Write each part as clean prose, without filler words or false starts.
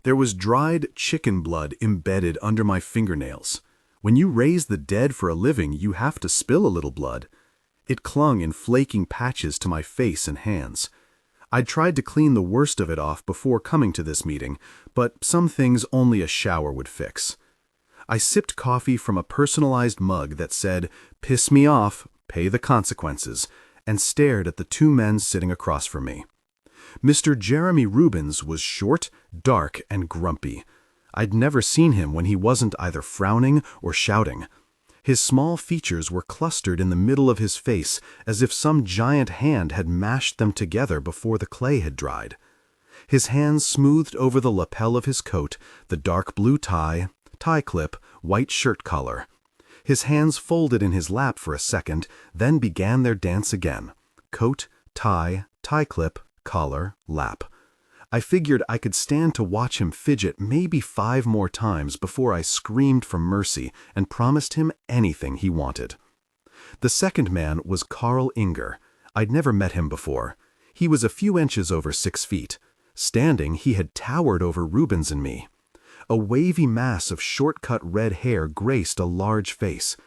There was dried chicken blood embedded under my fingernails. When you raise the dead for a living, you have to spill a little blood. It clung in flaking patches to my face and hands. I'd tried to clean the worst of it off before coming to this meeting, but some things only a shower would fix. I sipped coffee from a personalized mug that said, "Piss me off, pay the consequences," and stared at the two men sitting across from me. Mr. Jeremy Rubens was short, dark, and grumpy. I'd never seen him when he wasn't either frowning or shouting. His small features were clustered in the middle of his face as if some giant hand had mashed them together before the clay had dried. His hands smoothed over the lapel of his coat, the dark blue tie clip, white shirt collar. His hands folded in his lap for a second, then began their dance again. Coat, tie clip, collar, lap. I figured I could stand to watch him fidget maybe 5 more times before I screamed for mercy and promised him anything he wanted. The second man was Carl Inger. I'd never met him before. He was a few inches over 6 feet. Standing, he had towered over Rubens and me. A wavy mass of short-cut red hair graced a large face.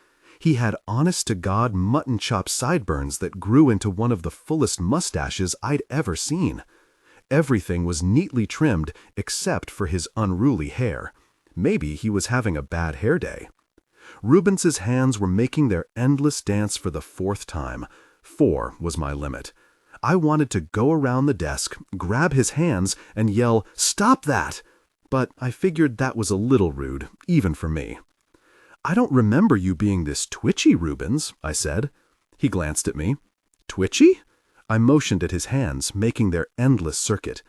He had honest-to-God mutton chop sideburns that grew into one of the fullest mustaches I'd ever seen. Everything was neatly trimmed except for his unruly hair. Maybe he was having a bad hair day. Rubens's hands were making their endless dance for the 4th time. 4 was my limit. I wanted to go around the desk, grab his hands, and yell, "Stop that!" But I figured that was a little rude, even for me. "I don't remember you being this twitchy, Rubens," I said. He glanced at me. "Twitchy?" I motioned at his hands, making their endless circuit.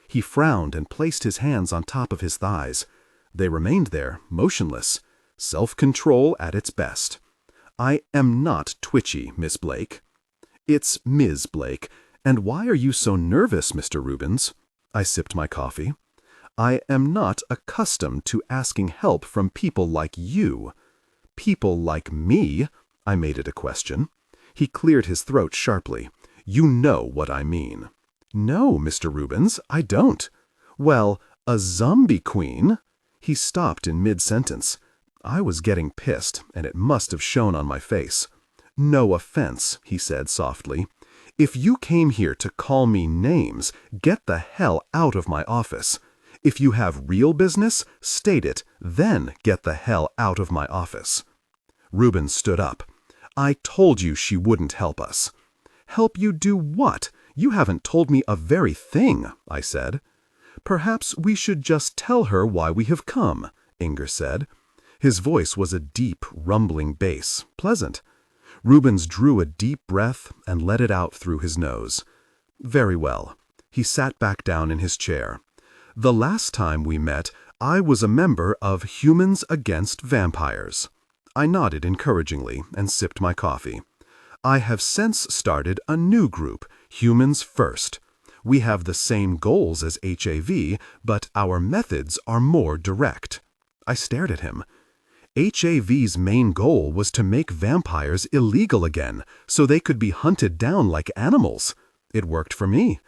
He frowned and placed his hands on top of his thighs. They remained there, motionless. Self-control at its best. "I am not twitchy, Miss Blake." "It's Ms. Blake. And why are you so nervous, Mr. Rubens?" I sipped my coffee. "I am not accustomed to asking help from people like you." "People like me?" I made it a question. He cleared his throat sharply. "You know what I mean." "No, Mr. Rubens, I don't." "Well, a zombie queen—" He stopped in mid-sentence. I was getting pissed, and it must have shown on my face. "No offense," he said softly. "If you came here to call me names, get the hell out of my office. If you have real business, state it, then get the hell out of my office." Rubens stood up. "I told you she wouldn't help us." "Help you do what? You haven't told me a very thing," I said. "Perhaps we should just tell her why we have come," Inger said. His voice was a deep, rumbling bass, pleasant. Rubens drew a deep breath and let it out through his nose. "Very well." He sat back down in his chair. "The last time we met, I was a member of Humans Against Vampires." I nodded encouragingly and sipped my coffee. "I have since started a new group, Humans First. We have the same goals as HAV, but our methods are more direct." I stared at him. HAV's main goal was to make vampires illegal again, so they could be hunted down like animals. It worked for me.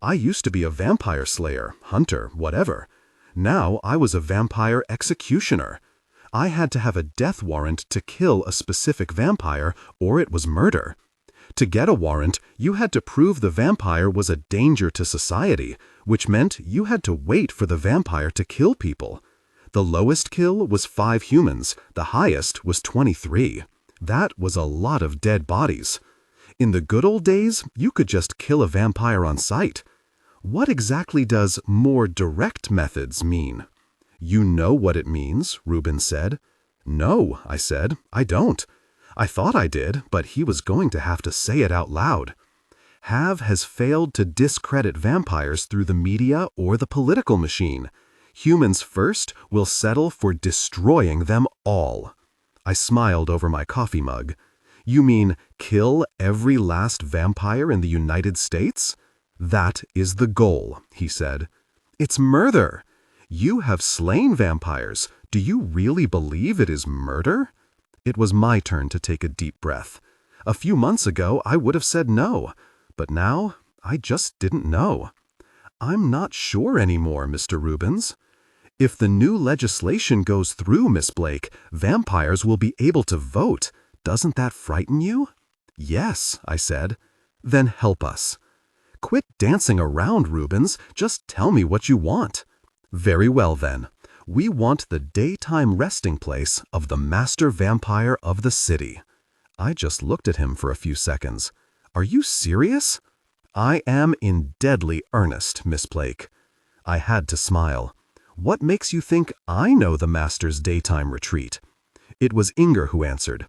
I used to be a vampire slayer, hunter, whatever. Now I was a vampire executioner. I had to have a death warrant to kill a specific vampire, or it was murder. To get a warrant, you had to prove the vampire was a danger to society, which meant you had to wait for the vampire to kill people. The lowest kill was 5 humans, the highest was 23. That was a lot of dead bodies. In the good old days, you could just kill a vampire on sight. What exactly does more direct methods mean? "You know what it means," Rubens said. "No," I said, "I don't." I thought I did, but he was going to have to say it out loud. "HAV has failed to discredit vampires through the media or the political machine. Humans First will settle for destroying them all." I smiled over my coffee mug. "You mean kill every last vampire in the United States?" "That is the goal," he said. "It's murder. You have slain vampires. Do you really believe it is murder?" It was my turn to take a deep breath. A few months ago, I would have said no, but now I just didn't know. "I'm not sure anymore, Mr. Rubens." If the new legislation goes through, Miss Blake, vampires will be able to vote. Doesn't that frighten you? Yes, I said. Then help us. Quit dancing around, Rubens. Just tell me what you want. Very well, then. We want the daytime resting place of the master vampire of the city. I just looked at him for a few seconds. Are you serious? I am in deadly earnest, Miss Blake. I had to smile. What makes you think I know the master's daytime retreat? It was Inger who answered.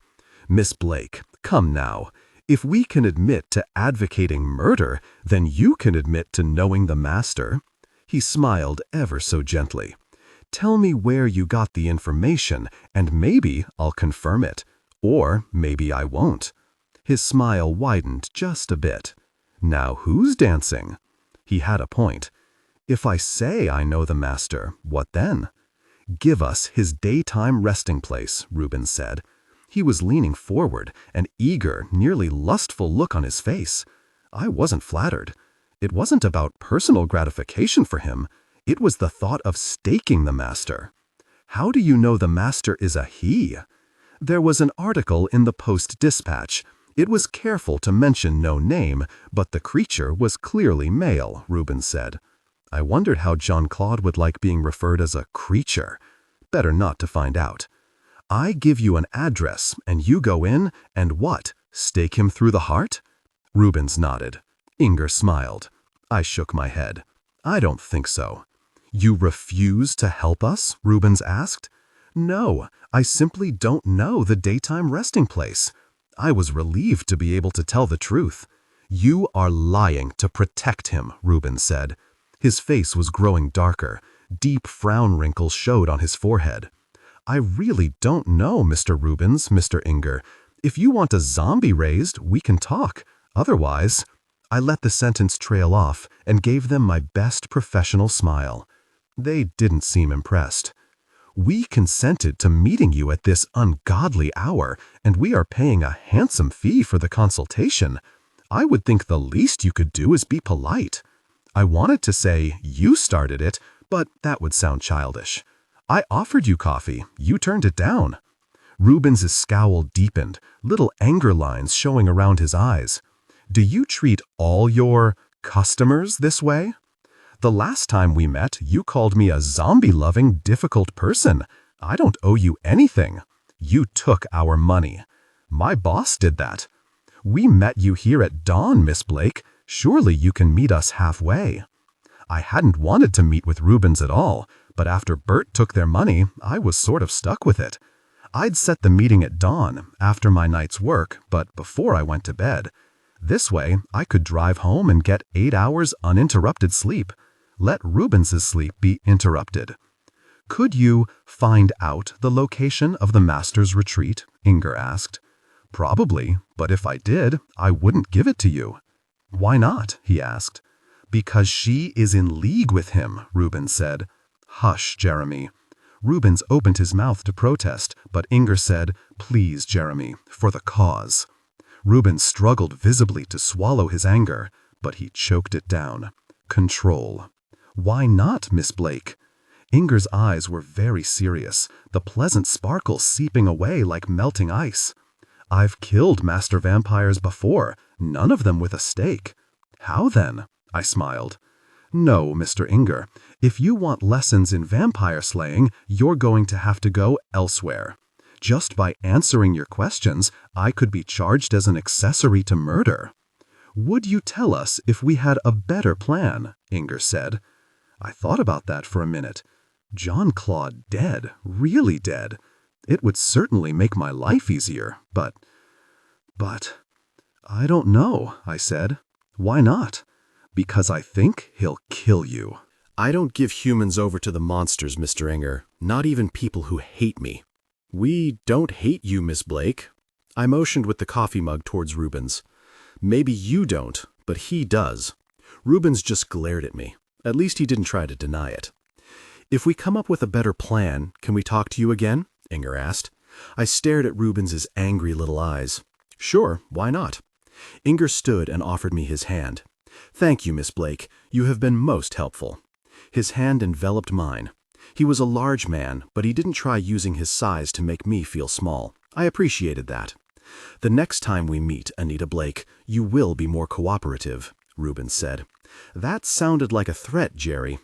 Miss Blake, come now. If we can admit to advocating murder, then you can admit to knowing the master. He smiled ever so gently. Tell me where you got the information, and maybe I'll confirm it. Or maybe I won't. His smile widened just a bit. Now who's dancing? He had a point. If I say I know the master, what then? Give us his daytime resting place, Rubens said. He was leaning forward, an eager, nearly lustful look on his face. I wasn't flattered. It wasn't about personal gratification for him. It was the thought of staking the master. How do you know the master is a he? There was an article in the Post-Dispatch. It was careful to mention no name, but the creature was clearly male, Rubens said. I wondered how Jean-Claude would like being referred as a creature. Better not to find out. I give you an address, and you go in, and what? Stake him through the heart? Rubens nodded. Inger smiled. I shook my head. I don't think so. You refuse to help us? Rubens asked. No, I simply don't know the daytime resting place. I was relieved to be able to tell the truth. You are lying to protect him, Rubens said. His face was growing darker. Deep frown wrinkles showed on his forehead. I really don't know, Mr. Rubens, Mr. Inger. If you want a zombie raised, we can talk. Otherwise, I let the sentence trail off and gave them my best professional smile. They didn't seem impressed. We consented to meeting you at this ungodly hour, and we are paying a handsome fee for the consultation. I would think the least you could do is be polite. I wanted to say you started it, but that would sound childish. I offered you coffee. You turned it down. Rubens' scowl deepened, little anger lines showing around his eyes. Do you treat all your customers this way? The last time we met, you called me a zombie-loving, difficult person. I don't owe you anything. You took our money. My boss did that. We met you here at dawn, Miss Blake. Surely you can meet us halfway. I hadn't wanted to meet with Rubens at all, but after Bert took their money, I was sort of stuck with it. I'd set the meeting at dawn, after my night's work, but before I went to bed. This way, I could drive home and get 8 hours uninterrupted sleep. Let Rubens' sleep be interrupted. Could you find out the location of the master's retreat? Inger asked. Probably, but if I did, I wouldn't give it to you. Why not? He asked. Because she is in league with him, Rubens said. Hush, Jeremy. Rubens opened his mouth to protest, but Inger said, Please, Jeremy, for the cause. Rubens struggled visibly to swallow his anger, but he choked it down. Control. Why not, Miss Blake? Inger's eyes were very serious, the pleasant sparkle seeping away like melting ice. I've killed master vampires before, none of them with a stake. How then? I smiled. No, Mr. Inger. If you want lessons in vampire slaying, you're going to have to go elsewhere. Just by answering your questions, I could be charged as an accessory to murder. Would you tell us if we had a better plan? Inger said. I thought about that for a minute. Jean-Claude dead, really dead. It would certainly make my life easier, but I don't know, I said. Why not? Because I think he'll kill you. I don't give humans over to the monsters, Mr. Inger, not even people who hate me. We don't hate you, Miss Blake. I motioned with the coffee mug towards Rubens. Maybe you don't, but he does. Rubens just glared at me. At least he didn't try to deny it. If we come up with a better plan, can we talk to you again? Inger asked. I stared at Rubens's angry little eyes. Sure, why not? Inger stood and offered me his hand. Thank you, Miss Blake. You have been most helpful. His hand enveloped mine. He was a large man, but he didn't try using his size to make me feel small. I appreciated that. "The next time we meet, Anita Blake, you will be more cooperative," Reuben said. That sounded like a threat, Jerry.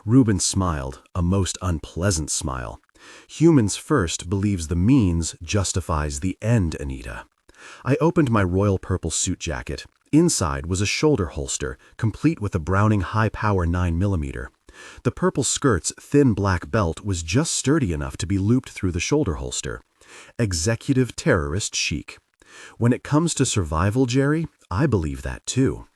Reuben smiled, a most unpleasant smile. "Humans first believes the means justifies the end, Anita." I opened my royal purple suit jacket. Inside was a shoulder holster, complete with a Browning high-power 9mm. The purple skirt's thin black belt was just sturdy enough to be looped through the shoulder holster. Executive terrorist chic. When it comes to survival, Jerry, I believe that too.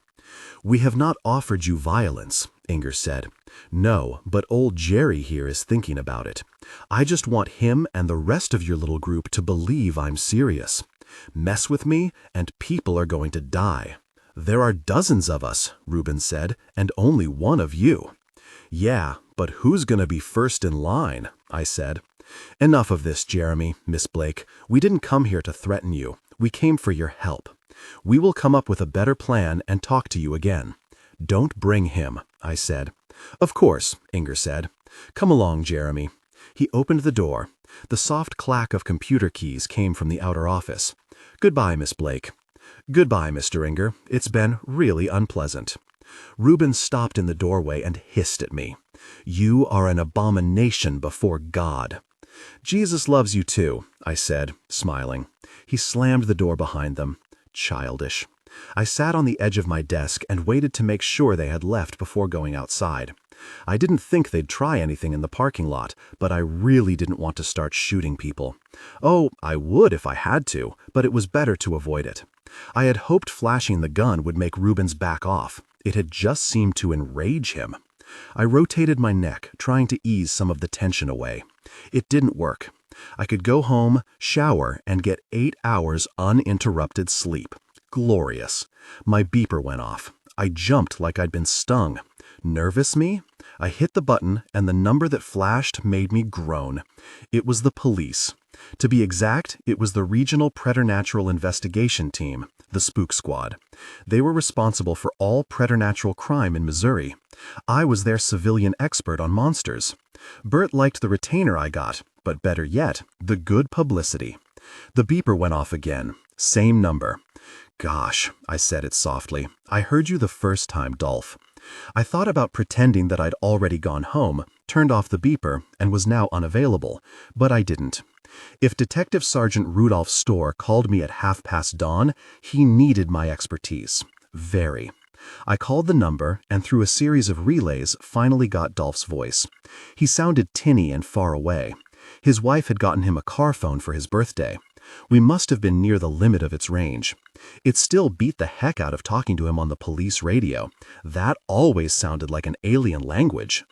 "We have not offered you violence," Inger said. "No, but old Jerry here is thinking about it. I just want him and the rest of your little group to believe I'm serious. Mess with me, and people are going to die." "There are dozens of us," Reuben said, "and only one of you." "Yeah, but who's going to be first in line?" I said. "Enough of this, Jeremy, Miss Blake. We didn't come here to threaten you. We came for your help. We will come up with a better plan and talk to you again." "Don't bring him," I said. "Of course," Inger said. "Come along, Jeremy." He opened the door. The soft clack of computer keys came from the outer office. "Goodbye, Miss Blake." "Goodbye, Mr. Inger. It's been really unpleasant." Reuben stopped in the doorway and hissed at me. "You are an abomination before God." "Jesus loves you too," I said, smiling. He slammed the door behind them. Childish. I sat on the edge of my desk and waited to make sure they had left before going outside. I didn't think they'd try anything in the parking lot, but I really didn't want to start shooting people. Oh, I would if I had to, but it was better to avoid it. I had hoped flashing the gun would make Reuben's back off. It had just seemed to enrage him. I rotated my neck, trying to ease some of the tension away. It didn't work. I could go home, shower, and get 8 hours uninterrupted sleep. Glorious. My beeper went off. I jumped like I'd been stung. Nervous me? I hit the button, and the number that flashed made me groan. It was the police. To be exact, it was the Regional Preternatural Investigation Team, the Spook Squad. They were responsible for all preternatural crime in Missouri. I was their civilian expert on monsters. Bert liked the retainer I got, but better yet, the good publicity. The beeper went off again. Same number. "Gosh," I said it softly. "I heard you the first time, Dolph." I thought about pretending that I'd already gone home, turned off the beeper, and was now unavailable, but I didn't. If Detective Sergeant Rudolph Storr called me at dawn, he needed my expertise. Very. I called the number, and through a series of relays, finally got Dolph's voice. He sounded tinny and far away. His wife had gotten him a car phone for his birthday. We must have been near the limit of its range. It still beat the heck out of talking to him on the police radio. That always sounded like an alien language.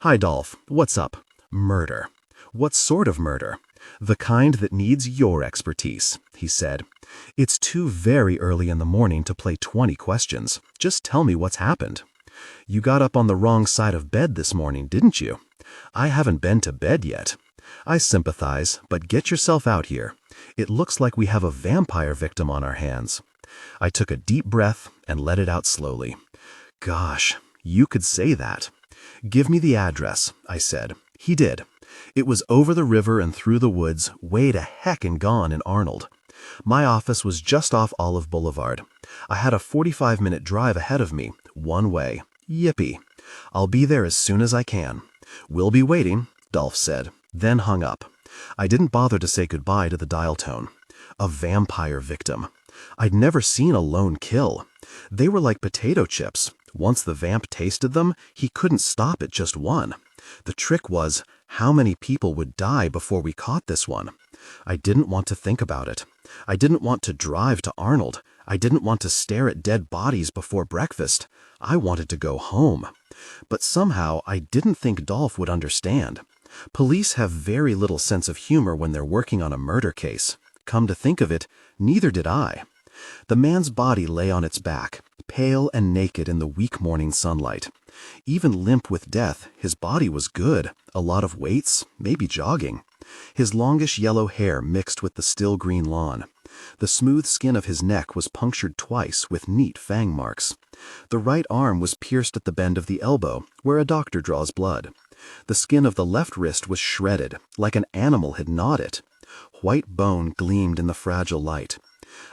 "Hi, Dolph. What's up?" "Murder." "What sort of murder?" "The kind that needs your expertise," he said. "It's too very early in the morning to play 20 questions. Just tell me what's happened." "You got up on the wrong side of bed this morning, didn't you?" "I haven't been to bed yet." "I sympathize, but get yourself out here. It looks like we have a vampire victim on our hands." I took a deep breath and let it out slowly. "Gosh, you could say that." "Give me the address," I said. He did. It was over the river and through the woods, way to heck and gone in Arnold. My office was just off Olive Boulevard. I had a 45-minute drive ahead of me, one way. Yippee. "I'll be there as soon as I can." "We'll be waiting," Dolph said, then hung up. I didn't bother to say goodbye to the dial tone. A vampire victim. I'd never seen a lone kill. They were like potato chips. Once the vamp tasted them, he couldn't stop at just one. The trick was, how many people would die before we caught this one? I didn't want to think about it. I didn't want to drive to Arnold. I didn't want to stare at dead bodies before breakfast. I wanted to go home. But somehow I didn't think Dolph would understand. Police have very little sense of humor when they're working on a murder case. Come to think of it, neither did I. The man's body lay on its back, pale and naked in the weak morning sunlight. Even limp with death, his body was good, a lot of weights, maybe jogging. His longish yellow hair mixed with the still green lawn. The smooth skin of his neck was punctured twice with neat fang marks. The right arm was pierced at the bend of the elbow, where a doctor draws blood. The skin of the left wrist was shredded, like an animal had gnawed it. White bone gleamed in the fragile light.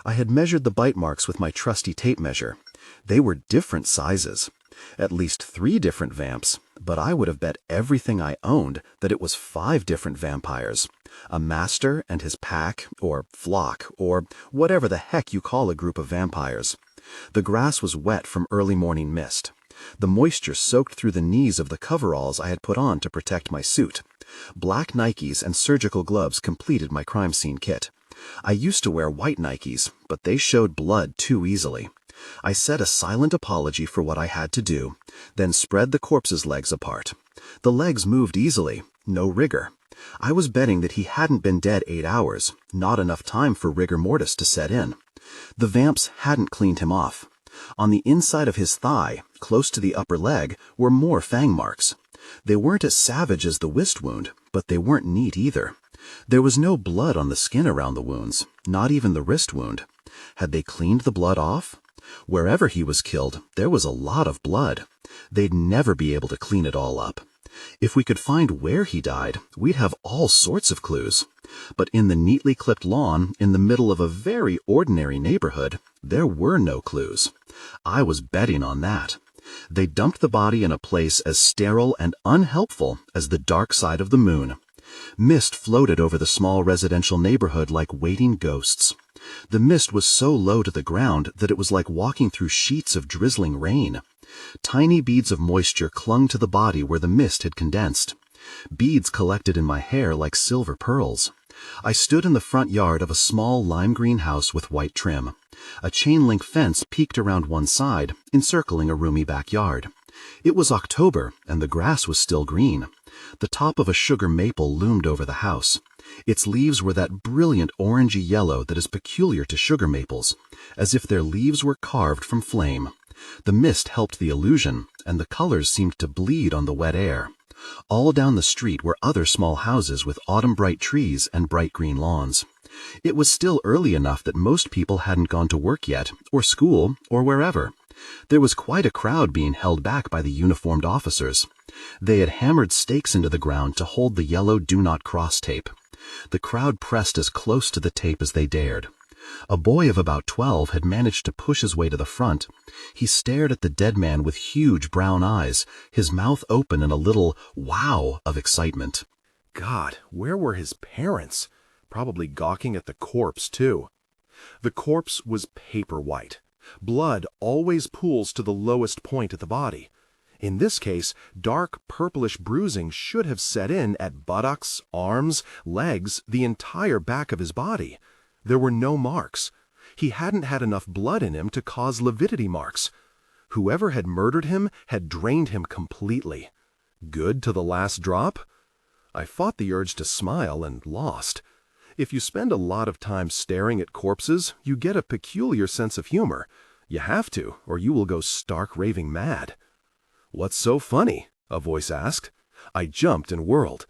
I had measured the bite marks with my trusty tape measure. They were different sizes. At least 3 different vamps, but I would have bet everything I owned that it was 5 different vampires. A master and his pack, or flock, or whatever the heck you call a group of vampires. The grass was wet from early morning mist. The moisture soaked through the knees of the coveralls I had put on to protect my suit. Black Nikes and surgical gloves completed my crime scene kit. I used to wear white Nikes, but they showed blood too easily. I said a silent apology for what I had to do, then spread the corpse's legs apart. The legs moved easily, no rigor. I was betting that he hadn't been dead 8 hours, not enough time for rigor mortis to set in. The vamps hadn't cleaned him off. On the inside of his thigh, close to the upper leg, were more fang marks. They weren't as savage as the whist wound, but they weren't neat either. There was no blood on the skin around the wounds, not even the wrist wound. Had they cleaned the blood off? Wherever he was killed, there was a lot of blood. They'd never be able to clean it all up. If we could find where he died, we'd have all sorts of clues. But in the neatly clipped lawn, in the middle of a very ordinary neighborhood, there were no clues. I was betting on that. They dumped the body in a place as sterile and unhelpful as the dark side of the moon. Mist floated over the small residential neighborhood like waiting ghosts. The mist was so low to the ground that it was like walking through sheets of drizzling rain. Tiny beads of moisture clung to the body where the mist had condensed. Beads collected in my hair like silver pearls. I stood in the front yard of a small lime green house with white trim. A chain-link fence peeked around one side, encircling a roomy backyard. It was October, and the grass was still green. The top of a sugar maple loomed over the house. Its leaves were that brilliant orangey yellow that is peculiar to sugar maples, as if their leaves were carved from flame. The mist helped the illusion, and the colors seemed to bleed on the wet air. All down the street were other small houses with autumn-bright trees and bright green lawns. It was still early enough that most people hadn't gone to work yet, or school, or wherever. There was quite a crowd being held back by the uniformed officers. They had hammered stakes into the ground to hold the yellow "Do Not Cross" tape. The crowd pressed as close to the tape as they dared. A boy of about 12 had managed to push his way to the front. He stared at the dead man with huge brown eyes, his mouth open in a little wow of excitement. God, where were his parents? Probably gawking at the corpse, too. The corpse was paper white. Blood always pools to the lowest point of the body. In this case, dark purplish bruising should have set in at buttocks, arms, legs, the entire back of his body. There were no marks. He hadn't had enough blood in him to cause lividity marks. Whoever had murdered him had drained him completely. Good to the last drop? I fought the urge to smile and lost. If you spend a lot of time staring at corpses, you get a peculiar sense of humor. You have to, or you will go stark raving mad. "What's so funny?" a voice asked. I jumped and whirled.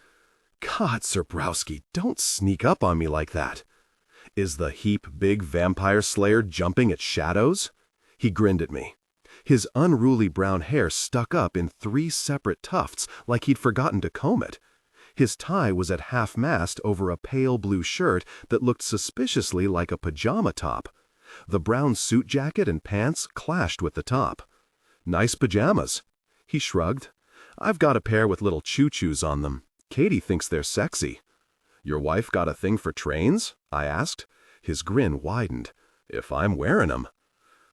"God, Zebrowski, don't sneak up on me like that. Is the heap-big vampire slayer jumping at shadows?" He grinned at me. His unruly brown hair stuck up in 3 separate tufts like he'd forgotten to comb it. His tie was at half-mast over a pale blue shirt that looked suspiciously like a pajama top. The brown suit jacket and pants clashed with the top. "Nice pajamas." He shrugged. "I've got a pair with little choo-choos on them. Katie thinks they're sexy." "Your wife got a thing for trains?" I asked. His grin widened. "If I'm wearing 'em."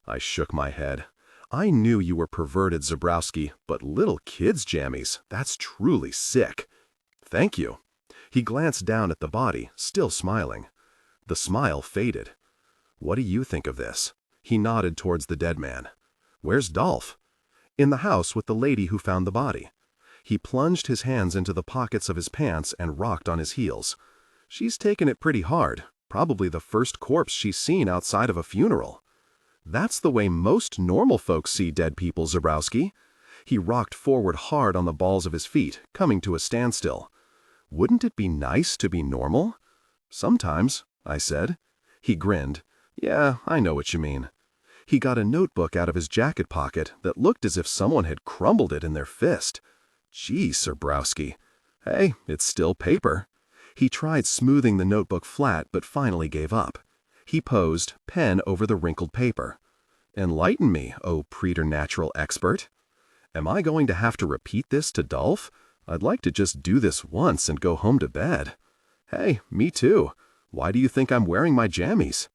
I shook my head. "I knew you were perverted, Zebrowski, but little kids' jammies, that's truly sick." "Thank you." He glanced down at the body, still smiling. The smile faded. "What do you think of this?" He nodded towards the dead man. "Where's Dolph?" "In the house with the lady who found the body." He plunged his hands into the pockets of his pants and rocked on his heels. "She's taken it pretty hard. Probably the first corpse she's seen outside of a funeral." "That's the way most normal folks see dead people, Zebrowski." He rocked forward hard on the balls of his feet, coming to a standstill. "Wouldn't it be nice to be normal?" "Sometimes," I said. He grinned. "Yeah, I know what you mean." He got a notebook out of his jacket pocket that looked as if someone had crumbled it in their fist. Gee, Zebrowski. Hey, it's still paper. He tried smoothing the notebook flat but finally gave up. He posed, pen over the wrinkled paper. Enlighten me, oh preternatural expert. Am I going to have to repeat this to Dolph? I'd like to just do this once and go home to bed. Hey, me too. Why do you think I'm wearing my jammies?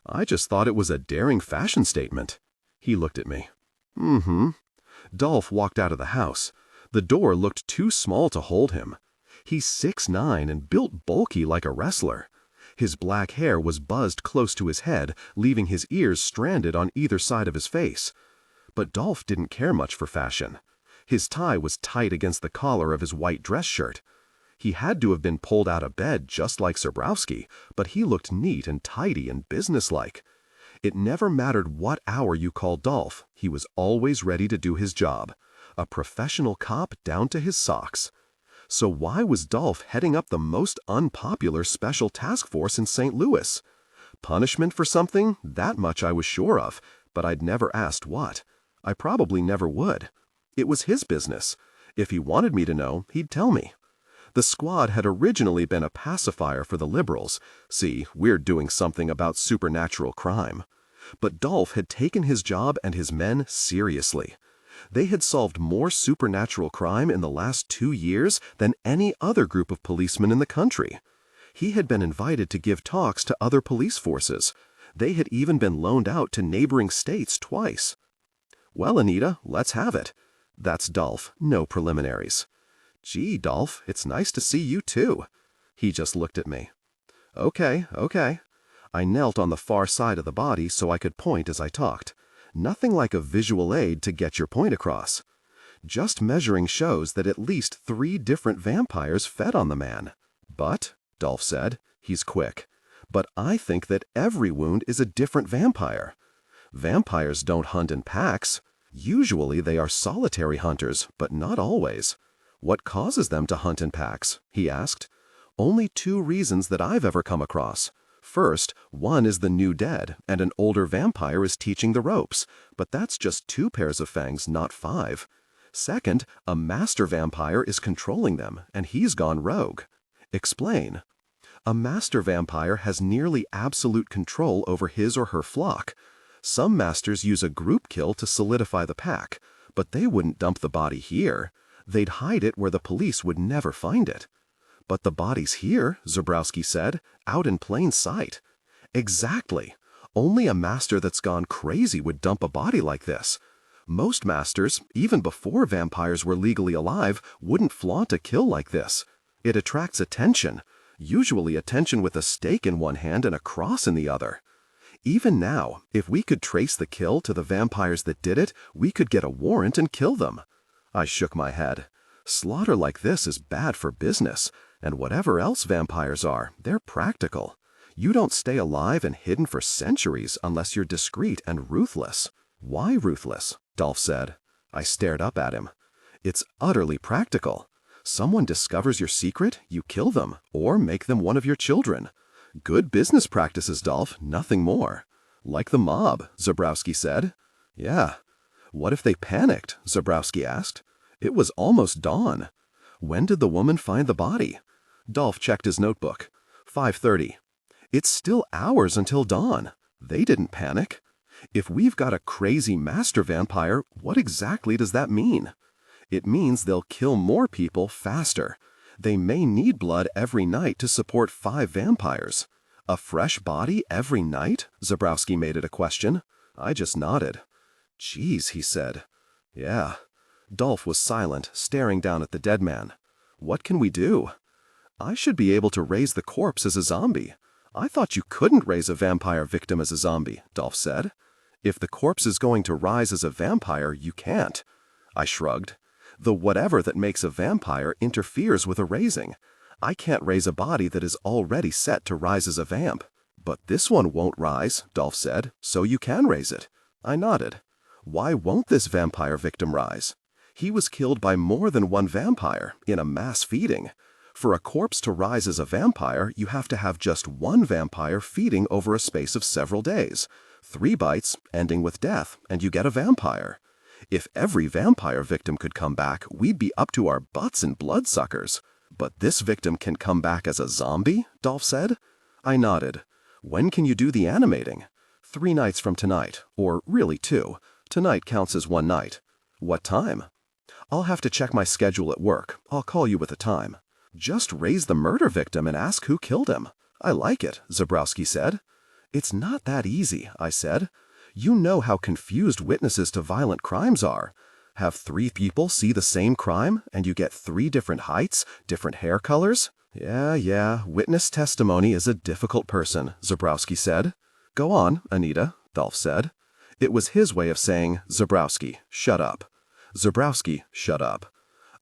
I just thought it was a daring fashion statement. He looked at me. Mm-hmm. Dolph walked out of the house. The door looked too small to hold him. He's 6'9" and built bulky like a wrestler. His black hair was buzzed close to his head, leaving his ears stranded on either side of his face. But Dolph didn't care much for fashion. His tie was tight against the collar of his white dress shirt. He had to have been pulled out of bed just like Zebrowski, but he looked neat and tidy and businesslike. It never mattered what hour you called Dolph, he was always ready to do his job. A professional cop down to his socks. So why was Dolph heading up the most unpopular special task force in St. Louis? Punishment for something? That much I was sure of, but I'd never asked what. I probably never would. It was his business. If he wanted me to know, he'd tell me. The squad had originally been a pacifier for the liberals. See, we're doing something about supernatural crime. But Dolph had taken his job and his men seriously. They had solved more supernatural crime in the last 2 years than any other group of policemen in the country. He had been invited to give talks to other police forces. They had even been loaned out to neighboring states twice. Well, Anita, let's have it. That's Dolph, no preliminaries. Gee, Dolph, it's nice to see you too. He just looked at me. Okay. I knelt on the far side of the body so I could point as I talked. Nothing like a visual aid to get your point across. Just measuring shows that at least 3 different vampires fed on the man. But, Dolph said, he's quick. But I think that every wound is a different vampire. Vampires don't hunt in packs. Usually they are solitary hunters, but not always. What causes them to hunt in packs? He asked. Only 2 reasons that I've ever come across. First, one is the new dead, and an older vampire is teaching the ropes, but that's just 2 pairs of fangs, not 5. Second, a master vampire is controlling them, and he's gone rogue. Explain. A master vampire has nearly absolute control over his or her flock. Some masters use a group kill to solidify the pack, but they wouldn't dump the body here. They'd hide it where the police would never find it. But the body's here, Zebrowski said, out in plain sight. Exactly. Only a master that's gone crazy would dump a body like this. Most masters, even before vampires were legally alive, wouldn't flaunt a kill like this. It attracts attention, usually attention with a stake in one hand and a cross in the other. Even now, if we could trace the kill to the vampires that did it, we could get a warrant and kill them. I shook my head. Slaughter like this is bad for business, and whatever else vampires are, they're practical. You don't stay alive and hidden for centuries unless you're discreet and ruthless. Why ruthless? Dolph said. I stared up at him. It's utterly practical. Someone discovers your secret, you kill them, or make them one of your children. Good business practices, Dolph, nothing more. Like the mob, Zebrowski said. Yeah. What if they panicked? Zebrowski asked. It was almost dawn. When did the woman find the body? Dolph checked his notebook. 5:30. It's still hours until dawn. They didn't panic. If we've got a crazy master vampire, what exactly does that mean? It means they'll kill more people faster. They may need blood every night to support 5 vampires. A fresh body every night? Zebrowski made it a question. I just nodded. Geez, he said. Yeah. Dolph was silent, staring down at the dead man. What can we do? I should be able to raise the corpse as a zombie. I thought you couldn't raise a vampire victim as a zombie, Dolph said. If the corpse is going to rise as a vampire, you can't. I shrugged. The whatever that makes a vampire interferes with a raising. I can't raise a body that is already set to rise as a vamp. But this one won't rise, Dolph said, so you can raise it. I nodded. Why won't this vampire victim rise? He was killed by more than one vampire in a mass feeding. For a corpse to rise as a vampire, you have to have just one vampire feeding over a space of several days. 3 bites, ending with death, and you get a vampire. If every vampire victim could come back, we'd be up to our butts in bloodsuckers. But this victim can come back as a zombie? Dolph said. I nodded. When can you do the animating? 3 nights from tonight, or really 2. Tonight counts as 1 night. What time? I'll have to check my schedule at work. I'll call you with a time. Just raise the murder victim and ask who killed him. I like it, Zebrowski said. It's not that easy, I said. You know how confused witnesses to violent crimes are. Have 3 people see the same crime, and you get 3 different heights, different hair colors? Yeah, witness testimony is a difficult person, Zebrowski said. Go on, Anita, Dolph said. It was his way of saying, Zebrowski, shut up. Zebrowski, shut up.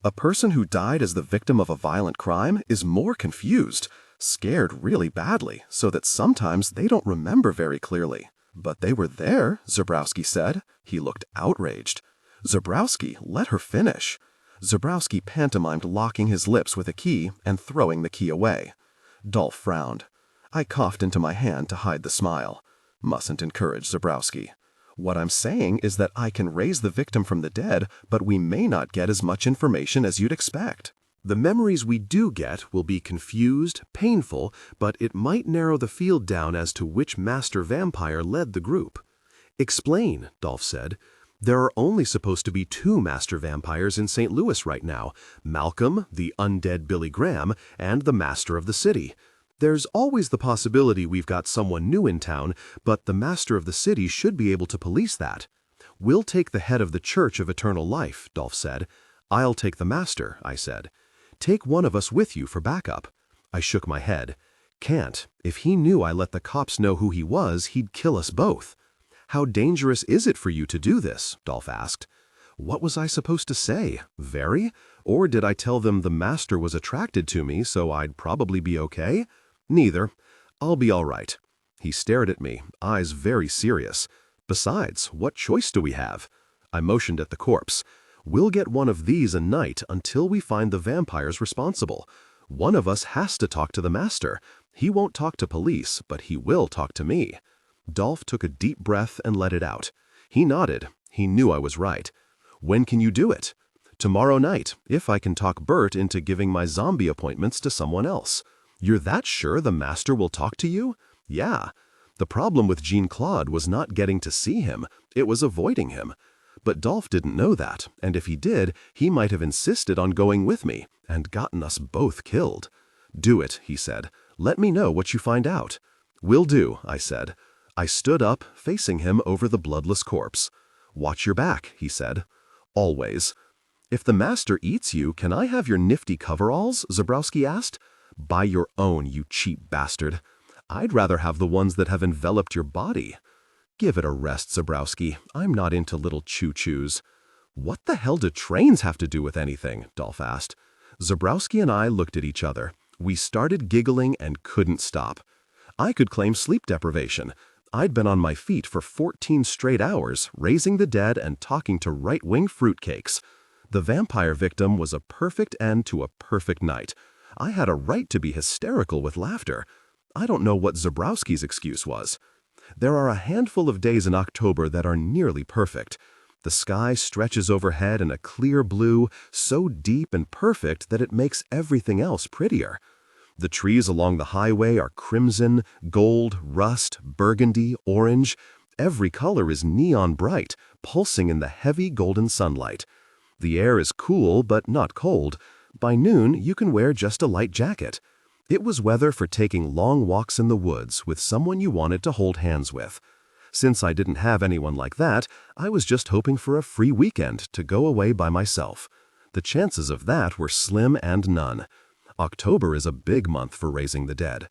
A person who died as the victim of a violent crime is more confused, scared really badly, so that sometimes they don't remember very clearly. But they were there, Zebrowski said. He looked outraged. Zebrowski, let her finish. Zebrowski pantomimed locking his lips with a key and throwing the key away. Dolph frowned. I coughed into my hand to hide the smile. Mustn't encourage Zebrowski. What I'm saying is that I can raise the victim from the dead, but we may not get as much information as you'd expect. The memories we do get will be confused, painful, but it might narrow the field down as to which master vampire led the group. Explain, Dolph said. There are only supposed to be 2 master vampires in St. Louis right now, Malcolm, the undead Billy Graham, and the master of the city. There's always the possibility we've got someone new in town, but the master of the city should be able to police that. We'll take the head of the Church of Eternal Life, Dolph said. I'll take the master, I said. Take one of us with you for backup. I shook my head. Can't. If he knew I let the cops know who he was, he'd kill us both. How dangerous is it for you to do this? Dolph asked. What was I supposed to say? Very? Or did I tell them the master was attracted to me, so I'd probably be okay? Neither. I'll be all right. He stared at me, eyes very serious. Besides, what choice do we have? I motioned at the corpse. We'll get one of these a night until we find the vampires responsible. One of us has to talk to the master. He won't talk to police, but he will talk to me. Dolph took a deep breath and let it out. He nodded. He knew I was right. When can you do it? Tomorrow night, if I can talk Bert into giving my zombie appointments to someone else. You're that sure the master will talk to you? Yeah. The problem with Jean-Claude was not getting to see him. It was avoiding him. But Dolph didn't know that, and if he did, he might have insisted on going with me and gotten us both killed. Do it, he said. Let me know what you find out. Will do, I said. I stood up, facing him over the bloodless corpse. Watch your back, he said. Always. If the master eats you, can I have your nifty coveralls? Zebrowski asked. Buy your own, you cheap bastard. I'd rather have the ones that have enveloped your body. Give it a rest, Zebrowski. I'm not into little choo-choos. What the hell do trains have to do with anything? Dolph asked. Zebrowski and I looked at each other. We started giggling and couldn't stop. I could claim sleep deprivation. I'd been on my feet for 14 straight hours, raising the dead and talking to right-wing fruitcakes. The vampire victim was a perfect end to a perfect night. I had a right to be hysterical with laughter. I don't know what Zebrowski's excuse was. There are a handful of days in October that are nearly perfect. The sky stretches overhead in a clear blue, so deep and perfect that it makes everything else prettier. The trees along the highway are crimson, gold, rust, burgundy, orange. Every color is neon bright, pulsing in the heavy golden sunlight. The air is cool but not cold. By noon, you can wear just a light jacket. It was weather for taking long walks in the woods with someone you wanted to hold hands with. Since I didn't have anyone like that, I was just hoping for a free weekend to go away by myself. The chances of that were slim and none. October is a big month for raising the dead.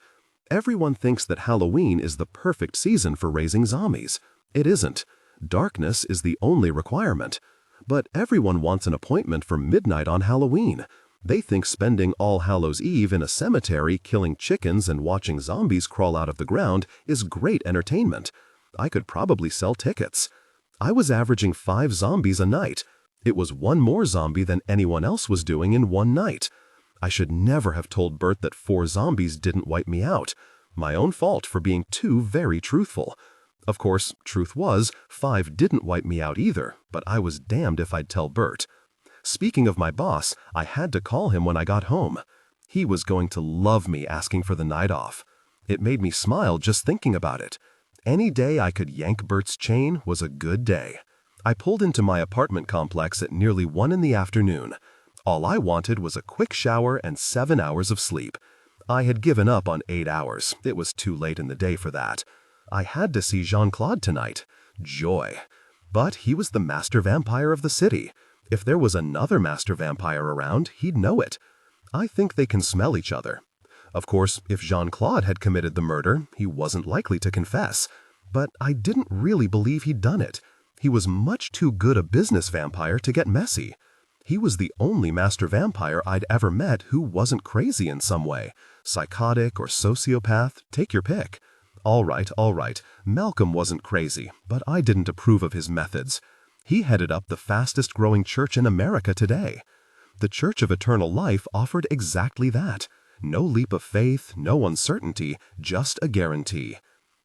Everyone thinks that Halloween is the perfect season for raising zombies. It isn't. Darkness is the only requirement. But everyone wants an appointment for midnight on Halloween. They think spending All Hallows Eve in a cemetery killing chickens and watching zombies crawl out of the ground is great entertainment. I could probably sell tickets. I was averaging 5 zombies a night. It was 1 more zombie than anyone else was doing in one night. I should never have told Bert that 4 zombies didn't wipe me out. My own fault for being too very truthful. Of course, truth was, 5 didn't wipe me out either, but I was damned if I'd tell Bert. Speaking of my boss, I had to call him when I got home. He was going to love me asking for the night off. It made me smile just thinking about it. Any day I could yank Bert's chain was a good day. I pulled into my apartment complex at nearly 1 in the afternoon. All I wanted was a quick shower and 7 hours of sleep. I had given up on 8 hours. It was too late in the day for that. I had to see Jean-Claude tonight. Joy. But he was the master vampire of the city. If there was another master vampire around, he'd know it. I think they can smell each other. Of course, if Jean-Claude had committed the murder, he wasn't likely to confess. But I didn't really believe he'd done it. He was much too good a business vampire to get messy. He was the only master vampire I'd ever met who wasn't crazy in some way. Psychotic or sociopath, take your pick. All right. Malcolm wasn't crazy, but I didn't approve of his methods. He headed up the fastest-growing church in America today. The Church of Eternal Life offered exactly that. No leap of faith, no uncertainty, just a guarantee.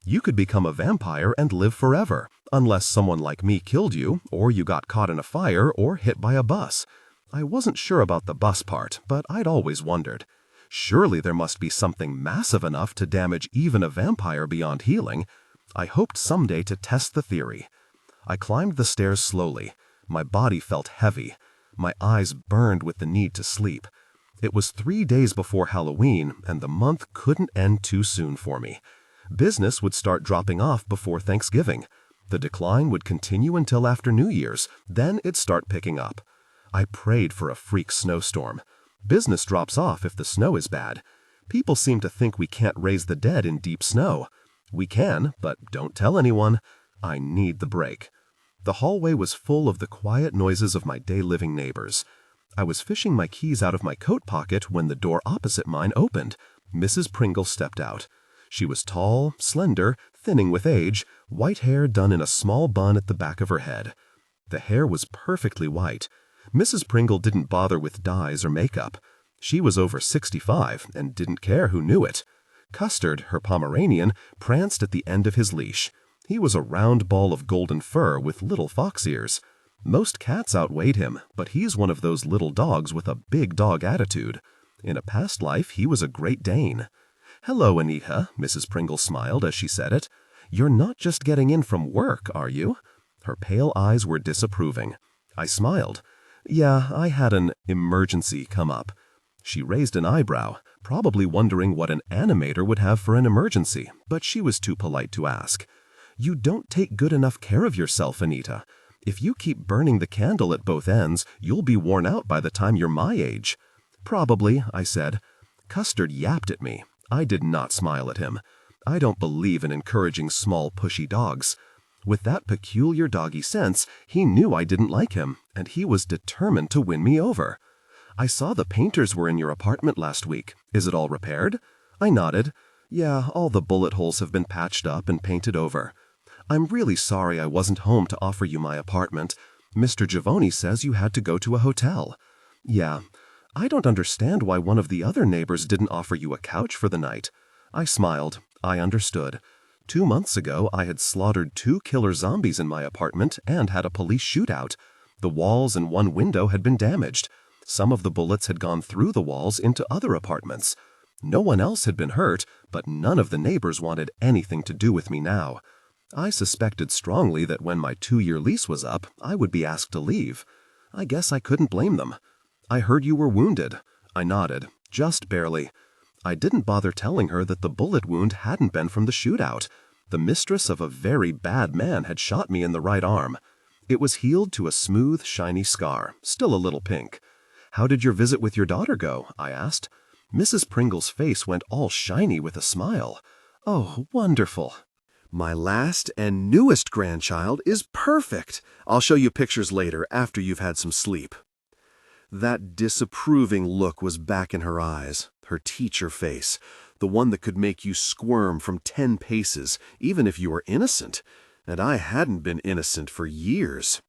You could become a vampire and live forever, unless someone like me killed you, or you got caught in a fire, or hit by a bus. I wasn't sure about the bus part, but I'd always wondered. Surely there must be something massive enough to damage even a vampire beyond healing. I hoped someday to test the theory. I climbed the stairs slowly. My body felt heavy. My eyes burned with the need to sleep. It was 3 days before Halloween, and the month couldn't end too soon for me. Business would start dropping off before Thanksgiving. The decline would continue until after New Year's, then it'd start picking up. I prayed for a freak snowstorm. Business drops off if the snow is bad. People seem to think we can't raise the dead in deep snow. We can, but don't tell anyone. I need the break. The hallway was full of the quiet noises of my day-living neighbors. I was fishing my keys out of my coat pocket when the door opposite mine opened. Mrs. Pringle stepped out. She was tall, slender, thinning with age, white hair done in a small bun at the back of her head. The hair was perfectly white. Mrs. Pringle didn't bother with dyes or makeup. She was over 65 and didn't care who knew it. Custard, her Pomeranian, pranced at the end of his leash. He was a round ball of golden fur with little fox ears. Most cats outweighed him, but he's one of those little dogs with a big dog attitude. In a past life, he was a Great Dane. "Hello, Anita," Mrs. Pringle smiled as she said it. "You're not just getting in from work, are you?" Her pale eyes were disapproving. I smiled. "Yeah, I had an emergency come up." She raised an eyebrow, probably wondering what an animator would have for an emergency, but she was too polite to ask. "You don't take good enough care of yourself, Anita. If you keep burning the candle at both ends, you'll be worn out by the time you're my age." "Probably," I said. Custard yapped at me. I did not smile at him. I don't believe in encouraging small, pushy dogs. With that peculiar doggy sense, he knew I didn't like him, and he was determined to win me over. "I saw the painters were in your apartment last week. Is it all repaired?" I nodded. "Yeah, all the bullet holes have been patched up and painted over. I'm really sorry I wasn't home to offer you my apartment. Mr. Giovoni says you had to go to a hotel." "Yeah. I don't understand why one of the other neighbors didn't offer you a couch for the night." I smiled. I understood. 2 months ago, I had slaughtered 2 killer zombies in my apartment and had a police shootout. The walls and one window had been damaged. Some of the bullets had gone through the walls into other apartments. No one else had been hurt, but none of the neighbors wanted anything to do with me now. I suspected strongly that when my 2-year lease was up, I would be asked to leave. I guess I couldn't blame them. "I heard you were wounded." I nodded, just barely. I didn't bother telling her that the bullet wound hadn't been from the shootout. The mistress of a very bad man had shot me in the right arm. It was healed to a smooth, shiny scar, still a little pink. "How did your visit with your daughter go?" I asked. Mrs. Pringle's face went all shiny with a smile. "Oh, wonderful." My last and newest grandchild is perfect. I'll show you pictures later after you've had some sleep. That disapproving look was back in her eyes, her teacher face, the one that could make you squirm from 10 paces, even if you were innocent. And I hadn't been innocent for years.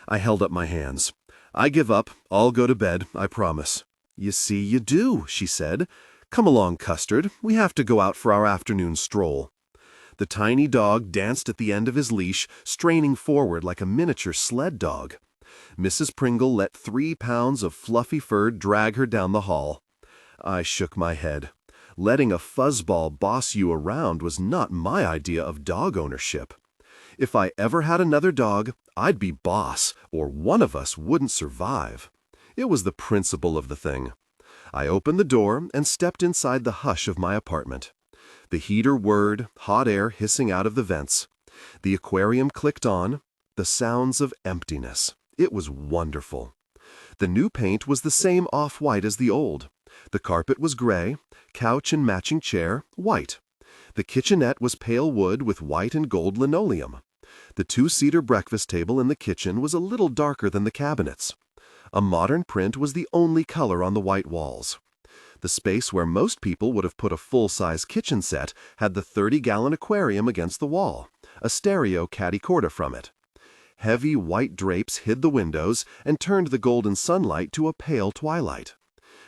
I held up my hands. "I give up. I'll go to bed, I promise." "You see, you do," she said. "Come along, Custard. We have to go out for our afternoon stroll." The tiny dog danced at the end of his leash, straining forward like a miniature sled dog. Mrs. Pringle let 3 pounds of fluffy fur drag her down the hall. I shook my head. Letting a fuzzball boss you around was not my idea of dog ownership. If I ever had another dog, I'd be boss, or one of us wouldn't survive. It was the principle of the thing. I opened the door and stepped inside the hush of my apartment. The heater whirred, hot air hissing out of the vents. The aquarium clicked on. The sounds of emptiness. It was wonderful. The new paint was the same off-white as the old. The carpet was gray, couch and matching chair, white. The kitchenette was pale wood with white and gold linoleum. The 2-seater breakfast table in the kitchen was a little darker than the cabinets. A modern print was the only color on the white walls. The space where most people would have put a full-size kitchen set had the 30-gallon aquarium against the wall, a stereo catty-corda from it. Heavy white drapes hid the windows and turned the golden sunlight to a pale twilight.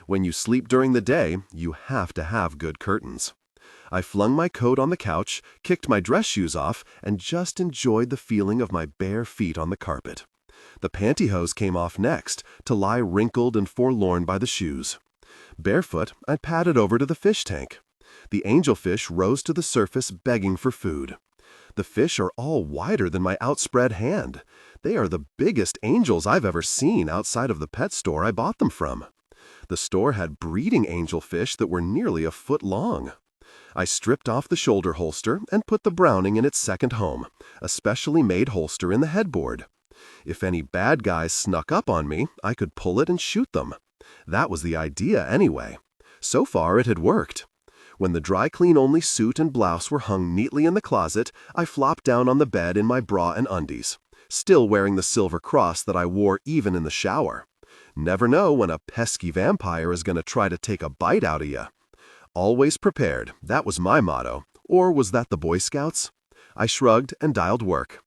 When you sleep during the day, you have to have good curtains. I flung my coat on the couch, kicked my dress shoes off, and just enjoyed the feeling of my bare feet on the carpet. The pantyhose came off next, to lie wrinkled and forlorn by the shoes. Barefoot, I padded over to the fish tank. The angelfish rose to the surface begging for food. The fish are all wider than my outspread hand. They are the biggest angels I've ever seen outside of the pet store I bought them from. The store had breeding angelfish that were nearly a foot long. I stripped off the shoulder holster and put the Browning in its second home, a specially made holster in the headboard. If any bad guys snuck up on me, I could pull it and shoot them. That was the idea anyway. So far it had worked. When the dry-clean-only suit and blouse were hung neatly in the closet, I flopped down on the bed in my bra and undies, still wearing the silver cross that I wore even in the shower. Never know when a pesky vampire is going to try to take a bite out of you. Always prepared, that was my motto. Or was that the Boy Scouts? I shrugged and dialed work.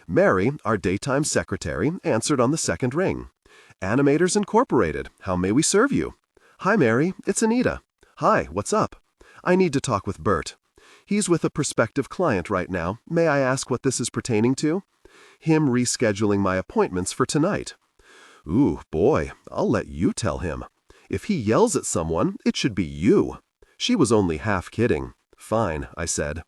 Mary, our daytime secretary, answered on the second ring. Animators Incorporated, how may we serve you? Hi, Mary, it's Anita. Hi, what's up? I need to talk with Bert. He's with a prospective client right now. May I ask what this is pertaining to? Him rescheduling my appointments for tonight. Ooh, boy, I'll let you tell him. If he yells at someone, it should be you. She was only half kidding. Fine, I said.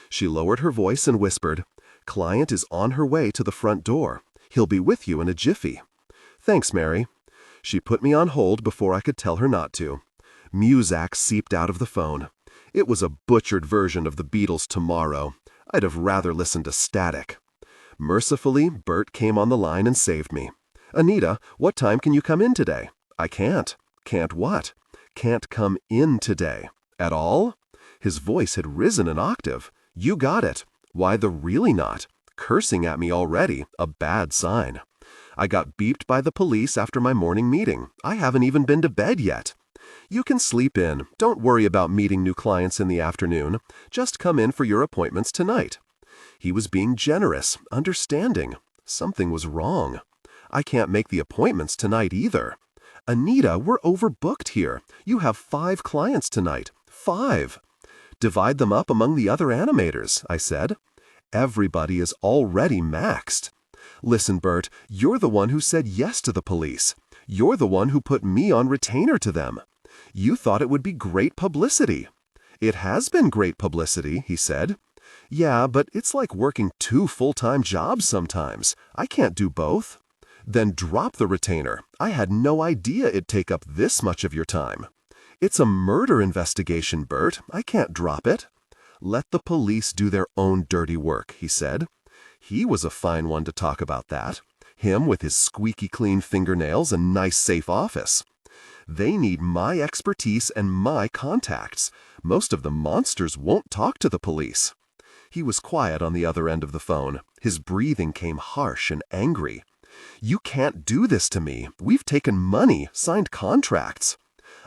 She lowered her voice and whispered, Client is on her way to the front door. He'll be with you in a jiffy. Thanks, Mary. She put me on hold before I could tell her not to. Muzak seeped out of the phone. It was a butchered version of the Beatles' Tomorrow. I'd have rather listened to Static. Mercifully, Bert came on the line and saved me. Anita, what time can you come in today? I can't. Can't what? Can't come in today. At all? His voice had risen an octave. You got it. Why the really not? Cursing at me already, a bad sign. I got beeped by the police after my morning meeting. I haven't even been to bed yet. You can sleep in. Don't worry about meeting new clients in the afternoon. Just come in for your appointments tonight. He was being generous, understanding. Something was wrong. I can't make the appointments tonight either. Anita, we're overbooked here. You have 5 clients tonight. 5. Divide them up among the other animators, I said. Everybody is already maxed. Listen, Bert, you're the one who said yes to the police. You're the one who put me on retainer to them. You thought it would be great publicity. It has been great publicity, he said. Yeah, but it's like working 2 full-time jobs sometimes. I can't do both. Then drop the retainer. I had no idea it'd take up this much of your time. It's a murder investigation, Bert. I can't drop it. Let the police do their own dirty work, he said. He was a fine one to talk about that. Him with his squeaky clean fingernails and nice safe office. They need my expertise and my contacts. Most of the monsters won't talk to the police. He was quiet on the other end of the phone. His breathing came harsh and angry. You can't do this to me. We've taken money, signed contracts.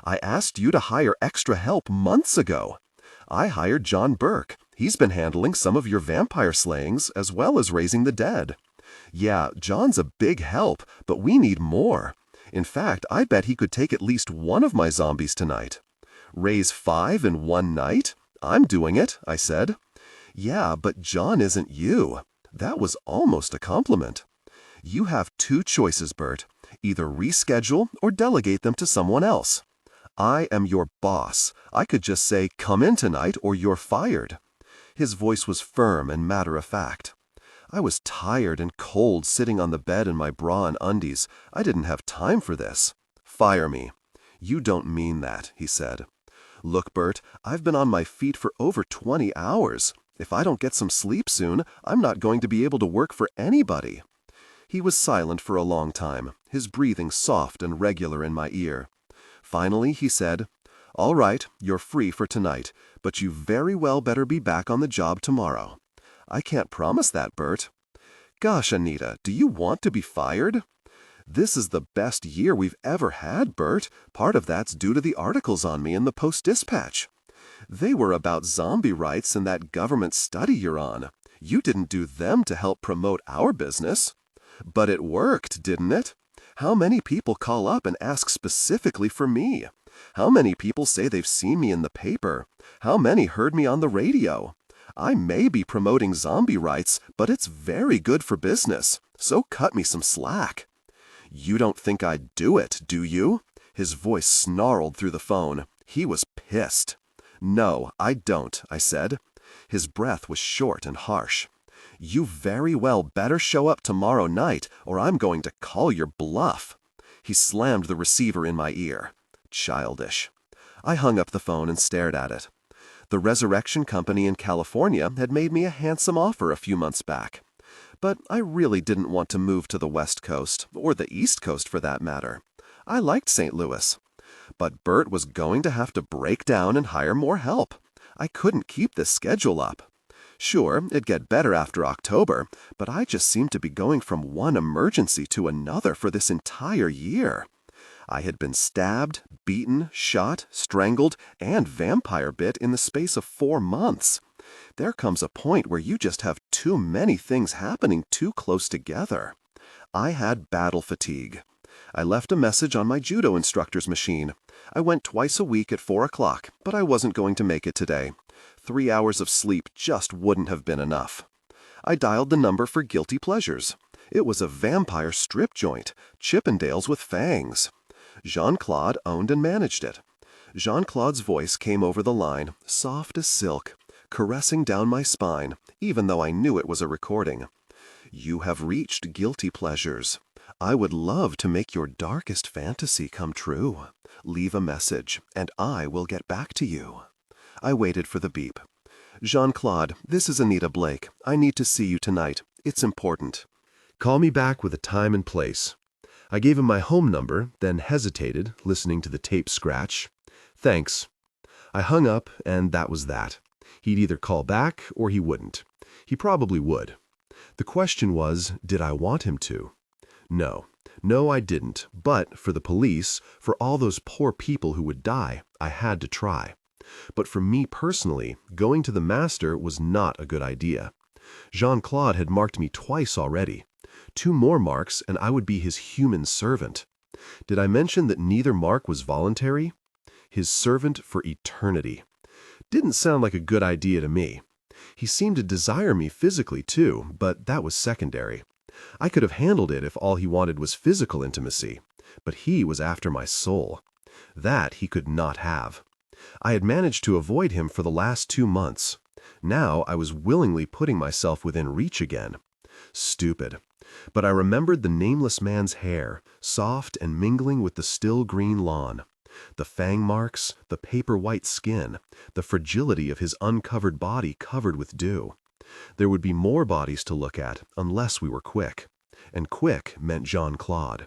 I asked you to hire extra help months ago. I hired John Burke. He's been handling some of your vampire slayings as well as raising the dead. Yeah, John's a big help, but we need more. In fact, I bet he could take at least one of my zombies tonight. Raise 5 in one night? I'm doing it, I said. Yeah, but John isn't you. That was almost a compliment. You have two choices, Bert. Either reschedule or delegate them to someone else. I am your boss. I could just say, come in tonight or you're fired. His voice was firm and matter-of-fact. I was tired and cold sitting on the bed in my bra and undies. I didn't have time for this. Fire me. You don't mean that, he said. Look, Bert, I've been on my feet for over 20 hours. If I don't get some sleep soon, I'm not going to be able to work for anybody. He was silent for a long time, his breathing soft and regular in my ear. Finally, he said, All right, you're free for tonight, but you very well better be back on the job tomorrow. I can't promise that, Bert. Gosh, Anita, do you want to be fired? This is the best year we've ever had, Bert. Part of that's due to the articles on me in the Post-Dispatch. They were about zombie rights and that government study you're on. You didn't do them to help promote our business. But it worked, didn't it? How many people call up and ask specifically for me? How many people say they've seen me in the paper? How many heard me on the radio? I may be promoting zombie rights, but it's very good for business, so cut me some slack. You don't think I'd do it, do you? His voice snarled through the phone. He was pissed. No, I don't, I said. His breath was short and harsh. You very well better show up tomorrow night, or I'm going to call your bluff. He slammed the receiver in my ear. Childish. I hung up the phone and stared at it. The resurrection company in California had made me a handsome offer a few months back. But I really didn't want to move to the West Coast, or the East Coast for that matter. I liked St. Louis. But Bert was going to have to break down and hire more help. I couldn't keep this schedule up. Sure, it'd get better after October, but I just seemed to be going from one emergency to another for this entire year. I had been stabbed, beaten, shot, strangled, and vampire bit in the space of 4 months. There comes a point where you just have too many things happening too close together. I had battle fatigue. I left a message on my judo instructor's machine. I went twice a week at 4 o'clock, but I wasn't going to make it today. 3 hours of sleep just wouldn't have been enough. I dialed the number for Guilty Pleasures. It was a vampire strip joint, Chippendales with fangs. Jean-Claude owned and managed it. Jean-Claude's voice came over the line, soft as silk, caressing down my spine, even though I knew it was a recording. You have reached Guilty Pleasures. I would love to make your darkest fantasy come true. Leave a message, and I will get back to you. I waited for the beep. Jean-Claude, this is Anita Blake. I need to see you tonight. It's important. Call me back with a time and place. I gave him my home number, then hesitated, listening to the tape scratch. Thanks. I hung up, and that was that. He'd either call back or he wouldn't. He probably would. The question was, did I want him to? No, I didn't, but for the police, for all those poor people who would die, I had to try. But for me personally, going to the master was not a good idea. Jean-Claude had marked me twice already. 2 more marks and I would be his human servant. Did I mention that neither mark was voluntary? His servant for eternity. Didn't sound like a good idea to me. He seemed to desire me physically too, but that was secondary. I could have handled it if all he wanted was physical intimacy, but he was after my soul. That he could not have. I had managed to avoid him for the last 2 months. Now I was willingly putting myself within reach again. Stupid. But I remembered the nameless man's hair, soft and mingling with the still green lawn. The fang marks, the paper-white skin, the fragility of his uncovered body covered with dew. There would be more bodies to look at unless we were quick. And quick meant Jean-Claude.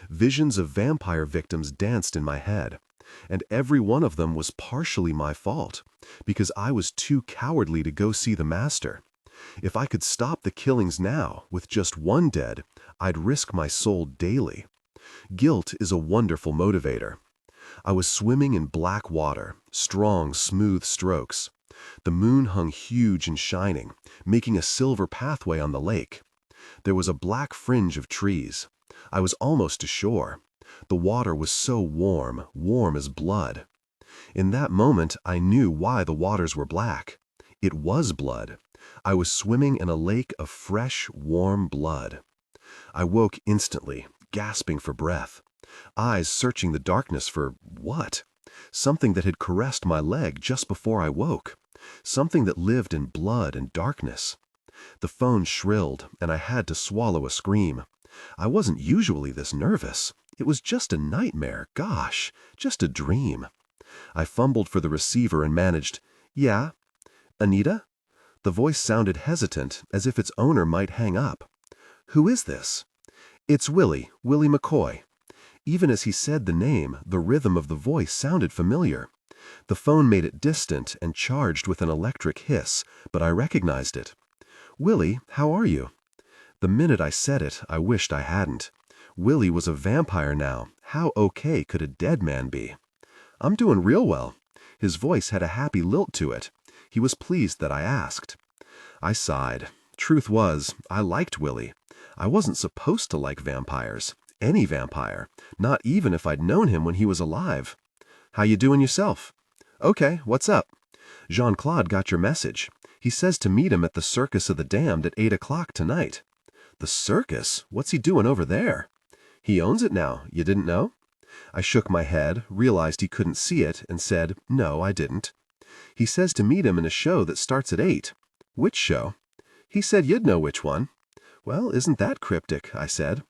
Visions of vampire victims danced in my head. And every one of them was partially my fault, because I was too cowardly to go see the master. If I could stop the killings now, with just one dead, I'd risk my soul daily. Guilt is a wonderful motivator. I was swimming in black water, strong, smooth strokes. The moon hung huge and shining, making a silver pathway on the lake. There was a black fringe of trees. I was almost ashore. The water was so warm, warm as blood. In that moment, I knew why the waters were black. It was blood. I was swimming in a lake of fresh, warm blood. I woke instantly, gasping for breath, eyes searching the darkness for what? Something that had caressed my leg just before I woke. Something that lived in blood and darkness. The phone shrilled, and I had to swallow a scream. I wasn't usually this nervous. It was just a nightmare, gosh, just a dream. I fumbled for the receiver and managed, "Yeah? Anita?" The voice sounded hesitant, as if its owner might hang up. "Who is this?" "It's Willie McCoy." Even as he said the name, the rhythm of the voice sounded familiar. The phone made it distant and charged with an electric hiss, but I recognized it. "Willie, how are you?" The minute I said it, I wished I hadn't. Willie was a vampire now. How okay could a dead man be? "I'm doing real well." His voice had a happy lilt to it. He was pleased that I asked. I sighed. Truth was, I liked Willie. I wasn't supposed to like vampires. Any vampire. Not even if I'd known him when he was alive. "How you doing yourself?" "Okay, what's up?" "Jean-Claude got your message. He says to meet him at the Circus of the Damned at 8 o'clock tonight." "The Circus? What's he doing over there?" "He owns it now. You didn't know?" I shook my head, realized he couldn't see it, and said, "No, I didn't." "He says to meet him in a show that starts at 8. "Which show?" "He said you'd know which one." "Well, isn't that cryptic?" I said.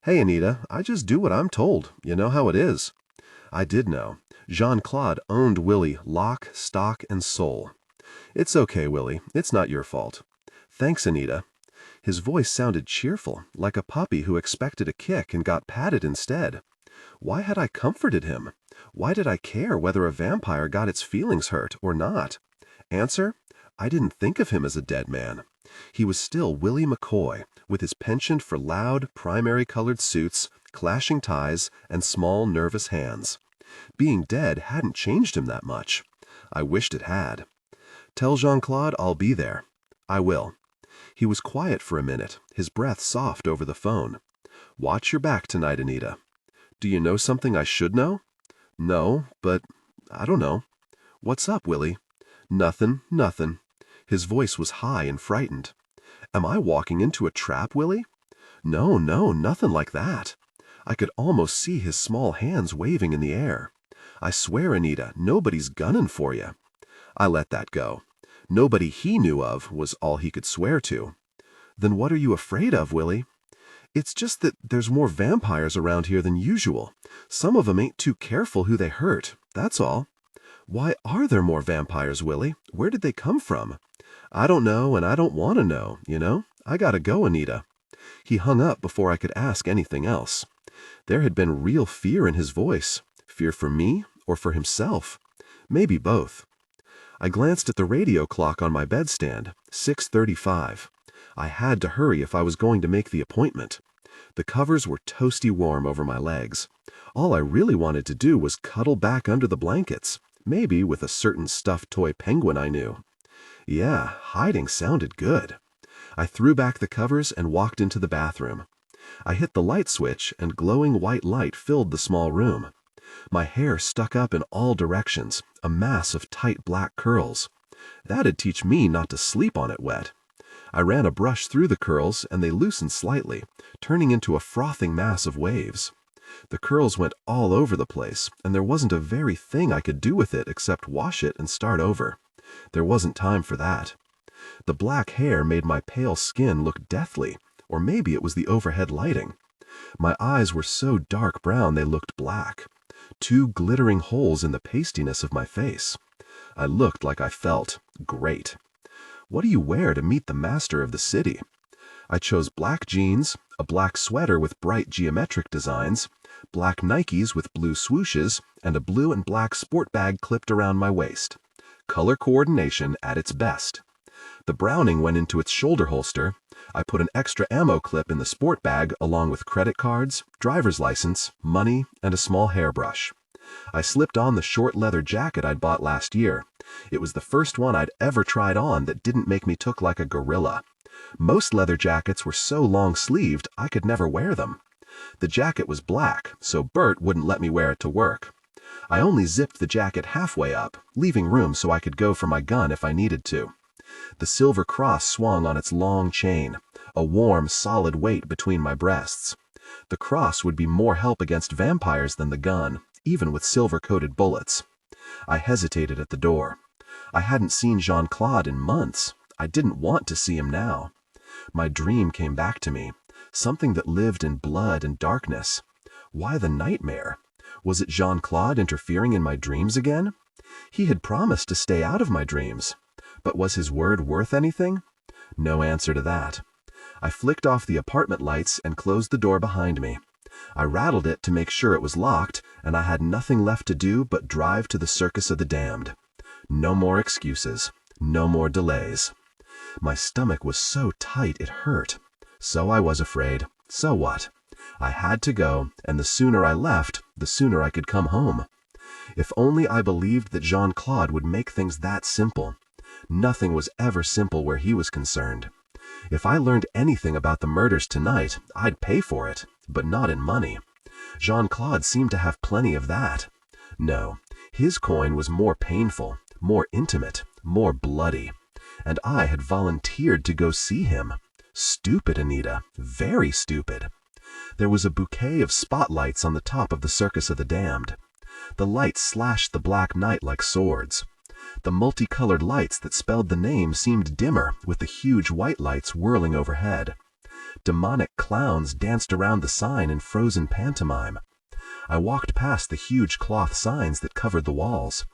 "Hey, Anita, I just do what I'm told. You know how it is." I did know. Jean-Claude owned Willie lock, stock, and soul. "It's okay, Willie. It's not your fault." "Thanks, Anita." His voice sounded cheerful, like a puppy who expected a kick and got patted instead. Why had I comforted him? Why did I care whether a vampire got its feelings hurt or not? Answer: I didn't think of him as a dead man. He was still Willie McCoy, with his penchant for loud, primary-colored suits, clashing ties, and small, nervous hands. Being dead hadn't changed him that much. I wished it had. "Tell Jean-Claude I'll be there." "I will." He was quiet for a minute, his breath soft over the phone. "Watch your back tonight, Anita." "Do you know something I should know?" "No, but I don't know." "What's up, Willie?" "Nothing. His voice was high and frightened. "Am I walking into a trap, Willie?" No, nothing like that." I could almost see his small hands waving in the air. "I swear, Anita, nobody's gunning for you." I let that go. Nobody he knew of was all he could swear to. "Then what are you afraid of, Willie?" "It's just that there's more vampires around here than usual. Some of 'em ain't too careful who they hurt, that's all." "Why are there more vampires, Willie? Where did they come from?" "I don't know, and I don't want to know, you know. I gotta go, Anita." He hung up before I could ask anything else. There had been real fear in his voice. Fear for me or for himself? Maybe both. I glanced at the radio clock on my bedstand, 6:35. I had to hurry if I was going to make the appointment. The covers were toasty warm over my legs. All I really wanted to do was cuddle back under the blankets, maybe with a certain stuffed toy penguin I knew. Yeah, hiding sounded good. I threw back the covers and walked into the bathroom. I hit the light switch, and glowing white light filled the small room. My hair stuck up in all directions, a mass of tight black curls. That'd teach me not to sleep on it wet. I ran a brush through the curls, and they loosened slightly, turning into a frothing mass of waves. The curls went all over the place, and there wasn't a very thing I could do with it except wash it and start over. There wasn't time for that. The black hair made my pale skin look deathly, or maybe it was the overhead lighting. My eyes were so dark brown they looked black. 2 glittering holes in the pastiness of my face. I looked like I felt great. What do you wear to meet the master of the city? I chose black jeans, a black sweater with bright geometric designs, black Nikes with blue swooshes, and a blue and black sport bag clipped around my waist. Color coordination at its best. The Browning went into its shoulder holster. I put an extra ammo clip in the sport bag along with credit cards, driver's license, money, and a small hairbrush. I slipped on the short leather jacket I'd bought last year. It was the first one I'd ever tried on that didn't make me look like a gorilla. Most leather jackets were so long-sleeved I could never wear them. The jacket was black, so Bert wouldn't let me wear it to work. I only zipped the jacket halfway up, leaving room so I could go for my gun if I needed to. The silver cross swung on its long chain, a warm, solid weight between my breasts. The cross would be more help against vampires than the gun, even with silver-coated bullets. I hesitated at the door. I hadn't seen Jean-Claude in months. I didn't want to see him now. My dream came back to me, something that lived in blood and darkness. Why the nightmare? Was it Jean-Claude interfering in my dreams again? He had promised to stay out of my dreams. But was his word worth anything? No answer to that. I flicked off the apartment lights and closed the door behind me. I rattled it to make sure it was locked, and I had nothing left to do but drive to the Circus of the Damned. No more excuses. No more delays. My stomach was so tight it hurt. So I was afraid. So what? I had to go, and the sooner I left, the sooner I could come home. If only I believed that Jean-Claude would make things that simple. Nothing was ever simple where he was concerned. If I learned anything about the murders tonight, I'd pay for it, but not in money. Jean-Claude seemed to have plenty of that. No, his coin was more painful, more intimate, more bloody. And I had volunteered to go see him. Stupid, Anita. Very stupid. There was a bouquet of spotlights on the top of the Circus of the Damned. The lights slashed the black night like swords. The multicolored lights that spelled the name seemed dimmer, with the huge white lights whirling overhead. Demonic clowns danced around the sign in frozen pantomime. I walked past the huge cloth signs that covered the walls.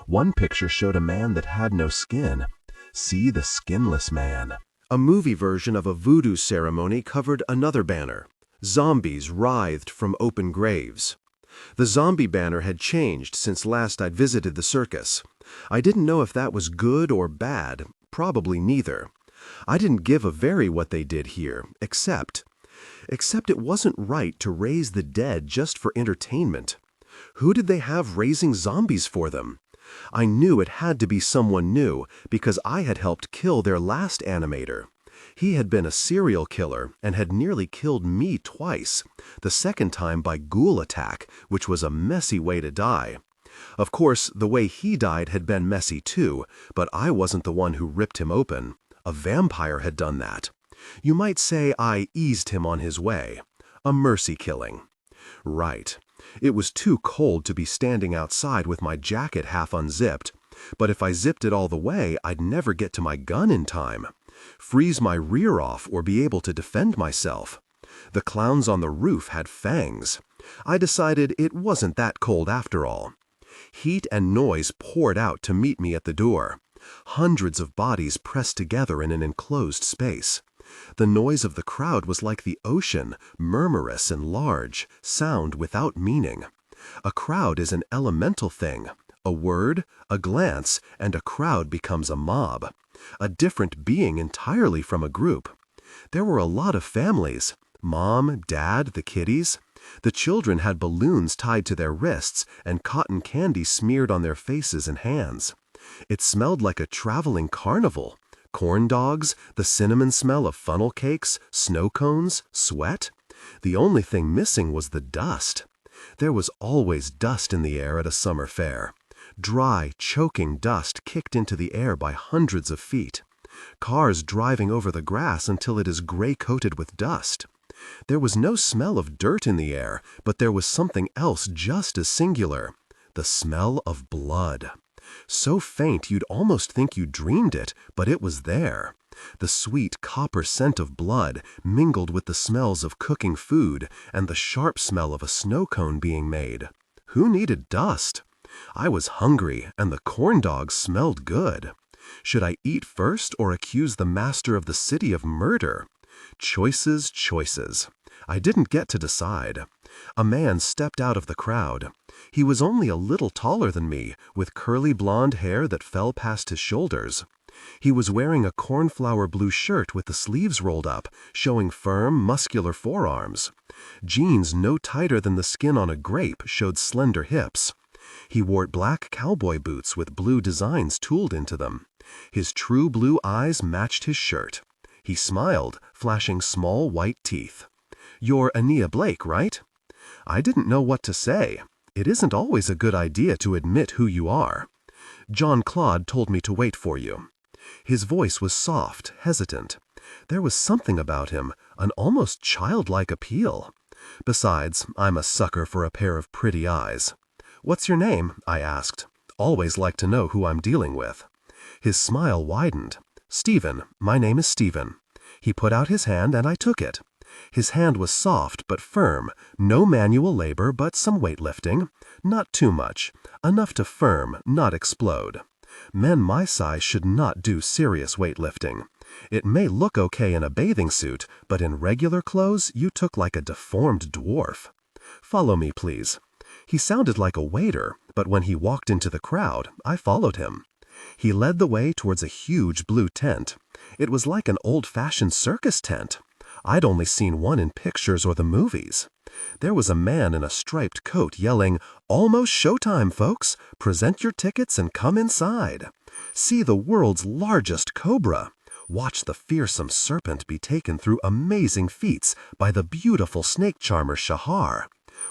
One picture showed a man that had no skin. See the skinless man. A movie version of a voodoo ceremony covered another banner. Zombies writhed from open graves. The zombie banner had changed since last I'd visited the circus. I didn't know if that was good or bad, probably neither. I didn't give a very what they did here, except it wasn't right to raise the dead just for entertainment. Who did they have raising zombies for them? I knew it had to be someone new because I had helped kill their last animator. He had been a serial killer and had nearly killed me twice, the second time by ghoul attack, which was a messy way to die. Of course, the way he died had been messy too, but I wasn't the one who ripped him open. A vampire had done that. You might say I eased him on his way. A mercy killing. Right. It was too cold to be standing outside with my jacket half unzipped, but if I zipped it all the way, I'd never get to my gun in time. Freeze my rear off or be able to defend myself. The clowns on the roof had fangs. I decided it wasn't that cold after all. Heat and noise poured out to meet me at the door. Hundreds of bodies pressed together in an enclosed space. The noise of the crowd was like the ocean, murmurous and large, sound without meaning. A crowd is an elemental thing. A word, a glance, and a crowd becomes a mob. A different being entirely from a group. There were a lot of families. Mom, Dad, the kiddies. The children had balloons tied to their wrists and cotton candy smeared on their faces and hands. It smelled like a traveling carnival. Corn dogs, the cinnamon smell of funnel cakes, snow cones, sweat. The only thing missing was the dust. There was always dust in the air at a summer fair. Dry, choking dust kicked into the air by hundreds of feet. Cars driving over the grass until it is gray-coated with dust. There was no smell of dirt in the air, but there was something else just as singular. The smell of blood. So faint you'd almost think you dreamed it, but it was there. The sweet copper scent of blood mingled with the smells of cooking food and the sharp smell of a snow cone being made. Who needed dust? I was hungry, and the corn dogs smelled good. Should I eat first or accuse the master of the city of murder? Choices, choices. I didn't get to decide. A man stepped out of the crowd. He was only a little taller than me, with curly blonde hair that fell past his shoulders. He was wearing a cornflower blue shirt with the sleeves rolled up, showing firm, muscular forearms. Jeans no tighter than the skin on a grape showed slender hips. He wore black cowboy boots with blue designs tooled into them. His true blue eyes matched his shirt. He smiled, flashing small white teeth. "You're Anita Blake, right?" I didn't know what to say. It isn't always a good idea to admit who you are. "Jean-Claude told me to wait for you." His voice was soft, hesitant. There was something about him, an almost childlike appeal. Besides, I'm a sucker for a pair of pretty eyes. "What's your name?" I asked. Always like to know who I'm dealing with. His smile widened. "Stephen. My name is Stephen." He put out his hand and I took it. His hand was soft but firm, no manual labor but some weightlifting. Not too much, enough to firm, not explode. Men my size should not do serious weightlifting. It may look okay in a bathing suit, but in regular clothes you took like a deformed dwarf. "Follow me, please." He sounded like a waiter, but when he walked into the crowd, I followed him. He led the way towards a huge blue tent. It was like an old-fashioned circus tent. I'd only seen one in pictures or the movies. There was a man in a striped coat yelling, "Almost showtime, folks! Present your tickets and come inside. See the world's largest cobra. Watch the fearsome serpent be taken through amazing feats by the beautiful snake charmer Shahar.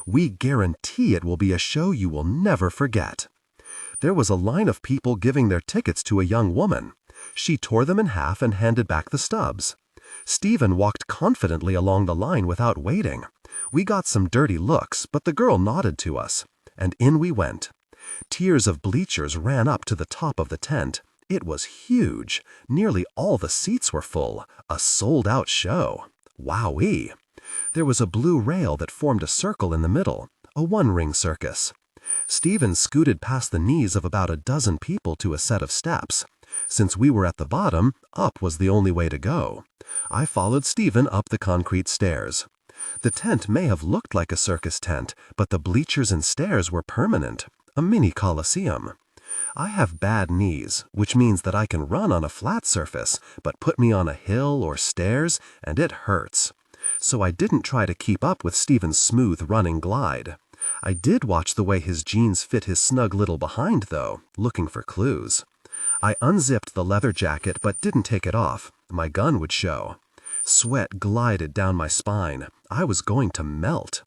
We guarantee it will be a show you will never forget." There was a line of people giving their tickets to a young woman. She tore them in half and handed back the stubs. Stephen walked confidently along the line without waiting. We got some dirty looks, but the girl nodded to us, and in we went. Tiers of bleachers ran up to the top of the tent. It was huge. Nearly all the seats were full. A sold-out show. Wowee! There was a blue rail that formed a circle in the middle, a one-ring circus. Stephen scooted past the knees of about a dozen people to a set of steps. Since we were at the bottom, up was the only way to go. I followed Stephen up the concrete stairs. The tent may have looked like a circus tent, but the bleachers and stairs were permanent, a mini coliseum. I have bad knees, which means that I can run on a flat surface, but put me on a hill or stairs, and it hurts. So I didn't try to keep up with Stephen's smooth running glide. I did watch the way his jeans fit his snug little behind, though, looking for clues. I unzipped the leather jacket but didn't take it off. My gun would show. Sweat glided down my spine. I was going to melt.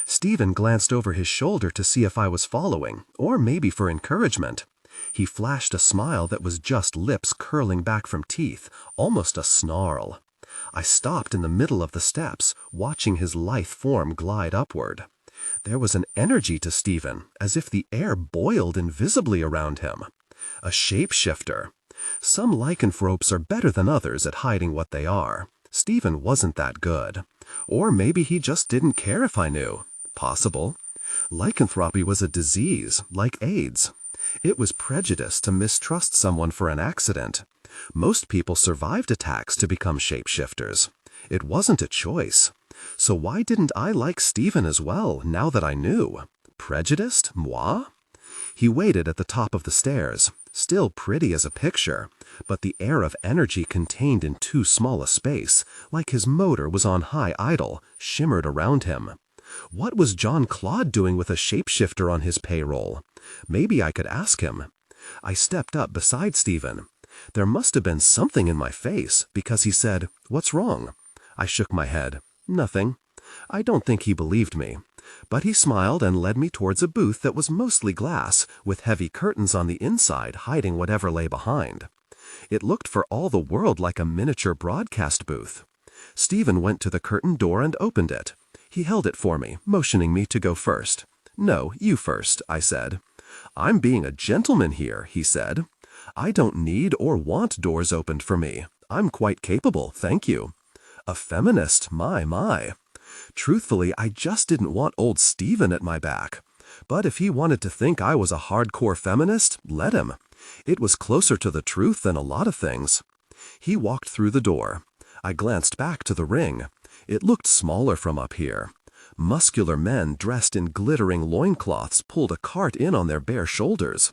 Stephen glanced over his shoulder to see if I was following, or maybe for encouragement. He flashed a smile that was just lips curling back from teeth, almost a snarl. I stopped in the middle of the steps, watching his lithe form glide upward. There was an energy to Stephen, as if the air boiled invisibly around him. A shapeshifter. Some lycanthropes are better than others at hiding what they are. Stephen wasn't that good. Or maybe he just didn't care if I knew. Possible. Lycanthropy was a disease, like AIDS. It was prejudice to mistrust someone for an accident. Most people survived attacks to become shapeshifters. It wasn't a choice. So why didn't I like Stephen as well, now that I knew? Prejudiced? Moi? He waited at the top of the stairs, still pretty as a picture, but the air of energy contained in too small a space, like his motor was on high idle, shimmered around him. What was Jean-Claude doing with a shapeshifter on his payroll? Maybe I could ask him. I stepped up beside Stephen. There must have been something in my face, because he said, "What's wrong?" I shook my head. Nothing. I don't think he believed me. But he smiled and led me towards a booth that was mostly glass, with heavy curtains on the inside hiding whatever lay behind. It looked for all the world like a miniature broadcast booth. Stephen went to the curtain door and opened it. He held it for me, motioning me to go first. "No, you first," I said. "I'm being a gentleman here," he said. "I don't need or want doors opened for me. I'm quite capable, thank you." A feminist, my. Truthfully, I just didn't want old Stephen at my back. But if he wanted to think I was a hardcore feminist, let him. It was closer to the truth than a lot of things. He walked through the door. I glanced back to the ring. It looked smaller from up here. Muscular men dressed in glittering loincloths pulled a cart in on their bare shoulders.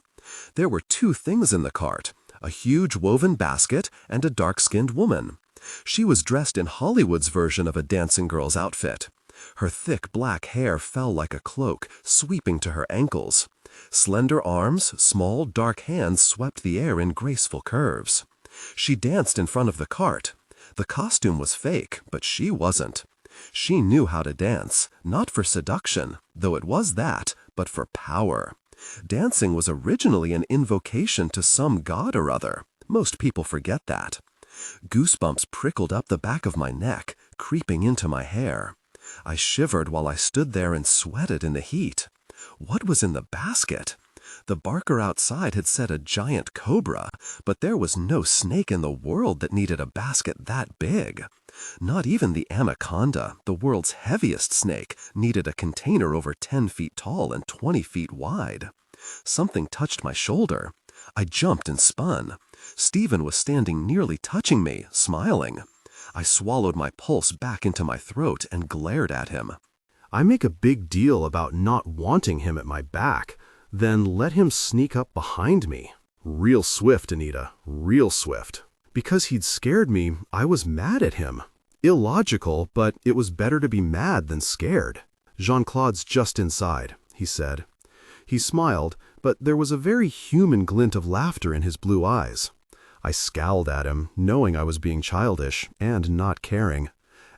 There were two things in the cart, a huge woven basket and a dark-skinned woman. She was dressed in Hollywood's version of a dancing girl's outfit. Her thick black hair fell like a cloak, sweeping to her ankles. Slender arms, small, dark hands swept the air in graceful curves. She danced in front of the cart. The costume was fake, but she wasn't. She knew how to dance, not for seduction, though it was that, but for power. Dancing was originally an invocation to some god or other. Most people forget that. Goosebumps prickled up the back of my neck, creeping into my hair. I shivered while I stood there and sweated in the heat. What was in the basket? The barker outside had said a giant cobra, but there was no snake in the world that needed a basket that big. Not even the anaconda, the world's heaviest snake, needed a container over 10 feet tall and 20 feet wide. Something touched my shoulder. I jumped and spun. Stephen was standing nearly touching me, smiling. I swallowed my pulse back into my throat and glared at him. I make a big deal about not wanting him at my back, then let him sneak up behind me. Real swift, Anita, real swift. Because he'd scared me, I was mad at him. Illogical, but it was better to be mad than scared. Jean-Claude's just inside, he said. He smiled, but there was a very human glint of laughter in his blue eyes. I scowled at him, knowing I was being childish and not caring.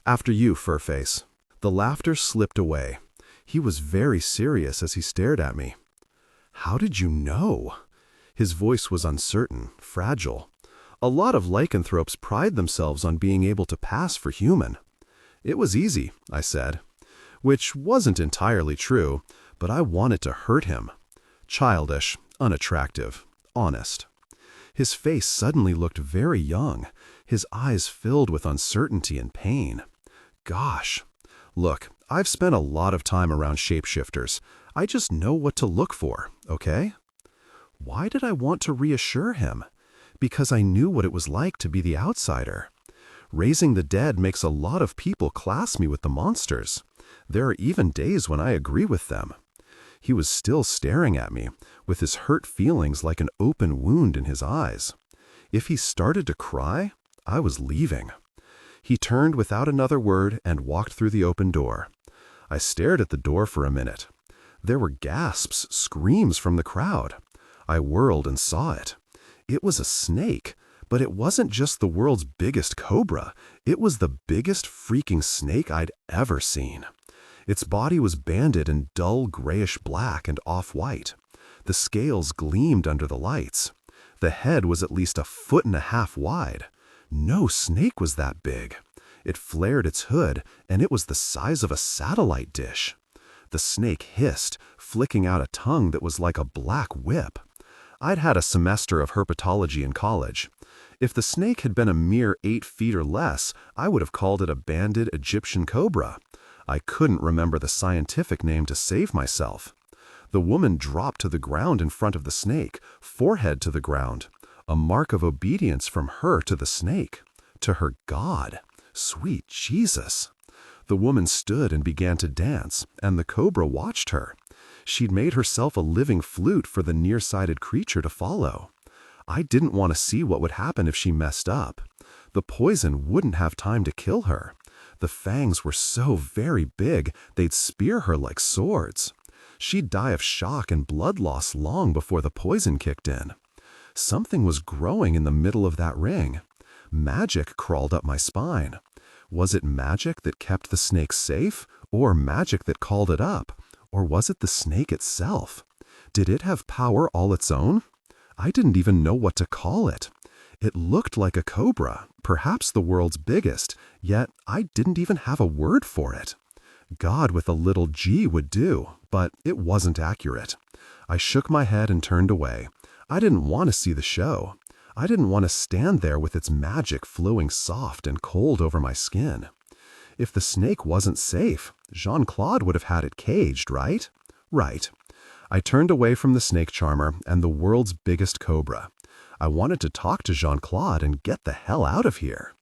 After you, Furface. The laughter slipped away. He was very serious as he stared at me. How did you know? His voice was uncertain, fragile. A lot of lycanthropes pride themselves on being able to pass for human. It was easy, I said. Which wasn't entirely true, but I wanted to hurt him. Childish, unattractive, honest. His face suddenly looked very young, his eyes filled with uncertainty and pain. Gosh. Look, I've spent a lot of time around shapeshifters. I just know what to look for, okay? Why did I want to reassure him? Because I knew what it was like to be the outsider. Raising the dead makes a lot of people class me with the monsters. There are even days when I agree with them. He was still staring at me, with his hurt feelings like an open wound in his eyes. If he started to cry, I was leaving. He turned without another word and walked through the open door. I stared at the door for a minute. There were gasps, screams from the crowd. I whirled and saw it. It was a snake, but it wasn't just the world's biggest cobra. It was the biggest freaking snake I'd ever seen. Its body was banded in dull grayish-black and off-white. The scales gleamed under the lights. The head was at least 1.5 feet wide. No snake was that big. It flared its hood, and it was the size of a satellite dish. The snake hissed, flicking out a tongue that was like a black whip. I'd had a semester of herpetology in college. If the snake had been a mere 8 feet or less, I would have called it a banded Egyptian cobra. I couldn't remember the scientific name to save myself. The woman dropped to the ground in front of the snake, forehead to the ground. A mark of obedience from her to the snake, to her God. Sweet Jesus. The woman stood and began to dance, and the cobra watched her. She'd made herself a living flute for the nearsighted creature to follow. I didn't want to see what would happen if she messed up. The poison wouldn't have time to kill her. The fangs were so very big, they'd spear her like swords. She'd die of shock and blood loss long before the poison kicked in. Something was growing in the middle of that ring. Magic crawled up my spine. Was it magic that kept the snake safe, or magic that called it up? Or was it the snake itself? Did it have power all its own? I didn't even know what to call it. It looked like a cobra, perhaps the world's biggest, yet I didn't even have a word for it. God with a little g would do, but it wasn't accurate. I shook my head and turned away. I didn't want to see the show. I didn't want to stand there with its magic flowing soft and cold over my skin. If the snake wasn't safe, Jean-Claude would have had it caged, right? Right. I turned away from the snake charmer and the world's biggest cobra. I wanted to talk to Jean-Claude and get the hell out of here.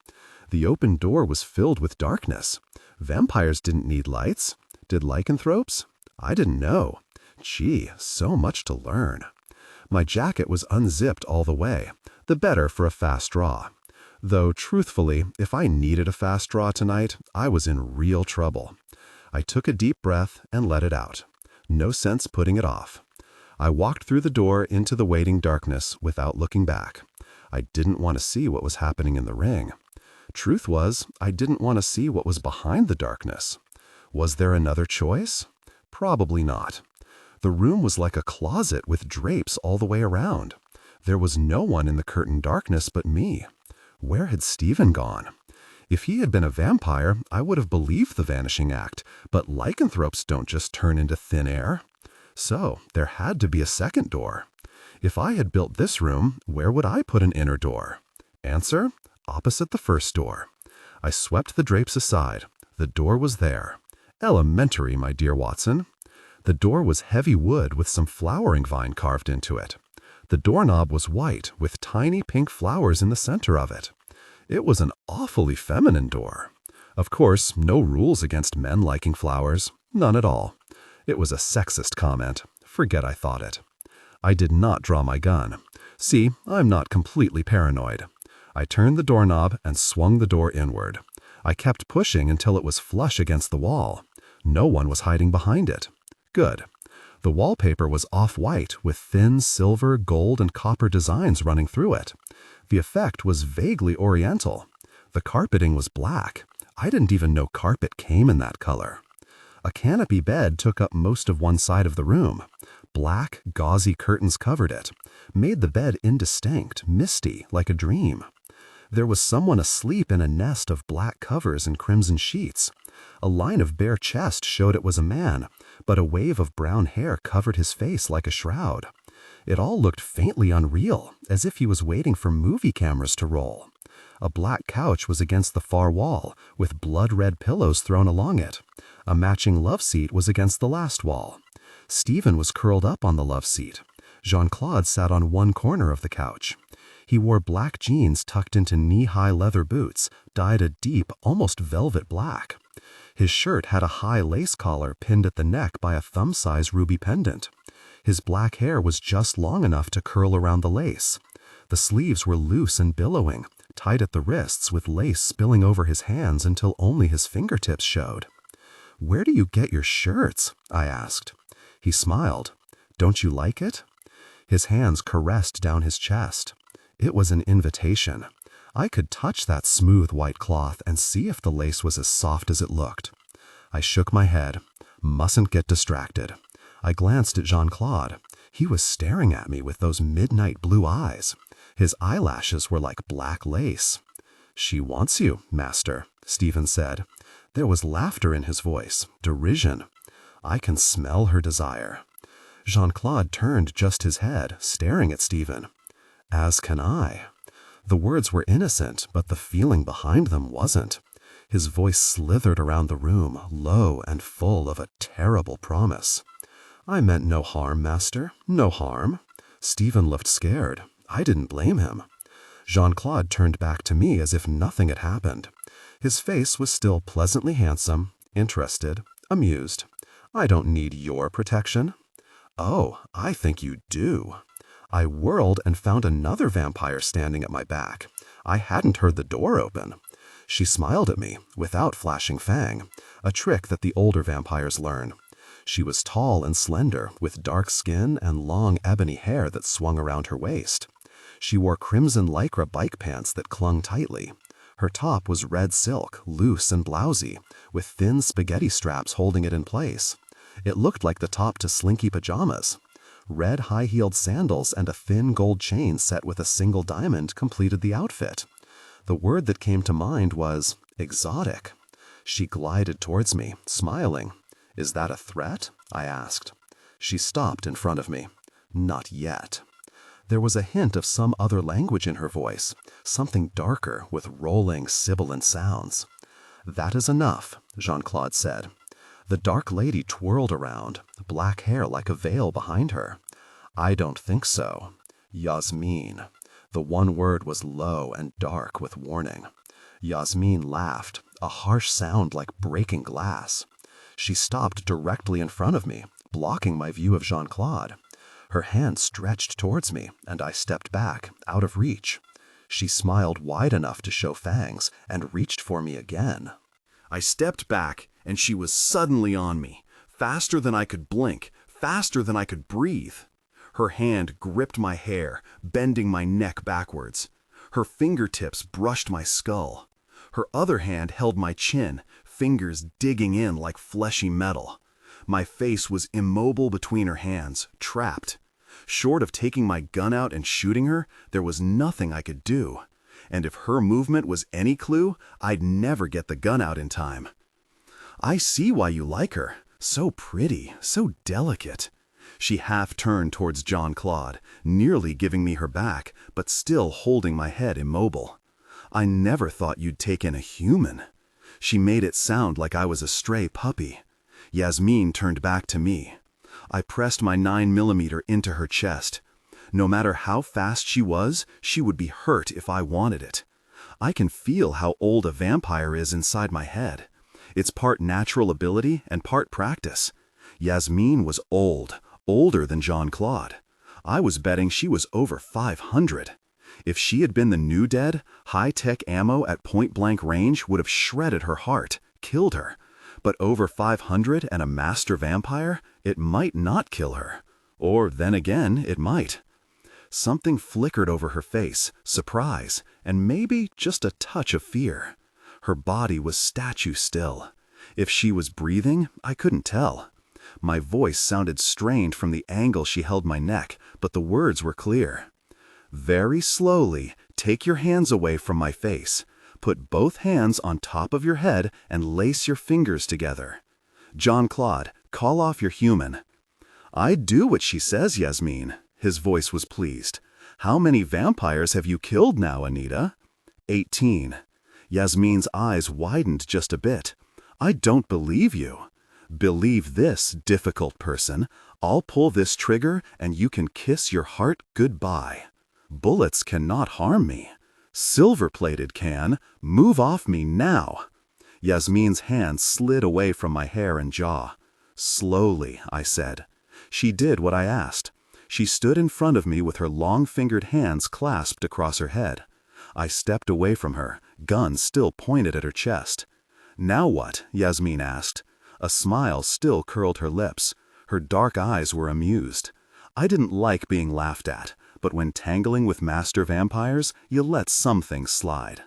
The open door was filled with darkness. Vampires didn't need lights. Did lycanthropes? I didn't know. Gee, so much to learn. My jacket was unzipped all the way, the better for a fast draw. Though, truthfully, if I needed a fast draw tonight, I was in real trouble. I took a deep breath and let it out. No sense putting it off. I walked through the door into the waiting darkness without looking back. I didn't want to see what was happening in the ring. Truth was, I didn't want to see what was behind the darkness. Was there another choice? Probably not. The room was like a closet with drapes all the way around. There was no one in the curtained darkness but me. Where had Stephen gone? If he had been a vampire, I would have believed the vanishing act, but lycanthropes don't just turn into thin air. So there had to be a second door. If I had built this room, where would I put an inner door? Answer: opposite the first door. I swept the drapes aside. The door was there. Elementary, my dear Watson. The door was heavy wood with some flowering vine carved into it. The doorknob was white with tiny pink flowers in the center of it. It was an awfully feminine door. Of course, no rules against men liking flowers. None at all. It was a sexist comment. Forget I thought it. I did not draw my gun. See, I'm not completely paranoid. I turned the doorknob and swung the door inward. I kept pushing until it was flush against the wall. No one was hiding behind it. Good. The wallpaper was off-white with thin silver, gold, and copper designs running through it. The effect was vaguely oriental. The carpeting was black. I didn't even know carpet came in that color. A canopy bed took up most of one side of the room. Black, gauzy curtains covered it, made the bed indistinct, misty, like a dream. There was someone asleep in a nest of black covers and crimson sheets. A line of bare chest showed it was a man, but a wave of brown hair covered his face like a shroud. It all looked faintly unreal, as if he was waiting for movie cameras to roll. A black couch was against the far wall, with blood-red pillows thrown along it. A matching love seat was against the last wall. Stephen was curled up on the love seat. Jean-Claude sat on one corner of the couch. He wore black jeans tucked into knee-high leather boots, dyed a deep, almost velvet black. His shirt had a high lace collar pinned at the neck by a thumb-size ruby pendant. His black hair was just long enough to curl around the lace. The sleeves were loose and billowing, tied at the wrists with lace spilling over his hands until only his fingertips showed. "Where do you get your shirts?" I asked. He smiled. "Don't you like it?" His hands caressed down his chest. It was an invitation. I could touch that smooth white cloth and see if the lace was as soft as it looked. I shook my head. Mustn't get distracted. I glanced at Jean-Claude. He was staring at me with those midnight blue eyes. His eyelashes were like black lace. "She wants you, master," Stephen said. There was laughter in his voice, derision. I can smell her desire. Jean-Claude turned just his head, staring at Stephen. As can I. The words were innocent, but the feeling behind them wasn't. His voice slithered around the room, low and full of a terrible promise. "I meant no harm, master, no harm." Stephen looked scared. I didn't blame him. Jean-Claude turned back to me as if nothing had happened. His face was still pleasantly handsome, interested, amused. "I don't need your protection." "Oh, I think you do." I whirled and found another vampire standing at my back. I hadn't heard the door open. She smiled at me, without flashing fang, a trick that the older vampires learn. She was tall and slender, with dark skin and long ebony hair that swung around her waist. She wore crimson lycra bike pants that clung tightly. Her top was red silk, loose and blousy, with thin spaghetti straps holding it in place. It looked like the top to slinky pajamas. Red high-heeled sandals and a thin gold chain set with a single diamond completed the outfit. The word that came to mind was exotic. She glided towards me, smiling. "Is that a threat?" I asked. She stopped in front of me. "Not yet." There was a hint of some other language in her voice, something darker with rolling, sibilant sounds. "That is enough," Jean-Claude said. The dark lady twirled around, black hair like a veil behind her. "I don't think so. Yasmin." The one word was low and dark with warning. Yasmin laughed, a harsh sound like breaking glass. She stopped directly in front of me, blocking my view of Jean-Claude. Her hand stretched towards me, and I stepped back, out of reach. She smiled wide enough to show fangs and reached for me again. I stepped back, and she was suddenly on me, faster than I could blink, faster than I could breathe. Her hand gripped my hair, bending my neck backwards. Her fingertips brushed my skull. Her other hand held my chin, fingers digging in like fleshy metal. My face was immobile between her hands, trapped. Short of taking my gun out and shooting her, there was nothing I could do. And if her movement was any clue, I'd never get the gun out in time. I see why you like her. So pretty, so delicate. She half turned towards Jean-Claude, nearly giving me her back, but still holding my head immobile. I never thought you'd take in a human. She made it sound like I was a stray puppy. Yasmin turned back to me. I pressed my 9mm into her chest. No matter how fast she would be hurt if I wanted it. I can feel how old a vampire is inside my head. It's part natural ability and part practice. Yasmin was old, older than Jean-Claude. I was betting she was over 500. If she had been the new dead, high-tech ammo at point-blank range would have shredded her heart, killed her. But over 500 and a master vampire, it might not kill her. Or then again, it might. Something flickered over her face, surprise, and maybe just a touch of fear. Her body was statue still. If she was breathing, I couldn't tell. My voice sounded strained from the angle she held my neck, but the words were clear. Very slowly, take your hands away from my face. Put both hands on top of your head and lace your fingers together. Jean-Claude, call off your human. I do what she says, Yasmin. His voice was pleased. How many vampires have you killed now, Anita? 18. Yasmin's eyes widened just a bit. I don't believe you. Believe this, difficult person. I'll pull this trigger and you can kiss your heart goodbye. Bullets cannot harm me. Silver-plated can. Move off me now. Yasmin's hand slid away from my hair and jaw. Slowly, I said. She did what I asked. She stood in front of me with her long-fingered hands clasped across her head. I stepped away from her, gun still pointed at her chest. Now what? Yasmin asked. A smile still curled her lips. Her dark eyes were amused. I didn't like being laughed at, but when tangling with master vampires, you let some things slide.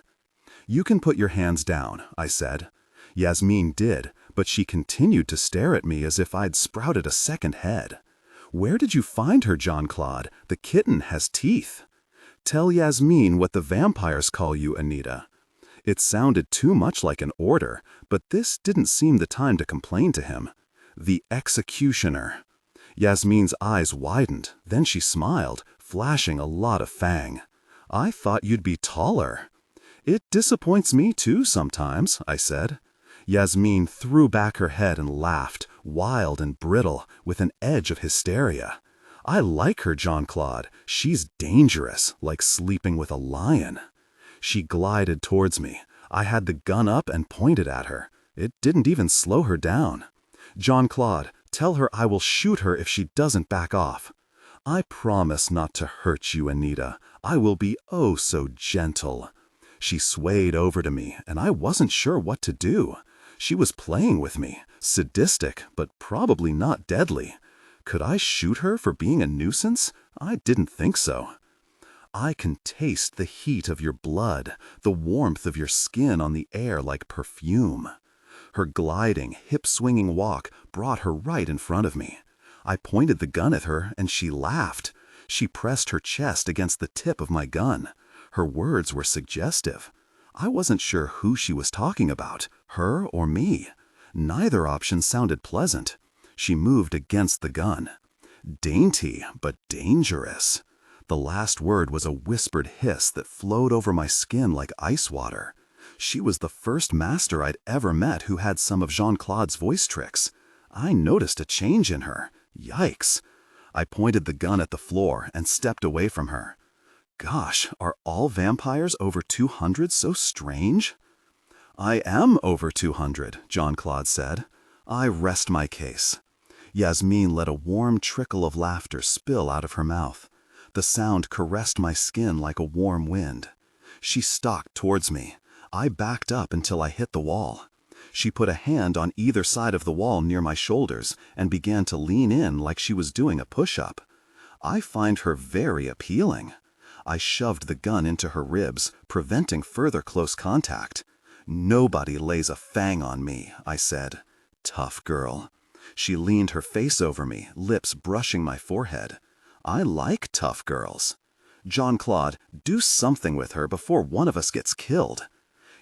You can put your hands down, I said. Yasmin did, but she continued to stare at me as if I'd sprouted a second head. Where did you find her, Jean-Claude? The kitten has teeth. Tell Yasmin what the vampires call you, Anita. It sounded too much like an order, but this didn't seem the time to complain to him. The executioner. Yasmin's eyes widened, then she smiled, flashing a lot of fang. I thought you'd be taller. It disappoints me too sometimes, I said. Yasmin threw back her head and laughed, wild and brittle, with an edge of hysteria. I like her, Jean-Claude. She's dangerous, like sleeping with a lion. She glided towards me. I had the gun up and pointed at her. It didn't even slow her down. Jean-Claude, tell her I will shoot her if she doesn't back off. I promise not to hurt you, Anita. I will be oh so gentle. She swayed over to me, and I wasn't sure what to do. She was playing with me, sadistic, but probably not deadly. Could I shoot her for being a nuisance? I didn't think so. I can taste the heat of your blood, the warmth of your skin on the air like perfume. Her gliding, hip-swinging walk brought her right in front of me. I pointed the gun at her, and she laughed. She pressed her chest against the tip of my gun. Her words were suggestive. I wasn't sure who she was talking about, her or me. Neither option sounded pleasant. She moved against the gun. Dainty, but dangerous. The last word was a whispered hiss that flowed over my skin like ice water. She was the first master I'd ever met who had some of Jean-Claude's voice tricks. I noticed a change in her. Yikes! I pointed the gun at the floor and stepped away from her. Gosh, are all vampires over 200 so strange? I am over 200, Jean-Claude said. I rest my case. Yasmin let a warm trickle of laughter spill out of her mouth. The sound caressed my skin like a warm wind. She stalked towards me. I backed up until I hit the wall. She put a hand on either side of the wall near my shoulders and began to lean in like she was doing a push-up. I find her very appealing. I shoved the gun into her ribs, preventing further close contact. Nobody lays a fang on me, I said. Tough girl. She leaned her face over me, lips brushing my forehead. I like tough girls. Jean-Claude, do something with her before one of us gets killed.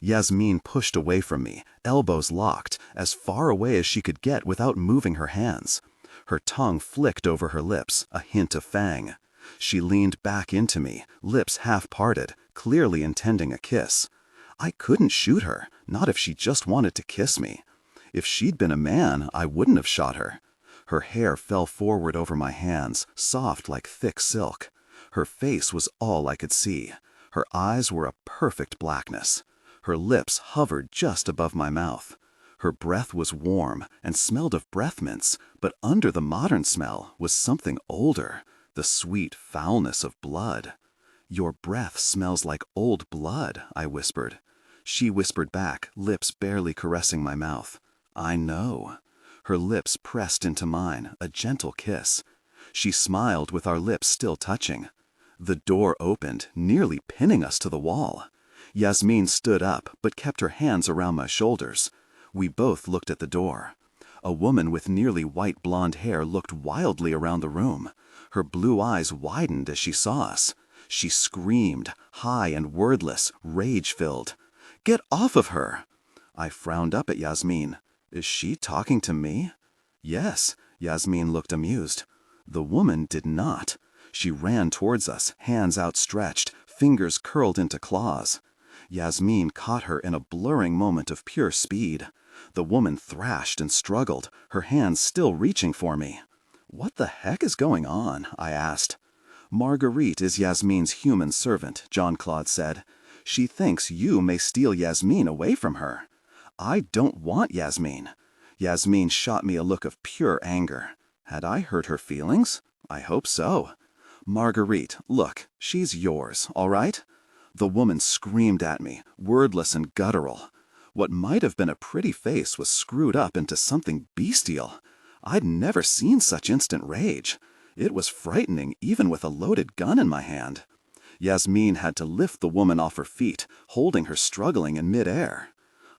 Yasmin pushed away from me, elbows locked, as far away as she could get without moving her hands. Her tongue flicked over her lips, a hint of fang. She leaned back into me, lips half parted, clearly intending a kiss. I couldn't shoot her, not if she just wanted to kiss me. If she'd been a man, I wouldn't have shot her. Her hair fell forward over my hands, soft like thick silk. Her face was all I could see. Her eyes were a perfect blackness. Her lips hovered just above my mouth. Her breath was warm and smelled of breath mints, but under the modern smell was something older, the sweet foulness of blood. "Your breath smells like old blood," I whispered. She whispered back, lips barely caressing my mouth. "I know." Her lips pressed into mine, a gentle kiss. She smiled with our lips still touching. The door opened, nearly pinning us to the wall. Yasmin stood up, but kept her hands around my shoulders. We both looked at the door. A woman with nearly white blonde hair looked wildly around the room. Her blue eyes widened as she saw us. She screamed, high and wordless, rage-filled. "Get off of her!" I frowned up at Yasmin. Is she talking to me? Yes, Yasmin looked amused. The woman did not. She ran towards us, hands outstretched, fingers curled into claws. Yasmin caught her in a blurring moment of pure speed. The woman thrashed and struggled, her hands still reaching for me. "What the heck is going on?" I asked. "Marguerite is Yasmin's human servant," Jean-Claude said. "She thinks you may steal Yasmin away from her." "I don't want Yasmin." Yasmin shot me a look of pure anger. Had I hurt her feelings? I hope so. "Marguerite, look, she's yours, all right?" The woman screamed at me, wordless and guttural. What might have been a pretty face was screwed up into something bestial. I'd never seen such instant rage. It was frightening even with a loaded gun in my hand. Yasmin had to lift the woman off her feet, holding her struggling in midair.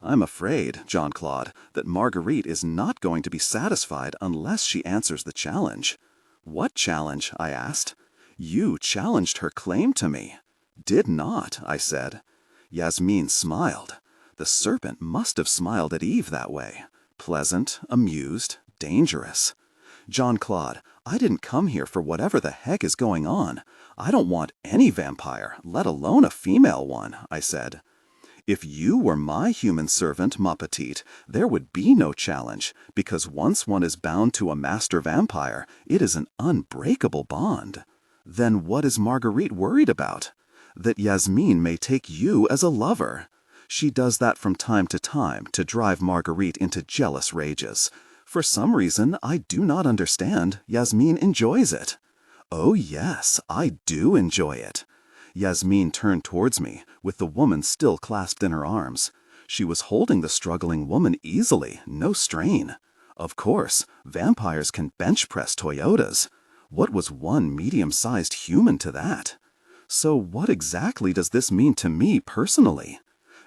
"I'm afraid, Jean-Claude, that Marguerite is not going to be satisfied unless she answers the challenge." "What challenge?" I asked. "You challenged her claim to me." "Did not," I said. Yasmin smiled. The serpent must have smiled at Eve that way. Pleasant, amused, dangerous. "Jean-Claude, I didn't come here for whatever the heck is going on. I don't want any vampire, let alone a female one," I said. "If you were my human servant, ma petite, there would be no challenge, because once one is bound to a master vampire, it is an unbreakable bond." "Then what is Marguerite worried about?" "That Yasmin may take you as a lover. She does that from time to drive Marguerite into jealous rages. For some reason I do not understand, Yasmin enjoys it." "Oh yes, I do enjoy it." Yasmin turned towards me, with the woman still clasped in her arms. She was holding the struggling woman easily, no strain. Of course, vampires can bench press Toyotas. What was one medium-sized human to that? "So what exactly does this mean to me personally?"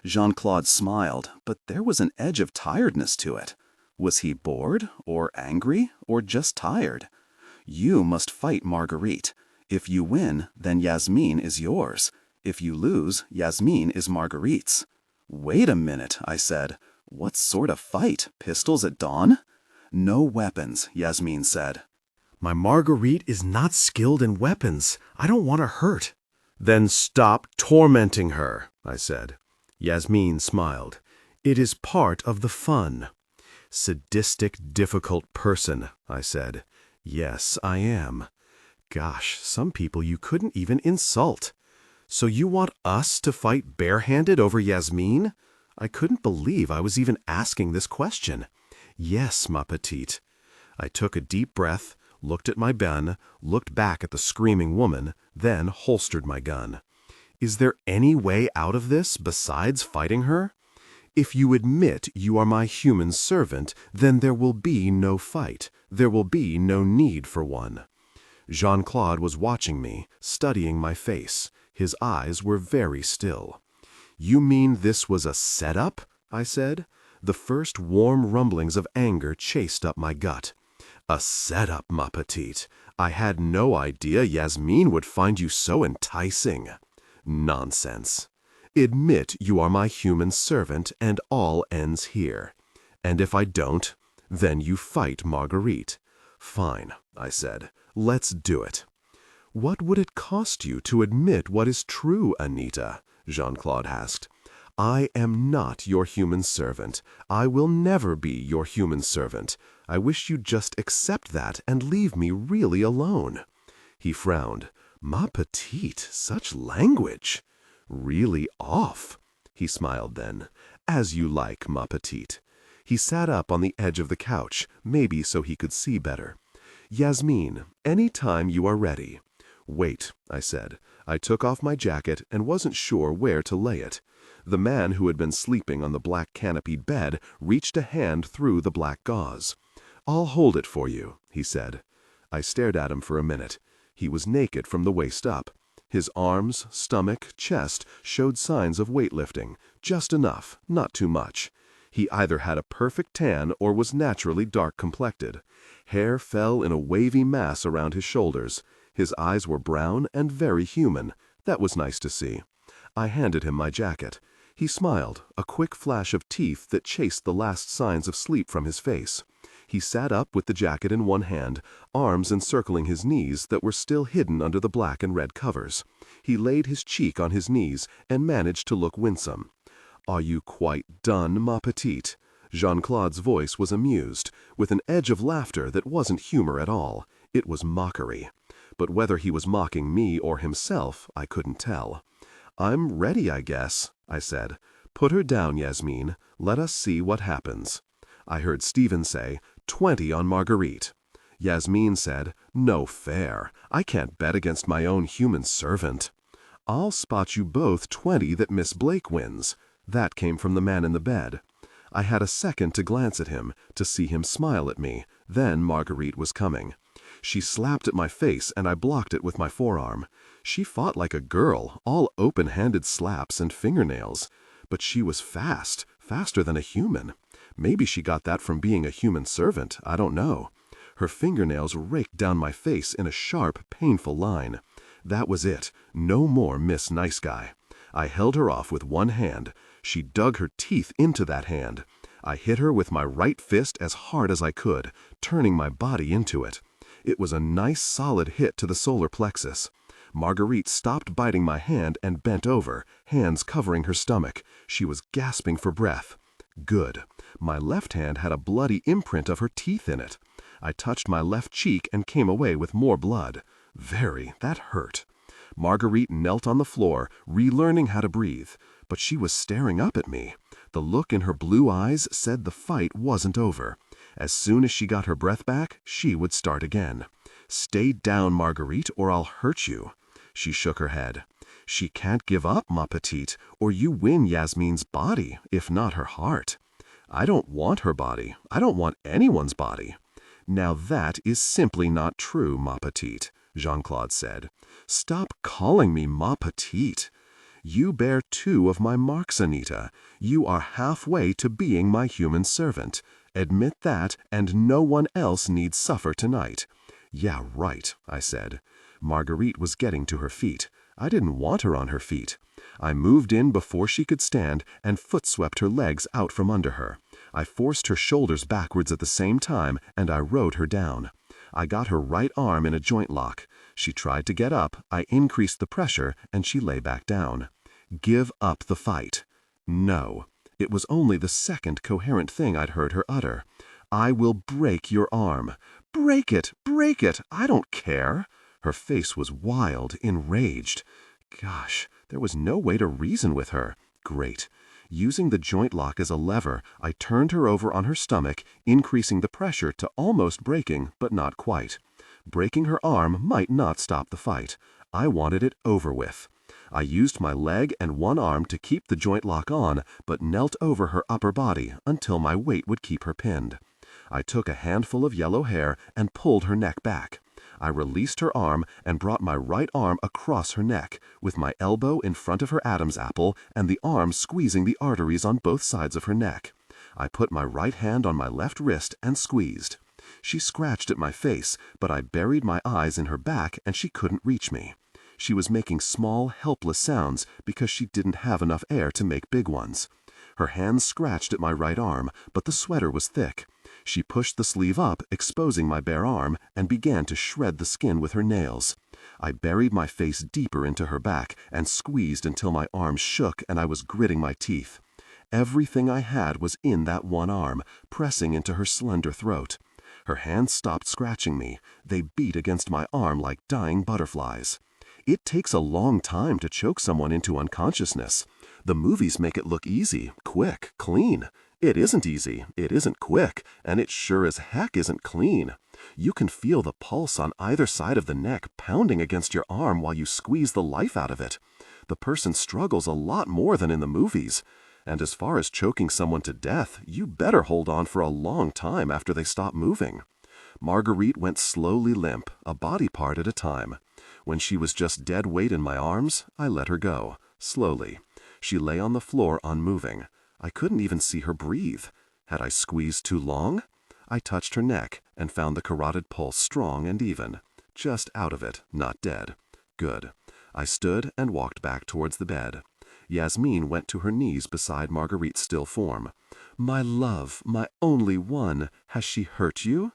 Jean-Claude smiled, but there was an edge of tiredness to it. Was he bored, or angry, or just tired? "You must fight Marguerite. If you win, then Yasmin is yours. If you lose, Yasmin is Marguerite's." "Wait a minute," I said. "What sort of fight? Pistols at dawn?" "No weapons," Yasmin said. "My Marguerite is not skilled in weapons. I don't want her hurt." "Then stop tormenting her," I said. Yasmin smiled. "It is part of the fun." "Sadistic, difficult person," I said. "Yes, I am. Gosh, some people you couldn't even insult. So you want us to fight barehanded over Yasmin?" I couldn't believe I was even asking this question. "Yes, ma petite." I took a deep breath, looked at my gun, looked back at the screaming woman, then holstered my gun. "Is there any way out of this besides fighting her? If you admit you are my human servant, then there will be no fight. There will be no need for one." Jean-Claude was watching me, studying my face. His eyes were very still. "You mean this was a setup?" I said. The first warm rumblings of anger chased up my gut. A setup, ma petite. I had no idea Yasmin would find you so enticing. Nonsense. Admit you are my human servant and all ends here. And if I don't, then you fight Marguerite. Fine, I said. Let's do it. What would it cost you to admit what is true, Anita? Jean-Claude asked. I am not your human servant. I will never be your human servant. I wish you'd just accept that and leave me really alone. He frowned. Ma petite, such language. Really off. He smiled then. As you like, ma petite. He sat up on the edge of the couch, maybe so he could see better. Yasmin, any time you are ready. Wait, I said. I took off my jacket and wasn't sure where to lay it. The man who had been sleeping on the black canopied bed reached a hand through the black gauze. I'll hold it for you, he said. I stared at him for a minute. He was naked from the waist up. His arms, stomach, chest showed signs of weightlifting, just enough, not too much. He either had a perfect tan or was naturally dark-complected. Hair fell in a wavy mass around his shoulders. His eyes were brown and very human. That was nice to see. I handed him my jacket. He smiled, a quick flash of teeth that chased the last signs of sleep from his face. He sat up with the jacket in one hand, arms encircling his knees that were still hidden under the black and red covers. He laid his cheek on his knees and managed to look winsome. Are you quite done, ma petite? Jean-Claude's voice was amused, with an edge of laughter that wasn't humor at all. It was mockery. But whether he was mocking me or himself, I couldn't tell. I'm ready, I guess, I said. Put her down, Yasmin. Let us see what happens. I heard Stephen say, 20 on Marguerite. Yasmin said, no fair. I can't bet against my own human servant. I'll spot you both 20 that Miss Blake wins. That came from the man in the bed. I had a second to glance at him, to see him smile at me. Then Marguerite was coming. She slapped at my face and I blocked it with my forearm. She fought like a girl, all open-handed slaps and fingernails. But she was fast, faster than a human. Maybe she got that from being a human servant, I don't know. Her fingernails raked down my face in a sharp, painful line. That was it. No more Miss Nice Guy. I held her off with one hand. She dug her teeth into that hand. I hit her with my right fist as hard as I could, turning my body into it. It was a nice solid hit to the solar plexus. Marguerite stopped biting my hand and bent over, hands covering her stomach. She was gasping for breath. Good. My left hand had a bloody imprint of her teeth in it. I touched my left cheek and came away with more blood. That hurt. Marguerite knelt on the floor, relearning how to breathe, but she was staring up at me. The look in her blue eyes said the fight wasn't over. As soon as she got her breath back, she would start again. Stay down, Marguerite, or I'll hurt you. She shook her head. She can't give up, ma petite, or you win Yasmin's body, if not her heart. I don't want her body. I don't want anyone's body. Now that is simply not true, ma petite, Jean-Claude said. Stop calling me ma petite. You bear 2 of my marks, Anita. You are halfway to being my human servant. Admit that, and no one else needs suffer tonight. Yeah, right, I said. Marguerite was getting to her feet. I didn't want her on her feet. I moved in before she could stand and foot-swept her legs out from under her. I forced her shoulders backwards at the same time, and I rode her down. I got her right arm in a joint lock. She tried to get up, I increased the pressure, and she lay back down. Give up the fight. No. It was only the second coherent thing I'd heard her utter. I will break your arm. Break it! Break it! I don't care! Her face was wild, enraged. Gosh, there was no way to reason with her. Great. Using the joint lock as a lever, I turned her over on her stomach, increasing the pressure to almost breaking, but not quite. Breaking her arm might not stop the fight. I wanted it over with. I used my leg and one arm to keep the joint lock on, but knelt over her upper body until my weight would keep her pinned. I took a handful of yellow hair and pulled her neck back. I released her arm and brought my right arm across her neck, with my elbow in front of her Adam's apple and the arm squeezing the arteries on both sides of her neck. I put my right hand on my left wrist and squeezed. She scratched at my face, but I buried my eyes in her back and she couldn't reach me. She was making small, helpless sounds because she didn't have enough air to make big ones. Her hands scratched at my right arm, but the sweater was thick. She pushed the sleeve up, exposing my bare arm, and began to shred the skin with her nails. I buried my face deeper into her back and squeezed until my arms shook and I was gritting my teeth. Everything I had was in that one arm, pressing into her slender throat. Her hands stopped scratching me. They beat against my arm like dying butterflies. It takes a long time to choke someone into unconsciousness. The movies make it look easy, quick, clean. It isn't easy, it isn't quick, and it sure as heck isn't clean. You can feel the pulse on either side of the neck pounding against your arm while you squeeze the life out of it. The person struggles a lot more than in the movies. And as far as choking someone to death, you better hold on for a long time after they stop moving. Marguerite went slowly limp, a body part at a time. When she was just dead weight in my arms, I let her go, slowly. She lay on the floor unmoving. I couldn't even see her breathe. Had I squeezed too long? I touched her neck and found the carotid pulse strong and even. Just out of it, not dead. Good. I stood and walked back towards the bed. Yasmin went to her knees beside Marguerite's still form. "My love, my only one, has she hurt you?"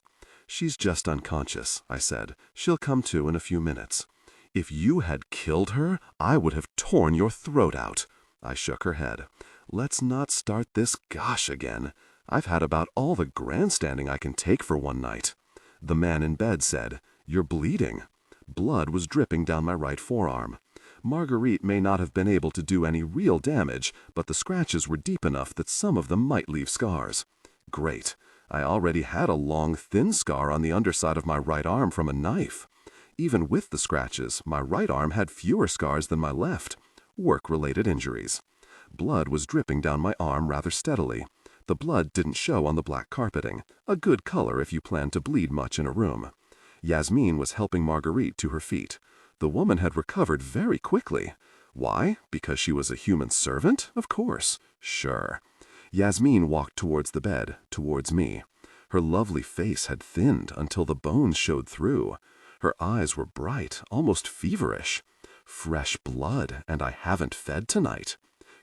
"She's just unconscious," I said. "She'll come to in a few minutes." "If you had killed her, I would have torn your throat out." I shook her head. "Let's not start this gosh again. I've had about all the grandstanding I can take for one night." The man in bed said, "You're bleeding." Blood was dripping down my right forearm. Marguerite may not have been able to do any real damage, but the scratches were deep enough that some of them might leave scars. Great. I already had a long, thin scar on the underside of my right arm from a knife. Even with the scratches, my right arm had fewer scars than my left. Work-related injuries. Blood was dripping down my arm rather steadily. The blood didn't show on the black carpeting, a good color if you plan to bleed much in a room. Yasmin was helping Marguerite to her feet. The woman had recovered very quickly. Why? Because she was a human servant? Of course. Sure. Yasmin walked towards the bed, towards me. Her lovely face had thinned until the bones showed through. Her eyes were bright, almost feverish. Fresh blood, and I haven't fed tonight.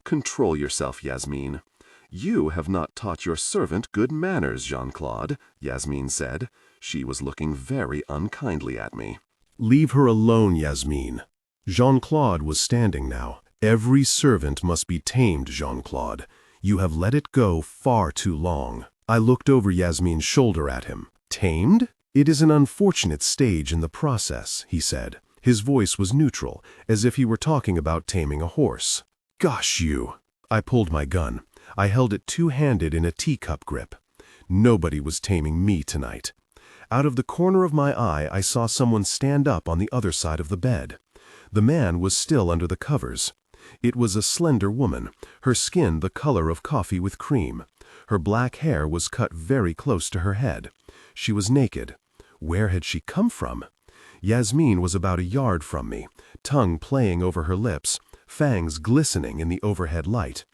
Control yourself, Yasmin. You have not taught your servant good manners, Jean-Claude, Yasmin said. She was looking very unkindly at me. Leave her alone, Yasmin. Jean-Claude was standing now. Every servant must be tamed, Jean-Claude. You have let it go far too long. I looked over Yasmin's shoulder at him. Tamed? It is an unfortunate stage in the process, he said. His voice was neutral, as if he were talking about taming a horse. Gosh, you! I pulled my gun. I held it two-handed in a teacup grip. Nobody was taming me tonight. Out of the corner of my eye, I saw someone stand up on the other side of the bed. The man was still under the covers. It was a slender woman, her skin the color of coffee with cream. Her black hair was cut very close to her head. She was naked. Where had she come from? Yasmin was about a yard from me, tongue playing over her lips, fangs glistening in the overhead light.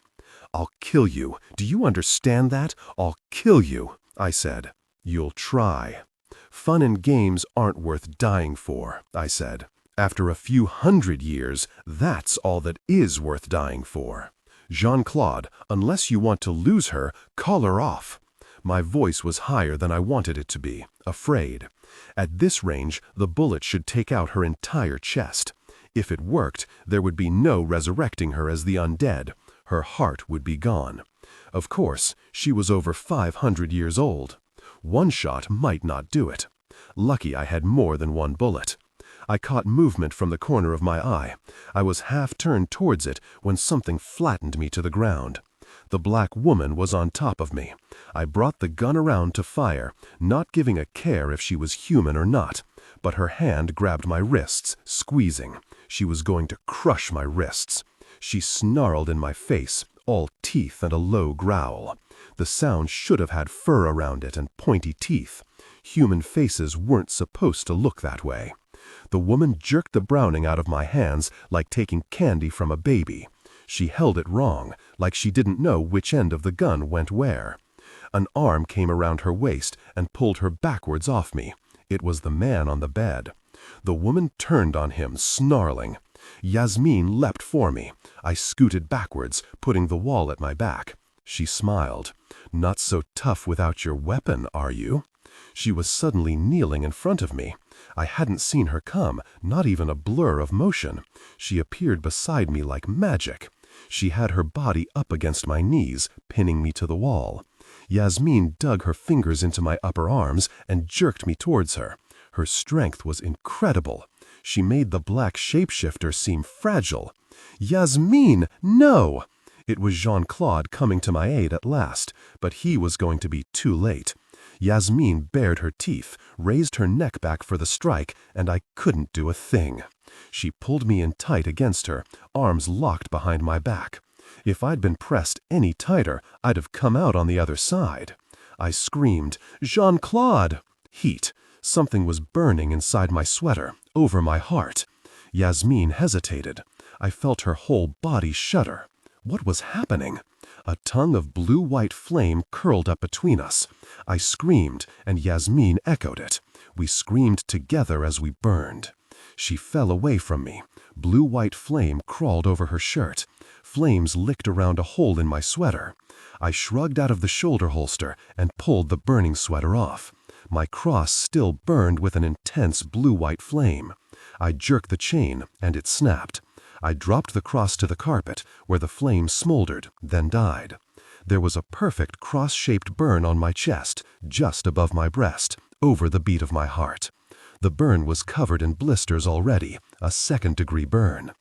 "I'll kill you. Do you understand that? I'll kill you," I said. "You'll try." "Fun and games aren't worth dying for," I said. "After a few hundred years, that's all that is worth dying for. Jean-Claude, unless you want to lose her, call her off." My voice was higher than I wanted it to be, afraid. At this range, the bullet should take out her entire chest. If it worked, there would be no resurrecting her as the undead. Her heart would be gone. Of course, she was over 500 years old. One shot might not do it. Lucky I had more than one bullet. I caught movement from the corner of my eye. I was half turned towards it when something flattened me to the ground. The black woman was on top of me. I brought the gun around to fire, not giving a care if she was human or not. But her hand grabbed my wrists, squeezing. She was going to crush my wrists. She snarled in my face, all teeth and a low growl. The sound should have had fur around it and pointy teeth. Human faces weren't supposed to look that way. The woman jerked the Browning out of my hands like taking candy from a baby. She held it wrong, like she didn't know which end of the gun went where. An arm came around her waist and pulled her backwards off me. It was the man on the bed. The woman turned on him, snarling. Yasmin leapt for me. I scooted backwards, putting the wall at my back. She smiled. "Not so tough without your weapon, are you?" She was suddenly kneeling in front of me. I hadn't seen her come, not even a blur of motion. She appeared beside me like magic. She had her body up against my knees, pinning me to the wall. Yasmin dug her fingers into my upper arms and jerked me towards her. Her strength was incredible. She made the black shapeshifter seem fragile. "Yasmin, no!" It was Jean-Claude coming to my aid at last, but he was going to be too late. Yasmin bared her teeth, raised her neck back for the strike, and I couldn't do a thing. She pulled me in tight against her, arms locked behind my back. If I'd been pressed any tighter, I'd have come out on the other side. I screamed, "Jean-Claude!" Heat. Something was burning inside my sweater, over my heart. Yasmin hesitated. I felt her whole body shudder. What was happening? A tongue of blue-white flame curled up between us. I screamed, and Yasmin echoed it. We screamed together as we burned. She fell away from me. Blue-white flame crawled over her shirt. Flames licked around a hole in my sweater. I shrugged out of the shoulder holster and pulled the burning sweater off. My cross still burned with an intense blue-white flame. I jerked the chain, and it snapped. I dropped the cross to the carpet, where the flame smoldered, then died. There was a perfect cross-shaped burn on my chest, just above my breast, over the beat of my heart. The burn was covered in blisters already, a second-degree burn.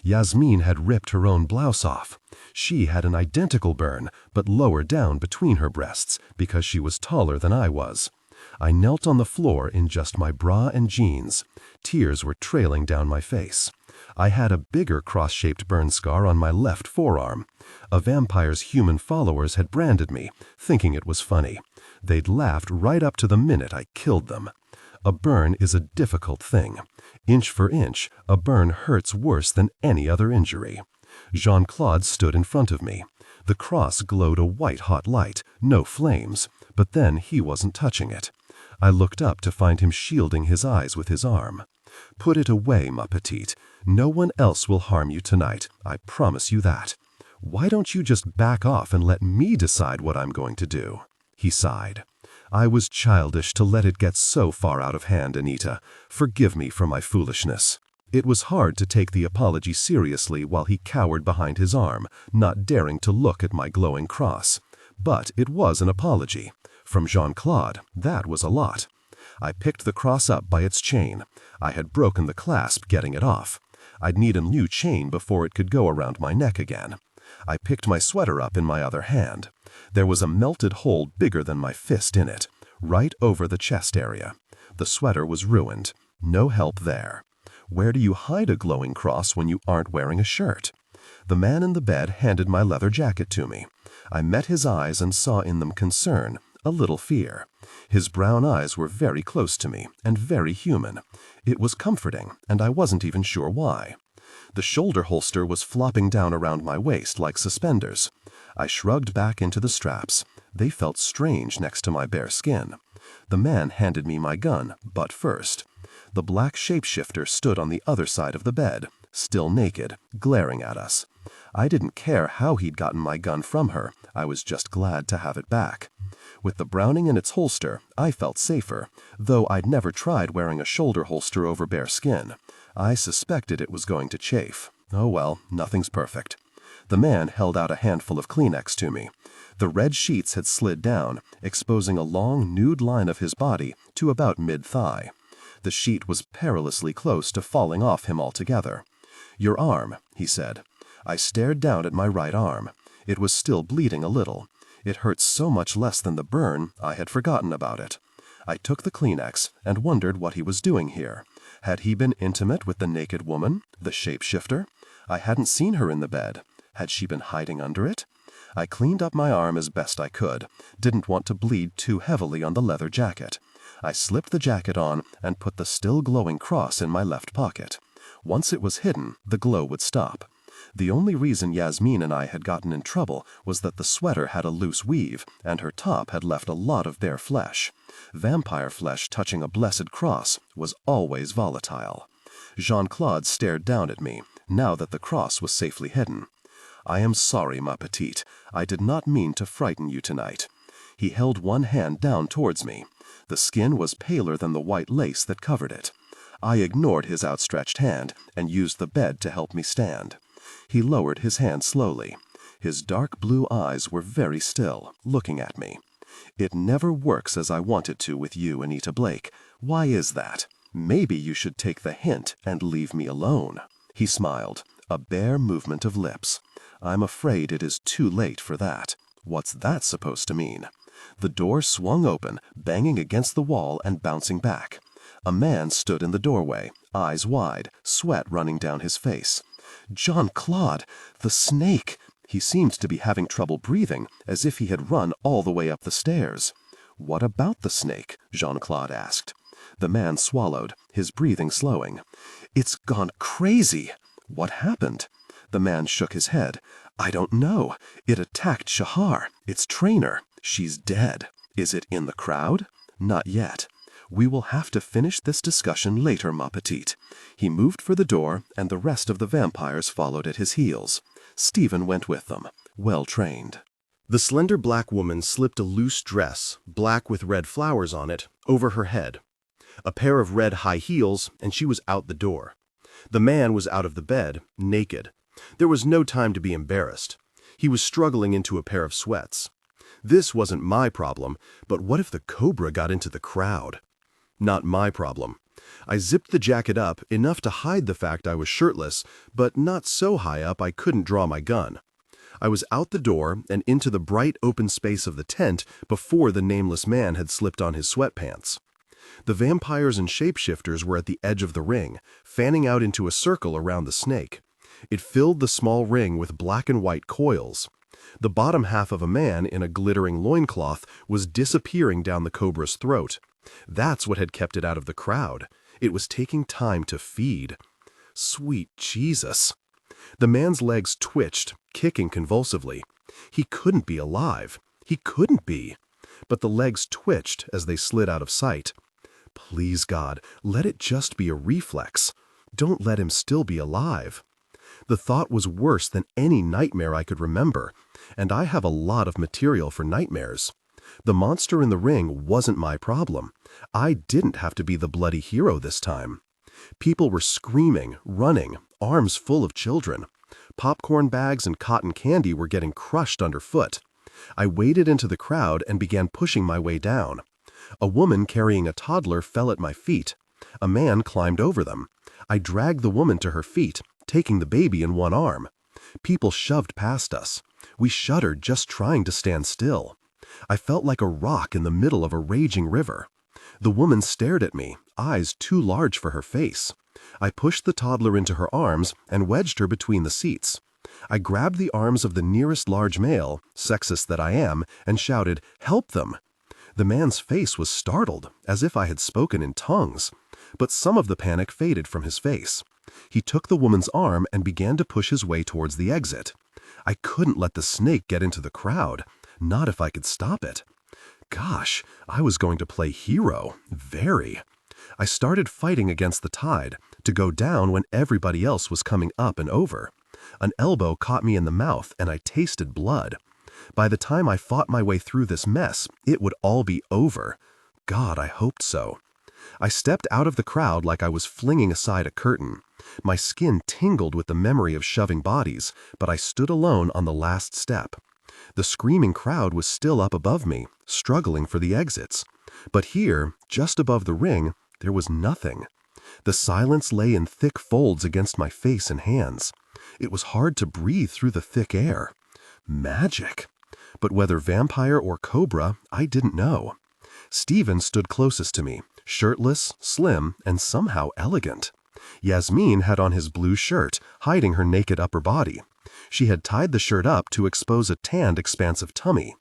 Yasmin had ripped her own blouse off. She had an identical burn, but lower down between her breasts, because she was taller than I was. I knelt on the floor in just my bra and jeans. Tears were trailing down my face. I had a bigger cross-shaped burn scar on my left forearm. A vampire's human followers had branded me, thinking it was funny. They'd laughed right up to the minute I killed them. A burn is a difficult thing. Inch for inch, a burn hurts worse than any other injury. Jean-Claude stood in front of me. The cross glowed a white-hot light, no flames, but then he wasn't touching it. I looked up to find him shielding his eyes with his arm. "Put it away, ma petite. No one else will harm you tonight, I promise you that. Why don't you just back off and let me decide what I'm going to do?" He sighed. "I was childish to let it get so far out of hand, Anita. Forgive me for my foolishness." It was hard to take the apology seriously while he cowered behind his arm, not daring to look at my glowing cross. But it was an apology. From Jean-Claude, that was a lot. I picked the cross up by its chain. I had broken the clasp getting it off. I'd need a new chain before it could go around my neck again. I picked my sweater up in my other hand. There was a melted hole bigger than my fist in it, right over the chest area. The sweater was ruined. No help there. Where do you hide a glowing cross when you aren't wearing a shirt? The man in the bed handed my leather jacket to me. I met his eyes and saw in them concern, a little fear. His brown eyes were very close to me, and very human. It was comforting, and I wasn't even sure why. The shoulder holster was flopping down around my waist like suspenders. I shrugged back into the straps. They felt strange next to my bare skin. The man handed me my gun, butt first. The black shapeshifter stood on the other side of the bed, still naked, glaring at us. I didn't care how he'd gotten my gun from her. I was just glad to have it back. With the Browning in its holster, I felt safer, though I'd never tried wearing a shoulder holster over bare skin. I suspected it was going to chafe. Oh well, nothing's perfect. The man held out a handful of Kleenex to me. The red sheets had slid down, exposing a long, nude line of his body to about mid-thigh. The sheet was perilously close to falling off him altogether. "Your arm," he said. I stared down at my right arm. It was still bleeding a little. It hurt so much less than the burn, I had forgotten about it. I took the Kleenex and wondered what he was doing here. Had he been intimate with the naked woman, the shapeshifter? I hadn't seen her in the bed. Had she been hiding under it? I cleaned up my arm as best I could. Didn't want to bleed too heavily on the leather jacket. I slipped the jacket on and put the still glowing cross in my left pocket. Once it was hidden, the glow would stop. The only reason Yasmin and I had gotten in trouble was that the sweater had a loose weave, and her top had left a lot of bare flesh. Vampire flesh touching a blessed cross was always volatile. Jean-Claude stared down at me, now that the cross was safely hidden. "I am sorry, ma petite. I did not mean to frighten you tonight." He held one hand down towards me. The skin was paler than the white lace that covered it. I ignored his outstretched hand and used the bed to help me stand. He lowered his hand slowly. His dark blue eyes were very still, looking at me. "It never works as I want it to with you, Anita Blake. Why is that? Maybe you should take the hint and leave me alone." He smiled, a bare movement of lips. "I'm afraid it is too late for that." What's that supposed to mean? The door swung open, banging against the wall and bouncing back. A man stood in the doorway, eyes wide, sweat running down his face. Jean-Claude, the snake! He seemed to be having trouble breathing, as if he had run all the way up the stairs. "What about the snake?" Jean-Claude asked. The man swallowed, his breathing slowing. "It's gone crazy." "What happened?" The man shook his head. "I don't know. It attacked Shahar, its trainer. She's dead." "Is it in the crowd?" "Not yet. We will have to finish this discussion later, ma petite." He moved for the door, and the rest of the vampires followed at his heels. Stephen went with them, well trained. The slender black woman slipped a loose dress, black with red flowers on it, over her head. A pair of red high heels, and she was out the door. The man was out of the bed, naked. There was no time to be embarrassed. He was struggling into a pair of sweats. This wasn't my problem, but what if the cobra got into the crowd? Not my problem. I zipped the jacket up enough to hide the fact I was shirtless, but not so high up I couldn't draw my gun. I was out the door and into the bright open space of the tent before the nameless man had slipped on his sweatpants. The vampires and shapeshifters were at the edge of the ring, fanning out into a circle around the snake. It filled the small ring with black and white coils. The bottom half of a man in a glittering loincloth was disappearing down the cobra's throat. That's what had kept it out of the crowd. It was taking time to feed. Sweet Jesus! The man's legs twitched, kicking convulsively. He couldn't be alive. He couldn't be. But the legs twitched as they slid out of sight. Please, God, let it just be a reflex. Don't let him still be alive. The thought was worse than any nightmare I could remember, and I have a lot of material for nightmares. The monster in the ring wasn't my problem. I didn't have to be the bloody hero this time. People were screaming, running, arms full of children. Popcorn bags and cotton candy were getting crushed underfoot. I waded into the crowd and began pushing my way down. A woman carrying a toddler fell at my feet. A man climbed over them. I dragged the woman to her feet, taking the baby in one arm. People shoved past us. We shuddered just trying to stand still. I felt like a rock in the middle of a raging river. The woman stared at me, eyes too large for her face. I pushed the toddler into her arms and wedged her between the seats. I grabbed the arms of the nearest large male, sexist that I am, and shouted, "Help them!" The man's face was startled, as if I had spoken in tongues. But some of the panic faded from his face. He took the woman's arm and began to push his way towards the exit. I couldn't let the snake get into the crowd, not if I could stop it. Gosh, I was going to play hero, very. I started fighting against the tide, to go down when everybody else was coming up and over. An elbow caught me in the mouth and I tasted blood. By the time I fought my way through this mess, it would all be over. God, I hoped so. I stepped out of the crowd like I was flinging aside a curtain. My skin tingled with the memory of shoving bodies, but I stood alone on the last step. The screaming crowd was still up above me, struggling for the exits. But here, just above the ring, there was nothing. The silence lay in thick folds against my face and hands. It was hard to breathe through the thick air. Magic! But whether vampire or cobra, I didn't know. Stephen stood closest to me, shirtless, slim, and somehow elegant. Yasmin had on his blue shirt, hiding her naked upper body. She had tied the shirt up to expose a tanned, expansive tummy.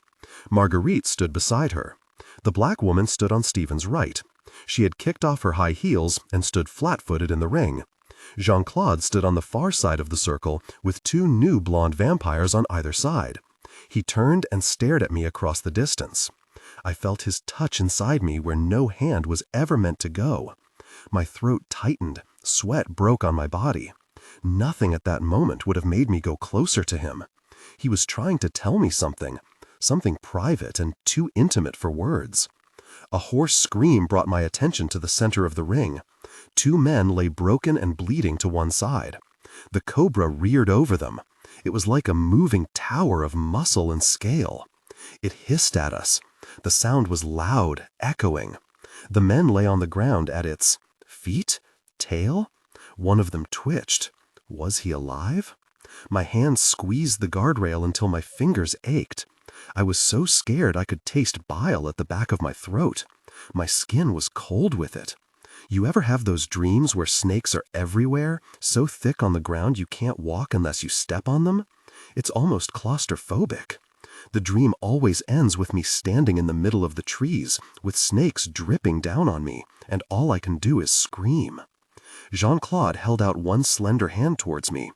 Marguerite stood beside her. The black woman stood on Stephen's right. She had kicked off her high heels and stood flat-footed in the ring. Jean-Claude stood on the far side of the circle with two new blonde vampires on either side. He turned and stared at me across the distance. I felt his touch inside me where no hand was ever meant to go. My throat tightened, sweat broke on my body. Nothing at that moment would have made me go closer to him. He was trying to tell me something private and too intimate for words. A hoarse scream brought my attention to the center of the ring. Two men lay broken and bleeding to one side. The cobra reared over them. It was like a moving tower of muscle and scale. It hissed at us. The sound was loud, echoing. The men lay on the ground at its feet, tail. One of them twitched. Was he alive? My hand squeezed the guardrail until my fingers ached. I was so scared I could taste bile at the back of my throat. My skin was cold with it. You ever have those dreams where snakes are everywhere, so thick on the ground you can't walk unless you step on them? It's almost claustrophobic. The dream always ends with me standing in the middle of the trees, with snakes dripping down on me, and all I can do is scream. Jean-Claude held out one slender hand towards me.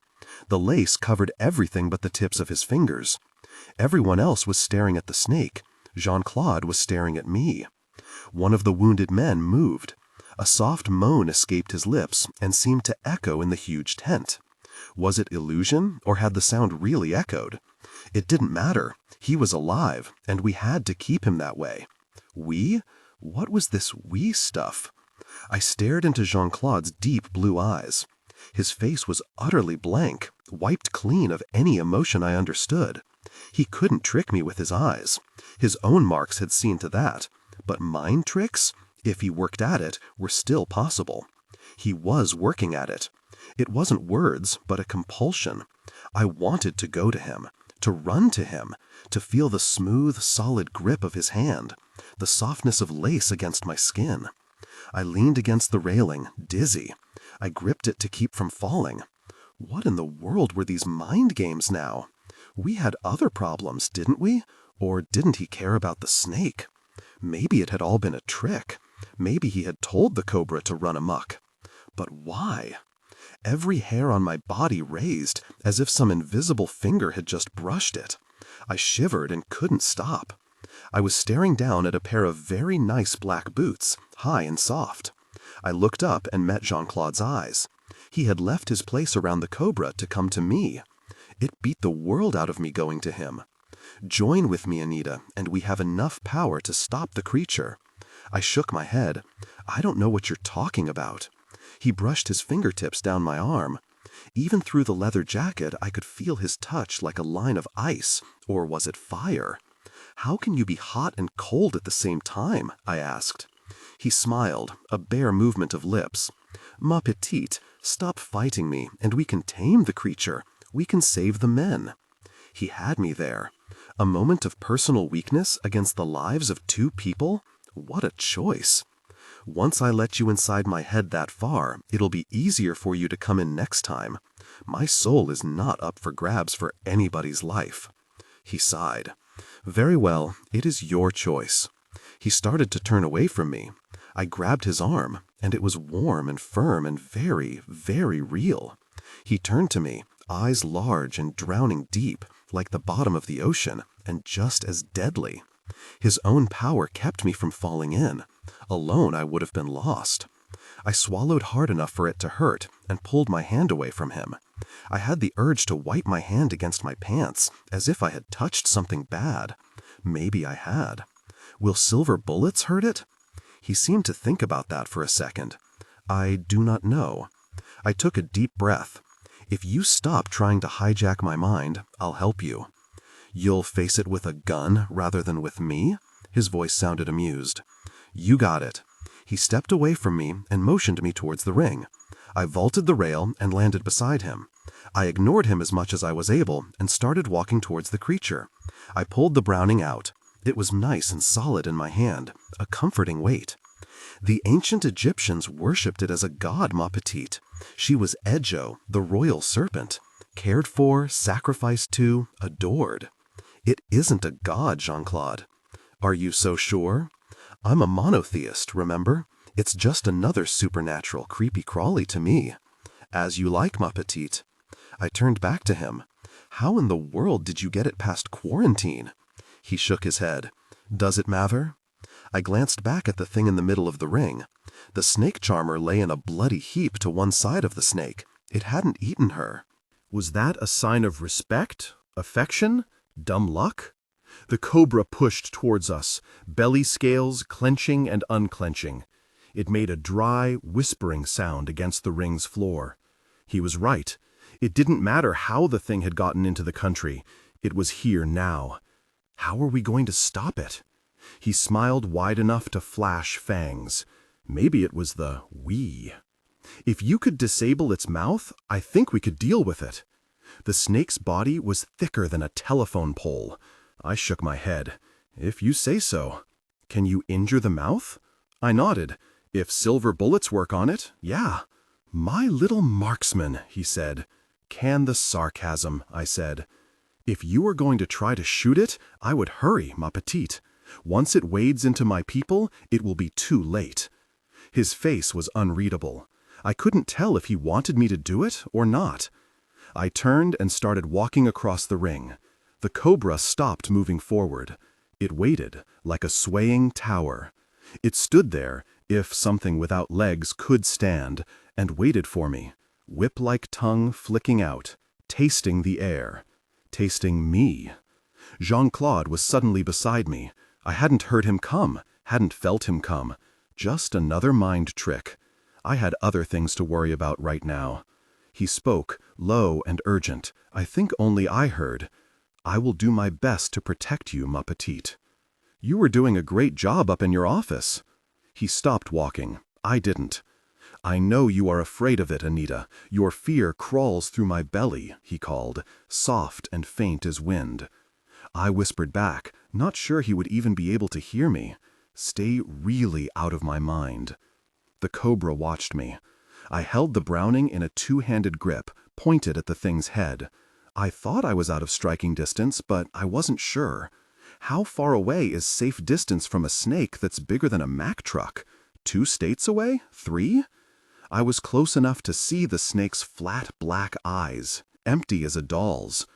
The lace covered everything but the tips of his fingers. Everyone else was staring at the snake. Jean-Claude was staring at me. One of the wounded men moved. A soft moan escaped his lips and seemed to echo in the huge tent. Was it illusion, or had the sound really echoed? It didn't matter. He was alive, and we had to keep him that way. We? What was this we stuff? I stared into Jean-Claude's deep blue eyes. His face was utterly blank, wiped clean of any emotion I understood. He couldn't trick me with his eyes. His own marks had seen to that. But mind tricks, if he worked at it, were still possible. He was working at it. It wasn't words, but a compulsion. I wanted to go to him, to run to him, to feel the smooth, solid grip of his hand, the softness of lace against my skin. I leaned against the railing, dizzy. I gripped it to keep from falling. What in the world were these mind games now? We had other problems, didn't we? Or didn't he care about the snake? Maybe it had all been a trick. Maybe he had told the cobra to run amok. But why? Every hair on my body raised, as if some invisible finger had just brushed it. I shivered and couldn't stop. I was staring down at a pair of very nice black boots, high and soft. I looked up and met Jean-Claude's eyes. He had left his place around the cobra to come to me. It beat the world out of me going to him. Join with me, Anita, and we have enough power to stop the creature. I shook my head. I don't know what you're talking about. He brushed his fingertips down my arm. Even through the leather jacket, I could feel his touch like a line of ice, or was it fire? How can you be hot and cold at the same time? I asked. He smiled, a bare movement of lips. Ma petite, stop fighting me, and we can tame the creature. We can save the men. He had me there. A moment of personal weakness against the lives of two people? What a choice. Once I let you inside my head that far, it'll be easier for you to come in next time. My soul is not up for grabs for anybody's life. He sighed. Very well, it is your choice. He started to turn away from me. I grabbed his arm, and it was warm and firm and very, very real. He turned to me, eyes large and drowning deep, like the bottom of the ocean, and just as deadly. His own power kept me from falling in. Alone, I would have been lost. I swallowed hard enough for it to hurt and pulled my hand away from him. I had the urge to wipe my hand against my pants, as if I had touched something bad. Maybe I had. Will silver bullets hurt it? He seemed to think about that for a second. I do not know. I took a deep breath. If you stop trying to hijack my mind, I'll help you. You'll face it with a gun rather than with me? His voice sounded amused. You got it. He stepped away from me and motioned me towards the ring. I vaulted the rail and landed beside him. I ignored him as much as I was able and started walking towards the creature. I pulled the Browning out. It was nice and solid in my hand, a comforting weight. The ancient Egyptians worshipped it as a god, ma petite. She was Edjo, the royal serpent, cared for, sacrificed to, adored. It isn't a god, Jean-Claude. Are you so sure? I'm a monotheist, remember? It's just another supernatural creepy-crawly to me. As you like, ma petite. I turned back to him. How in the world did you get it past quarantine? He shook his head. Does it matter? I glanced back at the thing in the middle of the ring. The snake charmer lay in a bloody heap to one side of the snake. It hadn't eaten her. Was that a sign of respect? Affection? Dumb luck? The cobra pushed towards us, belly scales clenching and unclenching. It made a dry, whispering sound against the ring's floor. He was right. It didn't matter how the thing had gotten into the country. It was here now. How were we going to stop it? He smiled wide enough to flash fangs. Maybe it was the we. If you could disable its mouth, I think we could deal with it. The snake's body was thicker than a telephone pole. I shook my head. If you say so. Can you injure the mouth? I nodded. If silver bullets work on it, yeah. My little marksman, he said. Can the sarcasm, I said. If you were going to try to shoot it, I would hurry, ma petite. Once it wades into my people, it will be too late. His face was unreadable. I couldn't tell if he wanted me to do it or not. I turned and started walking across the ring. The cobra stopped moving forward. It waited, like a swaying tower. It stood there, if something without legs could stand, and waited for me, whip-like tongue flicking out, tasting the air, tasting me. Jean-Claude was suddenly beside me. I hadn't heard him come, hadn't felt him come. Just another mind trick. I had other things to worry about right now. He spoke, low and urgent. I think only I heard. I will do my best to protect you, ma petite. You were doing a great job up in your office. He stopped walking. I didn't. I know you are afraid of it, Anita. Your fear crawls through my belly, he called, soft and faint as wind. I whispered back, not sure he would even be able to hear me. Stay really out of my mind. The cobra watched me. I held the Browning in a two-handed grip, pointed at the thing's head. I thought I was out of striking distance, but I wasn't sure. How far away is safe distance from a snake that's bigger than a Mack truck? 2 states away? 3? I was close enough to see the snake's flat black eyes, empty as a doll's.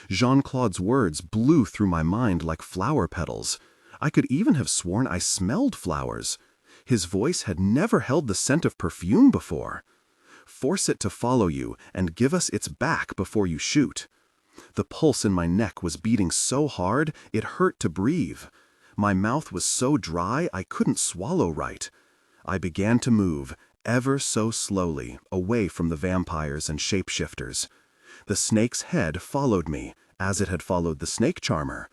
Jean-Claude's words blew through my mind like flower petals. I could even have sworn I smelled flowers. His voice had never held the scent of perfume before. Force it to follow you and give us its back before you shoot. The pulse in my neck was beating so hard it hurt to breathe. My mouth was so dry I couldn't swallow right. I began to move, ever so slowly, away from the vampires and shapeshifters. The snake's head followed me, as it had followed the snake charmer.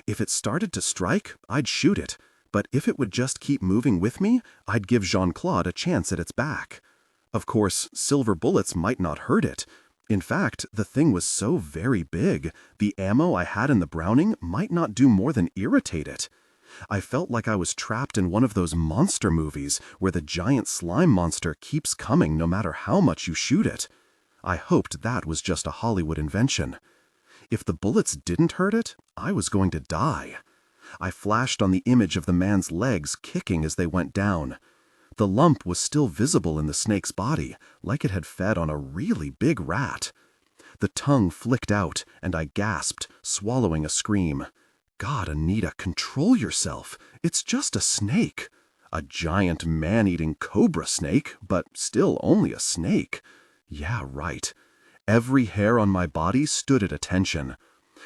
If it started to strike, I'd shoot it, but if it would just keep moving with me, I'd give Jean-Claude a chance at its back. Of course, silver bullets might not hurt it. In fact, the thing was so very big, the ammo I had in the Browning might not do more than irritate it. I felt like I was trapped in one of those monster movies where the giant slime monster keeps coming no matter how much you shoot it. I hoped that was just a Hollywood invention. If the bullets didn't hurt it, I was going to die. I flashed on the image of the man's legs kicking as they went down. The lump was still visible in the snake's body, like it had fed on a really big rat. The tongue flicked out, and I gasped, swallowing a scream. God, Anita, control yourself. It's just a snake. A giant man-eating cobra snake, but still only a snake. Yeah, right. Every hair on my body stood at attention.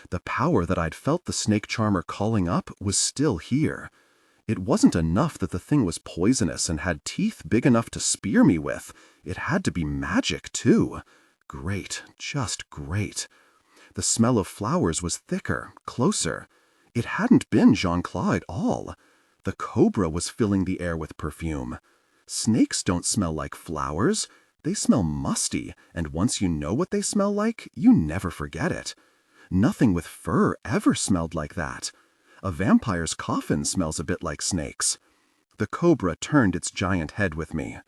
The power that I'd felt the snake charmer calling up was still here. It wasn't enough that the thing was poisonous and had teeth big enough to spear me with. It had to be magic, too. Great, just great. The smell of flowers was thicker, closer. It hadn't been Jean-Claude at all. The cobra was filling the air with perfume. Snakes don't smell like flowers. They smell musty, and once you know what they smell like, you never forget it. Nothing with fur ever smelled like that. A vampire's coffin smells a bit like snakes. The cobra turned its giant head with me.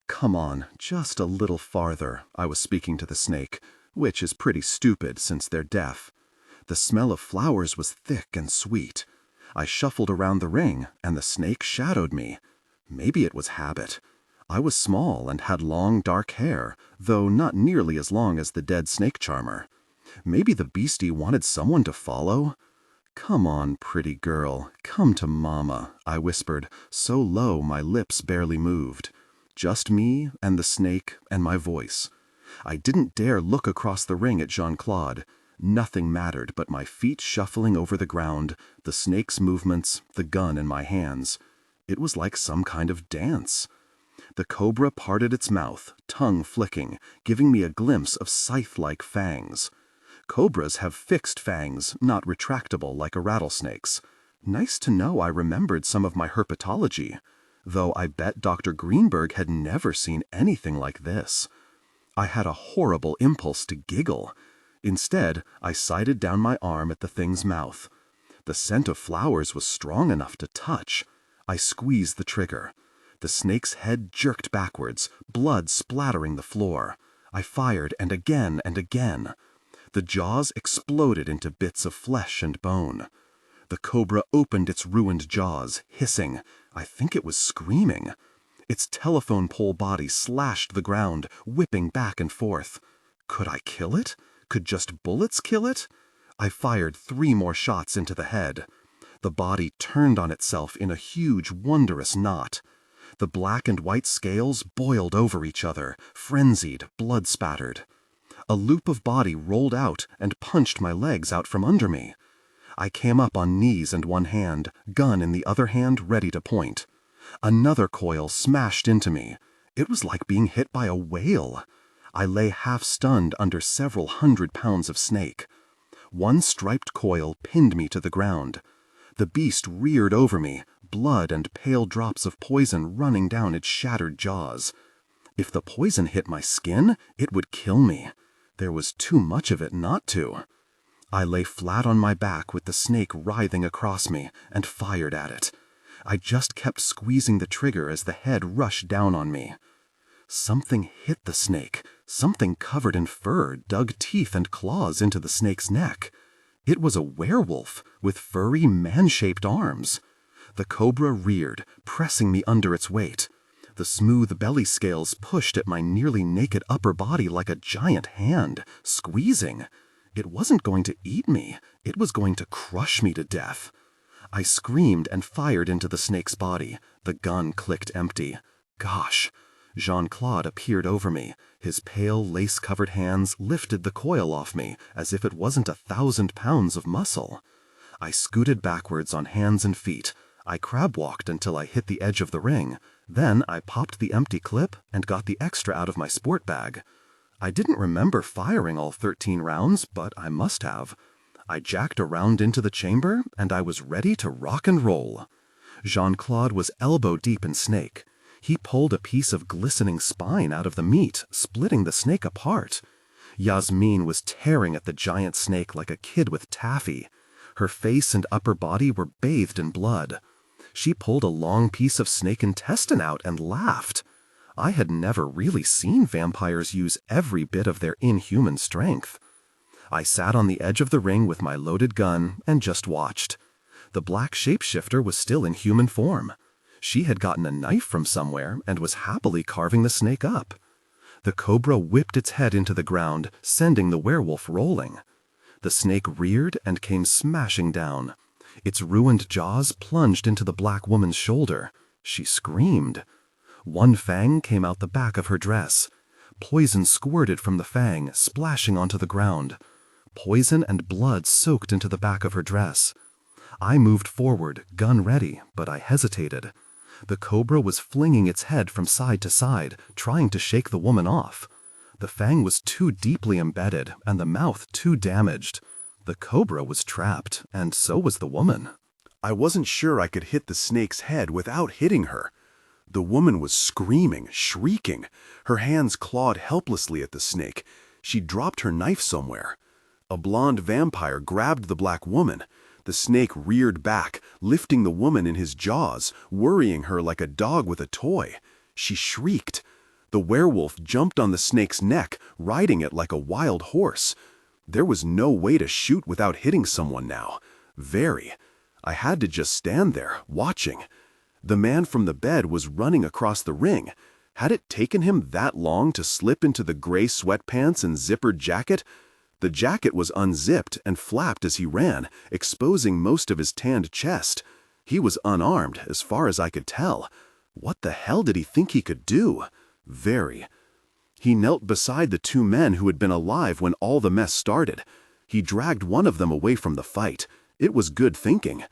Come on, just a little farther, I was speaking to the snake, which is pretty stupid since they're deaf. The smell of flowers was thick and sweet. I shuffled around the ring, and the snake shadowed me. Maybe it was habit. I was small and had long, dark hair, though not nearly as long as the dead snake charmer. Maybe the beastie wanted someone to follow? "Come on, pretty girl, come to Mama," I whispered, so low my lips barely moved. Just me and the snake and my voice. I didn't dare look across the ring at Jean-Claude. Nothing mattered but my feet shuffling over the ground, the snake's movements, the gun in my hands. It was like some kind of dance. The cobra parted its mouth, tongue flicking, giving me a glimpse of scythe-like fangs. Cobras have fixed fangs, not retractable like a rattlesnake's. Nice to know I remembered some of my herpetology, though I bet Dr. Greenberg had never seen anything like this. I had a horrible impulse to giggle. Instead, I sighted down my arm at the thing's mouth. The scent of flowers was strong enough to touch. I squeezed the trigger. The snake's head jerked backwards, blood splattering the floor. I fired, and again and again. The jaws exploded into bits of flesh and bone. The cobra opened its ruined jaws, hissing. I think it was screaming. Its telephone pole body slashed the ground, whipping back and forth. Could I kill it? Could just bullets kill it? I fired 3 more shots into the head. The body turned on itself in a huge, wondrous knot. The black and white scales boiled over each other, frenzied, blood-spattered. A loop of body rolled out and punched my legs out from under me. I came up on knees and one hand, gun in the other hand ready to point. Another coil smashed into me. It was like being hit by a whale. I lay half-stunned under several 100 pounds of snake. One striped coil pinned me to the ground. The beast reared over me, blood and pale drops of poison running down its shattered jaws. If the poison hit my skin, it would kill me. There was too much of it not to. I lay flat on my back with the snake writhing across me and fired at it. I just kept squeezing the trigger as the head rushed down on me. Something hit the snake. Something covered in fur dug teeth and claws into the snake's neck. It was a werewolf with furry, man-shaped arms. The cobra reared, pressing me under its weight. The smooth belly scales pushed at my nearly naked upper body like a giant hand, squeezing. It wasn't going to eat me. It was going to crush me to death. I screamed and fired into the snake's body. The gun clicked empty. Gosh. Jean-Claude appeared over me. His pale, lace-covered hands lifted the coil off me as if it wasn't 1,000 pounds of muscle. I scooted backwards on hands and feet. I crab-walked until I hit the edge of the ring. Then I popped the empty clip and got the extra out of my sport bag. I didn't remember firing all 13 rounds, but I must have. I jacked a round into the chamber, and I was ready to rock and roll. Jean-Claude was elbow-deep in snake. He pulled a piece of glistening spine out of the meat, splitting the snake apart. Yasmin was tearing at the giant snake like a kid with taffy. Her face and upper body were bathed in blood. She pulled a long piece of snake intestine out and laughed. I had never really seen vampires use every bit of their inhuman strength. I sat on the edge of the ring with my loaded gun and just watched. The black shapeshifter was still in human form. She had gotten a knife from somewhere and was happily carving the snake up. The cobra whipped its head into the ground, sending the werewolf rolling. The snake reared and came smashing down. Its ruined jaws plunged into the black woman's shoulder. She screamed. One fang came out the back of her dress. Poison squirted from the fang, splashing onto the ground. Poison and blood soaked into the back of her dress. I moved forward, gun ready, but I hesitated. The cobra was flinging its head from side to side, trying to shake the woman off. The fang was too deeply embedded, and the mouth too damaged. The cobra was trapped, and so was the woman. I wasn't sure I could hit the snake's head without hitting her. The woman was screaming, shrieking. Her hands clawed helplessly at the snake. She dropped her knife somewhere. A blonde vampire grabbed the black woman. The snake reared back, lifting the woman in his jaws, worrying her like a dog with a toy. She shrieked. The werewolf jumped on the snake's neck, riding it like a wild horse. There was no way to shoot without hitting someone now. I had to just stand there, watching. The man from the bed was running across the ring. Had it taken him that long to slip into the gray sweatpants and zippered jacket? The jacket was unzipped and flapped as he ran, exposing most of his tanned chest. He was unarmed, as far as I could tell. What the hell did he think he could do? Very. He knelt beside the two men who had been alive when all the mess started. He dragged one of them away from the fight. It was good thinking.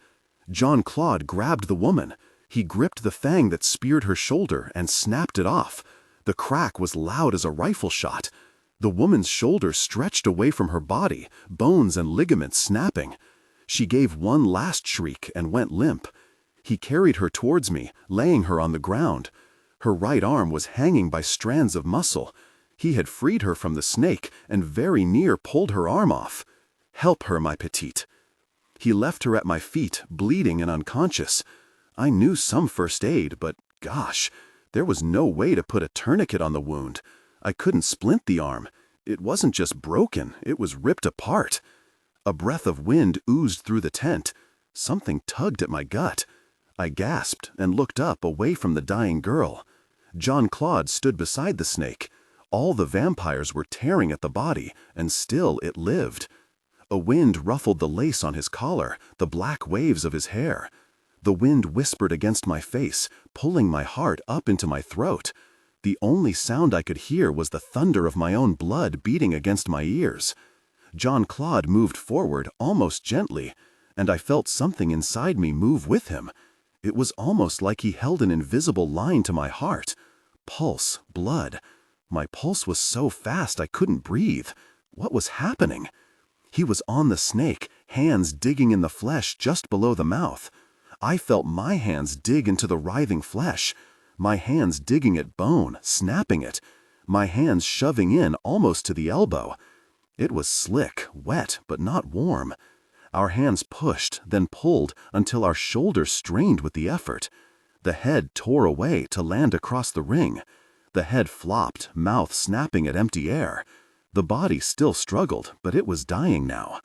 Jean-Claude grabbed the woman. He gripped the fang that speared her shoulder and snapped it off. The crack was loud as a rifle shot. The woman's shoulder stretched away from her body, bones and ligaments snapping. She gave one last shriek and went limp. He carried her towards me, laying her on the ground. Her right arm was hanging by strands of muscle. He had freed her from the snake and very near pulled her arm off. "Help her, my petite." He left her at my feet, bleeding and unconscious. I knew some first aid, but gosh, there was no way to put a tourniquet on the wound. I couldn't splint the arm. It wasn't just broken, it was ripped apart. A breath of wind oozed through the tent. Something tugged at my gut. I gasped and looked up away from the dying girl. Jean-Claude stood beside the snake. All the vampires were tearing at the body, and still it lived. A wind ruffled the lace on his collar, the black waves of his hair. The wind whispered against my face, pulling my heart up into my throat. The only sound I could hear was the thunder of my own blood beating against my ears. Jean-Claude moved forward almost gently, and I felt something inside me move with him. It was almost like he held an invisible line to my heart. Pulse, blood. My pulse was so fast I couldn't breathe. What was happening? He was on the snake, hands digging in the flesh just below the mouth. I felt my hands dig into the writhing flesh. My hands digging at bone, snapping it. My hands shoving in almost to the elbow. It was slick, wet, but not warm. Our hands pushed, then pulled until our shoulders strained with the effort. The head tore away to land across the ring. The head flopped, mouth snapping at empty air. The body still struggled, but it was dying now.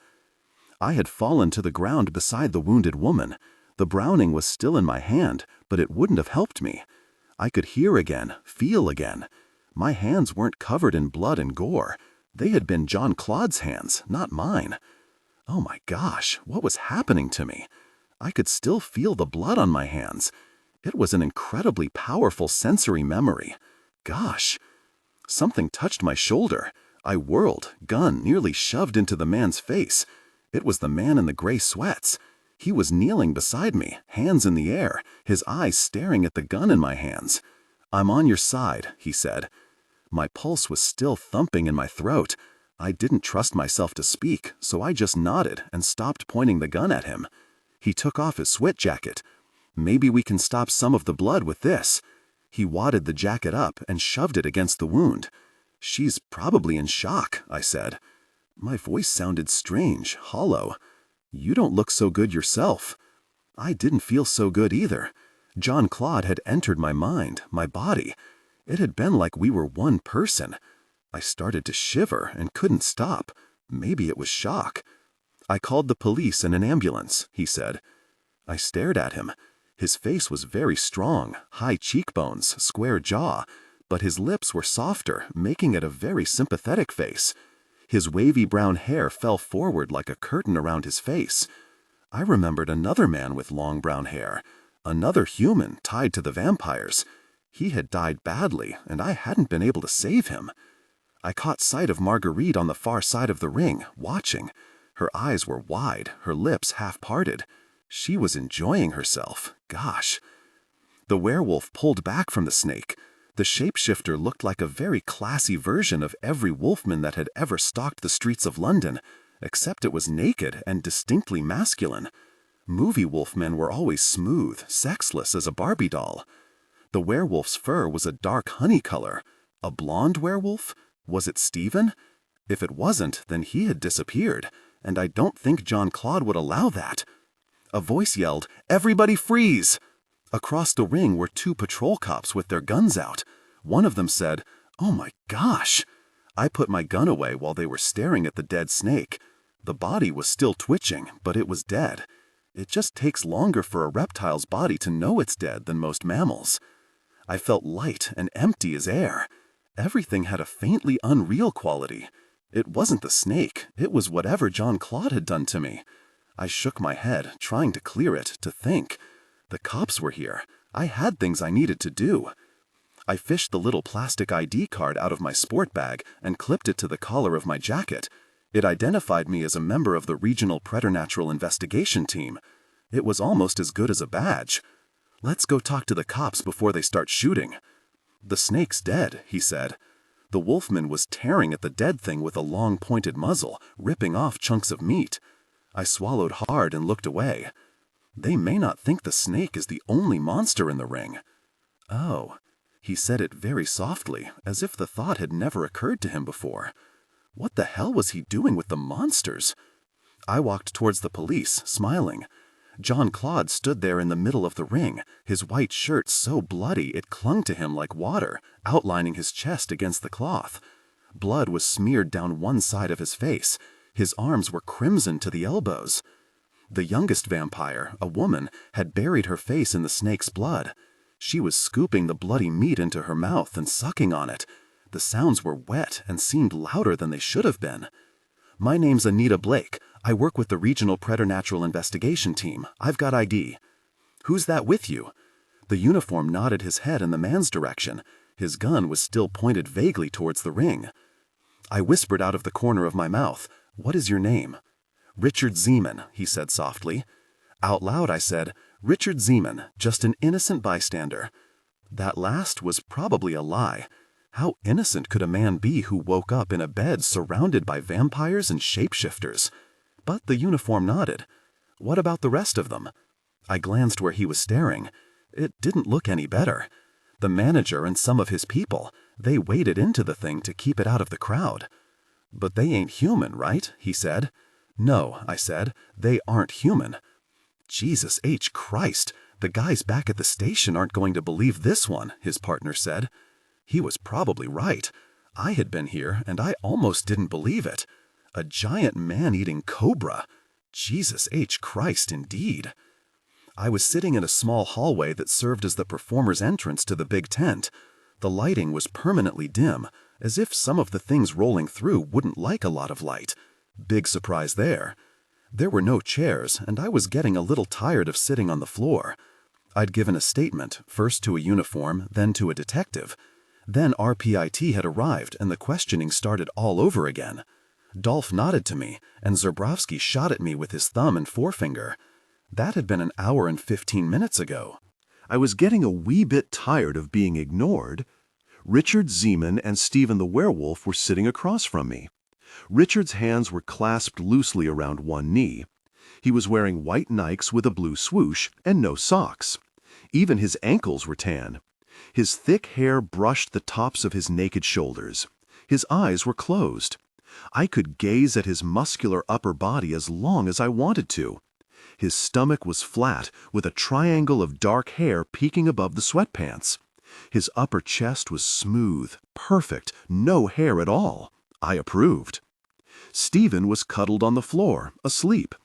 I had fallen to the ground beside the wounded woman. The Browning was still in my hand, but it wouldn't have helped me. I could hear again, feel again. My hands weren't covered in blood and gore. They had been Jean-Claude's hands, not mine. Oh my gosh, what was happening to me? I could still feel the blood on my hands. It was an incredibly powerful sensory memory. Gosh. Something touched my shoulder. I whirled, gun nearly shoved into the man's face. It was the man in the gray sweats. He was kneeling beside me, hands in the air, his eyes staring at the gun in my hands. "I'm on your side," he said. My pulse was still thumping in my throat. I didn't trust myself to speak, so I just nodded and stopped pointing the gun at him. He took off his sweat jacket. "Maybe we can stop some of the blood with this." He wadded the jacket up and shoved it against the wound. "She's probably in shock," I said. My voice sounded strange, hollow. "You don't look so good yourself." I didn't feel so good either. Jean-Claude had entered my mind, my body. It had been like we were one person. I started to shiver and couldn't stop. Maybe it was shock. "I called the police and an ambulance," he said. I stared at him. His face was very strong, high cheekbones, square jaw, but his lips were softer, making it a very sympathetic face. His wavy brown hair fell forward like a curtain around his face. I remembered another man with long brown hair, another human tied to the vampires. He had died badly, and I hadn't been able to save him. I caught sight of Marguerite on the far side of the ring, watching. Her eyes were wide, her lips half-parted. She was enjoying herself. Gosh. The werewolf pulled back from the snake. The shapeshifter looked like a very classy version of every wolfman that had ever stalked the streets of London, except it was naked and distinctly masculine. Movie wolfmen were always smooth, sexless as a Barbie doll. The werewolf's fur was a dark honey color. A blonde werewolf? Was it Stephen? If it wasn't, then he had disappeared, and I don't think Jean-Claude would allow that. A voice yelled, "Everybody freeze!" Across the ring were two patrol cops with their guns out. One of them said, "Oh my gosh!" I put my gun away while they were staring at the dead snake. The body was still twitching, but it was dead. It just takes longer for a reptile's body to know it's dead than most mammals. I felt light and empty as air. Everything had a faintly unreal quality. It wasn't the snake, it was whatever Jean-Claude had done to me. I shook my head, trying to clear it, to think. The cops were here. I had things I needed to do. I fished the little plastic ID card out of my sport bag and clipped it to the collar of my jacket. It identified me as a member of the regional preternatural investigation team. It was almost as good as a badge. "Let's go talk to the cops before they start shooting." "The snake's dead," he said. The wolfman was tearing at the dead thing with a long pointed muzzle, ripping off chunks of meat. I swallowed hard and looked away. They may not think the snake is the only monster in the ring. "Oh," he said it very softly, as if the thought had never occurred to him before. What the hell was he doing with the monsters? I walked towards the police, smiling. Jean-Claude stood there in the middle of the ring, his white shirt so bloody it clung to him like water, outlining his chest against the cloth. Blood was smeared down one side of his face. His arms were crimson to the elbows. The youngest vampire, a woman, had buried her face in the snake's blood. She was scooping the bloody meat into her mouth and sucking on it. The sounds were wet and seemed louder than they should have been. "My name's Anita Blake. I work with the regional preternatural investigation team. I've got ID." "Who's that with you?" The uniform nodded his head in the man's direction. His gun was still pointed vaguely towards the ring. I whispered out of the corner of my mouth, "What is your name?" "Richard Zeeman," he said softly. Out loud I said, "Richard Zeeman, just an innocent bystander." That last was probably a lie. How innocent could a man be who woke up in a bed surrounded by vampires and shapeshifters? But the uniform nodded. "What about the rest of them?" I glanced where he was staring. It didn't look any better. The manager and some of his people, they waded into the thing to keep it out of the crowd. "But they ain't human, right?" he said. "No," I said, "they aren't human." "Jesus H. Christ, the guys back at the station aren't going to believe this one," his partner said. He was probably right. I had been here, and I almost didn't believe it. A giant man-eating cobra. Jesus H. Christ, indeed. I was sitting in a small hallway that served as the performer's entrance to the big tent. The lighting was permanently dim, as if some of the things rolling through wouldn't like a lot of light. Big surprise there. There were no chairs, and I was getting a little tired of sitting on the floor. I'd given a statement, first to a uniform, then to a detective. Then RPIT had arrived, and the questioning started all over again. Dolph nodded to me, and Zerbrovsky shot at me with his thumb and forefinger. That had been an hour and 15 minutes ago. I was getting a wee bit tired of being ignored. Richard Zeeman and Stephen the werewolf were sitting across from me. Richard's hands were clasped loosely around one knee. He was wearing white Nikes with a blue swoosh and no socks. Even his ankles were tan. His thick hair brushed the tops of his naked shoulders. His eyes were closed. I could gaze at his muscular upper body as long as I wanted to. His stomach was flat, with a triangle of dark hair peeking above the sweatpants. His upper chest was smooth, perfect, no hair at all. I approved. Stephen was cuddled on the floor, asleep.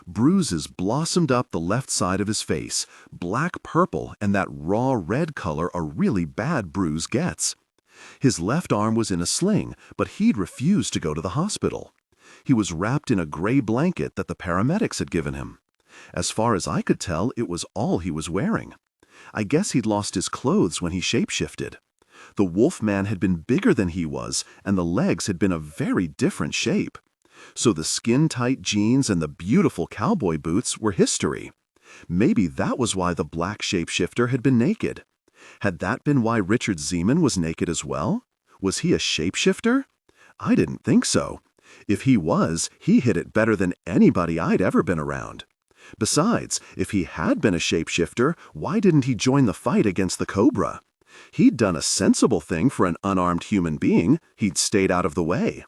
Bruises blossomed up the left side of his face, black-purple and that raw red color a really bad bruise gets. His left arm was in a sling, but he'd refused to go to the hospital. He was wrapped in a gray blanket that the paramedics had given him. As far as I could tell, it was all he was wearing. I guess he'd lost his clothes when he shapeshifted. The wolfman had been bigger than he was, and the legs had been a very different shape. So the skin-tight jeans and the beautiful cowboy boots were history. Maybe that was why the black shapeshifter had been naked. Had that been why Richard Zeeman was naked as well? Was he a shapeshifter? I didn't think so. If he was, he hit it better than anybody I'd ever been around. Besides, if he had been a shapeshifter, why didn't he join the fight against the cobra? He'd done a sensible thing for an unarmed human being. He'd stayed out of the way.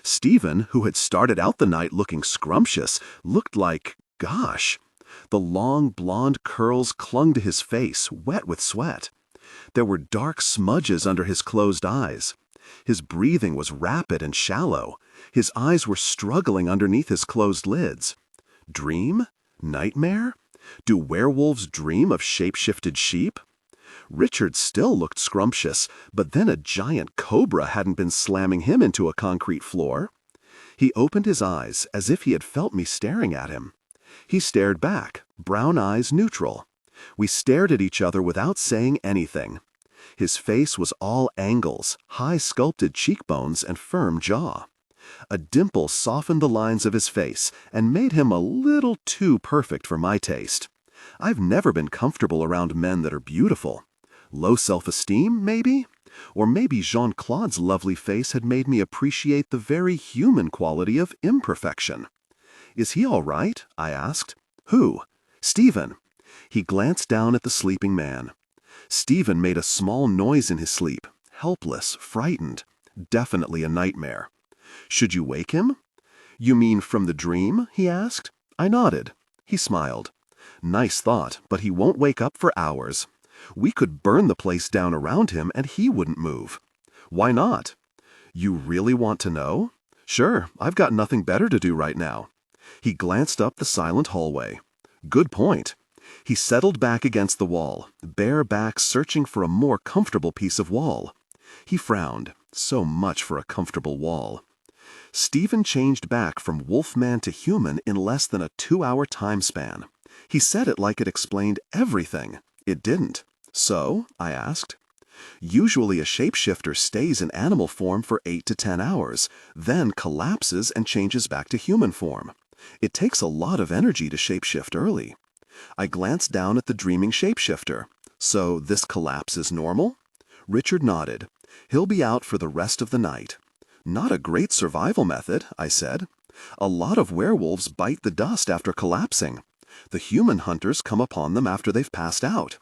Stephen, who had started out the night looking scrumptious, looked like, gosh. The long blonde curls clung to his face, wet with sweat. There were dark smudges under his closed eyes. His breathing was rapid and shallow. His eyes were struggling underneath his closed lids. Dream? Nightmare? Do werewolves dream of shape-shifted sheep? Richard still looked scrumptious, but then a giant cobra hadn't been slamming him into a concrete floor. He opened his eyes as if he had felt me staring at him. He stared back, brown eyes neutral. We stared at each other without saying anything. His face was all angles, high sculpted cheekbones and firm jaw. A dimple softened the lines of his face and made him a little too perfect for my taste. I've never been comfortable around men that are beautiful. Low self-esteem, maybe? Or maybe Jean-Claude's lovely face had made me appreciate the very human quality of imperfection. "Is he all right?" I asked. "Who?" "Stephen." He glanced down at the sleeping man. Stephen made a small noise in his sleep, helpless, frightened. Definitely a nightmare. "Should you wake him?" "You mean from the dream?" he asked. I nodded. He smiled. "Nice thought, but he won't wake up for hours. We could burn the place down around him and he wouldn't move." "Why not?" "You really want to know?" "Sure, I've got nothing better to do right now." He glanced up the silent hallway. "Good point." He settled back against the wall, bare back searching for a more comfortable piece of wall. He frowned. So much for a comfortable wall. Stephen changed back from wolfman to human in less than a 2-hour time span. He said it like it explained everything. It didn't. "So?" I asked. "Usually a shapeshifter stays in animal form for 8 to 10 hours, then collapses and changes back to human form. It takes a lot of energy to shapeshift early." I glanced down at the dreaming shapeshifter. "So this collapse is normal?" Richard nodded. "He'll be out for the rest of the night." "Not a great survival method," I said. "A lot of werewolves bite the dust after collapsing. The human hunters come upon them after they've passed out."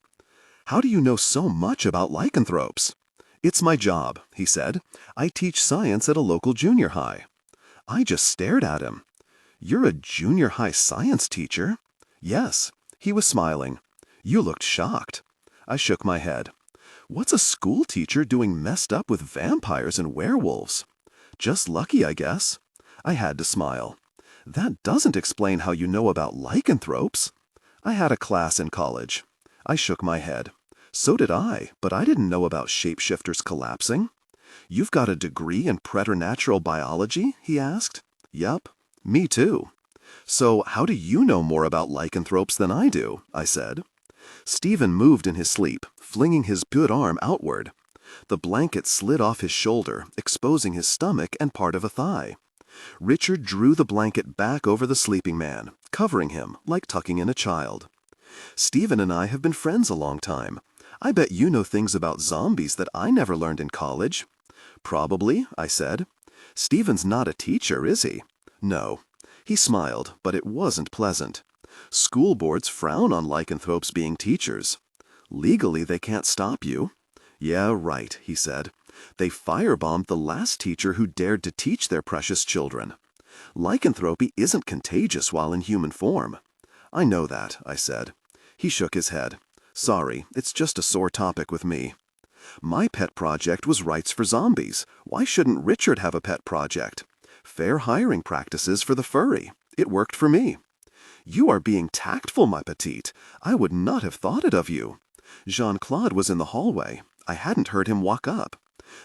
"How do you know so much about lycanthropes?" "It's my job," he said. "I teach science at a local junior high." I just stared at him. "You're a junior high science teacher?" "Yes." He was smiling. "You looked shocked." I shook my head. "What's a school teacher doing messed up with vampires and werewolves?" "Just lucky, I guess." I had to smile. "That doesn't explain how you know about lycanthropes." "I had a class in college." I shook my head. "So did I, but I didn't know about shapeshifters collapsing." "You've got a degree in preternatural biology?" he asked. "Yup. Me too." "So how do you know more about lycanthropes than I do?" I said. Stephen moved in his sleep, flinging his good arm outward. The blanket slid off his shoulder, exposing his stomach and part of a thigh. Richard drew the blanket back over the sleeping man, covering him like tucking in a child. "Stephen and I have been friends a long time. I bet you know things about zombies that I never learned in college." "Probably," I said. "Stephen's not a teacher, is he?" "No." He smiled, but it wasn't pleasant. "School boards frown on lycanthropes being teachers." "Legally, they can't stop you." "Yeah, right," he said. "They firebombed the last teacher who dared to teach their precious children." "Lycanthropy isn't contagious while in human form." "I know that," I said. He shook his head. "Sorry, it's just a sore topic with me." "My pet project was rights for zombies. Why shouldn't Richard have a pet project?" "Fair hiring practices for the furry. It worked for me." "You are being tactful, my petite. I would not have thought it of you." Jean-Claude was in the hallway. I hadn't heard him walk up.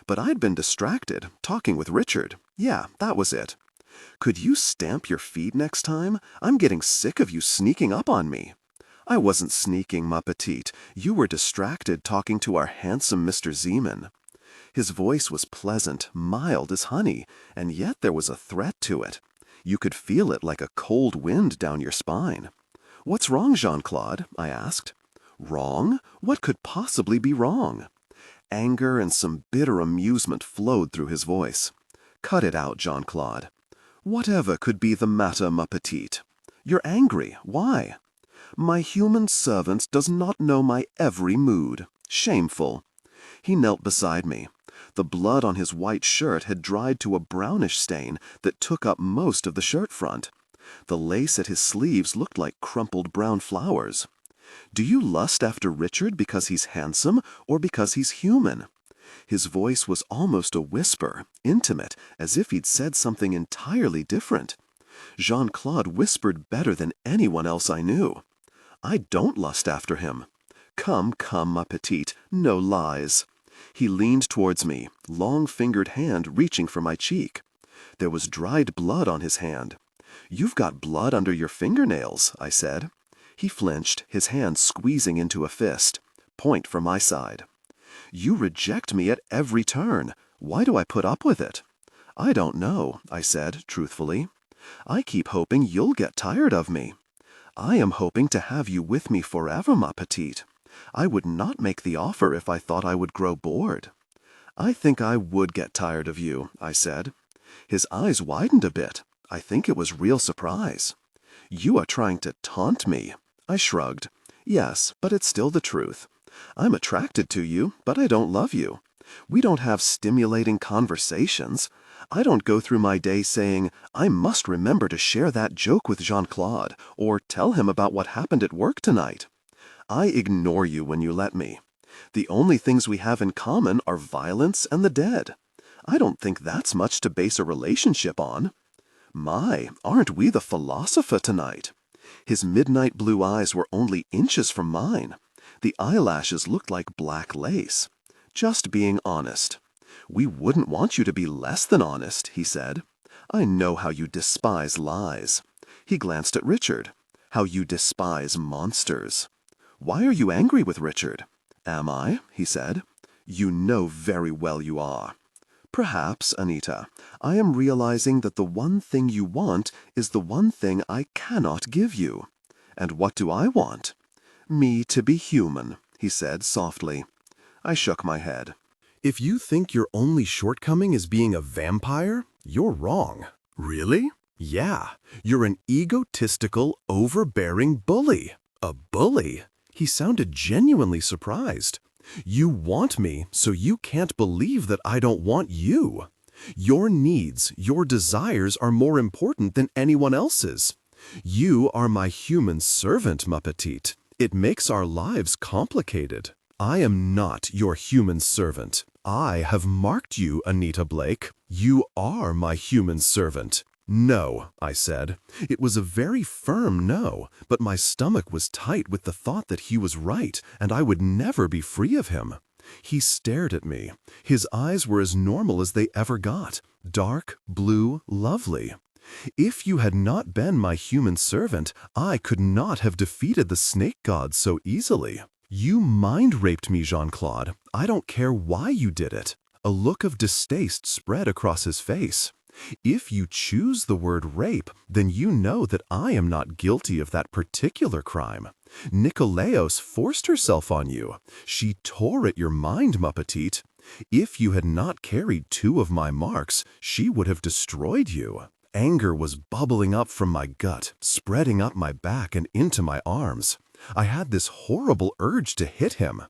But I'd been distracted, talking with Richard. Yeah, that was it. "Could you stamp your feet next time? I'm getting sick of you sneaking up on me." "I wasn't sneaking, ma petite. You were distracted talking to our handsome Mr. Zeeman." His voice was pleasant, mild as honey, and yet there was a threat to it. You could feel it like a cold wind down your spine. "What's wrong, Jean-Claude?" I asked. "Wrong? What could possibly be wrong?" Anger and some bitter amusement flowed through his voice. "Cut it out, Jean-Claude." "Whatever could be the matter, ma petite?" "You're angry. Why?" "My human servant does not know my every mood. Shameful." He knelt beside me. The blood on his white shirt had dried to a brownish stain that took up most of the shirt front. The lace at his sleeves looked like crumpled brown flowers. "Do you lust after Richard because he's handsome or because he's human?" His voice was almost a whisper, intimate, as if he'd said something entirely different. Jean-Claude whispered better than anyone else I knew. "I don't lust after him." Come, come, ma petite, no lies. He leaned towards me, long-fingered hand reaching for my cheek. There was dried blood on his hand. You've got blood under your fingernails, I said. He flinched, his hand squeezing into a fist. Point for my side. You reject me at every turn. Why do I put up with it? I don't know, I said, truthfully. I keep hoping you'll get tired of me. I am hoping to have you with me forever, ma petite. I would not make the offer if I thought I would grow bored. I think I would get tired of you, I said. His eyes widened a bit. I think it was real surprise. You are trying to taunt me. I shrugged. Yes, but it's still the truth. I'm attracted to you, but I don't love you. We don't have stimulating conversations. I don't go through my day saying, I must remember to share that joke with Jean-Claude, or tell him about what happened at work tonight. I ignore you when you let me. The only things we have in common are violence and the dead. I don't think that's much to base a relationship on. My, aren't we the philosopher tonight? His midnight blue eyes were only inches from mine. The eyelashes looked like black lace. Just being honest. We wouldn't want you to be less than honest, he said. I know how you despise lies. He glanced at Richard. How you despise monsters. Why are you angry with Richard? Am I? He said. You know very well you are. Perhaps, Anita, I am realizing that the one thing you want is the one thing I cannot give you. And what do I want? Me to be human, he said softly. I shook my head. If you think your only shortcoming is being a vampire, you're wrong. Really? Yeah, you're an egotistical, overbearing bully. A bully? He sounded genuinely surprised. You want me, so you can't believe that I don't want you. Your needs, your desires are more important than anyone else's. You are my human servant, ma petite. It makes our lives complicated. I am not your human servant. I have marked you, Anita Blake. You are my human servant. No, I said. It was a very firm no, but my stomach was tight with the thought that he was right, and I would never be free of him. He stared at me. His eyes were as normal as they ever got. Dark, blue, lovely. If you had not been my human servant, I could not have defeated the snake god so easily. You mind-raped me, Jean-Claude. I don't care why you did it. A look of distaste spread across his face. If you choose the word rape, then you know that I am not guilty of that particular crime. Nikolaos forced herself on you. She tore at your mind, ma petite. If you had not carried 2 of my marks, she would have destroyed you. Anger was bubbling up from my gut, spreading up my back and into my arms. I had this horrible urge to hit him.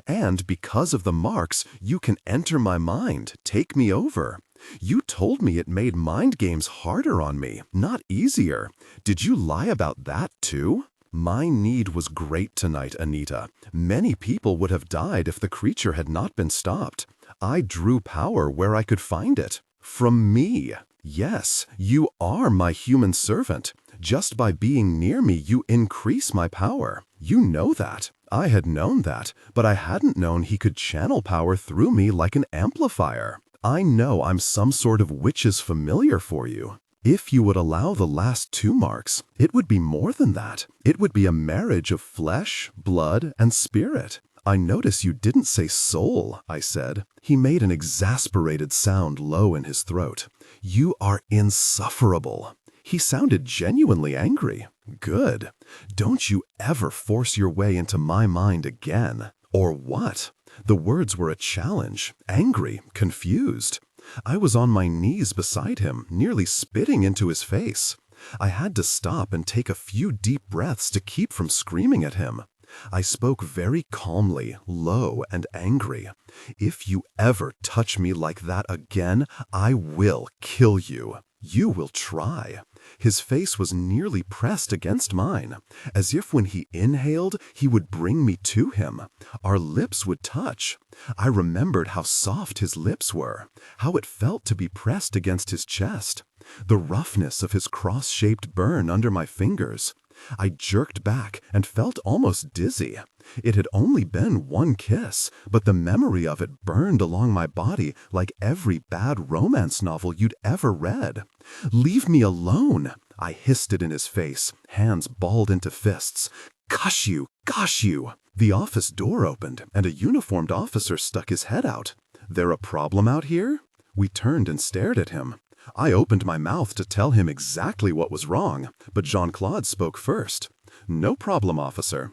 And because of the marks, you can enter my mind, take me over. You told me it made mind games harder on me, not easier. Did you lie about that too? My need was great tonight, Anita. Many people would have died if the creature had not been stopped. I drew power where I could find it. From me. Yes, you are my human servant. Just by being near me, you increase my power. You know that. I had known that, but I hadn't known he could channel power through me like an amplifier. I know I'm some sort of witch's familiar for you. If you would allow the last 2 marks, it would be more than that. It would be a marriage of flesh, blood, and spirit. I notice you didn't say soul, I said. He made an exasperated sound low in his throat. You are insufferable. He sounded genuinely angry. Good. Don't you ever force your way into my mind again. Or what? The words were a challenge, angry, confused. I was on my knees beside him, nearly spitting into his face. I had to stop and take a few deep breaths to keep from screaming at him. I spoke very calmly, low and angry. If you ever touch me like that again, I will kill you. You will try. His face was nearly pressed against mine, as if when he inhaled, he would bring me to him. Our lips would touch. I remembered how soft his lips were, how it felt to be pressed against his chest, the roughness of his cross-shaped burn under my fingers. I jerked back and felt almost dizzy. It had only been one kiss, but the memory of it burned along my body like every bad romance novel you'd ever read. "Leave me alone!" I hissed it in his face, hands balled into fists. "Gosh you! Gosh you!" The office door opened, and a uniformed officer stuck his head out. "There a problem out here?" We turned and stared at him. I opened my mouth to tell him exactly what was wrong, but Jean-Claude spoke first. "No problem, officer."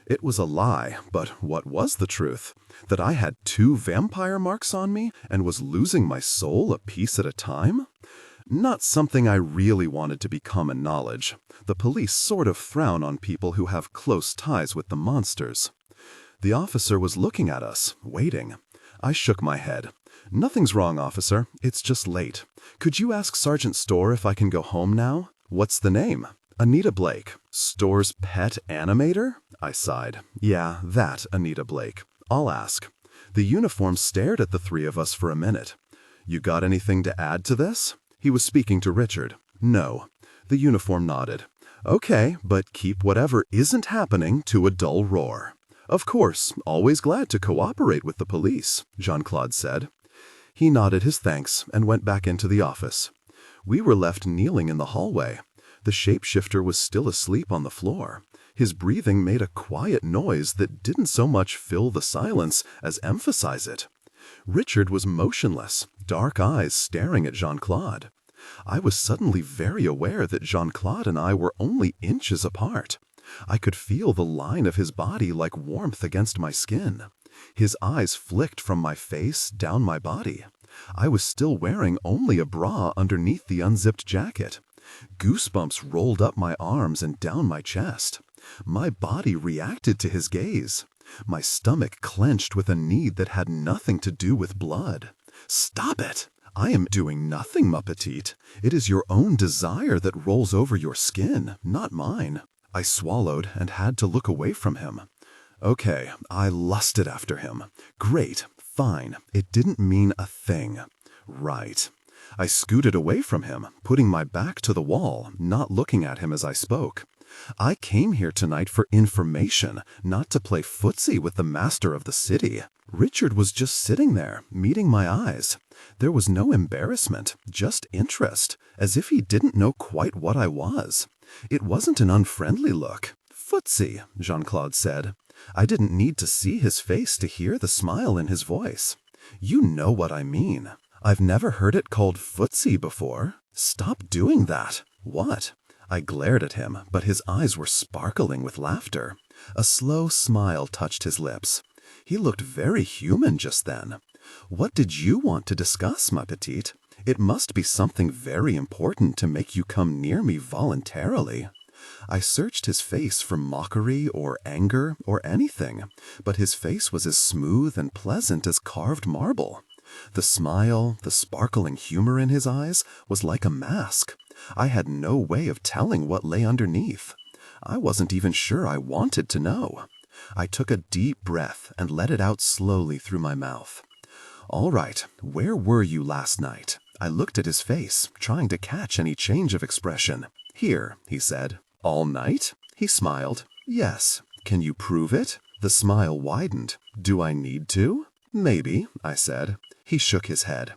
It was a lie, but what was the truth? That I had 2 vampire marks on me and was losing my soul a piece at a time? Not something I really wanted to be common knowledge. The police sort of frown on people who have close ties with the monsters. The officer was looking at us, waiting. I shook my head. "Nothing's wrong, officer. It's just late. Could you ask Sergeant Storr if I can go home now?" "What's the name?" "Anita Blake." "Storr's pet animator?" I sighed. "Yeah, that Anita Blake. I'll ask." The uniform stared at the 3 of us for a minute. "You got anything to add to this?" He was speaking to Richard. "No." The uniform nodded. "Okay, but keep whatever isn't happening to a dull roar." "Of course, always glad to cooperate with the police," Jean-Claude said. He nodded his thanks and went back into the office. We were left kneeling in the hallway. The shapeshifter was still asleep on the floor. His breathing made a quiet noise that didn't so much fill the silence as emphasize it. Richard was motionless, dark eyes staring at Jean-Claude. I was suddenly very aware that Jean-Claude and I were only inches apart. I could feel the line of his body like warmth against my skin. His eyes flicked from my face down my body. I was still wearing only a bra underneath the unzipped jacket. Goosebumps rolled up my arms and down my chest. My body reacted to his gaze. My stomach clenched with a need that had nothing to do with blood. "Stop it! I am doing nothing, ma petite. It is your own desire that rolls over your skin, not mine." I swallowed and had to look away from him. Okay, I lusted after him. Great, fine, it didn't mean a thing. Right. I scooted away from him, putting my back to the wall, not looking at him as I spoke. I came here tonight for information, not to play footsie with the master of the city. Richard was just sitting there, meeting my eyes. There was no embarrassment, just interest, as if he didn't know quite what I was. It wasn't an unfriendly look. "Footsie," Jean-Claude said. I didn't need to see his face to hear the smile in his voice. "You know what I mean. I've never heard it called footsie before. Stop doing that." "What?" I glared at him, but his eyes were sparkling with laughter. A slow smile touched his lips. He looked very human just then. "What did you want to discuss, ma petite? It must be something very important to make you come near me voluntarily." I searched his face for mockery or anger or anything, but his face was as smooth and pleasant as carved marble. The smile, the sparkling humor in his eyes, was like a mask. I had no way of telling what lay underneath. I wasn't even sure I wanted to know. I took a deep breath and let it out slowly through my mouth. "All right, where were you last night?" I looked at his face, trying to catch any change of expression. "Here," he said. "All night?" He smiled. "Yes." "Can you prove it?" The smile widened. "Do I need to?" "Maybe," I said. He shook his head.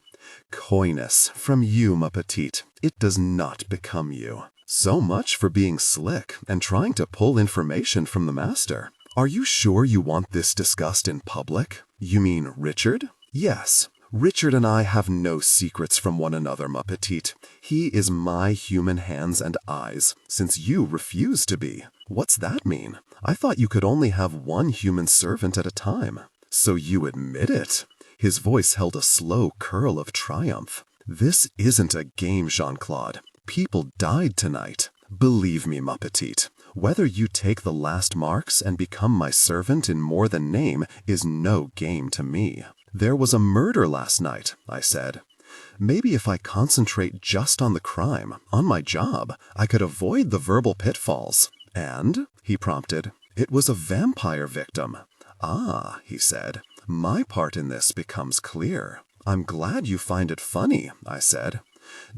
"Coyness from you, ma petite. It does not become you. So much for being slick and trying to pull information from the master. Are you sure you want this discussed in public?" "You mean Richard?" "Yes. Richard and I have no secrets from one another, ma petite. He is my human hands and eyes, since you refuse to be." "What's that mean? I thought you could only have one human servant at a time." "So you admit it?" His voice held a slow curl of triumph. "This isn't a game, Jean-Claude. People died tonight. Believe me, ma petite, whether you take the last marks and become my servant in more than name is no game to me." "There was a murder last night," I said. "Maybe if I concentrate just on the crime, on my job, I could avoid the verbal pitfalls." "And?" he prompted. "It was a vampire victim." "Ah," he said, "my part in this becomes clear." "I'm glad you find it funny," I said.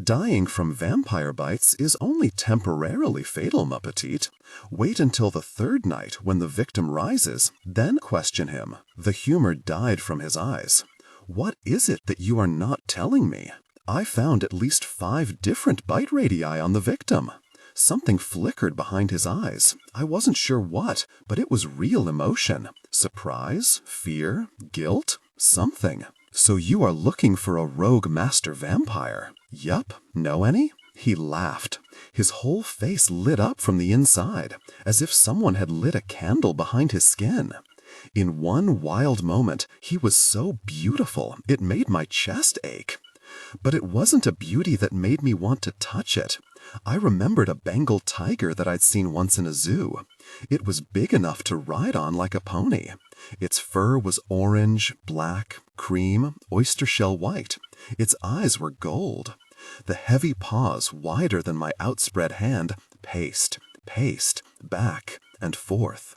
Dying from vampire bites is only temporarily fatal, ma petite. Wait until the third night when the victim rises, then question him. The humor died from his eyes. What is it that you are not telling me? I found at least 5 different bite radii on the victim. Something flickered behind his eyes. I wasn't sure what, but it was real emotion. Surprise, fear, guilt, something. So you are looking for a rogue master vampire? Yup. Know any? He laughed. His whole face lit up from the inside, as if someone had lit a candle behind his skin. In one wild moment, he was so beautiful, it made my chest ache. But it wasn't a beauty that made me want to touch it. I remembered a Bengal tiger that I'd seen once in a zoo. It was big enough to ride on like a pony. Its fur was orange, black, cream, oyster shell white. Its eyes were gold. The heavy paws, wider than my outspread hand, paced, back and forth,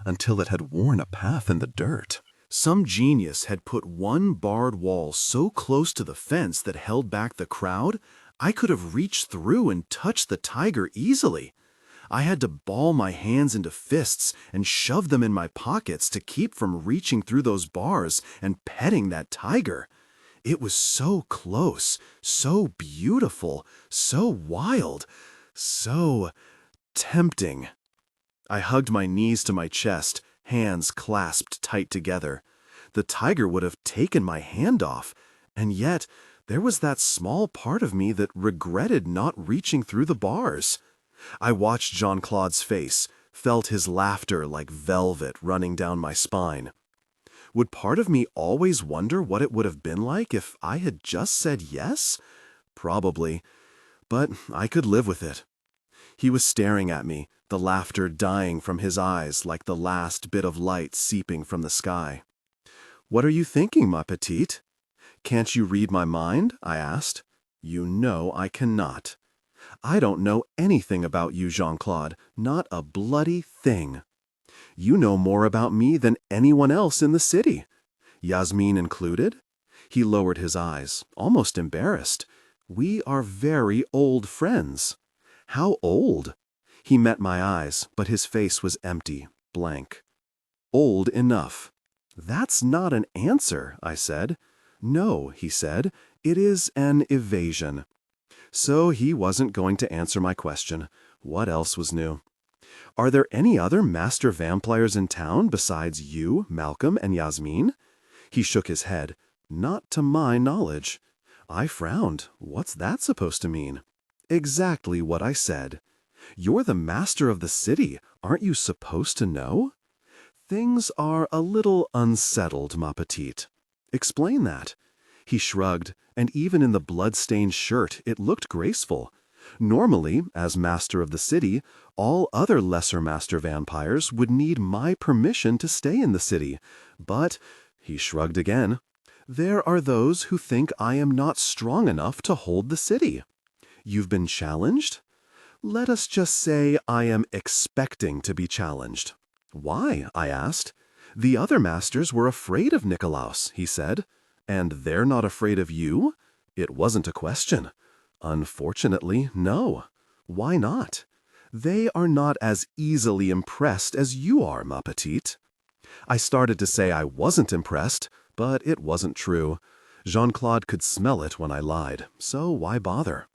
until it had worn a path in the dirt. Some genius had put one barred wall so close to the fence that held back the crowd, I could have reached through and touched the tiger easily. I had to ball my hands into fists and shove them in my pockets to keep from reaching through those bars and petting that tiger. It was so close, so beautiful, so wild, so tempting. I hugged my knees to my chest, hands clasped tight together. The tiger would have taken my hand off, and yet there was that small part of me that regretted not reaching through the bars. I watched Jean-Claude's face, felt his laughter like velvet running down my spine. Would part of me always wonder what it would have been like if I had just said yes? Probably, but I could live with it. He was staring at me, the laughter dying from his eyes like the last bit of light seeping from the sky. "What are you thinking, ma petite?" "Can't you read my mind?" I asked. "You know I cannot." "I don't know anything about you, Jean-Claude, not a bloody thing." "You know more about me than anyone else in the city." "Yasmin included?" He lowered his eyes, almost embarrassed. "We are very old friends." "How old?" He met my eyes, but his face was empty, blank. "Old enough." "That's not an answer," I said. "No," he said, "it is an evasion." So he wasn't going to answer my question. What else was new? "Are there any other master vampires in town besides you, Malcolm, and Yasmin?" He shook his head. "Not to my knowledge." I frowned. What's that supposed to mean? Exactly what I said. "You're the master of the city. Aren't you supposed to know?" "Things are a little unsettled, ma petite." "Explain that." He shrugged, and even in the blood-stained shirt it looked graceful. "Normally, as master of the city, all other lesser master vampires would need my permission to stay in the city. But," he shrugged again, "there are those who think I am not strong enough to hold the city." "You've been challenged?" "Let us just say I am expecting to be challenged." "Why?" I asked. "The other masters were afraid of Nikolaus," he said. "And they're not afraid of you?" It wasn't a question. "Unfortunately, no." "Why not?" "They are not as easily impressed as you are, ma petite." I started to say I wasn't impressed, but it wasn't true. Jean-Claude could smell it when I lied, so why bother?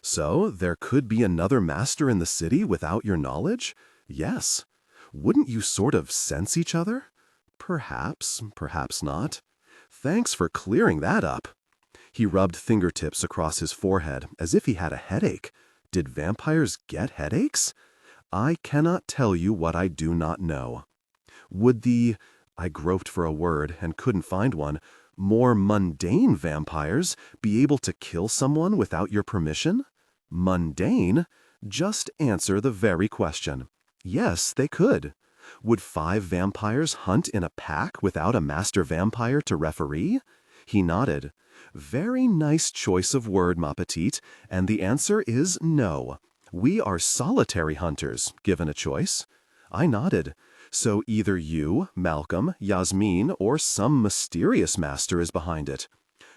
"So there could be another master in the city without your knowledge?" "Yes." "Wouldn't you sort of sense each other?" "Perhaps, perhaps not." "Thanks for clearing that up." He rubbed fingertips across his forehead as if he had a headache. Did vampires get headaches? "I cannot tell you what I do not know." "Would I groped for a word and couldn't find one, more mundane vampires be able to kill someone without your permission?" "Mundane?" Just answer the very question. Yes, they could. "Would 5 vampires hunt in a pack without a master vampire to referee?" He nodded. "Very nice choice of word, ma petite, and the answer is no. We are solitary hunters, given a choice." I nodded. "So either you, Malcolm, Yasmin, or some mysterious master is behind it."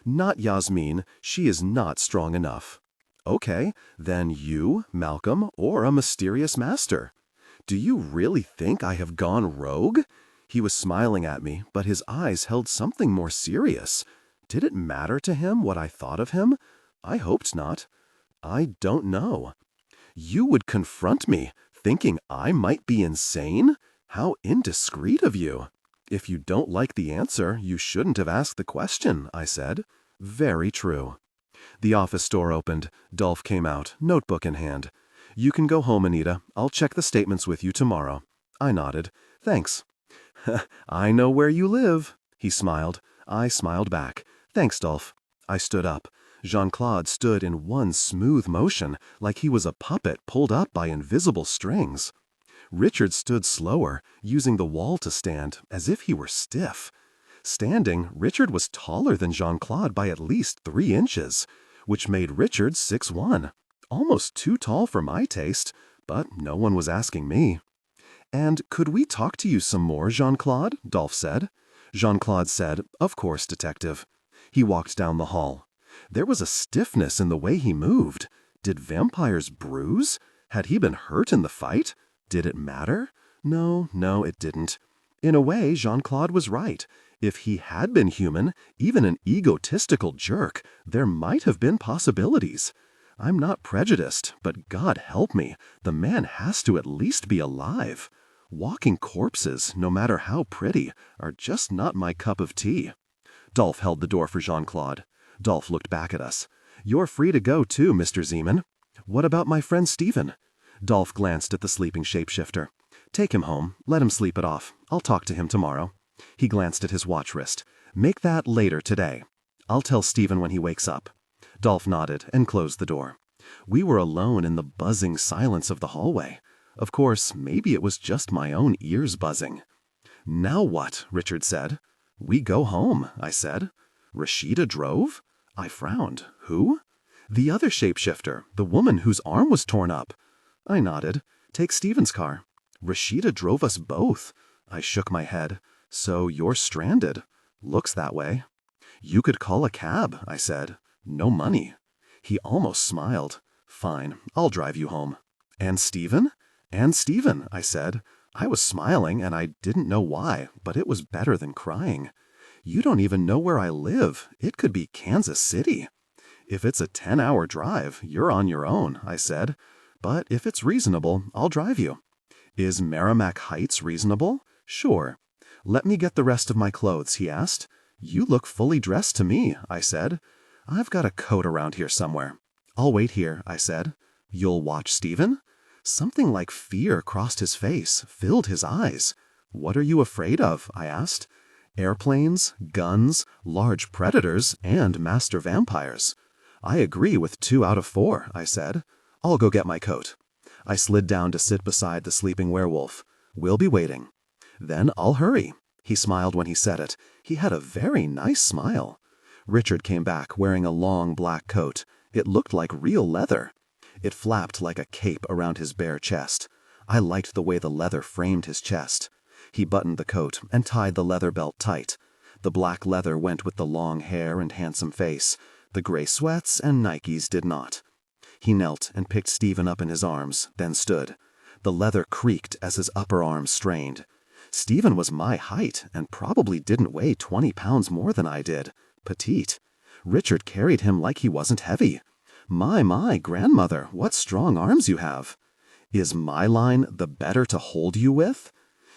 Not Yasmin, she is not strong enough. Okay, then you, Malcolm, or a mysterious master. Do you really think I have gone rogue? He was smiling at me, but his eyes held something more serious. Did it matter to him what I thought of him? I hoped not. I don't know. You would confront me, thinking I might be insane? How indiscreet of you. If you don't like the answer, you shouldn't have asked the question, I said. Very true. The office door opened. Dolph came out, notebook in hand. You can go home, Anita. I'll check the statements with you tomorrow. I nodded. Thanks. I know where you live. He smiled. I smiled back. Thanks, Dolph. I stood up. Jean-Claude stood in one smooth motion, like he was a puppet pulled up by invisible strings. Richard stood slower, using the wall to stand, as if he were stiff. Standing, Richard was taller than Jean-Claude by at least 3 inches, which made Richard 6'1", almost too tall for my taste, but no one was asking me. And could we talk to you some more, Jean-Claude? Dolph said. Jean-Claude said, Of course, detective. He walked down the hall. There was a stiffness in the way he moved. Did vampires bruise? Had he been hurt in the fight? Did it matter? No, it didn't. In a way, Jean-Claude was right. If he had been human, even an egotistical jerk, there might have been possibilities. I'm not prejudiced, but God help me, the man has to at least be alive. Walking corpses, no matter how pretty, are just not my cup of tea. Dolph held the door for Jean-Claude. Dolph looked back at us. You're free to go too, Mr. Zeeman. What about my friend Stephen? Dolph glanced at the sleeping shapeshifter. Take him home. Let him sleep it off. I'll talk to him tomorrow. He glanced at his watch wrist. Make that later today. I'll tell Stephen when he wakes up. Dolph nodded and closed the door. We were alone in the buzzing silence of the hallway. Of course, maybe it was just my own ears buzzing. Now what? Richard said. We go home, I said. Rashida drove? I frowned. Who? The other shapeshifter, the woman whose arm was torn up. I nodded. Take Stephen's car. Rashida drove us both. I shook my head. So you're stranded. Looks that way. You could call a cab, I said. No money. He almost smiled. Fine, I'll drive you home. And Stephen? And Stephen, I said. I was smiling and I didn't know why, but it was better than crying. You don't even know where I live. It could be Kansas City. If it's a 10-hour drive, you're on your own, I said. But if it's reasonable, I'll drive you. Is Merrimack Heights reasonable? Sure. Let me get the rest of my clothes, he asked. You look fully dressed to me, I said. I've got a coat around here somewhere. I'll wait here, I said. You'll watch Stephen? Something like fear crossed his face, filled his eyes. What are you afraid of? I asked. Airplanes, guns, large predators, and master vampires. I agree with 2 out of 4, I said. I'll go get my coat. I slid down to sit beside the sleeping werewolf. We'll be waiting. Then I'll hurry. He smiled when he said it. He had a very nice smile. Richard came back wearing a long black coat. It looked like real leather. It flapped like a cape around his bare chest. I liked the way the leather framed his chest. He buttoned the coat and tied the leather belt tight. The black leather went with the long hair and handsome face. The gray sweats and Nikes did not. He knelt and picked Stephen up in his arms, then stood. The leather creaked as his upper arms strained. Stephen was my height and probably didn't weigh 20 pounds more than I did. Petite. Richard carried him like he wasn't heavy. My, grandmother, what strong arms you have. Is my line the better to hold you with?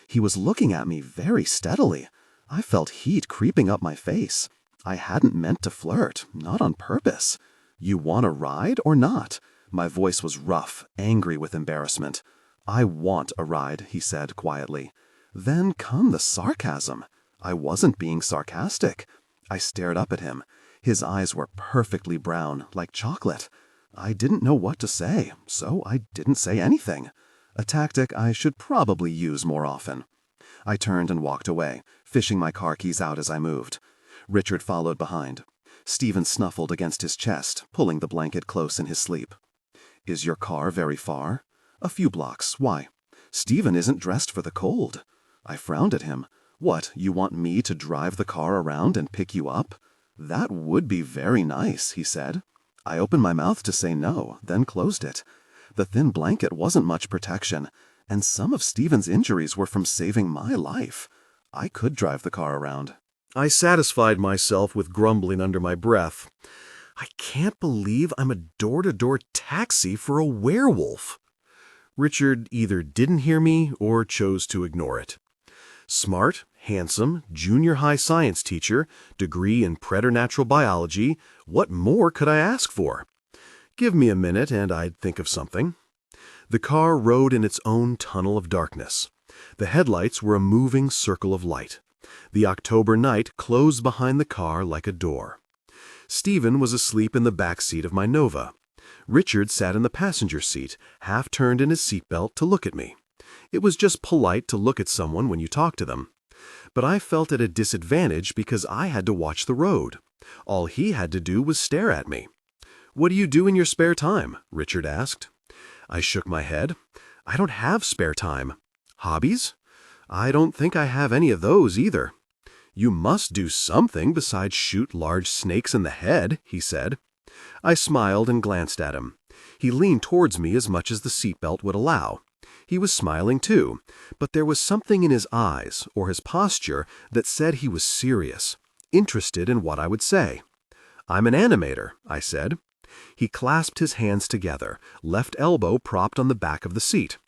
He was looking at me very steadily. I felt heat creeping up my face. I hadn't meant to flirt, not on purpose. You want a ride or not? My voice was rough, angry with embarrassment. I want a ride, he said quietly. Then come the sarcasm. I wasn't being sarcastic. I stared up at him. His eyes were perfectly brown, like chocolate. I didn't know what to say, so I didn't say anything. A tactic I should probably use more often. I turned and walked away, fishing my car keys out as I moved. Richard followed behind. Stephen snuffled against his chest, pulling the blanket close in his sleep. Is your car very far? A few blocks. Why? Stephen isn't dressed for the cold. I frowned at him. What, you want me to drive the car around and pick you up? "That would be very nice," he said. I opened my mouth to say no, then closed it. The thin blanket wasn't much protection, and some of Stephen's injuries were from saving my life. I could drive the car around. I satisfied myself with grumbling under my breath. I can't believe I'm a door-to-door taxi for a werewolf. Richard either didn't hear me or chose to ignore it. Smart, handsome, junior high science teacher, degree in preternatural biology, what more could I ask for? Give me a minute and I'd think of something. The car rode in its own tunnel of darkness. The headlights were a moving circle of light. The October night closed behind the car like a door. Stephen was asleep in the back seat of my Nova. Richard sat in the passenger seat, half turned in his seatbelt to look at me. It was just polite to look at someone when you talk to them. But I felt at a disadvantage because I had to watch the road. All he had to do was stare at me. "What do you do in your spare time?" Richard asked. I shook my head. "I don't have spare time." "Hobbies?" "I don't think I have any of those either." "You must do something besides shoot large snakes in the head," he said. I smiled and glanced at him. He leaned towards me as much as the seatbelt would allow. He was smiling too, but there was something in his eyes or his posture that said he was serious, interested in what I would say. "I'm an animator," I said. He clasped his hands together, left elbow propped on the back of the seat.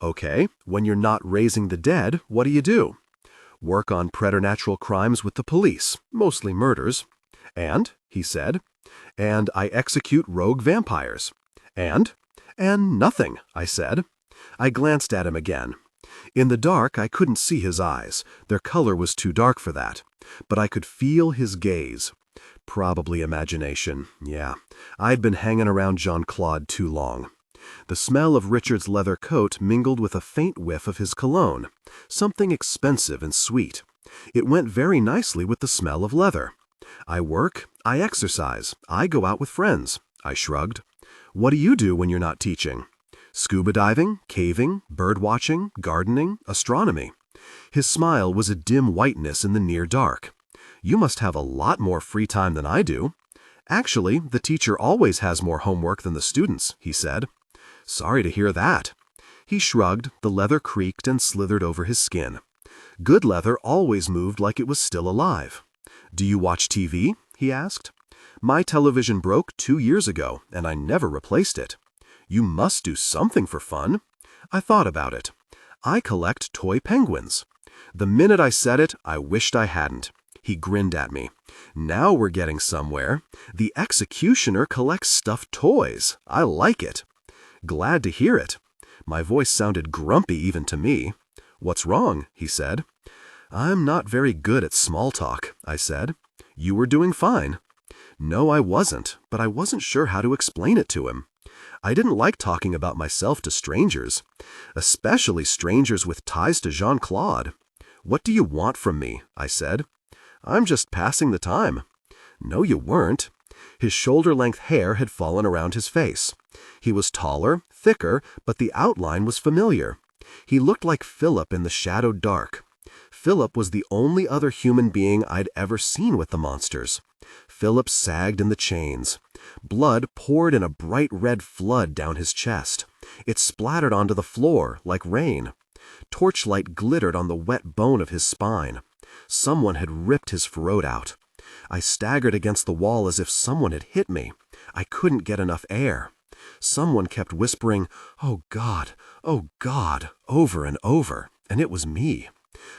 "Okay, when you're not raising the dead, what do you do?" "Work on preternatural crimes with the police, mostly murders." "And?" he said. "And I execute rogue vampires." "And?" "And nothing," I said. I glanced at him again. In the dark, I couldn't see his eyes. Their color was too dark for that. But I could feel his gaze. Probably imagination. Yeah, I'd been hanging around Jean-Claude too long. The smell of Richard's leather coat mingled with a faint whiff of his cologne, something expensive and sweet. It went very nicely with the smell of leather. "I work, I exercise, I go out with friends," I shrugged. "What do you do when you're not teaching?" "Scuba diving, caving, bird watching, gardening, astronomy." His smile was a dim whiteness in the near dark. "You must have a lot more free time than I do." "Actually, the teacher always has more homework than the students," he said. "Sorry to hear that." He shrugged, the leather creaked and slithered over his skin. Good leather always moved like it was still alive. "Do you watch TV?" he asked. "My television broke 2 years ago, and I never replaced it." "You must do something for fun." I thought about it. "I collect toy penguins." The minute I said it, I wished I hadn't. He grinned at me. "Now we're getting somewhere. The executioner collects stuffed toys. I like it." "Glad to hear it." My voice sounded grumpy even to me. "What's wrong?" he said. "I'm not very good at small talk," I said. "You were doing fine." No, I wasn't, but I wasn't sure how to explain it to him. I didn't like talking about myself to strangers, especially strangers with ties to Jean-Claude. "What do you want from me?" I said. "I'm just passing the time." "No, you weren't." His shoulder-length hair had fallen around his face. He was taller, thicker, but the outline was familiar. He looked like Philip in the shadowed dark. Philip was the only other human being I'd ever seen with the monsters. Philip sagged in the chains. Blood poured in a bright red flood down his chest. It splattered onto the floor like rain. Torchlight glittered on the wet bone of his spine. Someone had ripped his throat out. I staggered against the wall as if someone had hit me. I couldn't get enough air. Someone kept whispering, "Oh God, over and over, and it was me.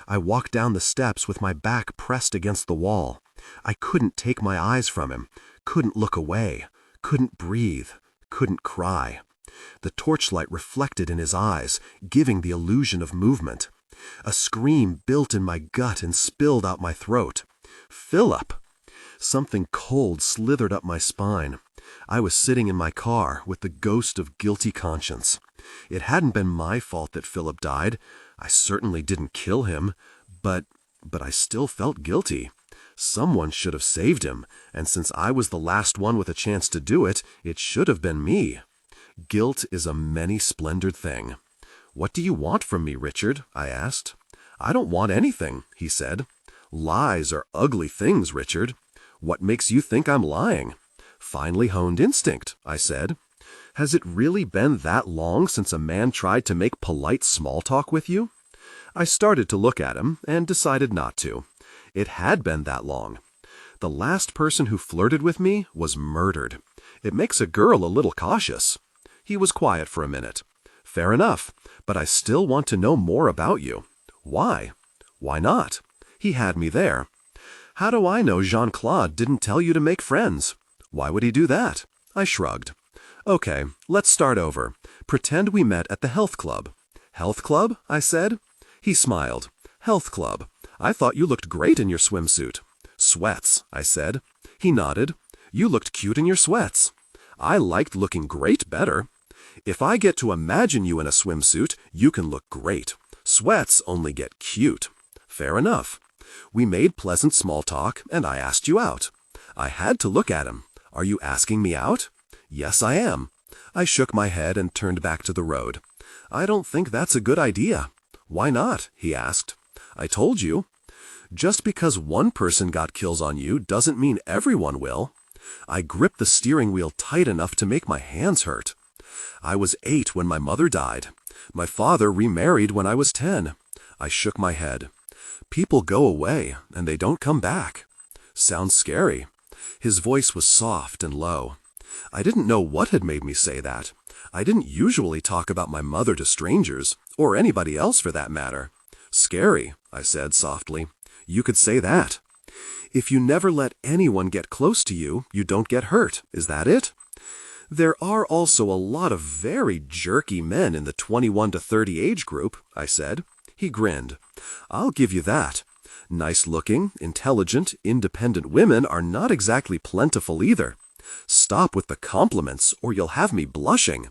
I walked down the steps with my back pressed against the wall. I couldn't take my eyes from him, couldn't look away, couldn't breathe, couldn't cry. The torchlight reflected in his eyes, giving the illusion of movement. A scream built in my gut and spilled out my throat. "Philip!" Something cold slithered up my spine. I was sitting in my car with the ghost of guilty conscience. It hadn't been my fault that Philip died. I certainly didn't kill him, but I still felt guilty. Someone should have saved him, and since I was the last one with a chance to do it, it should have been me. Guilt is a many-splendored thing. "What do you want from me, Richard?" I asked. "I don't want anything," he said. "Lies are ugly things, Richard." What makes you think I'm lying? Finely honed instinct, I said. Has it really been that long since a man tried to make polite small talk with you? I started to look at him and decided not to. It had been that long. The last person who flirted with me was murdered. It makes a girl a little cautious. He was quiet for a minute. Fair enough, but I still want to know more about you. Why? Why not? He had me there. How do I know Jean-Claude didn't tell you to make friends? Why would he do that? I shrugged. Okay, let's start over. Pretend we met at the health club. Health club? I said. He smiled. Health club. I thought you looked great in your swimsuit. Sweats, I said. He nodded. You looked cute in your sweats. I liked looking great better. If I get to imagine you in a swimsuit, you can look great. Sweats only get cute. Fair enough. We made pleasant small talk, and I asked you out. I had to look at him. Are you asking me out? Yes, I am. I shook my head and turned back to the road. I don't think that's a good idea. Why not? He asked. I told you. Just because one person got kills on you doesn't mean everyone will. I gripped the steering wheel tight enough to make my hands hurt. I was 8 when my mother died. My father remarried when I was 10. I shook my head. People go away, and they don't come back. Sounds scary. His voice was soft and low. I didn't know what had made me say that. I didn't usually talk about my mother to strangers, or anybody else for that matter. Scary, I said softly. You could say that. If you never let anyone get close to you, you don't get hurt. Is that it? There are also a lot of very jerky men in the 21 to 30 age group, I said. He grinned. I'll give you that. Nice-looking, intelligent, independent women are not exactly plentiful either. Stop with the compliments, or you'll have me blushing.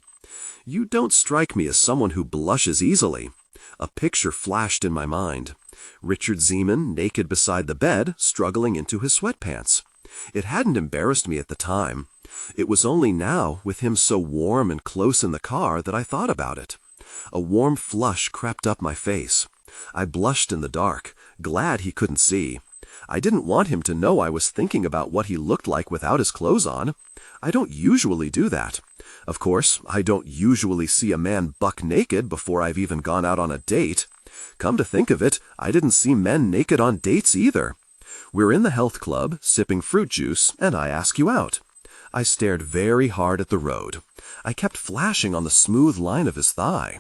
You don't strike me as someone who blushes easily. A picture flashed in my mind. Richard Zeeman, naked beside the bed, struggling into his sweatpants. It hadn't embarrassed me at the time. It was only now, with him so warm and close in the car, that I thought about it. A warm flush crept up my face. I blushed in the dark, glad he couldn't see. I didn't want him to know I was thinking about what he looked like without his clothes on. I don't usually do that. Of course, I don't usually see a man buck naked before I've even gone out on a date. Come to think of it, I didn't see men naked on dates either. We're in the health club, sipping fruit juice, and I ask you out. I stared very hard at the road. I kept flashing on the smooth line of his thigh.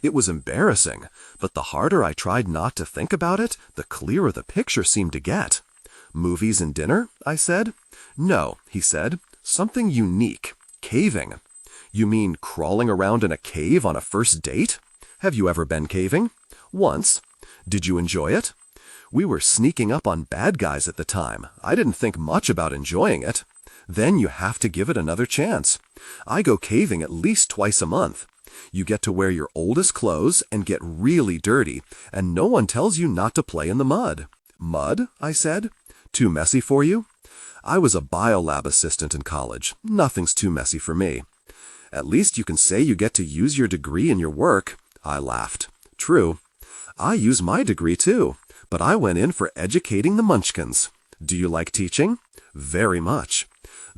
It was embarrassing, but the harder I tried not to think about it, the clearer the picture seemed to get. Movies and dinner? I said. No, he said. Something unique. Caving. You mean crawling around in a cave on a first date? Have you ever been caving? Once. Did you enjoy it? We were sneaking up on bad guys at the time. I didn't think much about enjoying it. Then you have to give it another chance. I go caving at least twice a month. You get to wear your oldest clothes and get really dirty, and no one tells you not to play in the mud. Mud? I said. Too messy for you? I was a biolab assistant in college. Nothing's too messy for me. At least you can say you get to use your degree in your work. I laughed. True. I use my degree too, but I went in for educating the munchkins. Do you like teaching? Very much.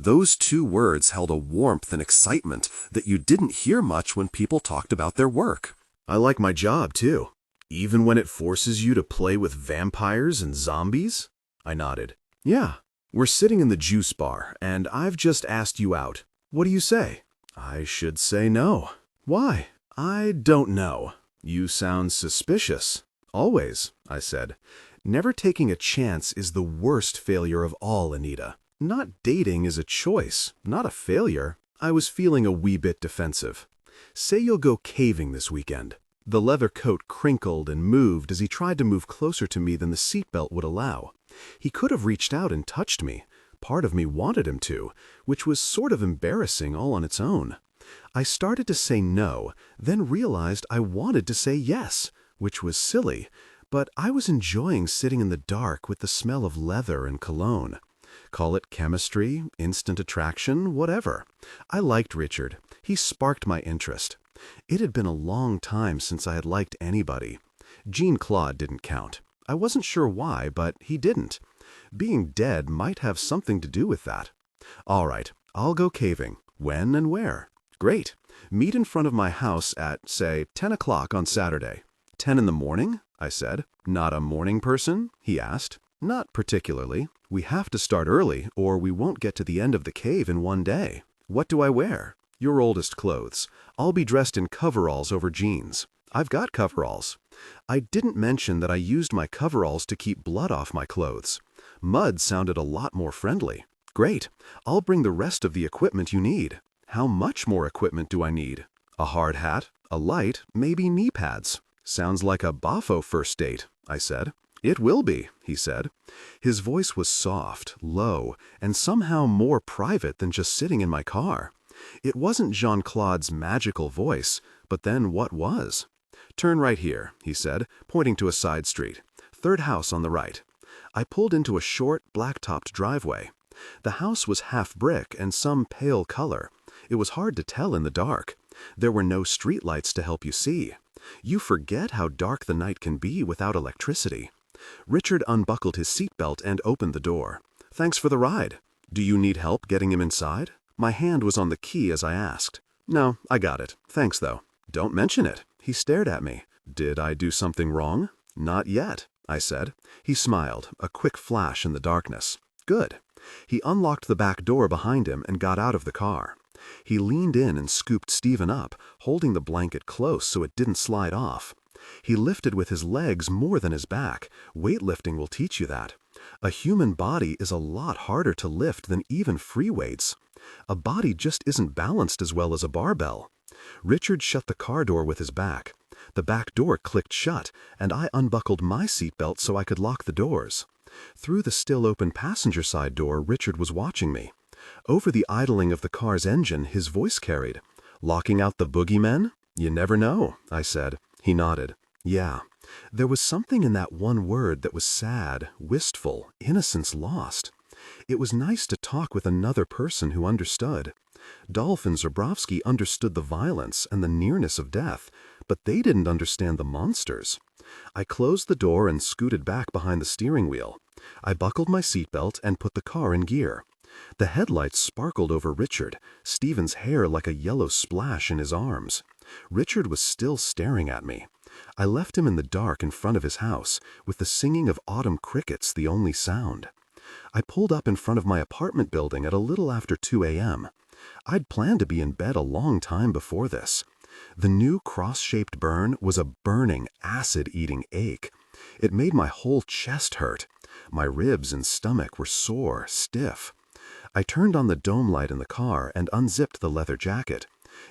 Those 2 words held a warmth and excitement that you didn't hear much when people talked about their work. I like my job, too. Even when it forces you to play with vampires and zombies? I nodded. Yeah. We're sitting in the juice bar, and I've just asked you out. What do you say? I should say no. Why? I don't know. You sound suspicious. Always, I said. Never taking a chance is the worst failure of all, Anita. Not dating is a choice, not a failure. I was feeling a wee bit defensive. Say you'll go caving this weekend. The leather coat crinkled and moved as he tried to move closer to me than the seatbelt would allow. He could have reached out and touched me. Part of me wanted him to, which was sort of embarrassing all on its own. I started to say no, then realized I wanted to say yes, which was silly, but I was enjoying sitting in the dark with the smell of leather and cologne. Call it chemistry, instant attraction, whatever. I liked Richard. He sparked my interest. It had been a long time since I had liked anybody. Jean-Claude didn't count. I wasn't sure why, but he didn't. Being dead might have something to do with that. All right, I'll go caving. When and where? Great. Meet in front of my house at, say, 10 o'clock on Saturday. 10 in the morning? I said. Not a morning person? He asked. Not particularly. We have to start early, or we won't get to the end of the cave in one day. What do I wear? Your oldest clothes. I'll be dressed in coveralls over jeans. I've got coveralls. I didn't mention that I used my coveralls to keep blood off my clothes. Mud sounded a lot more friendly. Great. I'll bring the rest of the equipment you need. How much more equipment do I need? A hard hat, a light, maybe knee pads. Sounds like a boffo first date, I said. It will be, he said. His voice was soft, low, and somehow more private than just sitting in my car. It wasn't Jean-Claude's magical voice, but then what was? Turn right here, he said, pointing to a side street. Third house on the right. I pulled into a short, black-topped driveway. The house was half brick and some pale color. It was hard to tell in the dark. There were no streetlights to help you see. You forget how dark the night can be without electricity. Richard unbuckled his seatbelt and opened the door. Thanks for the ride. Do you need help getting him inside? My hand was on the key as I asked. No, I got it. Thanks, though. Don't mention it. He stared at me. Did I do something wrong? Not yet, I said. He smiled, a quick flash in the darkness. Good. He unlocked the back door behind him and got out of the car. He leaned in and scooped Stephen up, holding the blanket close so it didn't slide off. He lifted with his legs more than his back. Weightlifting will teach you that. A human body is a lot harder to lift than even free weights. A body just isn't balanced as well as a barbell. Richard shut the car door with his back. The back door clicked shut, and I unbuckled my seatbelt so I could lock the doors. Through the still open passenger side door, Richard was watching me. Over the idling of the car's engine, his voice carried. Locking out the boogeymen? You never know, I said. He nodded. Yeah. There was something in that one word that was sad, wistful, innocence lost. It was nice to talk with another person who understood. Dolph and Zerbrovsky understood the violence and the nearness of death, but they didn't understand the monsters. I closed the door and scooted back behind the steering wheel. I buckled my seatbelt and put the car in gear. The headlights sparkled over Richard, Stephen's hair like a yellow splash in his arms. Richard was still staring at me. I left him in the dark in front of his house, with the singing of autumn crickets the only sound. I pulled up in front of my apartment building at a little after 2 a.m. I'd planned to be in bed a long time before this. The new cross-shaped burn was a burning, acid-eating ache. It made my whole chest hurt. My ribs and stomach were sore, stiff. I turned on the dome light in the car and unzipped the leather jacket.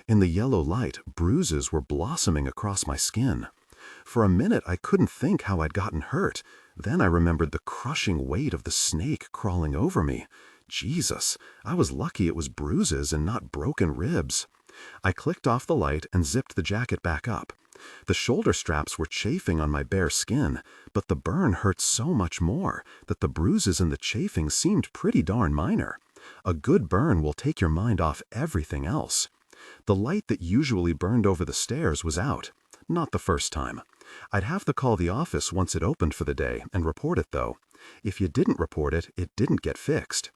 In the yellow light, bruises were blossoming across my skin. For a minute, I couldn't think how I'd gotten hurt. Then I remembered the crushing weight of the snake crawling over me. Jesus, I was lucky it was bruises and not broken ribs. I clicked off the light and zipped the jacket back up. The shoulder straps were chafing on my bare skin, but the burn hurt so much more that the bruises and the chafing seemed pretty darn minor. A good burn will take your mind off everything else. The light that usually burned over the stairs was out. Not the first time. I'd have to call the office once it opened for the day and report it, though. If you didn't report it, it didn't get fixed.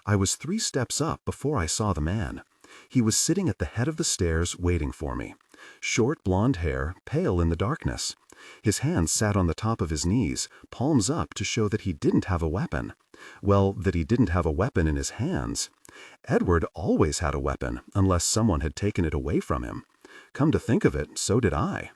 I was 3 steps up before I saw the man. He was sitting at the head of the stairs waiting for me. Short blonde hair, pale in the darkness. His hands sat on the top of his knees, palms up to show that he didn't have a weapon. Well, that he didn't have a weapon in his hands. Edward always had a weapon, unless someone had taken it away from him. Come to think of it, so did I.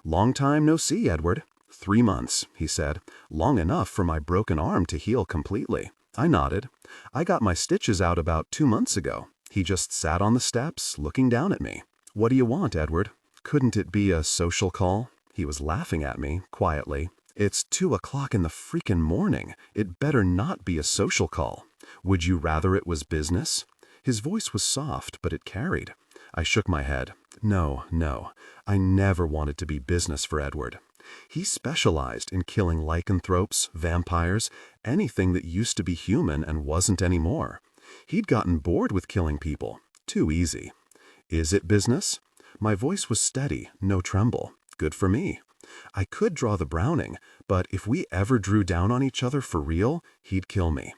Long time no see, Edward. 3 months, he said. Long enough for my broken arm to heal completely. I nodded. I got my stitches out about 2 months ago. He just sat on the steps, looking down at me. What do you want, Edward? Couldn't it be a social call? He was laughing at me, quietly. It's 2 o'clock in the freaking morning. It better not be a social call. Would you rather it was business? His voice was soft, but it carried. I shook my head. No. I never wanted to be business for Edward. He specialized in killing lycanthropes, vampires, anything that used to be human and wasn't anymore. He'd gotten bored with killing people. Too easy. Is it business? My voice was steady, no tremble. Good for me. I could draw the Browning, but if we ever drew down on each other for real, he'd kill me.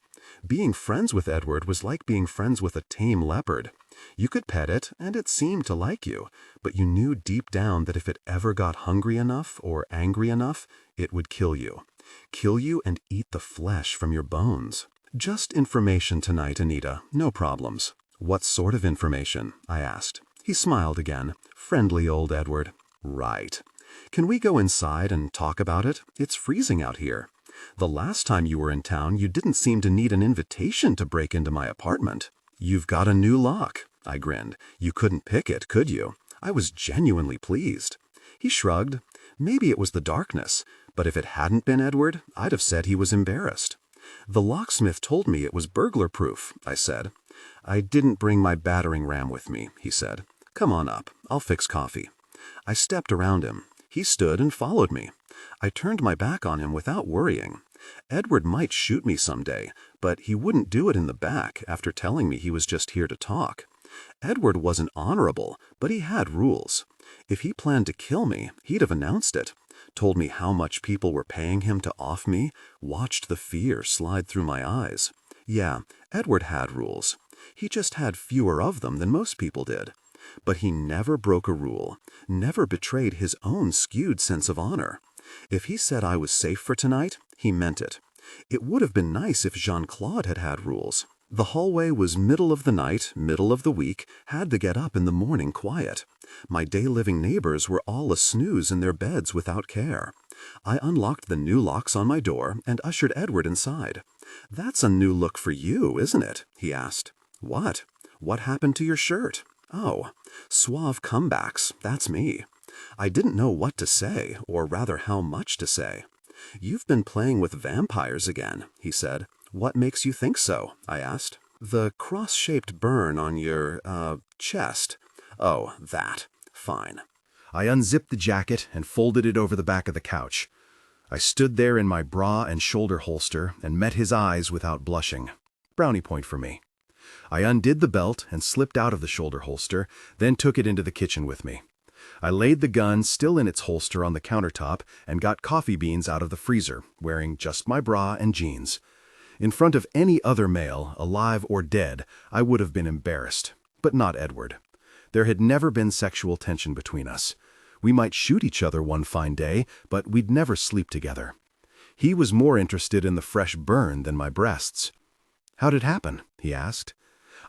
Being friends with Edward was like being friends with a tame leopard. You could pet it, and it seemed to like you, but you knew deep down that if it ever got hungry enough or angry enough, it would kill you. Kill you and eat the flesh from your bones. Just information tonight, Anita, no problems. What sort of information? I asked. He smiled again. Friendly old Edward. Right. Can we go inside and talk about it? It's freezing out here. The last time you were in town, you didn't seem to need an invitation to break into my apartment. You've got a new lock. I grinned. You couldn't pick it, could you? I was genuinely pleased. He shrugged. Maybe it was the darkness, but if it hadn't been Edward, I'd have said he was embarrassed. The locksmith told me it was burglar-proof, I said. I didn't bring my battering ram with me, he said. Come on up. I'll fix coffee. I stepped around him. He stood and followed me. I turned my back on him without worrying. Edward might shoot me someday, but he wouldn't do it in the back after telling me he was just here to talk. Edward wasn't honorable, but he had rules. If he planned to kill me, he'd have announced it, told me how much people were paying him to off me, watched the fear slide through my eyes. Yeah, Edward had rules. He just had fewer of them than most people did. But he never broke a rule, never betrayed his own skewed sense of honor. If he said I was safe for tonight, he meant it. It would have been nice if Jean-Claude had had rules. The hallway was middle of the night, middle of the week, had to get up in the morning quiet. My day-living neighbors were all a snooze in their beds without care. I unlocked the new locks on my door and ushered Edward inside. "That's a new look for you, isn't it?" he asked. "What? What happened to your shirt?" "Oh, suave comebacks, that's me." I didn't know what to say, or rather how much to say. "You've been playing with vampires again," he said. "What makes you think so?" I asked. "The cross-shaped burn on your, chest." "Oh, that. Fine." I unzipped the jacket and folded it over the back of the couch. I stood there in my bra and shoulder holster and met his eyes without blushing. Brownie point for me. I undid the belt and slipped out of the shoulder holster, then took it into the kitchen with me. I laid the gun still in its holster on the countertop and got coffee beans out of the freezer, wearing just my bra and jeans. In front of any other male, alive or dead, I would have been embarrassed, but not Edward. There had never been sexual tension between us. We might shoot each other one fine day, but we'd never sleep together. He was more interested in the fresh burn than my breasts. "How'd it happen?" he asked.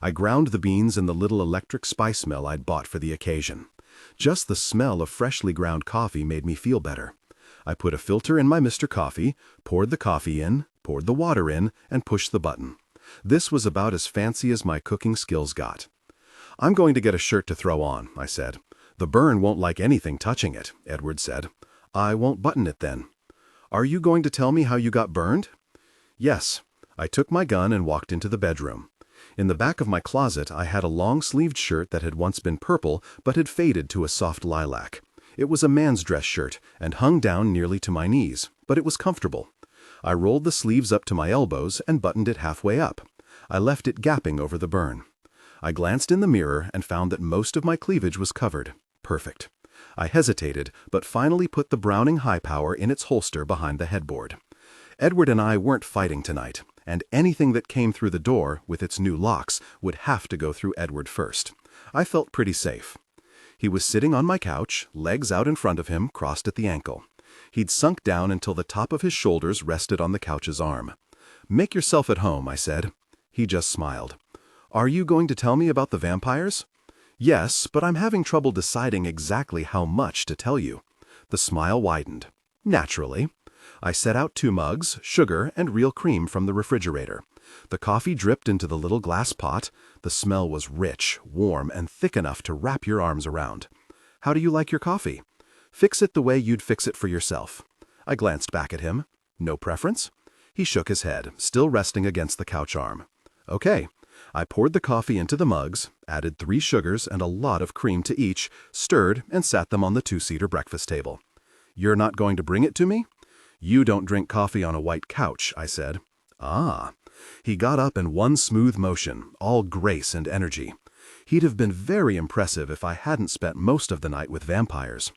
I ground the beans in the little electric spice mill I'd bought for the occasion. Just the smell of freshly ground coffee made me feel better. I put a filter in my Mr. Coffee, poured the coffee in, poured the water in, and pushed the button. This was about as fancy as my cooking skills got. "I'm going to get a shirt to throw on," I said. "The burn won't like anything touching it," Edward said. "I won't button it then." "Are you going to tell me how you got burned?" "Yes." I took my gun and walked into the bedroom. In the back of my closet, I had a long-sleeved shirt that had once been purple but had faded to a soft lilac. It was a man's dress shirt and hung down nearly to my knees, but it was comfortable. I rolled the sleeves up to my elbows and buttoned it halfway up. I left it gapping over the burn. I glanced in the mirror and found that most of my cleavage was covered. Perfect. I hesitated, but finally put the Browning High Power in its holster behind the headboard. Edward and I weren't fighting tonight, and anything that came through the door, with its new locks, would have to go through Edward first. I felt pretty safe. He was sitting on my couch, legs out in front of him, crossed at the ankle. He'd sunk down until the top of his shoulders rested on the couch's arm. "Make yourself at home," I said. He just smiled. "Are you going to tell me about the vampires?" "Yes, but I'm having trouble deciding exactly how much to tell you." The smile widened. "Naturally." I set out 2 mugs, sugar, and real cream from the refrigerator. The coffee dripped into the little glass pot. The smell was rich, warm, and thick enough to wrap your arms around. "How do you like your coffee?" "Fix it the way you'd fix it for yourself." I glanced back at him. "No preference?" He shook his head, still resting against the couch arm. "Okay." I poured the coffee into the mugs, added 3 sugars and a lot of cream to each, stirred, and sat them on the 2-seater breakfast table. "You're not going to bring it to me?" "You don't drink coffee on a white couch," I said. "Ah." He got up in one smooth motion, all grace and energy. He'd have been very impressive if I hadn't spent most of the night with vampires.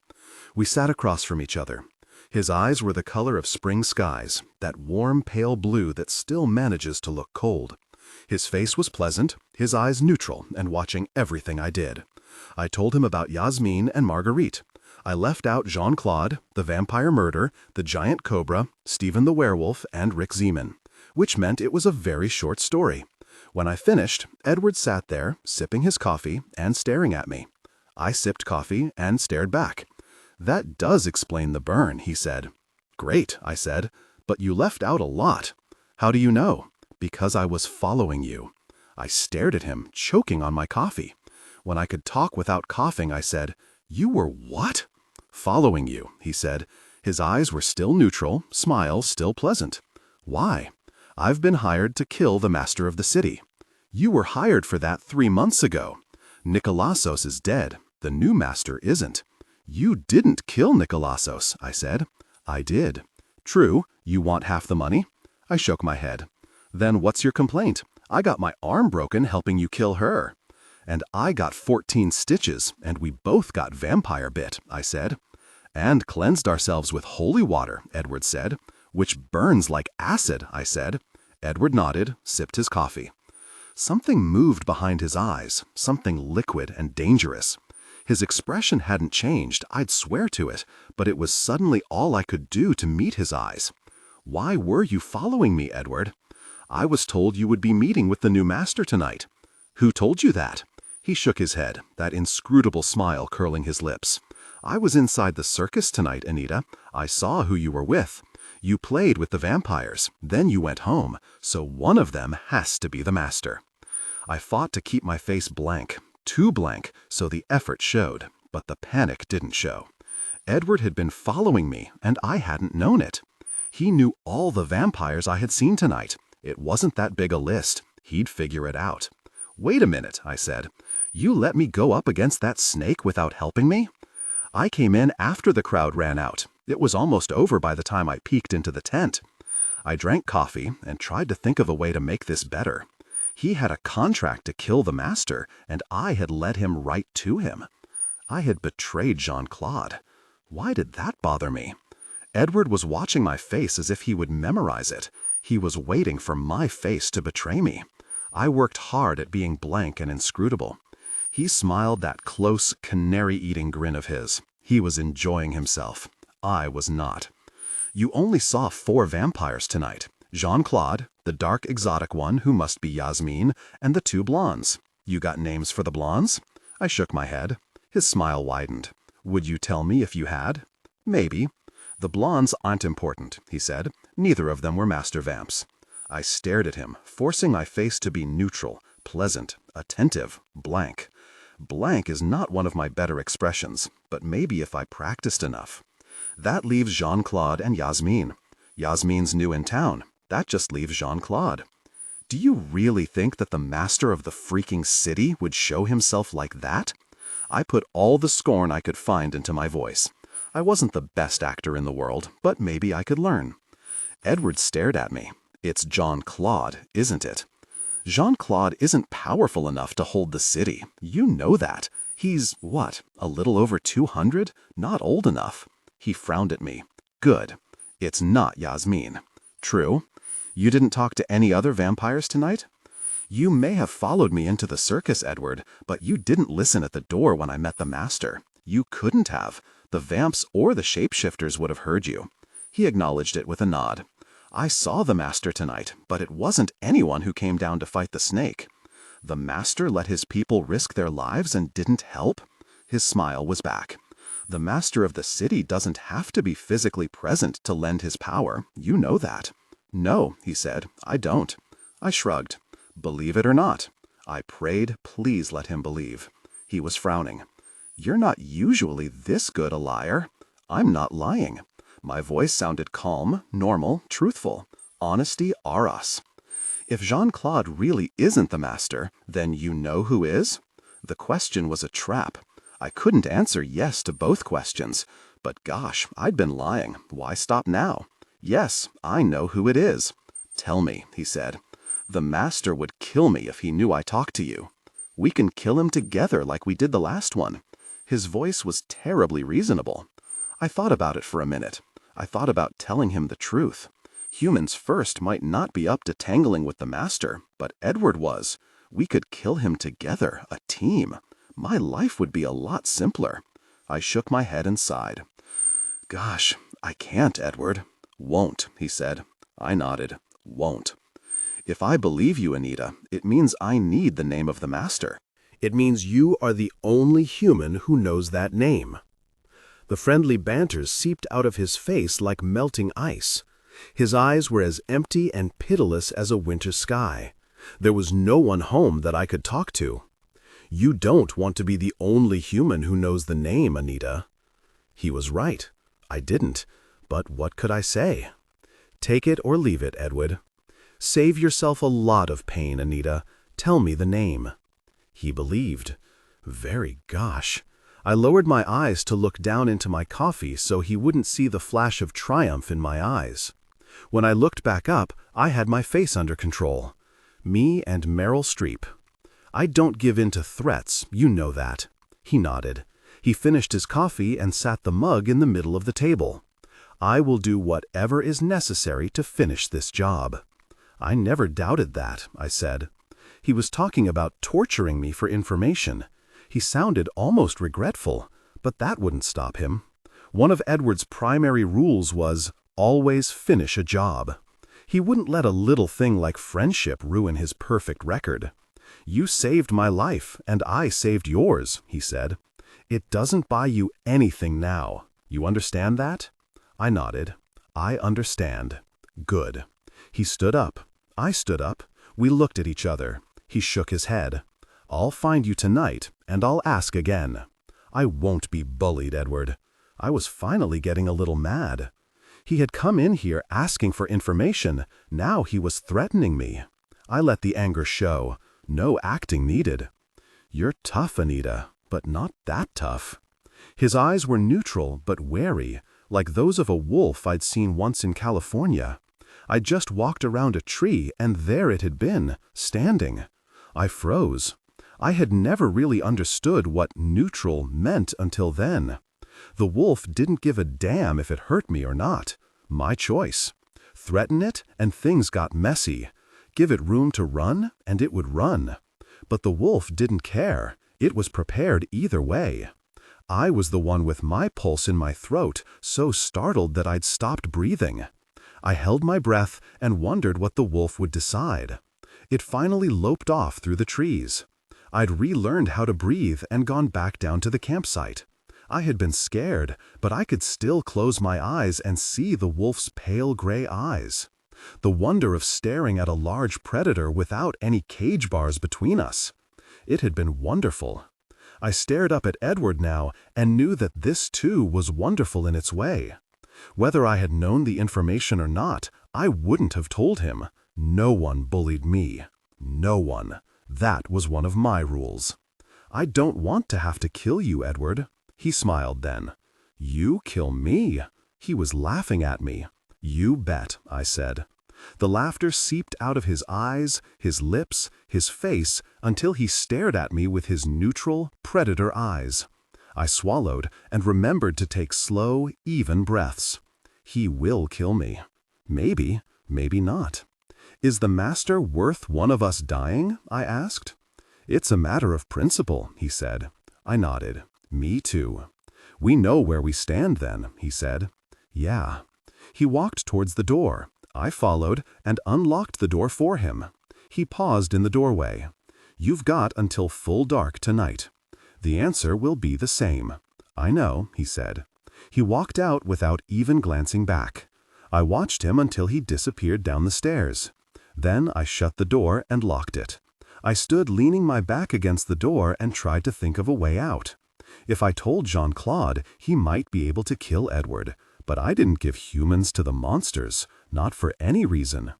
We sat across from each other. His eyes were the color of spring skies, that warm, pale blue that still manages to look cold. His face was pleasant, his eyes neutral and watching everything I did. I told him about Yasmin and Marguerite. I left out Jean-Claude, the vampire murder, the giant cobra, Stephen the werewolf, and Rick Zeeman, which meant it was a very short story. When I finished, Edward sat there, sipping his coffee and staring at me. I sipped coffee and stared back. "That does explain the burn," he said. "Great," I said, "but you left out a lot." "How do you know?" "Because I was following you." I stared at him, choking on my coffee. When I could talk without coughing, I said, "You were what?" "Following you," he said. His eyes were still neutral, smile still pleasant. "Why?" "I've been hired to kill the master of the city." "You were hired for that 3 months ago." "Nicolassos is dead. The new master isn't." "You didn't kill Nicolassos," I said. "I did." "True. You want half the money?" I shook my head. "Then what's your complaint? I got my arm broken helping you kill her." "And I got 14 stitches, and we both got vampire bit," I said. "And cleansed ourselves with holy water," Edward said. "Which burns like acid," I said. Edward nodded, sipped his coffee. Something moved behind his eyes, something liquid and dangerous. His expression hadn't changed, I'd swear to it, but it was suddenly all I could do to meet his eyes. "Why were you following me, Edward?" "I was told you would be meeting with the new master tonight." "Who told you that?" He shook his head, that inscrutable smile curling his lips. "I was inside the circus tonight, Anita. I saw who you were with. You played with the vampires, then you went home, so one of them has to be the master." I fought to keep my face blank, too blank, so the effort showed, but the panic didn't show. Edward had been following me, and I hadn't known it. He knew all the vampires I had seen tonight. It wasn't that big a list. He'd figure it out. "Wait a minute," I said. "You let me go up against that snake without helping me?" "I came in after the crowd ran out. It was almost over by the time I peeked into the tent." I drank coffee and tried to think of a way to make this better. He had a contract to kill the master, and I had led him right to him. I had betrayed Jean-Claude. Why did that bother me? Edward was watching my face as if he would memorize it. He was waiting for my face to betray me. I worked hard at being blank and inscrutable. He smiled that close, canary-eating grin of his. He was enjoying himself. I was not. "You only saw 4 vampires tonight. Jean-Claude, the dark exotic one who must be Yasmin, and the 2 blondes. You got names for the blondes?" I shook my head. His smile widened. "Would you tell me if you had?" "Maybe." "The blondes aren't important," he said. "Neither of them were master vamps." I stared at him, forcing my face to be neutral, pleasant, attentive, blank. Blank is not one of my better expressions, but maybe if I practiced enough. That leaves Jean-Claude and Yasmin. Yasmin's new in town. That just leaves Jean-Claude. "Do you really think that the master of the freaking city would show himself like that?" I put all the scorn I could find into my voice. I wasn't the best actor in the world, but maybe I could learn. Edward stared at me. "It's Jean-Claude, isn't it?" "Jean-Claude isn't powerful enough to hold the city. You know that. He's, what, a little over 200? Not old enough." He frowned at me. "Good. It's not Yasmin." "True. You didn't talk to any other vampires tonight?" "You may have followed me into the circus, Edward, but you didn't listen at the door when I met the master. You couldn't have. The vamps or the shapeshifters would have heard you." He acknowledged it with a nod. "I saw the master tonight, but it wasn't anyone who came down to fight the snake." "The master let his people risk their lives and didn't help?" His smile was back. "The master of the city doesn't have to be physically present to lend his power. You know that." "No," he said, "I don't." I shrugged. "Believe it or not." I prayed, please let him believe. He was frowning. "You're not usually this good a liar." "I'm not lying." My voice sounded calm, normal, truthful. Honesty auras. "If Jean-Claude really isn't the master, then you know who is?" The question was a trap. I couldn't answer yes to both questions. But gosh, I'd been lying. Why stop now? "Yes, I know who it is." "Tell me," he said. "The master would kill me if he knew I talked to you." "We can kill him together like we did the last one." His voice was terribly reasonable. I thought about it for a minute. I thought about telling him the truth. Humans first might not be up to tangling with the master, but Edward was. We could kill him together, a team. My life would be a lot simpler. I shook my head and sighed. Gosh, I can't, Edward. Won't, he said. I nodded. Won't. If I believe you, Anita, it means I need the name of the master. It means you are the only human who knows that name. The friendly banter seeped out of his face like melting ice. His eyes were as empty and pitiless as a winter sky. There was no one home that I could talk to. You don't want to be the only human who knows the name, Anita. He was right. I didn't. But what could I say? Take it or leave it, Edward. Save yourself a lot of pain, Anita. Tell me the name. He believed. Very gosh. I lowered my eyes to look down into my coffee so he wouldn't see the flash of triumph in my eyes. When I looked back up, I had my face under control. Me and Meryl Streep. I don't give in to threats, you know that. He nodded. He finished his coffee and sat the mug in the middle of the table. I will do whatever is necessary to finish this job. I never doubted that, I said. He was talking about torturing me for information. He sounded almost regretful, but that wouldn't stop him. One of Edward's primary rules was, always finish a job. He wouldn't let a little thing like friendship ruin his perfect record. You saved my life, and I saved yours, he said. It doesn't buy you anything now. You understand that? I nodded. I understand. Good. He stood up. I stood up. We looked at each other. He shook his head. I'll find you tonight, and I'll ask again. I won't be bullied, Edward. I was finally getting a little mad. He had come in here asking for information. Now he was threatening me. I let the anger show. No acting needed. You're tough, Anita, but not that tough. His eyes were neutral but wary, like those of a wolf I'd seen once in California. I just walked around a tree, and there it had been, standing. I froze. I had never really understood what neutral meant until then. The wolf didn't give a damn if it hurt me or not. My choice. Threaten it, and things got messy. Give it room to run, and it would run. But the wolf didn't care. It was prepared either way. I was the one with my pulse in my throat, so startled that I'd stopped breathing. I held my breath and wondered what the wolf would decide. It finally loped off through the trees. I'd relearned how to breathe and gone back down to the campsite. I had been scared, but I could still close my eyes and see the wolf's pale gray eyes. The wonder of staring at a large predator without any cage bars between us. It had been wonderful. I stared up at Edward now and knew that this too was wonderful in its way. Whether I had known the information or not, I wouldn't have told him. No one bullied me. No one. That was one of my rules. I don't want to have to kill you, Edward. He smiled then. You kill me? He was laughing at me. You bet, I said. The laughter seeped out of his eyes, his lips, his face, until he stared at me with his neutral, predator eyes. I swallowed and remembered to take slow, even breaths. He will kill me. Maybe, maybe not. Is the master worth one of us dying? I asked. It's a matter of principle, he said. I nodded. Me too. We know where we stand then, he said. Yeah. He walked towards the door. I followed and unlocked the door for him. He paused in the doorway. You've got until full dark tonight. The answer will be the same. I know, he said. He walked out without even glancing back. I watched him until he disappeared down the stairs. Then I shut the door and locked it. I stood leaning my back against the door and tried to think of a way out. If I told Jean-Claude, he might be able to kill Edward, but I didn't give humans to the monsters, not for any reason.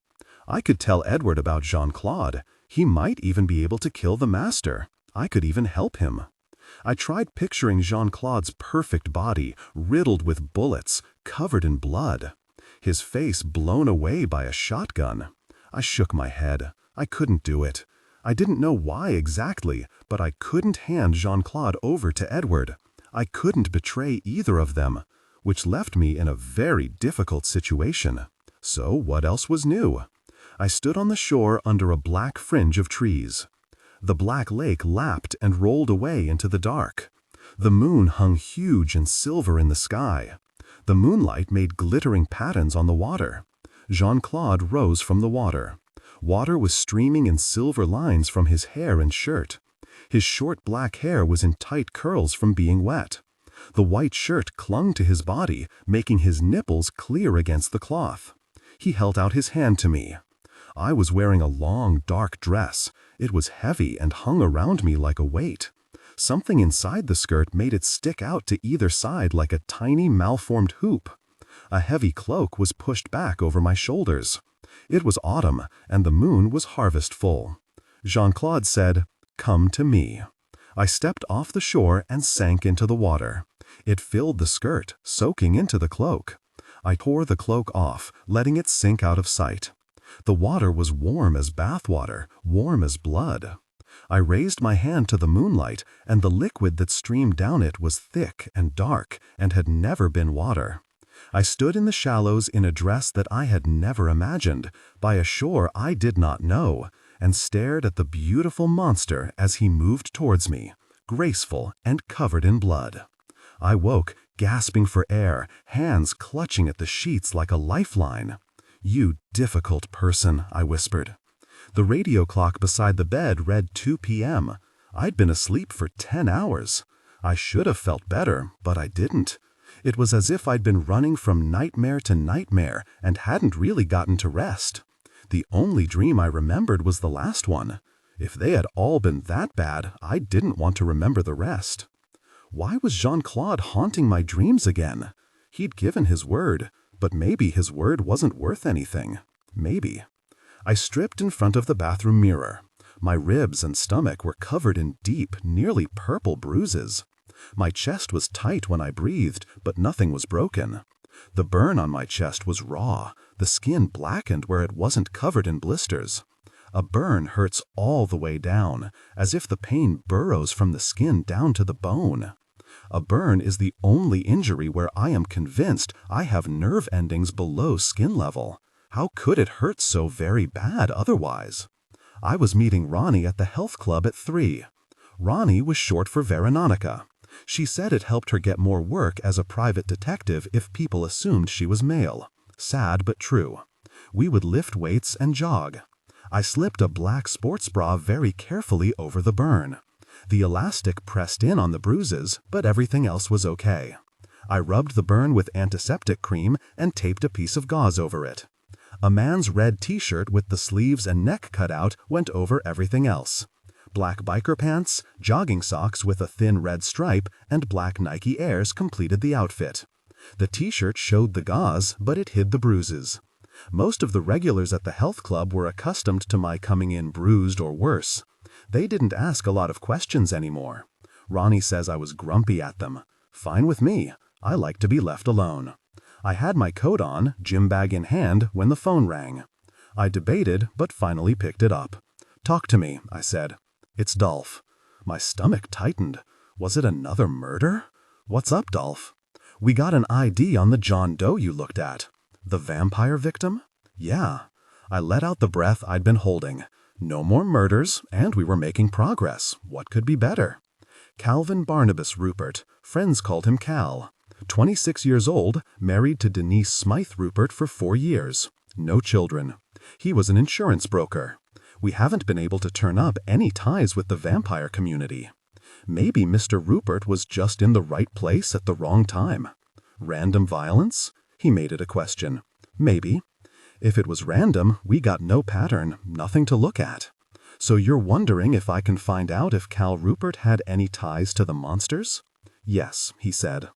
I could tell Edward about Jean-Claude. He might even be able to kill the master. I could even help him. I tried picturing Jean-Claude's perfect body, riddled with bullets, covered in blood. His face blown away by a shotgun. I shook my head. I couldn't do it. I didn't know why exactly, but I couldn't hand Jean-Claude over to Edward. I couldn't betray either of them. which left me in a very difficult situation. So what else was new? I stood on the shore under a black fringe of trees. The black lake lapped and rolled away into the dark. The moon hung huge and silver in the sky. The moonlight made glittering patterns on the water. Jean-Claude rose from the water. Water was streaming in silver lines from his hair and shirt. His short black hair was in tight curls from being wet. The white shirt clung to his body, making his nipples clear against the cloth. He held out his hand to me. I was wearing a long, dark dress. It was heavy and hung around me like a weight. Something inside the skirt made it stick out to either side like a tiny, malformed hoop. A heavy cloak was pushed back over my shoulders. It was autumn, and the moon was harvest full. Jean-Claude said, "Come to me." I stepped off the shore and sank into the water. It filled the skirt, soaking into the cloak. I tore the cloak off, letting it sink out of sight. The water was warm as bath water, warm as blood. I raised my hand to the moonlight, and the liquid that streamed down it was thick and dark and had never been water. I stood in the shallows in a dress that I had never imagined, by a shore I did not know, and stared at the beautiful monster as he moved towards me, graceful and covered in blood. I woke, gasping for air, hands clutching at the sheets like a lifeline. "You difficult person," I whispered. The radio clock beside the bed read 2 p.m. I'd been asleep for 10 hours. I should have felt better, but I didn't. It was as if I'd been running from nightmare to nightmare and hadn't really gotten to rest. The only dream I remembered was the last one. If they had all been that bad, I didn't want to remember the rest. Why was Jean-Claude haunting my dreams again? He'd given his word, but maybe his word wasn't worth anything. Maybe. I stripped in front of the bathroom mirror. My ribs and stomach were covered in deep, nearly purple bruises. My chest was tight when I breathed, but nothing was broken. The burn on my chest was raw, the skin blackened where it wasn't covered in blisters. A burn hurts all the way down, as if the pain burrows from the skin down to the bone. A burn is the only injury where I am convinced I have nerve endings below skin level. How could it hurt so very bad otherwise? I was meeting Ronnie at the health club at 3. Ronnie was short for Veronica. She said it helped her get more work as a private detective if people assumed she was male. Sad but true. We would lift weights and jog. I slipped a black sports bra very carefully over the burn. The elastic pressed in on the bruises, but everything else was okay. I rubbed the burn with antiseptic cream and taped a piece of gauze over it. A man's red t-shirt with the sleeves and neck cut out went over everything else. Black biker pants, jogging socks with a thin red stripe, and black Nike Airs completed the outfit. The t-shirt showed the gauze, but it hid the bruises. Most of the regulars at the health club were accustomed to my coming in bruised or worse. They didn't ask a lot of questions anymore. Ronnie says I was grumpy at them. Fine with me. I like to be left alone. I had my coat on, gym bag in hand, when the phone rang. I debated, but finally picked it up. "Talk to me," I said. "It's Dolph." My stomach tightened. Was it another murder? "What's up, Dolph?" "We got an ID on the John Doe you looked at." "The vampire victim?" "Yeah." I let out the breath I'd been holding. No more murders, and we were making progress. What could be better? Calvin Barnabas Rupert. Friends called him Cal. 26 years old, married to Denise Smythe Rupert for 4 years. No children. He was an insurance broker. We haven't been able to turn up any ties with the vampire community. Maybe Mr. Rupert was just in the right place at the wrong time. Random violence? He made it a question. Maybe. If it was random, we got no pattern, nothing to look at. So you're wondering if I can find out if Cal Rupert had any ties to the monsters? Yes, he said.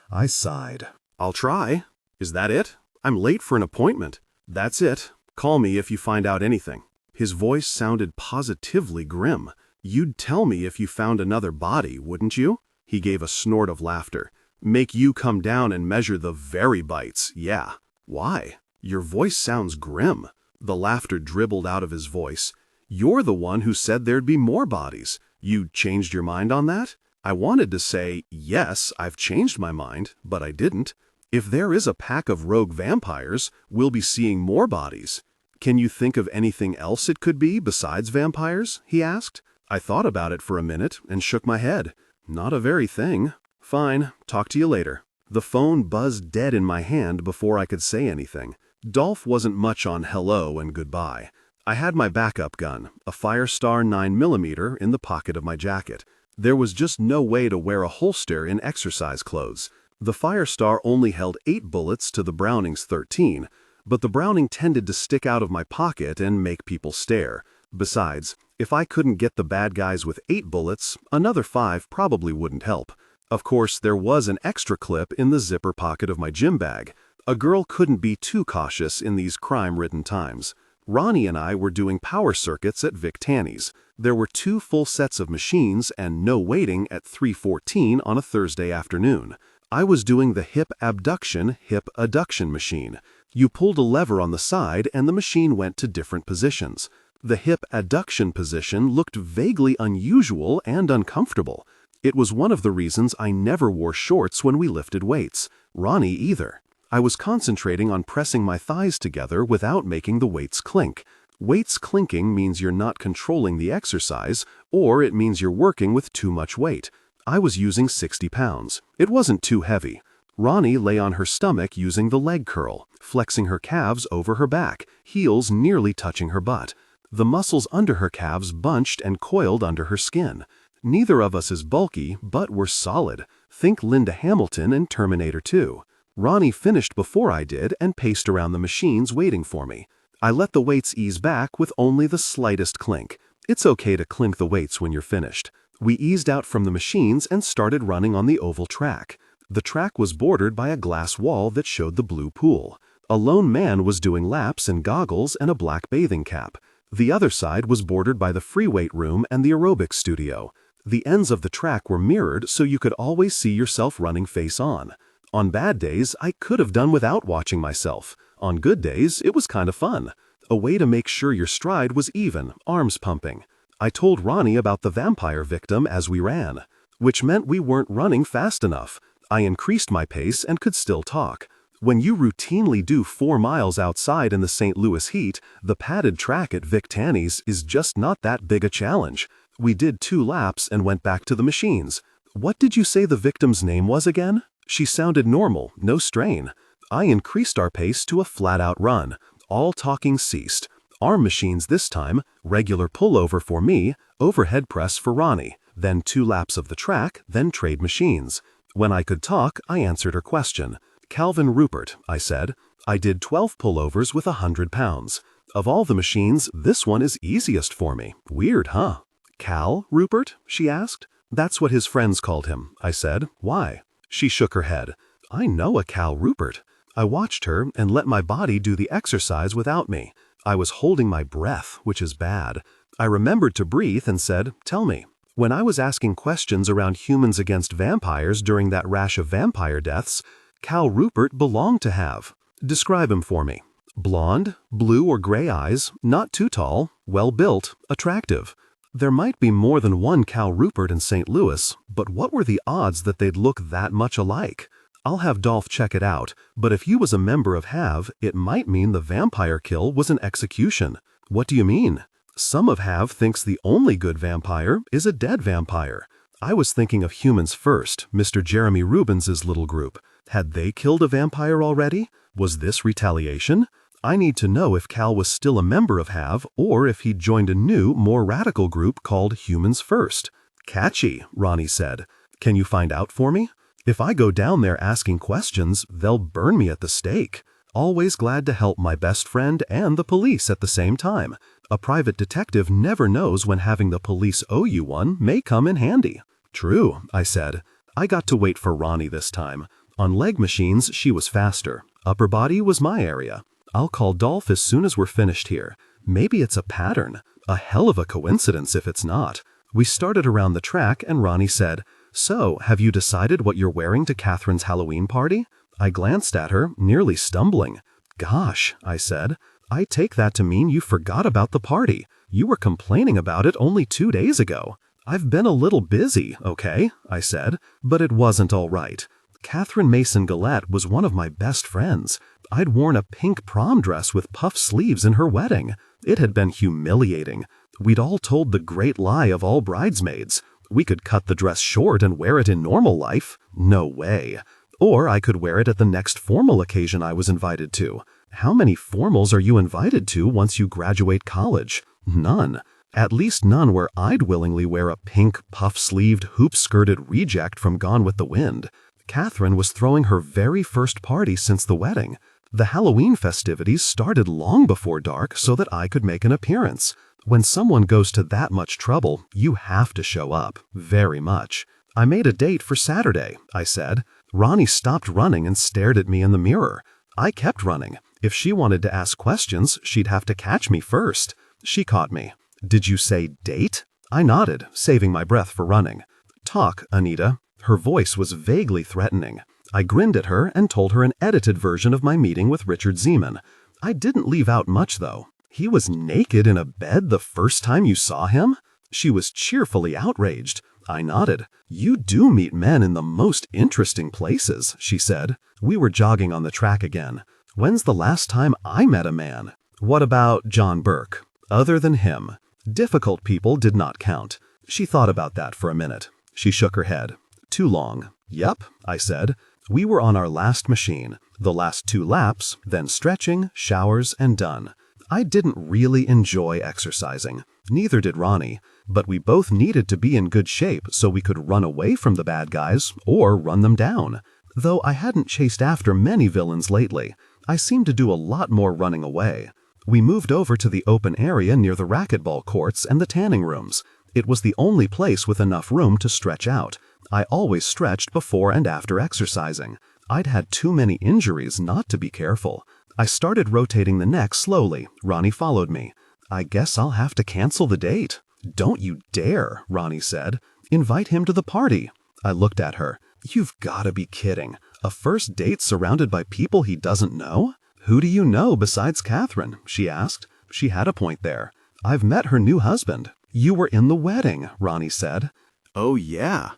I sighed. "I'll try. Is that it? I'm late for an appointment." "That's it. Call me if you find out anything." His voice sounded positively grim. "You'd tell me if you found another body, wouldn't you?" He gave a snort of laughter. "Make you come down and measure the very bites, yeah." "Why? Your voice sounds grim." The laughter dribbled out of his voice. "You're the one who said there'd be more bodies. You changed your mind on that?" I wanted to say, yes, I've changed my mind, but I didn't. If there is a pack of rogue vampires, we'll be seeing more bodies. Can you think of anything else it could be besides vampires? He asked. I thought about it for a minute and shook my head. Not a very thing. Fine, talk to you later. The phone buzzed dead in my hand before I could say anything. Dolph wasn't much on hello and goodbye. I had my backup gun, a Firestar 9mm, in the pocket of my jacket. There was just no way to wear a holster in exercise clothes. The Firestar only held 8 bullets to the Browning's 13, but the Browning tended to stick out of my pocket and make people stare. Besides, if I couldn't get the bad guys with 8 bullets, another 5 probably wouldn't help. Of course, there was an extra clip in the zipper pocket of my gym bag. A girl couldn't be too cautious in these crime-ridden times. Ronnie and I were doing power circuits at Vic Tanny's. There were 2 full sets of machines and no waiting at 3:14 on a Thursday afternoon. I was doing the hip abduction, hip adduction machine. You pulled a lever on the side and the machine went to different positions. The hip adduction position looked vaguely unusual and uncomfortable. It was one of the reasons I never wore shorts when we lifted weights. Ronnie either. I was concentrating on pressing my thighs together without making the weights clink. Weights clinking means you're not controlling the exercise, or it means you're working with too much weight. I was using 60 pounds. It wasn't too heavy. Ronnie lay on her stomach using the leg curl, flexing her calves over her back, heels nearly touching her butt. The muscles under her calves bunched and coiled under her skin. Neither of us is bulky, but we're solid. Think Linda Hamilton in Terminator 2. Ronnie finished before I did and paced around the machines waiting for me. I let the weights ease back with only the slightest clink. It's okay to clink the weights when you're finished. We eased out from the machines and started running on the oval track. The track was bordered by a glass wall that showed the blue pool. A lone man was doing laps in goggles and a black bathing cap. The other side was bordered by the free weight room and the aerobics studio. The ends of the track were mirrored so you could always see yourself running face on. On bad days, I could have done without watching myself. On good days, it was kind of fun. A way to make sure your stride was even, arms pumping. I told Ronnie about the vampire victim as we ran, which meant we weren't running fast enough. I increased my pace and could still talk. When you routinely do 4 miles outside in the St. Louis heat, the padded track at Vic Tanny's is just not that big a challenge. We did 2 laps and went back to the machines. What did you say the victim's name was again? She sounded normal, no strain. I increased our pace to a flat-out run. All talking ceased. Arm machines this time, regular pullover for me, overhead press for Ronnie, then 2 laps of the track, then trade machines. When I could talk, I answered her question. Calvin Rupert, I said. I did 12 pullovers with 100 pounds. Of all the machines, this one is easiest for me. Weird, huh? Cal Rupert? She asked. That's what his friends called him, I said. Why? She shook her head. I know a Cal Rupert. I watched her and let my body do the exercise without me. I was holding my breath, which is bad. I remembered to breathe and said, tell me. When I was asking questions around humans against vampires during that rash of vampire deaths, Cal Rupert belonged to have. Describe him for me. Blonde, blue or gray eyes, not too tall, well-built, attractive. There might be more than one Cal Rupert in St. Louis, but what were the odds that they'd look that much alike? I'll have Dolph check it out, but if you was a member of HAV, it might mean the vampire kill was an execution. What do you mean? Some of HAV thinks the only good vampire is a dead vampire. I was thinking of Humans First, Mr. Jeremy Rubens's little group. Had they killed a vampire already? Was this retaliation? I need to know if Cal was still a member of HAV or if he'd joined a new, more radical group called Humans First. Catchy, Ronnie said. Can you find out for me? If I go down there asking questions, they'll burn me at the stake. Always glad to help my best friend and the police at the same time. A private detective never knows when having the police owe you one may come in handy. True, I said. I got to wait for Ronnie this time. On leg machines, she was faster. Upper body was my area. I'll call Dolph as soon as we're finished here. Maybe it's a pattern. A hell of a coincidence if it's not. We started around the track and Ronnie said, So, have you decided what you're wearing to Catherine's Halloween party? I glanced at her, nearly stumbling. Gosh, I said, I take that to mean you forgot about the party. You were complaining about it only 2 days ago. I've been a little busy, okay, I said, but it wasn't all right. Catherine Mason Gillette was one of my best friends. I'd worn a pink prom dress with puff sleeves in her wedding. It had been humiliating. We'd all told the great lie of all bridesmaids. We could cut the dress short and wear it in normal life. No way. Or I could wear it at the next formal occasion I was invited to. How many formals are you invited to once you graduate college? None. At least none where I'd willingly wear a pink, puff-sleeved, hoop-skirted reject from Gone with the Wind. Catherine was throwing her very first party since the wedding. The Halloween festivities started long before dark so that I could make an appearance. When someone goes to that much trouble, you have to show up. Very much. I made a date for Saturday, I said. Ronnie stopped running and stared at me in the mirror. I kept running. If she wanted to ask questions, she'd have to catch me first. She caught me. Did you say date? I nodded, saving my breath for running. Talk, Anita. Her voice was vaguely threatening. I grinned at her and told her an edited version of my meeting with Richard Zeeman. I didn't leave out much, though. He was naked in a bed the first time you saw him? She was cheerfully outraged. I nodded. You do meet men in the most interesting places, she said. We were jogging on the track again. When's the last time I met a man? What about John Burke? Other than him. Difficult people did not count. She thought about that for a minute. She shook her head. Too long. Yep, I said. We were on our last machine. The last 2 laps, then stretching, showers, and done. I didn't really enjoy exercising. Neither did Ronnie. But we both needed to be in good shape so we could run away from the bad guys or run them down. Though I hadn't chased after many villains lately, I seemed to do a lot more running away. We moved over to the open area near the racquetball courts and the tanning rooms. It was the only place with enough room to stretch out. I always stretched before and after exercising. I'd had too many injuries not to be careful. I started rotating the neck slowly. Ronnie followed me. I guess I'll have to cancel the date. Don't you dare, Ronnie said. Invite him to the party. I looked at her. You've got to be kidding. A first date surrounded by people he doesn't know? Who do you know besides Catherine? She asked. She had a point there. I've met her new husband. You were in the wedding, Ronnie said. Oh, yeah.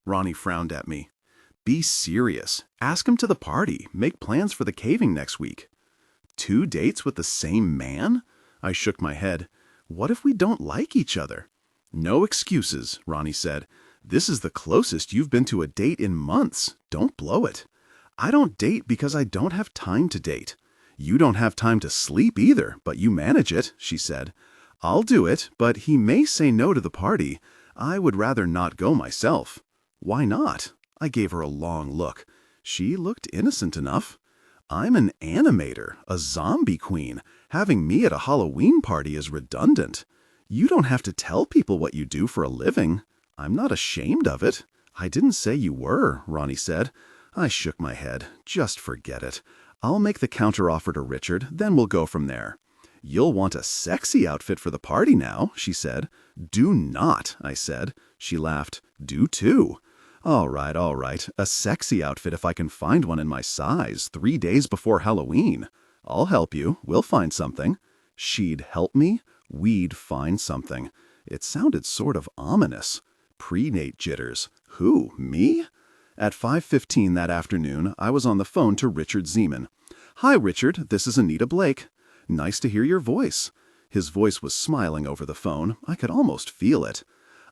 Ronnie frowned at me. Be serious. Ask him to the party. Make plans for the caving next week. 2 dates with the same man? I shook my head. What if we don't like each other? No excuses, Ronnie said. This is the closest you've been to a date in months. Don't blow it. I don't date because I don't have time to date. You don't have time to sleep either, but you manage it, she said. I'll do it, but he may say no to the party. I would rather not go myself. Why not? I gave her a long look. She looked innocent enough. I'm an animator, a zombie queen. Having me at a Halloween party is redundant. You don't have to tell people what you do for a living. I'm not ashamed of it. I didn't say you were, Ronnie said. I shook my head. Just forget it. I'll make the counteroffer to Richard, then we'll go from there. You'll want a sexy outfit for the party now, she said. Do not, I said. She laughed. Do too. All right. A sexy outfit if I can find one in my size 3 days before Halloween. I'll help you. We'll find something. She'd help me? We'd find something. It sounded sort of ominous. Prenate jitters. Who, me? At 5:15 that afternoon, I was on the phone to Richard Zeeman. Hi, Richard. This is Anita Blake. Nice to hear your voice. His voice was smiling over the phone. I could almost feel it.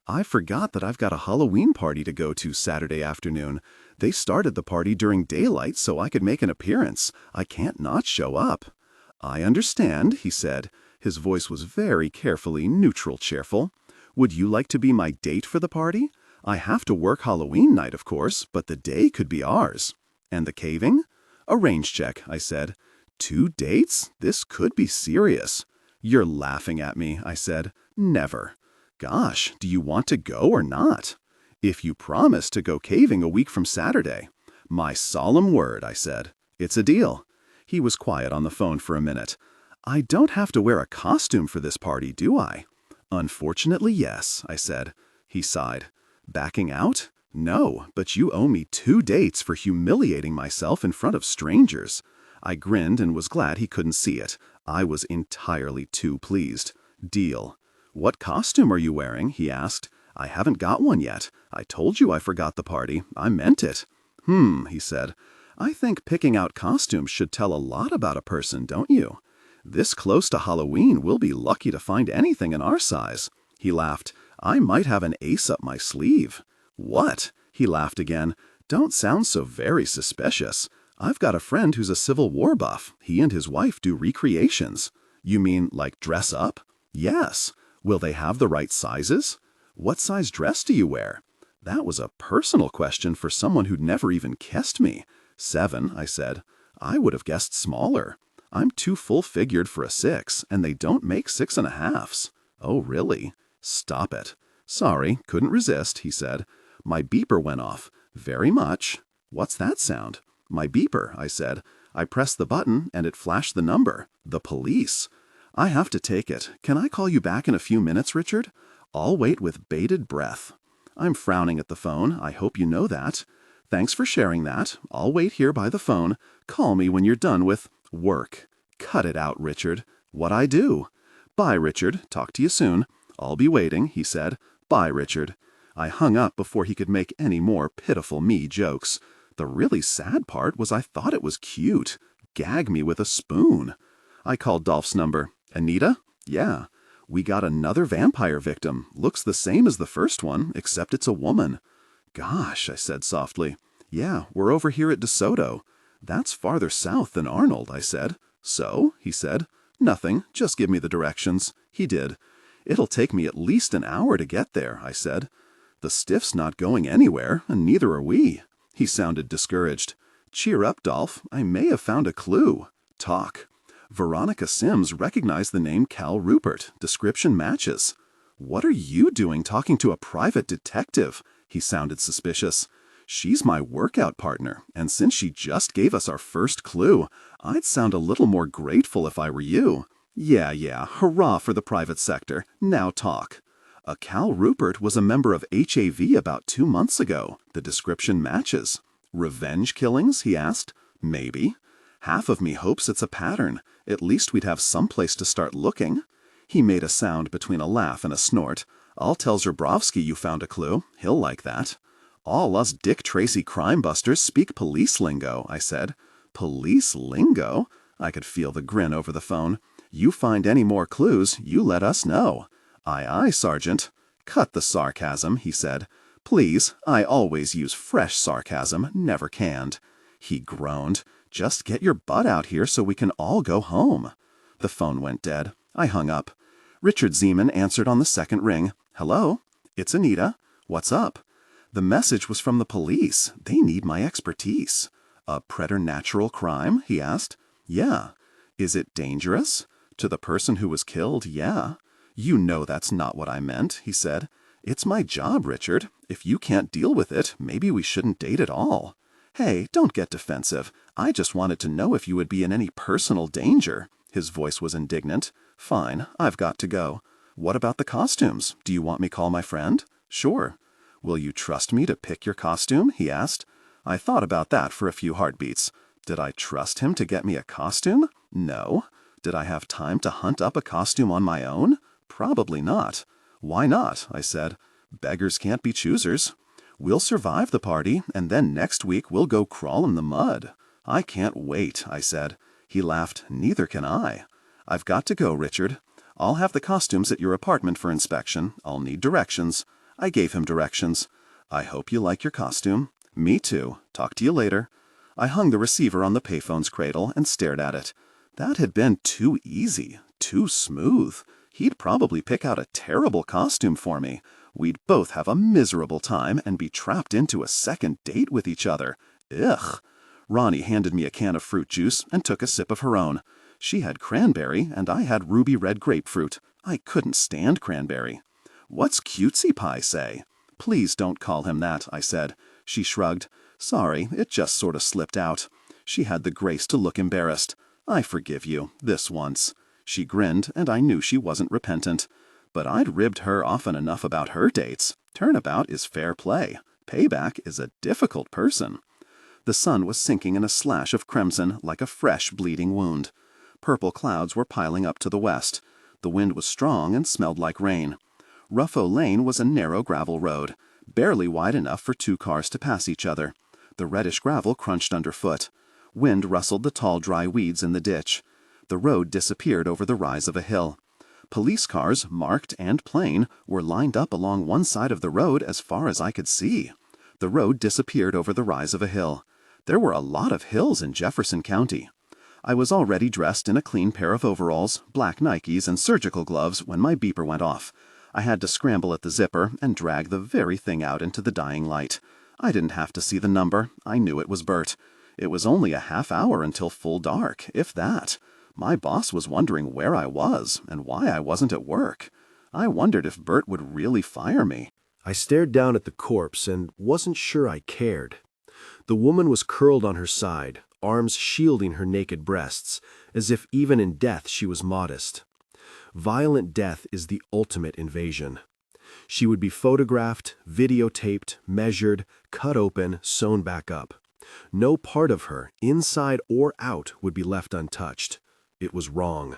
I forgot that I've got a Halloween party to go to Saturday afternoon. They started the party during daylight so I could make an appearance. I can't not show up. I understand, he said. His voice was very carefully neutral cheerful. Would you like to be my date for the party? I have to work Halloween night, of course, but the day could be ours. And the caving? A range check, I said. 2 dates? This could be serious. You're laughing at me, I said. Never. Gosh, do you want to go or not? If you promise to go caving a week from Saturday. My solemn word, I said. It's a deal. He was quiet on the phone for a minute. I don't have to wear a costume for this party, do I? Unfortunately, yes, I said. He sighed. Backing out? No, but you owe me 2 dates for humiliating myself in front of strangers. I grinned and was glad he couldn't see it. I was entirely too pleased. Deal. What costume are you wearing? He asked. I haven't got one yet. I told you I forgot the party. I meant it. He said. I think picking out costumes should tell a lot about a person, don't you? This close to Halloween, we'll be lucky to find anything in our size. He laughed. I might have an ace up my sleeve. What? He laughed again. Don't sound so very suspicious. I've got a friend who's a Civil War buff. He and his wife do recreations. You mean like dress up? Yes. Will they have the right sizes? What size dress do you wear? That was a personal question for someone who'd never even kissed me. 7, I said. I would have guessed smaller. I'm too full-figured for a 6, and they don't make 6.5s. Oh, really? Stop it. Sorry, couldn't resist, he said. My beeper went off. Very much. What's that sound? My beeper, I said. I pressed the button, and it flashed the number. The police. I have to take it. Can I call you back in a few minutes, Richard? I'll wait with bated breath. I'm frowning at the phone. I hope you know that. Thanks for sharing that. I'll wait here by the phone. Call me when you're done with work. Cut it out, Richard. What I do? Bye, Richard. Talk to you soon. I'll be waiting, he said. Bye, Richard. I hung up before he could make any more pitiful me jokes. The really sad part was I thought it was cute. Gag me with a spoon. I called Dolph's number. Anita? Yeah. We got another vampire victim. Looks the same as the first one, except it's a woman. Gosh, I said softly. Yeah, we're over here at DeSoto. That's farther south than Arnold, I said. So? He said. Nothing, just give me the directions. He did. It'll take me at least an hour to get there, I said. The stiff's not going anywhere, and neither are we. He sounded discouraged. Cheer up, Dolph. I may have found a clue. Talk. Veronica Sims recognized the name Cal Rupert. Description matches. What are you doing talking to a private detective? He sounded suspicious. She's my workout partner, and since she just gave us our first clue, I'd sound a little more grateful if I were you. Yeah, hurrah for the private sector. Now talk. A Cal Rupert was a member of HAV about 2 months ago. The description matches. Revenge killings? He asked. Maybe. Half of me hopes it's a pattern. At least we'd have someplace to start looking. He made a sound between a laugh and a snort. I'll tell Zerbrovsky you found a clue. He'll like that. All us Dick Tracy crime busters speak police lingo, I said. Police lingo? I could feel the grin over the phone. You find any more clues, you let us know. Aye, Sergeant. Cut the sarcasm, he said. Please, I always use fresh sarcasm, never canned. He groaned. Just get your butt out here so we can all go home. The phone went dead. I hung up. Richard Zeeman answered on the second ring. Hello? It's Anita. What's up? The message was from the police. They need my expertise. A preternatural crime? He asked. Yeah. Is it dangerous? To the person who was killed, yeah. You know that's not what I meant, he said. It's my job, Richard. If you can't deal with it, maybe we shouldn't date at all. Hey, don't get defensive. I just wanted to know if you would be in any personal danger. His voice was indignant. Fine, I've got to go. What about the costumes? Do you want me call my friend? Sure. Will you trust me to pick your costume? He asked. I thought about that for a few heartbeats. Did I trust him to get me a costume? No. Did I have time to hunt up a costume on my own? Probably not. Why not? I said. Beggars can't be choosers. We'll survive the party, and then next week we'll go crawl in the mud. I can't wait, I said. He laughed. Neither can I. I've got to go, Richard. I'll have the costumes at your apartment for inspection. I'll need directions. I gave him directions. I hope you like your costume. Me too. Talk to you later. I hung the receiver on the payphone's cradle and stared at it. That had been too easy, too smooth. He'd probably pick out a terrible costume for me. We'd both have a miserable time and be trapped into a second date with each other. Ugh. Ronnie handed me a can of fruit juice and took a sip of her own. She had cranberry and I had ruby red grapefruit. I couldn't stand cranberry. What's Cutesy Pie say? Please don't call him that, I said. She shrugged. Sorry, it just sort of slipped out. She had the grace to look embarrassed. I forgive you, this once. She grinned, and I knew she wasn't repentant. But I'd ribbed her often enough about her dates. Turnabout is fair play. Payback is a difficult person. The sun was sinking in a slash of crimson like a fresh bleeding wound. Purple clouds were piling up to the west. The wind was strong and smelled like rain. Ruffo Lane was a narrow gravel road, barely wide enough for 2 cars to pass each other. The reddish gravel crunched underfoot. Wind rustled the tall, dry weeds in the ditch. The road disappeared over the rise of a hill. Police cars, marked and plain, were lined up along one side of the road as far as I could see. The road disappeared over the rise of a hill. There were a lot of hills in Jefferson County. I was already dressed in a clean pair of overalls, black Nikes, and surgical gloves when my beeper went off. I had to scramble at the zipper and drag the very thing out into the dying light. I didn't have to see the number. I knew it was Bert. It was only a half hour until full dark, if that. My boss was wondering where I was and why I wasn't at work. I wondered if Bert would really fire me. I stared down at the corpse and wasn't sure I cared. The woman was curled on her side, arms shielding her naked breasts, as if even in death she was modest. Violent death is the ultimate invasion. She would be photographed, videotaped, measured, cut open, sewn back up. No part of her, inside or out, would be left untouched. It was wrong.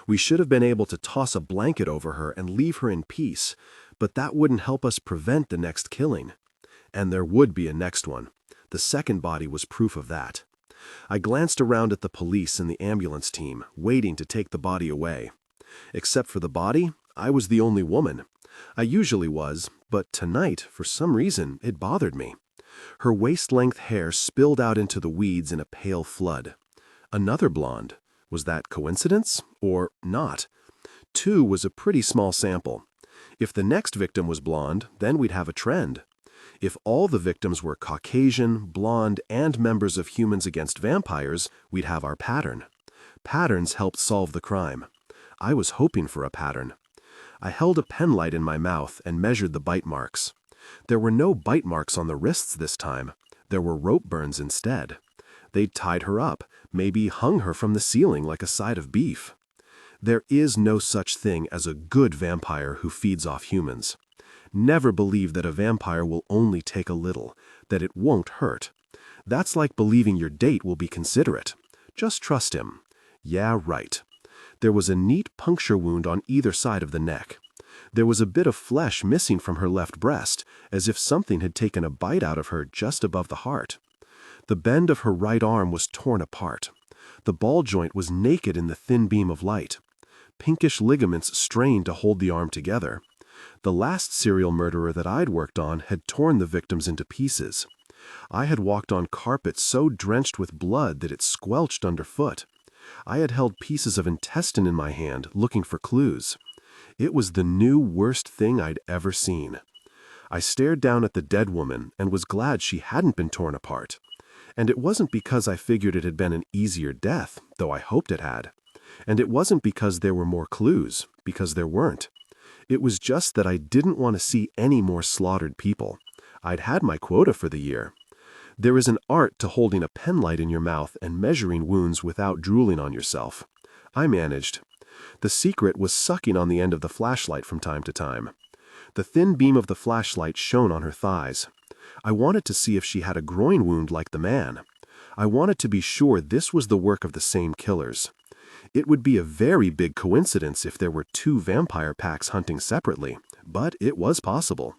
We should have been able to toss a blanket over her and leave her in peace, but that wouldn't help us prevent the next killing. And there would be a next one. The second body was proof of that. I glanced around at the police and the ambulance team, waiting to take the body away. Except for the body, I was the only woman. I usually was, but tonight, for some reason, it bothered me. Her waist-length hair spilled out into the weeds in a pale flood. Another blonde. Was that coincidence? Or not? 2 was a pretty small sample. If the next victim was blonde, then we'd have a trend. If all the victims were Caucasian, blonde, and members of Humans Against Vampires, we'd have our pattern. Patterns helped solve the crime. I was hoping for a pattern. I held a penlight in my mouth and measured the bite marks. There were no bite marks on the wrists this time. There were rope burns instead. They'd tied her up, maybe hung her from the ceiling like a side of beef. There is no such thing as a good vampire who feeds off humans. Never believe that a vampire will only take a little, that it won't hurt. That's like believing your date will be considerate. Just trust him. Yeah, right. There was a neat puncture wound on either side of the neck. There was a bit of flesh missing from her left breast, as if something had taken a bite out of her just above the heart. The bend of her right arm was torn apart. The ball joint was naked in the thin beam of light. Pinkish ligaments strained to hold the arm together. The last serial murderer that I'd worked on had torn the victims into pieces. I had walked on carpet so drenched with blood that it squelched underfoot. I had held pieces of intestine in my hand, looking for clues. It was the new worst thing I'd ever seen. I stared down at the dead woman and was glad she hadn't been torn apart. And it wasn't because I figured it had been an easier death, though I hoped it had. And it wasn't because there were more clues, because there weren't. It was just that I didn't want to see any more slaughtered people. I'd had my quota for the year. There is an art to holding a penlight in your mouth and measuring wounds without drooling on yourself. I managed. The secret was sucking on the end of the flashlight from time to time. The thin beam of the flashlight shone on her thighs. I wanted to see if she had a groin wound like the man. I wanted to be sure this was the work of the same killers. It would be a very big coincidence if there were 2 vampire packs hunting separately, but it was possible.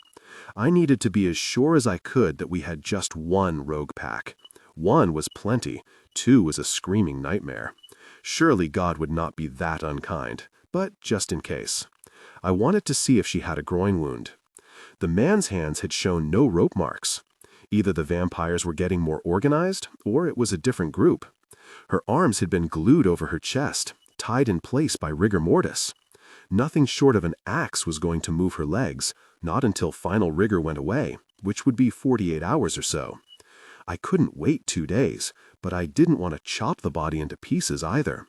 I needed to be as sure as I could that we had just 1 rogue pack. 1 was plenty, 2 was a screaming nightmare. Surely God would not be that unkind, but just in case. I wanted to see if she had a groin wound. The man's hands had shown no rope marks. Either the vampires were getting more organized, or it was a different group. Her arms had been glued over her chest, tied in place by rigor mortis. Nothing short of an axe was going to move her legs, not until final rigor went away, which would be 48 hours or so. I couldn't wait 2 days, but I didn't want to chop the body into pieces either.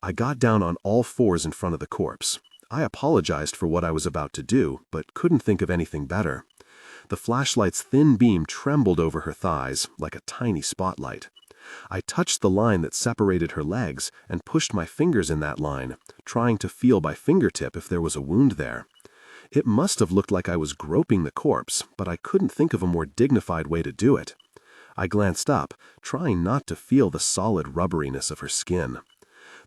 I got down on all fours in front of the corpse. I apologized for what I was about to do, but couldn't think of anything better. The flashlight's thin beam trembled over her thighs like a tiny spotlight. I touched the line that separated her legs and pushed my fingers in that line, trying to feel by fingertip if there was a wound there. It must have looked like I was groping the corpse, but I couldn't think of a more dignified way to do it. I glanced up, trying not to feel the solid rubberiness of her skin.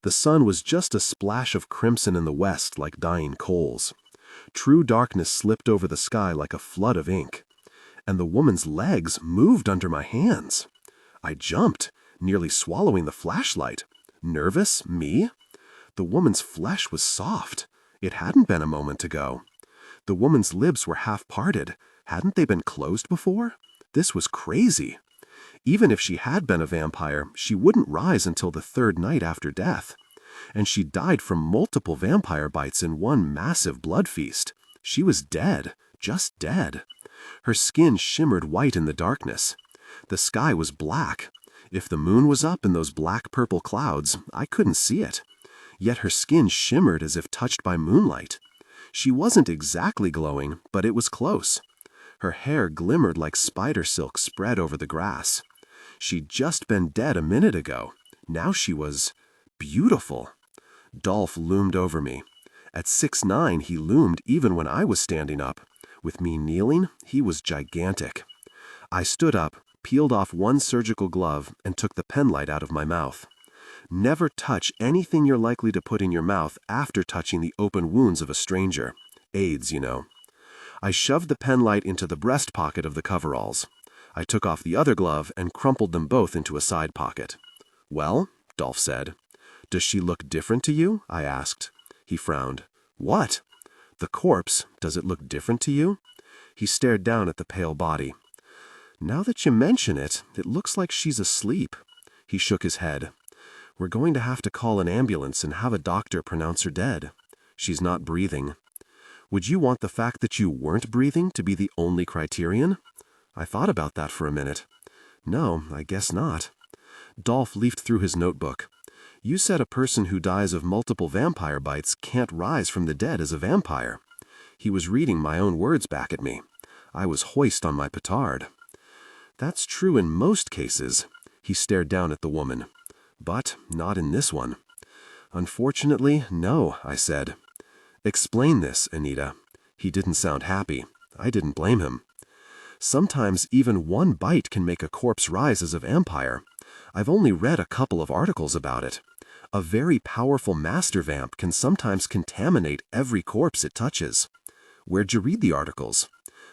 The sun was just a splash of crimson in the west like dying coals. True darkness slipped over the sky like a flood of ink. and the woman's legs moved under my hands. I jumped, nearly swallowing the flashlight. Nervous, me? The woman's flesh was soft. It hadn't been a moment ago. The woman's lips were half parted. Hadn't they been closed before? This was crazy. Even if she had been a vampire, she wouldn't rise until the third night after death. And she died from multiple vampire bites in one massive blood feast. She was dead, just dead. Her skin shimmered white in the darkness. The sky was black. If the moon was up in those black-purple clouds, I couldn't see it. Yet her skin shimmered as if touched by moonlight. She wasn't exactly glowing, but it was close. Her hair glimmered like spider silk spread over the grass. She'd just been dead a minute ago. Now she was beautiful. Dolph loomed over me. At 6'9", he loomed even when I was standing up. With me kneeling, he was gigantic. I stood up, peeled off one surgical glove, and took the penlight out of my mouth. Never touch anything you're likely to put in your mouth after touching the open wounds of a stranger. AIDS, you know. I shoved the penlight into the breast pocket of the coveralls. I took off the other glove and crumpled them both into a side pocket. "Well," Dolph said. "Does she look different to you?" I asked. He frowned. "What?" "The corpse. Does it look different to you?" He stared down at the pale body. "Now that you mention it, it looks like she's asleep." He shook his head. "We're going to have to call an ambulance and have a doctor pronounce her dead. She's not breathing." "Would you want the fact that you weren't breathing to be the only criterion?" I thought about that for a minute. "No, I guess not." Dolph leafed through his notebook. "You said a person who dies of multiple vampire bites can't rise from the dead as a vampire." He was reading my own words back at me. I was hoist on my petard. "That's true in most cases." He stared down at the woman. "But not in this one." "Unfortunately, no," I said. "Explain this, Anita." He didn't sound happy. I didn't blame him. "Sometimes even one bite can make a corpse rise as a vampire. I've only read a couple of articles about it. A very powerful master vamp can sometimes contaminate every corpse it touches." "Where'd you read the articles?"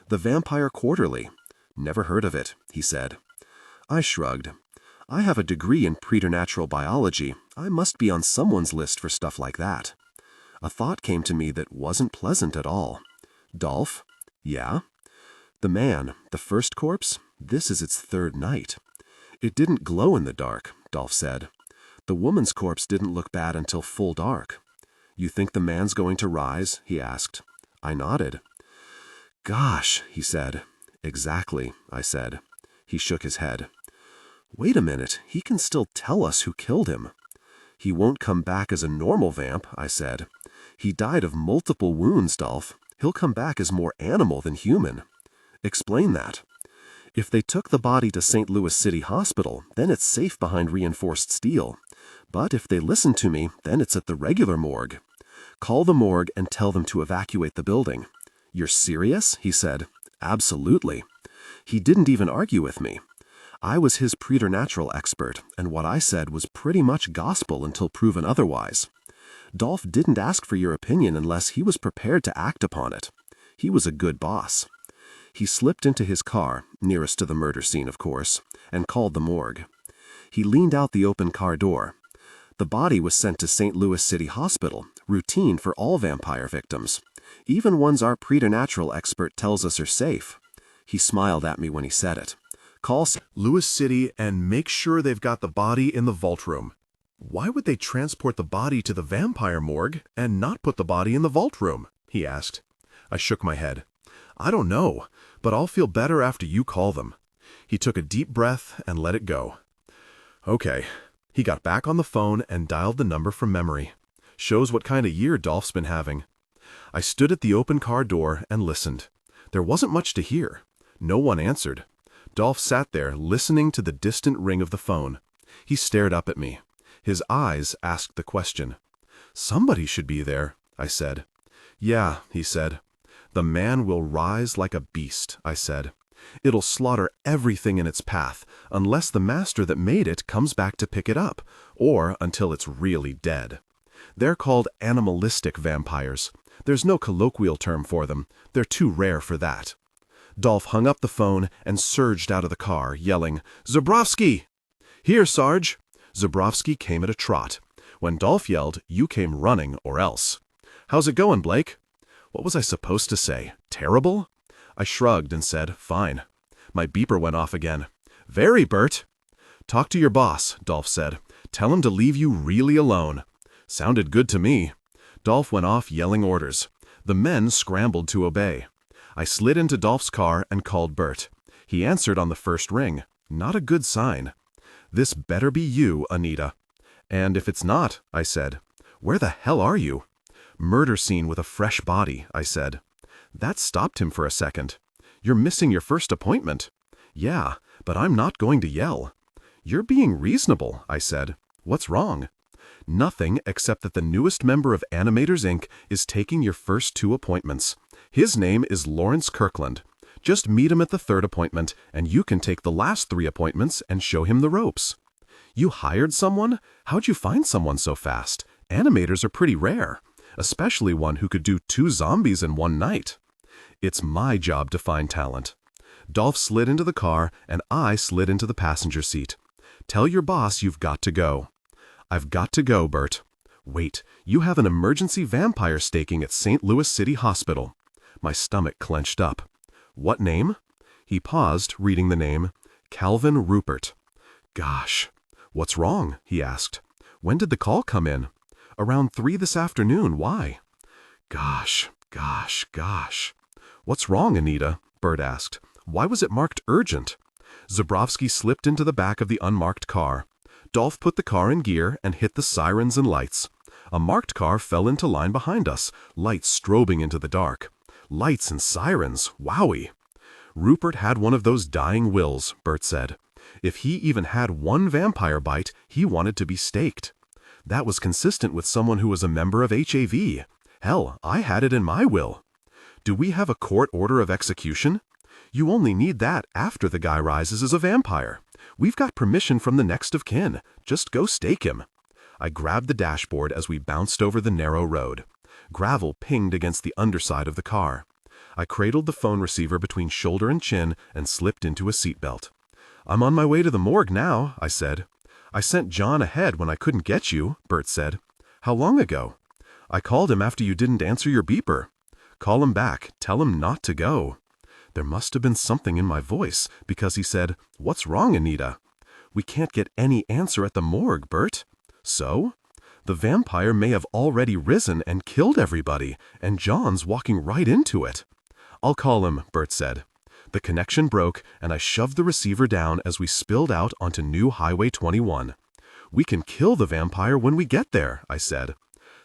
"The Vampire Quarterly." "Never heard of it," he said. I shrugged. "I have a degree in preternatural biology. I must be on someone's list for stuff like that." A thought came to me that wasn't pleasant at all. "Dolph?" "Yeah?" "The man, the first corpse, this is its third night." "It didn't glow in the dark," Dolph said. "The woman's corpse didn't look bad until full dark." "You think the man's going to rise?" he asked. I nodded. "Gosh," he said. "Exactly," I said. He shook his head. "Wait a minute, he can still tell us who killed him." "He won't come back as a normal vamp," I said. "He died of multiple wounds, Dolph. He'll come back as more animal than human." "Explain that." "If they took the body to St. Louis City Hospital, then it's safe behind reinforced steel. But if they listen to me, then it's at the regular morgue. Call the morgue and tell them to evacuate the building." "You're serious?" he said. "Absolutely." He didn't even argue with me. I was his preternatural expert, and what I said was pretty much gospel until proven otherwise. Dolph didn't ask for your opinion unless he was prepared to act upon it. He was a good boss. He slipped into his car, nearest to the murder scene, of course, and called the morgue. He leaned out the open car door. The body was sent to St. Louis City Hospital, routine for all vampire victims, even ones our preternatural expert tells us are safe. He smiled at me when he said it. "Call Louis City and make sure they've got the body in the vault room." "Why would they transport the body to the vampire morgue and not put the body in the vault room?" he asked. I shook my head. "I don't know, but I'll feel better after you call them." He took a deep breath and let it go. "Okay." He got back on the phone and dialed the number from memory. Shows what kind of year Dolph's been having. I stood at the open car door and listened. There wasn't much to hear. No one answered. Dolph sat there, listening to the distant ring of the phone. He stared up at me. His eyes asked the question. "Somebody should be there," I said. "Yeah," he said. "The man will rise like a beast," I said. "It'll slaughter everything in its path, unless the master that made it comes back to pick it up, or until it's really dead. They're called animalistic vampires. There's no colloquial term for them. They're too rare for that." Dolph hung up the phone and surged out of the car, yelling, "Zebrovsky!" "Here, Sarge." Zebrovsky came at a trot. When Dolph yelled, you came running or else. "How's it going, Blake?" What was I supposed to say? Terrible? I shrugged and said, "Fine." My beeper went off again. "Very, Bert." "Talk to your boss," Dolph said. "Tell him to leave you really alone." Sounded good to me. Dolph went off yelling orders. The men scrambled to obey. I slid into Dolph's car and called Bert. He answered on the first ring. Not a good sign. "This better be you, Anita." "And if it's not," I said. "Where the hell are you?" "Murder scene with a fresh body," I said. That stopped him for a second. "You're missing your first appointment." "Yeah, but I'm not going to yell." "You're being reasonable," I said. "What's wrong?" "Nothing except that the newest member of Animators Inc. is taking your first 2 appointments. His name is Lawrence Kirkland. Just meet him at the 3rd appointment, and you can take the last 3 appointments and show him the ropes." "You hired someone? How'd you find someone so fast? Animators are pretty rare, especially one who could do 2 zombies in one night." "It's my job to find talent." Dolph slid into the car, and I slid into the passenger seat. "Tell your boss you've got to go." "I've got to go, Bert." "Wait, you have an emergency vampire staking at St. Louis City Hospital." My stomach clenched up. "What name?" He paused, reading the name. "Calvin Rupert." "Gosh." "What's wrong?" he asked. "When did the call come in?" "Around 3 this afternoon. Why?" Gosh. "What's wrong, Anita?" Bert asked. "Why was it marked urgent?" Zebrovsky slipped into the back of the unmarked car. Dolph put the car in gear and hit the sirens and lights. A marked car fell into line behind us, lights strobing into the dark. Lights and sirens, wowie. "Rupert had one of those dying wills," Bert said. "If he even had one vampire bite, he wanted to be staked." That was consistent with someone who was a member of HAV. Hell, I had it in my will. "Do we have a court order of execution?" "You only need that after the guy rises as a vampire. We've got permission from the next of kin. Just go stake him." I grabbed the dashboard as we bounced over the narrow road. Gravel pinged against the underside of the car. I cradled the phone receiver between shoulder and chin and slipped into a seatbelt. "I'm on my way to the morgue now," I said. "I sent John ahead when I couldn't get you," Bert said. "How long ago?" "I called him after you didn't answer your beeper." "Call him back. Tell him not to go." There must have been something in my voice, because he said, "What's wrong, Anita?" "We can't get any answer at the morgue, Bert." "So?" "The vampire may have already risen and killed everybody, and John's walking right into it." "I'll call him," Bert said. The connection broke, and I shoved the receiver down as we spilled out onto New Highway 21. "We can kill the vampire when we get there," I said.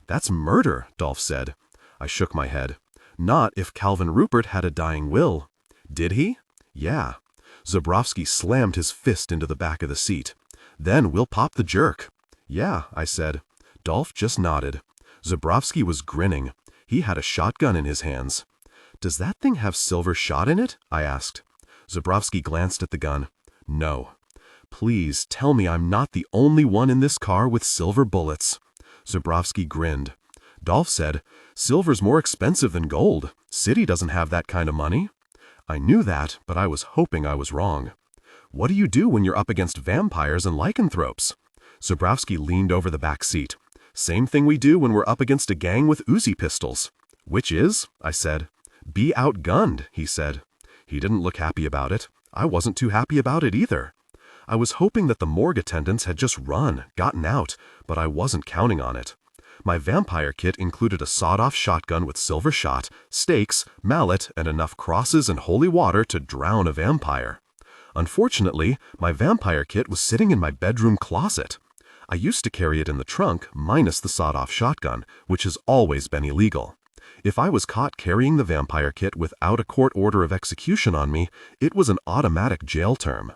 "That's murder," Dolph said. I shook my head. "Not if Calvin Rupert had a dying will." "Did he?" "Yeah." Zebrovsky slammed his fist into the back of the seat. "Then we'll pop the jerk." "Yeah," I said. Dolph just nodded. Zebrovsky was grinning. He had a shotgun in his hands. "Does that thing have silver shot in it?" I asked. Zebrovsky glanced at the gun. "No." "Please tell me I'm not the only one in this car with silver bullets." Zebrovsky grinned. Dolph said, "Silver's more expensive than gold. City doesn't have that kind of money." I knew that, but I was hoping I was wrong. "What do you do when you're up against vampires and lycanthropes?" Zebrovsky leaned over the back seat. "Same thing we do when we're up against a gang with Uzi pistols." "Which is?" I said. "Be outgunned," he said. He didn't look happy about it. I wasn't too happy about it either. I was hoping that the morgue attendants had just gotten out, but I wasn't counting on it. My vampire kit included a sawed-off shotgun with silver shot, stakes, mallet, and enough crosses and holy water to drown a vampire. Unfortunately, my vampire kit was sitting in my bedroom closet. I used to carry it in the trunk, minus the sawed-off shotgun, which has always been illegal. If I was caught carrying the vampire kit without a court order of execution on me, it was an automatic jail term.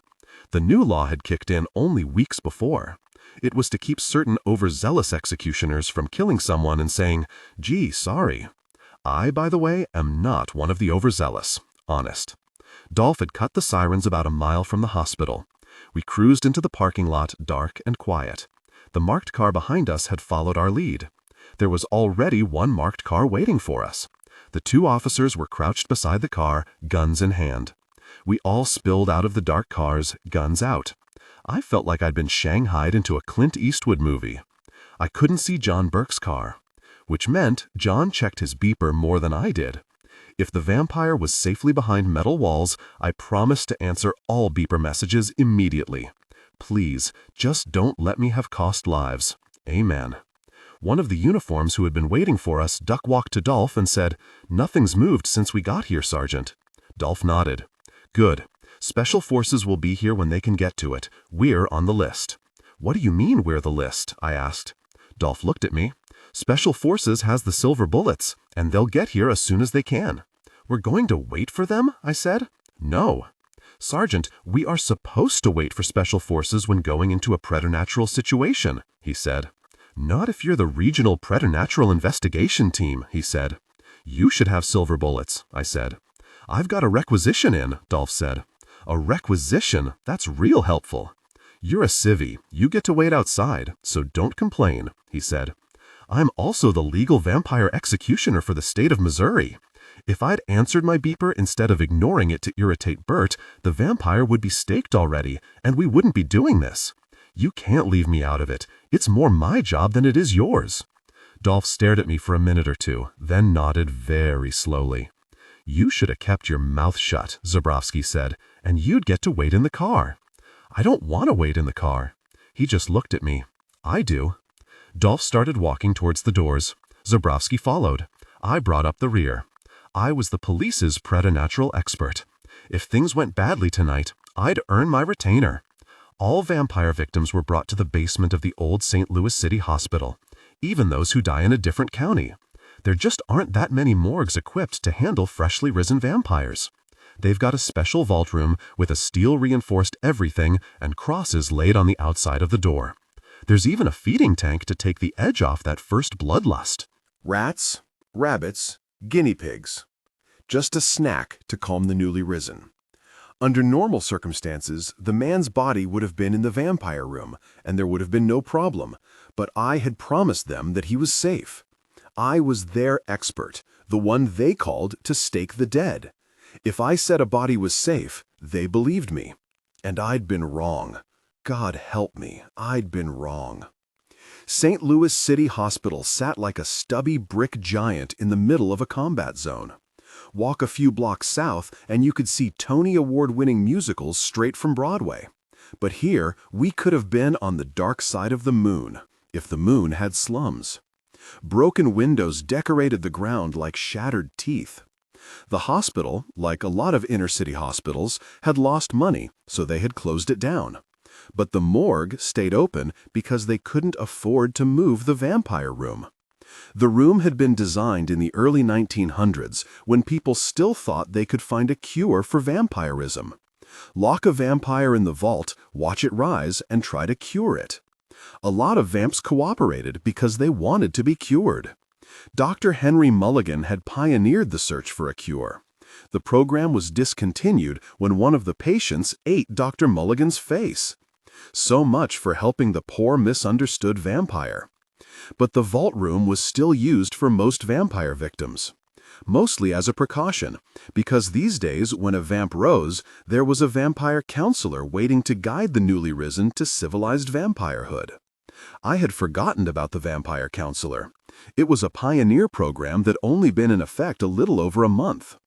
The new law had kicked in only weeks before. It was to keep certain overzealous executioners from killing someone and saying, "Gee, sorry." I, by the way, am not one of the overzealous. Honest. Dolph had cut the sirens about a mile from the hospital. We cruised into the parking lot, dark and quiet. The marked car behind us had followed our lead. There was already one marked car waiting for us. The 2 officers were crouched beside the car, guns in hand. We all spilled out of the dark cars, guns out. I felt like I'd been shanghaied into a Clint Eastwood movie. I couldn't see John Burke's car, which meant John checked his beeper more than I did. If the vampire was safely behind metal walls, I promised to answer all beeper messages immediately. Please, just don't let me have cost lives. Amen. One of the uniforms who had been waiting for us duck-walked to Dolph and said, "Nothing's moved since we got here, Sergeant." Dolph nodded. "Good. Special Forces will be here when they can get to it. We're on the list." "What do you mean we're the list?" I asked. Dolph looked at me. "Special Forces has the silver bullets, and they'll get here as soon as they can." "We're going to wait for them?" I said. "No." "Sergeant, we are supposed to wait for Special Forces when going into a preternatural situation," he said. "Not if you're the Regional Preternatural Investigation Team," he said. "You should have silver bullets," I said. "I've got a requisition in," Dolph said. "A requisition? That's real helpful." "You're a civvy. You get to wait outside, so don't complain," he said. "I'm also the legal vampire executioner for the state of Missouri. If I'd answered my beeper instead of ignoring it to irritate Bert, the vampire would be staked already, and we wouldn't be doing this. You can't leave me out of it. It's more my job than it is yours." Dolph stared at me for a minute or two, then nodded very slowly. "You should have kept your mouth shut," Zabrowski said, "and you'd get to wait in the car." "I don't want to wait in the car." He just looked at me. "I do." Dolph started walking towards the doors. Zabrowski followed. I brought up the rear. I was the police's preternatural expert. If things went badly tonight, I'd earn my retainer. All vampire victims were brought to the basement of the old St. Louis City Hospital, even those who die in a different county. There just aren't that many morgues equipped to handle freshly risen vampires. They've got a special vault room with a steel-reinforced everything and crosses laid on the outside of the door. There's even a feeding tank to take the edge off that first bloodlust. Rats, rabbits, guinea pigs. Just a snack to calm the newly risen. Under normal circumstances, the man's body would have been in the vampire room, and there would have been no problem, but I had promised them that he was safe. I was their expert, the one they called to stake the dead. If I said a body was safe, they believed me. And I'd been wrong. God help me, I'd been wrong. St. Louis City Hospital sat like a stubby brick giant in the middle of a combat zone. Walk a few blocks south and you could see Tony Award-winning musicals straight from Broadway. But here, we could have been on the dark side of the moon, if the moon had slums. Broken windows decorated the ground like shattered teeth. The hospital, like a lot of inner-city hospitals, had lost money, so they had closed it down. But the morgue stayed open because they couldn't afford to move the vampire room. The room had been designed in the early 1900s when people still thought they could find a cure for vampirism. Lock a vampire in the vault, watch it rise, and try to cure it. A lot of vamps cooperated because they wanted to be cured. Dr. Henry Mulligan had pioneered the search for a cure. The program was discontinued when one of the patients ate Dr. Mulligan's face. So much for helping the poor misunderstood vampire. But the vault room was still used for most vampire victims. Mostly as a precaution, because these days when a vamp rose, there was a vampire counselor waiting to guide the newly risen to civilized vampirehood. I had forgotten about the vampire counselor. It was a pioneer program that only been in effect a little over a month.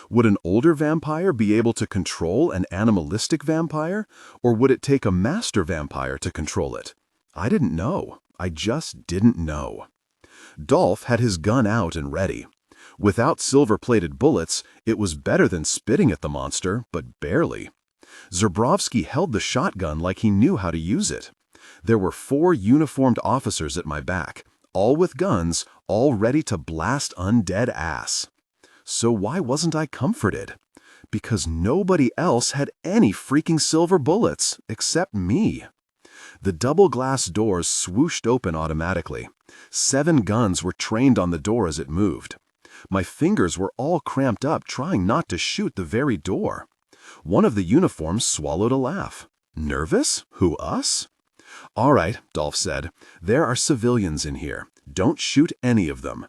Would an older vampire be able to control an animalistic vampire, or would it take a master vampire to control it? I didn't know. I just didn't know. Dolph had his gun out and ready. Without silver-plated bullets, it was better than spitting at the monster, but barely. Zabrowski held the shotgun like he knew how to use it. There were 4 uniformed officers at my back, all with guns, all ready to blast undead ass. So why wasn't I comforted? Because nobody else had any freaking silver bullets, except me. The double glass doors swooshed open automatically. 7 guns were trained on the door as it moved. My fingers were all cramped up trying not to shoot the very door. One of the uniforms swallowed a laugh. Nervous? Who, us? "All right," Dolph said. "There are civilians in here. Don't shoot any of them."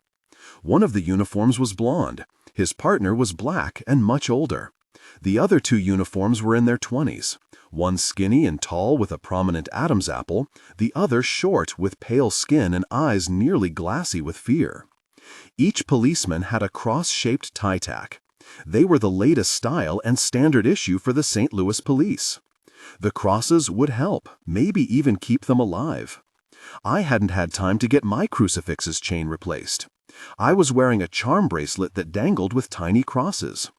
One of the uniforms was blonde. His partner was black and much older. The other 2 uniforms were in their 20s. One skinny and tall with a prominent Adam's apple, the other short with pale skin and eyes nearly glassy with fear. Each policeman had a cross-shaped tie tack. They were the latest style and standard issue for the St. Louis police. The crosses would help, maybe even keep them alive. I hadn't had time to get my crucifix's chain replaced. I was wearing a charm bracelet that dangled with tiny crosses.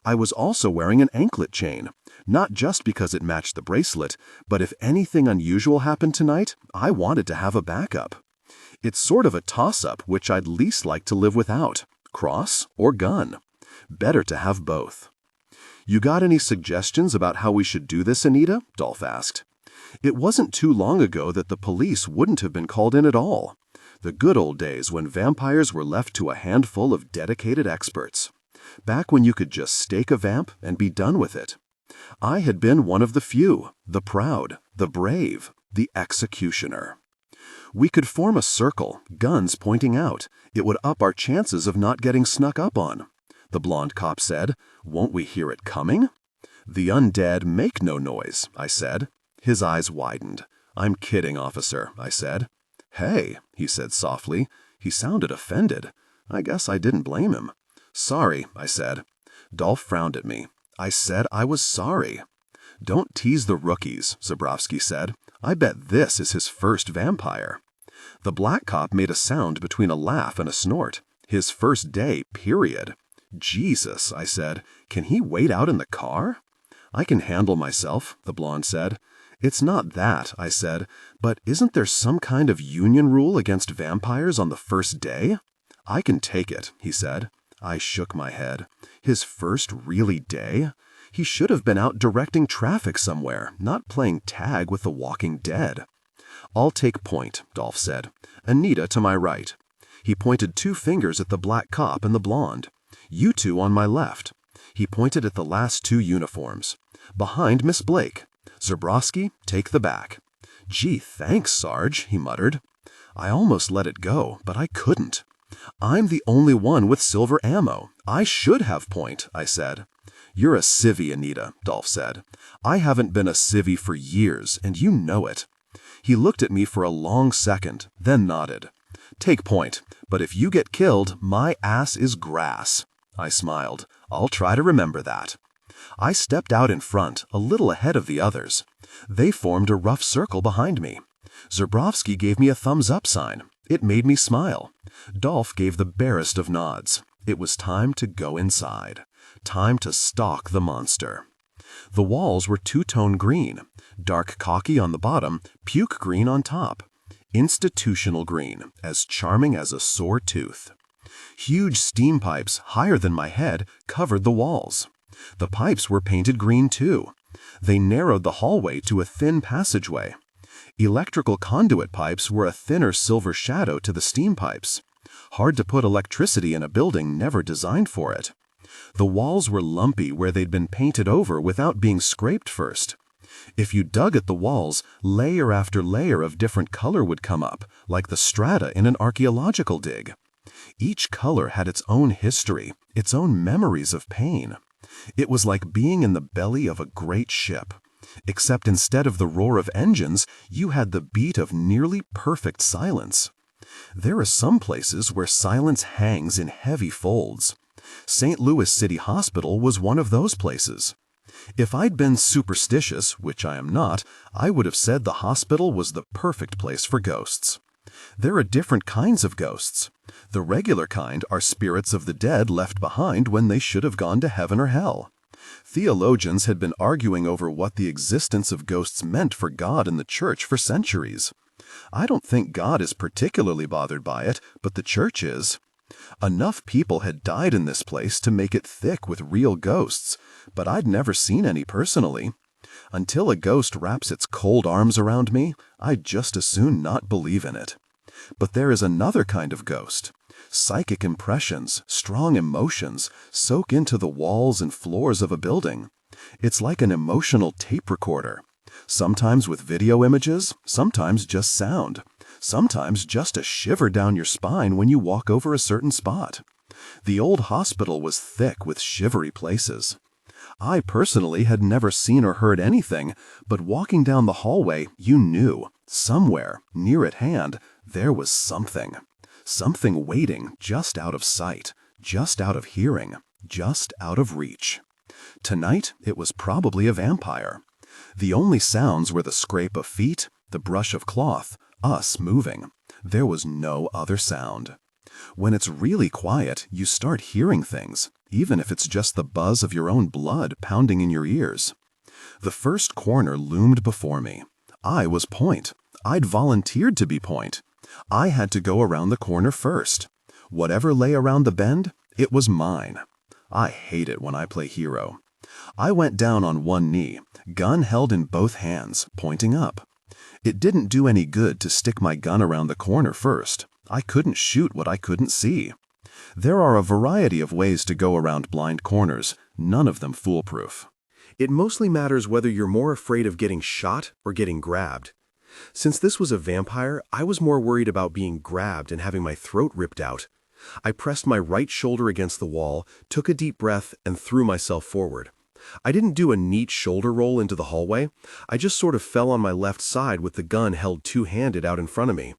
I was also wearing an anklet chain, not just because it matched the bracelet, but if anything unusual happened tonight, I wanted to have a backup. It's sort of a toss-up which I'd least like to live without, cross or gun. Better to have both. "You got any suggestions about how we should do this, Anita?" Dolph asked. It wasn't too long ago that the police wouldn't have been called in at all. The good old days when vampires were left to a handful of dedicated experts. Back when you could just stake a vamp and be done with it. I had been one of the few, the proud, the brave, the executioner. We could form a circle, guns pointing out. It would up our chances of not getting snuck up on. The blonde cop said, "Won't we hear it coming?" "The undead make no noise," I said. His eyes widened. "I'm kidding, officer," I said. "Hey," he said softly. He sounded offended. I guess I didn't blame him. "Sorry," I said. Dolph frowned at me. I said I was sorry. "Don't tease the rookies," Zabrowski said. "I bet this is his first vampire." The black cop made a sound between a laugh and a snort. "His first day, period." "Jesus," I said. "Can he wait out in the car?" "I can handle myself," the blonde said. "It's not that," I said, "but isn't there some kind of union rule against vampires on the first day?" "I can take it," he said. I shook my head. His first really day? He should have been out directing traffic somewhere, not playing tag with the Walking Dead. "I'll take point," Dolph said. "Anita to my right." He pointed 2 fingers at the black cop and the blonde. "You 2 on my left." He pointed at the last 2 uniforms. "Behind Miss Blake. Zabrowski, take the back." "Gee, thanks, Sarge," he muttered. I almost let it go, but I couldn't. "I'm the only one with silver ammo. I should have point," I said. "You're a civvy, Anita," Dolph said. "I haven't been a civvy for years, and you know it." He looked at me for a long second, then nodded. "Take point, but if you get killed, my ass is grass." I smiled. "I'll try to remember that." I stepped out in front, a little ahead of the others. They formed a rough circle behind me. Zabrowski gave me a thumbs-up sign. It made me smile. Dolph gave the barest of nods. It was time to go inside. Time to stalk the monster. The walls were 2-tone green, dark khaki on the bottom, puke green on top. Institutional green, as charming as a sore tooth. Huge steam pipes, higher than my head, covered the walls. The pipes were painted green too. They narrowed the hallway to a thin passageway. Electrical conduit pipes were a thinner silver shadow to the steam pipes. Hard to put electricity in a building never designed for it. The walls were lumpy where they'd been painted over without being scraped first. If you dug at the walls, layer after layer of different color would come up, like the strata in an archaeological dig. Each color had its own history, its own memories of pain. It was like being in the belly of a great ship. Except instead of the roar of engines, you had the beat of nearly perfect silence. There are some places where silence hangs in heavy folds. St. Louis City Hospital was one of those places. If I'd been superstitious, which I am not, I would have said the hospital was the perfect place for ghosts. There are different kinds of ghosts. The regular kind are spirits of the dead left behind when they should have gone to heaven or hell. Theologians had been arguing over what the existence of ghosts meant for God and the church for centuries. I don't think God is particularly bothered by it, but the church is. Enough people had died in this place to make it thick with real ghosts, but I'd never seen any personally. Until a ghost wraps its cold arms around me, I'd just as soon not believe in it. But there is another kind of ghost. Psychic impressions, strong emotions, soak into the walls and floors of a building. It's like an emotional tape recorder. Sometimes with video images, sometimes just sound. Sometimes just a shiver down your spine when you walk over a certain spot. The old hospital was thick with shivery places. I personally had never seen or heard anything, but walking down the hallway, you knew, somewhere, near at hand, there was something. Something waiting just out of sight, just out of hearing, just out of reach. Tonight, it was probably a vampire. The only sounds were the scrape of feet, the brush of cloth, us moving. There was no other sound. When it's really quiet, you start hearing things, even if it's just the buzz of your own blood pounding in your ears. The first corner loomed before me. I was Point. I'd volunteered to be Point. I had to go around the corner first. Whatever lay around the bend, it was mine. I hate it when I play hero. I went down on one knee, gun held in both hands, pointing up. It didn't do any good to stick my gun around the corner first. I couldn't shoot what I couldn't see. There are a variety of ways to go around blind corners, none of them foolproof. It mostly matters whether you're more afraid of getting shot or getting grabbed. Since this was a vampire, I was more worried about being grabbed and having my throat ripped out. I pressed my right shoulder against the wall, took a deep breath, and threw myself forward. I didn't do a neat shoulder roll into the hallway. I just sort of fell on my left side with the gun held two-handed out in front of me.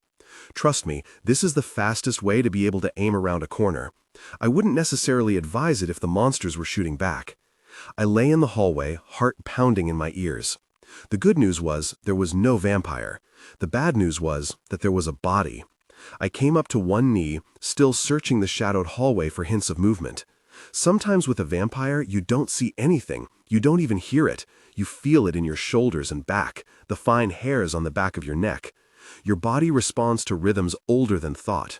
Trust me, this is the fastest way to be able to aim around a corner. I wouldn't necessarily advise it if the monsters were shooting back. I lay in the hallway, heart pounding in my ears. The good news was there was no vampire. The bad news was that there was a body. I came up to one knee, still searching the shadowed hallway for hints of movement. Sometimes with a vampire, you don't see anything. You don't even hear it. You feel it in your shoulders and back, the fine hairs on the back of your neck. Your body responds to rhythms older than thought.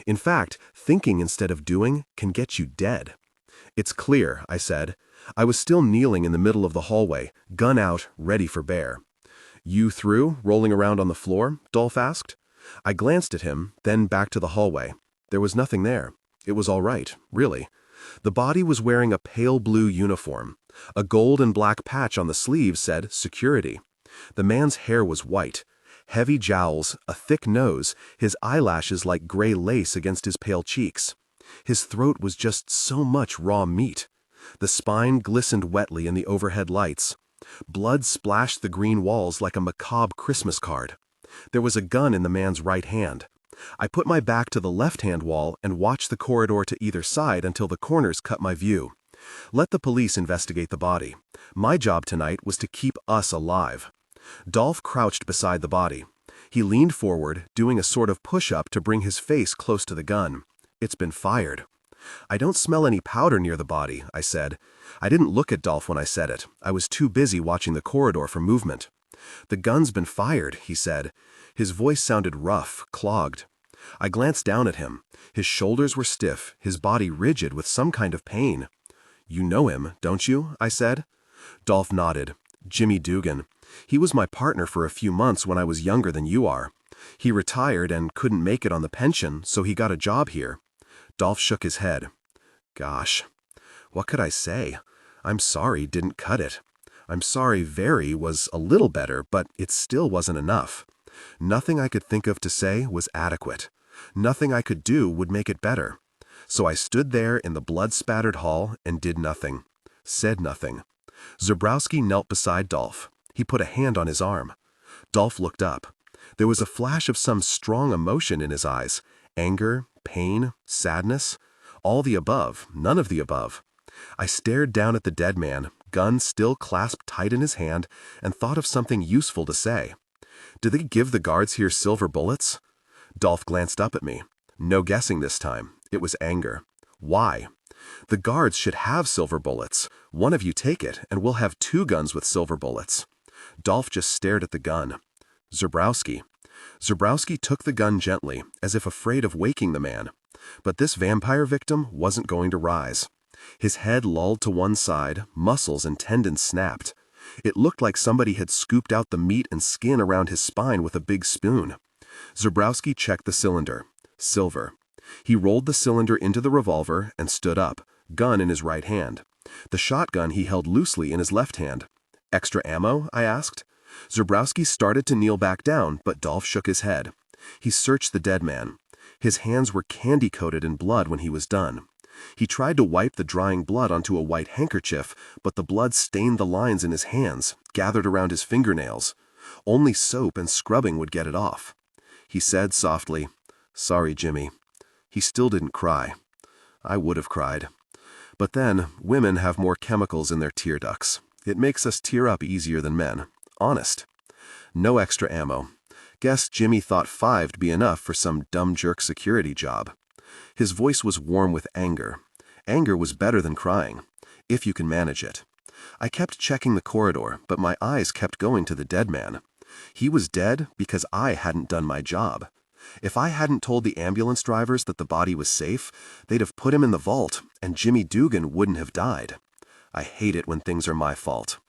In fact, thinking instead of doing can get you dead. "It's clear," I said. I was still kneeling in the middle of the hallway, gun out, ready for bear. "You through, rolling around on the floor?" Dolph asked. I glanced at him, then back to the hallway. There was nothing there. It was all right, really. The body was wearing a pale blue uniform. A gold and black patch on the sleeves said security. The man's hair was white. Heavy jowls, a thick nose, his eyelashes like gray lace against his pale cheeks. His throat was just so much raw meat. The spine glistened wetly in the overhead lights. Blood splashed the green walls like a macabre Christmas card. There was a gun in the man's right hand. I put my back to the left-hand wall and watched the corridor to either side until the corners cut my view. Let the police investigate the body. My job tonight was to keep us alive. Dolph crouched beside the body. He leaned forward, doing a sort of push-up to bring his face close to the gun. "It's been fired." "I don't smell any powder near the body," I said. I didn't look at Dolph when I said it. I was too busy watching the corridor for movement. "The gun's been fired," he said. His voice sounded rough, clogged. I glanced down at him. His shoulders were stiff, his body rigid with some kind of pain. "You know him, don't you?" I said. Dolph nodded. "Jimmy Dugan. He was my partner for a few months when I was younger than you are. He retired and couldn't make it on the pension, so he got a job here." Dolph shook his head. "Gosh, what could I say? I'm sorry didn't cut it. I'm sorry very was a little better, but it still wasn't enough. Nothing I could think of to say was adequate. Nothing I could do would make it better. So I stood there in the blood-spattered hall and did nothing. Said nothing. Zebrowski knelt beside Dolph. He put a hand on his arm. Dolph looked up. There was a flash of some strong emotion in his eyes. Anger, pain, sadness. All the above, none of the above. I stared down at the dead man, gun still clasped tight in his hand, and thought of something useful to say. "Did they give the guards here silver bullets?" Dolph glanced up at me. No guessing this time. It was anger. "Why?" "The guards should have silver bullets. One of you take it, and we'll have 2 guns with silver bullets." Dolph just stared at the gun. "Zebrowski." Zebrowski took the gun gently, as if afraid of waking the man. But this vampire victim wasn't going to rise. His head lolled to one side, muscles and tendons snapped. It looked like somebody had scooped out the meat and skin around his spine with a big spoon. Zebrowski checked the cylinder. Silver. He rolled the cylinder into the revolver and stood up, gun in his right hand. The shotgun he held loosely in his left hand. "Extra ammo?" I asked. Zebrowski started to kneel back down, but Dolph shook his head. He searched the dead man. His hands were candy-coated in blood when he was done. He tried to wipe the drying blood onto a white handkerchief, but the blood stained the lines in his hands, gathered around his fingernails. Only soap and scrubbing would get it off. He said softly, "Sorry, Jimmy." He still didn't cry. I would have cried. But then, women have more chemicals in their tear ducts. It makes us tear up easier than men. Honest. No extra ammo. Guess Jimmy thought 5'd be enough for some dumb jerk security job. His voice was warm with anger. Anger was better than crying, if you can manage it. I kept checking the corridor, but my eyes kept going to the dead man. He was dead because I hadn't done my job. If I hadn't told the ambulance drivers that the body was safe, they'd have put him in the vault, and Jimmy Dugan wouldn't have died. I hate it when things are my fault.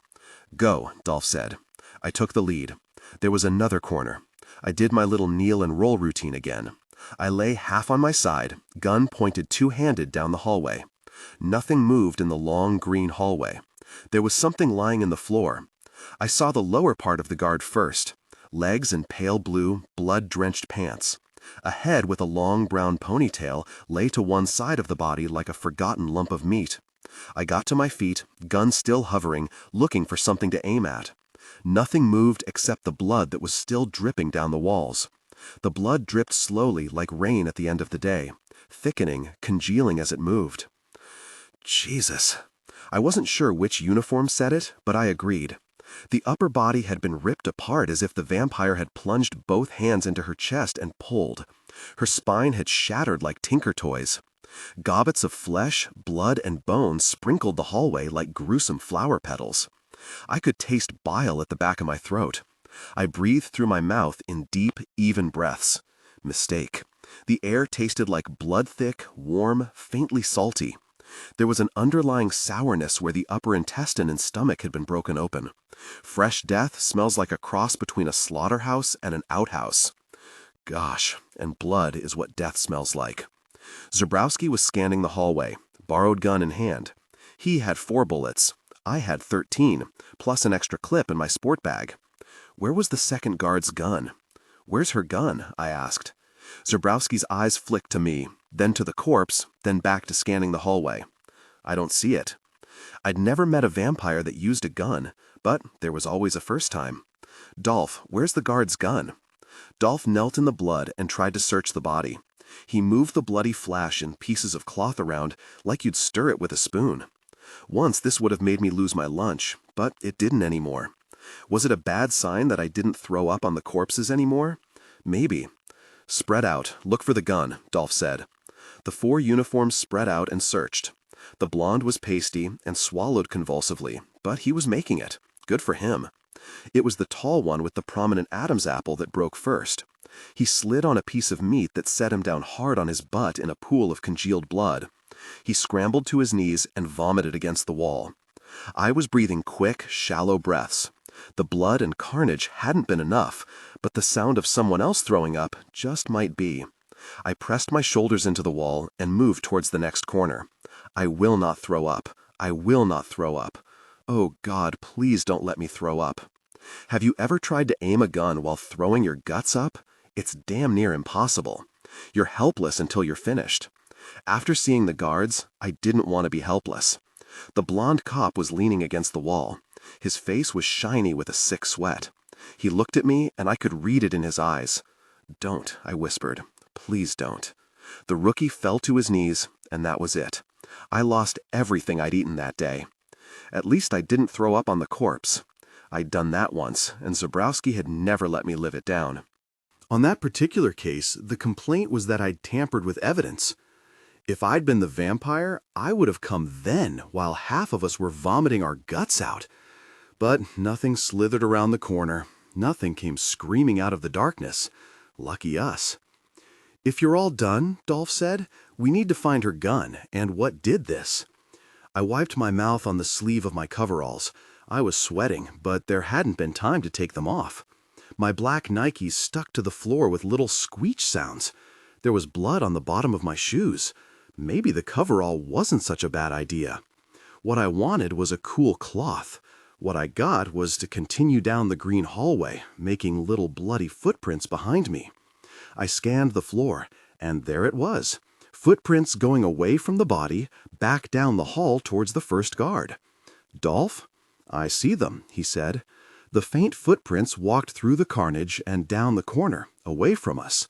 "Go," Dolph said. I took the lead. There was another corner. I did my little kneel and roll routine again. I lay half on my side, gun pointed two-handed down the hallway. Nothing moved in the long green hallway. There was something lying in the floor. I saw the lower part of the guard first. Legs and pale blue, blood-drenched pants. A head with a long brown ponytail lay to one side of the body like a forgotten lump of meat. I got to my feet, gun still hovering, looking for something to aim at. Nothing moved except the blood that was still dripping down the walls. The blood dripped slowly like rain at the end of the day, thickening, congealing as it moved. Jesus. I wasn't sure which uniform said it, but I agreed. The upper body had been ripped apart as if the vampire had plunged both hands into her chest and pulled. Her spine had shattered like tinker toys. Gobbets of flesh, blood, and bones sprinkled the hallway like gruesome flower petals. I could taste bile at the back of my throat. I breathed through my mouth in deep, even breaths. Mistake. The air tasted like blood-thick, warm, faintly salty. There was an underlying sourness where the upper intestine and stomach had been broken open. Fresh death smells like a cross between a slaughterhouse and an outhouse. Gosh, and blood is what death smells like. Zebrowski was scanning the hallway, borrowed gun in hand. He had 4 bullets. I had 13, plus an extra clip in my sport bag. Where was the second guard's gun? "Where's her gun?" I asked. Zebrowski's eyes flicked to me, then to the corpse, then back to scanning the hallway. "I don't see it." I'd never met a vampire that used a gun, but there was always a first time. "Dolph, where's the guard's gun?" Dolph knelt in the blood and tried to search the body. He moved the bloody flash and pieces of cloth around like you'd stir it with a spoon. Once this would have made me lose my lunch, but it didn't anymore. Was it a bad sign that I didn't throw up on the corpses anymore? Maybe. "Spread out, look for the gun," Dolph said. The 4 uniforms spread out and searched. The blonde was pasty and swallowed convulsively, but he was making it. Good for him. It was the tall one with the prominent Adam's apple that broke first. He slid on a piece of meat that set him down hard on his butt in a pool of congealed blood. He scrambled to his knees and vomited against the wall. I was breathing quick, shallow breaths. The blood and carnage hadn't been enough, but the sound of someone else throwing up just might be. I pressed my shoulders into the wall and moved towards the next corner. I will not throw up. I will not throw up. Oh God, please don't let me throw up. Have you ever tried to aim a gun while throwing your guts up? It's damn near impossible. You're helpless until you're finished. After seeing the guards, I didn't want to be helpless. The blonde cop was leaning against the wall. His face was shiny with a sick sweat. He looked at me, and I could read it in his eyes. "Don't," I whispered. "Please don't." The rookie fell to his knees, and that was it. I lost everything I'd eaten that day. At least I didn't throw up on the corpse. I'd done that once, and Zebrowski had never let me live it down. On that particular case, the complaint was that I'd tampered with evidence. If I'd been the vampire, I would have come then, while half of us were vomiting our guts out. But nothing slithered around the corner. Nothing came screaming out of the darkness. Lucky us. "If you're all done," Dolph said, "we need to find her gun, and what did this." I wiped my mouth on the sleeve of my coveralls. I was sweating, but there hadn't been time to take them off. My black Nikes stuck to the floor with little squeach sounds. There was blood on the bottom of my shoes. Maybe the coverall wasn't such a bad idea. What I wanted was a cool cloth. What I got was to continue down the green hallway, making little bloody footprints behind me. I scanned the floor, and there it was. Footprints going away from the body, back down the hall towards the first guard. "Dolph?" "I see them," he said. The faint footprints walked through the carnage and down the corner, away from us.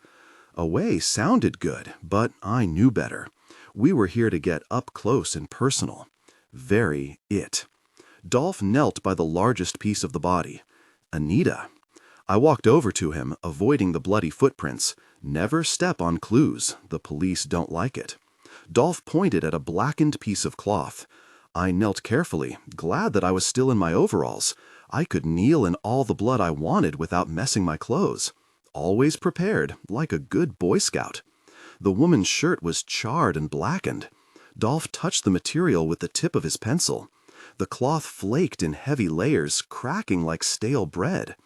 Away sounded good, but I knew better. We were here to get up close and personal. Very it. Dolph knelt by the largest piece of the body. Anita. I walked over to him, avoiding the bloody footprints. Never step on clues. The police don't like it. Dolph pointed at a blackened piece of cloth. I knelt carefully, glad that I was still in my overalls. I could kneel in all the blood I wanted without messing my clothes. Always prepared, like a good Boy Scout. The woman's shirt was charred and blackened. Dolph touched the material with the tip of his pencil. The cloth flaked in heavy layers, cracking like stale bread.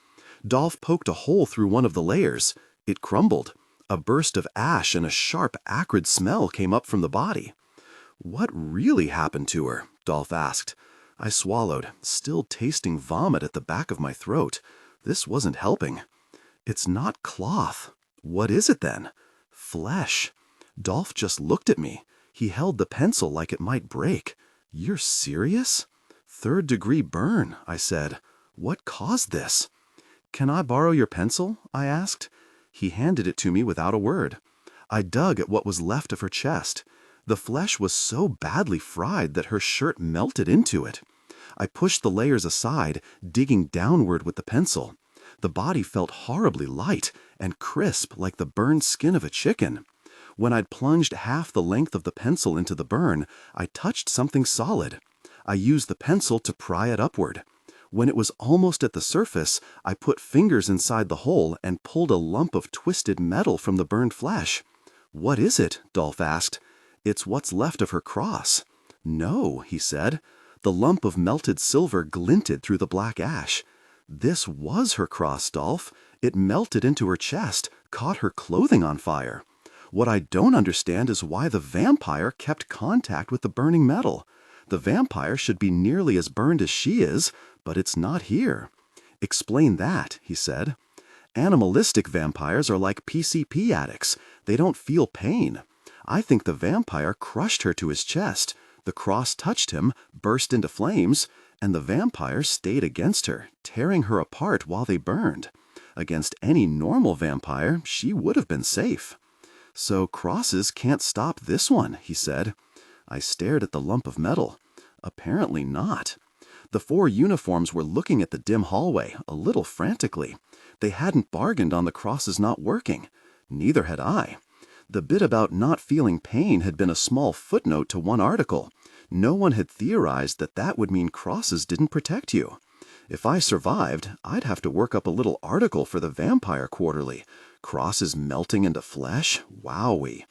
Dolph poked a hole through one of the layers. It crumbled. A burst of ash and a sharp, acrid smell came up from the body. "What really happened to her?" Dolph asked. I swallowed, still tasting vomit at the back of my throat. This wasn't helping. "It's not cloth. What is it then?" "Flesh." Dolph just looked at me. He held the pencil like it might break. "You're serious?" "Third-degree burn," I said. "What caused this?" "Can I borrow your pencil?" I asked. He handed it to me without a word. I dug at what was left of her chest. The flesh was so badly fried that her shirt melted into it. I pushed the layers aside, digging downward with the pencil. The body felt horribly light and crisp like the burned skin of a chicken. When I'd plunged half the length of the pencil into the burn, I touched something solid. I used the pencil to pry it upward. When it was almost at the surface, I put fingers inside the hole and pulled a lump of twisted metal from the burned flesh. "What is it?" Dolph asked. "It's what's left of her cross." "No," he said. The lump of melted silver glinted through the black ash. "This was her cross, Dolph. It melted into her chest, caught her clothing on fire. What I don't understand is why the vampire kept contact with the burning metal. The vampire should be nearly as burned as she is, but it's not here." "Explain that," he said. "Animalistic vampires are like PCP addicts. They don't feel pain. I think the vampire crushed her to his chest. The cross touched him, burst into flames, and the vampire stayed against her, tearing her apart while they burned. Against any normal vampire, she would have been safe." "So crosses can't stop this one," he said. I stared at the lump of metal. Apparently not. The 4 uniforms were looking at the dim hallway, a little frantically. They hadn't bargained on the crosses not working. Neither had I. The bit about not feeling pain had been a small footnote to one article. No one had theorized that that would mean crosses didn't protect you. If I survived, I'd have to work up a little article for the Vampire Quarterly. Crosses melting into flesh? Wowee.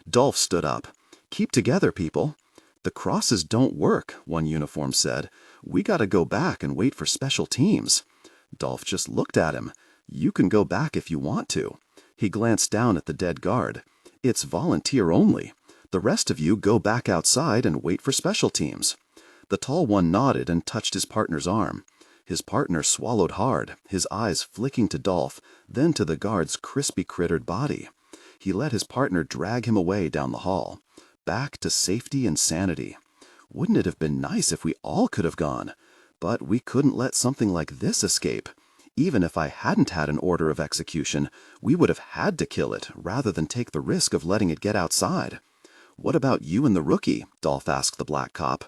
Dolph stood up. "Keep together, people." "The crosses don't work," one uniform said. "We gotta go back and wait for special teams." Dolph just looked at him. "You can go back if you want to." He glanced down at the dead guard. "It's volunteer only. The rest of you go back outside and wait for special teams." The tall one nodded and touched his partner's arm. His partner swallowed hard, his eyes flicking to Dolph, then to the guard's crispy crittered body. He let his partner drag him away down the hall. Back to safety and sanity. Wouldn't it have been nice if we all could have gone? But we couldn't let something like this escape. Even if I hadn't had an order of execution, we would have had to kill it rather than take the risk of letting it get outside. "What about you and the rookie?" Dolph asked the black cop.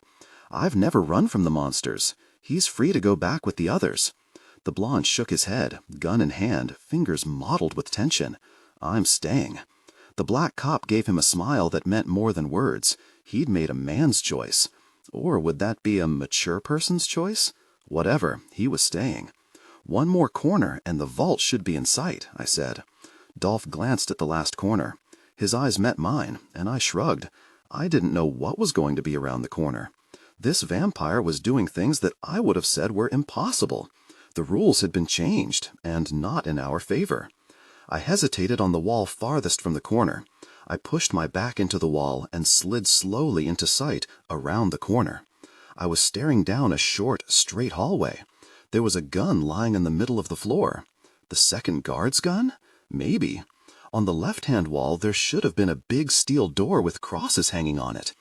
"I've never run from the monsters. He's free to go back with the others." The blonde shook his head, gun in hand, fingers mottled with tension. "I'm staying." The black cop gave him a smile that meant more than words. He'd made a man's choice. Or would that be a mature person's choice? Whatever, he was staying. "One more corner and the vault should be in sight," I said. Dolph glanced at the last corner. His eyes met mine, and I shrugged. I didn't know what was going to be around the corner. This vampire was doing things that I would have said were impossible. The rules had been changed, and not in our favor. I hesitated on the wall farthest from the corner. I pushed my back into the wall and slid slowly into sight around the corner. I was staring down a short, straight hallway. There was a gun lying in the middle of the floor. The second guard's gun? Maybe. On the left-hand wall, there should have been a big steel door with crosses hanging on it.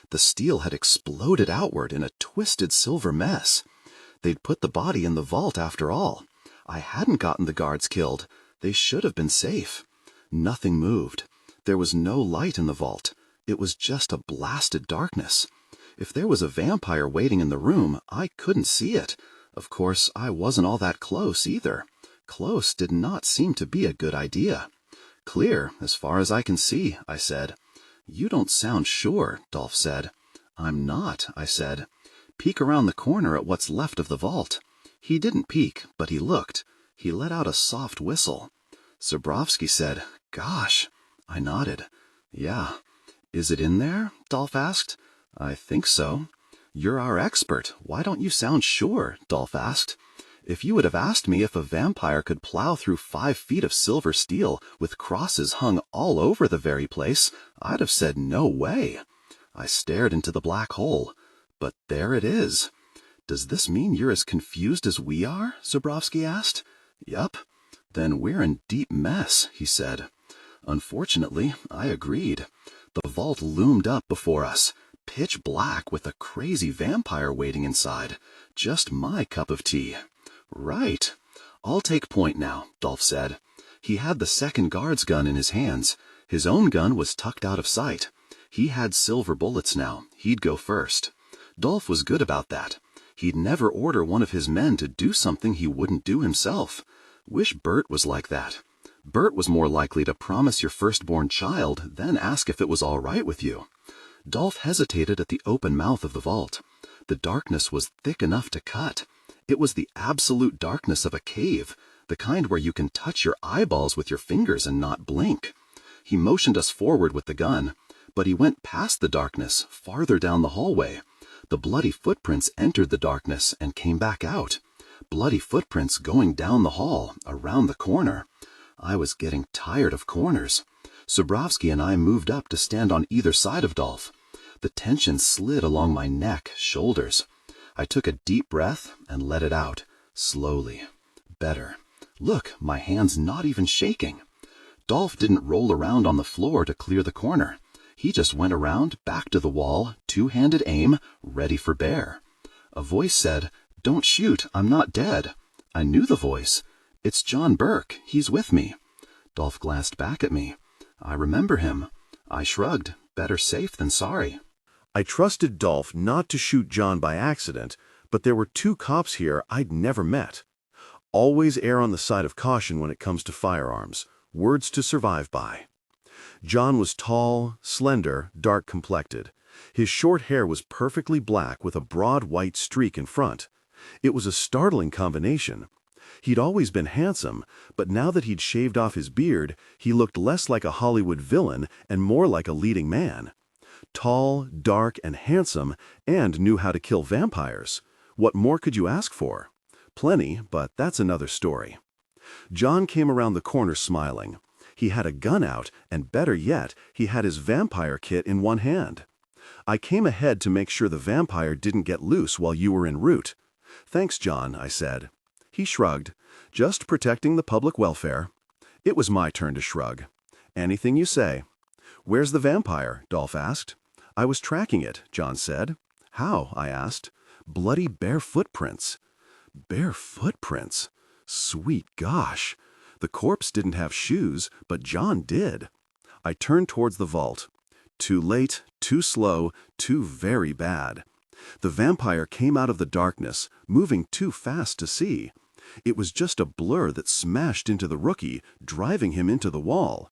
The steel had exploded outward in a twisted silver mess. They'd put the body in the vault after all. I hadn't gotten the guards killed. They should have been safe. Nothing moved. There was no light in the vault. It was just a blasted darkness. If there was a vampire waiting in the room, I couldn't see it. Of course, I wasn't all that close either. Close did not seem to be a good idea. Clear, as far as I can see, I said. You don't sound sure, Dolph said. I'm not, I said. Peek around the corner at what's left of the vault. He didn't peek, but he looked. He let out a soft whistle. Zebrovsky said, Gosh. I nodded. Yeah. Is it in there? Dolph asked. I think so. You're our expert. Why don't you sound sure? Dolph asked. If you would have asked me if a vampire could plow through 5 feet of silver steel with crosses hung all over the very place, I'd have said no way. I stared into the black hole. But there it is. Does this mean you're as confused as we are? Zebrovsky asked. Yup. Then we're in deep mess, he said. Unfortunately, I agreed. The vault loomed up before us, pitch black with a crazy vampire waiting inside. Just my cup of tea. Right. I'll take point now, Dolph said. He had the second guard's gun in his hands. His own gun was tucked out of sight. He had silver bullets now. He'd go first. Dolph was good about that. He'd never order one of his men to do something he wouldn't do himself. Wish Bert was like that. Bert was more likely to promise your firstborn child than ask if it was all right with you. Dolph hesitated at the open mouth of the vault. The darkness was thick enough to cut. It was the absolute darkness of a cave, the kind where you can touch your eyeballs with your fingers and not blink. He motioned us forward with the gun, but he went past the darkness, farther down the hallway. The bloody footprints entered the darkness and came back out. Bloody footprints going down the hall, around the corner. I was getting tired of corners. Zebrovsky and I moved up to stand on either side of Dolph. The tension slid along my neck, shoulders. I took a deep breath and let it out, slowly. Better. Look, my hand's not even shaking. Dolph didn't roll around on the floor to clear the corner. He just went around, back to the wall, two-handed aim, ready for bear. A voice said, Don't shoot, I'm not dead. I knew the voice. It's John Burke, he's with me. Dolph glanced back at me. I remember him. I shrugged. Better safe than sorry. I trusted Dolph not to shoot John by accident, but there were 2 cops here I'd never met. Always err on the side of caution when it comes to firearms. Words to survive by. John was tall, slender, dark-complected. His short hair was perfectly black with a broad white streak in front. It was a startling combination. He'd always been handsome, but now that he'd shaved off his beard, he looked less like a Hollywood villain and more like a leading man. Tall, dark, and handsome, and knew how to kill vampires. What more could you ask for? Plenty, but that's another story. John came around the corner smiling. He had a gun out, and better yet, he had his vampire kit in one hand. I came ahead to make sure the vampire didn't get loose while you were en route. Thanks, John, I said. He shrugged. Just protecting the public welfare. It was my turn to shrug. Anything you say. Where's the vampire? Dolph asked. I was tracking it, John said. How? I asked. Bloody bare footprints. Bare footprints? Sweet gosh. The corpse didn't have shoes, but John did. I turned towards the vault. Too late, too slow, too very bad. The vampire came out of the darkness, moving too fast to see. It was just a blur that smashed into the rookie, driving him into the wall.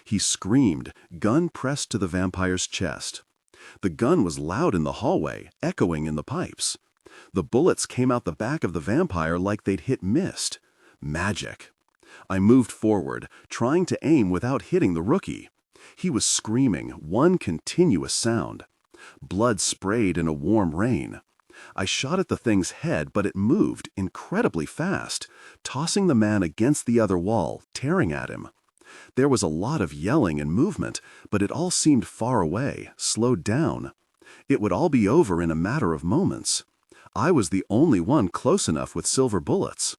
He screamed, gun pressed to the vampire's chest. The gun was loud in the hallway, echoing in the pipes. The bullets came out the back of the vampire like they'd hit mist. Magic. I moved forward, trying to aim without hitting the rookie. He was screaming, one continuous sound. Blood sprayed in a warm rain. I shot at the thing's head, but it moved incredibly fast, tossing the man against the other wall, tearing at him. There was a lot of yelling and movement, but it all seemed far away, slowed down. It would all be over in a matter of moments. I was the only one close enough with silver bullets.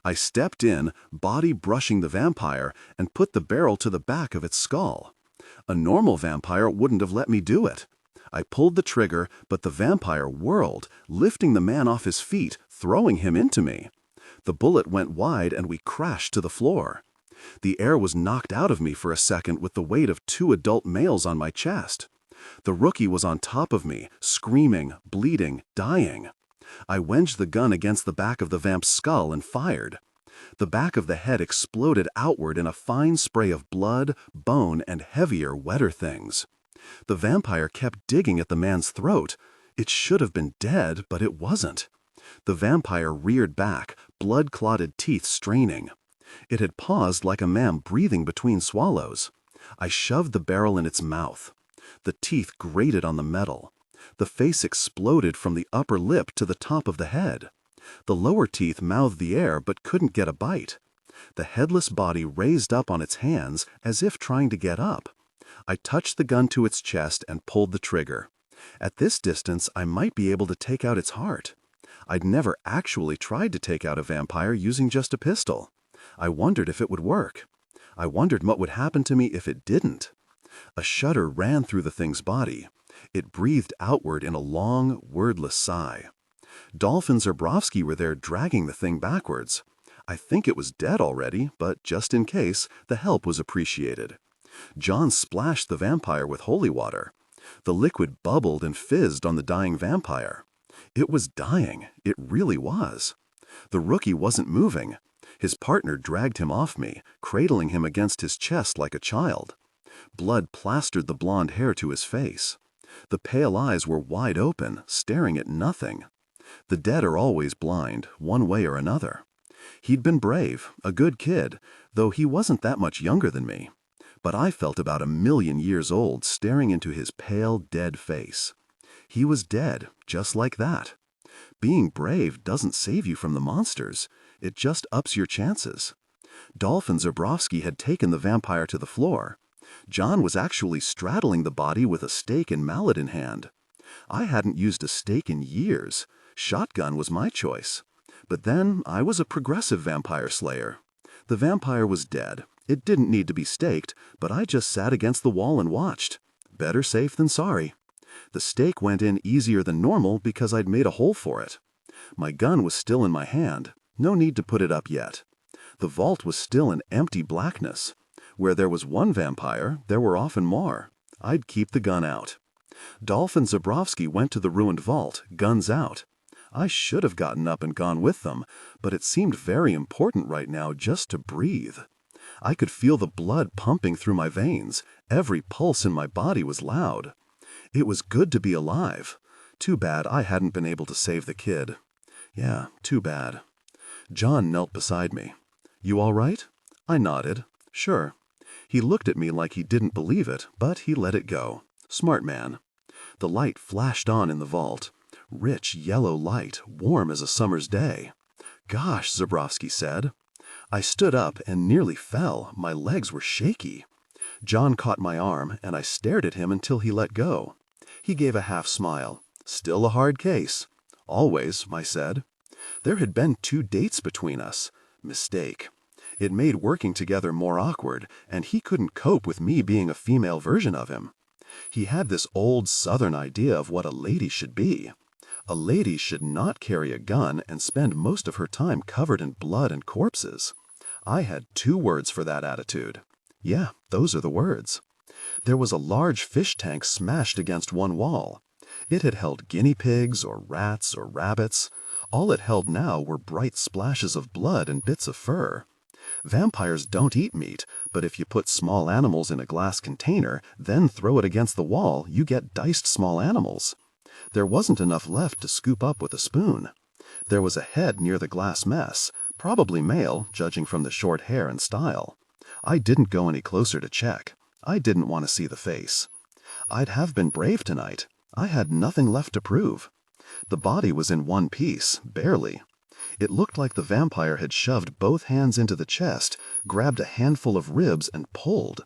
I stepped in, body brushing the vampire, and put the barrel to the back of its skull. A normal vampire wouldn't have let me do it. I pulled the trigger, but the vampire whirled, lifting the man off his feet, throwing him into me. The bullet went wide and we crashed to the floor. The air was knocked out of me for a second with the weight of 2 adult males on my chest. The rookie was on top of me, screaming, bleeding, dying. I wedged the gun against the back of the vamp's skull and fired. The back of the head exploded outward in a fine spray of blood, bone, and heavier, wetter things. The vampire kept digging at the man's throat. It should have been dead, but it wasn't. The vampire reared back, blood-clotted teeth straining. It had paused like a man breathing between swallows. I shoved the barrel in its mouth. The teeth grated on the metal. The face exploded from the upper lip to the top of the head. The lower teeth mouthed the air but couldn't get a bite. The headless body raised up on its hands as if trying to get up. I touched the gun to its chest and pulled the trigger. At this distance, I might be able to take out its heart. I'd never actually tried to take out a vampire using just a pistol. I wondered if it would work. I wondered what would happen to me if it didn't. A shudder ran through the thing's body. It breathed outward in a long, wordless sigh. Dolph and Zerbrovsky were there dragging the thing backwards. I think it was dead already, but just in case, the help was appreciated. John splashed the vampire with holy water. The liquid bubbled and fizzed on the dying vampire. It was dying. It really was. The rookie wasn't moving. His partner dragged him off me, cradling him against his chest like a child. Blood plastered the blonde hair to his face. The pale eyes were wide open, staring at nothing. The dead are always blind, one way or another. He'd been brave, a good kid, though he wasn't that much younger than me. But I felt about 1,000,000 years old staring into his pale, dead face. He was dead, just like that. Being brave doesn't save you from the monsters. It just ups your chances. Dolph and Zerbrovsky had taken the vampire to the floor. John was actually straddling the body with a stake and mallet in hand. I hadn't used a stake in years. Shotgun was my choice. But then I was a progressive vampire slayer. The vampire was dead. It didn't need to be staked, but I just sat against the wall and watched. Better safe than sorry. The stake went in easier than normal because I'd made a hole for it. My gun was still in my hand. No need to put it up yet. The vault was still an empty blackness. Where there was one vampire, there were often more. I'd keep the gun out. Dolph and Zerbrovsky went to the ruined vault, guns out. I should have gotten up and gone with them, but it seemed very important right now just to breathe. I could feel the blood pumping through my veins. Every pulse in my body was loud. It was good to be alive. Too bad I hadn't been able to save the kid. Yeah, too bad. John knelt beside me. "You all right?" I nodded. "Sure." He looked at me like he didn't believe it, but he let it go. Smart man. The light flashed on in the vault. Rich yellow light, warm as a summer's day. "Gosh," Zerbrovsky said. I stood up and nearly fell. My legs were shaky. John caught my arm, and I stared at him until he let go. He gave a half smile. "Still a hard case." "Always," I said. There had been 2 dates between us. Mistake. It made working together more awkward, and he couldn't cope with me being a female version of him. He had this old Southern idea of what a lady should be. A lady should not carry a gun and spend most of her time covered in blood and corpses. I had 2 words for that attitude. Yeah, those are the words. There was a large fish tank smashed against one wall. It had held guinea pigs or rats or rabbits. All it held now were bright splashes of blood and bits of fur. Vampires don't eat meat, but if you put small animals in a glass container, then throw it against the wall, you get diced small animals. There wasn't enough left to scoop up with a spoon. There was a head near the glass mess, probably male, judging from the short hair and style. I didn't go any closer to check. I didn't want to see the face. I'd have been brave tonight. I had nothing left to prove. The body was in one piece, barely. It looked like the vampire had shoved both hands into the chest, grabbed a handful of ribs, and pulled.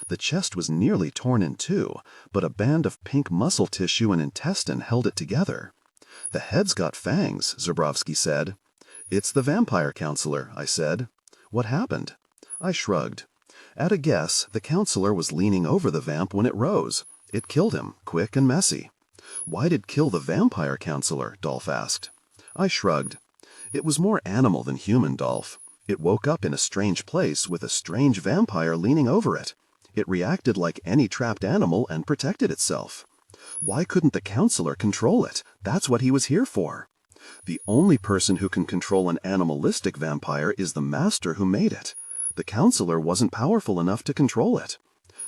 The chest was nearly torn in 2, but a band of pink muscle tissue and intestine held it together. "The head's got fangs," Zerbrovsky said. "It's the vampire counselor," I said. "What happened?" I shrugged. At a guess, the counselor was leaning over the vamp when it rose. It killed him, quick and messy. "Why'd it kill the vampire counselor?" Dolph asked. I shrugged. "It was more animal than human, Dolph. It woke up in a strange place with a strange vampire leaning over it. It reacted like any trapped animal and protected itself. Why couldn't the counselor control it? That's what he was here for. The only person who can control an animalistic vampire is the master who made it. The counselor wasn't powerful enough to control it."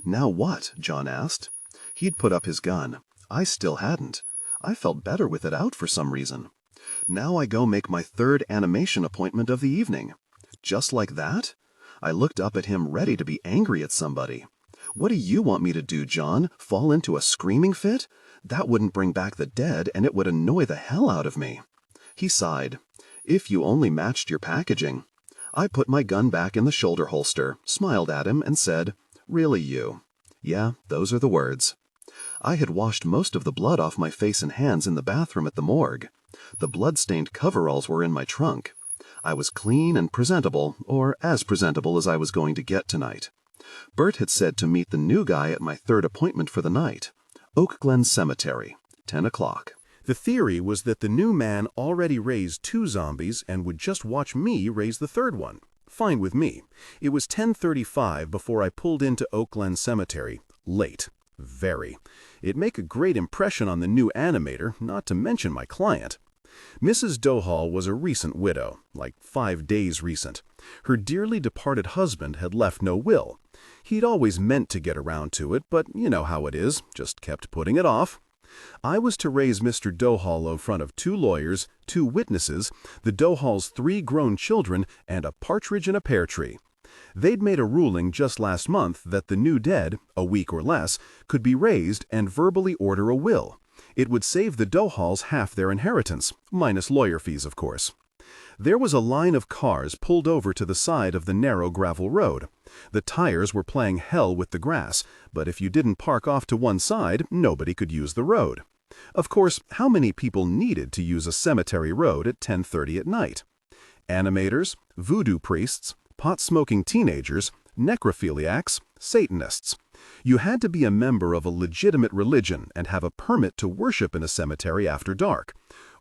"Now what?" John asked. He'd put up his gun. I still hadn't. I felt better with it out for some reason. "Now I go make my third animation appointment of the evening." "Just like that?" I looked up at him, ready to be angry at somebody. "What do you want me to do, John? Fall into a screaming fit? That wouldn't bring back the dead, and it would annoy the hell out of me." He sighed. "If you only matched your packaging." I put my gun back in the shoulder holster, smiled at him, and said, "Really, you?" "Yeah, those are the words." I had washed most of the blood off my face and hands in the bathroom at the morgue. The blood-stained coveralls were in my trunk. I was clean and presentable, or as presentable as I was going to get tonight. Bert had said to meet the new guy at my third appointment for the night. Oak Glen Cemetery, 10 o'clock. The theory was that the new man already raised 2 zombies and would just watch me raise the third one. Fine with me. It was 10:35 before I pulled into Oak Glen Cemetery. Late. Very. It'd make a great impression on the new animator, not to mention my client. Mrs. Dohall was a recent widow, like 5 days recent. Her dearly departed husband had left no will. He'd always meant to get around to it, but you know how it is, just kept putting it off. I was to raise Mr. Dohall in front of 2 lawyers, 2 witnesses, the Dohalls' 3 grown children, and a partridge in a pear tree. They'd made a ruling just last month that the new dead, a week or less, could be raised and verbally order a will. It would save the Dohalls half their inheritance, minus lawyer fees, of course. There was a line of cars pulled over to the side of the narrow gravel road. The tires were playing hell with the grass, but if you didn't park off to one side, nobody could use the road. Of course, how many people needed to use a cemetery road at 10:30 at night? Animators, voodoo priests, pot-smoking teenagers, necrophiliacs, Satanists. You had to be a member of a legitimate religion and have a permit to worship in a cemetery after dark.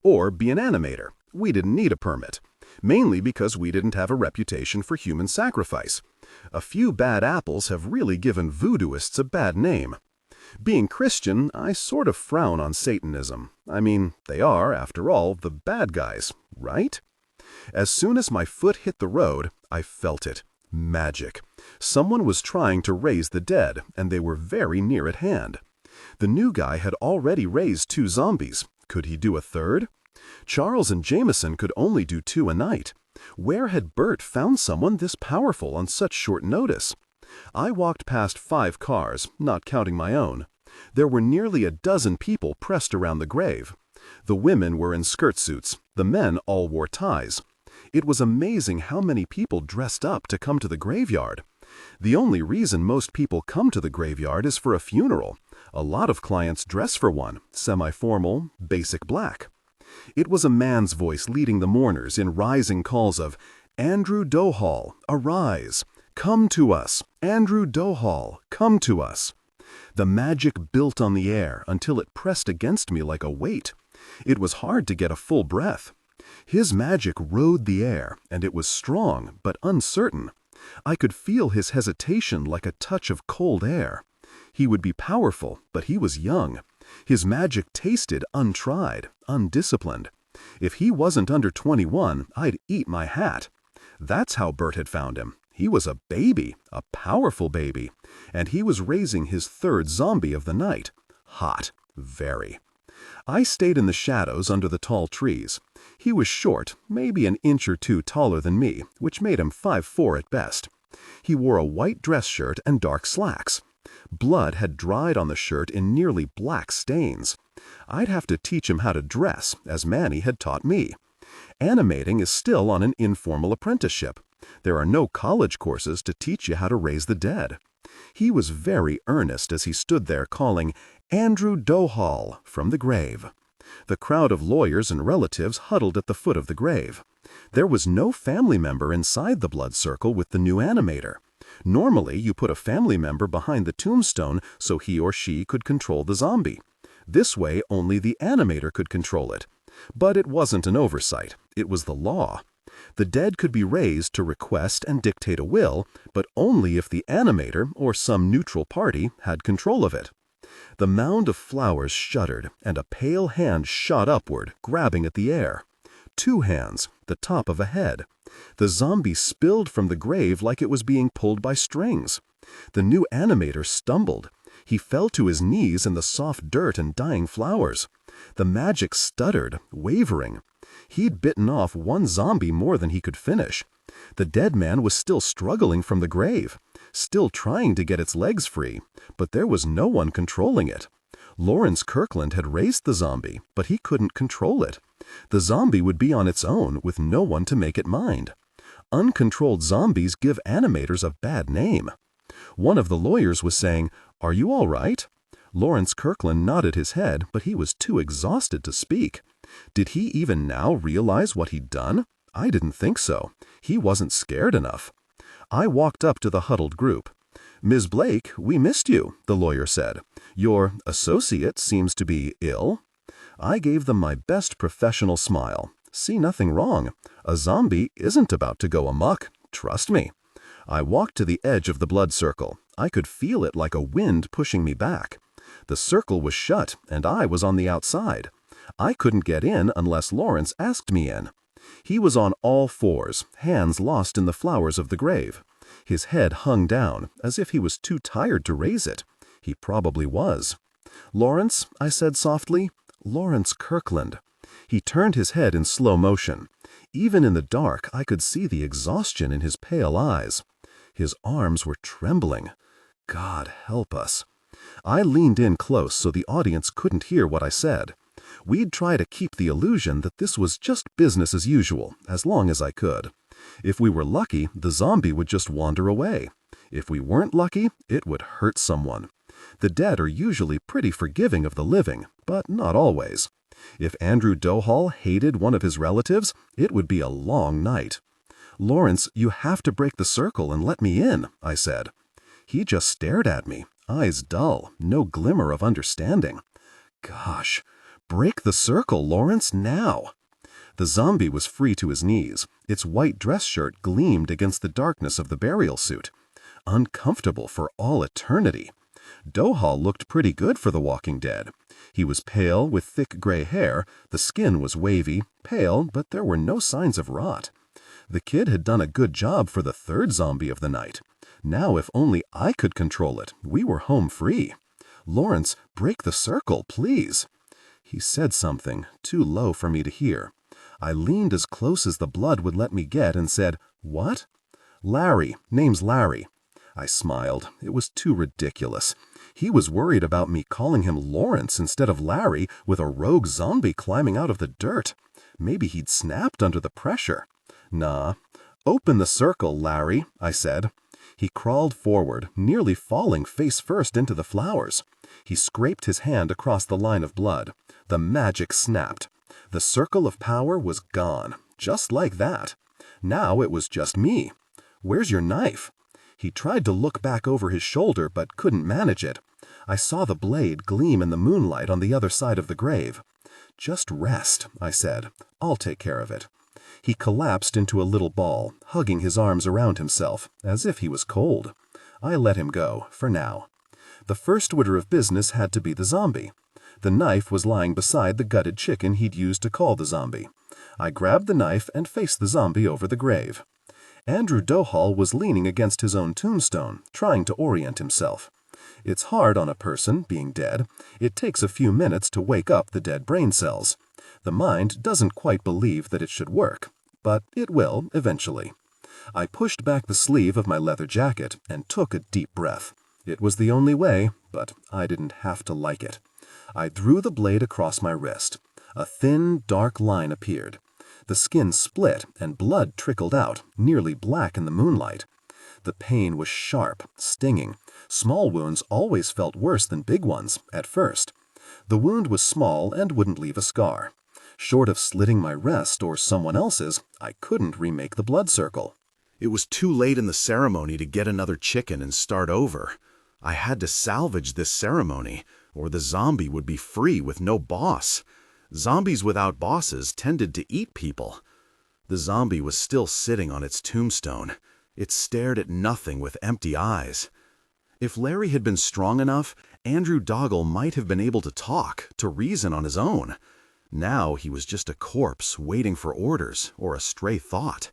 Or be an animator. We didn't need a permit. Mainly because we didn't have a reputation for human sacrifice. A few bad apples have really given voodooists a bad name. Being Christian, I sort of frown on Satanism. I mean, they are, after all, the bad guys, right? As soon as my foot hit the road, I felt it. Magic. Someone was trying to raise the dead, and they were very near at hand. The new guy had already raised 2 zombies. Could he do a third? Charles and Jameson could only do 2 a night. Where had Bert found someone this powerful on such short notice? I walked past 5 cars, not counting my own. There were nearly a dozen people pressed around the grave. The women were in skirt suits. The men all wore ties. It was amazing how many people dressed up to come to the graveyard. The only reason most people come to the graveyard is for a funeral. A lot of clients dress for one, semi-formal, basic black. It was a man's voice leading the mourners in rising calls of, "Andrew Dohall, arise! Come to us! Andrew Dohall, come to us!" The magic built on the air until it pressed against me like a weight. It was hard to get a full breath. His magic rode the air, and it was strong but uncertain. I could feel his hesitation like a touch of cold air. He would be powerful, but he was young. His magic tasted untried, undisciplined. If he wasn't under 21, I'd eat my hat. That's how Bert had found him. He was a baby, a powerful baby, and he was raising his 3rd zombie of the night. Hot, very. I stayed in the shadows under the tall trees. He was short, maybe an inch or 2 taller than me, which made him 5'4" at best. He wore a white dress shirt and dark slacks. Blood had dried on the shirt in nearly black stains. I'd have to teach him how to dress, as Manny had taught me. Animating is still on an informal apprenticeship. There are no college courses to teach you how to raise the dead. He was very earnest as he stood there calling, "Andrew Dohall," from the grave. The crowd of lawyers and relatives huddled at the foot of the grave. There was no family member inside the blood circle with the new animator. Normally, you put a family member behind the tombstone so he or she could control the zombie. This way, only the animator could control it. But it wasn't an oversight. It was the law. The dead could be raised to request and dictate a will, but only if the animator or some neutral party had control of it. The mound of flowers shuddered, and a pale hand shot upward, grabbing at the air. 2 hands, the top of a head. The zombie spilled from the grave like it was being pulled by strings. The new animator stumbled. He fell to his knees in the soft dirt and dying flowers. The magic stuttered, wavering. He'd bitten off 1 zombie more than he could finish. The dead man was still struggling from the grave, still trying to get its legs free, but there was no one controlling it. Lawrence Kirkland had raised the zombie, but he couldn't control it. The zombie would be on its own with no one to make it mind. Uncontrolled zombies give animators a bad name. One of the lawyers was saying, "Are you all right?" Lawrence Kirkland nodded his head, but he was too exhausted to speak. Did he even now realize what he'd done? I didn't think so. He wasn't scared enough. I walked up to the huddled group. "Ms. Blake, we missed you," the lawyer said. "Your associate seems to be ill." I gave them my best professional smile. See nothing wrong. A zombie isn't about to go amok. Trust me. I walked to the edge of the blood circle. I could feel it like a wind pushing me back. The circle was shut, and I was on the outside. I couldn't get in unless Lawrence asked me in. He was on all fours, hands lost in the flowers of the grave. His head hung down, as if he was too tired to raise it. He probably was. "Lawrence," I said softly. "Lawrence Kirkland." He turned his head in slow motion. Even in the dark, I could see the exhaustion in his pale eyes. His arms were trembling. God help us. I leaned in close so the audience couldn't hear what I said. We'd try to keep the illusion that this was just business as usual, as long as I could. If we were lucky, the zombie would just wander away. If we weren't lucky, it would hurt someone. The dead are usually pretty forgiving of the living, but not always. If Andrew Dohall hated one of his relatives, it would be a long night. "Lawrence, you have to break the circle and let me in," I said. He just stared at me, eyes dull, no glimmer of understanding. Gosh, break the circle, Lawrence, now. The zombie was free to his knees. Its white dress shirt gleamed against the darkness of the burial suit. Uncomfortable for all eternity. Dohall looked pretty good for the Walking Dead. He was pale with thick gray hair, the skin was wavy, pale, but there were no signs of rot. The kid had done a good job for the 3rd zombie of the night. Now if only I could control it, we were home free. "Lawrence, break the circle, please." He said something, too low for me to hear. I leaned as close as the blood would let me get and said, "What?" "Larry, name's Larry." I smiled. It was too ridiculous. He was worried about me calling him Lawrence instead of Larry with a rogue zombie climbing out of the dirt. Maybe he'd snapped under the pressure. "Nah. Open the circle, Larry," I said. He crawled forward, nearly falling face first into the flowers. He scraped his hand across the line of blood. The magic snapped. The circle of power was gone, just like that. Now it was just me. "Where's your knife?" He tried to look back over his shoulder but couldn't manage it. I saw the blade gleam in the moonlight on the other side of the grave. "Just rest," I said. "I'll take care of it." He collapsed into a little ball, hugging his arms around himself, as if he was cold. I let him go, for now. The first order of business had to be the zombie. The knife was lying beside the gutted chicken he'd used to call the zombie. I grabbed the knife and faced the zombie over the grave. Andrew Dohall was leaning against his own tombstone, trying to orient himself. It's hard on a person, being dead. It takes a few minutes to wake up the dead brain cells. The mind doesn't quite believe that it should work, but it will eventually. I pushed back the sleeve of my leather jacket and took a deep breath. It was the only way, but I didn't have to like it. I drew the blade across my wrist. A thin, dark line appeared. The skin split and blood trickled out, nearly black in the moonlight. The pain was sharp, stinging. Small wounds always felt worse than big ones, at first. The wound was small and wouldn't leave a scar. Short of slitting my wrist or someone else's, I couldn't remake the blood circle. It was too late in the ceremony to get another chicken and start over. I had to salvage this ceremony, or the zombie would be free with no boss. Zombies without bosses tended to eat people. The zombie was still sitting on its tombstone. It stared at nothing with empty eyes. If Larry had been strong enough, Andrew Doggle might have been able to talk, to reason on his own. Now he was just a corpse waiting for orders or a stray thought.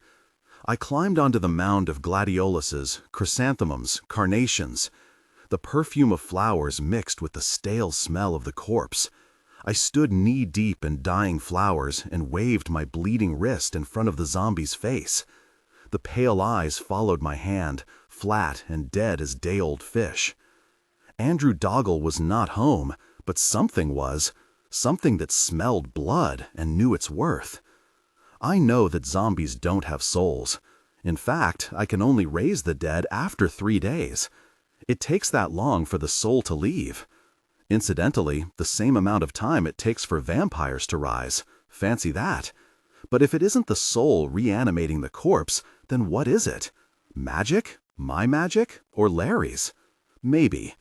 I climbed onto the mound of gladioluses, chrysanthemums, carnations. The perfume of flowers mixed with the stale smell of the corpse. I stood knee-deep in dying flowers and waved my bleeding wrist in front of the zombie's face. The pale eyes followed my hand, flat and dead as day-old fish. Andrew Doggle was not home, but something was. Something that smelled blood and knew its worth. I know that zombies don't have souls. In fact, I can only raise the dead after 3 days. It takes that long for the soul to leave. Incidentally, the same amount of time it takes for vampires to rise. Fancy that. But if it isn't the soul reanimating the corpse, then what is it? Magic? My magic? Or Larry's? Maybe.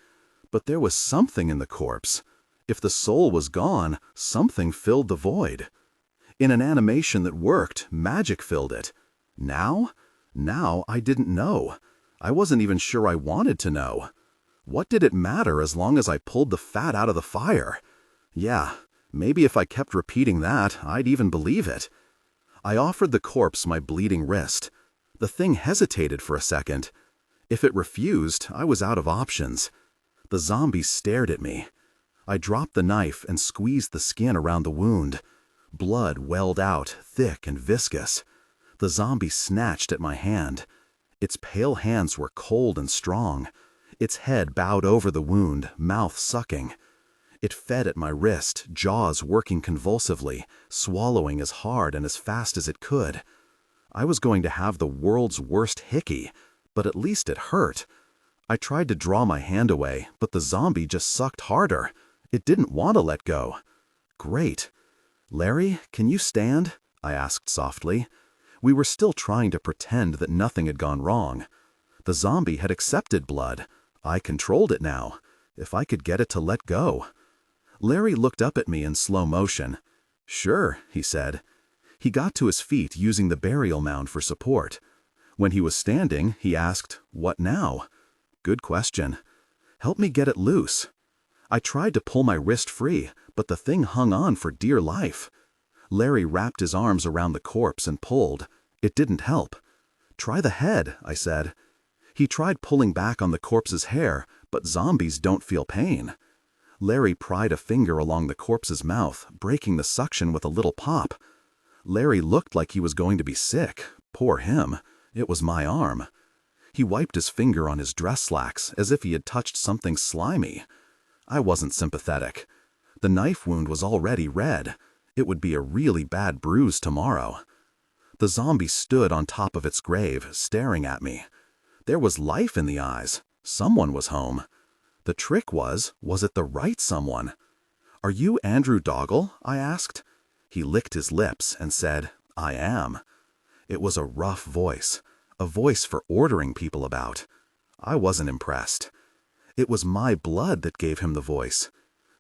But there was something in the corpse. If the soul was gone, something filled the void. In an animation that worked, magic filled it. Now? Now I didn't know. I wasn't even sure I wanted to know. What did it matter as long as I pulled the fat out of the fire? Yeah, maybe if I kept repeating that, I'd even believe it. I offered the corpse my bleeding wrist. The thing hesitated for a second. If it refused, I was out of options. The zombie stared at me. I dropped the knife and squeezed the skin around the wound. Blood welled out, thick and viscous. The zombie snatched at my hand. Its pale hands were cold and strong. Its head bowed over the wound, mouth sucking. It fed at my wrist, jaws working convulsively, swallowing as hard and as fast as it could. I was going to have the world's worst hickey, but at least it hurt. I tried to draw my hand away, but the zombie just sucked harder. It didn't want to let go. Great. Larry, can you stand? I asked softly. We were still trying to pretend that nothing had gone wrong. The zombie had accepted blood. I controlled it now. If I could get it to let go. Larry looked up at me in slow motion. Sure, he said. He got to his feet using the burial mound for support. When he was standing, he asked, "What now?" Good question. Help me get it loose. I tried to pull my wrist free, but the thing hung on for dear life. Larry wrapped his arms around the corpse and pulled. It didn't help. Try the head, I said. He tried pulling back on the corpse's hair, but zombies don't feel pain. Larry pried a finger along the corpse's mouth, breaking the suction with a little pop. Larry looked like he was going to be sick. Poor him. It was my arm. He wiped his finger on his dress slacks as if he had touched something slimy. I wasn't sympathetic. The knife wound was already red. It would be a really bad bruise tomorrow. The zombie stood on top of its grave, staring at me. There was life in the eyes. Someone was home. The trick was it the right someone? Are you Andrew Doggle? I asked. He licked his lips and said, I am. It was a rough voice, a voice for ordering people about. I wasn't impressed. It was my blood that gave him the voice.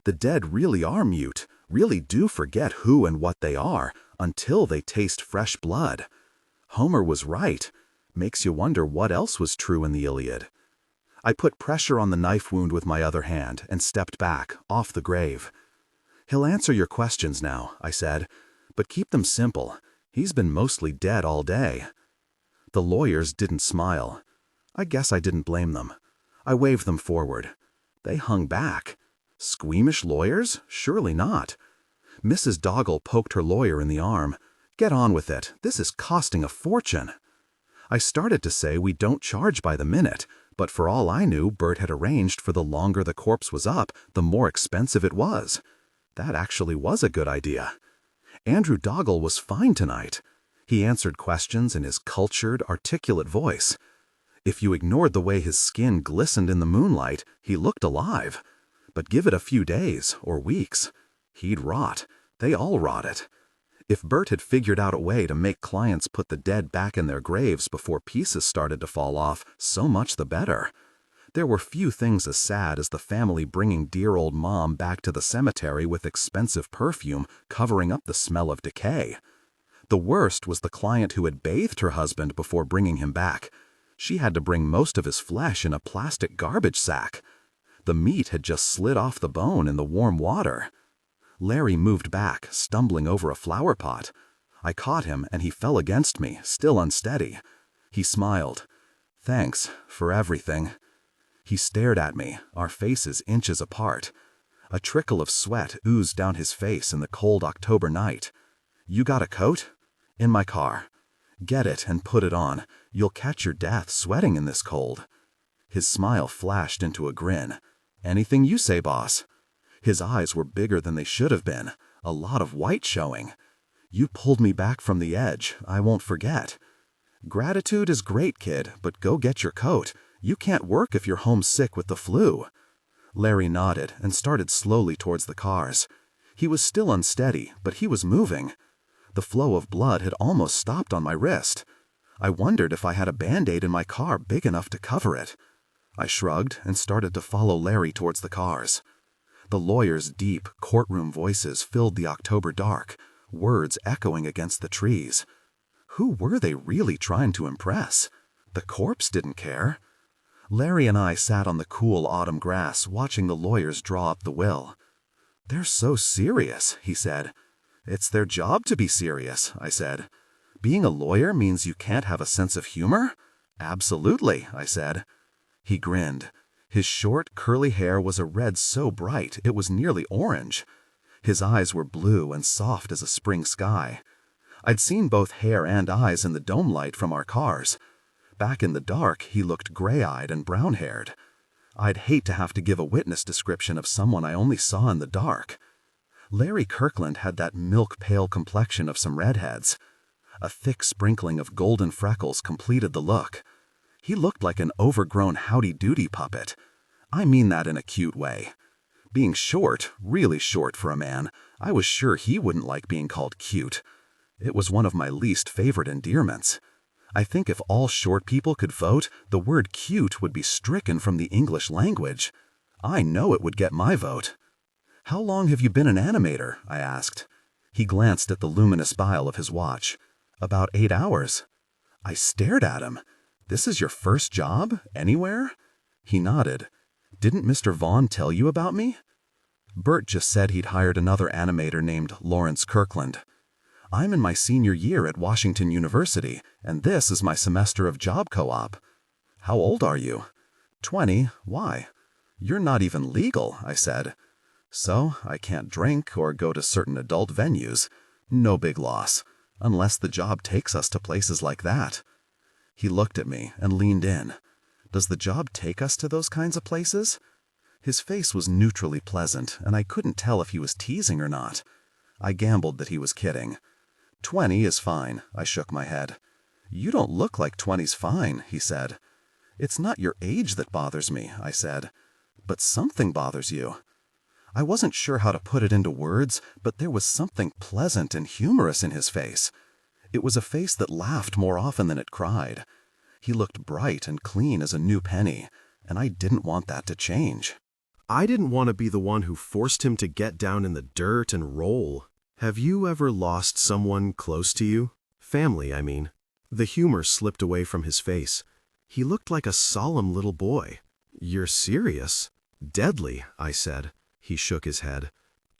The dead really are mute, really do forget who and what they are until they taste fresh blood. Homer was right. Makes you wonder what else was true in the Iliad. I put pressure on the knife wound with my other hand and stepped back, off the grave. He'll answer your questions now, I said, but keep them simple. He's been mostly dead all day. The lawyers didn't smile. I guess I didn't blame them. I waved them forward. They hung back. Squeamish lawyers? Surely not. Mrs. Doggle poked her lawyer in the arm. Get on with it. This is costing a fortune. I started to say we don't charge by the minute, but for all I knew, Bert had arranged for the longer the corpse was up, the more expensive it was. That actually was a good idea. Andrew Doggle was fine tonight. He answered questions in his cultured, articulate voice. If you ignored the way his skin glistened in the moonlight, he looked alive. But give it a few days or weeks. He'd rot. They all rotted. If Bert had figured out a way to make clients put the dead back in their graves before pieces started to fall off, so much the better. There were few things as sad as the family bringing dear old Mom back to the cemetery with expensive perfume covering up the smell of decay. The worst was the client who had bathed her husband before bringing him back. She had to bring most of his flesh in a plastic garbage sack. The meat had just slid off the bone in the warm water. Larry moved back, stumbling over a flower pot. I caught him and he fell against me, still unsteady. He smiled. "Thanks for everything." He stared at me, our faces inches apart. A trickle of sweat oozed down his face in the cold October night. "You got a coat?" "In my car." "Get it and put it on. You'll catch your death sweating in this cold." His smile flashed into a grin. "Anything you say, boss." His eyes were bigger than they should have been, a lot of white showing. "You pulled me back from the edge. I won't forget." "Gratitude is great, kid, but go get your coat. You can't work if you're homesick with the flu." Larry nodded and started slowly towards the cars. He was still unsteady, but he was moving. The flow of blood had almost stopped on my wrist. I wondered if I had a Band-Aid in my car big enough to cover it. I shrugged and started to follow Larry towards the cars. The lawyers' deep, courtroom voices filled the October dark, words echoing against the trees. Who were they really trying to impress? The corpse didn't care. Larry and I sat on the cool autumn grass watching the lawyers draw up the will. "They're so serious," he said. "It's their job to be serious," I said. "Being a lawyer means you can't have a sense of humor?" "Absolutely," I said. He grinned. His short, curly hair was a red so bright it was nearly orange. His eyes were blue and soft as a spring sky. I'd seen both hair and eyes in the dome light from our cars. Back in the dark, he looked gray-eyed and brown-haired. I'd hate to have to give a witness description of someone I only saw in the dark. Larry Kirkland had that milk-pale complexion of some redheads. A thick sprinkling of golden freckles completed the look. He looked like an overgrown howdy-doody puppet. I mean that in a cute way. Being short, really short for a man, I was sure he wouldn't like being called cute. It was one of my least favorite endearments. I think if all short people could vote, the word cute would be stricken from the English language. I know it would get my vote. "How long have you been an animator?" I asked. He glanced at the luminous dial of his watch. "About 8 hours." I stared at him. "This is your first job? Anywhere?" He nodded. "Didn't Mr. Vaughn tell you about me?" "Bert just said he'd hired another animator named Lawrence Kirkland. I'm in my senior year at Washington University, and this is my semester of job co-op." "How old are you?" 20. Why?" "You're not even legal," I said. "So I can't drink or go to certain adult venues. No big loss, unless the job takes us to places like that." He looked at me and leaned in. "Does the job take us to those kinds of places?" His face was neutrally pleasant, and I couldn't tell if he was teasing or not. I gambled that he was kidding. 20 is fine, I shook my head. "You don't look like 20's fine," he said. "It's not your age that bothers me," I said. "But something bothers you." I wasn't sure how to put it into words, but there was something pleasant and humorous in his face. It was a face that laughed more often than it cried. He looked bright and clean as a new penny, and I didn't want that to change. I didn't want to be the one who forced him to get down in the dirt and roll. Have you ever lost someone close to you? Family, I mean. The humor slipped away from his face. He looked like a solemn little boy. "You're serious?" "Deadly," I said. He shook his head.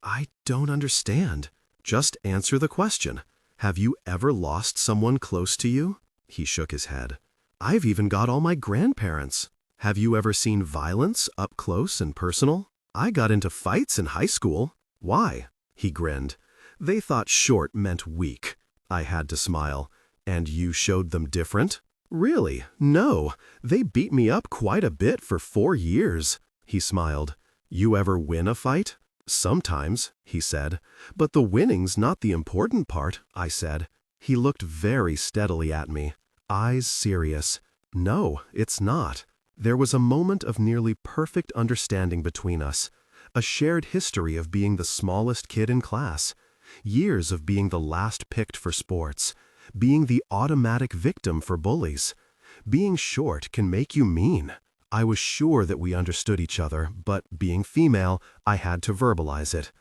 "I don't understand. Just answer the question. Have you ever lost someone close to you?" He shook his head. "I've even got all my grandparents. Have you ever seen violence up close and personal? I got into fights in high school." "Why?" He grinned. "They thought short meant weak." I had to smile. "And you showed them different?" "Really? No. They beat me up quite a bit for 4 years." He smiled. "You ever win a fight?" "Sometimes," he said. "But the winning's not the important part," I said. He looked very steadily at me, eyes serious. "No, it's not." There was a moment of nearly perfect understanding between us, A shared history of being the smallest kid in class. Years of being the last picked for sports. Being the automatic victim for bullies. Being short can make you mean. I was sure that we understood each other, but being female, I had to verbalize it.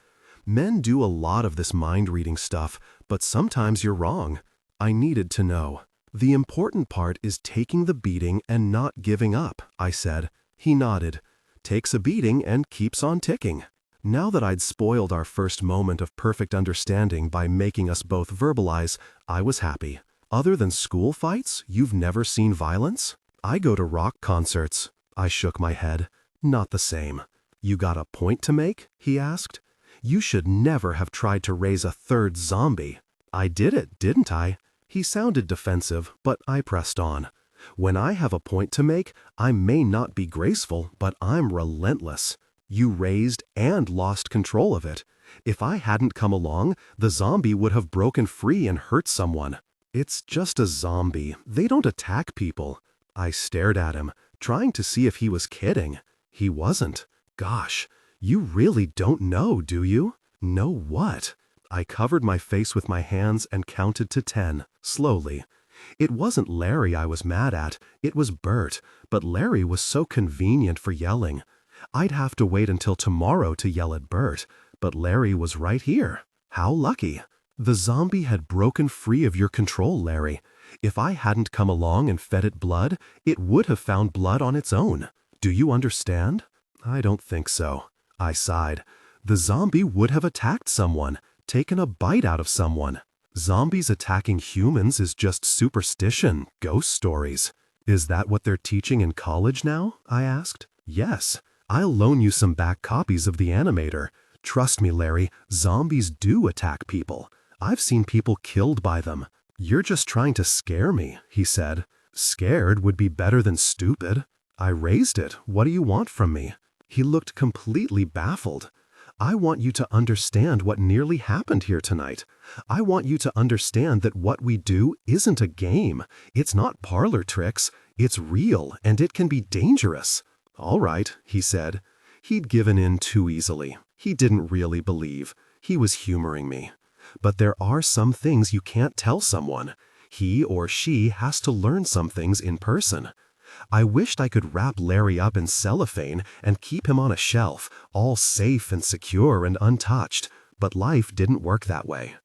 Men do a lot of this mind-reading stuff, but sometimes you're wrong. I needed to know. The important part is taking the beating and not giving up, I said. He nodded. Takes a beating and keeps on ticking. Now that I'd spoiled our first moment of perfect understanding by making us both verbalize, I was happy. Other than school fights, you've never seen violence? I go to rock concerts. I shook my head. Not the same. You got a point to make? He asked. You should never have tried to raise a third zombie. I did it, didn't I? He sounded defensive, but I pressed on. When I have a point to make, I may not be graceful, but I'm relentless. You raised and lost control of it. If I hadn't come along, the zombie would have broken free and hurt someone. It's just a zombie. They don't attack people. I stared at him, trying to see if he was kidding. He wasn't. Gosh, you really don't know, do you? Know what? I covered my face with my hands and counted to 10, slowly. It wasn't Larry I was mad at, it was Bert, but Larry was so convenient for yelling. I'd have to wait until tomorrow to yell at Bert, but Larry was right here. How lucky. The zombie had broken free of your control, Larry. If I hadn't come along and fed it blood, it would have found blood on its own. Do you understand? I don't think so. I sighed. The zombie would have attacked someone, taken a bite out of someone. Zombies attacking humans is just superstition, ghost stories. Is that what they're teaching in college now? I asked. Yes. I'll loan you some back copies of the animator. Trust me, Larry, zombies do attack people. I've seen people killed by them. You're just trying to scare me, he said. Scared would be better than stupid. I raised it. What do you want from me? He looked completely baffled. I want you to understand what nearly happened here tonight. I want you to understand that what we do isn't a game. It's not parlor tricks. It's real, and it can be dangerous. All right, he said. He'd given in too easily. He didn't really believe. He was humoring me. But there are some things you can't tell someone. He or she has to learn some things in person. I wished I could wrap Larry up in cellophane and keep him on a shelf, all safe and secure and untouched, but life didn't work that way.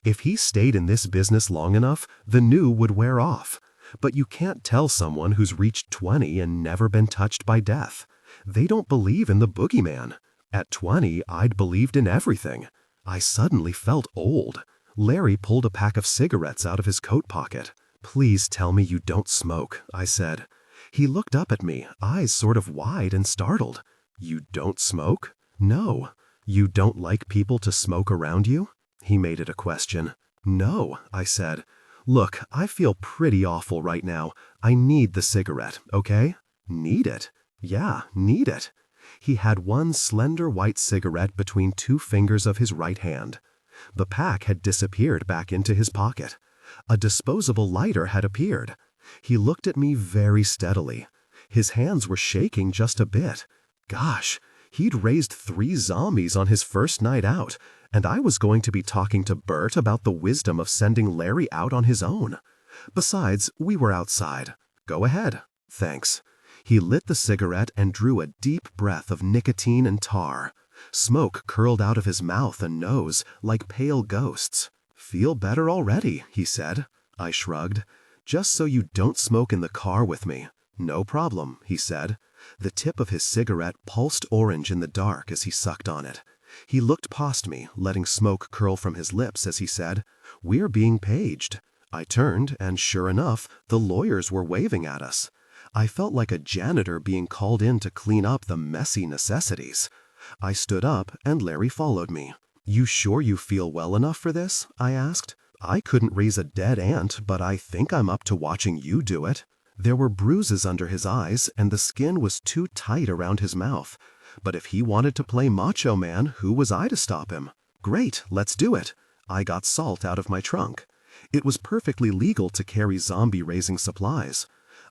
If he stayed in this business long enough, the new would wear off. But you can't tell someone who's reached 20 and never been touched by death. They don't believe in the boogeyman. At 20, I'd believed in everything. I suddenly felt old. Larry pulled a pack of cigarettes out of his coat pocket. Please tell me you don't smoke, I said. He looked up at me, eyes sort of wide and startled. You don't smoke? No. You don't like people to smoke around you? He made it a question. No, I said. Look, I feel pretty awful right now. I need the cigarette, okay? Need it? Yeah, need it. He had one slender white cigarette between 2 fingers of his right hand. The pack had disappeared back into his pocket. A disposable lighter had appeared. He looked at me very steadily. His hands were shaking just a bit. Gosh, he'd raised 3 zombies on his first night out, and I was going to be talking to Bert about the wisdom of sending Larry out on his own. Besides, we were outside. Go ahead. Thanks. He lit the cigarette and drew a deep breath of nicotine and tar. Smoke curled out of his mouth and nose like pale ghosts. Feel better already, he said. I shrugged. Just so you don't smoke in the car with me. No problem, he said. The tip of his cigarette pulsed orange in the dark as he sucked on it. He looked past me, letting smoke curl from his lips as he said, We're being paged. I turned, and sure enough, the lawyers were waving at us. I felt like a janitor being called in to clean up the messy necessities. I stood up, and Larry followed me. You sure you feel well enough for this? I asked. I couldn't raise a dead ant, but I think I'm up to watching you do it. There were bruises under his eyes, and the skin was too tight around his mouth. But if he wanted to play macho man, who was I to stop him? Great, let's do it. I got salt out of my trunk. It was perfectly legal to carry zombie-raising supplies.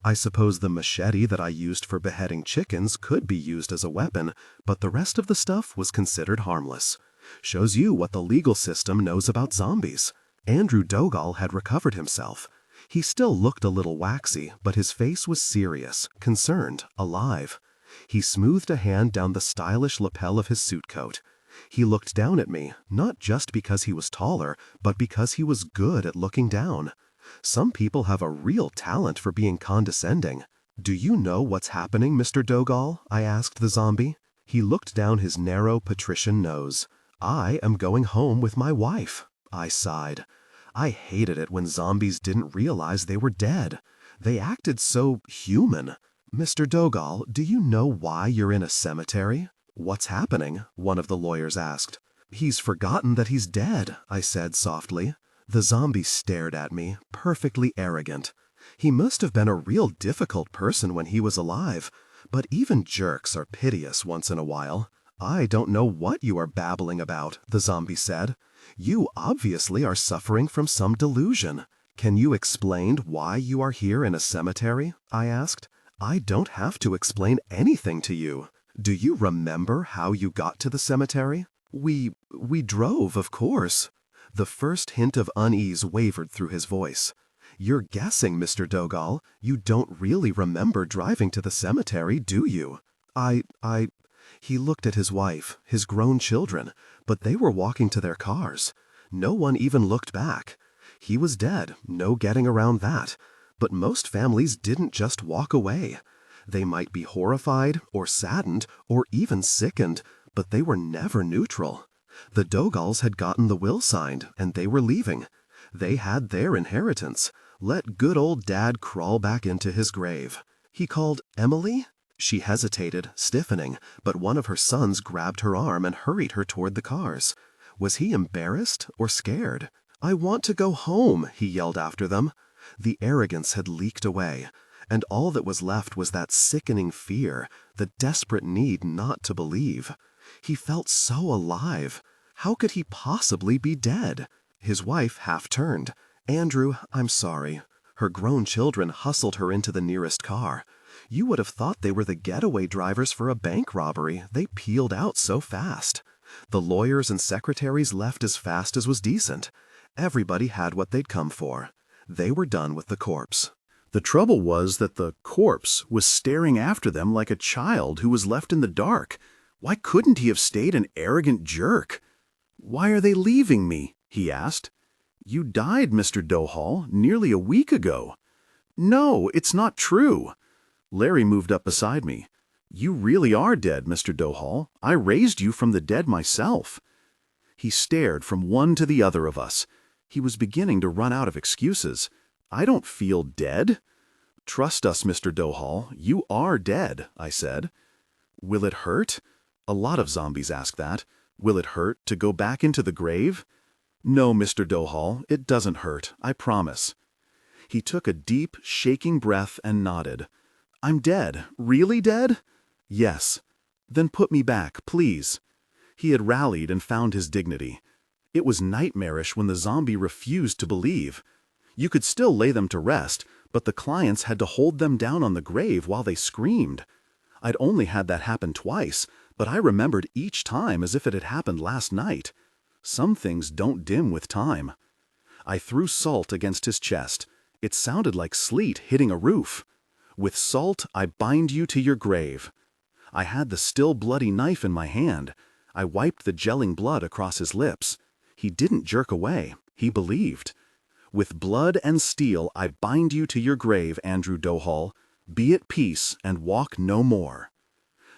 I suppose the machete that I used for beheading chickens could be used as a weapon, but the rest of the stuff was considered harmless. Shows you what the legal system knows about zombies. Andrew Dogal had recovered himself. He still looked a little waxy, but his face was serious, concerned, alive. He smoothed a hand down the stylish lapel of his suit coat. He looked down at me, not just because he was taller, but because he was good at looking down. Some people have a real talent for being condescending. "Do you know what's happening, Mr. Dogal?" I asked the zombie. He looked down his narrow patrician nose. "I am going home with my wife." I sighed. I hated it when zombies didn't realize they were dead. They acted so human. "Mr. Dogal, do you know why you're in a cemetery?" "What's happening?" one of the lawyers asked. "He's forgotten that he's dead," I said softly. The zombie stared at me, perfectly arrogant. He must have been a real difficult person when he was alive, but even jerks are piteous once in a while. "I don't know what you are babbling about," the zombie said. "You obviously are suffering from some delusion. Can you explain why you are here in a cemetery?" I asked. "I don't have to explain anything to you. Do you remember how you got to the cemetery?" We drove, of course." The first hint of unease wavered through his voice. "You're guessing, Mr. Dogal. You don't really remember driving to the cemetery, do you?" He looked at his wife, his grown children, but they were walking to their cars. No one even looked back. He was dead, no getting around that. But most families didn't just walk away. They might be horrified, or saddened, or even sickened, but they were never neutral. The Dogals had gotten the will signed, and they were leaving. They had their inheritance. Let good old Dad crawl back into his grave. He called Emily? She hesitated, stiffening, but one of her sons grabbed her arm and hurried her toward the cars. Was he embarrassed or scared? "I want to go home," he yelled after them. The arrogance had leaked away, and all that was left was that sickening fear, the desperate need not to believe. He felt so alive. How could he possibly be dead? His wife half turned. "Andrew, I'm sorry." Her grown children hustled her into the nearest car. You would have thought they were the getaway drivers for a bank robbery. They peeled out so fast. The lawyers and secretaries left as fast as was decent. Everybody had what they'd come for. They were done with the corpse. The trouble was that the corpse was staring after them like a child who was left in the dark. Why couldn't he have stayed an arrogant jerk? "Why are they leaving me?" he asked. "You died, Mr. Dohal, nearly a week ago." "No, it's not true." Larry moved up beside me. "You really are dead, Mr. Dohal. I raised you from the dead myself." He stared from one to the other of us. He was beginning to run out of excuses. "I don't feel dead." "Trust us, Mr. Dohal. You are dead," I said. "Will it hurt?" A lot of zombies ask that. Will it hurt to go back into the grave? "No, Mr. Dohal, it doesn't hurt, I promise." He took a deep, shaking breath and nodded. "I'm dead. Really dead?" "Yes." "Then put me back, please." He had rallied and found his dignity. It was nightmarish when the zombie refused to believe. You could still lay them to rest, but the clients had to hold them down on the grave while they screamed. I'd only had that happen twice, but I remembered each time as if it had happened last night. Some things don't dim with time. I threw salt against his chest. It sounded like sleet hitting a roof. "With salt I bind you to your grave." I had the still bloody knife in my hand. I wiped the gelling blood across his lips. He didn't jerk away. He believed. "With blood and steel I bind you to your grave, Andrew Dohal. Be at peace and walk no more."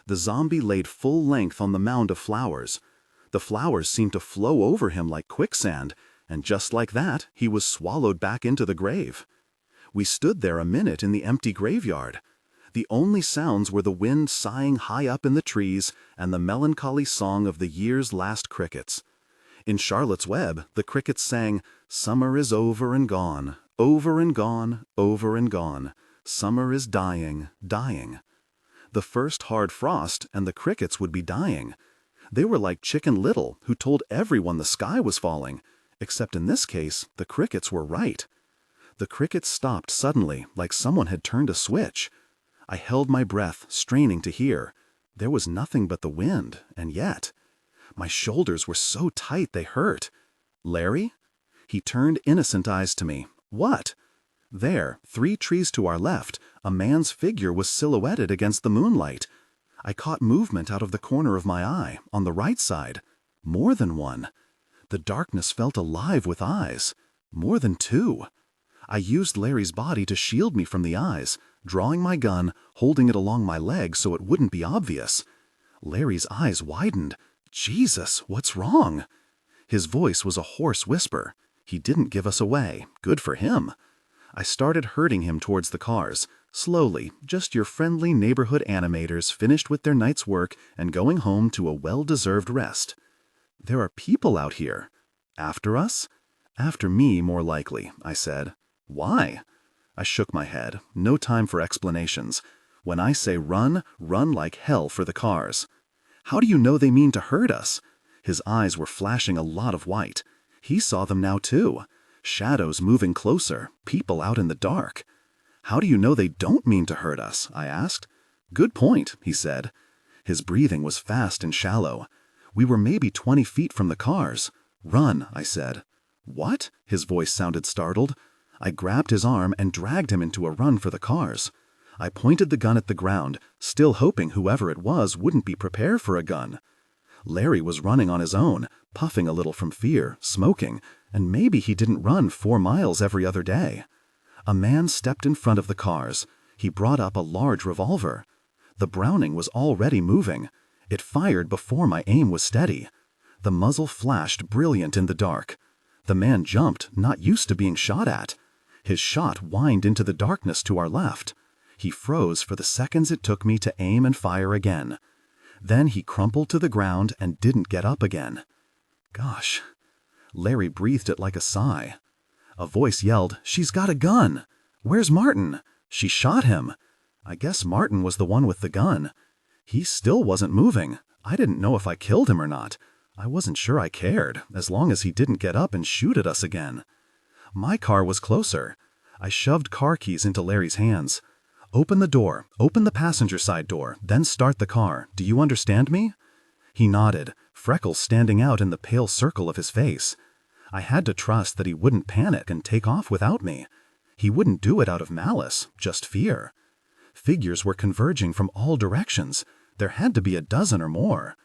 The zombie laid full length on the mound of flowers. The flowers seemed to flow over him like quicksand, and just like that, he was swallowed back into the grave. We stood there a minute in the empty graveyard. The only sounds were the wind sighing high up in the trees and the melancholy song of the year's last crickets. In Charlotte's Web, the crickets sang, "Summer is over and gone, over and gone, over and gone. Summer is dying, dying." The first hard frost and the crickets would be dying. They were like Chicken Little, who told everyone the sky was falling, except in this case, the crickets were right. The crickets stopped suddenly, like someone had turned a switch. I held my breath, straining to hear. There was nothing but the wind, and yet my shoulders were so tight they hurt. "Larry?" He turned innocent eyes to me. "What?" There, 3 trees to our left, a man's figure was silhouetted against the moonlight. I caught movement out of the corner of my eye, on the right side. More than one. The darkness felt alive with eyes. More than 2. I used Larry's body to shield me from the eyes, drawing my gun, holding it along my leg so it wouldn't be obvious. Larry's eyes widened. "Jesus, what's wrong?" His voice was a hoarse whisper. He didn't give us away. Good for him. I started herding him towards the cars. Slowly, just your friendly neighborhood animators finished with their night's work and going home to a well-deserved rest. "There are people out here." "After us?" "After me, more likely," I said. "Why?" I shook my head. No time for explanations. When I say run, run like hell for the cars. "How do you know they mean to hurt us?" His eyes were flashing a lot of white. He saw them now too. Shadows moving closer, people out in the dark. "How do you know they don't mean to hurt us?" I asked. "Good point," he said. His breathing was fast and shallow. We were maybe 20 feet from the cars. "Run," I said. "What?" His voice sounded startled. I grabbed his arm and dragged him into a run for the cars. I pointed the gun at the ground, still hoping whoever it was wouldn't be prepared for a gun. Larry was running on his own, puffing a little from fear, smoking, and maybe he didn't run 4 miles every other day. A man stepped in front of the cars. He brought up a large revolver. The Browning was already moving. It fired before my aim was steady. The muzzle flashed brilliant in the dark. The man jumped, not used to being shot at. His shot whined into the darkness to our left. He froze for the seconds it took me to aim and fire again. Then he crumpled to the ground and didn't get up again. Gosh. Larry breathed it like a sigh. A voice yelled, "She's got a gun! Where's Martin? She shot him!" I guess Martin was the one with the gun. He still wasn't moving. I didn't know if I killed him or not. I wasn't sure I cared, as long as he didn't get up and shoot at us again. My car was closer. I shoved car keys into Larry's hands. "Open the door, open the passenger side door, then start the car. Do you understand me?" He nodded, freckles standing out in the pale circle of his face. I had to trust that he wouldn't panic and take off without me. He wouldn't do it out of malice, just fear. Figures were converging from all directions. There had to be a dozen or more.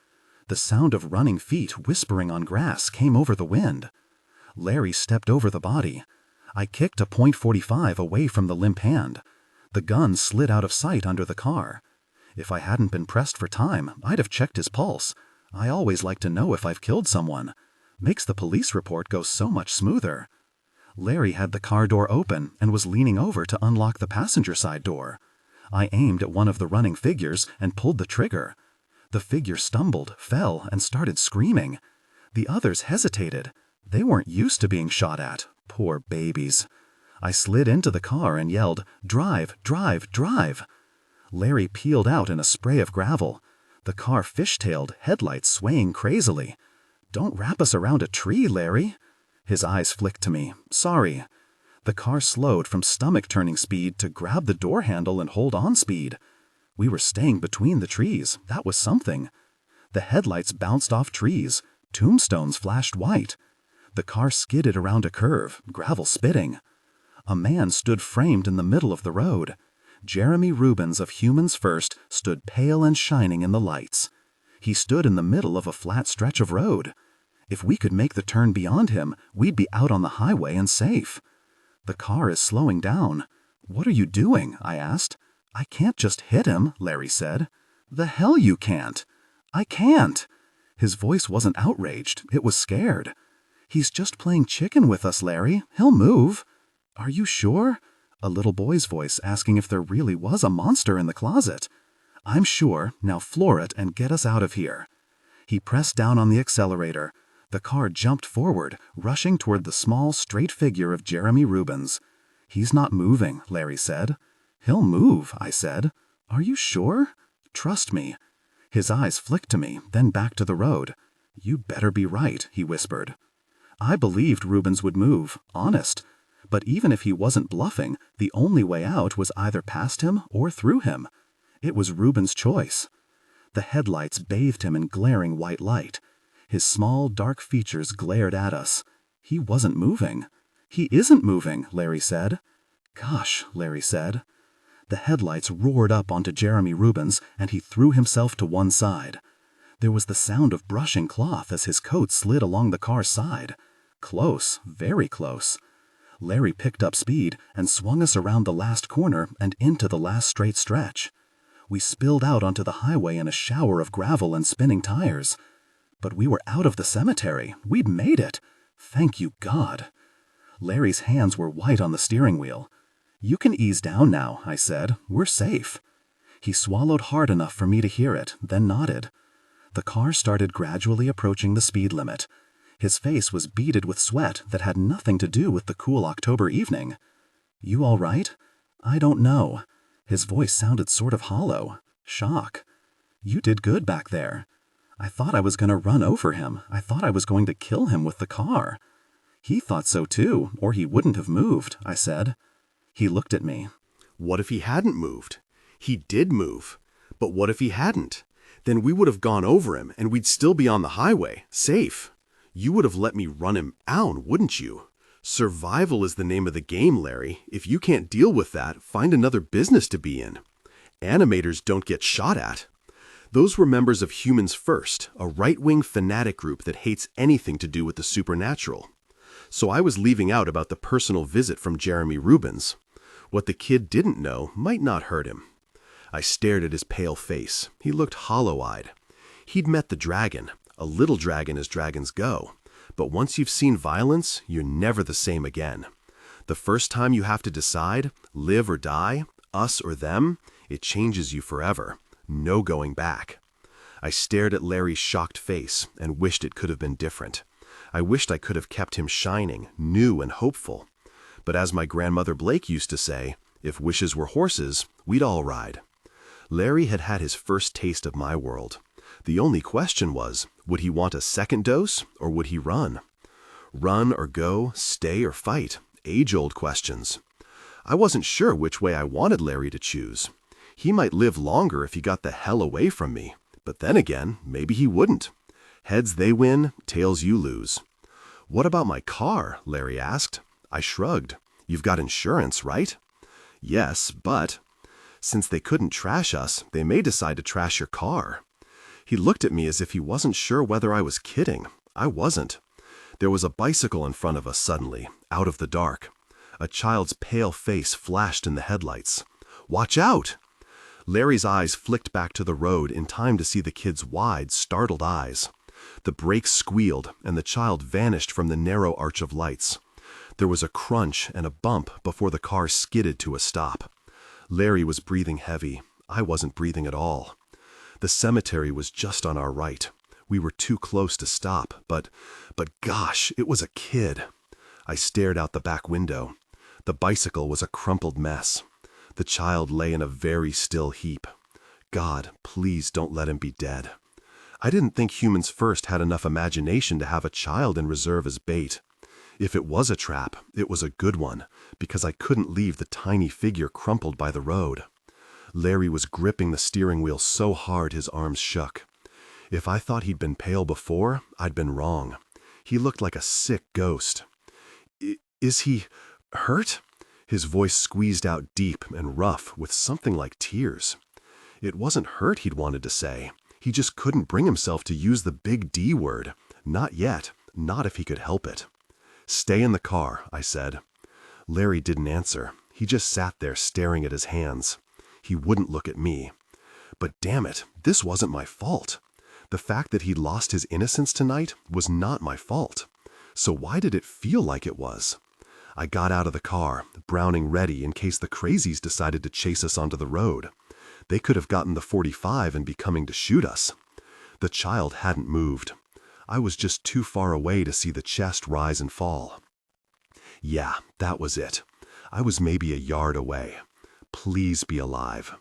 The sound of running feet whispering on grass came over the wind. Larry stepped over the body. I kicked a .45 away from the limp hand. The gun slid out of sight under the car. If I hadn't been pressed for time, I'd have checked his pulse. I always like to know if I've killed someone. Makes the police report go so much smoother. Larry had the car door open and was leaning over to unlock the passenger side door. I aimed at one of the running figures and pulled the trigger. The figure stumbled, fell, and started screaming. The others hesitated. They weren't used to being shot at. Poor babies. I slid into the car and yelled, "Drive, drive, drive!" Larry peeled out in a spray of gravel. The car fishtailed, headlights swaying crazily. "Don't wrap us around a tree, Larry." His eyes flicked to me. "Sorry." The car slowed from stomach-turning speed to grab the door handle and hold on speed. We were staying between the trees. That was something. The headlights bounced off trees. Tombstones flashed white. The car skidded around a curve, gravel spitting. A man stood framed in the middle of the road. Jeremy Rubens of Humans First stood pale and shining in the lights. He stood in the middle of a flat stretch of road. If we could make the turn beyond him, we'd be out on the highway and safe. "The car is slowing down." "What are you doing?" I asked. "I can't just hit him," Larry said. "The hell you can't." "I can't." His voice wasn't outraged, it was scared. "He's just playing chicken with us, Larry. He'll move." "Are you sure?" A little boy's voice asking if there really was a monster in the closet. "I'm sure. Now floor it and get us out of here." He pressed down on the accelerator. The car jumped forward, rushing toward the small, straight figure of Jeremy Rubens. "He's not moving," Larry said. "He'll move," I said. "Are you sure?" "Trust me." His eyes flicked to me, then back to the road. "You better be right," he whispered. I believed Rubens would move, honest. But even if he wasn't bluffing, the only way out was either past him or through him. It was Reuben's choice. The headlights bathed him in glaring white light. His small, dark features glared at us. He wasn't moving. "He isn't moving," Larry said. "Gosh," Larry said. The headlights roared up onto Jeremy Rubens, and he threw himself to one side. There was the sound of brushing cloth as his coat slid along the car's side. Close, very close. Larry picked up speed and swung us around the last corner and into the last straight stretch. We spilled out onto the highway in a shower of gravel and spinning tires. But we were out of the cemetery. We'd made it. Thank you, God. Larry's hands were white on the steering wheel. "You can ease down now," I said. "We're safe." He swallowed hard enough for me to hear it, then nodded. The car started gradually approaching the speed limit. His face was beaded with sweat that had nothing to do with the cool October evening. "You all right?" "I don't know." His voice sounded sort of hollow. Shock. "You did good back there." I thought I was going to run over him. I thought I was going to kill him with the car. He thought so too, or he wouldn't have moved, I said. He looked at me. What if he hadn't moved? He did move. But what if he hadn't? Then we would have gone over him, and we'd still be on the highway, safe. You would have let me run him down, wouldn't you? Survival is the name of the game, Larry. If you can't deal with that, find another business to be in. Animators don't get shot at. Those were members of Humans First, a right-wing fanatic group that hates anything to do with the supernatural. So I was leaving out about the personal visit from Jeremy Rubens. What the kid didn't know might not hurt him. I stared at his pale face. He looked hollow-eyed. He'd met the dragon, a little dragon as dragons go. But once you've seen violence, you're never the same again. The first time you have to decide, live or die, us or them, it changes you forever. No going back. I stared at Larry's shocked face and wished it could have been different. I wished I could have kept him shining, new and hopeful. But as my grandmother Blake used to say, if wishes were horses, we'd all ride. Larry had had his first taste of my world. The only question was, would he want a second dose or would he run? Run or go, stay or fight, age-old questions. I wasn't sure which way I wanted Larry to choose. He might live longer if he got the hell away from me, but then again, maybe he wouldn't. Heads they win, tails you lose. What about my car? Larry asked. I shrugged. You've got insurance, right? Yes, but since they couldn't trash us, they may decide to trash your car. He looked at me as if he wasn't sure whether I was kidding. I wasn't. There was a bicycle in front of us suddenly, out of the dark. A child's pale face flashed in the headlights. Watch out! Larry's eyes flicked back to the road in time to see the kid's wide, startled eyes. The brakes squealed, and the child vanished from the narrow arch of lights. There was a crunch and a bump before the car skidded to a stop. Larry was breathing heavy. I wasn't breathing at all. The cemetery was just on our right. We were too close to stop, but gosh, it was a kid. I stared out the back window. The bicycle was a crumpled mess. The child lay in a very still heap. God, please don't let him be dead. I didn't think Humans First had enough imagination to have a child in reserve as bait. If it was a trap, it was a good one, because I couldn't leave the tiny figure crumpled by the road. Larry was gripping the steering wheel so hard his arms shook. If I thought he'd been pale before, I'd been wrong. He looked like a sick ghost. Is he hurt? His voice squeezed out deep and rough with something like tears. It wasn't hurt he'd wanted to say. He just couldn't bring himself to use the big D word. Not yet. Not if he could help it. Stay in the car, I said. Larry didn't answer. He just sat there staring at his hands. He wouldn't look at me. But damn it, this wasn't my fault. The fact that he'd lost his innocence tonight was not my fault. So why did it feel like it was? I got out of the car, Browning ready in case the crazies decided to chase us onto the road. They could have gotten the .45 and be coming to shoot us. The child hadn't moved. I was just too far away to see the chest rise and fall. Yeah, that was it. I was maybe a yard away. Please be alive.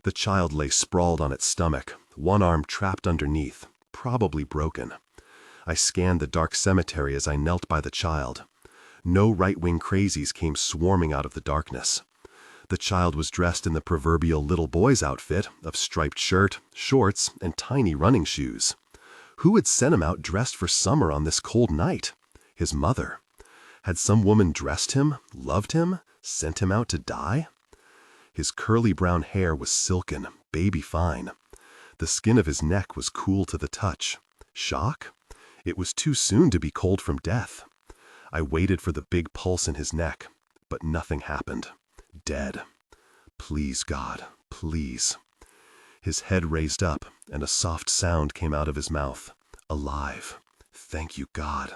The child lay sprawled on its stomach, one arm trapped underneath, probably broken. I scanned the dark cemetery as I knelt by the child. No right-wing crazies came swarming out of the darkness. The child was dressed in the proverbial little boy's outfit of striped shirt, shorts, and tiny running shoes. Who had sent him out dressed for summer on this cold night? His mother. Had some woman dressed him, loved him, sent him out to die? His curly brown hair was silken, baby fine. The skin of his neck was cool to the touch. Shock? It was too soon to be cold from death. I waited for the big pulse in his neck, but nothing happened. Dead. Please, God, please. His head raised up, and a soft sound came out of his mouth. Alive. Thank you, God.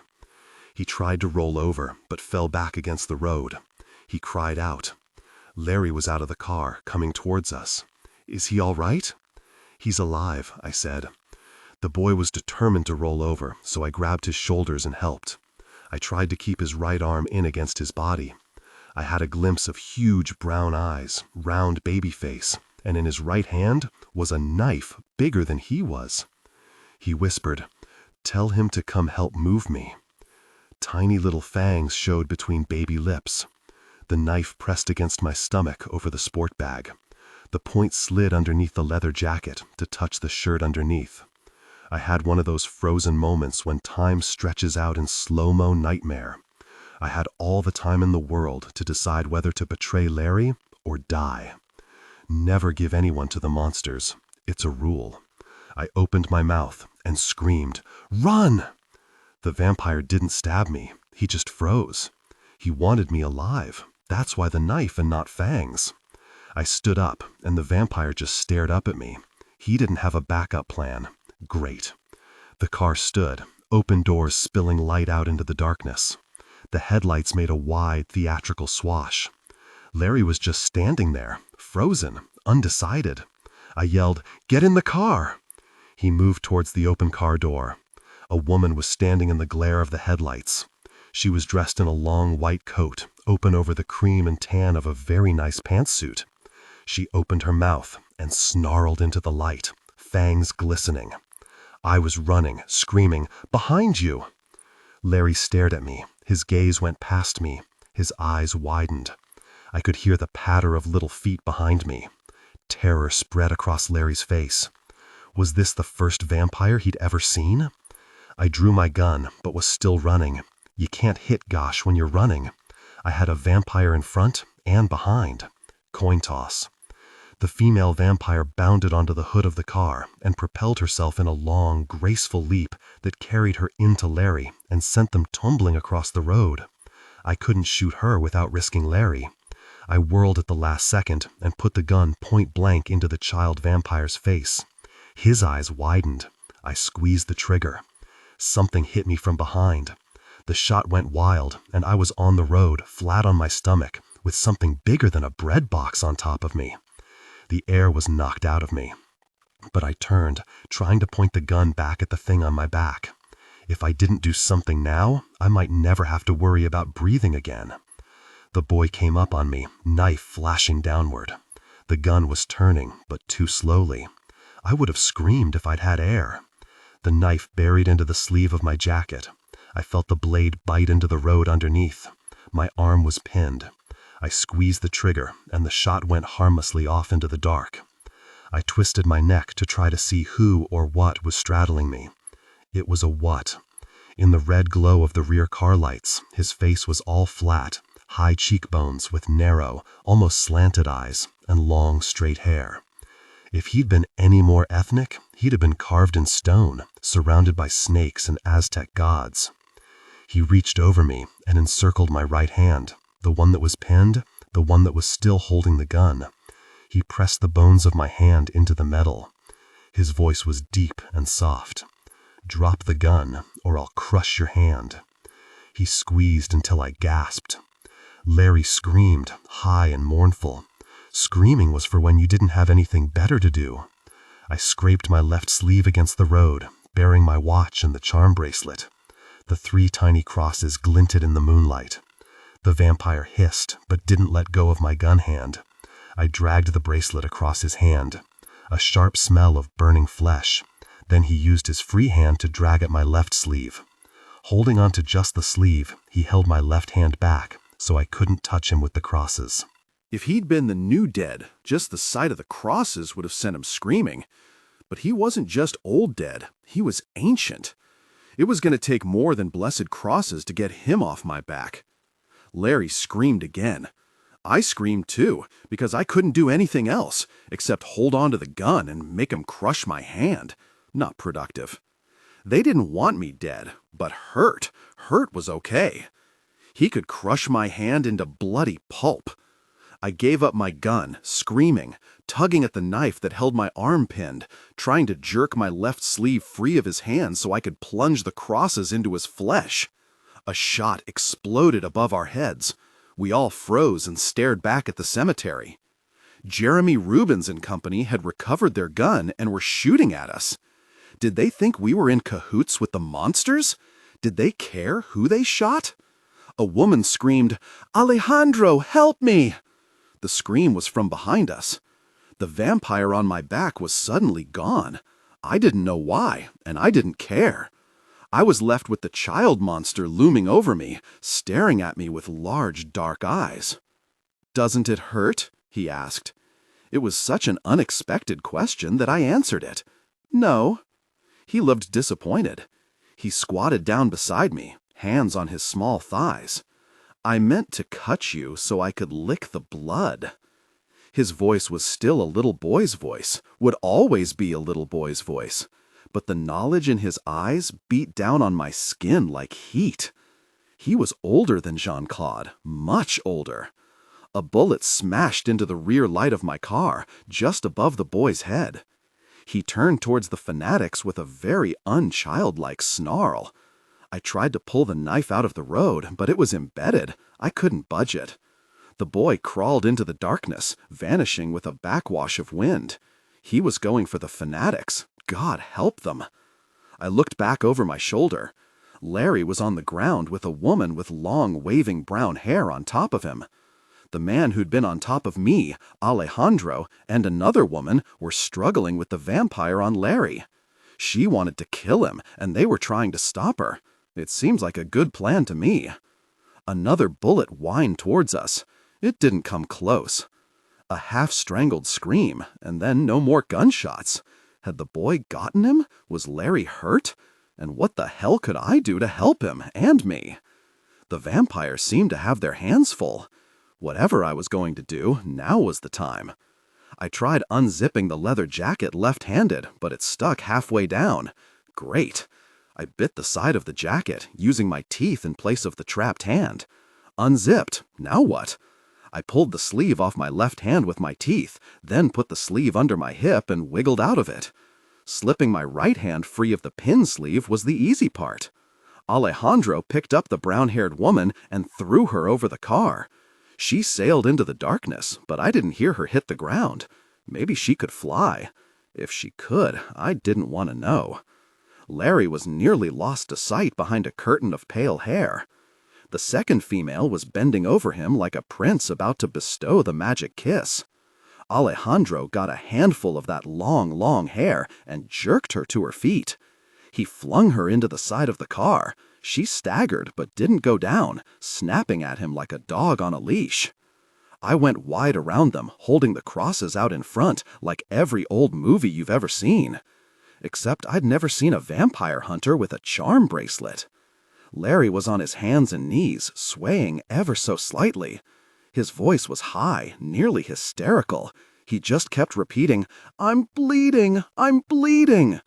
He tried to roll over, but fell back against the road. He cried out. Larry was out of the car, coming towards us. Is he all right? He's alive, I said. The boy was determined to roll over, so I grabbed his shoulders and helped. I tried to keep his right arm in against his body. I had a glimpse of huge brown eyes, round baby face, and in his right hand was a knife bigger than he was. He whispered, "Tell him to come help move me." Tiny little fangs showed between baby lips. The knife pressed against my stomach over the sport bag. The point slid underneath the leather jacket to touch the shirt underneath. I had one of those frozen moments when time stretches out in slow-mo nightmare. I had all the time in the world to decide whether to betray Larry or die. Never give anyone to the monsters. It's a rule. I opened my mouth and screamed, "Run!" The vampire didn't stab me. He just froze. He wanted me alive. That's why the knife and not fangs. I stood up, and the vampire just stared up at me. He didn't have a backup plan. Great. The car stood, open doors spilling light out into the darkness. The headlights made a wide, theatrical swash. Larry was just standing there, frozen, undecided. I yelled, "Get in the car!" He moved towards the open car door. A woman was standing in the glare of the headlights. She was dressed in a long white coat, open over the cream and tan of a very nice pantsuit. She opened her mouth and snarled into the light, fangs glistening. I was running, screaming, "Behind you!" Larry stared at me. His gaze went past me. His eyes widened. I could hear the patter of little feet behind me. Terror spread across Larry's face. Was this the first vampire he'd ever seen? I drew my gun, but was still running. You can't hit Gosh when you're running. I had a vampire in front and behind. Coin toss. The female vampire bounded onto the hood of the car and propelled herself in a long, graceful leap that carried her into Larry and sent them tumbling across the road. I couldn't shoot her without risking Larry. I whirled at the last second and put the gun point blank into the child vampire's face. His eyes widened. I squeezed the trigger. Something hit me from behind. The shot went wild, and I was on the road, flat on my stomach, with something bigger than a bread box on top of me. The air was knocked out of me. But I turned, trying to point the gun back at the thing on my back. If I didn't do something now, I might never have to worry about breathing again. The boy came up on me, knife flashing downward. The gun was turning, but too slowly. I would have screamed if I'd had air. The knife buried into the sleeve of my jacket. I felt the blade bite into the road underneath. My arm was pinned. I squeezed the trigger, and the shot went harmlessly off into the dark. I twisted my neck to try to see who or what was straddling me. It was a what. In the red glow of the rear car lights, his face was all flat, high cheekbones with narrow, almost slanted eyes, and long, straight hair. If he'd been any more ethnic, he'd have been carved in stone, surrounded by snakes and Aztec gods. He reached over me and encircled my right hand, the one that was pinned, the one that was still holding the gun. He pressed the bones of my hand into the metal. His voice was deep and soft. "Drop the gun, or I'll crush your hand." He squeezed until I gasped. Larry screamed, high and mournful. Screaming was for when you didn't have anything better to do. I scraped my left sleeve against the road, bearing my watch and the charm bracelet. The 3 tiny crosses glinted in the moonlight. The vampire hissed, but didn't let go of my gun hand. I dragged the bracelet across his hand. A sharp smell of burning flesh. Then he used his free hand to drag at my left sleeve. Holding on to just the sleeve, he held my left hand back so I couldn't touch him with the crosses. If he'd been the new dead, just the sight of the crosses would have sent him screaming. But he wasn't just old dead, he was ancient. It was going to take more than blessed crosses to get him off my back. Larry screamed again. I screamed too, because I couldn't do anything else except hold on to the gun and make him crush my hand. Not productive. They didn't want me dead, but hurt. Hurt was okay. He could crush my hand into bloody pulp. I gave up my gun, screaming, tugging at the knife that held my arm pinned, trying to jerk my left sleeve free of his hand so I could plunge the crosses into his flesh. A shot exploded above our heads. We all froze and stared back at the cemetery. Jeremy Rubens and company had recovered their gun and were shooting at us. Did they think we were in cahoots with the monsters? Did they care who they shot? A woman screamed, "Alejandro, help me!" The scream was from behind us. The vampire on my back was suddenly gone. I didn't know why, and I didn't care. I was left with the child monster looming over me, staring at me with large, dark eyes. "Doesn't it hurt?" he asked. It was such an unexpected question that I answered it. "No." He looked disappointed. He squatted down beside me, hands on his small thighs. "I meant to cut you so I could lick the blood." His voice was still a little boy's voice, would always be a little boy's voice. But the knowledge in his eyes beat down on my skin like heat. He was older than Jean-Claude, much older. A bullet smashed into the rear light of my car, just above the boy's head. He turned towards the fanatics with a very unchildlike snarl. I tried to pull the knife out of the road, but it was embedded. I couldn't budge it. The boy crawled into the darkness, vanishing with a backwash of wind. He was going for the fanatics. God help them. I looked back over my shoulder. Larry was on the ground with a woman with long, waving brown hair on top of him. The man who'd been on top of me, Alejandro, and another woman were struggling with the vampire on Larry. She wanted to kill him, and they were trying to stop her. It seems like a good plan to me. Another bullet whined towards us. It didn't come close. A half-strangled scream, and then no more gunshots. Had the boy gotten him? Was Larry hurt? And what the hell could I do to help him and me? The vampires seemed to have their hands full. Whatever I was going to do, now was the time. I tried unzipping the leather jacket left-handed, but it stuck halfway down. Great. I bit the side of the jacket, using my teeth in place of the trapped hand. Unzipped. Now what? I pulled the sleeve off my left hand with my teeth, then put the sleeve under my hip and wiggled out of it. Slipping my right hand free of the pin sleeve was the easy part. Alejandro picked up the brown-haired woman and threw her over the car. She sailed into the darkness, but I didn't hear her hit the ground. Maybe she could fly. If she could, I didn't want to know. Larry was nearly lost to sight behind a curtain of pale hair. The second female was bending over him like a prince about to bestow the magic kiss. Alejandro got a handful of that long, long hair and jerked her to her feet. He flung her into the side of the car. She staggered but didn't go down, snapping at him like a dog on a leash. I went wide around them, holding the crosses out in front like every old movie you've ever seen. Except I'd never seen a vampire hunter with a charm bracelet. Larry was on his hands and knees, swaying ever so slightly. His voice was high, nearly hysterical. He just kept repeating, "I'm bleeding! I'm bleeding!"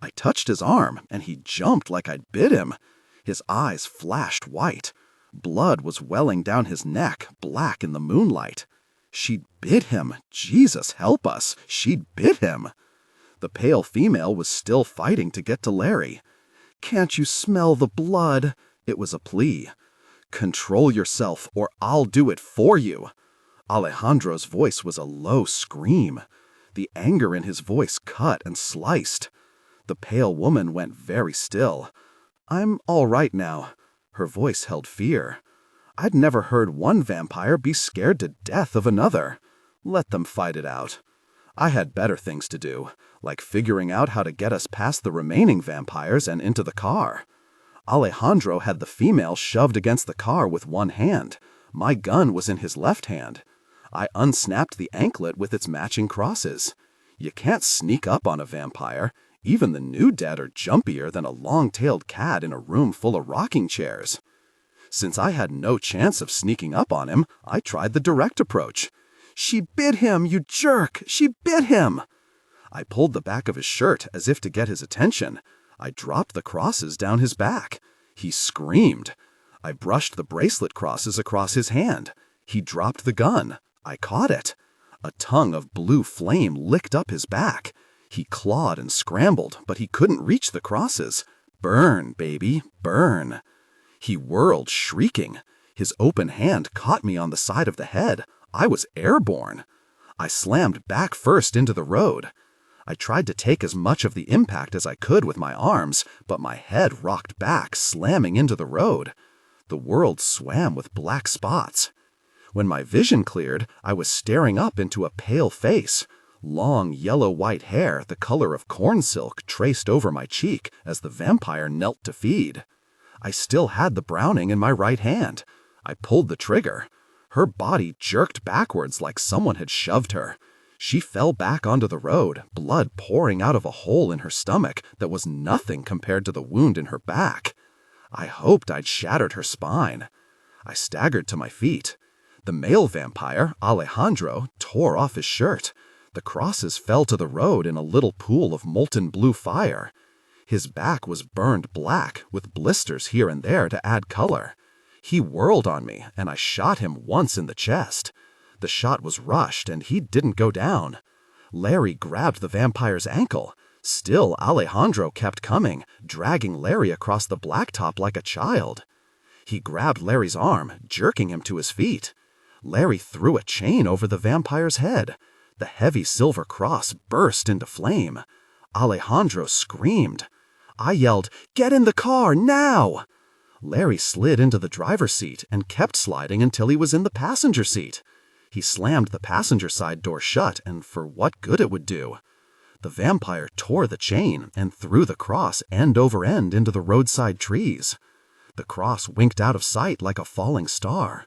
I touched his arm, and he jumped like I'd bit him. His eyes flashed white. Blood was welling down his neck, black in the moonlight. She'd bit him. Jesus help us. She'd bit him. The pale female was still fighting to get to Larry. "Can't you smell the blood?" It was a plea. "Control yourself, or I'll do it for you." Alejandro's voice was a low scream. The anger in his voice cut and sliced. The pale woman went very still. "I'm all right now." Her voice held fear. I'd never heard one vampire be scared to death of another. Let them fight it out. I had better things to do, like figuring out how to get us past the remaining vampires and into the car. Alejandro had the female shoved against the car with one hand. My gun was in his left hand. I unsnapped the anklet with its matching crosses. You can't sneak up on a vampire. Even the new dead are jumpier than a long-tailed cat in a room full of rocking chairs. Since I had no chance of sneaking up on him, I tried the direct approach. "She bit him, you jerk! She bit him!" I pulled the back of his shirt as if to get his attention. I dropped the crosses down his back. He screamed. I brushed the bracelet crosses across his hand. He dropped the gun. I caught it. A tongue of blue flame licked up his back. He clawed and scrambled, but he couldn't reach the crosses. Burn, baby, burn. He whirled, shrieking. His open hand caught me on the side of the head. I was airborne. I slammed back first into the road. I tried to take as much of the impact as I could with my arms, but my head rocked back, slamming into the road. The world swam with black spots. When my vision cleared, I was staring up into a pale face. Long yellow-white hair, the color of corn silk, traced over my cheek as the vampire knelt to feed. I still had the Browning in my right hand. I pulled the trigger. Her body jerked backwards like someone had shoved her. She fell back onto the road, blood pouring out of a hole in her stomach that was nothing compared to the wound in her back. I hoped I'd shattered her spine. I staggered to my feet. The male vampire, Alejandro, tore off his shirt. The crosses fell to the road in a little pool of molten blue fire. His back was burned black, with blisters here and there to add color. He whirled on me, and I shot him once in the chest. The shot was rushed, and he didn't go down. Larry grabbed the vampire's ankle. Still, Alejandro kept coming, dragging Larry across the blacktop like a child. He grabbed Larry's arm, jerking him to his feet. Larry threw a chain over the vampire's head. The heavy silver cross burst into flame. Alejandro screamed. I yelled, "Get in the car, now!" Larry slid into the driver's seat and kept sliding until he was in the passenger seat. He slammed the passenger side door shut, and for what good it would do. The vampire tore the chain and threw the cross end over end into the roadside trees. The cross winked out of sight like a falling star.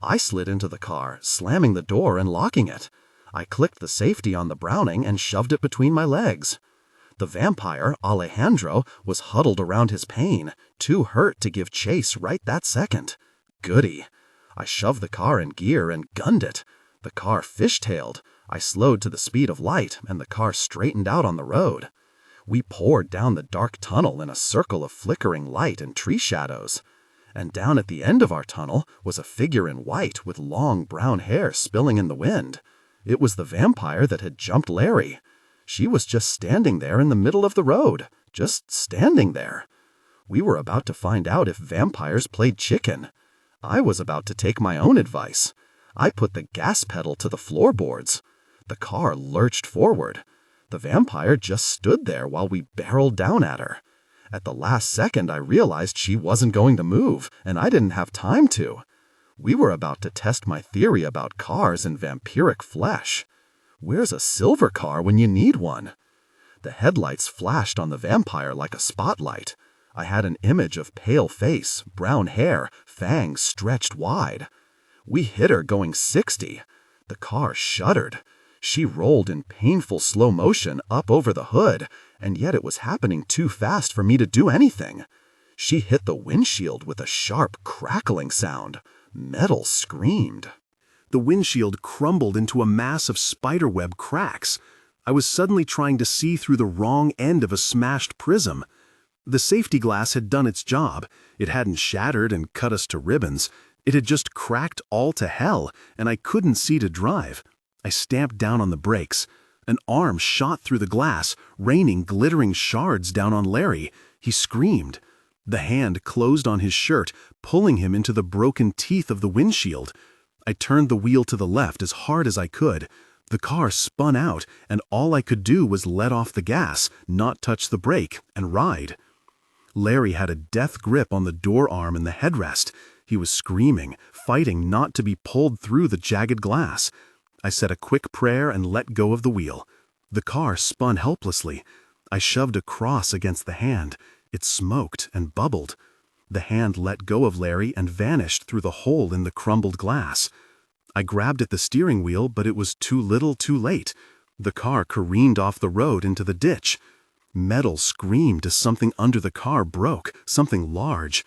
I slid into the car, slamming the door and locking it. I clicked the safety on the Browning and shoved it between my legs. The vampire, Alejandro, was huddled around his pain, too hurt to give chase right that second. Goody. I shoved the car in gear and gunned it. The car fishtailed. I slowed to the speed of light, and the car straightened out on the road. We poured down the dark tunnel in a circle of flickering light and tree shadows. And down at the end of our tunnel was a figure in white with long brown hair spilling in the wind. It was the vampire that had jumped Larry. She was just standing there in the middle of the road, just standing there. We were about to find out if vampires played chicken. I was about to take my own advice. I put the gas pedal to the floorboards. The car lurched forward. The vampire just stood there while we barreled down at her. At the last second, I realized she wasn't going to move, and I didn't have time to. We were about to test my theory about cars and vampiric flesh. Where's a silver car when you need one? The headlights flashed on the vampire like a spotlight. I had an image of pale face, brown hair, fangs stretched wide. We hit her going 60. The car shuddered. She rolled in painful slow motion up over the hood, and yet it was happening too fast for me to do anything. She hit the windshield with a sharp, crackling sound. Metal screamed. The windshield crumbled into a mass of spiderweb cracks. I was suddenly trying to see through the wrong end of a smashed prism. The safety glass had done its job. It hadn't shattered and cut us to ribbons. It had just cracked all to hell, and I couldn't see to drive. I stamped down on the brakes. An arm shot through the glass, raining glittering shards down on Larry. He screamed. The hand closed on his shirt, pulling him into the broken teeth of the windshield. I turned the wheel to the left as hard as I could. The car spun out, and all I could do was let off the gas, not touch the brake, and ride. Larry had a death grip on the door arm and the headrest. He was screaming, fighting not to be pulled through the jagged glass. I said a quick prayer and let go of the wheel. The car spun helplessly. I shoved a cross against the hand. It smoked and bubbled. The hand let go of Larry and vanished through the hole in the crumbled glass. I grabbed at the steering wheel, but it was too little too late. The car careened off the road into the ditch. Metal screamed as something under the car broke, something large.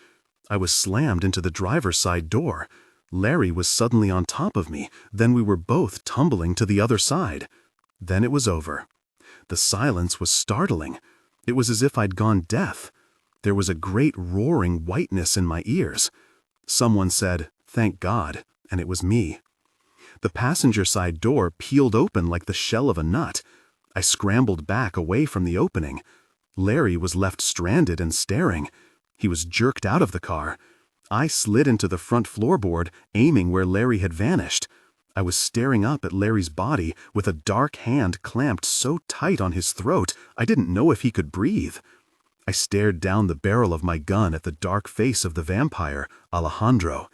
I was slammed into the driver's side door. Larry was suddenly on top of me, then we were both tumbling to the other side. Then it was over. The silence was startling. It was as if I'd gone deaf. There was a great roaring whiteness in my ears. Someone said, "Thank God," and it was me. The passenger side door peeled open like the shell of a nut. I scrambled back away from the opening. Larry was left stranded and staring. He was jerked out of the car. I slid into the front floorboard, aiming where Larry had vanished. I was staring up at Larry's body with a dark hand clamped so tight on his throat I didn't know if he could breathe. I stared down the barrel of my gun at the dark face of the vampire, Alejandro.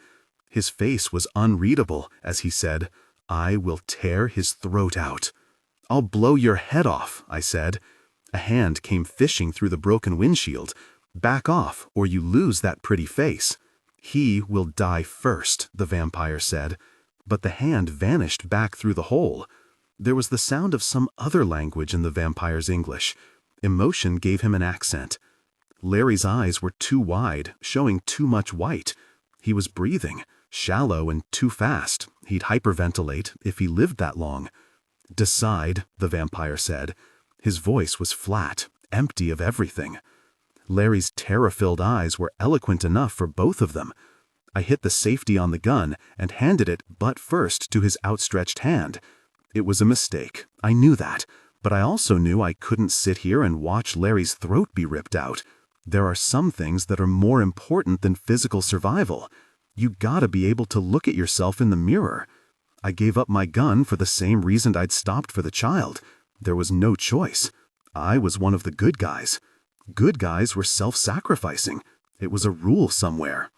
His face was unreadable as he said, "I will tear his throat out." "I'll blow your head off," I said. A hand came fishing through the broken windshield. "Back off, or you lose that pretty face." "He will die first," the vampire said. But the hand vanished back through the hole. There was the sound of some other language in the vampire's English. Emotion gave him an accent. Larry's eyes were too wide, showing too much white. He was breathing, shallow and too fast. He'd hyperventilate if he lived that long. "Decide," the vampire said. His voice was flat, empty of everything. Larry's terror-filled eyes were eloquent enough for both of them. I hit the safety on the gun and handed it butt first to his outstretched hand. It was a mistake. I knew that, but I also knew I couldn't sit here and watch Larry's throat be ripped out. There are some things that are more important than physical survival. You gotta be able to look at yourself in the mirror. I gave up my gun for the same reason I'd stopped for the child. There was no choice. I was one of the good guys. Good guys were self-sacrificing. It was a rule somewhere.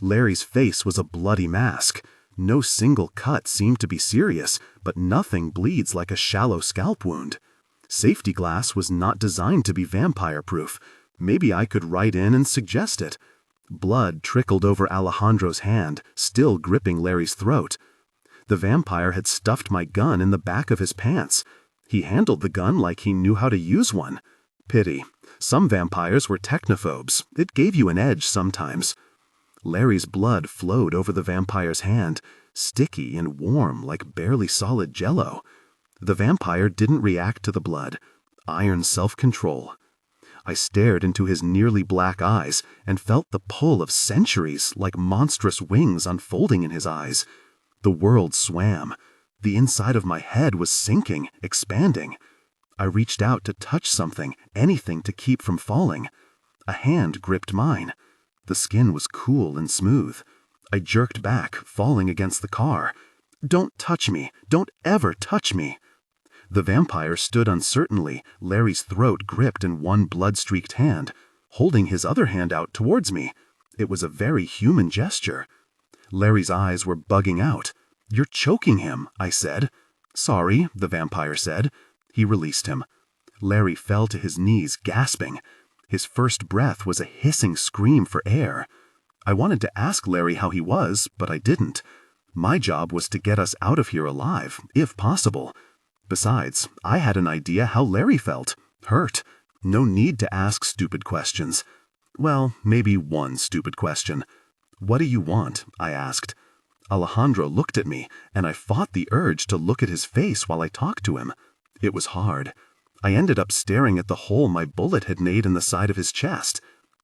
Larry's face was a bloody mask. No single cut seemed to be serious, but nothing bleeds like a shallow scalp wound. Safety glass was not designed to be vampire-proof. Maybe I could write in and suggest it. Blood trickled over Alejandro's hand, still gripping Larry's throat. The vampire had stuffed my gun in the back of his pants. He handled the gun like he knew how to use one. Pity. Some vampires were technophobes. It gave you an edge sometimes. Larry's blood flowed over the vampire's hand, sticky and warm like barely solid jello. The vampire didn't react to the blood. Iron self-control. I stared into his nearly black eyes and felt the pull of centuries like monstrous wings unfolding in his eyes. The world swam. The inside of my head was sinking, expanding. I reached out to touch something, anything to keep from falling. A hand gripped mine. The skin was cool and smooth. I jerked back, falling against the car. "Don't touch me! Don't ever touch me!" The vampire stood uncertainly, Larry's throat gripped in one blood-streaked hand, holding his other hand out towards me. It was a very human gesture. Larry's eyes were bugging out. "You're choking him," I said. "Sorry," the vampire said. He released him. Larry fell to his knees, gasping. His first breath was a hissing scream for air. I wanted to ask Larry how he was, but I didn't. My job was to get us out of here alive, if possible. Besides, I had an idea how Larry felt. Hurt. No need to ask stupid questions. Well, maybe one stupid question. "What do you want?" I asked. Alejandro looked at me, and I fought the urge to look at his face while I talked to him. It was hard. I ended up staring at the hole my bullet had made in the side of his chest.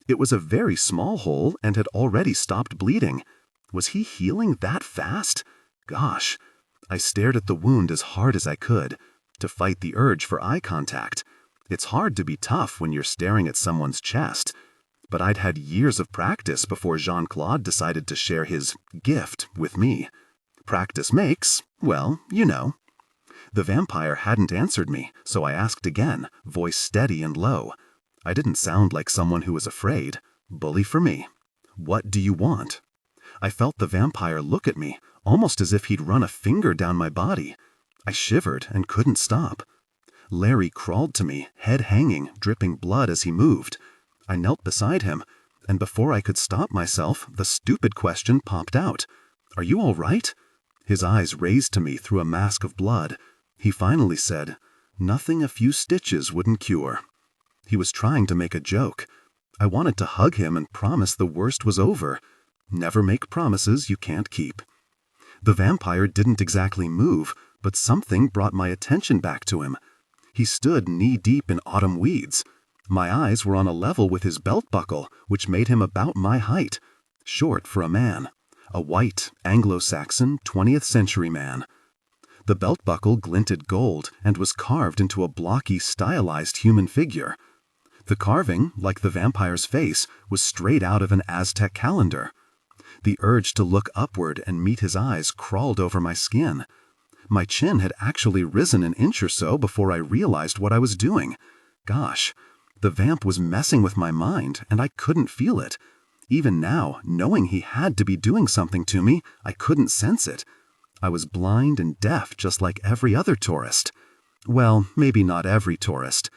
It was a very small hole and had already stopped bleeding. Was he healing that fast? Gosh. I stared at the wound as hard as I could, to fight the urge for eye contact. It's hard to be tough when you're staring at someone's chest. But I'd had years of practice before Jean-Claude decided to share his gift with me. Practice makes, well, you know. The vampire hadn't answered me, so I asked again, voice steady and low. I didn't sound like someone who was afraid. Bully for me. "What do you want?" I felt the vampire look at me, almost as if he'd run a finger down my body. I shivered and couldn't stop. Larry crawled to me, head hanging, dripping blood as he moved. I knelt beside him. and before I could stop myself, the stupid question popped out. "Are you all right?" His eyes raised to me through a mask of blood. He finally said, "Nothing a few stitches wouldn't cure." He was trying to make a joke. I wanted to hug him and promise the worst was over. Never make promises you can't keep. The vampire didn't exactly move, but something brought my attention back to him. He stood knee-deep in autumn weeds. My eyes were on a level with his belt buckle, which made him about my height. Short for a man. A white, Anglo-Saxon, 20th century man. The belt buckle glinted gold and was carved into a blocky, stylized human figure. The carving, like the vampire's face, was straight out of an Aztec calendar. The urge to look upward and meet his eyes crawled over my skin. My chin had actually risen an inch or so before I realized what I was doing. Gosh, the vamp was messing with my mind, and I couldn't feel it. Even now, knowing he had to be doing something to me, I couldn't sense it. I was blind and deaf just like every other tourist. Well, maybe not every tourist.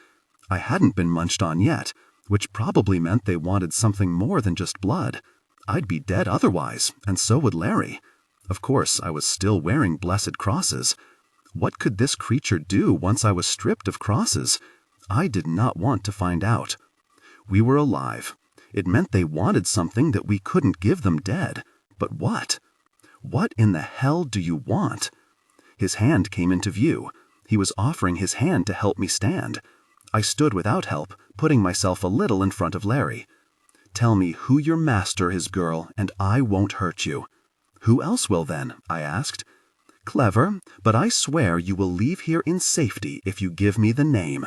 I hadn't been munched on yet, which probably meant they wanted something more than just blood. I'd be dead otherwise, and so would Larry. Of course, I was still wearing blessed crosses. What could this creature do once I was stripped of crosses? I did not want to find out. We were alive. It meant they wanted something that we couldn't give them dead. But what? What in the hell do you want? His hand came into view. He was offering his hand to help me stand. I stood without help, putting myself a little in front of Larry. "Tell me who your master is, girl, and I won't hurt you." "Who else will then?" I asked. "Clever, but I swear you will leave here in safety if you give me the name."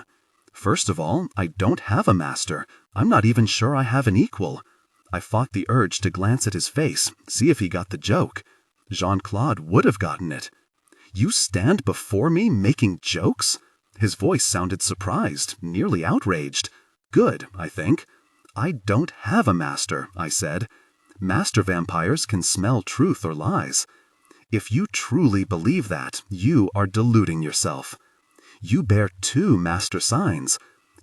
"First of all, I don't have a master. I'm not even sure I have an equal." I fought the urge to glance at his face, see if he got the joke. Jean-Claude would have gotten it. "You stand before me making jokes?" His voice sounded surprised, nearly outraged. "Good, I think." "I don't have a master," I said. "Master vampires can smell truth or lies. If you truly believe that, you are deluding yourself. You bear 2 master signs.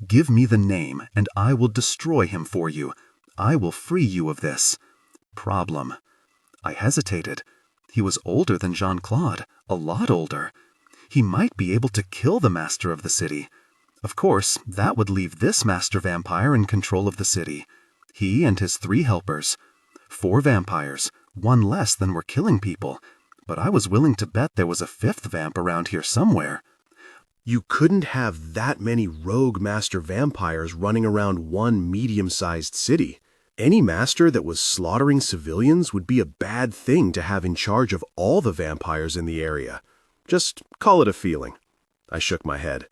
Give me the name, and I will destroy him for you. I will free you of this problem." I hesitated. He was older than Jean-Claude, a lot older. He might be able to kill the master of the city. Of course, that would leave this master vampire in control of the city. He and his 3 helpers. 4 vampires, 1 less than were killing people. But I was willing to bet there was a 5th vamp around here somewhere. You couldn't have that many rogue master vampires running around one medium-sized city. Any master that was slaughtering civilians would be a bad thing to have in charge of all the vampires in the area. Just call it a feeling. I shook my head.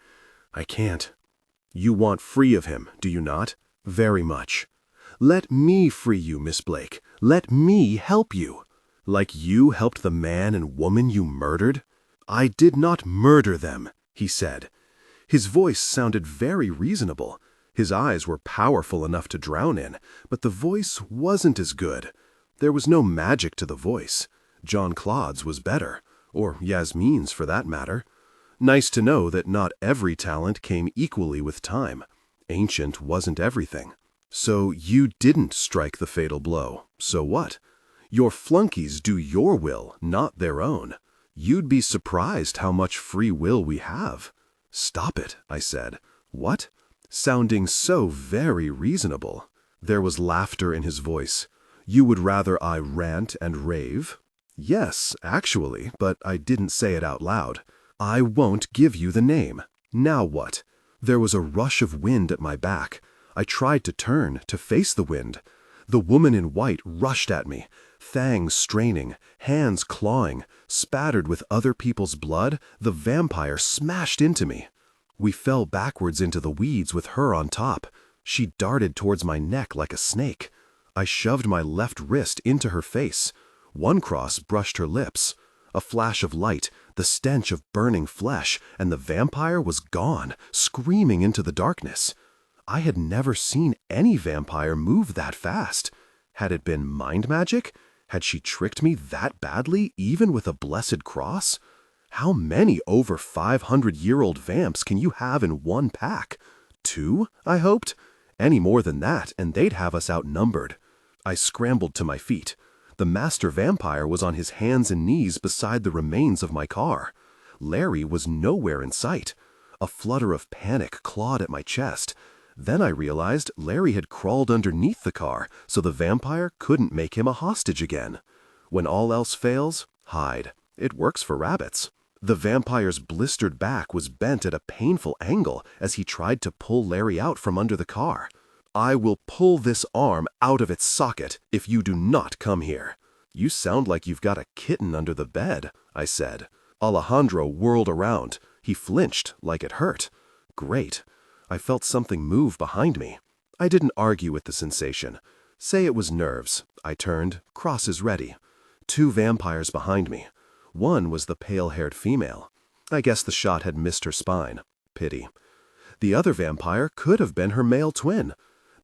I can't. You want free of him, do you not? Very much. Let me free you, Miss Blake. Let me help you. Like you helped the man and woman you murdered? I did not murder them, he said. His voice sounded very reasonable. His eyes were powerful enough to drown in, but the voice wasn't as good. There was no magic to the voice. Jean-Claude's was better, or Yasmin's for that matter. Nice to know that not every talent came equally with time. Ancient wasn't everything. So you didn't strike the fatal blow. So what? Your flunkies do your will, not their own. You'd be surprised how much free will we have. Stop it, I said. What? Sounding so very reasonable. There was laughter in his voice. You would rather I rant and rave? Yes, actually, but I didn't say it out loud. I won't give you the name. Now what? There was a rush of wind at my back. I tried to turn, to face the wind. The woman in white rushed at me, fangs straining, hands clawing, spattered with other people's blood. The vampire smashed into me. We fell backwards into the weeds with her on top. She darted towards my neck like a snake. I shoved my left wrist into her face. One cross brushed her lips. A flash of light, the stench of burning flesh, and the vampire was gone, screaming into the darkness. I had never seen any vampire move that fast. Had it been mind magic? Had she tricked me that badly, even with a blessed cross? How many over 500-year-old vamps can you have in one pack? 2, I hoped? Any more than that, and they'd have us outnumbered. I scrambled to my feet. The master vampire was on his hands and knees beside the remains of my car. Larry was nowhere in sight. A flutter of panic clawed at my chest. Then I realized Larry had crawled underneath the car, so the vampire couldn't make him a hostage again. When all else fails, hide. It works for rabbits. The vampire's blistered back was bent at a painful angle as he tried to pull Larry out from under the car. I will pull this arm out of its socket if you do not come here. You sound like you've got a kitten under the bed, I said. Alejandro whirled around. He flinched like it hurt. Great. I felt something move behind me. I didn't argue with the sensation. Say it was nerves. I turned, crosses ready. 2 vampires behind me. One was the pale-haired female. I guess the shot had missed her spine. Pity. The other vampire could have been her male twin.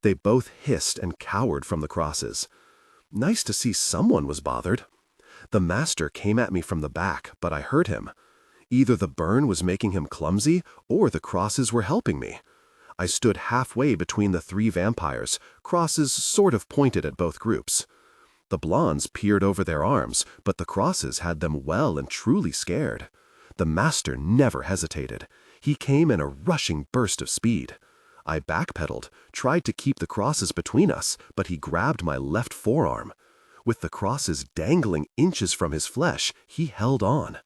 They both hissed and cowered from the crosses. Nice to see someone was bothered. The master came at me from the back, but I hurt him. Either the burn was making him clumsy, or the crosses were helping me. I stood halfway between the 3 vampires, crosses sort of pointed at both groups. The blondes peered over their arms, but the crosses had them well and truly scared. The master never hesitated. He came in a rushing burst of speed. I backpedaled, tried to keep the crosses between us, but he grabbed my left forearm. With the crosses dangling inches from his flesh, he held on.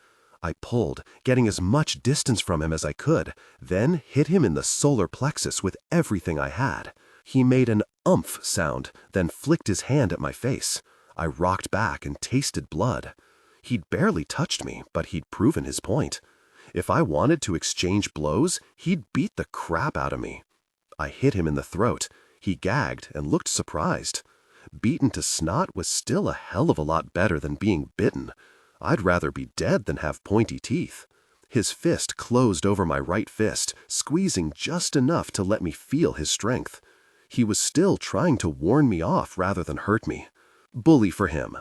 I pulled, getting as much distance from him as I could, then hit him in the solar plexus with everything I had. He made an umph sound, then flicked his hand at my face. I rocked back and tasted blood. He'd barely touched me, but he'd proven his point. If I wanted to exchange blows, he'd beat the crap out of me. I hit him in the throat. He gagged and looked surprised. Beaten to snot was still a hell of a lot better than being bitten. I'd rather be dead than have pointy teeth. His fist closed over my right fist, squeezing just enough to let me feel his strength. He was still trying to warn me off rather than hurt me. Bully for him.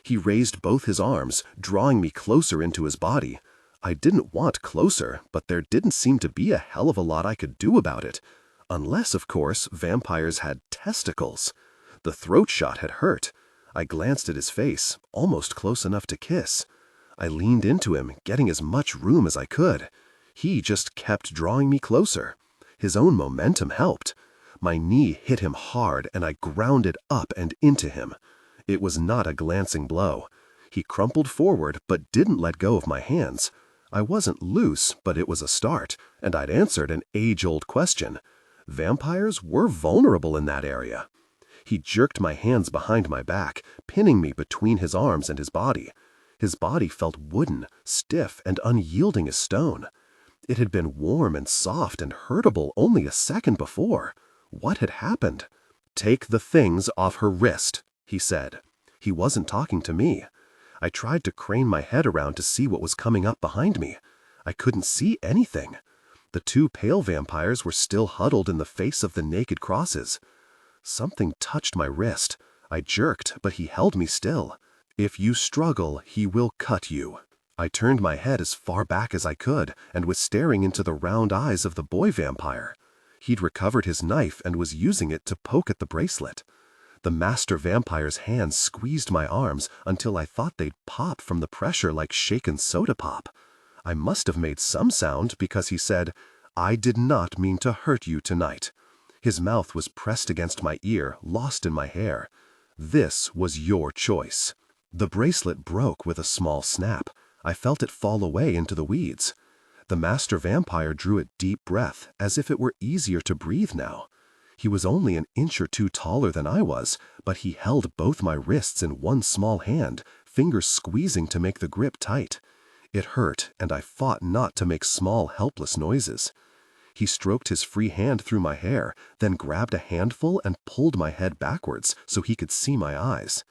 He raised both his arms, drawing me closer into his body. I didn't want closer, but there didn't seem to be a hell of a lot I could do about it. Unless, of course, vampires had testicles. The throat shot had hurt. I glanced at his face, almost close enough to kiss. I leaned into him, getting as much room as I could. He just kept drawing me closer. His own momentum helped. My knee hit him hard, and I grounded up and into him. It was not a glancing blow. He crumpled forward, but didn't let go of my hands. I wasn't loose, but it was a start, and I'd answered an age-old question. Vampires were vulnerable in that area. He jerked my hands behind my back, pinning me between his arms and his body. His body felt wooden, stiff, and unyielding as stone. It had been warm and soft and hurtable only a second before. What had happened? "Take the things off her wrist," he said. He wasn't talking to me. I tried to crane my head around to see what was coming up behind me. I couldn't see anything. The 2 pale vampires were still huddled in the face of the naked crosses. Something touched my wrist. I jerked, but he held me still. "If you struggle, he will cut you." I turned my head as far back as I could and was staring into the round eyes of the boy vampire. He'd recovered his knife and was using it to poke at the bracelet. The master vampire's hands squeezed my arms until I thought they'd pop from the pressure like shaken soda pop. I must have made some sound because he said, "I did not mean to hurt you tonight." His mouth was pressed against my ear, lost in my hair. "This was your choice." The bracelet broke with a small snap. I felt it fall away into the weeds. The master vampire drew a deep breath, as if it were easier to breathe now. He was only an inch or 2 taller than I was, but he held both my wrists in one small hand, fingers squeezing to make the grip tight. It hurt, and I fought not to make small, helpless noises. He stroked his free hand through my hair, then grabbed a handful and pulled my head backwards so he could see my eyes.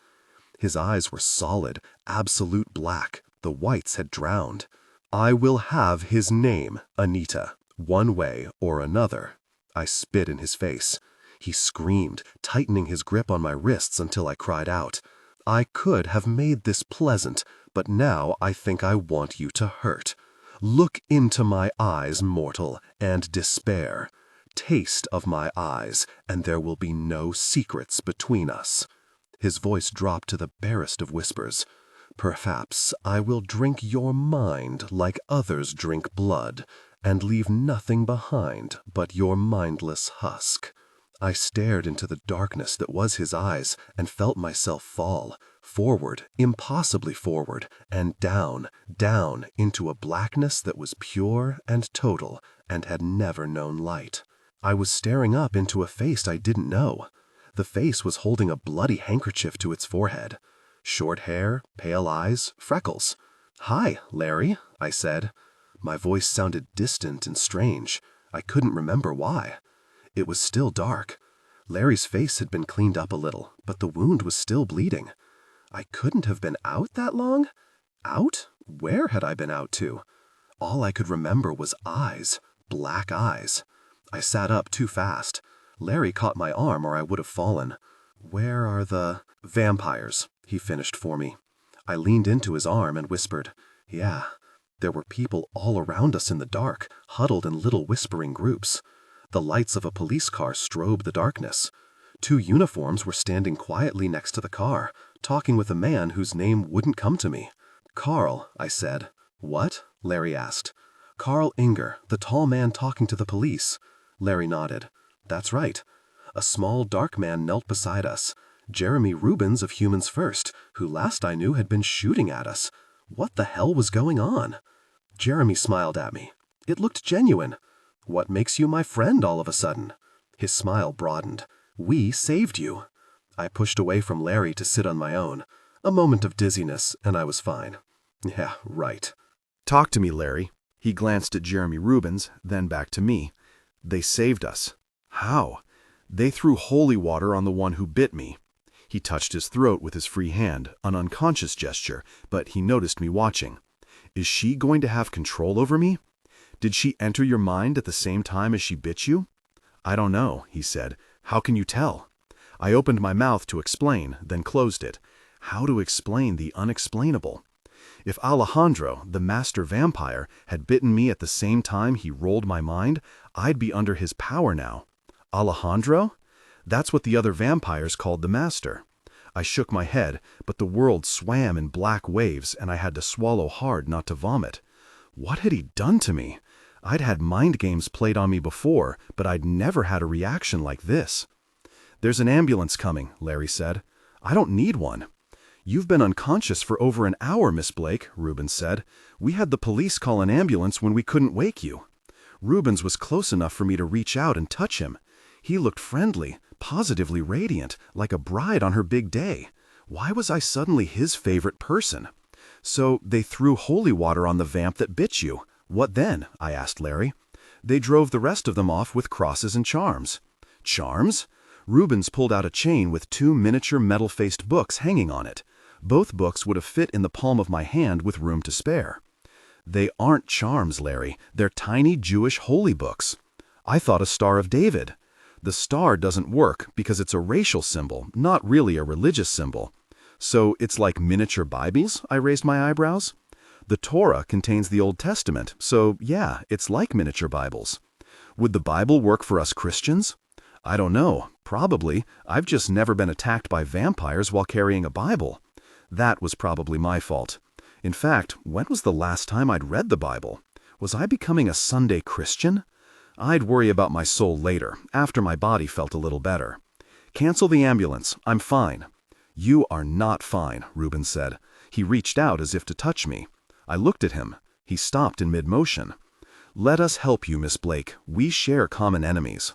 His eyes were solid, absolute black. The whites had drowned. "I will have his name, Anita, one way or another." I spit in his face. He screamed, tightening his grip on my wrists until I cried out. "I could have made this pleasant, but now I think I want you to hurt. Look into my eyes, mortal, and despair. Taste of my eyes, and there will be no secrets between us." His voice dropped to the barest of whispers. "Perhaps I will drink your mind like others drink blood, and leave nothing behind but your mindless husk." I stared into the darkness that was his eyes and felt myself fall, forward, impossibly forward, and down, down into a blackness that was pure and total and had never known light. I was staring up into a face I didn't know. The face was holding a bloody handkerchief to its forehead. Short hair, pale eyes, freckles. "Hi, Larry," I said. My voice sounded distant and strange. I couldn't remember why. It was still dark. Larry's face had been cleaned up a little, but the wound was still bleeding. I couldn't have been out that long? Out? Where had I been out to? All I could remember was eyes, black eyes. I sat up too fast. Larry caught my arm or I would have fallen. "Where are the vampires?" he finished for me. I leaned into his arm and whispered, "Yeah." There were people all around us in the dark, huddled in little whispering groups. The lights of a police car strobed the darkness. 2 uniforms were standing quietly next to the car, talking with a man whose name wouldn't come to me. "Carl," I said. "What?" Larry asked. "Carl Inger, the tall man talking to the police." Larry nodded. "That's right." A small, dark man knelt beside us. Jeremy Rubens of Humans First, who last I knew had been shooting at us. What the hell was going on? Jeremy smiled at me. It looked genuine. "What makes you my friend all of a sudden?" His smile broadened. "We saved you." I pushed away from Larry to sit on my own. A moment of dizziness, and I was fine. Yeah, right. "Talk to me, Larry." He glanced at Jeremy Rubens, then back to me. "They saved us. How?" "They threw holy water on the one who bit me." He touched his throat with his free hand, an unconscious gesture, but he noticed me watching. "Is she going to have control over me? Did she enter your mind at the same time as she bit you?" "I don't know," he said. "How can you tell?" I opened my mouth to explain, then closed it. How to explain the unexplainable? If Alejandro, the master vampire, had bitten me at the same time he rolled my mind, I'd be under his power now. Alejandro? That's what the other vampires called the master. I shook my head, but the world swam in black waves and I had to swallow hard not to vomit. What had he done to me? I'd had mind games played on me before, but I'd never had a reaction like this. "There's an ambulance coming," Larry said. "I don't need one." "You've been unconscious for over an hour, Miss Blake," Rubens said. "We had the police call an ambulance when we couldn't wake you." Rubens was close enough for me to reach out and touch him. He looked friendly, positively radiant, like a bride on her big day. Why was I suddenly his favorite person? "So they threw holy water on the vamp that bit you. What then?" I asked Larry. "They drove the rest of them off with crosses and charms." "Charms?" Rubens pulled out a chain with 2 miniature metal-faced books hanging on it. Both books would have fit in the palm of my hand with room to spare. "They aren't charms, Larry. They're tiny Jewish holy books." "I thought a Star of David." "The star doesn't work because it's a racial symbol, not really a religious symbol." "So it's like miniature Bibles?" I raised my eyebrows. "The Torah contains the Old Testament, so yeah, it's like miniature Bibles." "Would the Bible work for us Christians?" "I don't know. Probably. I've just never been attacked by vampires while carrying a Bible." That was probably my fault. In fact, when was the last time I'd read the Bible? Was I becoming a Sunday Christian? I'd worry about my soul later, after my body felt a little better. "Cancel the ambulance. I'm fine." "You are not fine," Rubens said. He reached out as if to touch me. I looked at him. He stopped in mid-motion. "Let us help you, Miss Blake. We share common enemies."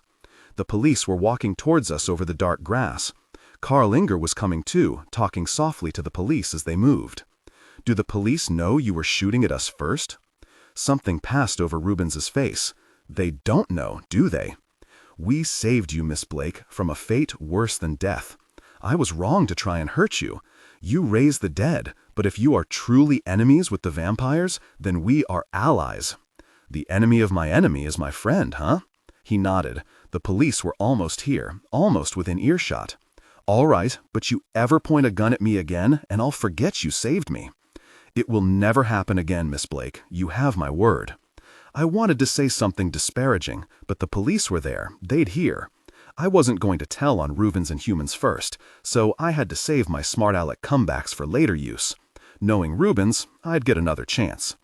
The police were walking towards us over the dark grass. Carl Inger was coming too, talking softly to the police as they moved. "Do the police know you were shooting at us first?" Something passed over Rubens's face. "They don't know, do they?" "We saved you, Miss Blake, from a fate worse than death. I was wrong to try and hurt you. You raised the dead, but if you are truly enemies with the vampires, then we are allies." "The enemy of my enemy is my friend, huh?" He nodded. The police were almost here, almost within earshot. "All right, but you ever point a gun at me again, and I'll forget you saved me." "It will never happen again, Miss Blake. You have my word." I wanted to say something disparaging, but the police were there. They'd hear. I wasn't going to tell on Rubens and Humans First, so I had to save my smart-aleck comebacks for later use. Knowing Rubens, I'd get another chance.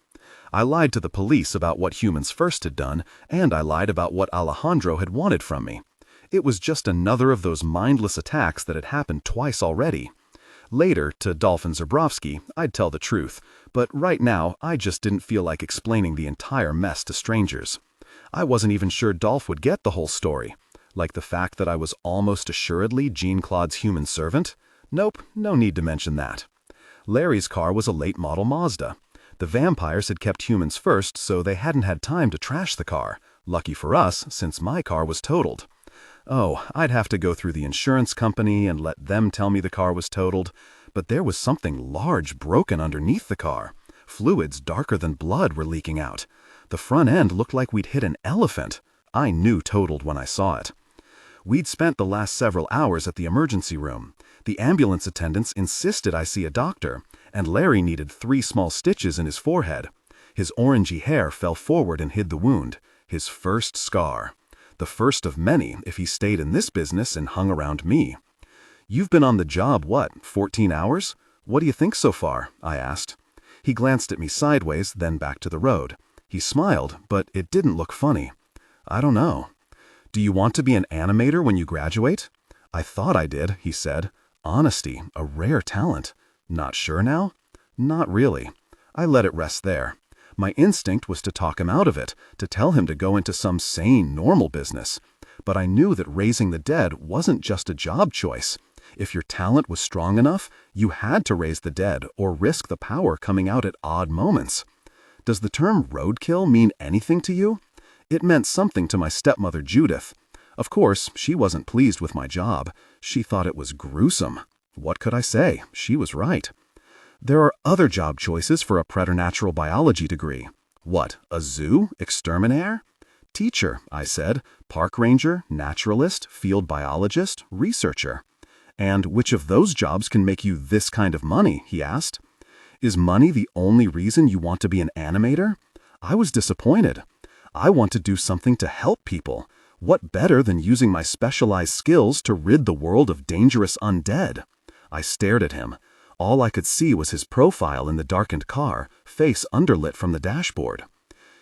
I lied to the police about what Humans First had done, and I lied about what Alejandro had wanted from me. It was just another of those mindless attacks that had happened twice already. Later, to Dolphin Zerbrovsky, I'd tell the truth, but right now I just didn't feel like explaining the entire mess to strangers. I wasn't even sure Dolph would get the whole story. Like the fact that I was almost assuredly Jean-Claude's human servant? Nope, no need to mention that. Larry's car was a late-model Mazda. The vampires had kept Humans First, so they hadn't had time to trash the car. Lucky for us, since my car was totaled. Oh, I'd have to go through the insurance company and let them tell me the car was totaled, but there was something large broken underneath the car. Fluids darker than blood were leaking out. The front end looked like we'd hit an elephant. I knew totaled when I saw it. We'd spent the last several hours at the emergency room. The ambulance attendants insisted I see a doctor, and Larry needed 3 small stitches in his forehead. His orangey hair fell forward and hid the wound, his first scar. The first of many if he stayed in this business and hung around me. "You've been on the job, what, 14 hours? What do you think so far?" I asked. He glanced at me sideways, then back to the road. He smiled, but it didn't look funny. "I don't know." "Do you want to be an animator when you graduate?" "I thought I did," he said. Honesty, a rare talent. "Not sure now?" "Not really." I let it rest there. My instinct was to talk him out of it, to tell him to go into some sane, normal business. But I knew that raising the dead wasn't just a job choice. If your talent was strong enough, you had to raise the dead or risk the power coming out at odd moments. Does the term roadkill mean anything to you? It meant something to my stepmother Judith. Of course, she wasn't pleased with my job. She thought it was gruesome. What could I say? She was right. There are other job choices for a preternatural biology degree. What, a zoo? Exterminator? Teacher, I said. Park ranger, naturalist, field biologist, researcher. And which of those jobs can make you this kind of money? He asked. Is money the only reason you want to be an animator? I was disappointed. I want to do something to help people. What better than using my specialized skills to rid the world of dangerous undead? I stared at him. All I could see was his profile in the darkened car, face underlit from the dashboard.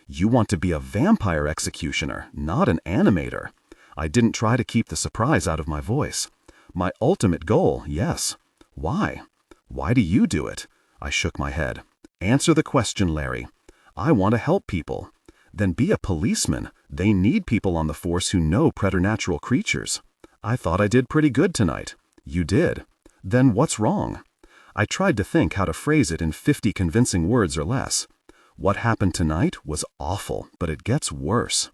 You want to be a vampire executioner, not an animator. I didn't try to keep the surprise out of my voice. My ultimate goal, yes. Why? Why do you do it? I shook my head. Answer the question, Larry. I want to help people. Then be a policeman. They need people on the force who know preternatural creatures. I thought I did pretty good tonight. You did. Then what's wrong? I tried to think how to phrase it in 50 convincing words or less. What happened tonight was awful, but it gets worse.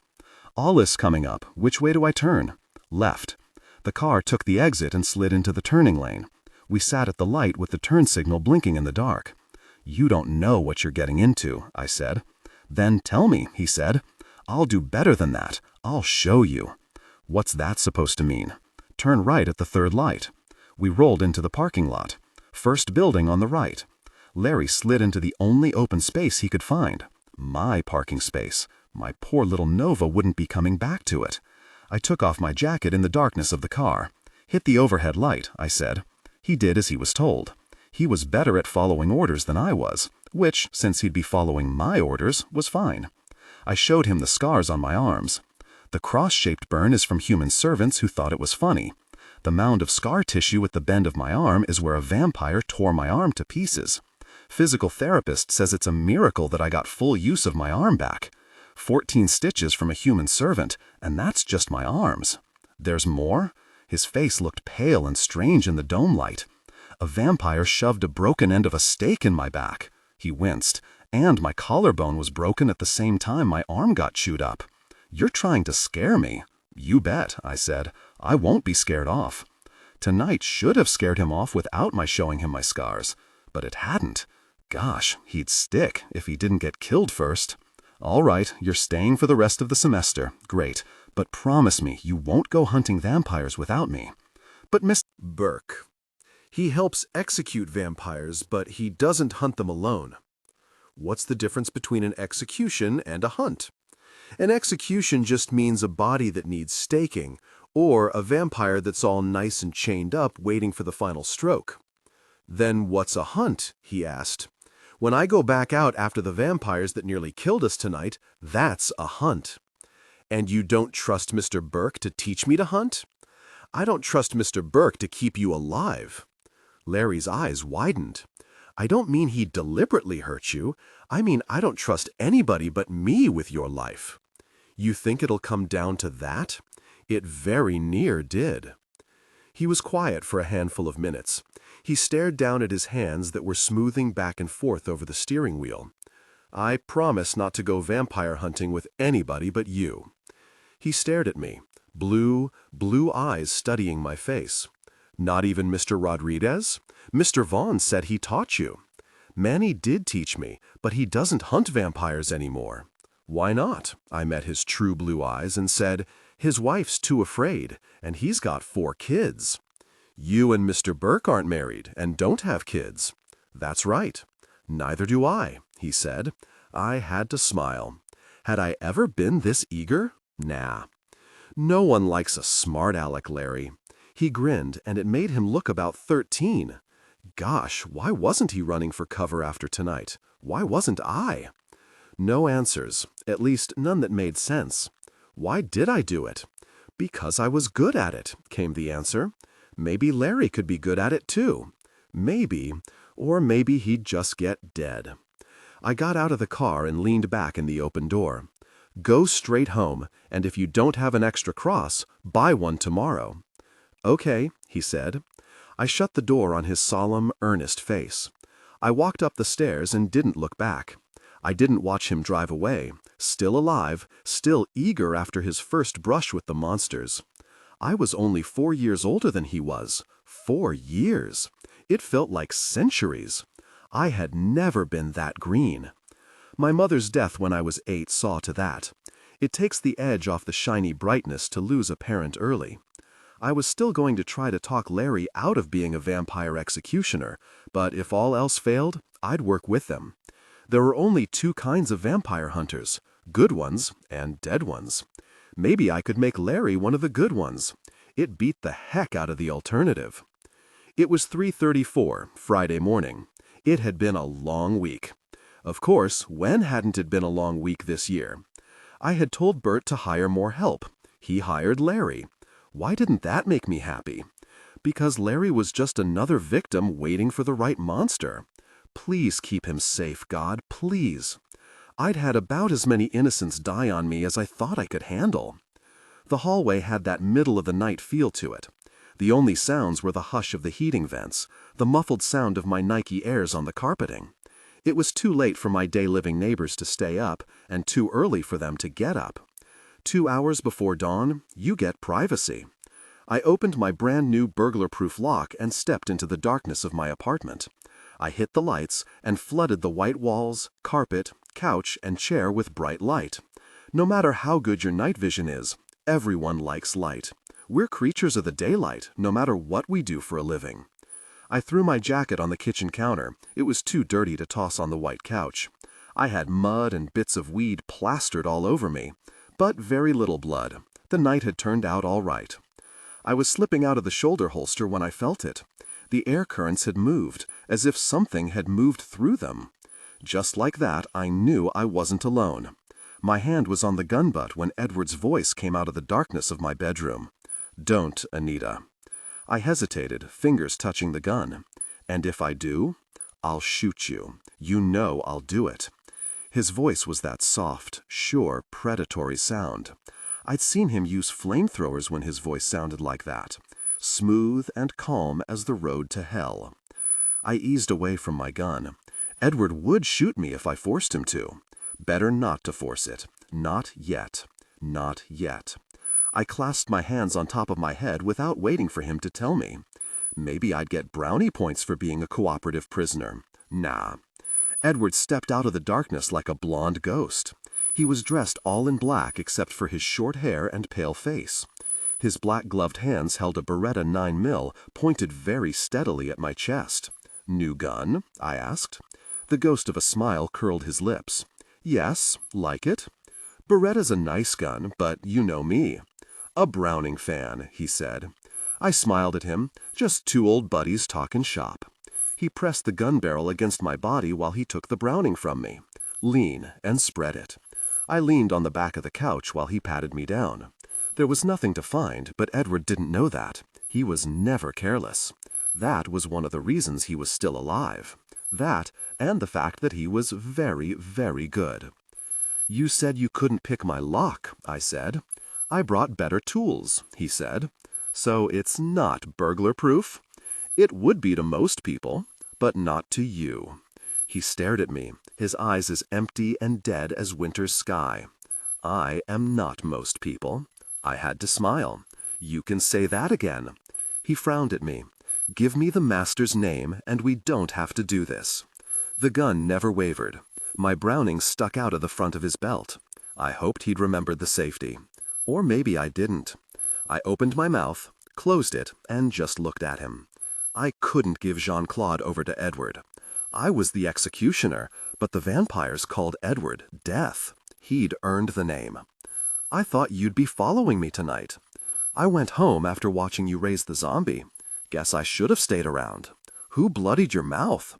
All is coming up. Which way do I turn? Left. The car took the exit and slid into the turning lane. We sat at the light with the turn signal blinking in the dark. You don't know what you're getting into, I said. Then tell me, he said. I'll do better than that. I'll show you. What's that supposed to mean? Turn right at the third light. We rolled into the parking lot. First building on the right. Larry slid into the only open space he could find. My parking space. My poor little Nova wouldn't be coming back to it. I took off my jacket in the darkness of the car. Hit the overhead light, I said. He did as he was told. He was better at following orders than I was, which, since he'd be following my orders, was fine. I showed him the scars on my arms. The cross-shaped burn is from human servants who thought it was funny. The mound of scar tissue at the bend of my arm is where a vampire tore my arm to pieces. Physical therapist says it's a miracle that I got full use of my arm back. 14 stitches from a human servant, and that's just my arms. There's more? His face looked pale and strange in the dome light. A vampire shoved a broken end of a stake in my back. He winced, and my collarbone was broken at the same time my arm got chewed up. You're trying to scare me. You bet, I said. I won't be scared off. Tonight should have scared him off without my showing him my scars. But it hadn't. Gosh, he'd stick if he didn't get killed first. All right, you're staying for the rest of the semester. Great. But promise me you won't go hunting vampires without me. But Mr. Burke, he helps execute vampires, but he doesn't hunt them alone. What's the difference between an execution and a hunt? An execution just means a body that needs staking, or a vampire that's all nice and chained up waiting for the final stroke. Then what's a hunt? He asked. When I go back out after the vampires that nearly killed us tonight, that's a hunt. And you don't trust Mr. Burke to teach me to hunt? I don't trust Mr. Burke to keep you alive. Larry's eyes widened. I don't mean he deliberately hurt you. I mean I don't trust anybody but me with your life. You think it'll come down to that? It very near did. He was quiet for a handful of minutes. He stared down at his hands that were smoothing back and forth over the steering wheel. I promise not to go vampire hunting with anybody but you. He stared at me, blue eyes studying my face. Not even Mr. Rodriguez? Mr. Vaughn said he taught you. Manny did teach me, but he doesn't hunt vampires anymore. Why not? I met his true blue eyes and said, his wife's too afraid, and he's got 4 kids. You and Mr. Burke aren't married and don't have kids. That's right. Neither do I, he said. I had to smile. Had I ever been this eager? Nah. No one likes a smart aleck, Larry. He grinned, and it made him look about 13. Gosh, why wasn't he running for cover after tonight? Why wasn't I? No answers, at least none that made sense. Why did I do it? Because I was good at it, came the answer. Maybe Larry could be good at it too. Maybe, or maybe he'd just get dead. I got out of the car and leaned back in the open door. Go straight home, and if you don't have an extra cross, buy one tomorrow. Okay, he said. I shut the door on his solemn, earnest face. I walked up the stairs and didn't look back. I didn't watch him drive away, still alive, still eager after his first brush with the monsters. I was only 4 years older than he was. 4 years! It felt like centuries. I had never been that green. My mother's death when I was 8 saw to that. It takes the edge off the shiny brightness to lose a parent early. I was still going to try to talk Larry out of being a vampire executioner, but if all else failed, I'd work with them. There are only 2 kinds of vampire hunters, good ones and dead ones. Maybe I could make Larry one of the good ones. It beat the heck out of the alternative. It was 3:34, Friday morning. It had been a long week. Of course, when hadn't it been a long week this year? I had told Bert to hire more help. He hired Larry. Why didn't that make me happy? Because Larry was just another victim waiting for the right monster. Please keep him safe, God, please. I'd had about as many innocents die on me as I thought I could handle. The hallway had that middle-of-the-night feel to it. The only sounds were the hush of the heating vents, the muffled sound of my Nike Airs on the carpeting. It was too late for my day-living neighbors to stay up, and too early for them to get up. 2 hours before dawn, you get privacy. I opened my brand-new burglar-proof lock and stepped into the darkness of my apartment. I hit the lights and flooded the white walls, carpet, couch, and chair with bright light. No matter how good your night vision is, everyone likes light. We're creatures of the daylight, no matter what we do for a living. I threw my jacket on the kitchen counter. It was too dirty to toss on the white couch. I had mud and bits of weed plastered all over me, but very little blood. The night had turned out all right. I was slipping out of the shoulder holster when I felt it. The air currents had moved, as if something had moved through them. Just like that, I knew I wasn't alone. My hand was on the gun butt when Edward's voice came out of the darkness of my bedroom. Don't, Anita. I hesitated, fingers touching the gun. And if I do, I'll shoot you. You know I'll do it. His voice was that soft, sure, predatory sound. I'd seen him use flamethrowers when his voice sounded like that. Smooth and calm as the road to hell. I eased away from my gun. Edward would shoot me if I forced him to. Better not to force it. Not yet. Not yet. I clasped my hands on top of my head without waiting for him to tell me. Maybe I'd get brownie points for being a cooperative prisoner. Nah. Edward stepped out of the darkness like a blonde ghost. He was dressed all in black except for his short hair and pale face. His black-gloved hands held a Beretta 9mm pointed very steadily at my chest. New gun? I asked. The ghost of a smile curled his lips. Yes, like it. "Beretta's a nice gun, but you know me." "A Browning fan," he said. I smiled at him, just two old buddies talking shop. He pressed the gun barrel against my body while he took the Browning from me. "Lean and spread it." I leaned on the back of the couch while he patted me down. There was nothing to find, but Edward didn't know that. He was never careless. That was one of the reasons he was still alive. That, and the fact that he was very, very good. "You said you couldn't pick my lock," I said. "I brought better tools," he said. "So it's not burglar-proof?" "It would be to most people, but not to you." He stared at me, his eyes as empty and dead as winter's sky. "I am not most people." I had to smile. "You can say that again." He frowned at me. "Give me the master's name, and we don't have to do this." The gun never wavered. My Browning stuck out of the front of his belt. I hoped he'd remembered the safety. Or maybe I didn't. I opened my mouth, closed it, and just looked at him. I couldn't give Jean-Claude over to Edward. I was the executioner, but the vampires called Edward Death. He'd earned the name. "I thought you'd be following me tonight." "I went home after watching you raise the zombie. Guess I should have stayed around." "Who bloodied your mouth?"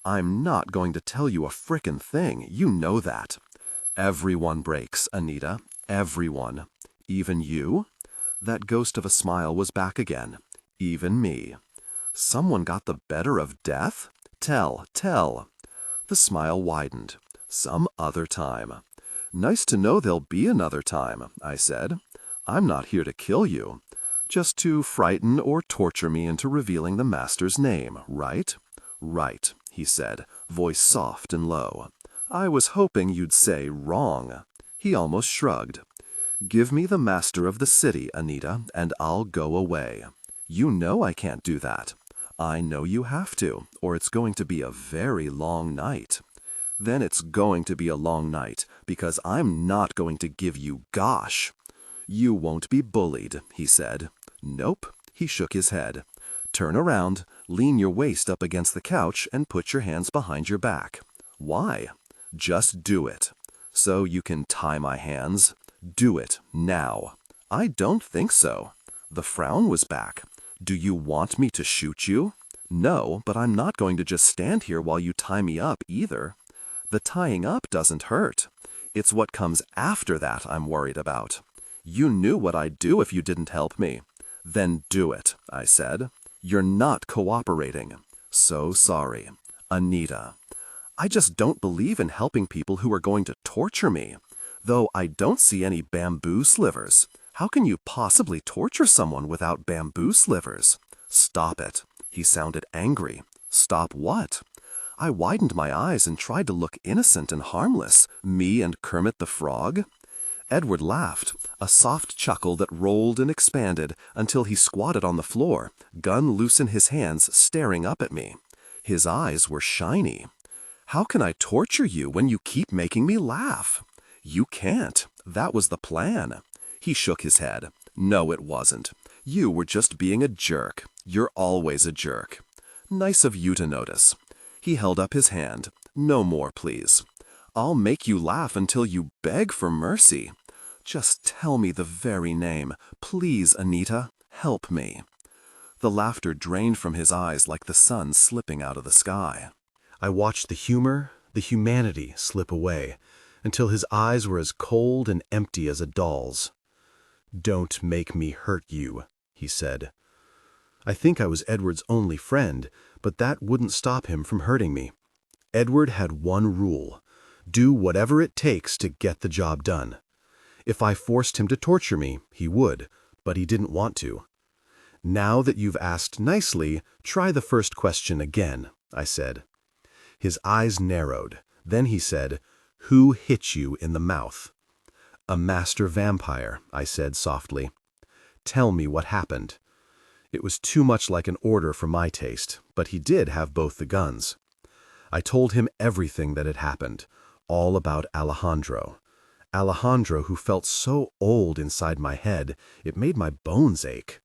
"I'm not going to tell you a frickin' thing. You know that." "Everyone breaks, Anita. Everyone. Even you?" That ghost of a smile was back again. "Even me." "Someone got the better of death? Tell, tell." The smile widened. "Some other time." "Nice to know there'll be another time," I said. "I'm not here to kill you. Just to frighten or torture me into revealing the master's name, right?" "Right," he said, voice soft and low. "I was hoping you'd say wrong." He almost shrugged. "Give me the master of the city, Anita, and I'll go away." "You know I can't do that." "I know you have to, or it's going to be a very long night." "Then it's going to be a long night, because I'm not going to give you gosh." "You won't be bullied," he said. "Nope." He shook his head. "Turn around, lean your waist up against the couch, and put your hands behind your back." "Why?" "Just do it." "So you can tie my hands?" "Do it, now." "I don't think so." The frown was back. "Do you want me to shoot you?" "No, but I'm not going to just stand here while you tie me up either." "The tying up doesn't hurt. It's what comes after that I'm worried about." "You knew what I'd do if you didn't help me." "Then do it," I said. "You're not cooperating." "So sorry. Anita." "I just don't believe in helping people who are going to torture me. Though I don't see any bamboo slivers. How can you possibly torture someone without bamboo slivers?" "Stop it." He sounded angry. "Stop what?" I widened my eyes and tried to look innocent and harmless. Me and Kermit the Frog? Edward laughed, a soft chuckle that rolled and expanded until he squatted on the floor, gun loose in his hands, staring up at me. His eyes were shiny. "How can I torture you when you keep making me laugh?" "You can't. That was the plan." He shook his head. "No, it wasn't. You were just being a jerk. You're always a jerk." "Nice of you to notice." He held up his hand. "No more, please." "I'll make you laugh until you beg for mercy." "Just tell me the very name. Please, Anita, help me." The laughter drained from his eyes like the sun slipping out of the sky. I watched the humor, the humanity slip away, until his eyes were as cold and empty as a doll's. "Don't make me hurt you," he said. I think I was Edward's only friend, but that wouldn't stop him from hurting me. Edward had one rule: do whatever it takes to get the job done. If I forced him to torture me, he would, but he didn't want to. "Now that you've asked nicely, try the first question again," I said. His eyes narrowed. Then he said, "Who hit you in the mouth?" "A master vampire," I said softly. "Tell me what happened." It was too much like an order for my taste, but he did have both the guns. I told him everything that had happened, all about Alejandro. Alejandro, who felt so old inside my head, it made my bones ache.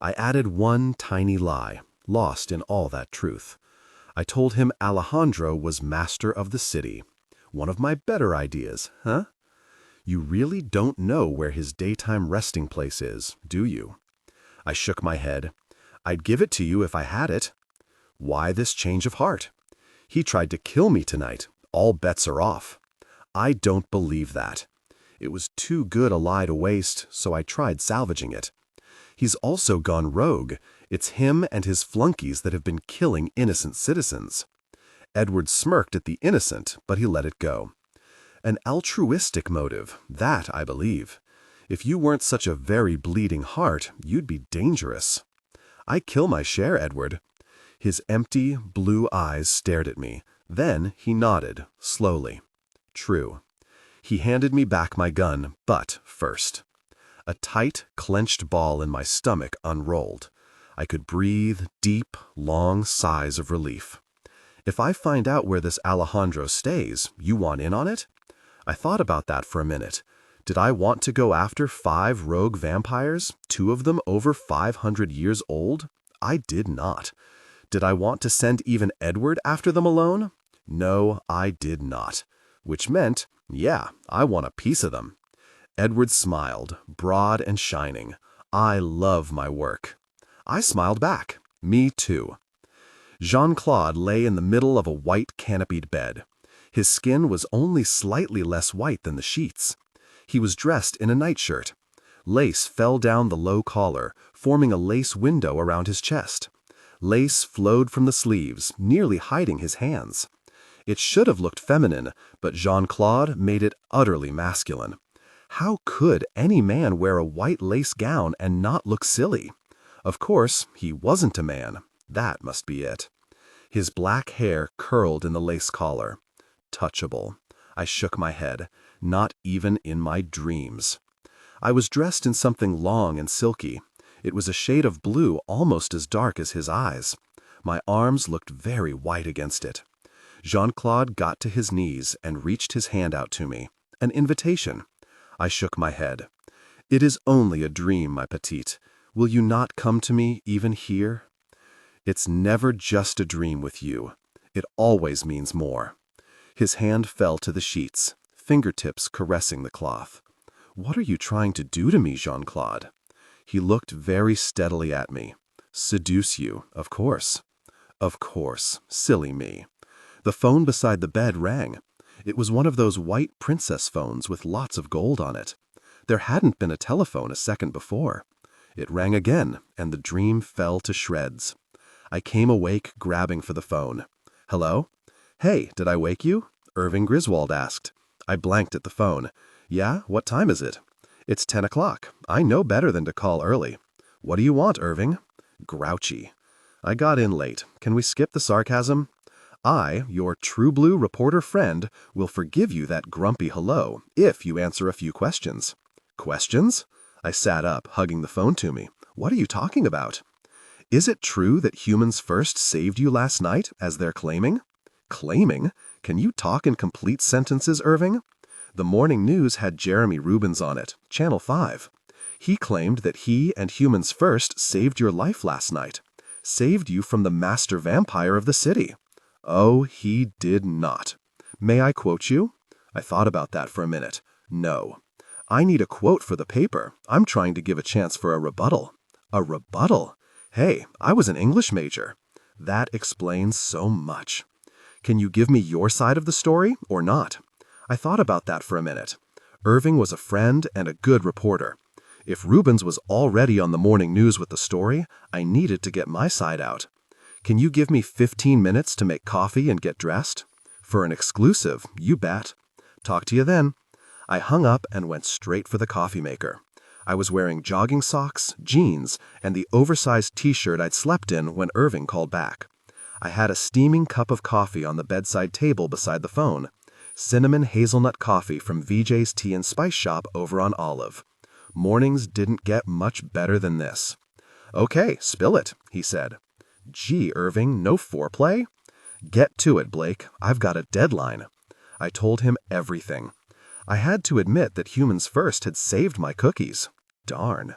I added one tiny lie, lost in all that truth. I told him Alejandro was master of the city. One of my better ideas, huh? You really don't know where his daytime resting place is, do you? I shook my head. I'd give it to you if I had it. Why this change of heart? He tried to kill me tonight. All bets are off. I don't believe that. It was too good a lie to waste, so I tried salvaging it. He's also gone rogue. It's him and his flunkies that have been killing innocent citizens. Edward smirked at the innocent, but he let it go. An altruistic motive, that I believe. If you weren't such a very bleeding heart, you'd be dangerous. I kill my share, Edward. His empty, blue eyes stared at me. Then he nodded, slowly. True. He handed me back my gun, but first. A tight, clenched ball in my stomach unrolled. I could breathe deep, long sighs of relief. If I find out where this Alejandro stays, you want in on it? I thought about that for a minute. Did I want to go after 5 rogue vampires, 2 of them over 500 years old? I did not. Did I want to send even Edward after them alone? No, I did not. Which meant, yeah, I want a piece of them. Edward smiled, broad and shining. I love my work. I smiled back. Me too. Jean-Claude lay in the middle of a white canopied bed. His skin was only slightly less white than the sheets. He was dressed in a nightshirt. Lace fell down the low collar, forming a lace window around his chest. Lace flowed from the sleeves, nearly hiding his hands. It should have looked feminine, but Jean-Claude made it utterly masculine. How could any man wear a white lace gown and not look silly? Of course, he wasn't a man. That must be it. His black hair curled in the lace collar. Touchable. I shook my head. Not even in my dreams. I was dressed in something long and silky. It was a shade of blue almost as dark as his eyes. My arms looked very white against it. Jean-Claude got to his knees and reached his hand out to me. An invitation. I shook my head. It is only a dream, my petite. Will you not come to me even here? It's never just a dream with you. It always means more. His hand fell to the sheets, fingertips caressing the cloth. What are you trying to do to me, Jean-Claude? He looked very steadily at me. Seduce you, of course. Of course, silly me. The phone beside the bed rang. It was one of those white princess phones with lots of gold on it. There hadn't been a telephone a second before. It rang again, and the dream fell to shreds. I came awake, grabbing for the phone. Hello? Hey, did I wake you? Irving Griswold asked. I blanked at the phone. Yeah, what time is it? It's 10 o'clock. I know better than to call early. What do you want, Irving? Grouchy. I got in late. Can we skip the sarcasm? I, your true blue reporter friend, will forgive you that grumpy hello if you answer a few questions. Questions? I sat up, hugging the phone to me. What are you talking about? Is it true that Humans First saved you last night, as they're claiming? Claiming? Can you talk in complete sentences, Irving? The morning news had Jeremy Rubens on it, Channel 5. He claimed that he and Humans First saved your life last night. Saved you from the master vampire of the city. Oh, he did not. May I quote you? I thought about that for a minute. No. I need a quote for the paper. I'm trying to give a chance for a rebuttal. A rebuttal? Hey, I was an English major. That explains so much. Can you give me your side of the story, or not? I thought about that for a minute. Irving was a friend and a good reporter. If Rubens was already on the morning news with the story, I needed to get my side out. Can you give me 15 minutes to make coffee and get dressed? For an exclusive, you bet. Talk to you then. I hung up and went straight for the coffee maker. I was wearing jogging socks, jeans, and the oversized t-shirt I'd slept in when Irving called back. I had a steaming cup of coffee on the bedside table beside the phone. Cinnamon hazelnut coffee from VJ's Tea and Spice Shop over on Olive. Mornings didn't get much better than this. Okay, spill it, he said. Gee, Irving, no foreplay? Get to it, Blake. I've got a deadline. I told him everything. I had to admit that Humans First had saved my cookies. Darn.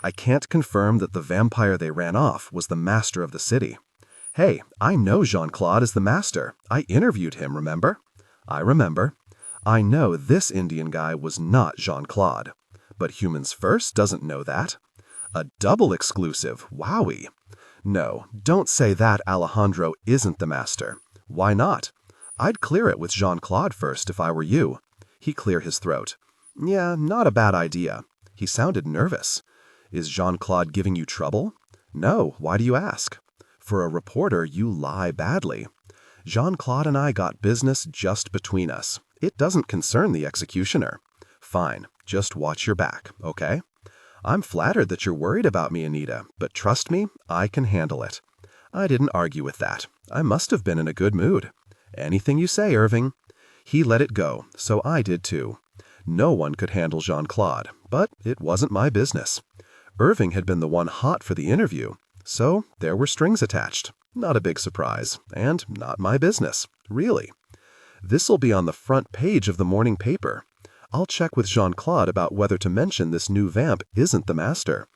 I can't confirm that the vampire they ran off was the master of the city. Hey, I know Jean-Claude is the master. I interviewed him, remember? I remember. I know this Indian guy was not Jean-Claude. But Humans First doesn't know that. A double exclusive, wowie. No, don't say that Alejandro isn't the master. Why not? I'd clear it with Jean-Claude first if I were you. He cleared his throat. Yeah, not a bad idea. He sounded nervous. Is Jean-Claude giving you trouble? No, why do you ask? For a reporter, you lie badly. Jean-Claude and I got business just between us. It doesn't concern the executioner. Fine, just watch your back, okay? I'm flattered that you're worried about me, Anita, but trust me, I can handle it. I didn't argue with that. I must have been in a good mood. Anything you say, Irving. He let it go, so I did too. No one could handle Jean-Claude, but it wasn't my business. Irving had been the one hot for the interview, so there were strings attached. Not a big surprise, and not my business, really. This'll be on the front page of the morning paper. I'll check with Jean-Claude about whether to mention this new vamp isn't the master.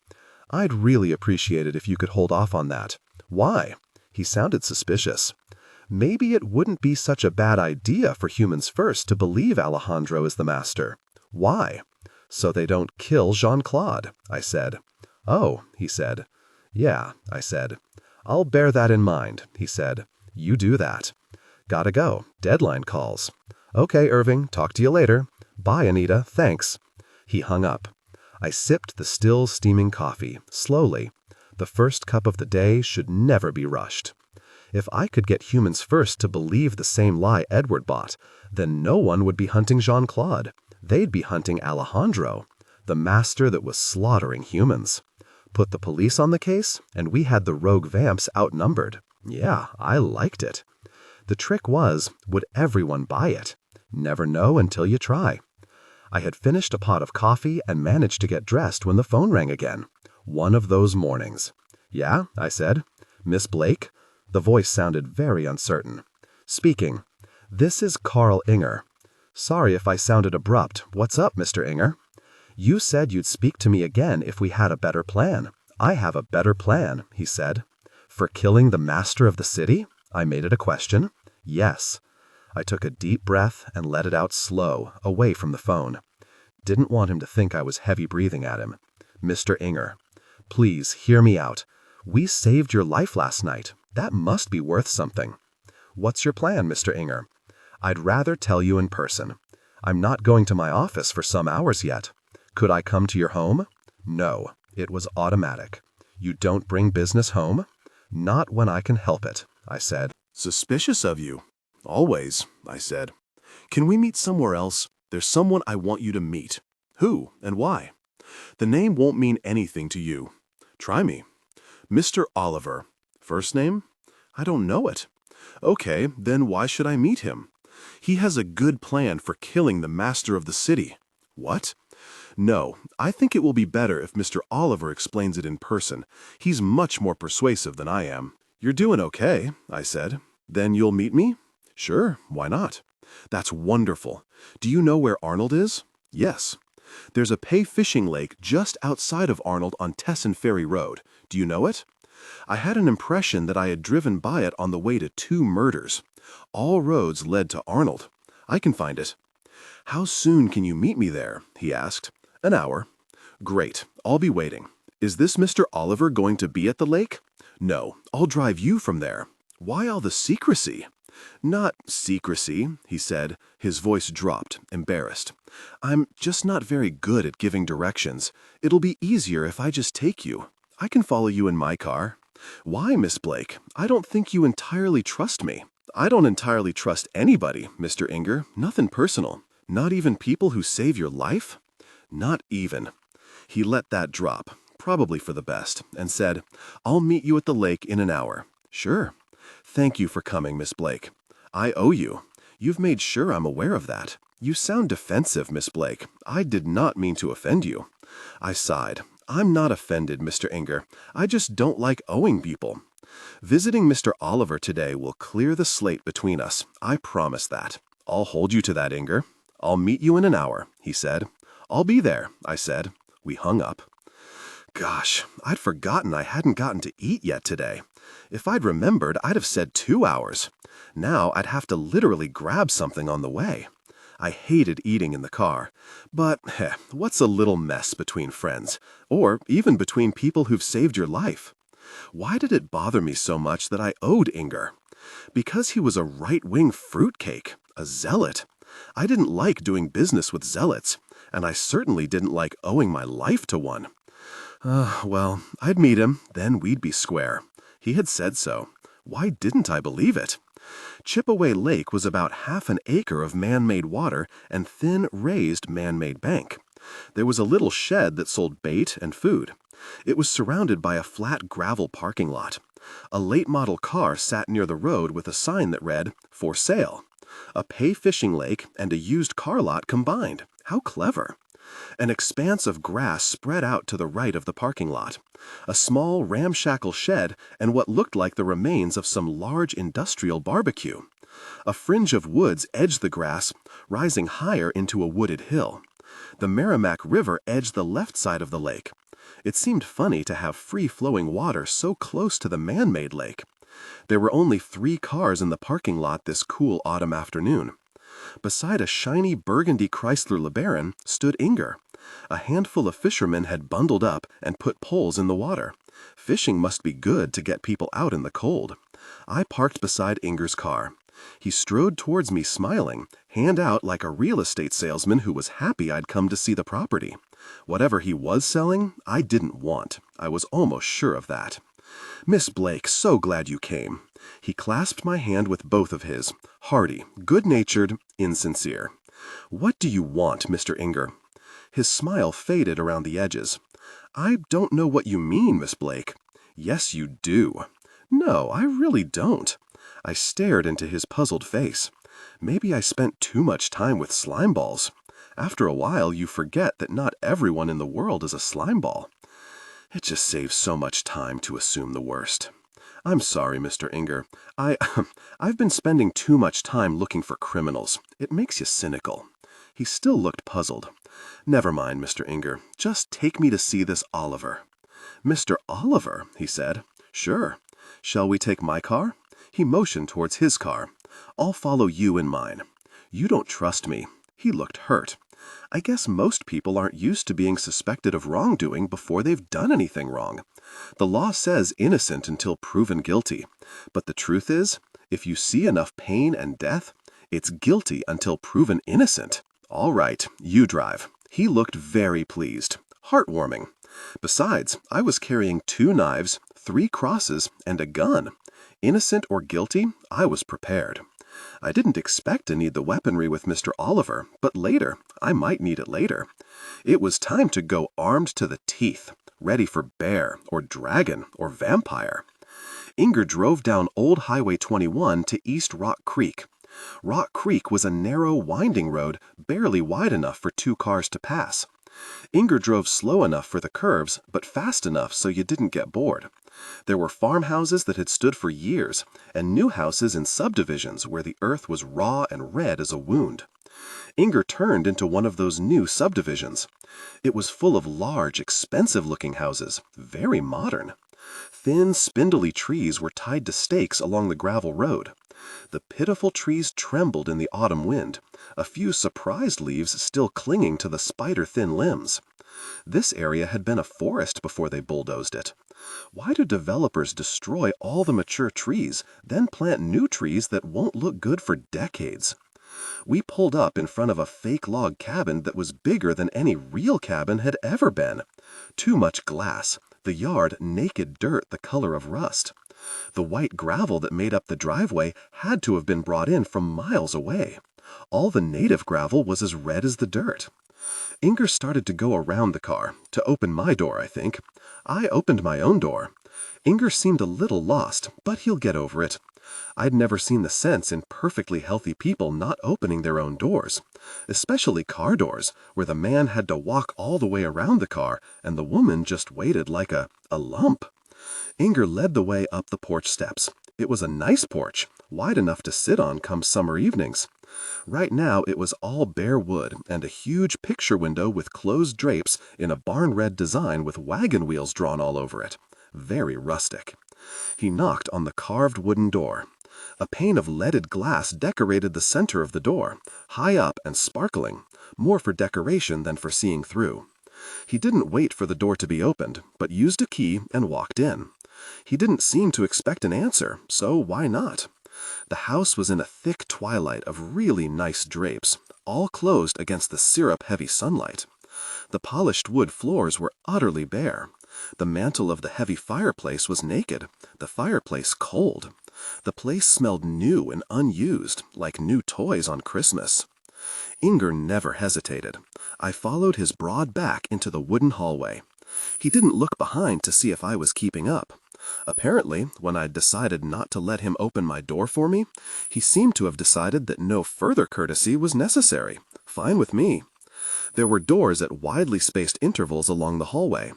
I'd really appreciate it if you could hold off on that. Why? He sounded suspicious. Maybe it wouldn't be such a bad idea for Humans First to believe Alejandro is the master. Why? So they don't kill Jean-Claude, I said. Oh, he said. Yeah, I said. I'll bear that in mind, he said. You do that. Gotta go. Deadline calls. Okay, Irving, talk to you later. Bye, Anita, thanks. He hung up. I sipped the still steaming coffee, slowly. The first cup of the day should never be rushed. If I could get Humans First to believe the same lie Edward bought, then no one would be hunting Jean-Claude. They'd be hunting Alejandro, the master that was slaughtering humans. Put the police on the case, and we had the rogue vamps outnumbered. Yeah, I liked it. The trick was, would everyone buy it? Never know until you try. I had finished a pot of coffee and managed to get dressed when the phone rang again. One of those mornings. Yeah, I said. Miss Blake? The voice sounded very uncertain. Speaking. This is Carl Inger. Sorry if I sounded abrupt. What's up, Mr. Inger? You said you'd speak to me again if we had a better plan. I have a better plan, he said. For killing the master of the city? I made it a question. Yes. I took a deep breath and let it out slow, away from the phone. Didn't want him to think I was heavy breathing at him. Mr. Inger, please hear me out. We saved your life last night. That must be worth something. What's your plan, Mr. Inger? I'd rather tell you in person. I'm not going to my office for some hours yet. Could I come to your home? No, it was automatic. You don't bring business home? Not when I can help it, I said. Suspicious of you. Always, I said. Can we meet somewhere else? There's someone I want you to meet. Who and why? The name won't mean anything to you. Try me. Mr. Oliver. First name? I don't know it. Okay, then why should I meet him? He has a good plan for killing the master of the city. What? No, I think it will be better if Mr. Oliver explains it in person. He's much more persuasive than I am. You're doing okay, I said. Then you'll meet me? Sure, why not? That's wonderful. Do you know where Arnold is? Yes. There's a pay fishing lake just outside of Arnold on Tesson Ferry Road. Do you know it? I had an impression that I had driven by it on the way to 2 murders. All roads led to Arnold. I can find it. How soon can you meet me there? He asked. An hour. Great, I'll be waiting. Is this Mr. Oliver going to be at the lake? No, I'll drive you from there. Why all the secrecy? Not secrecy, he said. His voice dropped, embarrassed. I'm just not very good at giving directions. It'll be easier if I just take you. I can follow you in my car. Why, Miss Blake? I don't think you entirely trust me. I don't entirely trust anybody, Mr. Inger. Nothing personal. Not even people who save your life? Not even. He let that drop, probably for the best, and said, I'll meet you at the lake in an hour. Sure. Thank you for coming, Miss Blake. I owe you. You've made sure I'm aware of that. You sound defensive, Miss Blake. I did not mean to offend you. I sighed. I'm not offended, Mr. Inger. I just don't like owing people. Visiting Mr. Oliver today will clear the slate between us. I promise that. I'll hold you to that, Inger. I'll meet you in an hour, he said. I'll be there, I said. We hung up. Gosh, I'd forgotten I hadn't gotten to eat yet today. If I'd remembered, I'd have said 2 hours. Now I'd have to literally grab something on the way. I hated eating in the car. But, what's a little mess between friends? Or even between people who've saved your life? Why did it bother me so much that I owed Inger? Because he was a right-wing fruitcake, a zealot. I didn't like doing business with zealots, and I certainly didn't like owing my life to one. Well, I'd meet him, then we'd be square. He had said so. Why didn't I believe it? Chipaway Lake was about half an acre of man-made water and thin, raised man-made bank. There was a little shed that sold bait and food. It was surrounded by a flat gravel parking lot. A late-model car sat near the road with a sign that read, "For sale." A pay fishing lake and a used car lot combined. How clever. An expanse of grass spread out to the right of the parking lot. A small ramshackle shed and what looked like the remains of some large industrial barbecue. A fringe of woods edged the grass, rising higher into a wooded hill. The Merrimack River edged the left side of the lake. It seemed funny to have free-flowing water so close to the man-made lake. There were only 3 cars in the parking lot this cool autumn afternoon. Beside a shiny burgundy Chrysler LeBaron stood Inger. A handful of fishermen had bundled up and put poles in the water. Fishing must be good to get people out in the cold. I parked beside Inger's car. He strode towards me smiling, hand out like a real estate salesman who was happy I'd come to see the property. Whatever he was selling, I didn't want. I was almost sure of that. "Miss Blake, so glad you came." He clasped my hand with both of his, hearty, good-natured, insincere. "What do you want, Mr. Inger?" His smile faded around the edges. "I don't know what you mean, Miss Blake." "Yes, you do." "No, I really don't." I stared into his puzzled face. Maybe I spent too much time with slime balls. After a while, you forget that not everyone in the world is a slime ball. It just saves so much time to assume the worst. "I'm sorry, Mr. Inger. I've been spending too much time looking for criminals. It makes you cynical." He still looked puzzled. "Never mind, Mr. Inger. Just take me to see this Oliver." "Mr. Oliver?" he said. "Sure. Shall we take my car?" He motioned towards his car. "I'll follow you in mine." "You don't trust me." He looked hurt. "I guess most people aren't used to being suspected of wrongdoing before they've done anything wrong. The law says innocent until proven guilty. But the truth is, if you see enough pain and death, it's guilty until proven innocent." "All right, you drive." He looked very pleased. Heartwarming. Besides, I was carrying 2 knives, 3 crosses, and a gun. Innocent or guilty, I was prepared. I didn't expect to need the weaponry with Mr. Oliver, but later, I might need it later. It was time to go armed to the teeth, ready for bear or dragon or vampire. Inger drove down Old Highway 21 to East Rock Creek. Rock Creek was a narrow, winding road, barely wide enough for 2 cars to pass. Inger drove slow enough for the curves, but fast enough so you didn't get bored. There were farmhouses that had stood for years, and new houses in subdivisions where the earth was raw and red as a wound. Inger turned into one of those new subdivisions. It was full of large, expensive-looking houses, very modern. Thin, spindly trees were tied to stakes along the gravel road. The pitiful trees trembled in the autumn wind, a few surprised leaves still clinging to the spider-thin limbs. This area had been a forest before they bulldozed it. Why do developers destroy all the mature trees, then plant new trees that won't look good for decades? We pulled up in front of a fake log cabin that was bigger than any real cabin had ever been. Too much glass, the yard naked dirt the color of rust. The white gravel that made up the driveway had to have been brought in from miles away. All the native gravel was as red as the dirt. Inger started to go around the car, to open my door, I think. I opened my own door. Inger seemed a little lost, but he'll get over it. I'd never seen the sense in perfectly healthy people not opening their own doors, especially car doors, where the man had to walk all the way around the car, and the woman just waited like a lump. Inger led the way up the porch steps. It was a nice porch, wide enough to sit on come summer evenings. Right now it was all bare wood and a huge picture window with closed drapes in a barn-red design with wagon wheels drawn all over it. Very rustic. He knocked on the carved wooden door. A pane of leaded glass decorated the center of the door, high up and sparkling, more for decoration than for seeing through. He didn't wait for the door to be opened, but used a key and walked in. He didn't seem to expect an answer, so why not? The house was in a thick twilight of really nice drapes, all closed against the syrup-heavy sunlight. The polished wood floors were utterly bare. The mantel of the heavy fireplace was naked, the fireplace cold. The place smelled new and unused, like new toys on Christmas. Inger never hesitated. I followed his broad back into the wooden hallway. He didn't look behind to see if I was keeping up. Apparently, when I'd decided not to let him open my door for me, he seemed to have decided that no further courtesy was necessary. Fine with me. There were doors at widely spaced intervals along the hallway.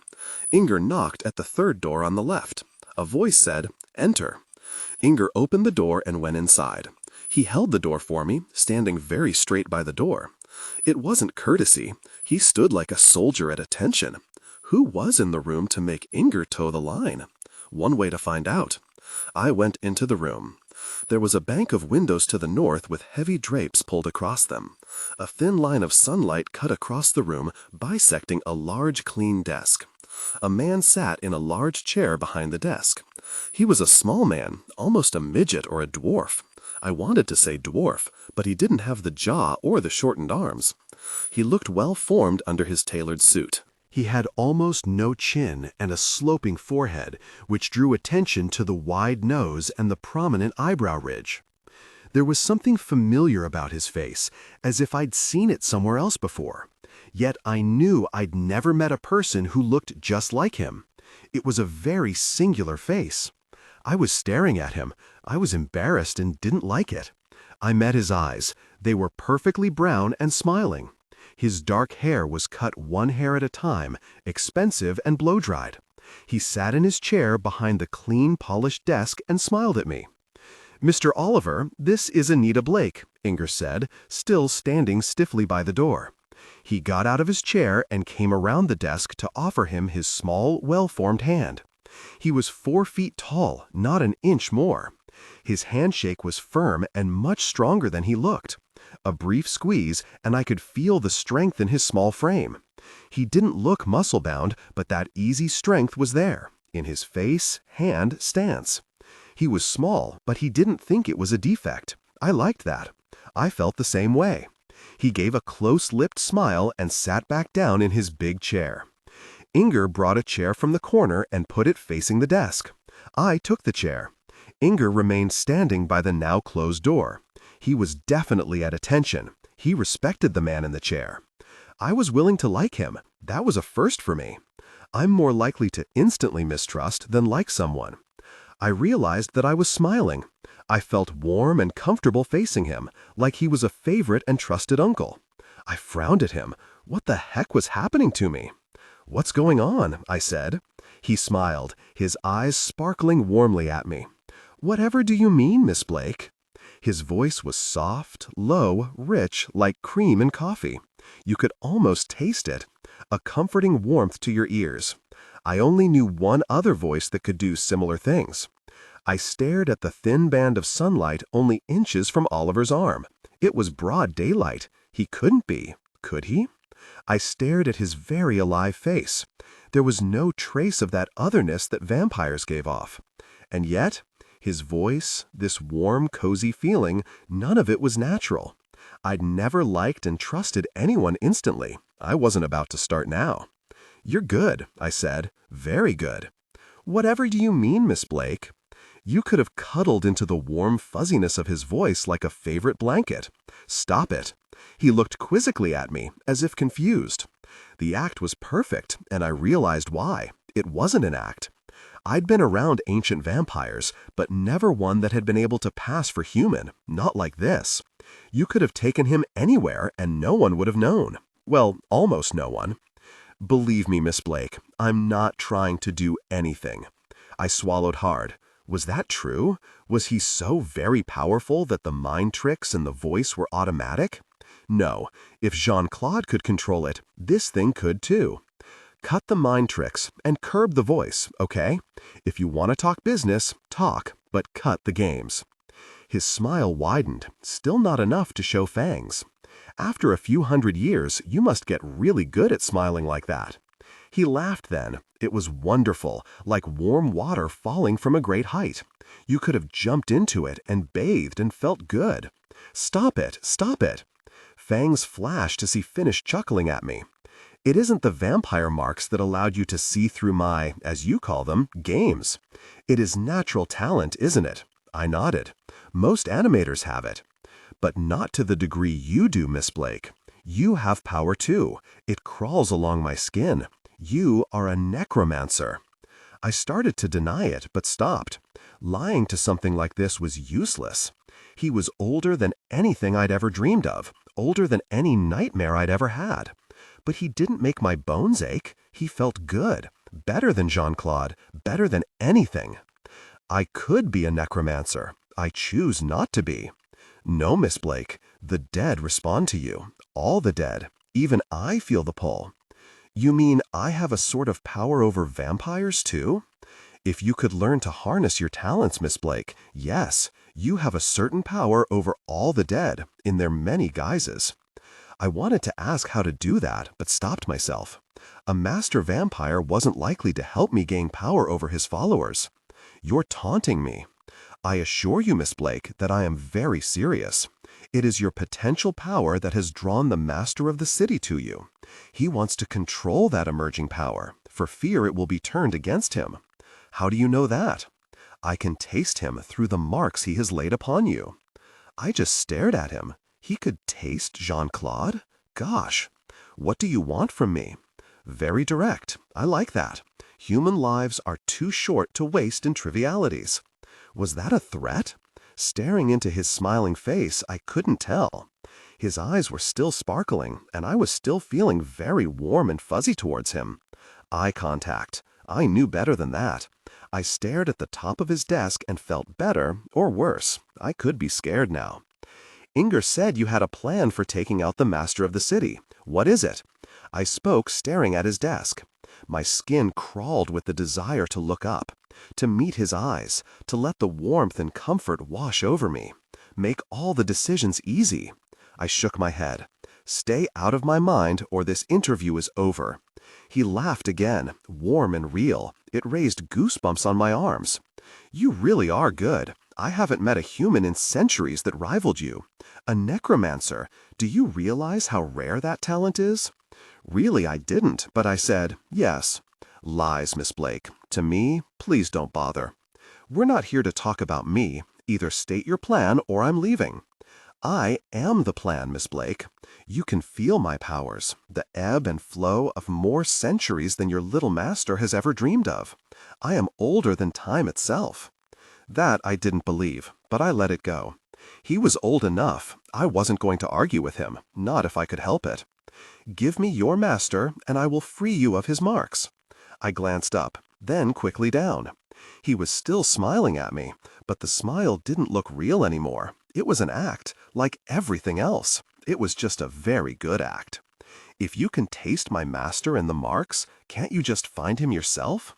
Inger knocked at the third door on the left. A voice said, "Enter." Inger opened the door and went inside. He held the door for me, standing very straight by the door. It wasn't courtesy. He stood like a soldier at attention. Who was in the room to make Inger toe the line? One way to find out. I went into the room. There was a bank of windows to the north with heavy drapes pulled across them. A thin line of sunlight cut across the room, bisecting a large, clean desk. A man sat in a large chair behind the desk. He was a small man, almost a midget or a dwarf. I wanted to say dwarf, but he didn't have the jaw or the shortened arms. He looked well formed under his tailored suit. He had almost no chin and a sloping forehead, which drew attention to the wide nose and the prominent eyebrow ridge. There was something familiar about his face, as if I'd seen it somewhere else before. Yet I knew I'd never met a person who looked just like him. It was a very singular face. I was staring at him. I was embarrassed and didn't like it. I met his eyes. They were perfectly brown and smiling. His dark hair was cut one hair at a time, expensive and blow-dried. He sat in his chair behind the clean, polished desk and smiled at me. "Mr. Oliver, this is Anita Blake," Inger said, still standing stiffly by the door. He got out of his chair and came around the desk to offer him his small, well-formed hand. He was 4 feet tall, not an inch more. His handshake was firm and much stronger than he looked. A brief squeeze, and I could feel the strength in his small frame. He didn't look muscle-bound, but that easy strength was there, in his face, hand, stance. He was small, but he didn't think it was a defect. I liked that. I felt the same way. He gave a close-lipped smile and sat back down in his big chair. Inger brought a chair from the corner and put it facing the desk. I took the chair. Inger remained standing by the now closed door. He was definitely at attention. He respected the man in the chair. I was willing to like him. That was a first for me. I'm more likely to instantly mistrust than like someone. I realized that I was smiling. I felt warm and comfortable facing him, like he was a favorite and trusted uncle. I frowned at him. What the heck was happening to me? "What's going on?" I said. He smiled, his eyes sparkling warmly at me. "Whatever do you mean, Miss Blake?" His voice was soft, low, rich, like cream in coffee. You could almost taste it, a comforting warmth to your ears. I only knew one other voice that could do similar things. I stared at the thin band of sunlight only inches from Oliver's arm. It was broad daylight. He couldn't be, could he? I stared at his very alive face. There was no trace of that otherness that vampires gave off. And yet, his voice, this warm, cozy feeling, none of it was natural. I'd never liked and trusted anyone instantly. I wasn't about to start now. "You're good," I said. "Very good." "Whatever do you mean, Miss Blake?" You could have cuddled into the warm fuzziness of his voice like a favorite blanket. "Stop it." He looked quizzically at me, as if confused. The act was perfect, and I realized why. It wasn't an act. I'd been around ancient vampires, but never one that had been able to pass for human, not like this. You could have taken him anywhere, and no one would have known. Well, almost no one. "Believe me, Miss Blake, I'm not trying to do anything." I swallowed hard. Was that true? Was he so very powerful that the mind tricks and the voice were automatic? No, if Jean-Claude could control it, this thing could too. Cut the mind tricks and curb the voice, okay? If you want to talk business, talk, but cut the games. His smile widened, still not enough to show fangs. After a few hundred years, you must get really good at smiling like that. He laughed then. It was wonderful, like warm water falling from a great height. You could have jumped into it and bathed and felt good. Stop it, stop it. Fangs flashed as he finished chuckling at me. It isn't the vampire marks that allowed you to see through my, as you call them, games. It is natural talent, isn't it? I nodded. Most animators have it. But not to the degree you do, Miss Blake. You have power too. It crawls along my skin. You are a necromancer. I started to deny it, but stopped. Lying to something like this was useless. He was older than anything I'd ever dreamed of, older than any nightmare I'd ever had. But he didn't make my bones ache. He felt good, better than Jean-Claude, better than anything. I could be a necromancer. I choose not to be. No, Miss Blake, the dead respond to you. All the dead. Even I feel the pull. You mean I have a sort of power over vampires, too? If you could learn to harness your talents, Miss Blake, yes, you have a certain power over all the dead, in their many guises. I wanted to ask how to do that, but stopped myself. A master vampire wasn't likely to help me gain power over his followers. You're taunting me. I assure you, Miss Blake, that I am very serious. It is your potential power that has drawn the master of the city to you. He wants to control that emerging power, for fear it will be turned against him. How do you know that? I can taste him through the marks he has laid upon you. I just stared at him. He could taste Jean-Claude? Gosh, what do you want from me? Very direct. I like that. Human lives are too short to waste in trivialities. Was that a threat? Staring into his smiling face, I couldn't tell. His eyes were still sparkling, and I was still feeling very warm and fuzzy towards him. Eye contact. I knew better than that. I stared at the top of his desk and felt better, or worse. I could be scared now. Inger said you had a plan for taking out the master of the city. What is it? I spoke, staring at his desk. My skin crawled with the desire to look up, to meet his eyes, to let the warmth and comfort wash over me, make all the decisions easy. I shook my head. Stay out of my mind or this interview is over. He laughed again, warm and real. It raised goosebumps on my arms. You really are good. I haven't met a human in centuries that rivaled you. A necromancer. Do you realize how rare that talent is? Really, I didn't, but I said, yes. Lies, Miss Blake. To me, please don't bother. We're not here to talk about me. Either state your plan or I'm leaving. I am the plan, Miss Blake. You can feel my powers, the ebb and flow of more centuries than your little master has ever dreamed of. I am older than time itself. That I didn't believe, but I let it go. He was old enough. I wasn't going to argue with him, not if I could help it. Give me your master, and I will free you of his marks. I glanced up, then quickly down. He was still smiling at me, but the smile didn't look real anymore. It was an act, like everything else. It was just a very good act. If you can taste my master and the marks, can't you just find him yourself?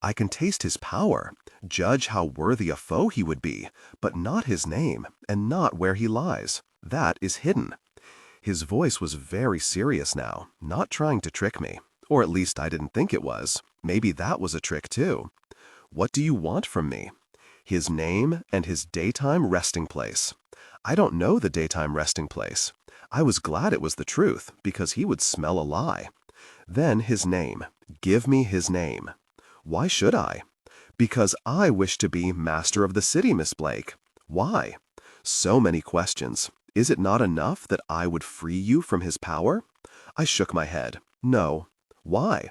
I can taste his power, judge how worthy a foe he would be, but not his name, and not where he lies. That is hidden. His voice was very serious now, not trying to trick me. Or at least I didn't think it was. Maybe that was a trick too. What do you want from me? His name and his daytime resting place. I don't know the daytime resting place. I was glad it was the truth, because he would smell a lie. Then his name. Give me his name. Why should I? Because I wish to be master of the city, Miss Blake. Why? So many questions. Is it not enough that I would free you from his power? I shook my head. No. Why?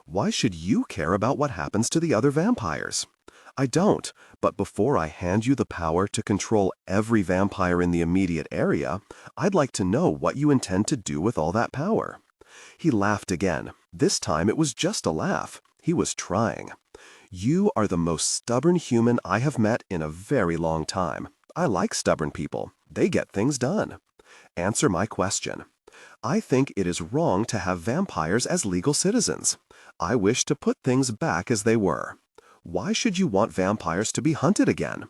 Why should you care about what happens to the other vampires? I don't, but before I hand you the power to control every vampire in the immediate area, I'd like to know what you intend to do with all that power. He laughed again. This time it was just a laugh. He was trying. You are the most stubborn human I have met in a very long time. I like stubborn people. They get things done. Answer my question. I think it is wrong to have vampires as legal citizens. I wish to put things back as they were. Why should you want vampires to be hunted again?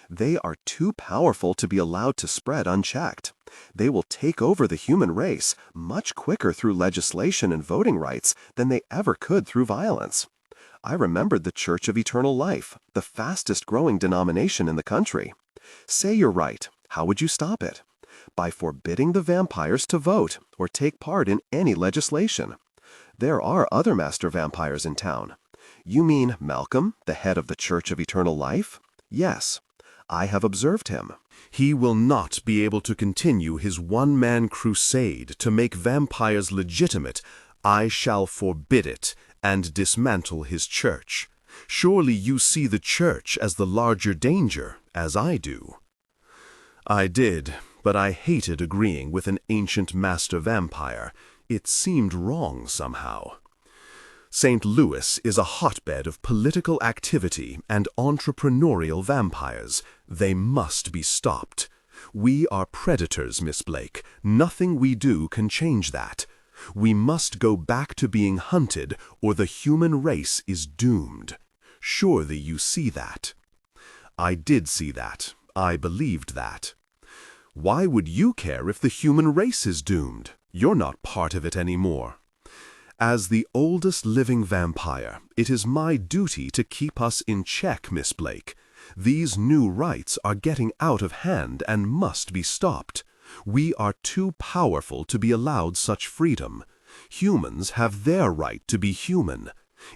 They are too powerful to be allowed to spread unchecked. They will take over the human race much quicker through legislation and voting rights than they ever could through violence. I remembered the Church of Eternal Life, the fastest growing denomination in the country. Say you're right, how would you stop it? By forbidding the vampires to vote or take part in any legislation. There are other master vampires in town. You mean Malcolm, the head of the Church of Eternal Life? Yes, I have observed him. He will not be able to continue his one-man crusade to make vampires legitimate. I shall forbid it and dismantle his church. Surely you see the church as the larger danger, as I do. I did, but I hated agreeing with an ancient master vampire. It seemed wrong somehow. St. Louis is a hotbed of political activity and entrepreneurial vampires. They must be stopped. We are predators, Miss Blake. Nothing we do can change that. We must go back to being hunted, or the human race is doomed. Surely you see that. I did see that. I believed that. Why would you care if the human race is doomed? You're not part of it anymore. As the oldest living vampire, it is my duty to keep us in check, Miss Blake. These new rights are getting out of hand and must be stopped. We are too powerful to be allowed such freedom. Humans have their right to be human.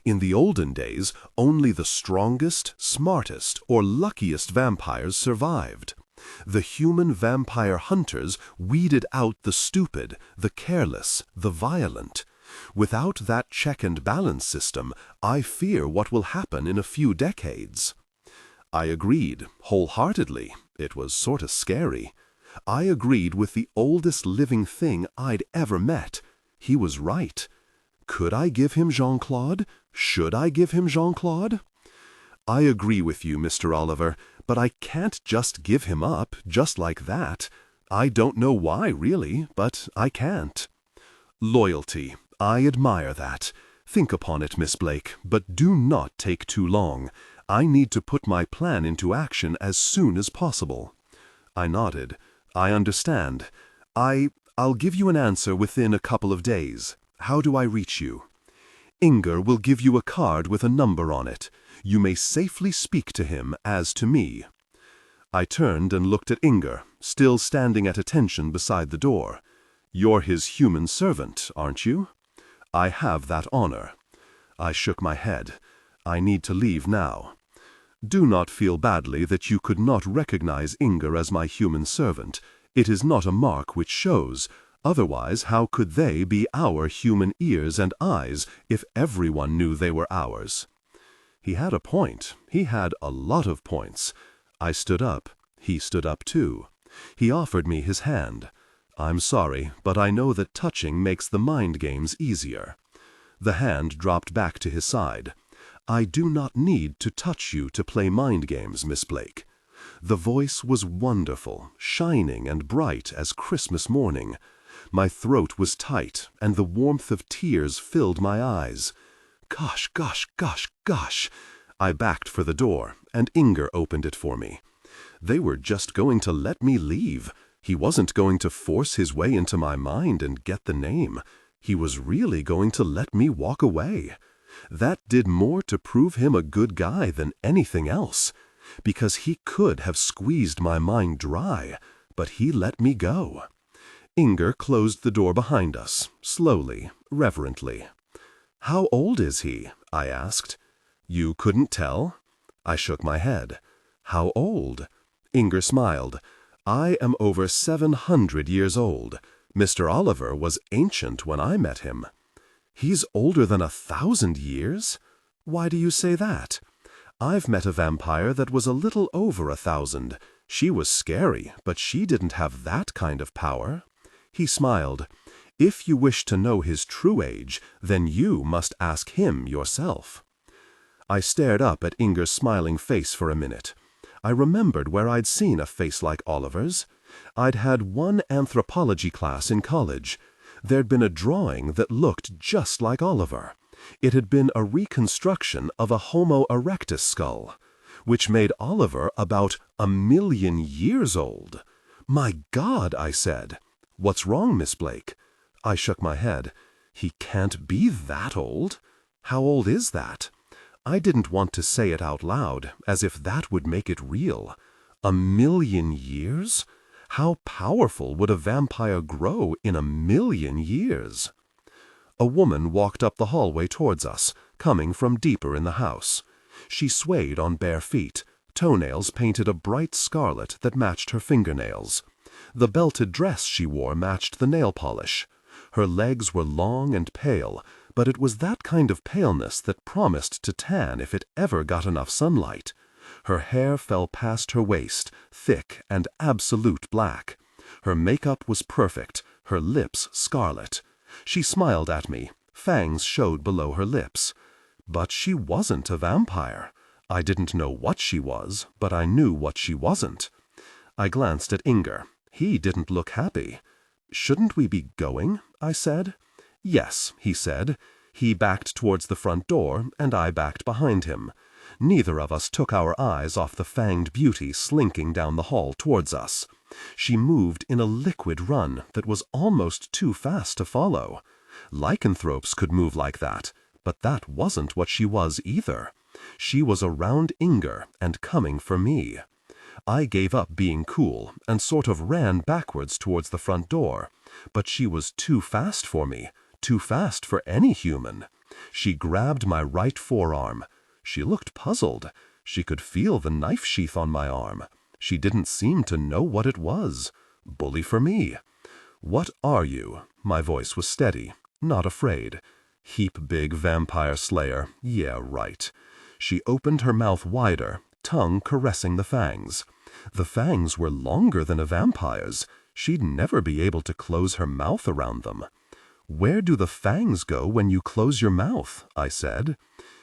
In the olden days, only the strongest, smartest, or luckiest vampires survived. The human vampire hunters weeded out the stupid, the careless, the violent. Without that check and balance system, I fear what will happen in a few decades. I agreed, wholeheartedly. It was sort of scary. I agreed with the oldest living thing I'd ever met. He was right. Could I give him Jean-Claude? Should I give him Jean-Claude? I agree with you, Mr. Oliver, but I can't just give him up, just like that. I don't know why, really, but I can't. Loyalty. I admire that. Think upon it, Miss Blake, but do not take too long. I need to put my plan into action as soon as possible. I nodded. I understand. I'll give you an answer within a couple of days. How do I reach you? Inger will give you a card with a number on it. You may safely speak to him as to me. I turned and looked at Inger, still standing at attention beside the door. You're his human servant, aren't you? I have that honor. I shook my head. I need to leave now. Do not feel badly that you could not recognize Inger as my human servant. It is not a mark which shows. Otherwise, how could they be our human ears and eyes if everyone knew they were ours? He had a point. He had a lot of points. I stood up. He stood up too. He offered me his hand. I'm sorry, but I know that touching makes the mind games easier. The hand dropped back to his side. I do not need to touch you to play mind games, Miss Blake. The voice was wonderful, shining and bright as Christmas morning. My throat was tight, and the warmth of tears filled my eyes. Gosh, gosh, gosh, gosh! I backed for the door, and Inger opened it for me. They were just going to let me leave. He wasn't going to force his way into my mind and get the name. He was really going to let me walk away. That did more to prove him a good guy than anything else, because he could have squeezed my mind dry, but he let me go. Inger closed the door behind us, slowly, reverently. How old is he? I asked. You couldn't tell? I shook my head. How old? Inger smiled. I am over 700 years old. Mr. Oliver was ancient when I met him. He's older than 1,000 years? Why do you say that? I've met a vampire that was a little over 1,000. She was scary, but she didn't have that kind of power. He smiled. If you wish to know his true age, then you must ask him yourself. I stared up at Inger's smiling face for a minute. I remembered where I'd seen a face like Oliver's. I'd had one anthropology class in college. There'd been a drawing that looked just like Oliver. It had been a reconstruction of a Homo erectus skull. which made Oliver about 1,000,000 years old. "My God," I said. "What's wrong, Miss Blake?" I shook my head. "He can't be that old. How old is that?" I didn't want to say it out loud, as if that would make it real. 1,000,000 years? How powerful would a vampire grow in 1,000,000 years? A woman walked up the hallway towards us, coming from deeper in the house. She swayed on bare feet, toenails painted a bright scarlet that matched her fingernails. The belted dress she wore matched the nail polish. Her legs were long and pale, but it was that kind of paleness that promised to tan if it ever got enough sunlight. Her hair fell past her waist, thick and absolute black. Her makeup was perfect, her lips scarlet. She smiled at me. Fangs showed below her lips. But she wasn't a vampire. I didn't know what she was, but I knew what she wasn't. I glanced at Inger. He didn't look happy. "Shouldn't we be going?" I said. "Yes," he said. He backed towards the front door, and I backed behind him. Neither of us took our eyes off the fanged beauty slinking down the hall towards us. She moved in a liquid run that was almost too fast to follow. Lycanthropes could move like that, but that wasn't what she was either. She was around Inger and coming for me. I gave up being cool and sort of ran backwards towards the front door, but she was too fast for me, too fast for any human. She grabbed my right forearm. She looked puzzled. She could feel the knife sheath on my arm. She didn't seem to know what it was. Bully for me. "What are you?" My voice was steady, not afraid. "Heap big vampire slayer. Yeah, right." She opened her mouth wider, tongue caressing the fangs. The fangs were longer than a vampire's. She'd never be able to close her mouth around them. "Where do the fangs go when you close your mouth?" I said.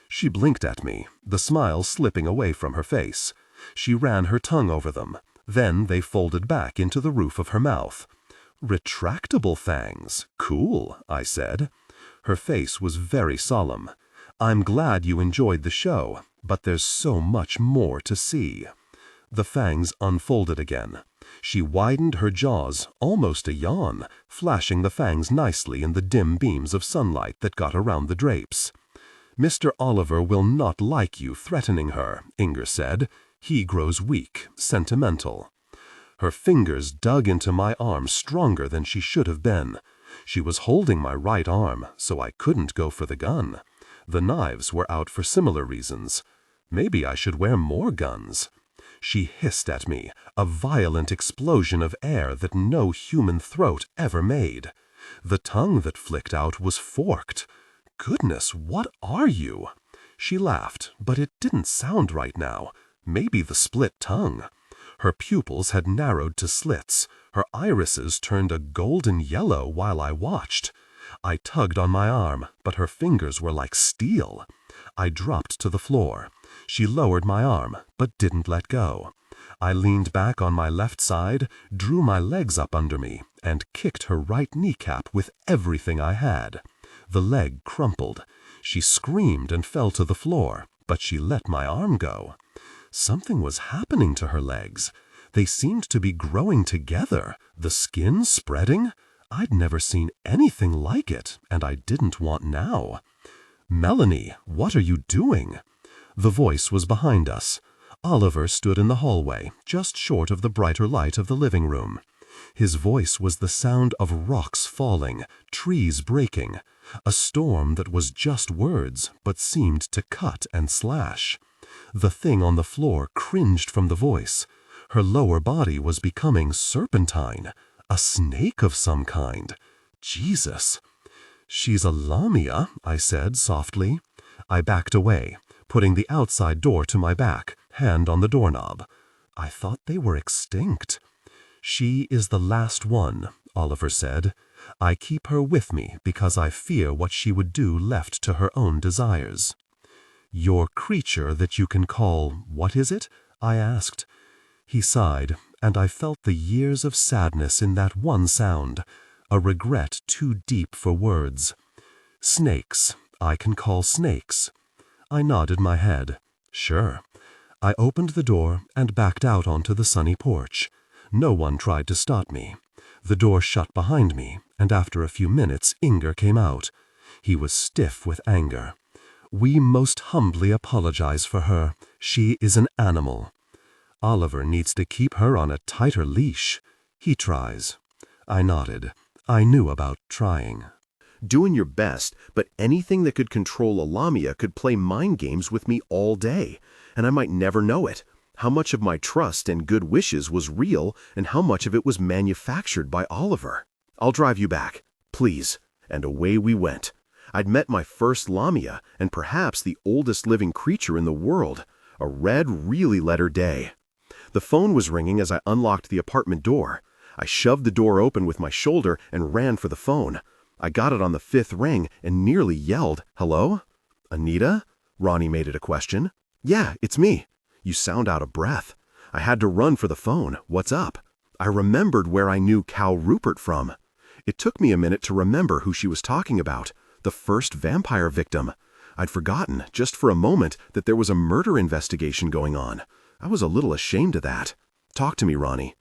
She blinked at me, the smile slipping away from her face. She ran her tongue over them. Then they folded back into the roof of her mouth. "Retractable fangs. Cool," I said. Her face was very solemn. "I'm glad you enjoyed the show, but there's so much more to see." The fangs unfolded again. She widened her jaws, almost a yawn, flashing the fangs nicely in the dim beams of sunlight that got around the drapes. "Mr. Oliver will not like you threatening her," Inger said. "He grows weak, sentimental." Her fingers dug into my arm stronger than she should have been. She was holding my right arm, so I couldn't go for the gun. The knives were out for similar reasons. Maybe I should wear more guns. She hissed at me, a violent explosion of air that no human throat ever made. The tongue that flicked out was forked. "Goodness, what are you?" She laughed, but it didn't sound right now. Maybe the split tongue. Her pupils had narrowed to slits. Her irises turned a golden yellow while I watched. I tugged on my arm, but her fingers were like steel. I dropped to the floor. She lowered my arm, but didn't let go. I leaned back on my left side, drew my legs up under me, and kicked her right kneecap with everything I had. The leg crumpled. She screamed and fell to the floor, but she let my arm go. Something was happening to her legs. They seemed to be growing together, the skin spreading. I'd never seen anything like it, and I didn't want now. "Melanie, what are you doing?" The voice was behind us. Oliver stood in the hallway, just short of the brighter light of the living room. His voice was the sound of rocks falling, trees breaking, a storm that was just words, but seemed to cut and slash. The thing on the floor cringed from the voice. Her lower body was becoming serpentine, a snake of some kind. Jesus! "She's a lamia," I said softly. I backed away, putting the outside door to my back, hand on the doorknob. I thought they were extinct. "She is the last one," Oliver said. "I keep her with me because I fear what she would do left to her own desires." "Your creature that you can call, what is it?" I asked. He sighed, and I felt the years of sadness in that one sound, a regret too deep for words. "Snakes. I can call snakes." I nodded my head. "Sure." I opened the door and backed out onto the sunny porch. No one tried to stop me. The door shut behind me, and after a few minutes Inger came out. He was stiff with anger. "We most humbly apologize for her. She is an animal. Oliver needs to keep her on a tighter leash. He tries." I nodded. I knew about trying. Doing your best, but anything that could control a Lamia could play mind games with me all day, and I might never know it. How much of my trust and good wishes was real, and how much of it was manufactured by Oliver? "I'll drive you back, please." And away we went. I'd met my first Lamia, and perhaps the oldest living creature in the world. A red really letter day. The phone was ringing as I unlocked the apartment door. I shoved the door open with my shoulder and ran for the phone. I got it on the 5th ring and nearly yelled, "Hello? Anita?" Ronnie made it a question. "Yeah, it's me." "You sound out of breath." I had to run for the phone. "What's up?" I remembered where I knew Cal Rupert from. It took me a minute to remember who she was talking about. The first vampire victim. I'd forgotten, just for a moment, that there was a murder investigation going on. I was a little ashamed of that. "Talk to me, Ronnie."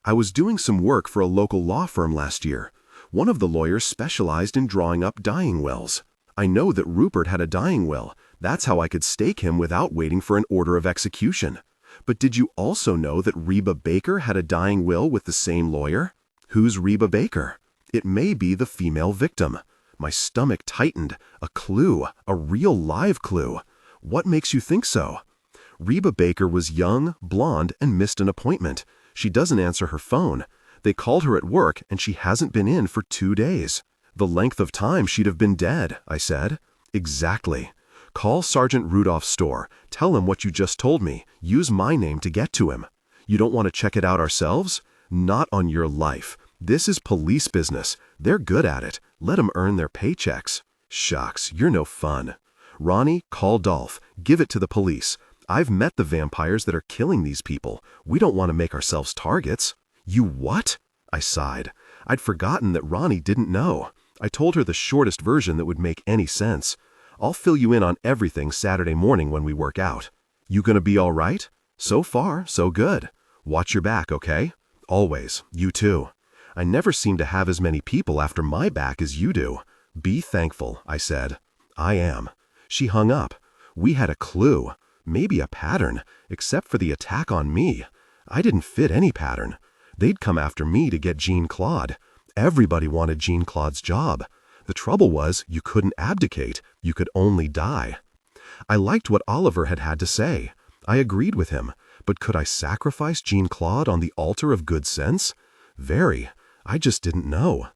"I was doing some work for a local law firm last year. One of the lawyers specialized in drawing up dying wills. I know that Rupert had a dying will. That's how I could stake him without waiting for an order of execution. But did you also know that Reba Baker had a dying will with the same lawyer?" "Who's Reba Baker?" "It may be the female victim." My stomach tightened. A clue. A real live clue. "What makes you think so?" "Reba Baker was young, blonde, and missed an appointment. She doesn't answer her phone. They called her at work, and she hasn't been in for 2 days. The length of time she'd have been dead," I said. "Exactly. Call Sergeant Rudolph's store. Tell him what you just told me. Use my name to get to him. You don't want to check it out ourselves? Not on your life. This is police business. They're good at it. Let them earn their paychecks." "Shucks, you're no fun." "Ronnie, call Dolph. Give it to the police. I've met the vampires that are killing these people. We don't want to make ourselves targets." "You what?" I sighed. I'd forgotten that Ronnie didn't know. I told her the shortest version that would make any sense. "I'll fill you in on everything Saturday morning when we work out." "You gonna be all right?" "So far, so good." "Watch your back, okay?" "Always. You too." "I never seem to have as many people after my back as you do." "Be thankful," I said. "I am." She hung up. We had a clue. Maybe a pattern, except for the attack on me. I didn't fit any pattern. They'd come after me to get Jean-Claude. Everybody wanted Jean-Claude's job. The trouble was, you couldn't abdicate. You could only die. I liked what Oliver had to say. I agreed with him. But could I sacrifice Jean-Claude on the altar of good sense? Very. I just didn't know.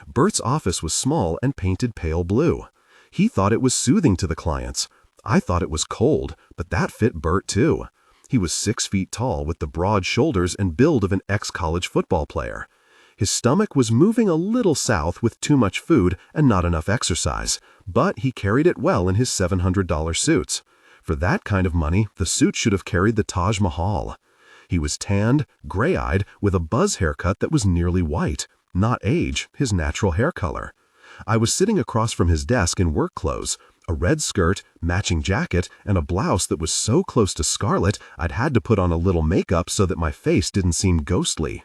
Bert's office was small and painted pale blue. He thought it was soothing to the clients. I thought it was cold, but that fit Bert too. He was 6 feet tall with the broad shoulders and build of an ex-college football player. His stomach was moving a little south with too much food and not enough exercise, but he carried it well in his $700 suits. For that kind of money, the suit should have carried the Taj Mahal. He was tanned, gray-eyed, with a buzz haircut that was nearly white. Not age, his natural hair color. I was sitting across from his desk in work clothes, a red skirt, matching jacket, and a blouse that was so close to scarlet I'd had to put on a little makeup so that my face didn't seem ghostly.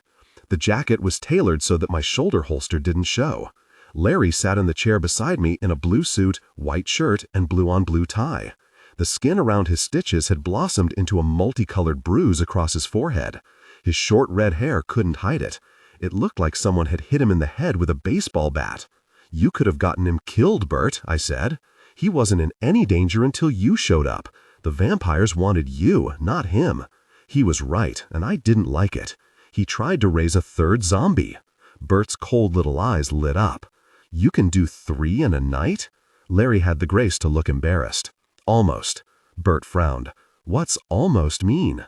The jacket was tailored so that my shoulder holster didn't show. Larry sat in the chair beside me in a blue suit, white shirt, and blue-on-blue tie. The skin around his stitches had blossomed into a multicolored bruise across his forehead. His short red hair couldn't hide it. It looked like someone had hit him in the head with a baseball bat. "You could have gotten him killed, Bert," I said. "He wasn't in any danger until you showed up. The vampires wanted you, not him." He was right, and I didn't like it. He tried to raise a third zombie. Bert's cold little eyes lit up. "You can do 3 in a night?" Larry had the grace to look embarrassed. "Almost." Bert frowned. "What's almost mean?"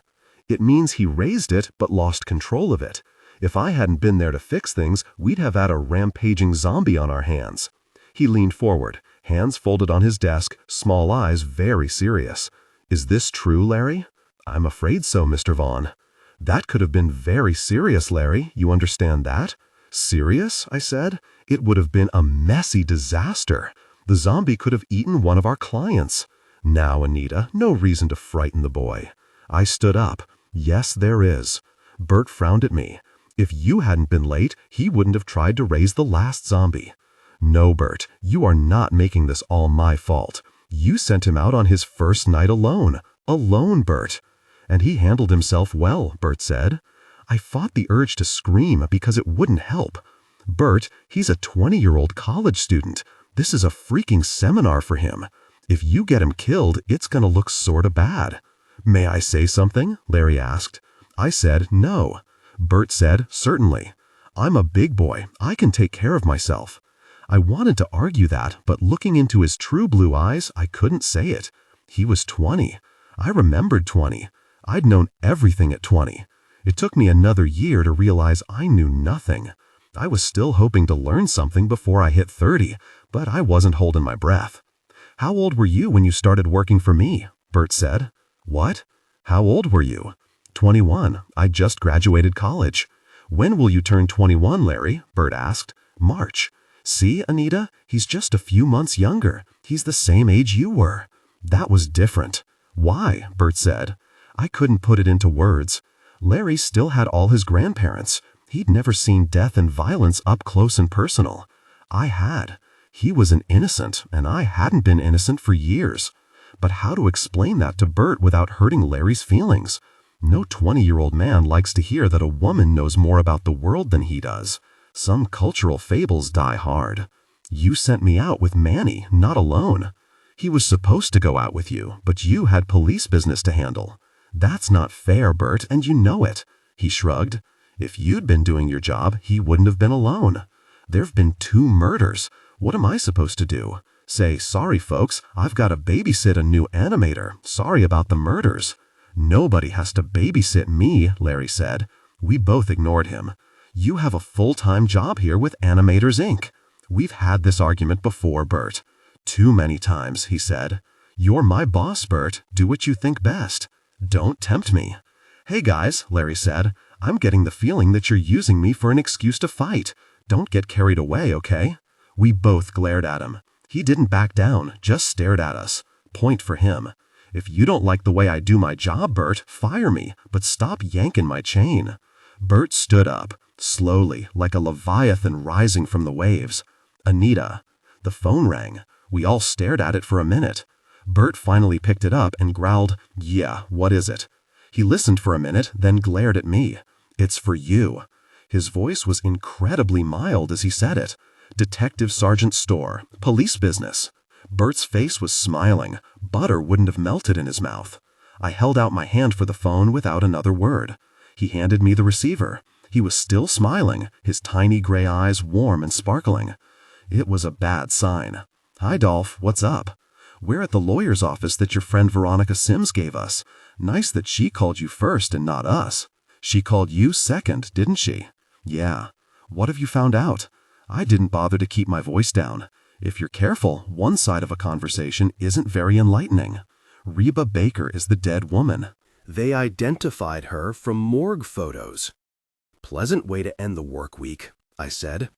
"It means he raised it but lost control of it. If I hadn't been there to fix things, we'd have had a rampaging zombie on our hands." He leaned forward, hands folded on his desk, small eyes very serious. "Is this true, Larry?" "I'm afraid so, Mr. Vaughn." "That could have been very serious, Larry. You understand that?" "Serious?" I said. "It would have been a messy disaster. The zombie could have eaten one of our clients." "Now, Anita, no reason to frighten the boy." I stood up. Yes, there is. Bert frowned at me. If you hadn't been late, he wouldn't have tried to raise the last zombie. No, Bert, you are not making this all my fault. You sent him out on his first night alone. Alone, Bert. And he handled himself well, Bert said. I fought the urge to scream because it wouldn't help. Bert, he's a 20-year-old college student. This is a freaking seminar for him. If you get him killed, it's gonna look sorta bad. May I say something? Larry asked. I said, no. Bert said, certainly. I'm a big boy. I can take care of myself. I wanted to argue that, but looking into his true blue eyes, I couldn't say it. He was 20. I remembered 20. I'd known everything at 20. It took me another year to realize I knew nothing. I was still hoping to learn something before I hit 30, but I wasn't holding my breath. How old were you when you started working for me? Bert said. What? How old were you? 21. I just graduated college. When will you turn 21, Larry? Bert asked. March. See, Anita, he's just a few months younger. He's the same age you were. That was different. Why? Bert said. I couldn't put it into words. Larry still had all his grandparents. He'd never seen death and violence up close and personal. I had. He was an innocent, and I hadn't been innocent for years. But how to explain that to Bert without hurting Larry's feelings? No 20-year-old man likes to hear that a woman knows more about the world than he does. Some cultural fables die hard. You sent me out with Manny, not alone. He was supposed to go out with you, but you had police business to handle. That's not fair, Bert, and you know it. He shrugged. If you'd been doing your job, he wouldn't have been alone. There've been 2 murders. What am I supposed to do? Say, sorry folks, I've got to babysit a new animator. Sorry about the murders. Nobody has to babysit me, Larry said. We both ignored him. You have a full-time job here with Animators Inc. We've had this argument before, Bert. Too many times, he said. You're my boss, Bert. Do what you think best. Don't tempt me. Hey guys, Larry said. I'm getting the feeling that you're using me for an excuse to fight. Don't get carried away, okay? We both glared at him. He didn't back down, just stared at us. Point for him. If you don't like the way I do my job, Bert, fire me, but stop yanking my chain. Bert stood up, slowly, like a leviathan rising from the waves. Anita. The phone rang. We all stared at it for a minute. Bert finally picked it up and growled, "Yeah, what is it?" He listened for a minute, then glared at me. "It's for you." His voice was incredibly mild as he said it. Detective Sergeant Storr, police business. Bert's face was smiling. Butter wouldn't have melted in his mouth. I held out my hand for the phone without another word. He handed me the receiver. He was still smiling, his tiny gray eyes warm and sparkling. It was a bad sign. "Hi, Dolph, what's up?" "We're at the lawyer's office that your friend Veronica Sims gave us. Nice that she called you first and not us." "She called you second, didn't she?" "Yeah." "What have you found out?" I didn't bother to keep my voice down. If you're careful, one side of a conversation isn't very enlightening. Reba Baker is the dead woman. They identified her from morgue photos. "Pleasant way to end the work week," I said.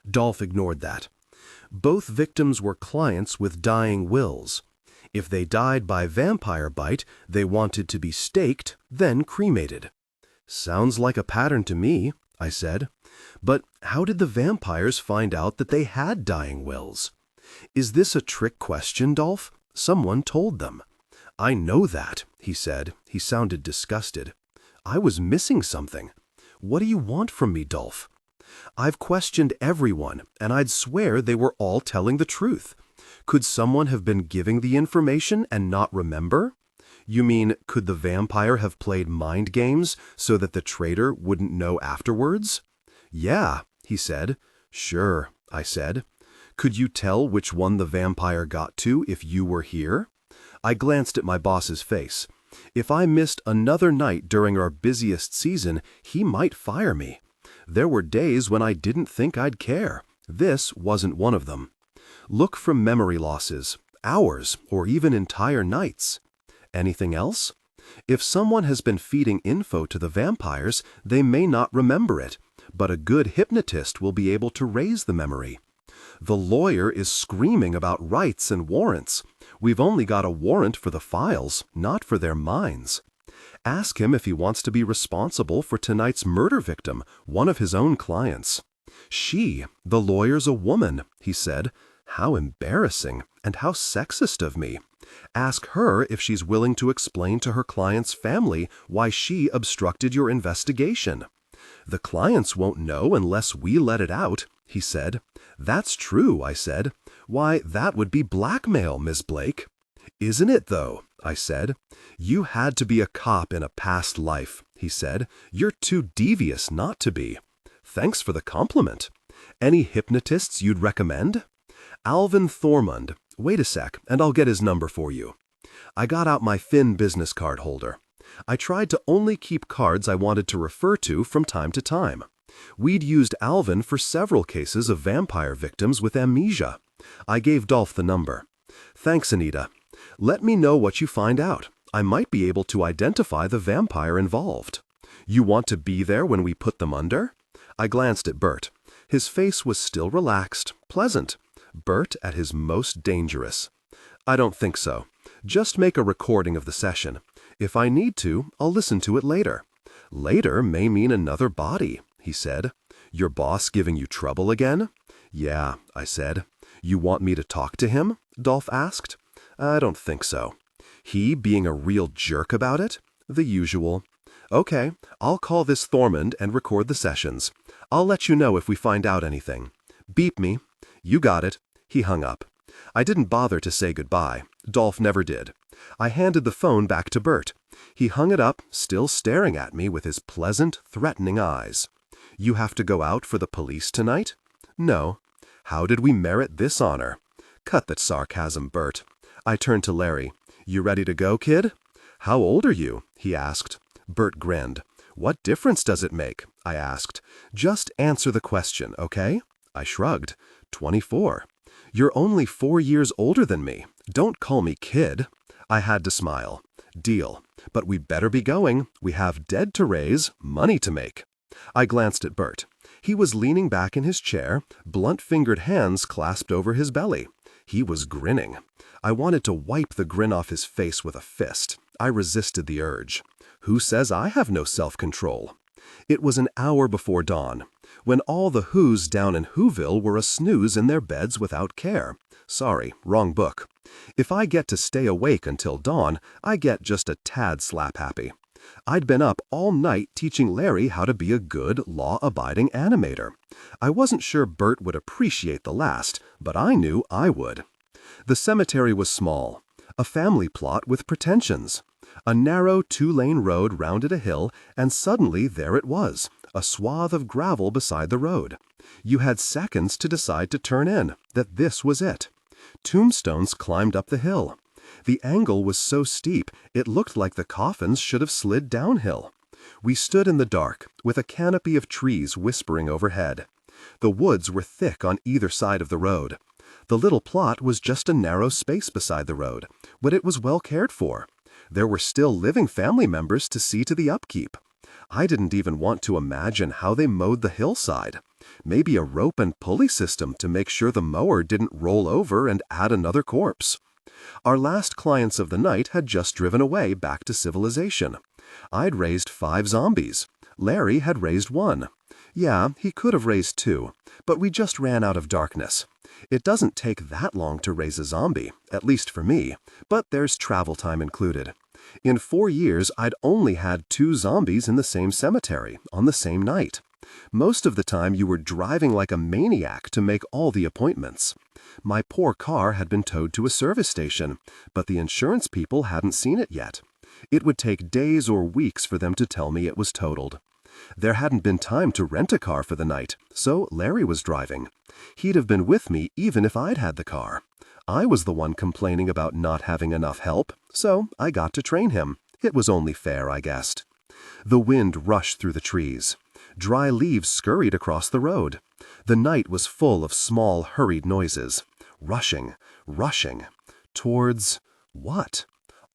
Dolph ignored that. Both victims were clients with dying wills. If they died by vampire bite, they wanted to be staked, then cremated. "Sounds like a pattern to me," I said. "But how did the vampires find out that they had dying wills?" "Is this a trick question, Dolph? Someone told them." "I know that," he said. He sounded disgusted. "I was missing something. What do you want from me, Dolph?" "I've questioned everyone, and I'd swear they were all telling the truth. Could someone have been giving the information and not remember?" "You mean, could the vampire have played mind games so that the traitor wouldn't know afterwards?" "Yeah," he said. "Sure," I said. "Could you tell which one the vampire got to if you were here?" I glanced at my boss's face. If I missed another night during our busiest season, he might fire me. There were days when I didn't think I'd care. This wasn't one of them. Look for memory losses, hours, or even entire nights. Anything else? If someone has been feeding info to the vampires, they may not remember it, but a good hypnotist will be able to raise the memory. The lawyer is screaming about rights and warrants. We've only got a warrant for the files, not for their minds. Ask him if he wants to be responsible for tonight's murder victim, one of his own clients. She, the lawyer's a woman, he said. How embarrassing, and how sexist of me. Ask her if she's willing to explain to her client's family why she obstructed your investigation. The clients won't know unless we let it out, he said. That's true, I said. Why, that would be blackmail, Miss Blake. Isn't it, though? I said. You had to be a cop in a past life, he said. You're too devious not to be. Thanks for the compliment. Any hypnotists you'd recommend? Alvin Thormund. Wait a sec, and I'll get his number for you. I got out my thin business card holder. I tried to only keep cards I wanted to refer to from time to time. We'd used Alvin for several cases of vampire victims with amnesia. I gave Dolph the number. Thanks, Anita. Let me know what you find out. I might be able to identify the vampire involved. You want to be there when we put them under? I glanced at Bert. His face was still relaxed, pleasant. Bert at his most dangerous. I don't think so. Just make a recording of the session. If I need to, I'll listen to it later. Later may mean another body, he said. Your boss giving you trouble again? Yeah, I said. You want me to talk to him? Dolph asked. I don't think so. He being a real jerk about it? The usual. Okay, I'll call this Thormund and record the sessions. I'll let you know if we find out anything. Beep me. You got it. He hung up. I didn't bother to say goodbye. Dolph never did. I handed the phone back to Bert. He hung it up, still staring at me with his pleasant, threatening eyes. You have to go out for the police tonight? No. How did we merit this honor? Cut that sarcasm, Bert. I turned to Larry. You ready to go, kid? How old are you? He asked. Bert grinned. What difference does it make? I asked. Just answer the question, okay? I shrugged. 24. You're only 4 years older than me. Don't call me kid. I had to smile. Deal. But we'd better be going. We have dead to raise, money to make. I glanced at Bert. He was leaning back in his chair, blunt-fingered hands clasped over his belly. He was grinning. I wanted to wipe the grin off his face with a fist. I resisted the urge. Who says I have no self-control? It was an hour before dawn, when all the Whos down in Whoville were a snooze in their beds without care. Sorry, wrong book. If I get to stay awake until dawn, I get just a tad slap-happy. I'd been up all night teaching Larry how to be a good, law-abiding animator. I wasn't sure Bert would appreciate the last, but I knew I would. The cemetery was small, a family plot with pretensions. A narrow 2-lane road rounded a hill, and suddenly there it was, a swath of gravel beside the road. You had seconds to decide to turn in, that this was it. Tombstones climbed up the hill. The angle was so steep, it looked like the coffins should have slid downhill. We stood in the dark, with a canopy of trees whispering overhead. The woods were thick on either side of the road. The little plot was just a narrow space beside the road, but it was well cared for. There were still living family members to see to the upkeep. I didn't even want to imagine how they mowed the hillside. Maybe a rope and pulley system to make sure the mower didn't roll over and add another corpse. Our last clients of the night had just driven away back to civilization. I'd raised 5 zombies. Larry had raised 1. Yeah, he could have raised 2, but we just ran out of darkness. It doesn't take that long to raise a zombie, at least for me, but there's travel time included. In 4 years, I'd only had 2 zombies in the same cemetery, on the same night. Most of the time you were driving like a maniac to make all the appointments. My poor car had been towed to a service station, but the insurance people hadn't seen it yet. It would take days or weeks for them to tell me it was totaled. There hadn't been time to rent a car for the night, so Larry was driving. He'd have been with me even if I'd had the car. I was the one complaining about not having enough help, so I got to train him. It was only fair, I guessed. The wind rushed through the trees. Dry leaves scurried across the road. The night was full of small, hurried noises. Rushing, rushing. Towards what?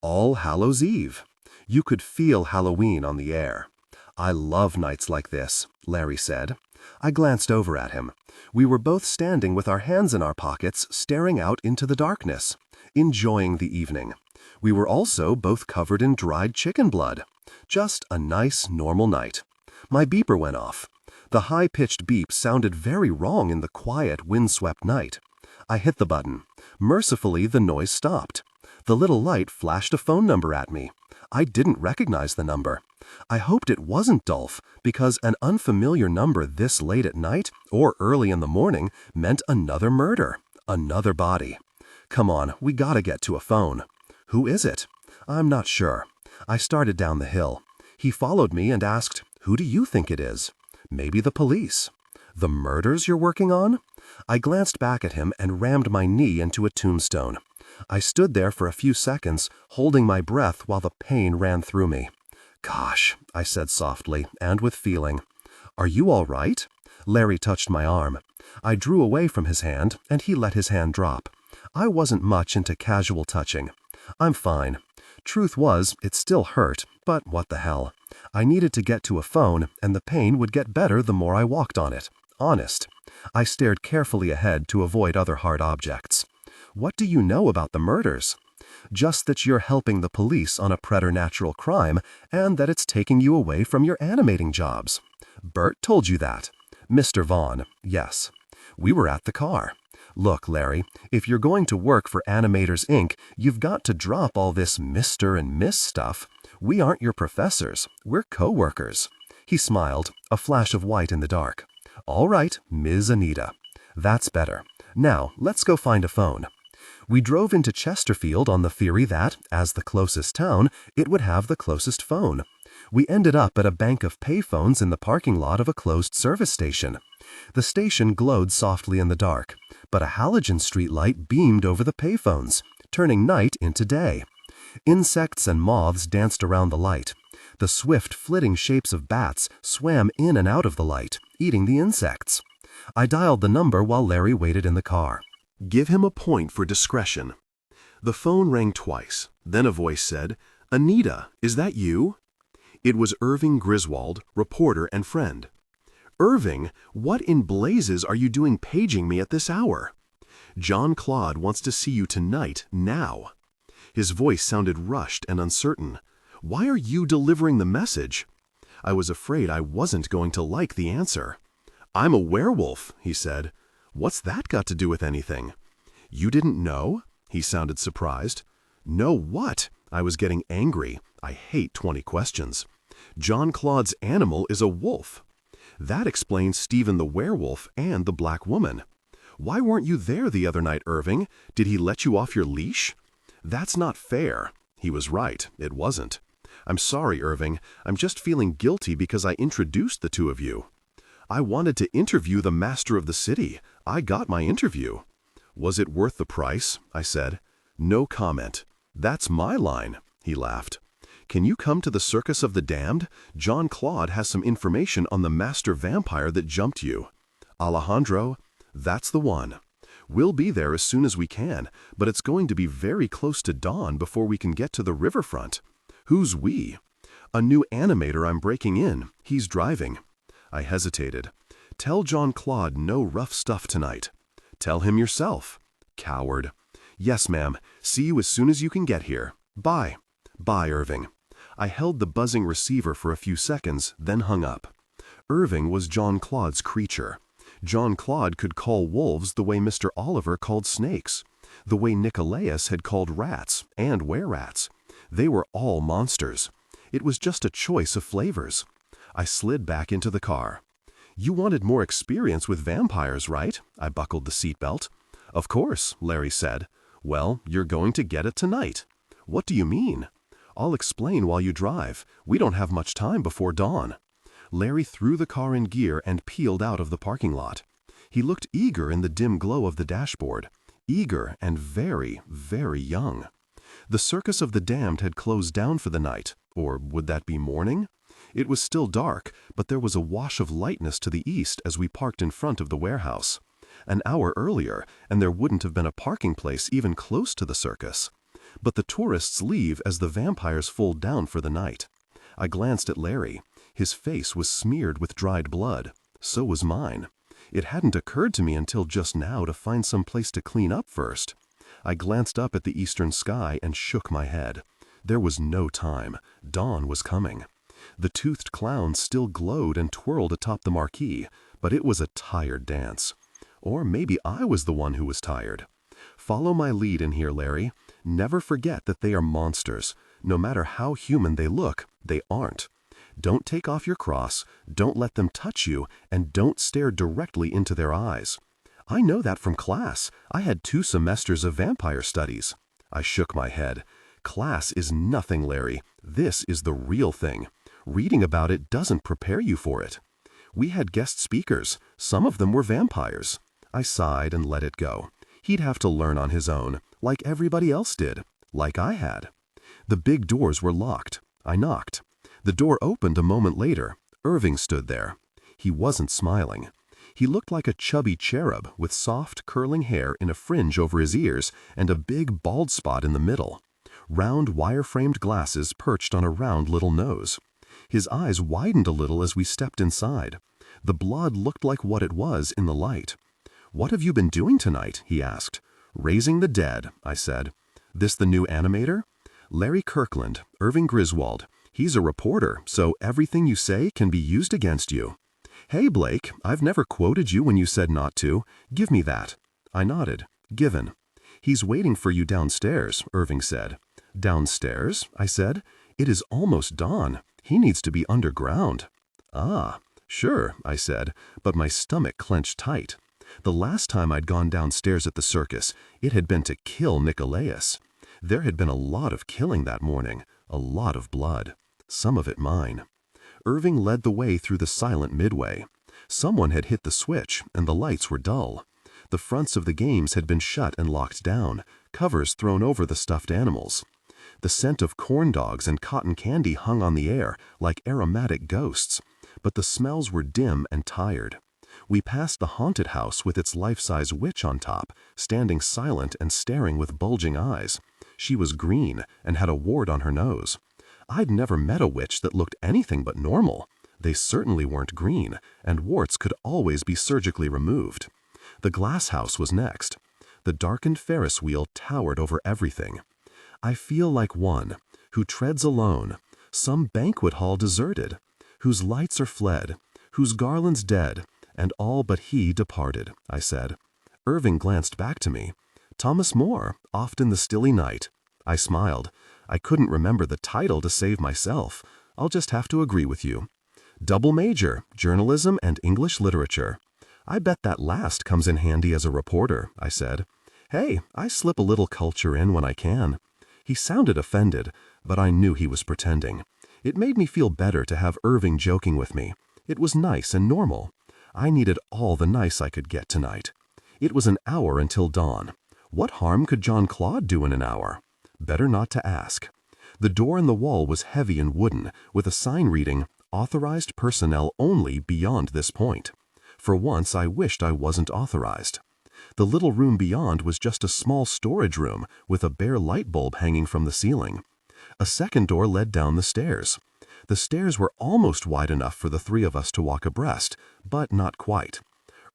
All Hallows' Eve. You could feel Halloween on the air. I love nights like this, Larry said. I glanced over at him. We were both standing with our hands in our pockets, staring out into the darkness, enjoying the evening. We were also both covered in dried chicken blood. Just a nice, normal night. My beeper went off. The high-pitched beep sounded very wrong in the quiet, windswept night. I hit the button. Mercifully, the noise stopped. The little light flashed a phone number at me. I didn't recognize the number. I hoped it wasn't Dolph, because an unfamiliar number this late at night or early in the morning meant another murder, another body. Come on, we gotta get to a phone. Who is it? I'm not sure. I started down the hill. He followed me and asked, "Who do you think it is?" "Maybe the police." "The murders you're working on?" I glanced back at him and rammed my knee into a tombstone. I stood there for a few seconds, holding my breath while the pain ran through me. "Gosh," I said softly and with feeling. "Are you all right?" Larry touched my arm. I drew away from his hand, and he let his hand drop. I wasn't much into casual touching. "I'm fine." Truth was, it still hurt, but what the hell. I needed to get to a phone, and the pain would get better the more I walked on it. Honest. I stared carefully ahead to avoid other hard objects. "What do you know about the murders?" "Just that you're helping the police on a preternatural crime, and that it's taking you away from your animating jobs." "Bert told you that." "Mr. Vaughn, yes." We were at the car. "Look, Larry, if you're going to work for Animators, Inc., you've got to drop all this Mr. and Miss stuff. We aren't your professors. We're co-workers." He smiled, a flash of white in the dark. "All right, Ms. Anita. That's better. Now, let's go find a phone." We drove into Chesterfield on the theory that, as the closest town, it would have the closest phone. We ended up at a bank of payphones in the parking lot of a closed service station. The station glowed softly in the dark, but a halogen street light beamed over the payphones, turning night into day. Insects and moths danced around the light. The swift, flitting shapes of bats swam in and out of the light, eating the insects. I dialed the number while Larry waited in the car. Give him a point for discretion. The phone rang twice. Then a voice said, "Anita, is that you?" It was Irving Griswold, reporter and friend. "Irving, what in blazes are you doing paging me at this hour?" "Jean-Claude wants to see you tonight, now." His voice sounded rushed and uncertain. "Why are you delivering the message?" I was afraid I wasn't going to like the answer. "I'm a werewolf," he said. "What's that got to do with anything?" "You didn't know?" He sounded surprised. "Know what?" I was getting angry. I hate 20 questions. "Jean-Claude's animal is a wolf." That explains Stephen the werewolf and the black woman. "Why weren't you there the other night, Irving? Did he let you off your leash?" "That's not fair." He was right, it wasn't. "I'm sorry, Irving. I'm just feeling guilty because I introduced the two of you." "I wanted to interview the master of the city. I got my interview." "Was it worth the price?" I said. "No comment." "That's my line," he laughed. "Can you come to the Circus of the Damned? Jean-Claude has some information on the master vampire that jumped you." "Alejandro?" "That's the one." "We'll be there as soon as we can, but it's going to be very close to dawn before we can get to the riverfront." "Who's we?" "A new animator I'm breaking in. He's driving." I hesitated. "Tell Jean-Claude no rough stuff tonight." "Tell him yourself." "Coward." "Yes, ma'am. See you as soon as you can get here. Bye." "Bye, Irving." I held the buzzing receiver for a few seconds, then hung up. Irving was Jean-Claude's creature. Jean-Claude could call wolves the way Mr. Oliver called snakes, the way Nicolaus had called rats and were-rats. They were all monsters. It was just a choice of flavors. I slid back into the car. "You wanted more experience with vampires, right?" I buckled the seatbelt. "Of course," Larry said. "Well, you're going to get it tonight." "What do you mean?" "I'll explain while you drive. We don't have much time before dawn." Larry threw the car in gear and peeled out of the parking lot. He looked eager in the dim glow of the dashboard. Eager and very, very young. The Circus of the Damned had closed down for the night, or would that be morning? It was still dark, but there was a wash of lightness to the east as we parked in front of the warehouse. An hour earlier, and there wouldn't have been a parking place even close to the circus. But the tourists leave as the vampires fold down for the night. I glanced at Larry. His face was smeared with dried blood. So was mine. It hadn't occurred to me until just now to find some place to clean up first. I glanced up at the eastern sky and shook my head. There was no time. Dawn was coming. The toothed clown still glowed and twirled atop the marquee, but it was a tired dance. Or maybe I was the one who was tired. Follow my lead in here, Larry. Never forget that they are monsters. No matter how human they look, they aren't. Don't take off your cross, don't let them touch you, and don't stare directly into their eyes. I know that from class. I had 2 semesters of vampire studies. I shook my head. Class is nothing, Larry. This is the real thing. Reading about it doesn't prepare you for it. We had guest speakers. Some of them were vampires. I sighed and let it go. He'd have to learn on his own, like everybody else did, like I had. The big doors were locked. I knocked. The door opened a moment later. Irving stood there. He wasn't smiling. He looked like a chubby cherub with soft, curling hair in a fringe over his ears and a big bald spot in the middle. Round, wire-framed glasses perched on a round little nose. His eyes widened a little as we stepped inside. The blood looked like what it was in the light. "What have you been doing tonight?" he asked. "Raising the dead," I said. "This the new animator?" "Larry Kirkland, Irving Griswold. He's a reporter, so everything you say can be used against you." "Hey, Blake, I've never quoted you when you said not to. Give me that." I nodded. "Given." "He's waiting for you downstairs," Irving said. "Downstairs?" I said. "It is almost dawn. He needs to be underground." "Ah, sure," I said, but my stomach clenched tight. The last time I'd gone downstairs at the circus, it had been to kill Nicolaus. There had been a lot of killing that morning, a lot of blood, some of it mine. Irving led the way through the silent midway. Someone had hit the switch, and the lights were dull. The fronts of the games had been shut and locked down, covers thrown over the stuffed animals. The scent of corn dogs and cotton candy hung on the air like aromatic ghosts, but the smells were dim and tired. We passed the haunted house with its life-size witch on top, standing silent and staring with bulging eyes. She was green and had a wart on her nose. I'd never met a witch that looked anything but normal. They certainly weren't green, and warts could always be surgically removed. The glass house was next. The darkened Ferris wheel towered over everything. I feel like one who treads alone, some banquet hall deserted, whose lights are fled, whose garlands dead, and all but he departed, I said. Irving glanced back to me. Thomas More, Oft in the Stilly Night. I smiled. I couldn't remember the title to save myself. I'll just have to agree with you. Double major, journalism and English literature. I bet that last comes in handy as a reporter, I said. Hey, I slip a little culture in when I can. He sounded offended, but I knew he was pretending. It made me feel better to have Irving joking with me. It was nice and normal. I needed all the nice I could get tonight. It was an hour until dawn. What harm could Jean-Claude do in an hour? Better not to ask. The door in the wall was heavy and wooden, with a sign reading, "Authorized personnel only beyond this point." For once I wished I wasn't authorized. The little room beyond was just a small storage room with a bare light bulb hanging from the ceiling. A second door led down the stairs. The stairs were almost wide enough for the 3 of us to walk abreast, but not quite.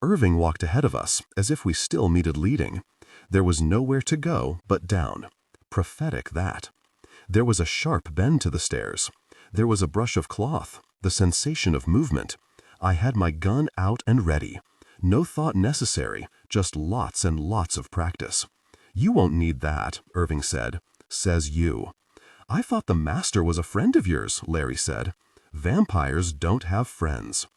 Irving walked ahead of us, as if we still needed leading. There was nowhere to go but down. Prophetic, that. There was a sharp bend to the stairs. There was a brush of cloth, the sensation of movement. I had my gun out and ready. No thought necessary, just lots and lots of practice. "You won't need that," Irving said. "Says you." "I thought the master was a friend of yours," Larry said. "Vampires don't have friends."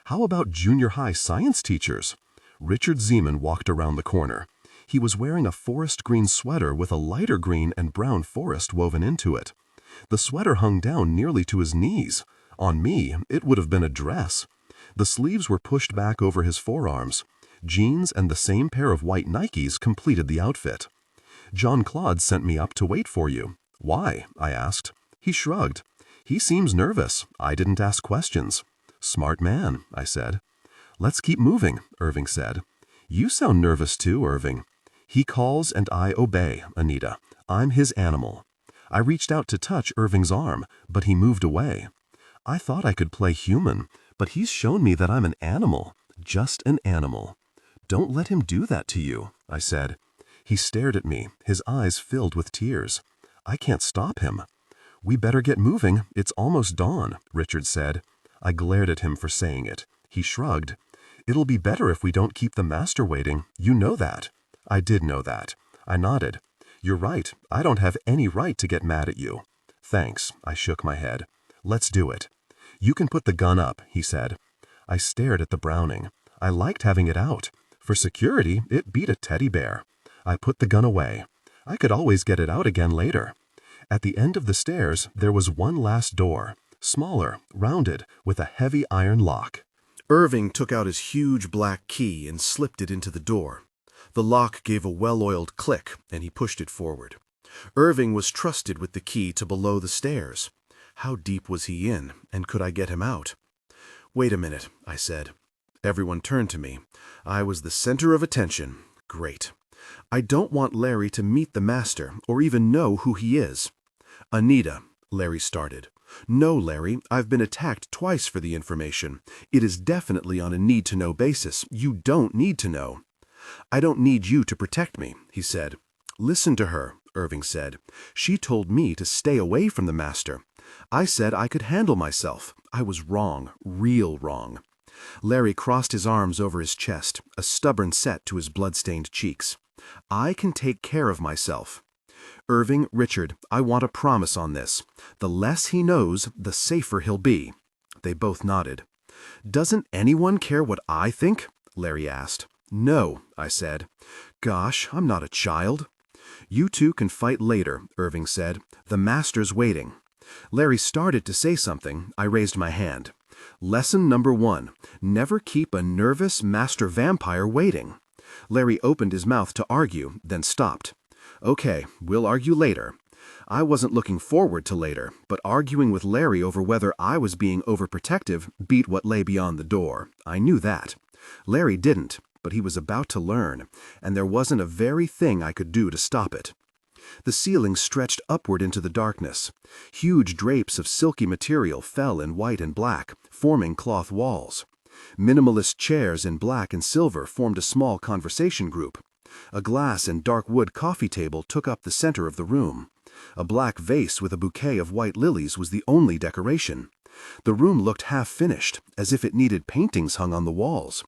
"How about junior high science teachers?" Richard Zeeman walked around the corner. He was wearing a forest green sweater with a lighter green and brown forest woven into it. The sweater hung down nearly to his knees. On me, it would have been a dress. The sleeves were pushed back over his forearms. Jeans and the same pair of white Nikes completed the outfit. "Jean-Claude sent me up to wait for you." "Why?" I asked. He shrugged. "He seems nervous. I didn't ask questions." "Smart man," I said. "Let's keep moving," Irving said. "You sound nervous too, Irving." "He calls and I obey, Anita. I'm his animal." I reached out to touch Irving's arm, but he moved away. I thought I could play human, but he's shown me that I'm an animal, just an animal. "Don't let him do that to you," I said. He stared at me, his eyes filled with tears. "I can't stop him." "We better get moving. It's almost dawn," Richard said. I glared at him for saying it. He shrugged. "It'll be better if we don't keep the master waiting. You know that." I did know that. I nodded. "You're right. I don't have any right to get mad at you." "Thanks." I shook my head. "Let's do it." "You can put the gun up," he said. I stared at the Browning. I liked having it out. For security, it beat a teddy bear. I put the gun away. I could always get it out again later. At the end of the stairs, there was one last door, smaller, rounded, with a heavy iron lock. Irving took out his huge black key and slipped it into the door. The lock gave a well-oiled click, and he pushed it forward. Irving was trusted with the key to below the stairs. How deep was he in, and could I get him out? "Wait a minute," I said. Everyone turned to me. I was the center of attention. Great. "I don't want Larry to meet the master, or even know who he is." "Anita," Larry started. "No, Larry, I've been attacked twice for the information. It is definitely on a need-to-know basis. You don't need to know." "I don't need you to protect me," he said. "Listen to her," Irving said. "She told me to stay away from the master. I said I could handle myself. I was wrong, real wrong." Larry crossed his arms over his chest, a stubborn set to his blood-stained cheeks. "I can take care of myself. Irving, Richard, I want a promise on this. The less he knows, the safer he'll be." They both nodded. "Doesn't anyone care what I think?" Larry asked. "No," I said. "Gosh, I'm not a child." "You two can fight later," Irving said. "The master's waiting." Larry started to say something. I raised my hand. "Lesson number 1. Never keep a nervous master vampire waiting." Larry opened his mouth to argue, then stopped. "Okay, we'll argue later." I wasn't looking forward to later, but arguing with Larry over whether I was being overprotective beat what lay beyond the door. I knew that. Larry didn't, but he was about to learn, and there wasn't a very thing I could do to stop it. The ceiling stretched upward into the darkness. Huge drapes of silky material fell in white and black, forming cloth walls. Minimalist chairs in black and silver formed a small conversation group. A glass and dark wood coffee table took up the center of the room. A black vase with a bouquet of white lilies was the only decoration. The room looked half-finished, as if it needed paintings hung on the walls.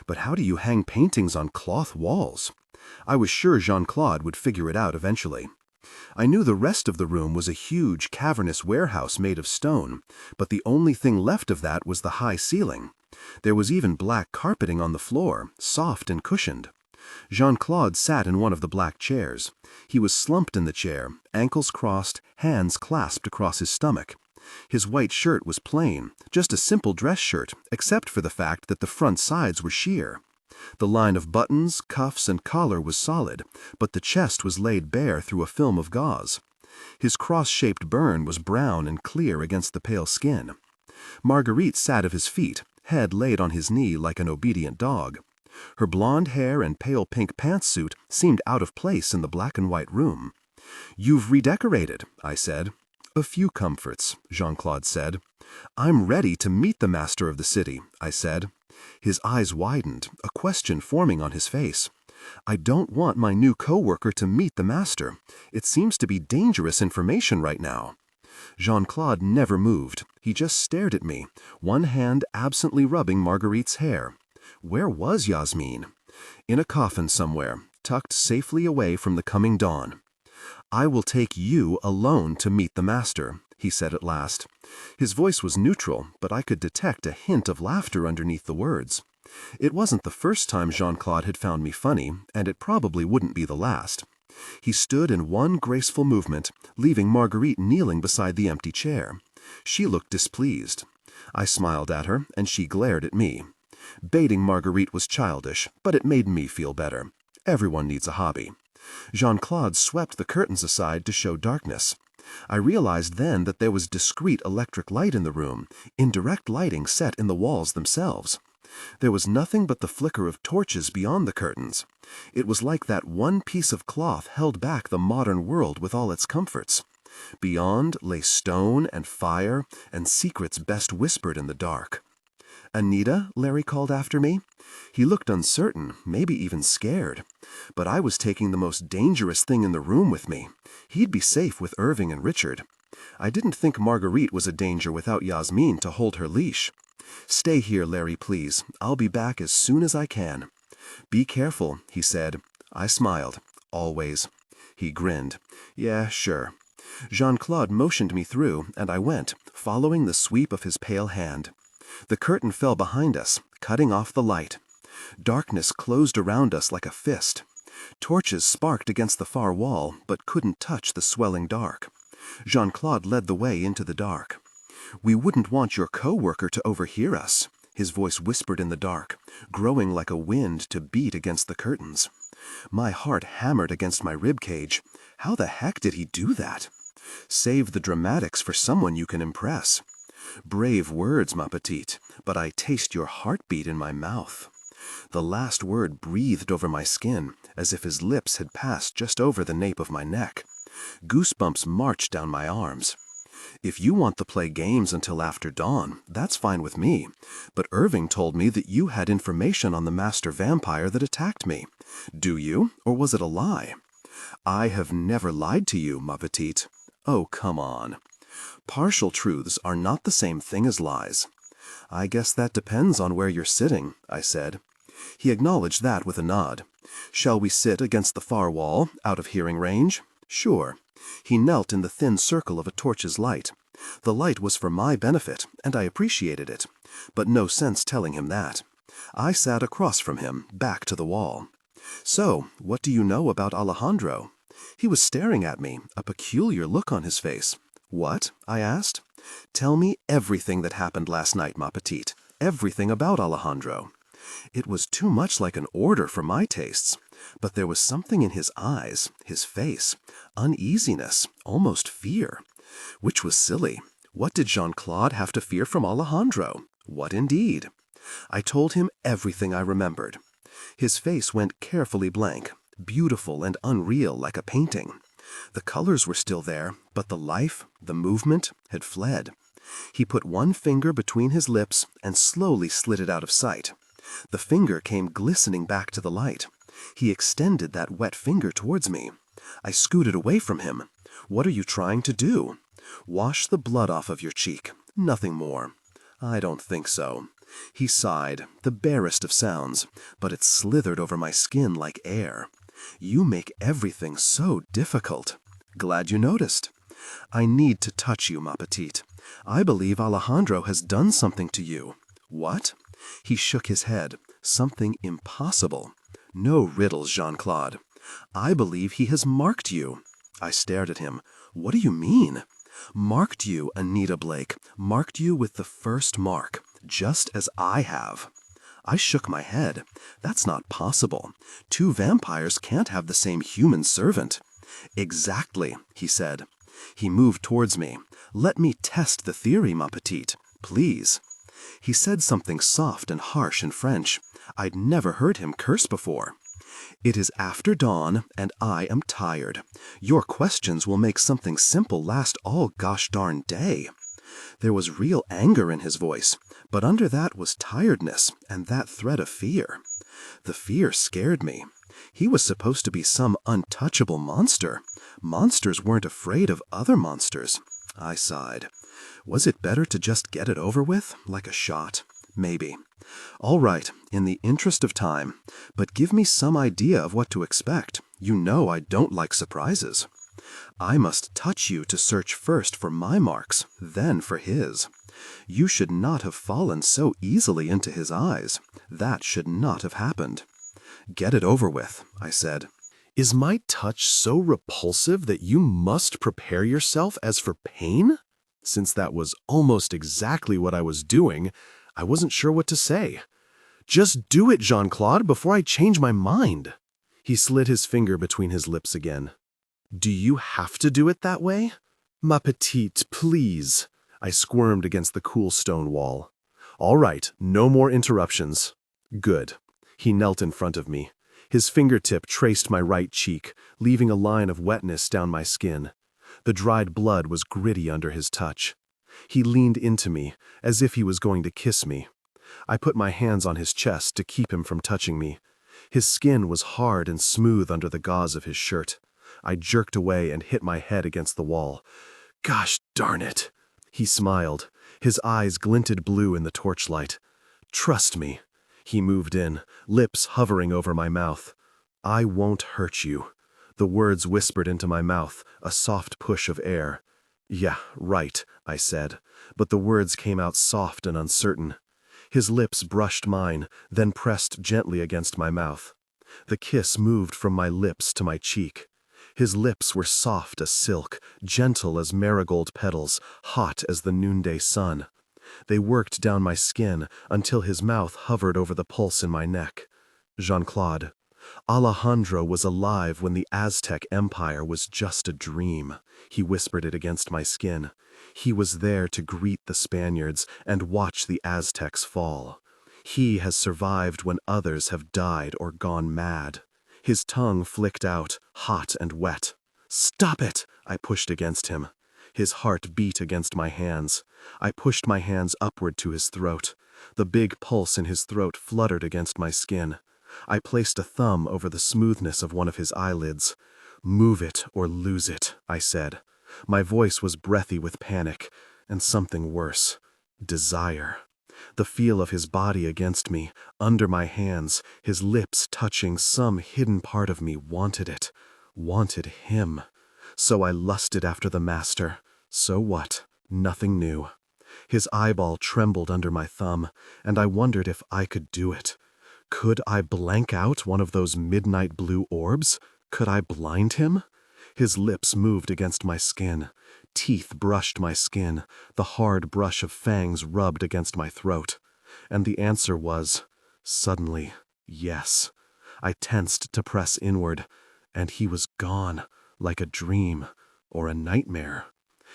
But how do you hang paintings on cloth walls? I was sure Jean-Claude would figure it out eventually. I knew the rest of the room was a huge, cavernous warehouse made of stone, but the only thing left of that was the high ceiling. There was even black carpeting on the floor, soft and cushioned. Jean-Claude sat in one of the black chairs. He was slumped in the chair, ankles crossed, hands clasped across his stomach. His white shirt was plain, just a simple dress shirt, except for the fact that the front sides were sheer. The line of buttons, cuffs, and collar was solid, but the chest was laid bare through a film of gauze. His cross-shaped burn was brown and clear against the pale skin. Marguerite sat at his feet, head laid on his knee like an obedient dog. Her blonde hair and pale pink pantsuit seemed out of place in the black and white room. "You've redecorated," I said. "A few comforts," Jean-Claude said. "I'm ready to meet the master of the city," I said. His eyes widened, a question forming on his face. "I don't want my new co-worker to meet the master. It seems to be dangerous information right now." Jean-Claude never moved. He just stared at me, one hand absently rubbing Marguerite's hair. Where was Yasmin? In a coffin somewhere, tucked safely away from the coming dawn. "I will take you alone to meet the master," he said at last. His voice was neutral, but I could detect a hint of laughter underneath the words. It wasn't the first time Jean-Claude had found me funny, and it probably wouldn't be the last. He stood in one graceful movement, leaving Marguerite kneeling beside the empty chair. She looked displeased. I smiled at her, and she glared at me. Baiting Marguerite was childish, but it made me feel better. Everyone needs a hobby. Jean-Claude swept the curtains aside to show darkness. I realized then that there was discreet electric light in the room, indirect lighting set in the walls themselves. There was nothing but the flicker of torches beyond the curtains. It was like that one piece of cloth held back the modern world with all its comforts. Beyond lay stone and fire and secrets best whispered in the dark. "Anita?" Larry called after me. He looked uncertain, maybe even scared. But I was taking the most dangerous thing in the room with me. He'd be safe with Irving and Richard. I didn't think Marguerite was a danger without Yasmin to hold her leash. "Stay here, Larry, please. I'll be back as soon as I can." "Be careful," he said. I smiled. "Always." He grinned. "Yeah, sure." Jean-Claude motioned me through, and I went, following the sweep of his pale hand. The curtain fell behind us, cutting off the light. Darkness closed around us like a fist. Torches sparked against the far wall, but couldn't touch the swelling dark. Jean-Claude led the way into the dark. "We wouldn't want your co-worker to overhear us," his voice whispered in the dark, growing like a wind to beat against the curtains. My heart hammered against my ribcage. How the heck did he do that? Save the dramatics for someone you can impress. Brave words, ma petite, but I taste your heartbeat in my mouth. The last word breathed over my skin, as if his lips had passed just over the nape of my neck. Goosebumps marched down my arms. "If you want to play games until after dawn, that's fine with me. But Irving told me that you had information on the master vampire that attacked me. Do you, or was it a lie?" "I have never lied to you, ma petite." "Oh, come on." "Partial truths are not the same thing as lies." "I guess that depends on where you're sitting," I said. He acknowledged that with a nod. "Shall we sit against the far wall, out of hearing range?" "Sure." He knelt in the thin circle of a torch's light. The light was for my benefit, and I appreciated it, but no sense telling him that. I sat across from him, back to the wall. "So, what do you know about Alejandro?" He was staring at me, a peculiar look on his face. "What?" I asked. "Tell me everything that happened last night, ma petite. Everything about Alejandro." It was too much like an order for my tastes, but there was something in his eyes, his face, uneasiness, almost fear. Which was silly. What did Jean-Claude have to fear from Alejandro? What indeed? I told him everything I remembered. His face went carefully blank, beautiful and unreal like a painting. The colors were still there, but the life, the movement, had fled. He put one finger between his lips and slowly slid it out of sight. The finger came glistening back to the light. He extended that wet finger towards me. I scooted away from him. "What are you trying to do?" "Wash the blood off of your cheek. Nothing more." "I don't think so." He sighed, the barest of sounds, but it slithered over my skin like air. "You make everything so difficult." "Glad you noticed." "I need to touch you, ma petite. I believe Alejandro has done something to you." "What?" He shook his head. "Something impossible." "No riddles, Jean-Claude." "I believe he has marked you." I stared at him. "What do you mean?" "Marked you, Anita Blake. Marked you with the first mark, just as I have." I shook my head. "That's not possible. Two vampires can't have the same human servant." "Exactly," he said. He moved towards me. "Let me test the theory, ma petite. Please." He said something soft and harsh in French. I'd never heard him curse before. "It is after dawn, and I am tired. Your questions will make something simple last all gosh darn day." There was real anger in his voice, but under that was tiredness and that thread of fear. The fear scared me. He was supposed to be some untouchable monster. Monsters weren't afraid of other monsters. I sighed. Was it better to just get it over with, like a shot? Maybe. "All right, in the interest of time, but give me some idea of what to expect. You know I don't like surprises." "I must touch you to search first for my marks, then for his. You should not have fallen so easily into his eyes. That should not have happened." "Get it over with," I said. Is my touch so repulsive that you must prepare yourself as for pain? Since that was almost exactly what I was doing, I wasn't sure what to say. "Just do it, Jean-Claude, before I change my mind." He slid his finger between his lips again. "Do you have to do it that way?" "Ma petite, please." I squirmed against the cool stone wall. "All right, no more interruptions." "Good." He knelt in front of me. His fingertip traced my right cheek, leaving a line of wetness down my skin. The dried blood was gritty under his touch. He leaned into me, as if he was going to kiss me. I put my hands on his chest to keep him from touching me. His skin was hard and smooth under the gauze of his shirt. I jerked away and hit my head against the wall. "Gosh Darn it. He smiled. His eyes glinted blue in the torchlight. Trust me. He moved in, lips hovering over my mouth. I won't hurt you. The words whispered into my mouth, a soft push of air. Yeah, right, I said, but the words came out soft and uncertain. His lips brushed mine, then pressed gently against my mouth. The kiss moved from my lips to my cheek. His lips were soft as silk, gentle as marigold petals, hot as the noonday sun. They worked down my skin until his mouth hovered over the pulse in my neck. Jean-Claude. Alejandro was alive when the Aztec Empire was just a dream. He whispered it against my skin. He was there to greet the Spaniards and watch the Aztecs fall. He has survived when others have died or gone mad. His tongue flicked out, hot and wet. Stop it! I pushed against him. His heart beat against my hands. I pushed my hands upward to his throat. The big pulse in his throat fluttered against my skin. I placed a thumb over the smoothness of one of his eyelids. Move it or lose it, I said. My voice was breathy with panic, and something worse. Desire. The feel of his body against me, under my hands, his lips touching some hidden part of me wanted it, wanted him. So I lusted after the master. So what? Nothing new. His eyeball trembled under my thumb, and I wondered if I could do it. Could I blank out one of those midnight blue orbs? Could I blind him? His lips moved against my skin. Teeth brushed my skin. The hard brush of fangs rubbed against my throat. And the answer was, suddenly, yes. I tensed to press inward, and he was gone, like a dream or a nightmare.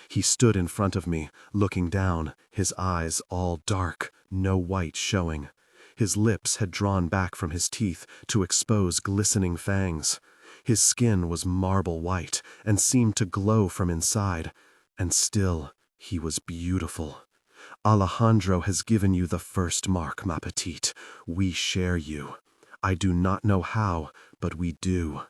He stood in front of me, looking down, his eyes all dark, no white showing. His lips had drawn back from his teeth to expose glistening fangs. His skin was marble white and seemed to glow from inside, and still he was beautiful. Alejandro has given you the first mark, ma petite. We share you. I do not know how, but we do.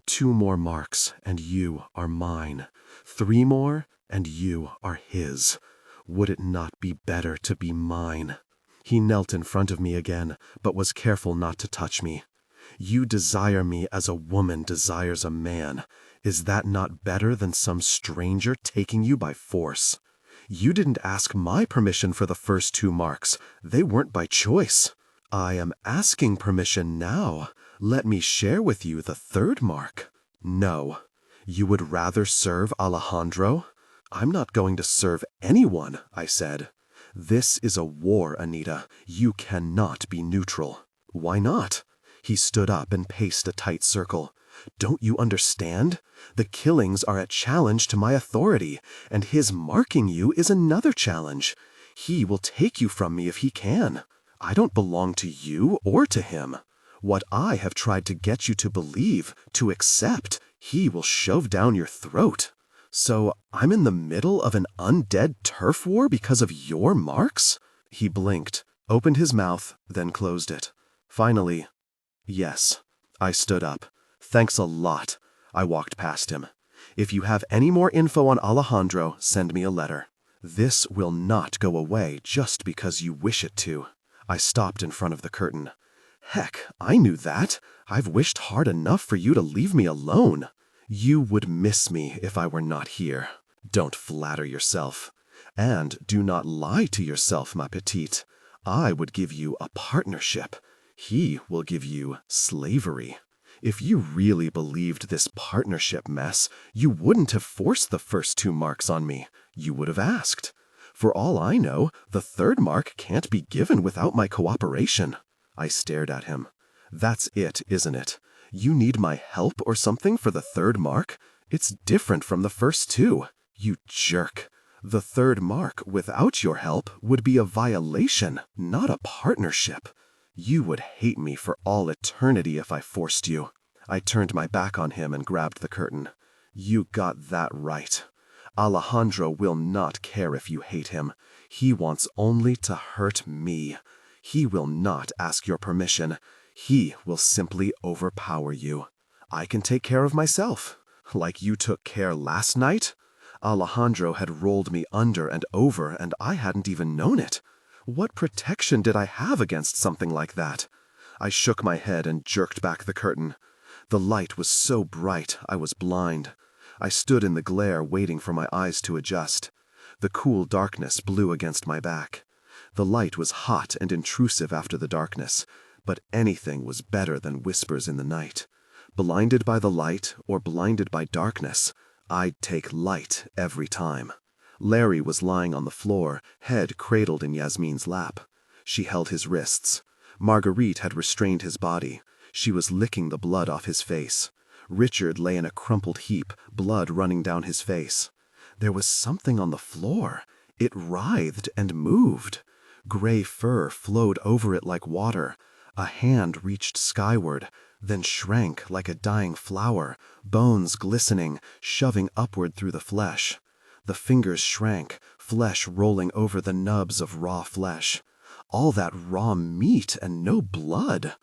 2 more marks, and you are mine. 3 more, and you are his. Would it not be better to be mine? He knelt in front of me again, but was careful not to touch me. You desire me as a woman desires a man. Is that not better than some stranger taking you by force? You didn't ask my permission for the first 2 marks. They weren't by choice. I am asking permission now. Let me share with you the 3rd mark. No. You would rather serve Alejandro? I'm not going to serve anyone, I said. This is a war, Anita. You cannot be neutral. Why not? He stood up and paced a tight circle. Don't you understand? The killings are a challenge to my authority, and his marking you is another challenge. He will take you from me if he can. I don't belong to you or to him. What I have tried to get you to believe, to accept, he will shove down your throat. So I'm in the middle of an undead turf war because of your marks? He blinked, opened his mouth, then closed it. Finally, yes. I stood up. Thanks a lot. I walked past him. If you have any more info on Alejandro, send me a letter. This will not go away just because you wish it to. I stopped in front of the curtain. Heck, I knew that. I've wished hard enough for you to leave me alone. You would miss me if I were not here. Don't flatter yourself. And do not lie to yourself, ma petite. I would give you a partnership. He will give you slavery. If you really believed this partnership mess, you wouldn't have forced the first 2 marks on me. You would have asked. For all I know, the 3rd mark can't be given without my cooperation. I stared at him. That's it, isn't it? You need my help or something for the 3rd mark? It's different from the first 2. You jerk. The 3rd mark, without your help, would be a violation, not a partnership. You would hate me for all eternity if I forced you. I turned my back on him and grabbed the curtain. You got that right. Alejandro will not care if you hate him. He wants only to hurt me. He will not ask your permission. He will simply overpower you. I can take care of myself, like you took care last night. Alejandro had rolled me under and over, and I hadn't even known it. What protection did I have against something like that? I shook my head and jerked back the curtain. The light was so bright, I was blind. I stood in the glare waiting for my eyes to adjust. The cool darkness blew against my back. The light was hot and intrusive after the darkness, but anything was better than whispers in the night. Blinded by the light or blinded by darkness, I'd take light every time. Larry was lying on the floor, head cradled in Yasmin's lap. She held his wrists. Marguerite had restrained his body. She was licking the blood off his face. Richard lay in a crumpled heap, blood running down his face. There was something on the floor. It writhed and moved. Gray fur flowed over it like water. A hand reached skyward, then shrank like a dying flower, bones glistening, shoving upward through the flesh. The fingers shrank, flesh rolling over the nubs of raw flesh. All that raw meat and no blood.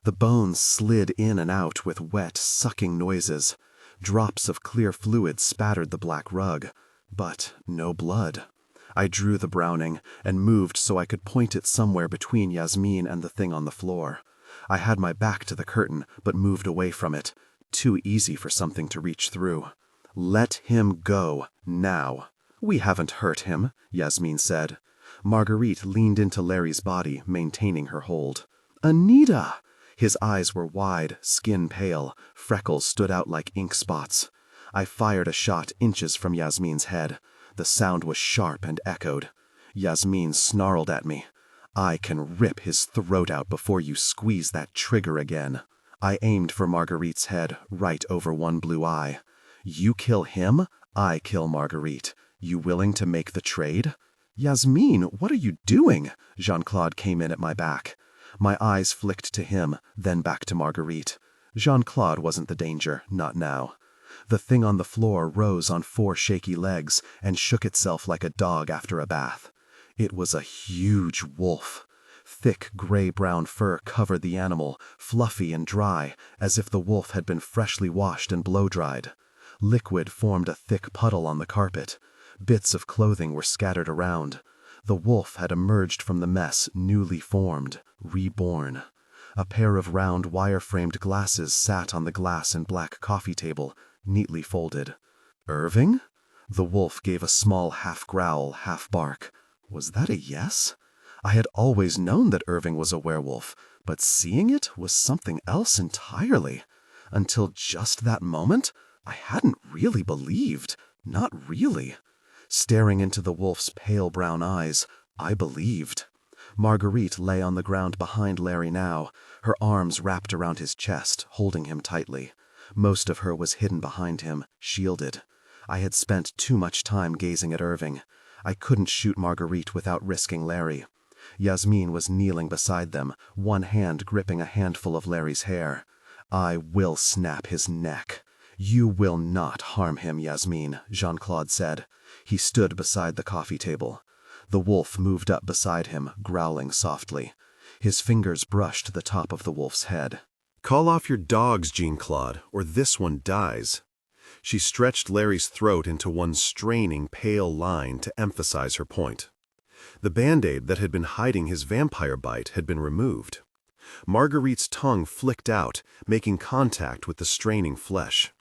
The bones slid in and out with wet, sucking noises. Drops of clear fluid spattered the black rug, but no blood. I drew the Browning and moved so I could point it somewhere between Yasmin and the thing on the floor. I had my back to the curtain, but moved away from it. Too easy for something to reach through. Let him go, now. We haven't hurt him, Yasmin said. Marguerite leaned into Larry's body, maintaining her hold. Anita! His eyes were wide, skin pale, freckles stood out like ink spots. I fired a shot inches from Yasmin's head. The sound was sharp and echoed. Yasmin snarled at me. I can rip his throat out before you squeeze that trigger again. I aimed for Marguerite's head, right over one blue eye. You kill him, I kill Marguerite. You willing to make the trade? Yasmin, what are you doing? Jean-Claude came in at my back. My eyes flicked to him, then back to Marguerite. Jean-Claude wasn't the danger, not now. The thing on the floor rose on 4 shaky legs and shook itself like a dog after a bath. It was a huge wolf. Thick gray-brown fur covered the animal, fluffy and dry, as if the wolf had been freshly washed and blow-dried. Liquid formed a thick puddle on the carpet. Bits of clothing were scattered around. The wolf had emerged from the mess newly formed, reborn. A pair of round wire-framed glasses sat on the glass and black coffee table, neatly folded. Irving? The wolf gave a small half-growl, half-bark. Was that a yes? I had always known that Irving was a werewolf, but seeing it was something else entirely. Until just that moment, I hadn't really believed. Not really. Staring into the wolf's pale brown eyes, I believed. Marguerite lay on the ground behind Larry now, her arms wrapped around his chest, holding him tightly. Most of her was hidden behind him, shielded. I had spent too much time gazing at Irving. I couldn't shoot Marguerite without risking Larry. Yasmin was kneeling beside them, one hand gripping a handful of Larry's hair. I will snap his neck. You will not harm him, Yasmin, Jean-Claude said. He stood beside the coffee table. The wolf moved up beside him, growling softly. His fingers brushed the top of the wolf's head. Call off your dogs, Jean-Claude, or this one dies. She stretched Larry's throat into one straining, pale line to emphasize her point. The Band-Aid that had been hiding his vampire bite had been removed. Marguerite's tongue flicked out, making contact with the straining flesh.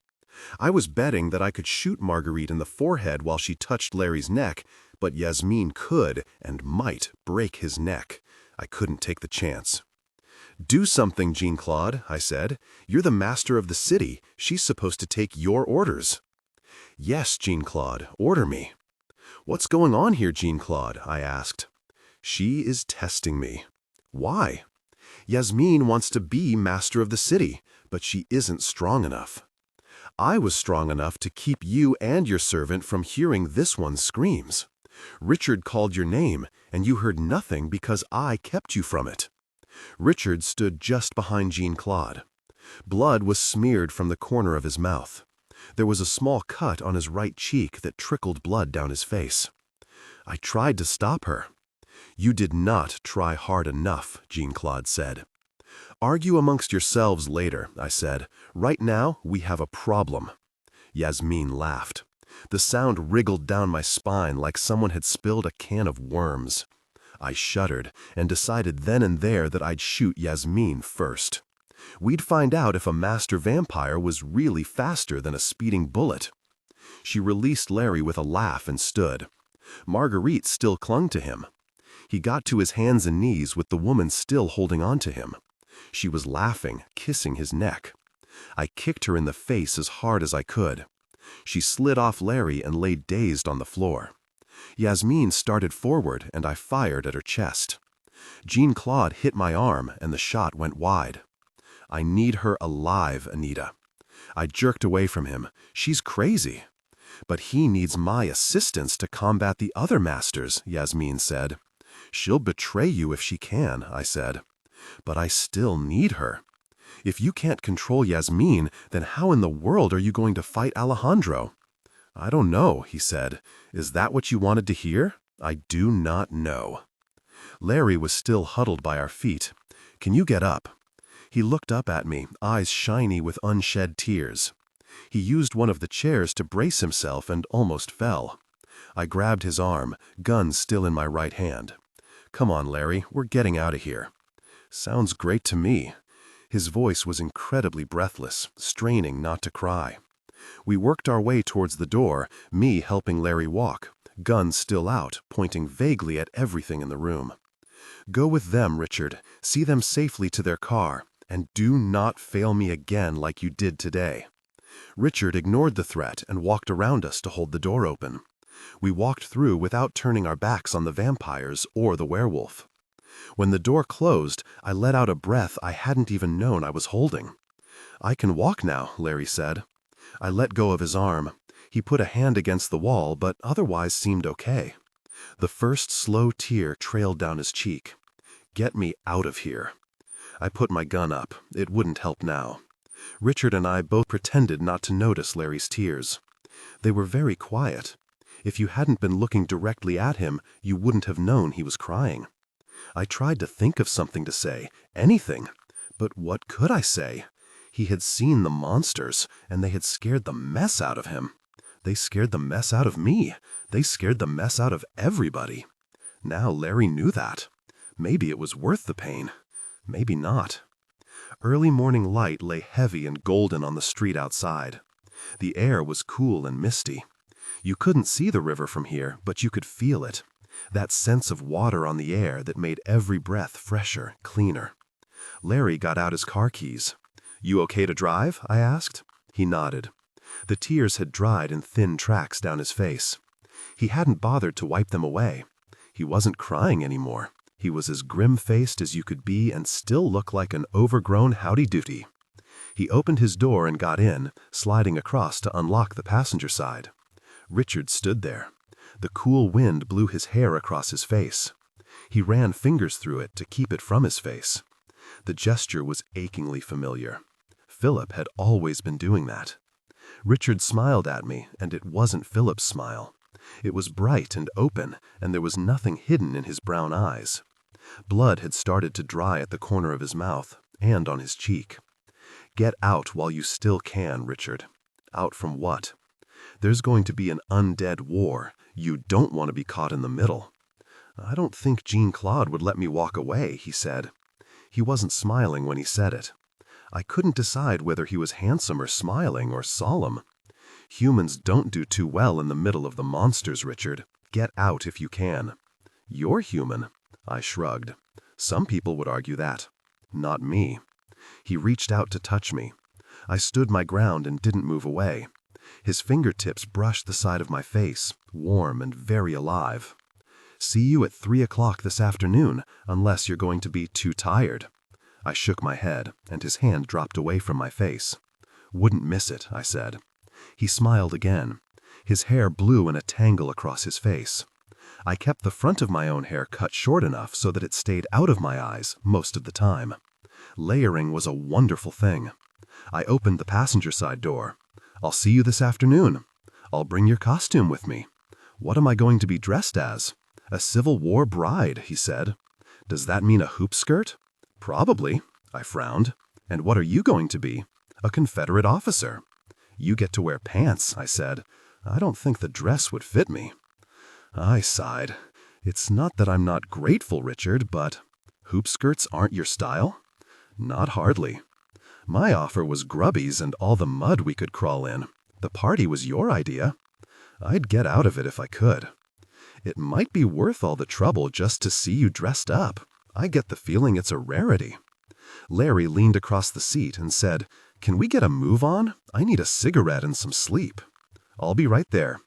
I was betting that I could shoot Marguerite in the forehead while she touched Larry's neck, but Yasmin could and might break his neck. I couldn't take the chance. Do something, Jean-Claude, I said. You're the master of the city. She's supposed to take your orders. Yes, Jean-Claude, order me. What's going on here, Jean-Claude? I asked. She is testing me. Why? Yasmin wants to be master of the city, but she isn't strong enough. I was strong enough to keep you and your servant from hearing this one's screams. Richard called your name, and you heard nothing because I kept you from it. Richard stood just behind Jean-Claude. Blood was smeared from the corner of his mouth. There was a small cut on his right cheek that trickled blood down his face. I tried to stop her. You did not try hard enough, Jean-Claude said. Argue amongst yourselves later, I said. Right now, we have a problem. Yasmin laughed. The sound wriggled down my spine like someone had spilled a can of worms. I shuddered and decided then and there that I'd shoot Yasmin first. We'd find out if a master vampire was really faster than a speeding bullet. She released Larry with a laugh and stood. Marguerite still clung to him. He got to his hands and knees with the woman still holding on to him. She was laughing, kissing his neck. I kicked her in the face as hard as I could. She slid off Larry and lay dazed on the floor. Yasmin started forward and I fired at her chest. Jean-Claude hit my arm and the shot went wide. I need her alive, Anita. I jerked away from him. She's crazy. But he needs my assistance to combat the other masters, Yasmin said. She'll betray you if she can, I said. But I still need her. If you can't control Yasmin, then how in the world are you going to fight Alejandro? I don't know, he said. Is that what you wanted to hear? I do not know. Larry was still huddled by our feet. Can you get up? He looked up at me, eyes shiny with unshed tears. He used one of the chairs to brace himself and almost fell. I grabbed his arm, gun still in my right hand. Come on, Larry, we're getting out of here. Sounds great to me. His voice was incredibly breathless, straining not to cry. We worked our way towards the door, me helping Larry walk, gun still out, pointing vaguely at everything in the room. Go with them, Richard. See them safely to their car, and do not fail me again like you did today. Richard ignored the threat and walked around us to hold the door open. We walked through without turning our backs on the vampires or the werewolf. When the door closed, I let out a breath I hadn't even known I was holding. I can walk now, Larry said. I let go of his arm. He put a hand against the wall, but otherwise seemed okay. The first slow tear trailed down his cheek. Get me out of here. I put my gun up. It wouldn't help now. Richard and I both pretended not to notice Larry's tears. They were very quiet. If you hadn't been looking directly at him, you wouldn't have known he was crying. I tried to think of something to say, anything. But what could I say? He had seen the monsters, and they had scared the mess out of him. They scared the mess out of me. They scared the mess out of everybody. Now Larry knew that. Maybe it was worth the pain. Maybe not. Early morning light lay heavy and golden on the street outside. The air was cool and misty. You couldn't see the river from here, but you could feel it. That sense of water on the air that made every breath fresher, cleaner. Larry got out his car keys. You okay to drive? I asked. He nodded. The tears had dried in thin tracks down his face. He hadn't bothered to wipe them away. He wasn't crying anymore. He was as grim-faced as you could be and still look like an overgrown howdy-doody. He opened his door and got in, sliding across to unlock the passenger side. Richard stood there. The cool wind blew his hair across his face. He ran fingers through it to keep it from his face. The gesture was achingly familiar. Philip had always been doing that. Richard smiled at me, and it wasn't Philip's smile. It was bright and open, and there was nothing hidden in his brown eyes. Blood had started to dry at the corner of his mouth and on his cheek. Get out while you still can, Richard. Out from what? There's going to be an undead war. You don't want to be caught in the middle. I don't think Jean-Claude would let me walk away, he said. He wasn't smiling when he said it. I couldn't decide whether he was handsome or smiling or solemn. Humans don't do too well in the middle of the monsters, Richard. Get out if you can. You're human. I shrugged. Some people would argue that. Not me. He reached out to touch me. I stood my ground and didn't move away. His fingertips brushed the side of my face, warm and very alive. See you at 3 o'clock this afternoon, unless you're going to be too tired. I shook my head, and his hand dropped away from my face. Wouldn't miss it, I said. He smiled again. His hair blew in a tangle across his face. I kept the front of my own hair cut short enough so that it stayed out of my eyes most of the time. Layering was a wonderful thing. I opened the passenger side door. I'll see you this afternoon. I'll bring your costume with me. What am I going to be dressed as? A Civil War bride, he said. Does that mean a hoop skirt? Probably, I frowned. And what are you going to be? A Confederate officer. You get to wear pants, I said. I don't think the dress would fit me. I sighed. It's not that I'm not grateful, Richard, but hoop skirts aren't your style? Not hardly. My offer was grubbies and all the mud we could crawl in. The party was your idea. I'd get out of it if I could. It might be worth all the trouble just to see you dressed up. I get the feeling it's a rarity. Larry leaned across the seat and said, "Can we get a move on? I need a cigarette and some sleep." "I'll be right there."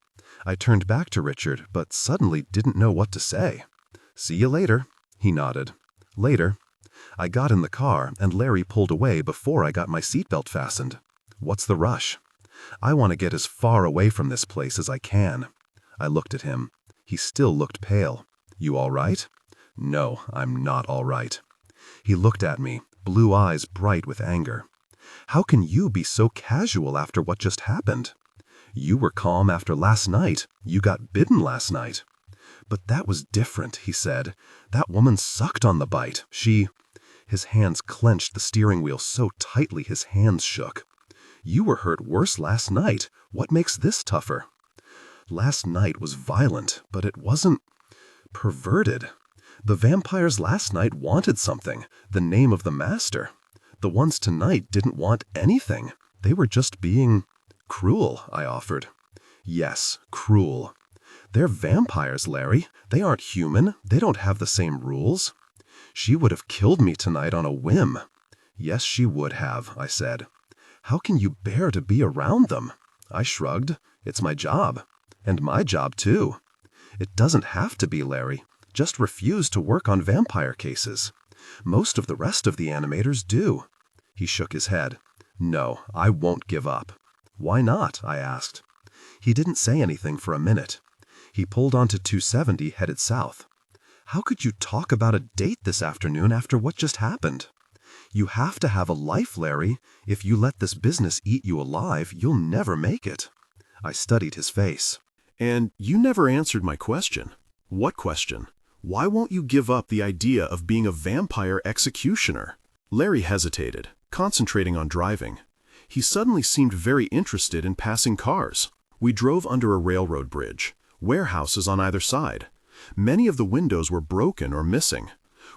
I turned back to Richard, but suddenly didn't know what to say. "See you later," he nodded. "Later." I got in the car, and Larry pulled away before I got my seatbelt fastened. "What's the rush?" "I want to get as far away from this place as I can." I looked at him. He still looked pale. "You all right?" "No, I'm not all right." He looked at me, blue eyes bright with anger. "How can you be so casual after what just happened? You were calm after last night. You got bitten last night." "But that was different," he said. "That woman sucked on the bite. His hands clenched the steering wheel so tightly his hands shook. "You were hurt worse last night. What makes this tougher?" "Last night was violent, but it wasn't perverted. The vampires last night wanted something, the name of the master. The ones tonight didn't want anything. They were just being cruel," I offered. "Yes, cruel. They're vampires, Larry. They aren't human. They don't have the same rules. She would have killed me tonight on a whim." "Yes, she would have," I said. "How can you bear to be around them?" I shrugged. "It's my job. And my job, too." "It doesn't have to be, Larry. Just refuse to work on vampire cases. Most of the rest of the animators do." He shook his head. "No, I won't give up." "Why not?" I asked. He didn't say anything for a minute. He pulled onto 270 headed south. "How could you talk about a date this afternoon after what just happened? You have to have a life, Larry. If you let this business eat you alive, you'll never make it." I studied his face. And you never answered my question. What question? Why won't you give up the idea of being a vampire executioner? Larry hesitated, concentrating on driving. He suddenly seemed very interested in passing cars. We drove under a railroad bridge, warehouses on either side. Many of the windows were broken or missing.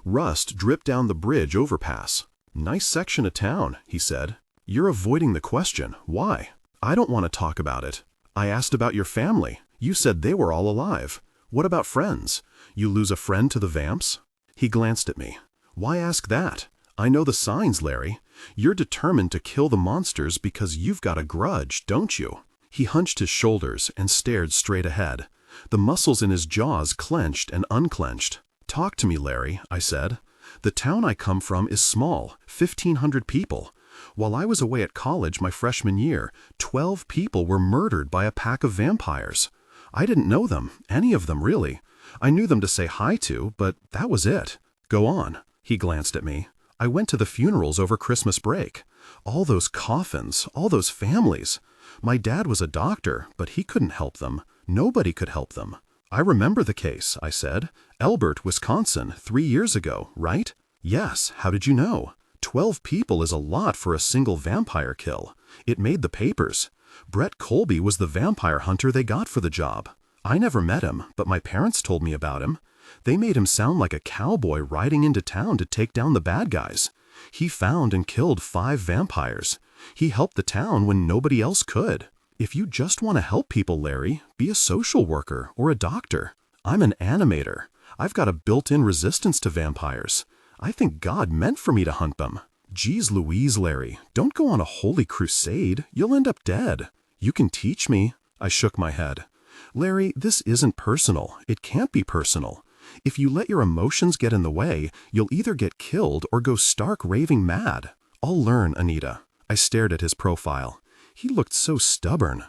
Rust dripped down the bridge overpass. "Nice section of town," he said. "You're avoiding the question. Why?" "I don't want to talk about it. I asked about your family. You said they were all alive. What about friends? You lose a friend to the vamps?" He glanced at me. "Why ask that? I know the signs, Larry. You're determined to kill the monsters because you've got a grudge, don't you?" He hunched his shoulders and stared straight ahead. The muscles in his jaws clenched and unclenched. "Talk to me, Larry," I said. "The town I come from is small, 1,500 people. While I was away at college my freshman year, 12 people were murdered by a pack of vampires. I didn't know them, any of them really. I knew them to say hi to, but that was it. Go on." He glanced at me. "I went to the funerals over Christmas break. All those coffins, all those families. My dad was a doctor, but he couldn't help them. Nobody could help them." "I remember the case," I said. "Elbert, Wisconsin, 3 years ago, right?" "Yes, how did you know? 12 people is a lot for a single vampire kill. It made the papers. Brett Colby was the vampire hunter they got for the job. I never met him, but my parents told me about him. They made him sound like a cowboy riding into town to take down the bad guys. He found and killed 5 vampires. He helped the town when nobody else could. If you just want to help people, Larry, be a social worker or a doctor. I'm an animator. I've got a built-in resistance to vampires. I think God meant for me to hunt them." "Geez Louise, Larry, don't go on a holy crusade. You'll end up dead. You can teach me." I shook my head. "Larry, this isn't personal. It can't be personal. If you let your emotions get in the way, you'll either get killed or go stark raving mad. I'll learn, Anita." I stared at his profile. He looked so stubborn.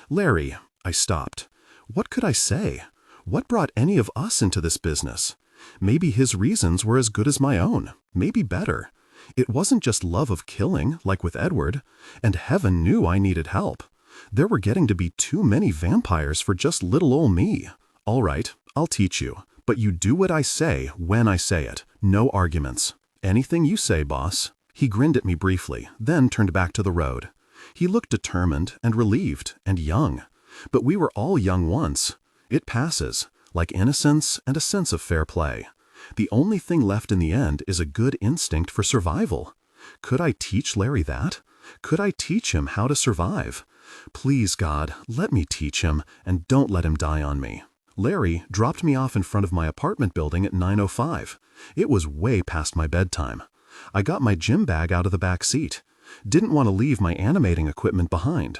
"Larry," I stopped. What could I say? What brought any of us into this business? Maybe his reasons were as good as my own, maybe better. It wasn't just love of killing, like with Edward, and heaven knew I needed help. There were getting to be too many vampires for just little old me. "All right, I'll teach you, but you do what I say when I say it. No arguments." "Anything you say, boss." He grinned at me briefly, then turned back to the road. He looked determined and relieved and young. But we were all young once. It passes, like innocence and a sense of fair play. The only thing left in the end is a good instinct for survival. Could I teach Larry that? Could I teach him how to survive? Please, God, let me teach him, and don't let him die on me. Larry dropped me off in front of my apartment building at 9:05. It was way past my bedtime. I got my gym bag out of the back seat. Didn't want to leave my animating equipment behind.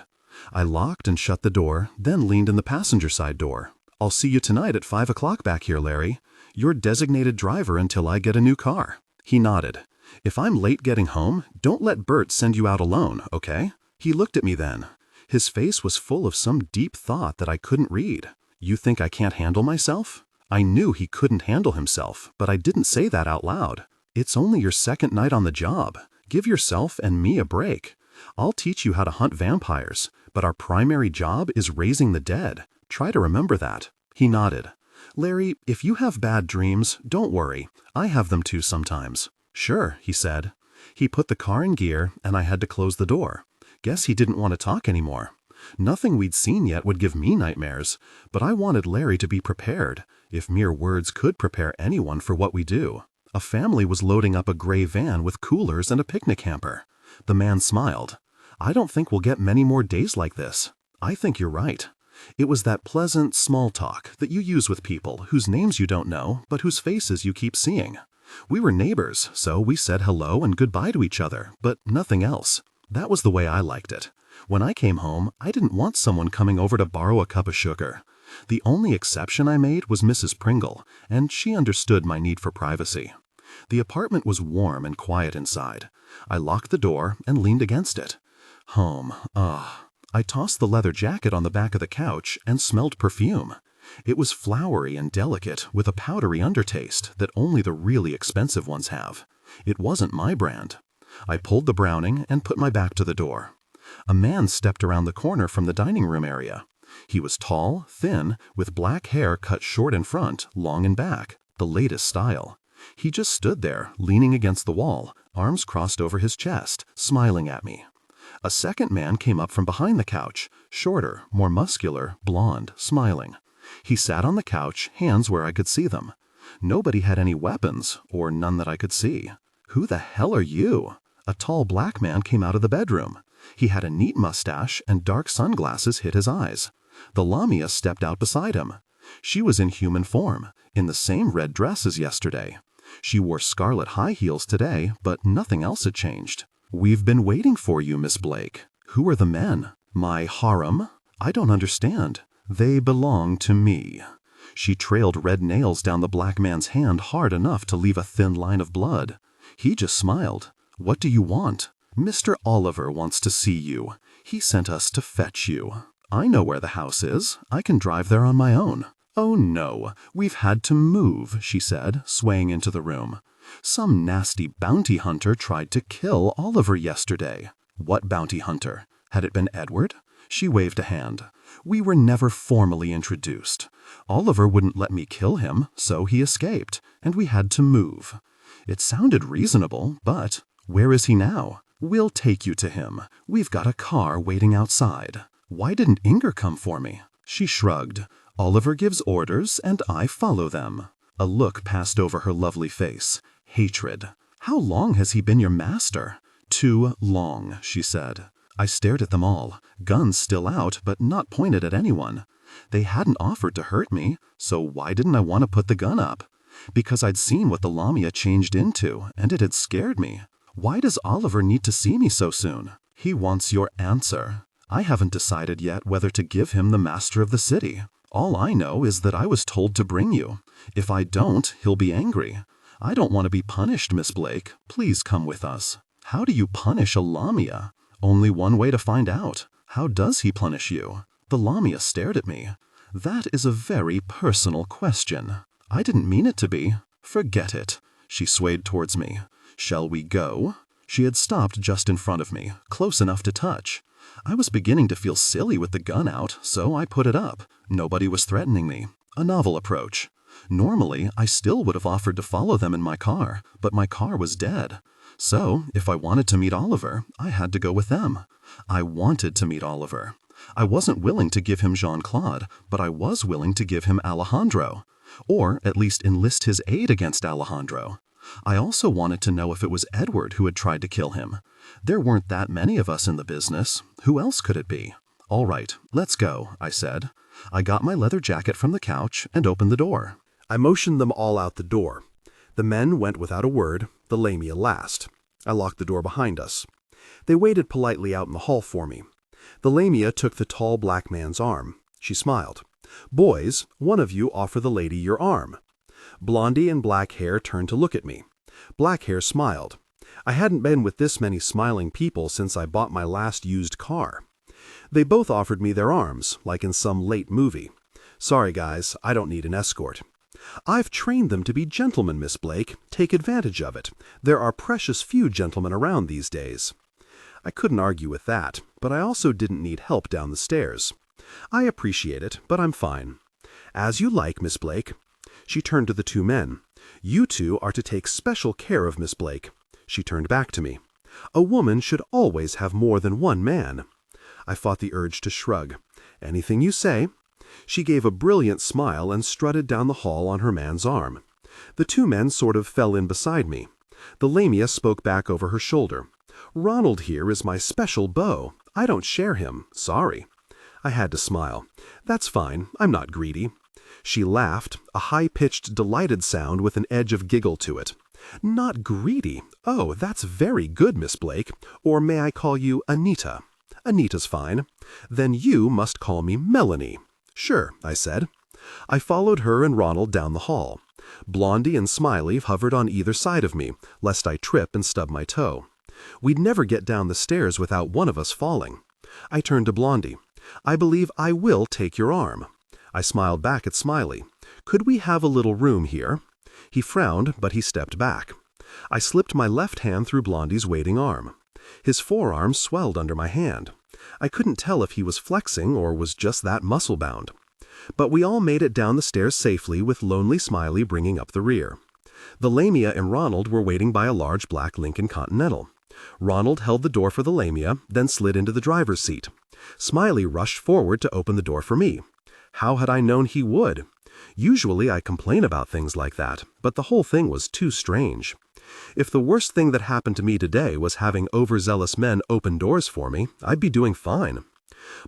I locked and shut the door, then leaned in the passenger side door. I'll see you tonight at 5 o'clock back here, Larry. You're designated driver until I get a new car. He nodded. If I'm late getting home, don't let Bert send you out alone, okay? He looked at me then. His face was full of some deep thought that I couldn't read. You think I can't handle myself? I knew he couldn't handle himself, but I didn't say that out loud. It's only your second night on the job. Give yourself and me a break. I'll teach you how to hunt vampires, but our primary job is raising the dead. Try to remember that. He nodded. Larry, if you have bad dreams, don't worry. I have them too sometimes. Sure, he said. He put the car in gear, and I had to close the door. Guess he didn't want to talk anymore. Nothing we'd seen yet would give me nightmares, but I wanted Larry to be prepared, if mere words could prepare anyone for what we do. A family was loading up a gray van with coolers and a picnic hamper. The man smiled. I don't think we'll get many more days like this. I think you're right. It was that pleasant small talk that you use with people whose names you don't know, but whose faces you keep seeing. We were neighbors, so we said hello and goodbye to each other, but nothing else. That was the way I liked it. When I came home, I didn't want someone coming over to borrow a cup of sugar. The only exception I made was Mrs. Pringle, and she understood my need for privacy. The apartment was warm and quiet inside. I locked the door and leaned against it. Home, I tossed the leather jacket on the back of the couch and smelled perfume. It was flowery and delicate, with a powdery undertaste that only the really expensive ones have. It wasn't my brand. I pulled the Browning and put my back to the door. A man stepped around the corner from the dining room area. He was tall, thin, with black hair cut short in front, long in back, the latest style. He just stood there, leaning against the wall, arms crossed over his chest, smiling at me. A second man came up from behind the couch, shorter, more muscular, blonde, smiling. He sat on the couch, hands where I could see them. Nobody had any weapons, or none that I could see. Who the hell are you? A tall black man came out of the bedroom. He had a neat mustache and dark sunglasses hid his eyes. The Lamia stepped out beside him. She was in human form, in the same red dress as yesterday. She wore scarlet high heels today, but nothing else had changed. We've been waiting for you, Miss Blake. Who are the men? My harem? I don't understand. They belong to me. She trailed red nails down the black man's hand hard enough to leave a thin line of blood. He just smiled. What do you want? Mr. Oliver wants to see you. He sent us to fetch you. I know where the house is. I can drive there on my own. Oh no, we've had to move, she said, swaying into the room. Some nasty bounty hunter tried to kill Oliver yesterday. What bounty hunter? Had it been Edward? She waved a hand. We were never formally introduced. Oliver wouldn't let me kill him, so he escaped, and we had to move. It sounded reasonable, but where is he now? We'll take you to him. We've got a car waiting outside. Why didn't Inger come for me? She shrugged. Oliver gives orders, and I follow them. A look passed over her lovely face. Hatred. How long has he been your master? Too long, she said. I stared at them all, guns still out, but not pointed at anyone. They hadn't offered to hurt me, so why didn't I want to put the gun up? Because I'd seen what the Lamia changed into, and it had scared me. Why does Oliver need to see me so soon? He wants your answer. I haven't decided yet whether to give him the master of the city. All I know is that I was told to bring you. If I don't, he'll be angry. I don't want to be punished, Miss Blake. Please come with us. How do you punish a Lamia? Only one way to find out. How does he punish you? The Lamia stared at me. That is a very personal question. I didn't mean it to be. Forget it. She swayed towards me. Shall we go? She had stopped just in front of me, close enough to touch. I was beginning to feel silly with the gun out, so I put it up. Nobody was threatening me. A novel approach. Normally, I still would have offered to follow them in my car, but my car was dead. So, if I wanted to meet Oliver, I had to go with them. I wanted to meet Oliver. I wasn't willing to give him Jean-Claude, but I was willing to give him Alejandro, or at least enlist his aid against Alejandro. I also wanted to know if it was Edward who had tried to kill him. There weren't that many of us in the business. Who else could it be? All right, let's go, I said. I got my leather jacket from the couch and opened the door. I motioned them all out the door. The men went without a word, the Lamia last. I locked the door behind us. They waited politely out in the hall for me. The Lamia took the tall black man's arm. She smiled. "Boys, one of you offer the lady your arm." Blondie and Black Hair turned to look at me. Black Hair smiled. I hadn't been with this many smiling people since I bought my last used car. They both offered me their arms, like in some late movie. "Sorry, guys, I don't need an escort." "I've trained them to be gentlemen, Miss Blake. Take advantage of it. There are precious few gentlemen around these days." I couldn't argue with that, but I also didn't need help down the stairs. "I appreciate it, but I'm fine." "As you like, Miss Blake." She turned to the two men. "You two are to take special care of Miss Blake." She turned back to me. "A woman should always have more than one man." I fought the urge to shrug. "Anything you say." She gave a brilliant smile and strutted down the hall on her man's arm. The two men sort of fell in beside me. The Lamia spoke back over her shoulder. "Ronald here is my special beau. I don't share him. Sorry." I had to smile. "That's fine. I'm not greedy." She laughed, a high-pitched, delighted sound with an edge of giggle to it. "Not greedy? Oh, that's very good, Miss Blake. Or may I call you Anita?" "Anita's fine." "Then you must call me Melanie." "Sure," I said. I followed her and Ronald down the hall. Blondie and Smiley hovered on either side of me, lest I trip and stub my toe. We'd never get down the stairs without one of us falling. I turned to Blondie. "I believe I will take your arm." I smiled back at Smiley. "Could we have a little room here?" He frowned, but he stepped back. I slipped my left hand through Blondie's waiting arm. His forearm swelled under my hand. I couldn't tell if he was flexing or was just that muscle-bound. But we all made it down the stairs safely, with lonely Smiley bringing up the rear. The Lamia and Ronald were waiting by a large black Lincoln Continental. Ronald held the door for the Lamia, then slid into the driver's seat. Smiley rushed forward to open the door for me. How had I known he would? Usually I complain about things like that, but the whole thing was too strange. If the worst thing that happened to me today was having overzealous men open doors for me, I'd be doing fine.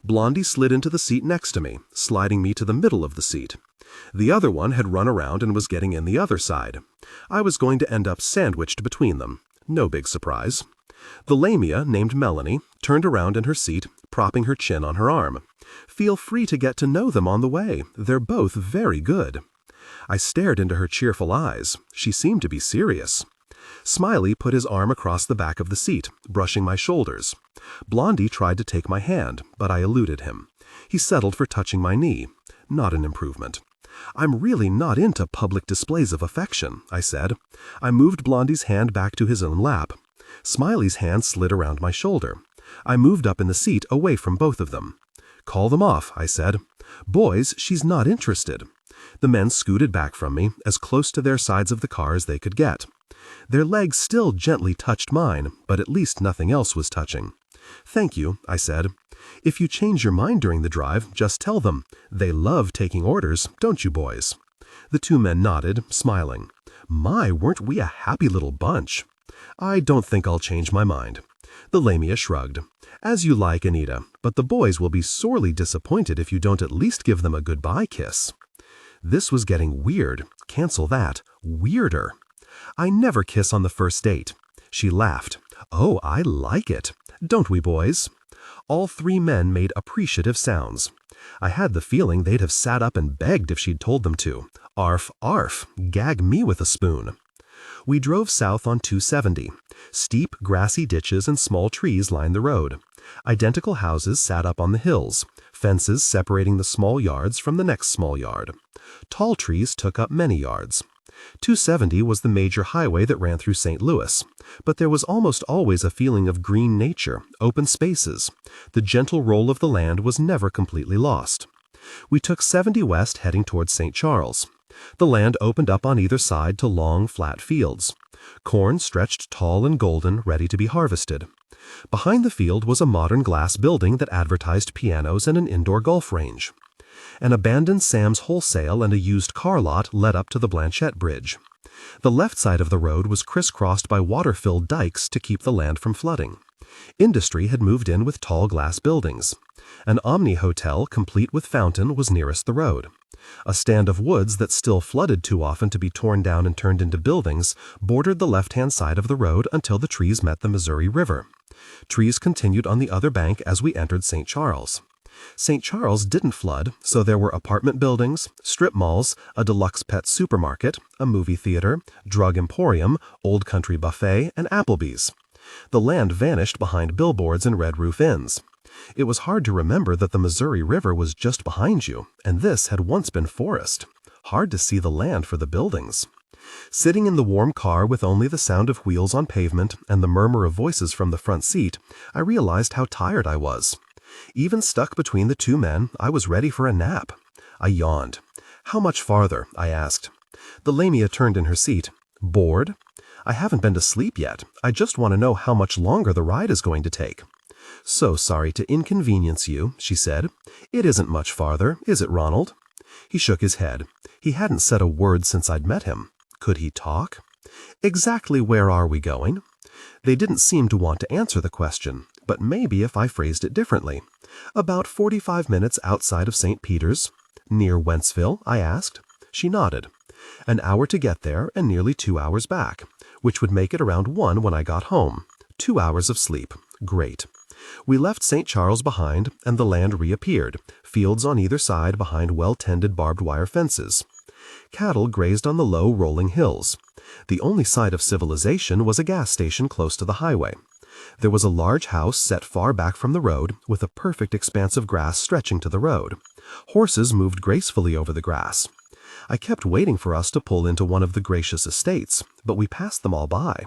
Blondie slid into the seat next to me, sliding me to the middle of the seat. The other one had run around and was getting in the other side. I was going to end up sandwiched between them. No big surprise. The Lamia, named Melanie, turned around in her seat, propping her chin on her arm. Feel free to get to know them on the way. They're both very good. I stared into her cheerful eyes. She seemed to be serious. Smiley put his arm across the back of the seat, brushing my shoulders. Blondie tried to take my hand, but I eluded him. He settled for touching my knee. Not an improvement. "I'm really not into public displays of affection," I said. I moved Blondie's hand back to his own lap. Smiley's hand slid around my shoulder. I moved up in the seat away from both of them. "Call them off," I said. "Boys, she's not interested." The men scooted back from me, as close to their sides of the car as they could get. Their legs still gently touched mine, but at least nothing else was touching. "Thank you," I said. "If you change your mind during the drive, just tell them. They love taking orders, don't you boys?" The two men nodded, smiling. My, weren't we a happy little bunch? "I don't think I'll change my mind." The Lamia shrugged. "As you like, Anita, but the boys will be sorely disappointed if you don't at least give them a goodbye kiss." This was getting weird. Cancel that. Weirder. "I never kiss on the first date." She laughed. "Oh, I like it. Don't we, boys?" All three men made appreciative sounds. I had the feeling they'd have sat up and begged if she'd told them to. Arf, arf, gag me with a spoon. We drove south on 270. Steep, grassy ditches and small trees lined the road. Identical houses sat up on the hills, fences separating the small yards from the next small yard. Tall trees took up many yards. 270 was the major highway that ran through St. Louis, but there was almost always a feeling of green nature, open spaces. The gentle roll of the land was never completely lost. We took 70 west heading towards St. Charles. The land opened up on either side to long, flat fields. Corn stretched tall and golden, ready to be harvested. Behind the field was a modern glass building that advertised pianos and an indoor golf range. An abandoned Sam's Wholesale and a used car lot led up to the Blanchette Bridge. The left side of the road was crisscrossed by water-filled dikes to keep the land from flooding. Industry had moved in with tall glass buildings. An Omni Hotel, complete with fountain, was nearest the road. A stand of woods that still flooded too often to be torn down and turned into buildings bordered the left-hand side of the road until the trees met the Missouri River. Trees continued on the other bank as we entered St. Charles. St. Charles didn't flood, so there were apartment buildings, strip malls, a deluxe pet supermarket, a movie theater, drug emporium, old country buffet, and Applebee's. The land vanished behind billboards and red roof inns. It was hard to remember that the Missouri River was just behind you, and this had once been forest. Hard to see the land for the buildings. Sitting in the warm car with only the sound of wheels on pavement and the murmur of voices from the front seat, I realized how tired I was. Even stuck between the two men, I was ready for a nap. I yawned. "How much farther?" I asked. The Lamia turned in her seat. "Bored?" "I haven't been to sleep yet. I just want to know how much longer the ride is going to take." "So sorry to inconvenience you," she said. "It isn't much farther, is it, Ronald?" He shook his head. He hadn't said a word since I'd met him. Could he talk? "Exactly where are we going?" They didn't seem to want to answer the question, but maybe if I phrased it differently. "About 45 minutes outside of St. Peter's." "Near Wentzville?" I asked. She nodded. "An hour to get there and nearly 2 hours back, which would make it around 1 when I got home. 2 hours of sleep. Great." We left St. Charles behind, and the land reappeared, fields on either side behind well-tended barbed wire fences. Cattle grazed on the low, rolling hills. The only sign of civilization was a gas station close to the highway. There was a large house set far back from the road, with a perfect expanse of grass stretching to the road. Horses moved gracefully over the grass. I kept waiting for us to pull into one of the gracious estates, but we passed them all by.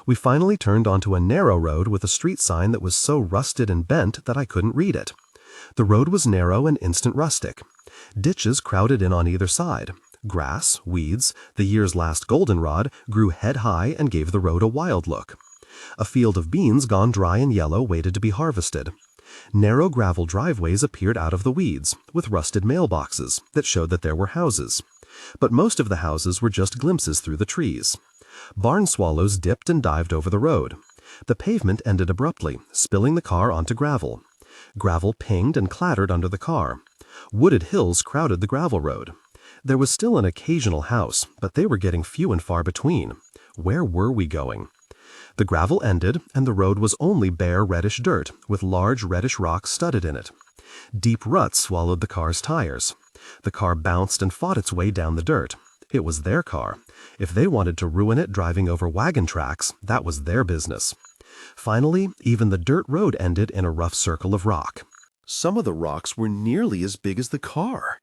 We finally turned onto a narrow road with a street sign that was so rusted and bent that I couldn't read it. The road was narrow and instant rustic. Ditches crowded in on either side. Grass, weeds, the year's last goldenrod, grew head-high and gave the road a wild look. A field of beans gone dry and yellow waited to be harvested. Narrow gravel driveways appeared out of the weeds, with rusted mailboxes that showed that there were houses. But most of the houses were just glimpses through the trees. Barn swallows dipped and dived over the road. The pavement ended abruptly, spilling the car onto gravel. Gravel pinged and clattered under the car. Wooded hills crowded the gravel road. There was still an occasional house, but they were getting few and far between. Where were we going? The gravel ended, and the road was only bare reddish dirt, with large reddish rocks studded in it. Deep ruts swallowed the car's tires. The car bounced and fought its way down the dirt. It was their car. If they wanted to ruin it driving over wagon tracks, that was their business. Finally, even the dirt road ended in a rough circle of rock. Some of the rocks were nearly as big as the car.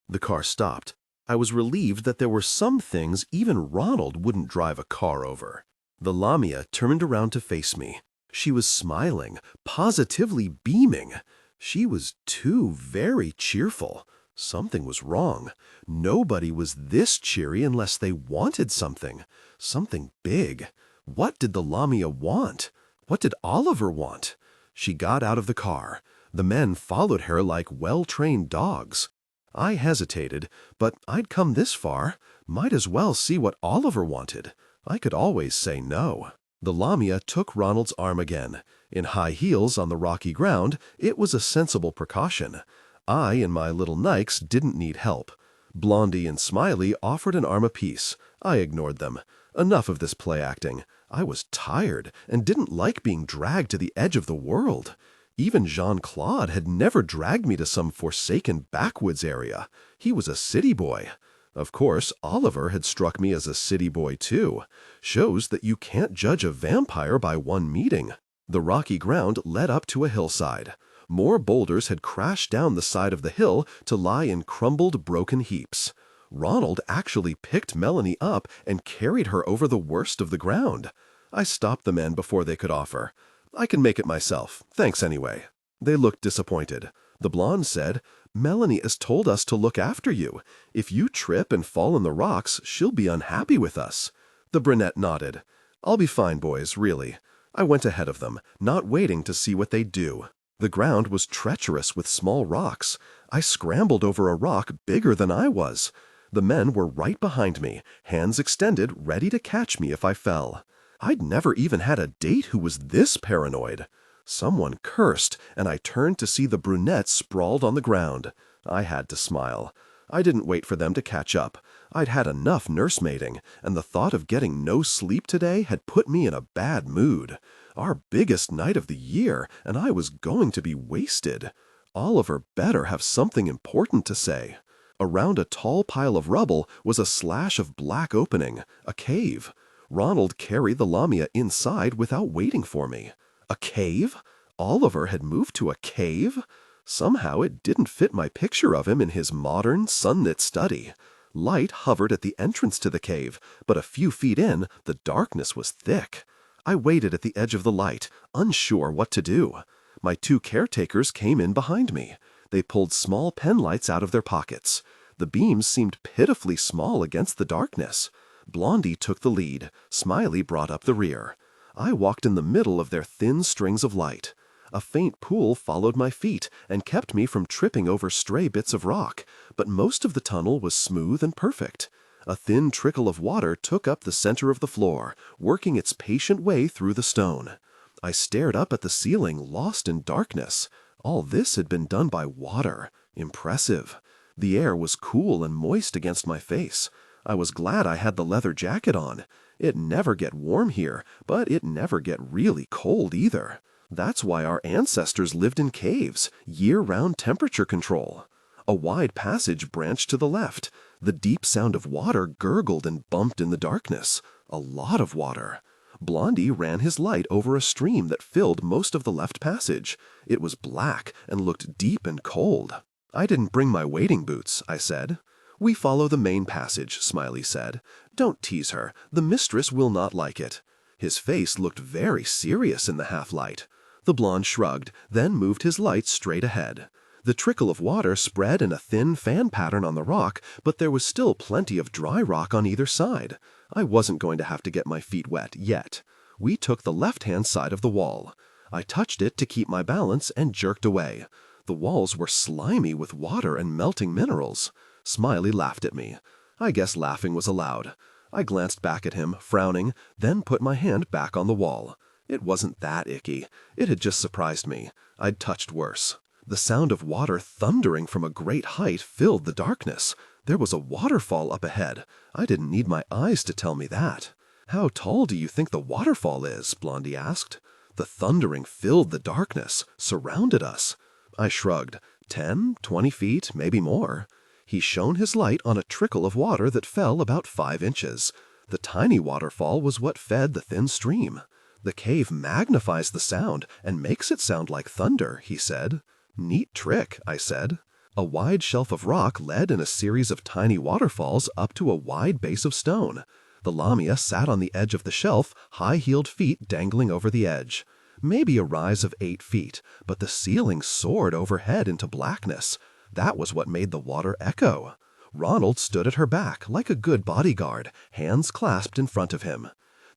The car stopped. I was relieved that there were some things even Ronald wouldn't drive a car over. The Lamia turned around to face me. She was smiling, positively beaming. She was too very cheerful. Something was wrong. Nobody was this cheery unless they wanted something. Something big. What did the Lamia want? What did Oliver want? She got out of the car. The men followed her like well-trained dogs. I hesitated, but I'd come this far. Might as well see what Oliver wanted. I could always say no. The Lamia took Ronald's arm again. In high heels on the rocky ground, it was a sensible precaution. I, in my little Nikes, didn't need help. Blondie and Smiley offered an arm apiece. I ignored them. Enough of this play-acting. I was tired and didn't like being dragged to the edge of the world. Even Jean-Claude had never dragged me to some forsaken backwoods area. He was a city boy. Of course, Oliver had struck me as a city boy too. Shows that you can't judge a vampire by one meeting. The rocky ground led up to a hillside. More boulders had crashed down the side of the hill to lie in crumbled, broken heaps. Ronald actually picked Melanie up and carried her over the worst of the ground. I stopped the men before they could offer. "I can make it myself. Thanks anyway." They looked disappointed. The blonde said, Melanie has told us to look after you. If you trip and fall in the rocks, she'll be unhappy with us." The brunette nodded. "I'll be fine, boys, really." I went ahead of them, not waiting to see what they'd do. The ground was treacherous with small rocks. I scrambled over a rock bigger than I was. The men were right behind me, hands extended, ready to catch me if I fell. I'd never even had a date who was this paranoid. Someone cursed, and I turned to see the brunette sprawled on the ground. I had to smile. I didn't wait for them to catch up. I'd had enough nursemaiding, and the thought of getting no sleep today had put me in a bad mood. Our biggest night of the year, and I was going to be wasted. Oliver better have something important to say. Around a tall pile of rubble was a slash of black opening, a cave. Ronald carried the lamia inside without waiting for me. A cave? Oliver had moved to a cave? Somehow it didn't fit my picture of him in his modern, sunlit study. Light hovered at the entrance to the cave, but a few feet in, the darkness was thick. I waited at the edge of the light, unsure what to do. My 2 caretakers came in behind me. They pulled small pen lights out of their pockets. The beams seemed pitifully small against the darkness. Blondie took the lead. Smiley brought up the rear. I walked in the middle of their thin strings of light. A faint pool followed my feet and kept me from tripping over stray bits of rock, but most of the tunnel was smooth and perfect. A thin trickle of water took up the center of the floor, working its patient way through the stone. I stared up at the ceiling, lost in darkness. All this had been done by water. Impressive. The air was cool and moist against my face. I was glad I had the leather jacket on. It never get warm here, but it never get really cold either. That's why our ancestors lived in caves, year-round temperature control. A wide passage branched to the left. The deep sound of water gurgled and bumped in the darkness. A lot of water. Blondie ran his light over a stream that filled most of the left passage. It was black and looked deep and cold. "I didn't bring my wading boots," I said. "We follow the main passage," Smiley said. "Don't tease her. The mistress will not like it." His face looked very serious in the half-light. The blonde shrugged, then moved his light straight ahead. The trickle of water spread in a thin fan pattern on the rock, but there was still plenty of dry rock on either side. I wasn't going to have to get my feet wet yet. We took the left-hand side of the wall. I touched it to keep my balance and jerked away. The walls were slimy with water and melting minerals. Smiley laughed at me. I guess laughing was allowed. I glanced back at him, frowning, then put my hand back on the wall. It wasn't that icky. It had just surprised me. I'd touched worse. The sound of water thundering from a great height filled the darkness. There was a waterfall up ahead. I didn't need my eyes to tell me that. "How tall do you think the waterfall is?" Blondie asked. The thundering filled the darkness, surrounded us. I shrugged. 10, 20 feet, maybe more. He shone his light on a trickle of water that fell about 5 inches. The tiny waterfall was what fed the thin stream. "The cave magnifies the sound and makes it sound like thunder," he said. "Neat trick," I said. A wide shelf of rock led in a series of tiny waterfalls up to a wide base of stone. The lamia sat on the edge of the shelf, high-heeled feet dangling over the edge. Maybe a rise of 8 feet, but the ceiling soared overhead into blackness. That was what made the water echo. Ronald stood at her back like a good bodyguard, hands clasped in front of him.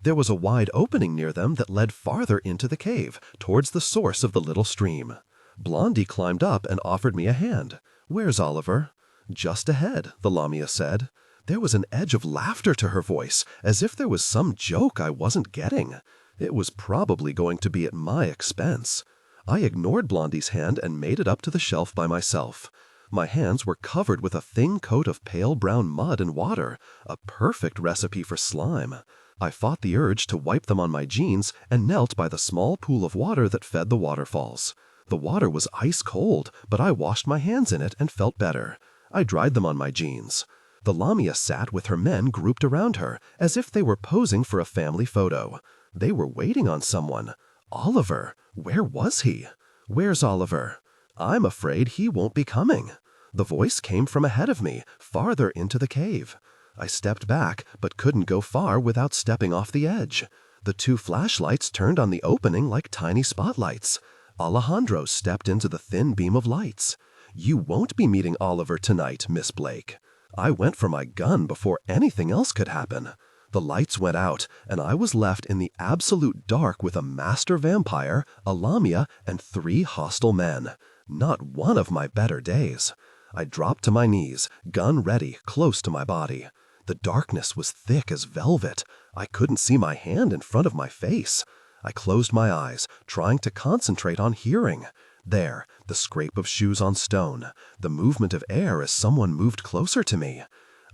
There was a wide opening near them that led farther into the cave, towards the source of the little stream. Blondie climbed up and offered me a hand. "Where's Oliver?" "Just ahead," the lamia said. There was an edge of laughter to her voice, as if there was some joke I wasn't getting. It was probably going to be at my expense. I ignored Blondie's hand and made it up to the shelf by myself. My hands were covered with a thin coat of pale brown mud and water, a perfect recipe for slime. I fought the urge to wipe them on my jeans and knelt by the small pool of water that fed the waterfalls. The water was ice cold, but I washed my hands in it and felt better. I dried them on my jeans. The lamia sat with her men grouped around her, as if they were posing for a family photo. They were waiting on someone. Oliver. Where was he? "Where's Oliver?" "I'm afraid he won't be coming." The voice came from ahead of me, farther into the cave. I stepped back, but couldn't go far without stepping off the edge. The 2 flashlights turned on the opening like tiny spotlights. Alejandro stepped into the thin beam of lights. "You won't be meeting Oliver tonight, Miss Blake." I went for my gun before anything else could happen. The lights went out, and I was left in the absolute dark with a master vampire, a lamia, and 3 hostile men. Not one of my better days. I dropped to my knees, gun ready, close to my body. The darkness was thick as velvet. I couldn't see my hand in front of my face. I closed my eyes, trying to concentrate on hearing. There, the scrape of shoes on stone, the movement of air as someone moved closer to me.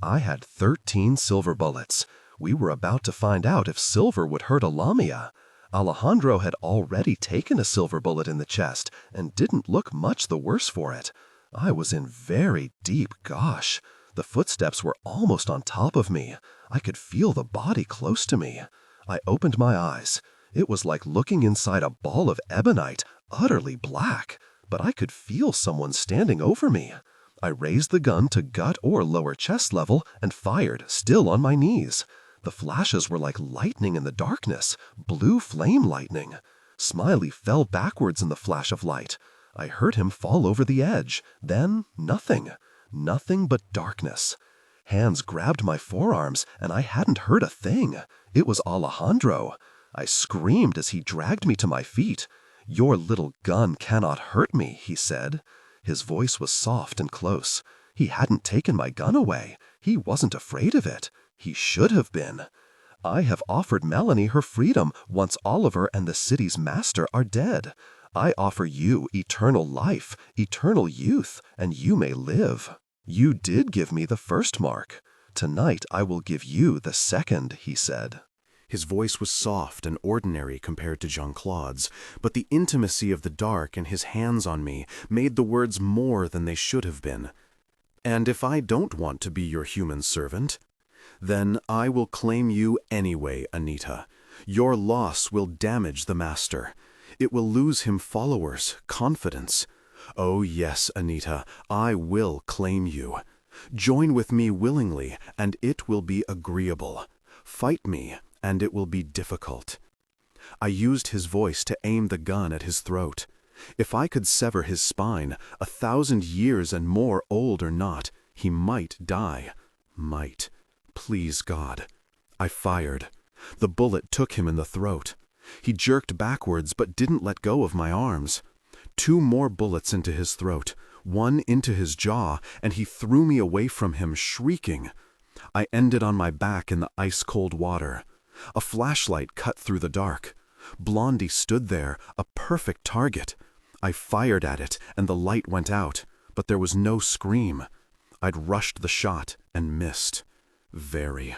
I had 13 silver bullets. We were about to find out if silver would hurt a lamia. Alejandro had already taken a silver bullet in the chest and didn't look much the worse for it. I was in very deep gosh. The footsteps were almost on top of me. I could feel the body close to me. I opened my eyes. It was like looking inside a ball of ebonite, utterly black, but I could feel someone standing over me. I raised the gun to gut or lower chest level and fired, still on my knees. The flashes were like lightning in the darkness, blue flame lightning. Smiley fell backwards in the flash of light. I heard him fall over the edge. Then nothing. Nothing but darkness. Hands grabbed my forearms, and I hadn't heard a thing. It was Alejandro. I screamed as he dragged me to my feet. "Your little gun cannot hurt me," he said. His voice was soft and close. He hadn't taken my gun away. He wasn't afraid of it. He should have been. "I have offered Melanie her freedom once Oliver and the city's master are dead. I offer you eternal life, eternal youth, and you may live. You did give me the first mark. Tonight I will give you the second," he said. His voice was soft and ordinary compared to Jean-Claude's, but the intimacy of the dark and his hands on me made the words more than they should have been. "And if I don't want to be your human servant? Then I will claim you anyway, Anita. Your loss will damage the master. It will lose him followers, confidence. Oh yes, Anita, I will claim you. Join with me willingly, and it will be agreeable. Fight me, and it will be difficult." I used his voice to aim the gun at his throat. If I could sever his spine, 1,000 years and more old or not, he might die. Might. Please God. I fired. The bullet took him in the throat. He jerked backwards but didn't let go of my arms. 2 more bullets into his throat, 1 into his jaw, and he threw me away from him, shrieking. I ended on my back in the ice-cold water. A flashlight cut through the dark. Blondie stood there, a perfect target. I fired at it, and the light went out, but there was no scream. I'd rushed the shot and missed. Very.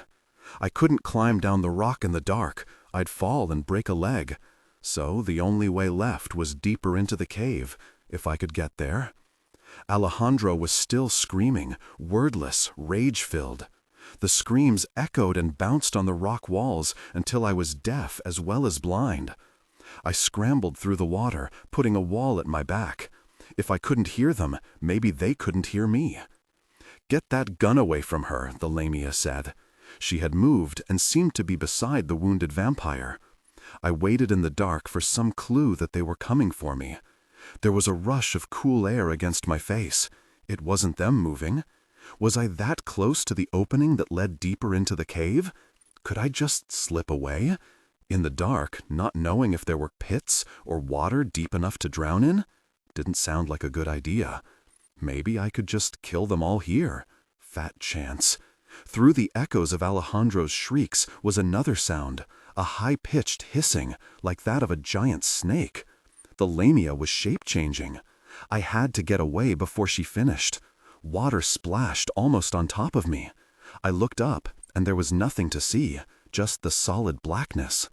I couldn't climb down the rock in the dark. I'd fall and break a leg. So the only way left was deeper into the cave, if I could get there. Alejandro was still screaming, wordless, rage-filled. The screams echoed and bounced on the rock walls until I was deaf as well as blind. I scrambled through the water, putting a wall at my back. If I couldn't hear them, maybe they couldn't hear me. "Get that gun away from her," the lamia said. She had moved and seemed to be beside the wounded vampire. I waited in the dark for some clue that they were coming for me. There was a rush of cool air against my face. It wasn't them moving. Was I that close to the opening that led deeper into the cave? Could I just slip away? In the dark, not knowing if there were pits or water deep enough to drown in? Didn't sound like a good idea. Maybe I could just kill them all here. Fat chance. Through the echoes of Alejandro's shrieks was another sound, a high-pitched hissing, like that of a giant snake. The lamia was shape-changing. I had to get away before she finished. Water splashed almost on top of me. I looked up, and there was nothing to see, just the solid blackness.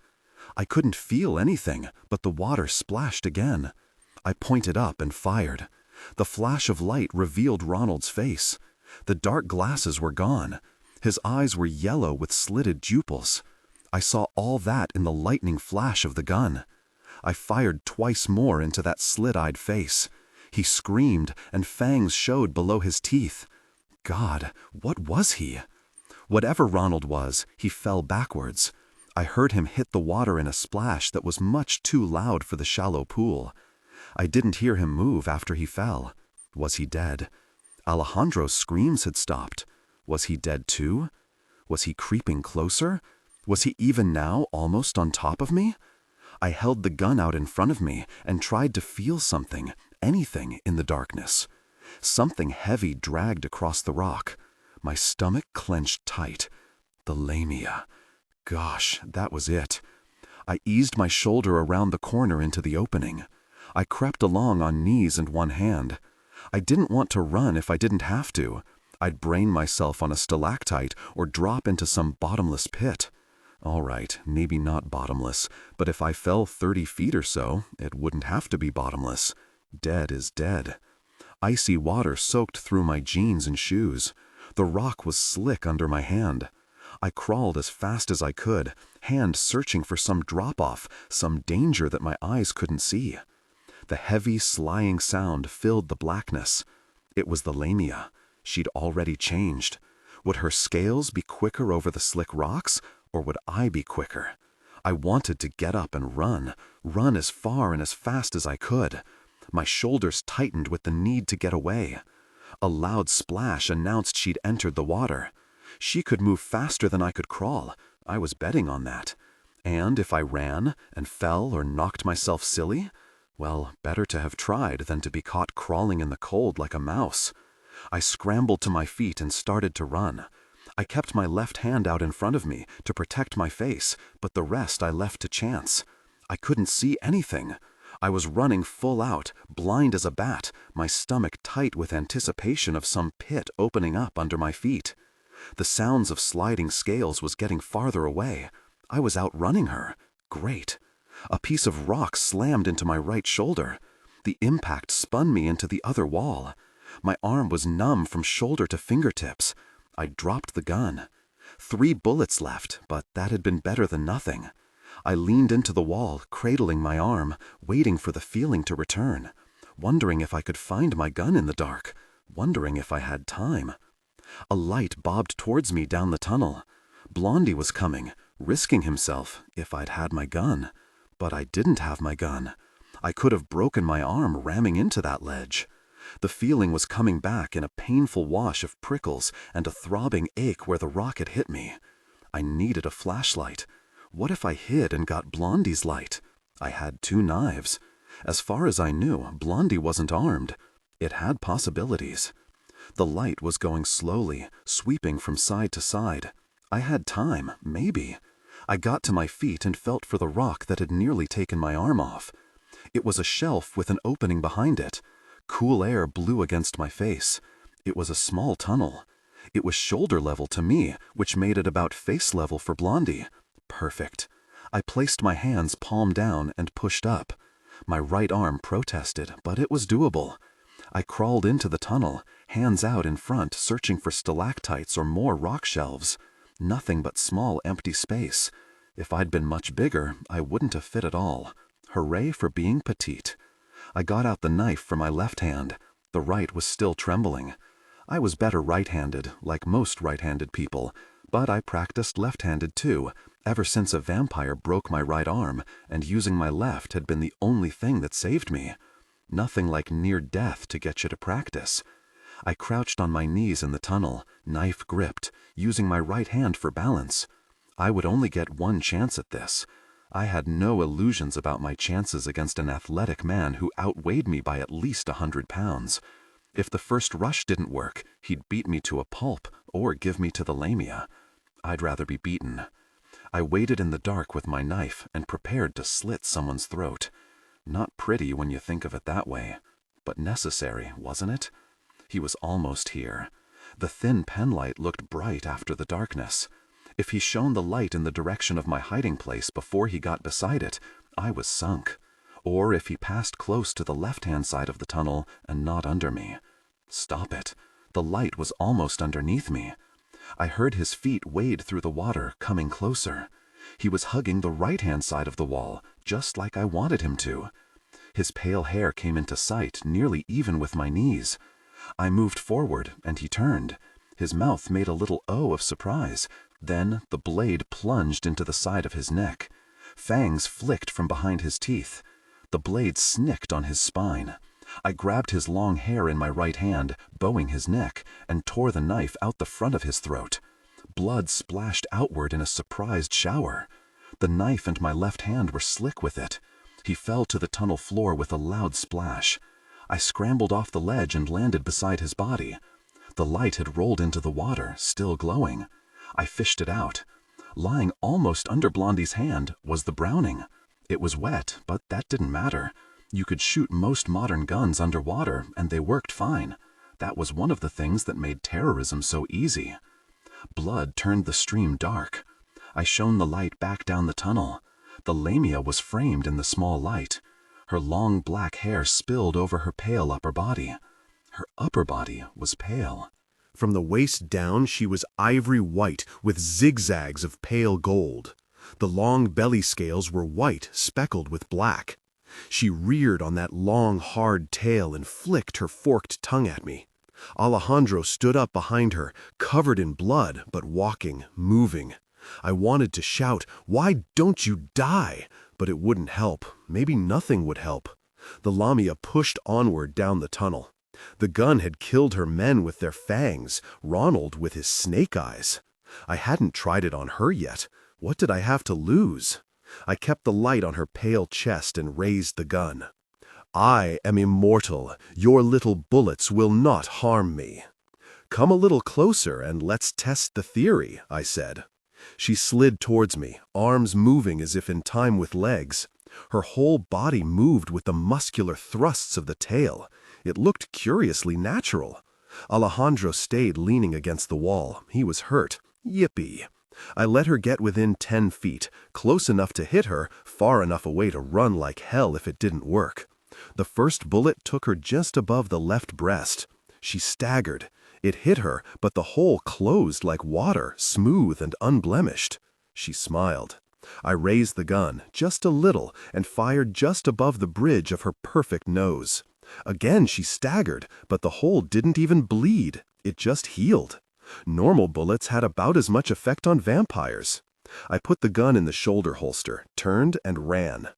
I couldn't feel anything, but the water splashed again. I pointed up and fired. The flash of light revealed Ronald's face. The dark glasses were gone. His eyes were yellow with slitted pupils. I saw all that in the lightning flash of the gun. I fired twice more into that slit-eyed face. He screamed, and fangs showed below his teeth. God, what was he? Whatever Ronald was, he fell backwards. I heard him hit the water in a splash that was much too loud for the shallow pool. I didn't hear him move after he fell. Was he dead? Alejandro's screams had stopped. Was he dead too? Was he creeping closer? Was he even now almost on top of me? I held the gun out in front of me and tried to feel something, anything in the darkness. Something heavy dragged across the rock. My stomach clenched tight. The lamia. Gosh, that was it. I eased my shoulder around the corner into the opening. I crept along on knees and one hand. I didn't want to run if I didn't have to. I'd brain myself on a stalactite or drop into some bottomless pit. All right, maybe not bottomless, but if I fell 30 feet or so, it wouldn't have to be bottomless. Dead is dead. Icy water soaked through my jeans and shoes. The rock was slick under my hand. I crawled as fast as I could, hand searching for some drop-off, some danger that my eyes couldn't see. The heavy, slying sound filled the blackness. It was the lamia. She'd already changed. Would her scales be quicker over the slick rocks, or would I be quicker? I wanted to get up and run as far and as fast as I could. My shoulders tightened with the need to get away. A loud splash announced she'd entered the water. She could move faster than I could crawl. I was betting on that. And if I ran and fell or knocked myself silly, well, better to have tried than to be caught crawling in the cold like a mouse. I scrambled to my feet and started to run. I kept my left hand out in front of me to protect my face, but the rest I left to chance. I couldn't see anything. I was running full out, blind as a bat, my stomach tight with anticipation of some pit opening up under my feet. The sounds of sliding scales was getting farther away. I was outrunning her. Great. A piece of rock slammed into my right shoulder. The impact spun me into the other wall. My arm was numb from shoulder to fingertips. I dropped the gun. 3 bullets left, but that had been better than nothing. I leaned into the wall, cradling my arm, waiting for the feeling to return, wondering if I could find my gun in the dark, wondering if I had time. A light bobbed towards me down the tunnel. Blondie was coming, risking himself if I'd had my gun. But I didn't have my gun. I could have broken my arm ramming into that ledge. The feeling was coming back in a painful wash of prickles and a throbbing ache where the rock had hit me. I needed a flashlight. What if I hid and got Blondie's light? I had 2 knives. As far as I knew, Blondie wasn't armed. It had possibilities. The light was going slowly, sweeping from side to side. I had time, maybe. I got to my feet and felt for the rock that had nearly taken my arm off. It was a shelf with an opening behind it. Cool air blew against my face. It was a small tunnel. It was shoulder level to me, which made it about face level for Blondie. Perfect. I placed my hands palm down and pushed up. My right arm protested, but it was doable. I crawled into the tunnel, hands out in front, searching for stalactites or more rock shelves. Nothing but small empty space. If I'd been much bigger, I wouldn't have fit at all. Hooray for being petite. I got out the knife from my left hand. The right was still trembling. I was better right-handed, like most right-handed people, but I practiced left-handed too, ever since a vampire broke my right arm, and using my left had been the only thing that saved me. Nothing like near death to get you to practice. I crouched on my knees in the tunnel, knife gripped, using my right hand for balance. I would only get one chance at this. I had no illusions about my chances against an athletic man who outweighed me by at least 100 pounds. If the first rush didn't work, he'd beat me to a pulp or give me to the lamia. I'd rather be beaten. I waited in the dark with my knife and prepared to slit someone's throat. Not pretty when you think of it that way, but necessary, wasn't it? He was almost here. The thin penlight looked bright after the darkness. If he shone the light in the direction of my hiding place before he got beside it, I was sunk. Or if he passed close to the left-hand side of the tunnel and not under me. Stop it. The light was almost underneath me. I heard his feet wade through the water, coming closer. He was hugging the right-hand side of the wall, just like I wanted him to. His pale hair came into sight, nearly even with my knees. I moved forward, and he turned. His mouth made a little O of surprise. Then the blade plunged into the side of his neck. Fangs flicked from behind his teeth. The blade snicked on his spine. I grabbed his long hair in my right hand, bowing his neck, and tore the knife out the front of his throat. Blood splashed outward in a surprised shower. The knife and my left hand were slick with it. He fell to the tunnel floor with a loud splash. I scrambled off the ledge and landed beside his body. The light had rolled into the water, still glowing. I fished it out. Lying almost under Blondie's hand was the Browning. It was wet, but that didn't matter. You could shoot most modern guns underwater, and they worked fine. That was one of the things that made terrorism so easy. Blood turned the stream dark. I shone the light back down the tunnel. The Lamia was framed in the small light. Her long black hair spilled over her pale upper body. Her upper body was pale. From the waist down, she was ivory white with zigzags of pale gold. The long belly scales were white, speckled with black. She reared on that long, hard tail and flicked her forked tongue at me. Alejandro stood up behind her, covered in blood, but walking, moving. I wanted to shout, "Why don't you die?" But it wouldn't help. Maybe nothing would help. The Lamia pushed onward down the tunnel. The gun had killed her men with their fangs, Ronald with his snake eyes. I hadn't tried it on her yet. What did I have to lose? I kept the light on her pale chest and raised the gun. "I am immortal. Your little bullets will not harm me." "Come a little closer and let's test the theory," I said. She slid towards me, arms moving as if in time with legs. Her whole body moved with the muscular thrusts of the tail. It looked curiously natural. Alejandro stayed leaning against the wall. He was hurt. Yippee! I let her get within 10 feet, close enough to hit her, far enough away to run like hell if it didn't work. The first bullet took her just above the left breast. She staggered. It hit her, but the hole closed like water, smooth and unblemished. She smiled. I raised the gun, just a little, and fired just above the bridge of her perfect nose. Again she staggered, but the hole didn't even bleed. It just healed. Normal bullets had about as much effect on vampires. I put the gun in the shoulder holster, turned, and ran.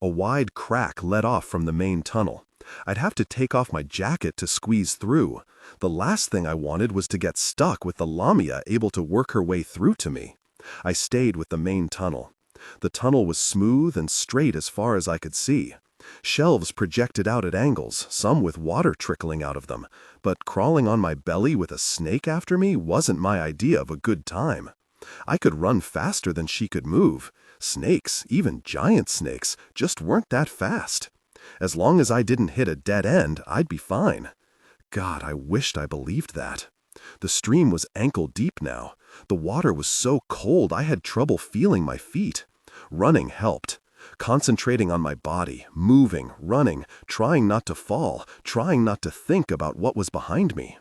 A wide crack led off from the main tunnel. I'd have to take off my jacket to squeeze through. The last thing I wanted was to get stuck with the Lamia able to work her way through to me. I stayed with the main tunnel. The tunnel was smooth and straight as far as I could see. Shelves projected out at angles, some with water trickling out of them, but crawling on my belly with a snake after me wasn't my idea of a good time. I could run faster than she could move. Snakes, even giant snakes, just weren't that fast. As long as I didn't hit a dead end, I'd be fine. God, I wished I believed that. The stream was ankle deep now. The water was so cold I had trouble feeling my feet. Running helped. Concentrating on my body, moving, running, trying not to fall, trying not to think about what was behind me.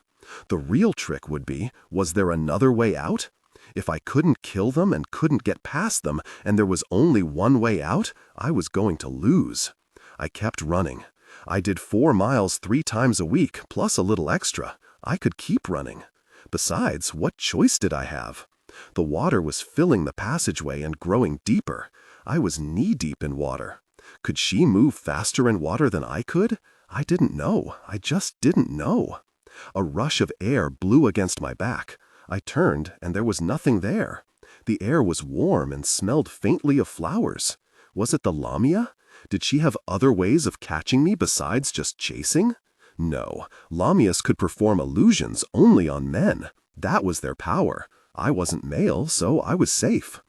The real trick would be, was there another way out? If I couldn't kill them and couldn't get past them, and there was only one way out, I was going to lose. I kept running. I did 4 miles 3 times a week, plus a little extra. I could keep running. Besides, what choice did I have? The water was filling the passageway and growing deeper. I was knee-deep in water. Could she move faster in water than I could? I didn't know. I just didn't know. A rush of air blew against my back. I turned, and there was nothing there. The air was warm and smelled faintly of flowers. Was it the Lamia? Did she have other ways of catching me besides just chasing? No, Lamias could perform illusions only on men. That was their power. I wasn't male, so I was safe.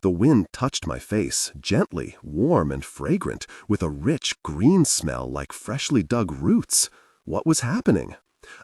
The wind touched my face, gently, warm and fragrant, with a rich green smell like freshly dug roots. What was happening?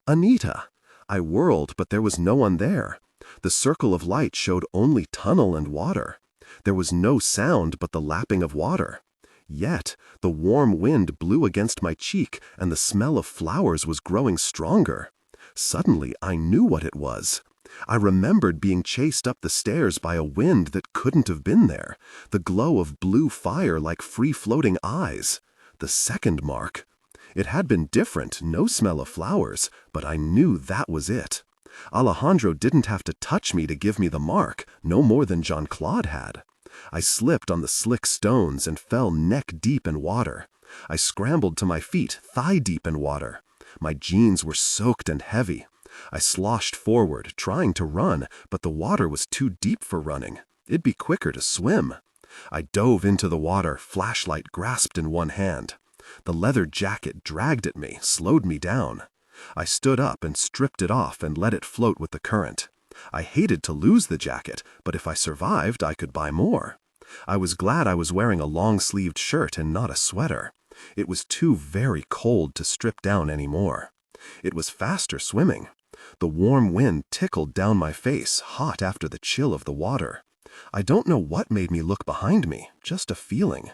Anita! I whirled, but there was no one there. The circle of light showed only tunnel and water. There was no sound but the lapping of water. Yet, the warm wind blew against my cheek, and the smell of flowers was growing stronger. Suddenly, I knew what it was. I remembered being chased up the stairs by a wind that couldn't have been there, the glow of blue fire like free-floating eyes. The second mark. It had been different, no smell of flowers, but I knew that was it. Alejandro didn't have to touch me to give me the mark, no more than Jean-Claude had. I slipped on the slick stones and fell neck deep in water. I scrambled to my feet, thigh deep in water. My jeans were soaked and heavy. I sloshed forward, trying to run, but the water was too deep for running. It'd be quicker to swim. I dove into the water, flashlight grasped in one hand. The leather jacket dragged at me, slowed me down. I stood up and stripped it off and let it float with the current. I hated to lose the jacket, but if I survived, I could buy more. I was glad I was wearing a long-sleeved shirt and not a sweater. It was too very cold to strip down anymore. It was faster swimming. The warm wind tickled down my face, hot after the chill of the water. I don't know what made me look behind me, just a feeling.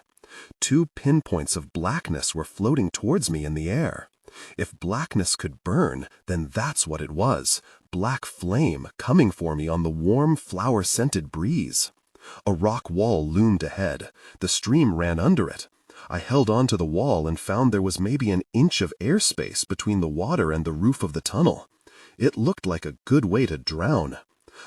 2 pinpoints of blackness were floating towards me in the air. If blackness could burn, then that's what it was. Black flame coming for me on the warm, flower-scented breeze. A rock wall loomed ahead. The stream ran under it. I held on to the wall and found there was maybe an inch of airspace between the water and the roof of the tunnel. It looked like a good way to drown.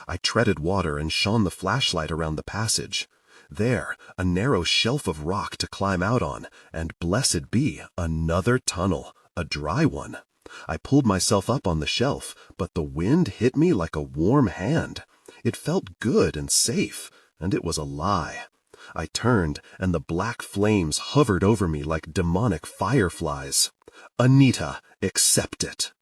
I treaded water and shone the flashlight around the passage. There, a narrow shelf of rock to climb out on, and blessed be, another tunnel, a dry one. I pulled myself up on the shelf, but the wind hit me like a warm hand. It felt good and safe, and it was a lie. I turned, and the black flames hovered over me like demonic fireflies. Anita, accept it.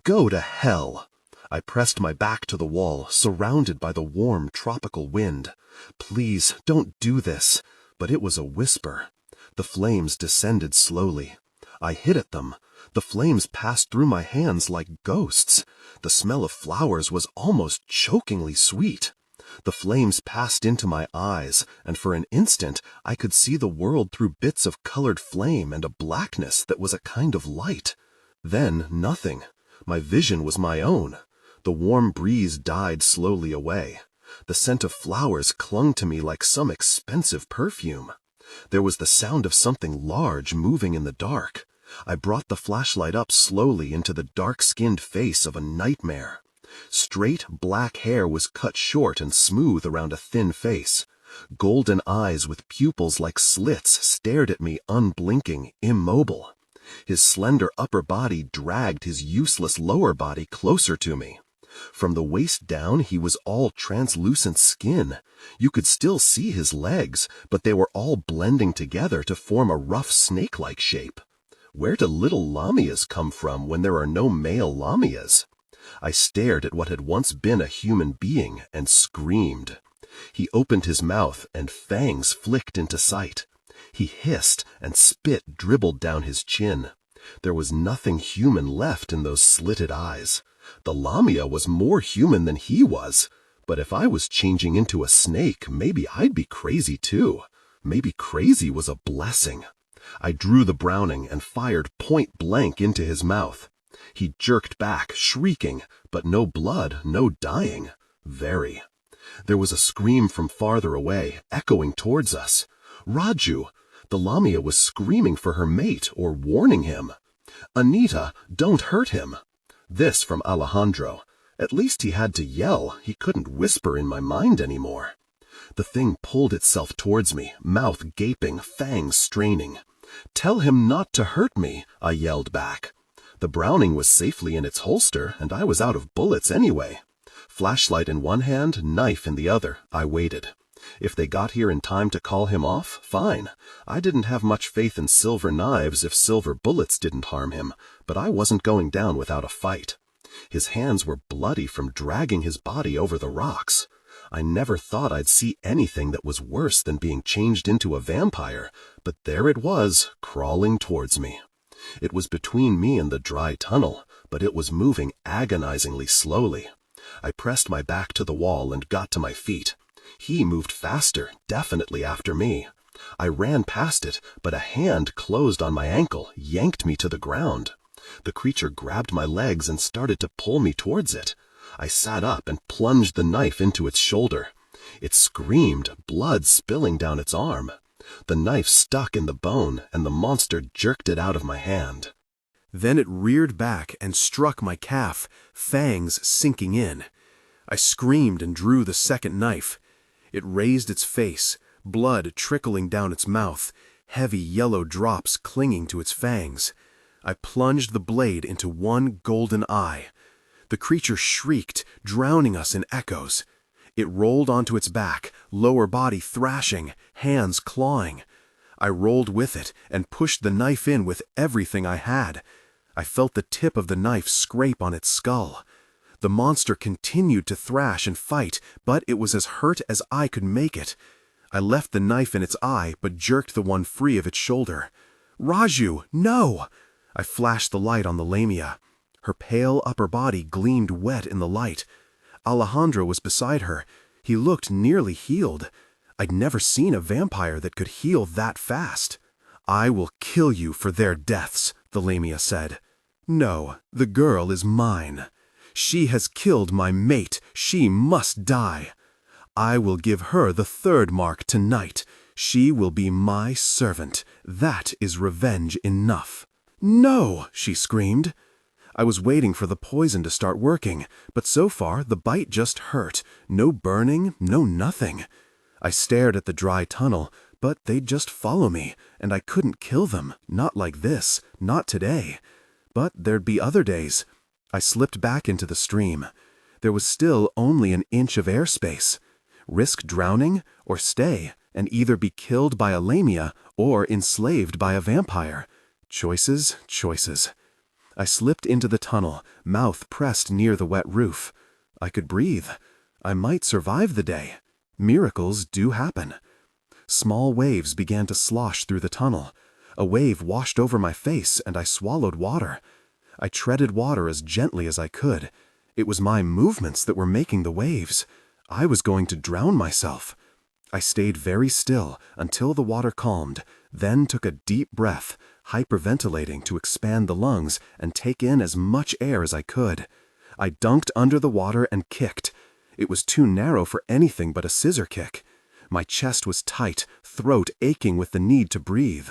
Go to hell. I pressed my back to the wall, surrounded by the warm tropical wind. Please, don't do this. But it was a whisper. The flames descended slowly. I hit at them. The flames passed through my hands like ghosts. The smell of flowers was almost chokingly sweet. The flames passed into my eyes, and for an instant I could see the world through bits of colored flame and a blackness that was a kind of light. Then nothing. My vision was my own. The warm breeze died slowly away. The scent of flowers clung to me like some expensive perfume. There was the sound of something large moving in the dark. I brought the flashlight up slowly into the dark-skinned face of a nightmare. Straight black hair was cut short and smooth around a thin face. Golden eyes with pupils like slits stared at me unblinking, immobile. His slender upper body dragged his useless lower body closer to me. From the waist down he was all translucent skin. You could still see his legs, but they were all blending together to form a rough snake-like shape. Where do little lamias come from when there are no male lamias? I stared at what had once been a human being and screamed. He opened his mouth and fangs flicked into sight. He hissed and spit dribbled down his chin. There was nothing human left in those slitted eyes. The lamia was more human than he was. But if I was changing into a snake, maybe I'd be crazy too. Maybe crazy was a blessing. I drew the Browning and fired point blank into his mouth. He jerked back, shrieking, but no blood, no dying. Very. There was a scream from farther away, echoing towards us. Raju! The lamia was screaming for her mate or warning him. Anita, don't hurt him. This from Alejandro. At least he had to yell. He couldn't whisper in my mind anymore. The thing pulled itself towards me, mouth gaping, fangs straining. Tell him not to hurt me, I yelled back. The Browning was safely in its holster, and I was out of bullets anyway. Flashlight in one hand, knife in the other, I waited. If they got here in time to call him off, fine. I didn't have much faith in silver knives if silver bullets didn't harm him, but I wasn't going down without a fight. His hands were bloody from dragging his body over the rocks. I never thought I'd see anything that was worse than being changed into a vampire, but there it was, crawling towards me. It was between me and the dry tunnel, but it was moving agonizingly slowly. I pressed my back to the wall and got to my feet. He moved faster, definitely after me. I ran past it, but a hand closed on my ankle, yanked me to the ground. The creature grabbed my legs and started to pull me towards it. I sat up and plunged the knife into its shoulder. It screamed, blood spilling down its arm. The knife stuck in the bone, and the monster jerked it out of my hand. Then it reared back and struck my calf, fangs sinking in. I screamed and drew the second knife. It raised its face, blood trickling down its mouth, heavy yellow drops clinging to its fangs. I plunged the blade into one golden eye. The creature shrieked, drowning us in echoes. It rolled onto its back, lower body thrashing, hands clawing. I rolled with it and pushed the knife in with everything I had. I felt the tip of the knife scrape on its skull. The monster continued to thrash and fight, but it was as hurt as I could make it. I left the knife in its eye, but jerked the one free of its shoulder. "Raju, no!" I flashed the light on the Lamia. Her pale upper body gleamed wet in the light. Alejandro was beside her. He looked nearly healed. I'd never seen a vampire that could heal that fast. "I will kill you for their deaths," the Lamia said. "No, the girl is mine. She has killed my mate. She must die. I will give her the third mark tonight. She will be my servant. That is revenge enough." "No!" she screamed. I was waiting for the poison to start working, but so far the bite just hurt. No burning, no nothing. I stared at the dry tunnel, but they'd just follow me, and I couldn't kill them. Not like this. Not today. But there'd be other days. I slipped back into the stream. There was still only an inch of airspace. Risk drowning or stay and either be killed by a Lamia or enslaved by a vampire. Choices, choices. I slipped into the tunnel, mouth pressed near the wet roof. I could breathe. I might survive the day. Miracles do happen. Small waves began to slosh through the tunnel. A wave washed over my face and I swallowed water. I treaded water as gently as I could. It was my movements that were making the waves. I was going to drown myself. I stayed very still until the water calmed, then took a deep breath, hyperventilating to expand the lungs and take in as much air as I could. I dunked under the water and kicked. It was too narrow for anything but a scissor kick. My chest was tight, throat aching with the need to breathe.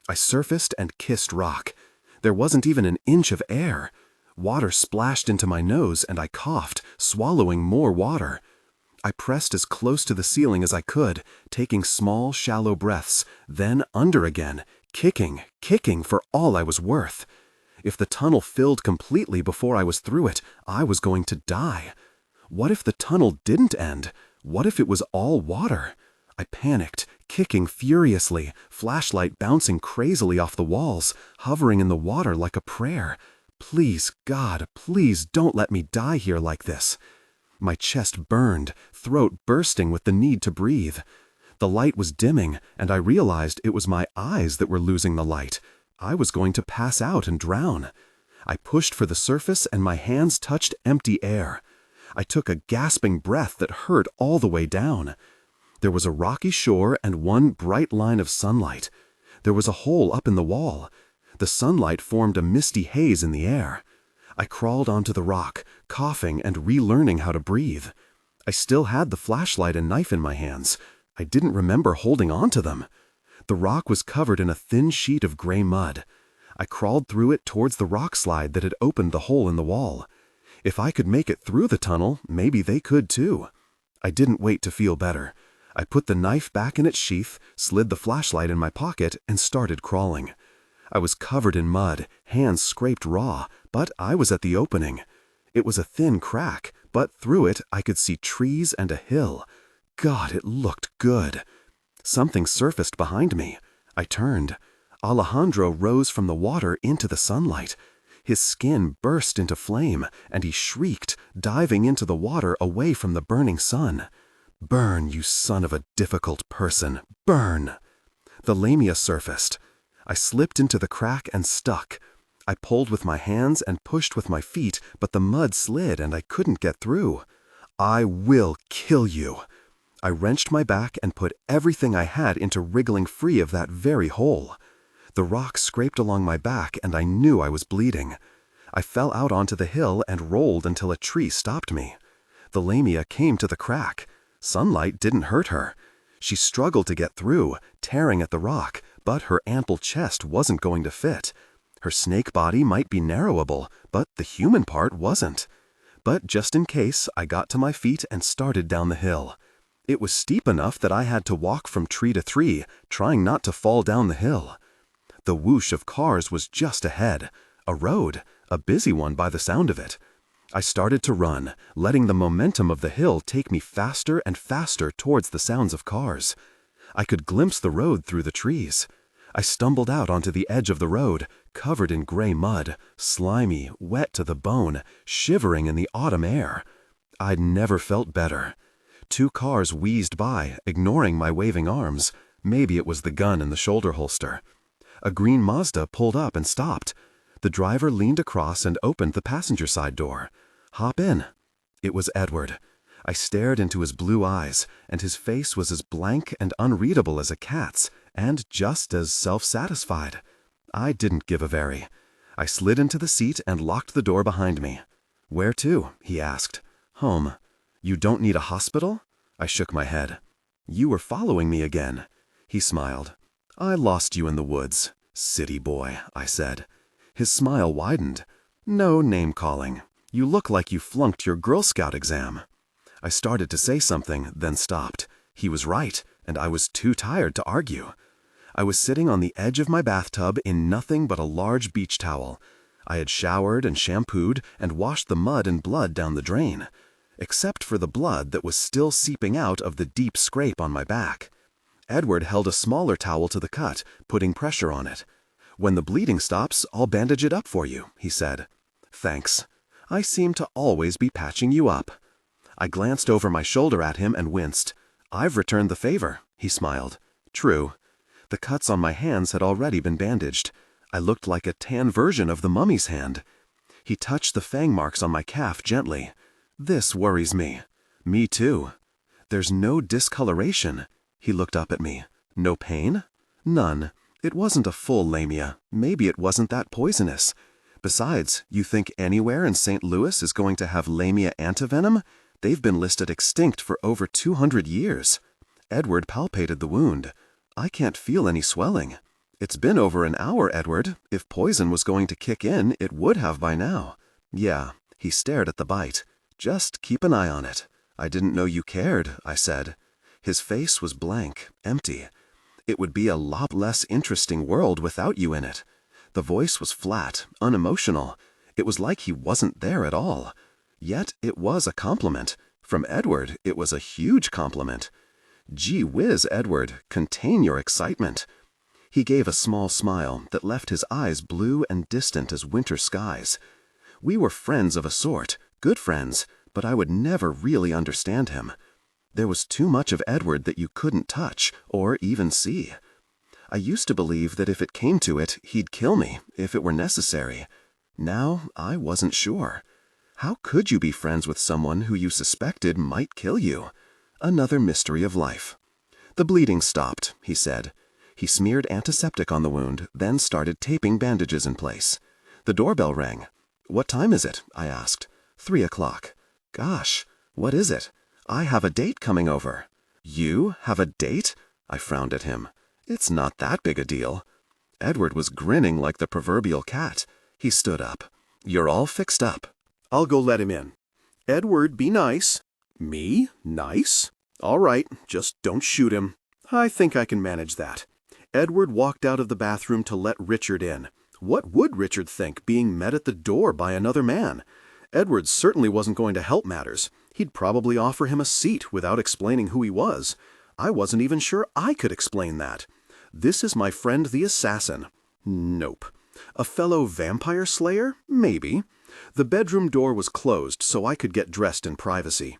I surfaced and kissed rock. There wasn't even an inch of air. Water splashed into my nose and I coughed, swallowing more water. I pressed as close to the ceiling as I could, taking small, shallow breaths, then under again, kicking for all I was worth. If the tunnel filled completely before I was through it, I was going to die. What if the tunnel didn't end? What if it was all water? I panicked, kicking furiously, flashlight bouncing crazily off the walls, hovering in the water like a prayer. Please, God, please don't let me die here like this. My chest burned, throat bursting with the need to breathe. The light was dimming, and I realized it was my eyes that were losing the light. I was going to pass out and drown. I pushed for the surface and my hands touched empty air. I took a gasping breath that hurt all the way down. There was a rocky shore and one bright line of sunlight. There was a hole up in the wall. The sunlight formed a misty haze in the air. I crawled onto the rock, coughing and relearning how to breathe. I still had the flashlight and knife in my hands. I didn't remember holding on to them. The rock was covered in a thin sheet of gray mud. I crawled through it towards the rock slide that had opened the hole in the wall. If I could make it through the tunnel, maybe they could too. I didn't wait to feel better. I put the knife back in its sheath, slid the flashlight in my pocket, and started crawling. I was covered in mud, hands scraped raw, but I was at the opening. It was a thin crack, but through it I could see trees and a hill. God, it looked good. Something surfaced behind me. I turned. Alejandro rose from the water into the sunlight. His skin burst into flame, and he shrieked, diving into the water away from the burning sun. "Burn, you son of a difficult person, burn!" The Lamia surfaced. I slipped into the crack and stuck. I pulled with my hands and pushed with my feet, but the mud slid and I couldn't get through. "I will kill you." I wrenched my back and put everything I had into wriggling free of that very hole. The rock scraped along my back and I knew I was bleeding. I fell out onto the hill and rolled until a tree stopped me. The Lamia came to the crack. Sunlight didn't hurt her. She struggled to get through, tearing at the rock, but her ample chest wasn't going to fit. Her snake body might be narrowable, but the human part wasn't. But just in case, I got to my feet and started down the hill. It was steep enough that I had to walk from tree to tree, trying not to fall down the hill. The whoosh of cars was just ahead. A road, a busy one by the sound of it. I started to run, letting the momentum of the hill take me faster and faster towards the sounds of cars. I could glimpse the road through the trees. I stumbled out onto the edge of the road, covered in gray mud, slimy, wet to the bone, shivering in the autumn air. I'd never felt better. 2 cars wheezed by, ignoring my waving arms. Maybe it was the gun in the shoulder holster. A green Mazda pulled up and stopped. The driver leaned across and opened the passenger side door. "Hop in." It was Edward. I stared into his blue eyes, and his face was as blank and unreadable as a cat's, and just as self-satisfied. I didn't give a very. I slid into the seat and locked the door behind me. "Where to?" he asked. "Home." "You don't need a hospital?" I shook my head. "You were following me again." He smiled. "I lost you in the woods, city boy," I said. His smile widened. "No name-calling. You look like you flunked your Girl Scout exam." I started to say something, then stopped. He was right, and I was too tired to argue. I was sitting on the edge of my bathtub in nothing but a large beach towel. I had showered and shampooed and washed the mud and blood down the drain, except for the blood that was still seeping out of the deep scrape on my back. Edward held a smaller towel to the cut, putting pressure on it. "When the bleeding stops, I'll bandage it up for you," he said. "Thanks. I seem to always be patching you up." I glanced over my shoulder at him and winced. "I've returned the favor," he smiled. "True." The cuts on my hands had already been bandaged. I looked like a tan version of the mummy's hand. He touched the fang marks on my calf gently. "This worries me." "Me too." "There's no discoloration." He looked up at me. "No pain?" "None. It wasn't a full lamia. Maybe it wasn't that poisonous. Besides, you think anywhere in St. Louis is going to have lamia antivenom? They've been listed extinct for over 200 years. Edward palpated the wound. "I can't feel any swelling." "It's been over an hour, Edward. If poison was going to kick in, it would have by now." "Yeah." He stared at the bite. "Just keep an eye on it." "I didn't know you cared," I said. His face was blank, empty. "It would be a lot less interesting world without you in it." The voice was flat, unemotional. It was like he wasn't there at all. Yet it was a compliment. From Edward, it was a huge compliment. "Gee whiz, Edward, contain your excitement." He gave a small smile that left his eyes blue and distant as winter skies. We were friends of a sort, good friends, but I would never really understand him. There was too much of Edward that you couldn't touch, or even see. I used to believe that if it came to it, he'd kill me, if it were necessary. Now I wasn't sure. How could you be friends with someone who you suspected might kill you? Another mystery of life. "The bleeding stopped," he said. He smeared antiseptic on the wound, then started taping bandages in place. The doorbell rang. "What time is it?" I asked. 3 o'clock. "Gosh, what is it?" "I have a date coming over." "You have a date?" I frowned at him. "It's not that big a deal." Edward was grinning like the proverbial cat. He stood up. "You're all fixed up." I'll go let him in. Edward, be nice. Me? Nice? All right, just don't shoot him. I think I can manage that. Edward walked out of the bathroom to let Richard in. What would Richard think, being met at the door by another man? Edward certainly wasn't going to help matters. He'd probably offer him a seat without explaining who he was. I wasn't even sure I could explain that. "This is my friend the assassin." Nope. A fellow vampire slayer? Maybe. The bedroom door was closed, so I could get dressed in privacy.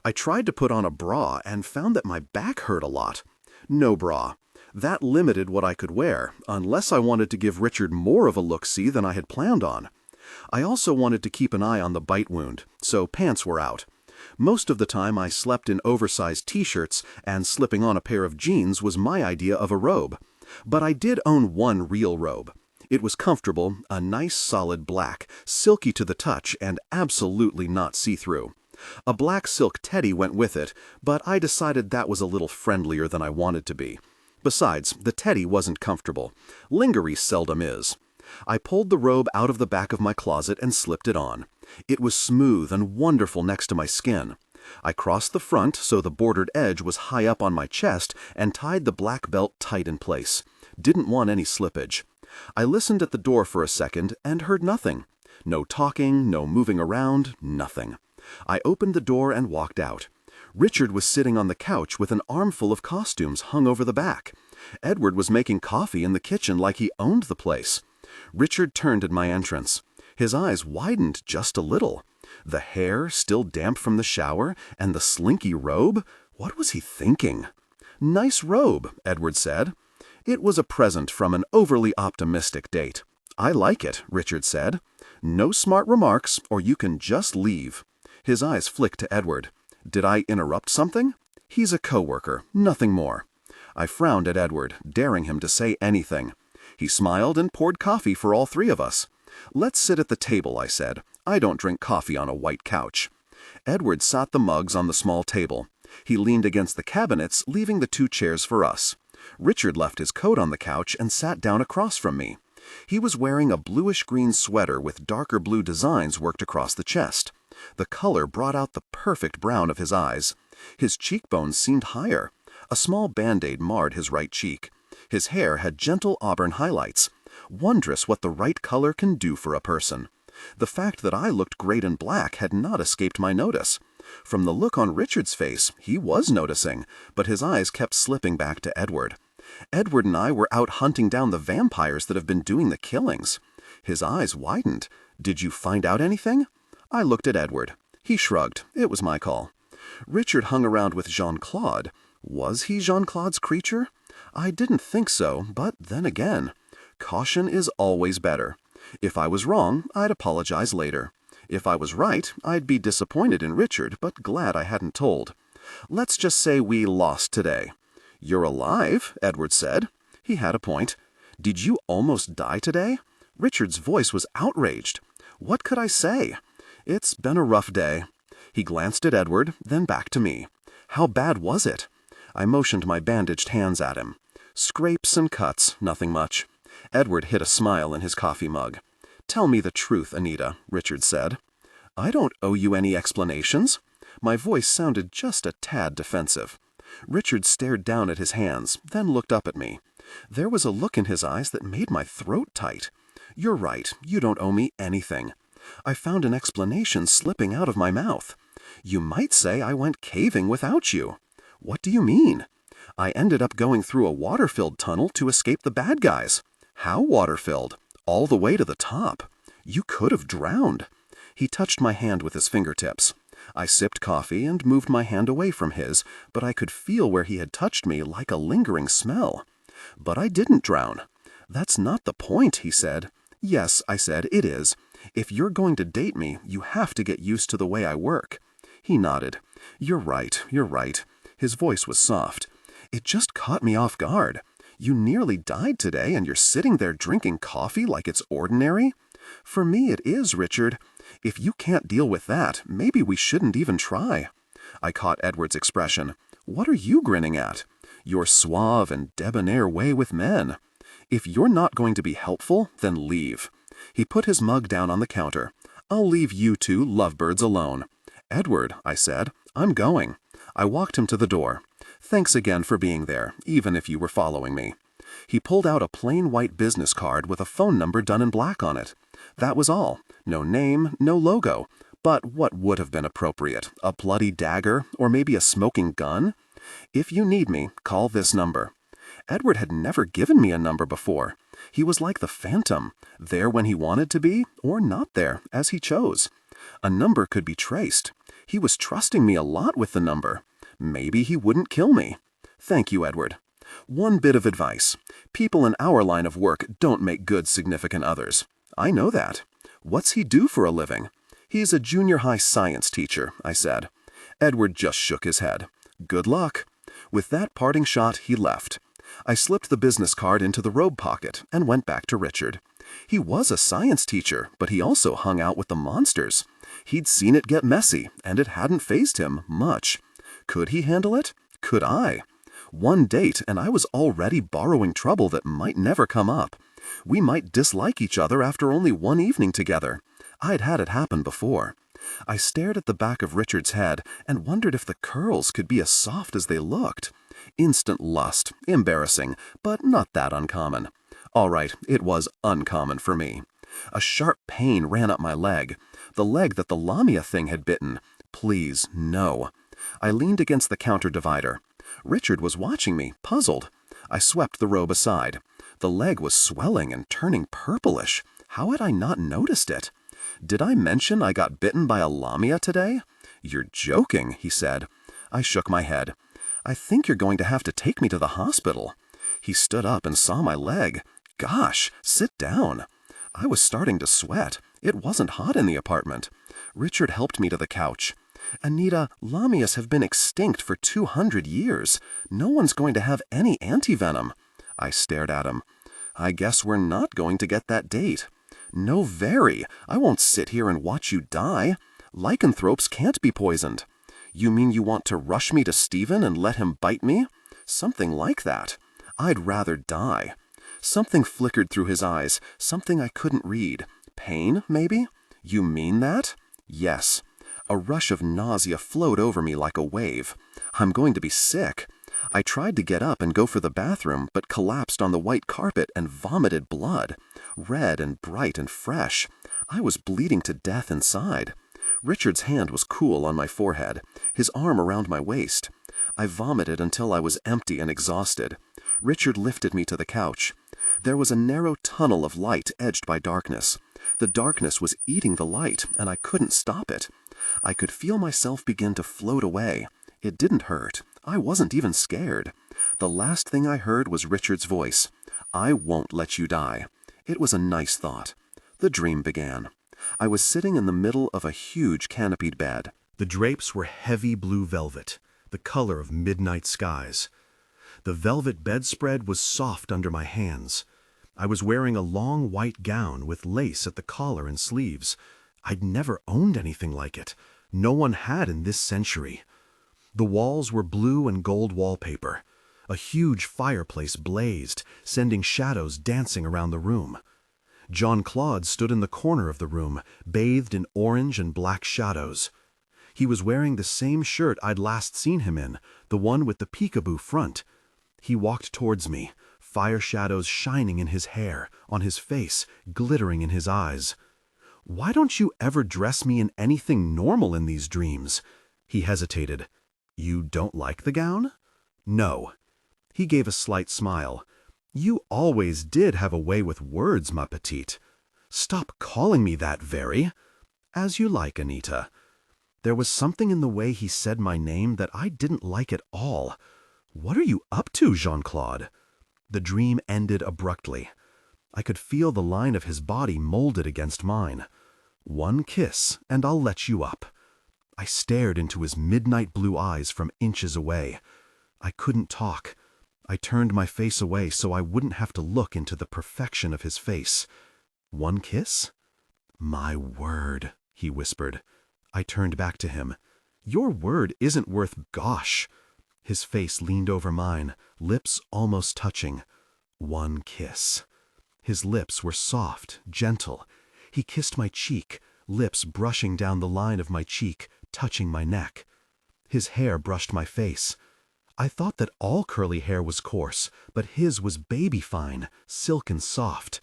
I tried to put on a bra and found that my back hurt a lot. No bra. That limited what I could wear, unless I wanted to give Richard more of a look-see than I had planned on. I also wanted to keep an eye on the bite wound, so pants were out. Most of the time I slept in oversized t-shirts, and slipping on a pair of jeans was my idea of a robe. But I did own one real robe. It was comfortable, a nice solid black, silky to the touch, and absolutely not see-through. A black silk teddy went with it, but I decided that was a little friendlier than I wanted to be. Besides, the teddy wasn't comfortable. Lingerie seldom is. I pulled the robe out of the back of my closet and slipped it on. It was smooth and wonderful next to my skin. I crossed the front so the bordered edge was high up on my chest and tied the black belt tight in place. Didn't want any slippage. I listened at the door for a second and heard nothing. No talking, no moving around, nothing. I opened the door and walked out. Richard was sitting on the couch with an armful of costumes hung over the back. Edward was making coffee in the kitchen like he owned the place. Richard turned at my entrance. His eyes widened just a little. The hair, still damp from the shower, and the slinky robe? What was he thinking? "Nice robe," Edward said. It was a present from an overly optimistic date. "I like it," Richard said. "No smart remarks, or you can just leave." His eyes flicked to Edward. "Did I interrupt something?" "He's a coworker, nothing more." I frowned at Edward, daring him to say anything. He smiled and poured coffee for all three of us. "Let's sit at the table," I said. "I don't drink coffee on a white couch." Edward sat the mugs on the small table. He leaned against the cabinets, leaving the 2 chairs for us. Richard left his coat on the couch and sat down across from me. He was wearing a bluish-green sweater with darker blue designs worked across the chest. The color brought out the perfect brown of his eyes. His cheekbones seemed higher. A small Band-Aid marred his right cheek. His hair had gentle auburn highlights. Wondrous what the right color can do for a person. The fact that I looked great in black had not escaped my notice. From the look on Richard's face, he was noticing, but his eyes kept slipping back to Edward. Edward and I were out hunting down the vampires that have been doing the killings. His eyes widened. "Did you find out anything?" I looked at Edward. He shrugged. It was my call. Richard hung around with Jean-Claude. Was he Jean-Claude's creature? I didn't think so, but then again, caution is always better. If I was wrong, I'd apologize later. If I was right, I'd be disappointed in Richard, but glad I hadn't told. Let's just say we lost today. "You're alive," Edward said. He had a point. "Did you almost die today?" Richard's voice was outraged. What could I say? "It's been a rough day." He glanced at Edward, then back to me. "How bad was it?" I motioned my bandaged hands at him. "Scrapes and cuts, nothing much." Edward hid a smile in his coffee mug. "Tell me the truth, Anita," Richard said. "I don't owe you any explanations." My voice sounded just a tad defensive. Richard stared down at his hands, then looked up at me. There was a look in his eyes that made my throat tight. "You're right, you don't owe me anything." I found an explanation slipping out of my mouth. "You might say I went caving without you." "What do you mean?" "I ended up going through a water-filled tunnel to escape the bad guys." "How water-filled?" "All the way to the top." "You could have drowned." He touched my hand with his fingertips. I sipped coffee and moved my hand away from his, but I could feel where he had touched me like a lingering smell. "But I didn't drown." "That's not the point," he said. "Yes," I said, "it is. If you're going to date me, you have to get used to the way I work." He nodded. You're right. His voice was soft. "It just caught me off guard. You nearly died today, and you're sitting there drinking coffee like it's ordinary?" "For me it is, Richard. If you can't deal with that, maybe we shouldn't even try." I caught Edward's expression. "What are you grinning at?" "Your suave and debonair way with men." "If you're not going to be helpful, then leave." He put his mug down on the counter. "I'll leave you 2 lovebirds alone." "Edward," I said, "I'm going." I walked him to the door. "Thanks again for being there, even if you were following me." He pulled out a plain white business card with a phone number done in black on it. That was all. No name, no logo. But what would have been appropriate? A bloody dagger, or maybe a smoking gun? "If you need me, call this number." Edward had never given me a number before. He was like the Phantom, there when he wanted to be, or not there, as he chose. A number could be traced. He was trusting me a lot with the number. Maybe he wouldn't kill me. "Thank you, Edward." One bit of advice. People in our line of work don't make good significant others. "I know that." "What's he do for a living?" "He's a junior high science teacher," I said. Edward just shook his head. "Good luck." With that parting shot, he left. I slipped the business card into the robe pocket and went back to Richard. He was a science teacher, but he also hung out with the monsters. He'd seen it get messy, and it hadn't fazed him much. Could he handle it? Could I? One date, and I was already borrowing trouble that might never come up. We might dislike each other after only one evening together. I'd had it happen before. I stared at the back of Richard's head and wondered if the curls could be as soft as they looked. Instant lust, embarrassing, but not that uncommon. All right, it was uncommon for me. A sharp pain ran up my leg, the leg that the lamia thing had bitten. Please, no. I leaned against the counter divider. Richard was watching me, puzzled. I swept the robe aside. The leg was swelling and turning purplish. How had I not noticed it? Did I mention I got bitten by a lamia today? You're joking, he said. I shook my head. I think you're going to have to take me to the hospital. He stood up and saw my leg. Gosh, sit down. I was starting to sweat. It wasn't hot in the apartment. Richard helped me to the couch. Anita, lamias have been extinct for 200 years. No one's going to have any antivenom. I stared at him. I guess we're not going to get that date. No, very. I won't sit here and watch you die. Lycanthropes can't be poisoned. You mean you want to rush me to Stephen and let him bite me? Something like that. I'd rather die. Something flickered through his eyes, something I couldn't read. Pain, maybe? You mean that? Yes. A rush of nausea flowed over me like a wave. I'm going to be sick. I tried to get up and go for the bathroom, but collapsed on the white carpet and vomited blood. Red and bright and fresh. I was bleeding to death inside. Richard's hand was cool on my forehead, his arm around my waist. I vomited until I was empty and exhausted. Richard lifted me to the couch. There was a narrow tunnel of light edged by darkness. The darkness was eating the light, and I couldn't stop it. I could feel myself begin to float away. It didn't hurt. I wasn't even scared. The last thing I heard was Richard's voice. I won't let you die. It was a nice thought. The dream began. I was sitting in the middle of a huge canopied bed. The drapes were heavy blue velvet, the color of midnight skies. The velvet bedspread was soft under my hands. I was wearing a long white gown with lace at the collar and sleeves. I'd never owned anything like it. No one had in this century. The walls were blue and gold wallpaper. A huge fireplace blazed, sending shadows dancing around the room. Jean-Claude stood in the corner of the room, bathed in orange and black shadows. He was wearing the same shirt I'd last seen him in, the one with the peekaboo front. He walked towards me, fire shadows shining in his hair, on his face, glittering in his eyes. "Why don't you ever dress me in anything normal in these dreams?" He hesitated. "You don't like the gown?" "No." He gave a slight smile. "You always did have a way with words, ma petite." "Stop calling me that, Very." "As you like, Anita." There was something in the way he said my name that I didn't like at all. "What are you up to, Jean-Claude?" The dream ended abruptly. I could feel the line of his body molded against mine. "One kiss, and I'll let you up." I stared into his midnight blue eyes from inches away. I couldn't talk. I turned my face away so I wouldn't have to look into the perfection of his face. "One kiss?" "My word," he whispered. I turned back to him. "Your word isn't worth gosh." His face leaned over mine, lips almost touching. "One kiss." His lips were soft, gentle. He kissed my cheek, lips brushing down the line of my cheek, touching my neck. His hair brushed my face. I thought that all curly hair was coarse, but his was baby-fine, silken soft.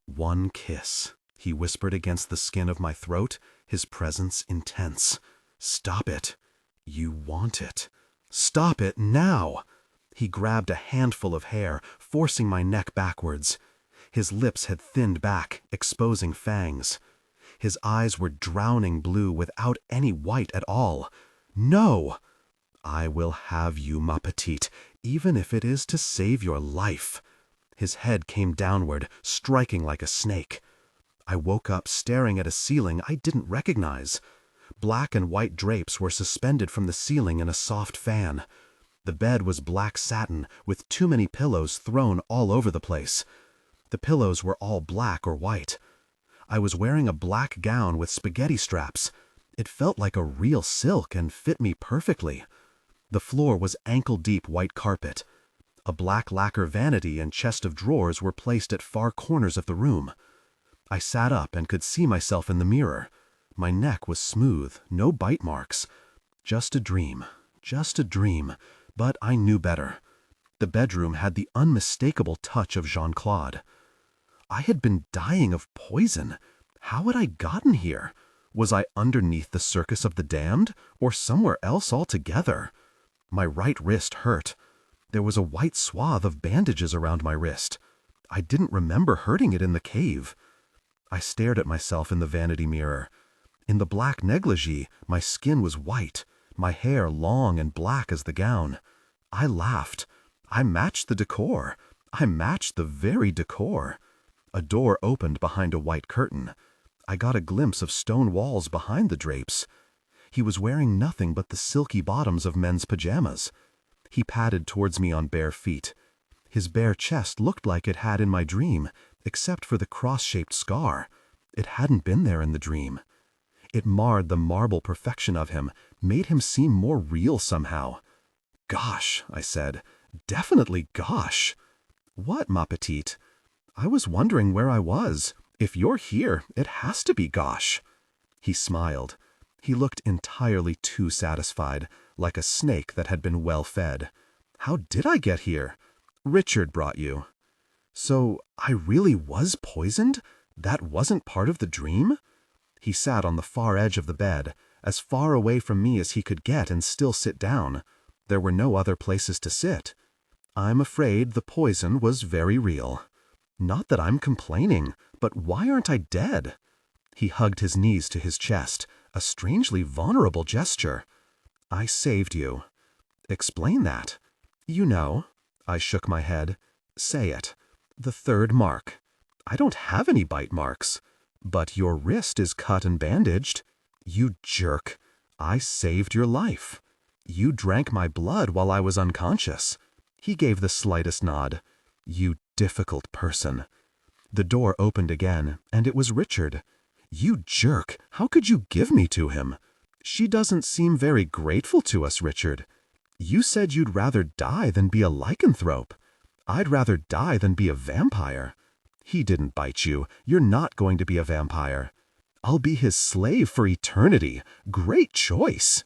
"One kiss," he whispered against the skin of my throat, his presence intense. "Stop it. You want it. Stop it now." He grabbed a handful of hair, forcing my neck backwards. His lips had thinned back, exposing fangs. His eyes were drowning blue without any white at all. "No!" "I will have you, ma petite, even if it is to save your life." His head came downward, striking like a snake. I woke up staring at a ceiling I didn't recognize. Black and white drapes were suspended from the ceiling in a soft fan. The bed was black satin, with too many pillows thrown all over the place. The pillows were all black or white. I was wearing a black gown with spaghetti straps. It felt like a real silk and fit me perfectly. The floor was ankle-deep white carpet. A black lacquer vanity and chest of drawers were placed at far corners of the room. I sat up and could see myself in the mirror. My neck was smooth, no bite marks. Just a dream, but I knew better. The bedroom had the unmistakable touch of Jean-Claude. I had been dying of poison. How had I gotten here? Was I underneath the Circus of the Damned, or somewhere else altogether? My right wrist hurt. There was a white swath of bandages around my wrist. I didn't remember hurting it in the cave. I stared at myself in the vanity mirror. In the black negligee, my skin was white, my hair long and black as the gown. I laughed. I matched the decor. I matched the very decor. A door opened behind a white curtain. I got a glimpse of stone walls behind the drapes. He was wearing nothing but the silky bottoms of men's pajamas. He padded towards me on bare feet. His bare chest looked like it had in my dream, except for the cross-shaped scar. It hadn't been there in the dream. It marred the marble perfection of him, made him seem more real somehow. "Gosh," I said. "Definitely gosh." "What, ma petite?" "I was wondering where I was. If you're here, it has to be gosh." He smiled. He looked entirely too satisfied, like a snake that had been well fed. "How did I get here?" "Richard brought you." "So I really was poisoned? That wasn't part of the dream?" He sat on the far edge of the bed, as far away from me as he could get and still sit down. There were no other places to sit. "I'm afraid the poison was very real." "Not that I'm complaining, but why aren't I dead?" He hugged his knees to his chest, a strangely vulnerable gesture. "I saved you." "Explain that." "You know." I shook my head. "Say it." "The third mark." "I don't have any bite marks." "But your wrist is cut and bandaged." "You jerk. I saved your life." "You drank my blood while I was unconscious." He gave the slightest nod. "You difficult person." The door opened again, and it was Richard. "You jerk. How could you give me to him?" "She doesn't seem very grateful to us, Richard." "You said you'd rather die than be a lycanthrope." "I'd rather die than be a vampire." "He didn't bite you. You're not going to be a vampire." "I'll be his slave for eternity. Great choice."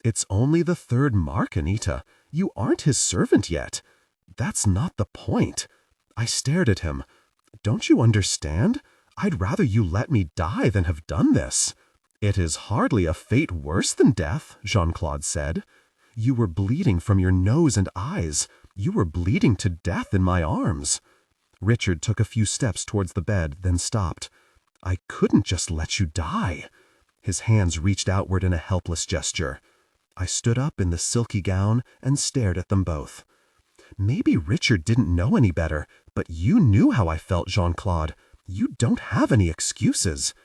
"It's only the third mark, Anita. You aren't his servant yet." "That's not the point." I stared at him. "Don't you understand? I'd rather you let me die than have done this." "It is hardly a fate worse than death," Jean-Claude said. "You were bleeding from your nose and eyes. You were bleeding to death in my arms." Richard took a few steps towards the bed, then stopped. "I couldn't just let you die." His hands reached outward in a helpless gesture. I stood up in the silky gown and stared at them both. "Maybe Richard didn't know any better, but you knew how I felt, Jean-Claude. You don't have any excuses."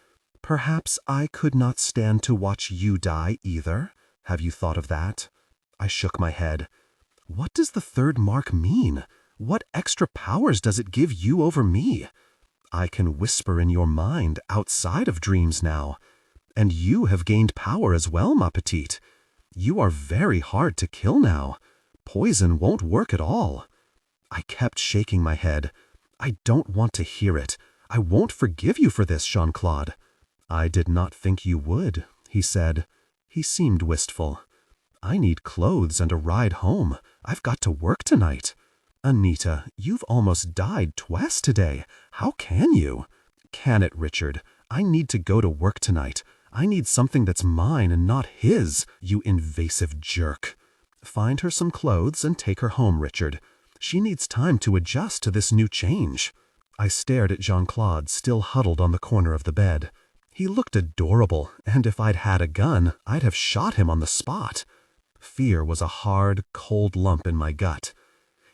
"Perhaps I could not stand to watch you die either. Have you thought of that?" I shook my head. "What does the third mark mean? What extra powers does it give you over me?" "I can whisper in your mind outside of dreams now. And you have gained power as well, ma petite. You are very hard to kill now. Poison won't work at all." I kept shaking my head. "I don't want to hear it. I won't forgive you for this, Jean-Claude." "I did not think you would," he said. He seemed wistful. "I need clothes and a ride home. I've got to work tonight." "Anita, you've almost died twice today. How can you?" "Can it, Richard? I need to go to work tonight. I need something that's mine and not his, you invasive jerk." "Find her some clothes and take her home, Richard. She needs time to adjust to this new change." I stared at Jean-Claude, still huddled on the corner of the bed. He looked adorable, and if I'd had a gun, I'd have shot him on the spot. Fear was a hard, cold lump in my gut.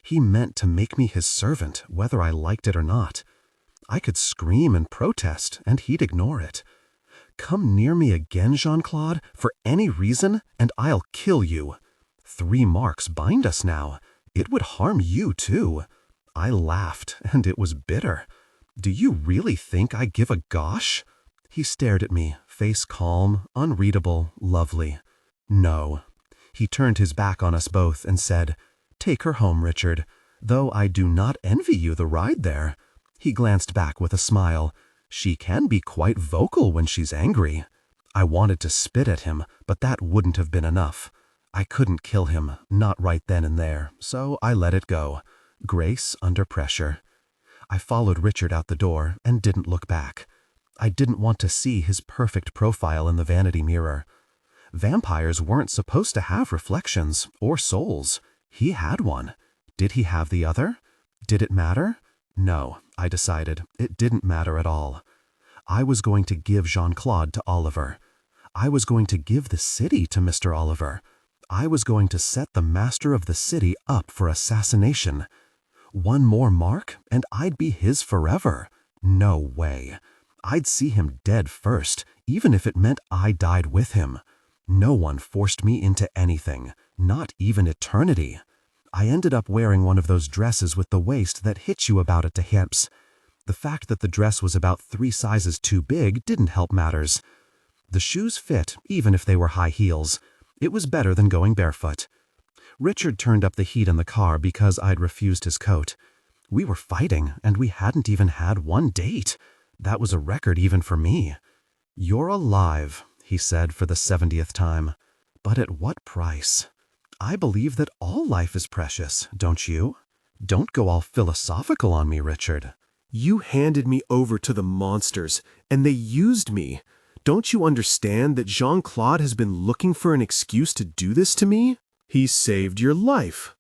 He meant to make me his servant, whether I liked it or not. I could scream and protest, and he'd ignore it. "Come near me again, Jean-Claude, for any reason, and I'll kill you. 3 marks bind us now. It would harm you, too." I laughed, and it was bitter. "Do you really think I give a gosh?" He stared at me, face calm, unreadable, lovely. "No." He turned his back on us both and said, "Take her home, Richard, though I do not envy you the ride there." He glanced back with a smile. "She can be quite vocal when she's angry." I wanted to spit at him, but that wouldn't have been enough. I couldn't kill him, not right then and there, so I let it go. Grace under pressure. I followed Richard out the door and didn't look back. I didn't want to see his perfect profile in the vanity mirror. Vampires weren't supposed to have reflections or souls. He had one. Did he have the other? Did it matter? No, I decided. It didn't matter at all. I was going to give Jean-Claude to Oliver. I was going to give the city to Mr. Oliver. I was going to set the master of the city up for assassination. One more mark, and I'd be his forever. No way. I'd see him dead first, even if it meant I died with him. No one forced me into anything, not even eternity. I ended up wearing one of those dresses with the waist that hits you about at the hips. The fact that the dress was about 3 sizes too big didn't help matters. The shoes fit, even if they were high heels. It was better than going barefoot. Richard turned up the heat in the car because I'd refused his coat. We were fighting, and we hadn't even had one date. That was a record even for me. "You're alive," he said for the 70th time. But at what price? I believe that all life is precious, don't you? Don't go all philosophical on me, Richard. You handed me over to the monsters, and they used me. Don't you understand that Jean-Claude has been looking for an excuse to do this to me? He saved your life.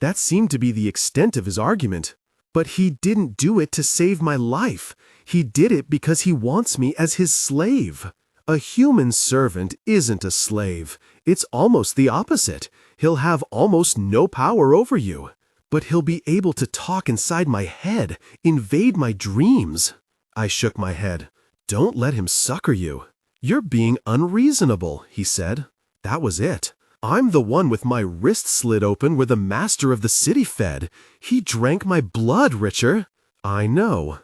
That seemed to be the extent of his argument. But he didn't do it to save my life. He did it because he wants me as his slave. A human servant isn't a slave. It's almost the opposite. He'll have almost no power over you. But he'll be able to talk inside my head, invade my dreams. I shook my head. Don't let him sucker you. You're being unreasonable, he said. That was it. I'm the one with my wrist slit open where the master of the city fed. He drank my blood, Richard. I know.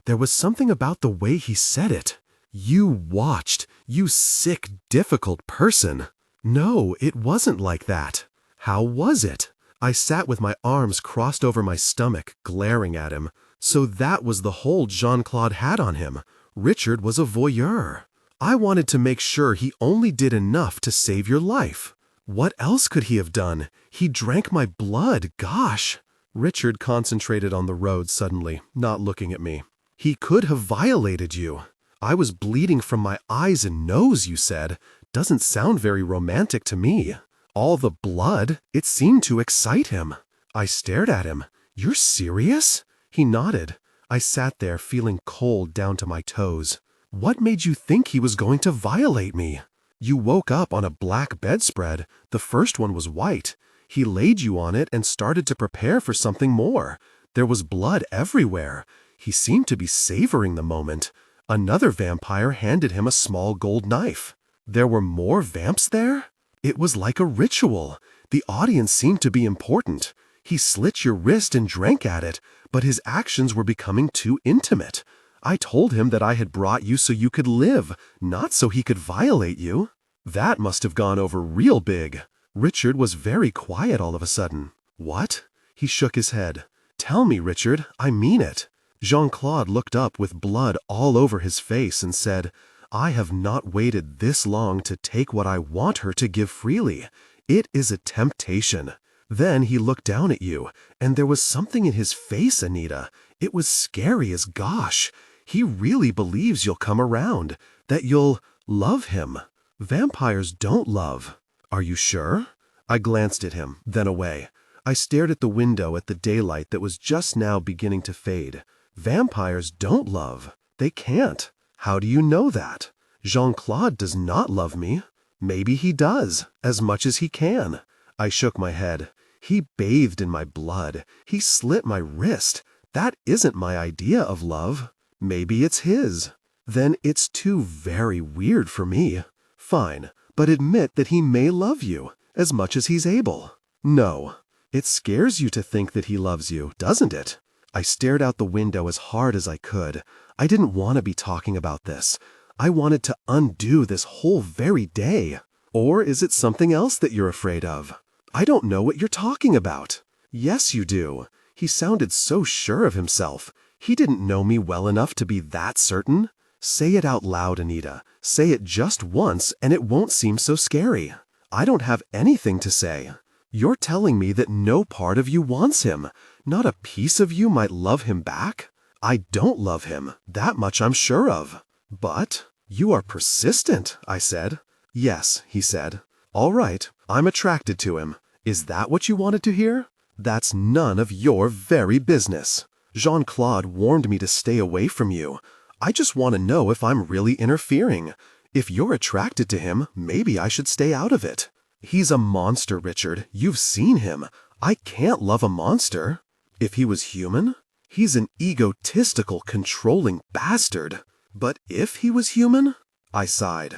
There was something about the way he said it. You watched, you sick, difficult person. No, it wasn't like that. How was it? I sat with my arms crossed over my stomach, glaring at him. So that was the hold Jean-Claude had on him. Richard was a voyeur. I wanted to make sure he only did enough to save your life. What else could he have done? He drank my blood, gosh. Richard concentrated on the road suddenly, not looking at me. He could have violated you. I was bleeding from my eyes and nose, you said. Doesn't sound very romantic to me. All the blood, it seemed to excite him. I stared at him. You're serious? He nodded. I sat there feeling cold down to my toes. What made you think he was going to violate me? You woke up on a black bedspread. The first one was white. He laid you on it and started to prepare for something more. There was blood everywhere. He seemed to be savoring the moment. Another vampire handed him a small gold knife. There were more vamps there? It was like a ritual. The audience seemed to be important. He slit your wrist and drank at it, but his actions were becoming too intimate. I told him that I had brought you so you could live, not so he could violate you. That must have gone over real big. Richard was very quiet all of a sudden. What? He shook his head. Tell me, Richard, I mean it. Jean-Claude looked up with blood all over his face and said, I have not waited this long to take what I want her to give freely. It is a temptation. Then he looked down at you, and there was something in his face, Anita. It was scary as gosh. He really believes you'll come around, that you'll love him. Vampires don't love. Are you sure? I glanced at him, then away. I stared at the window at the daylight that was just now beginning to fade. Vampires don't love. They can't. How do you know that? Jean-Claude does not love me. Maybe he does, as much as he can. I shook my head. He bathed in my blood. He slit my wrist. That isn't my idea of love. Maybe it's his. Then it's too very weird for me. Fine, but admit that he may love you, as much as he's able. No. It scares you to think that he loves you, doesn't it? I stared out the window as hard as I could. I didn't want to be talking about this. I wanted to undo this whole very day. Or is it something else that you're afraid of? I don't know what you're talking about. Yes, you do. He sounded so sure of himself. He didn't know me well enough to be that certain. Say it out loud, Anita. Say it just once and it won't seem so scary. I don't have anything to say. You're telling me that no part of you wants him. Not a piece of you might love him back? I don't love him. That much I'm sure of. But you are persistent, I said. Yes, he said. All right, I'm attracted to him. Is that what you wanted to hear? That's none of your very business. Jean-Claude warned me to stay away from you. I just want to know if I'm really interfering. If you're attracted to him, maybe I should stay out of it. He's a monster, Richard. You've seen him. I can't love a monster. If he was human? He's an egotistical, controlling bastard. But if he was human? I sighed.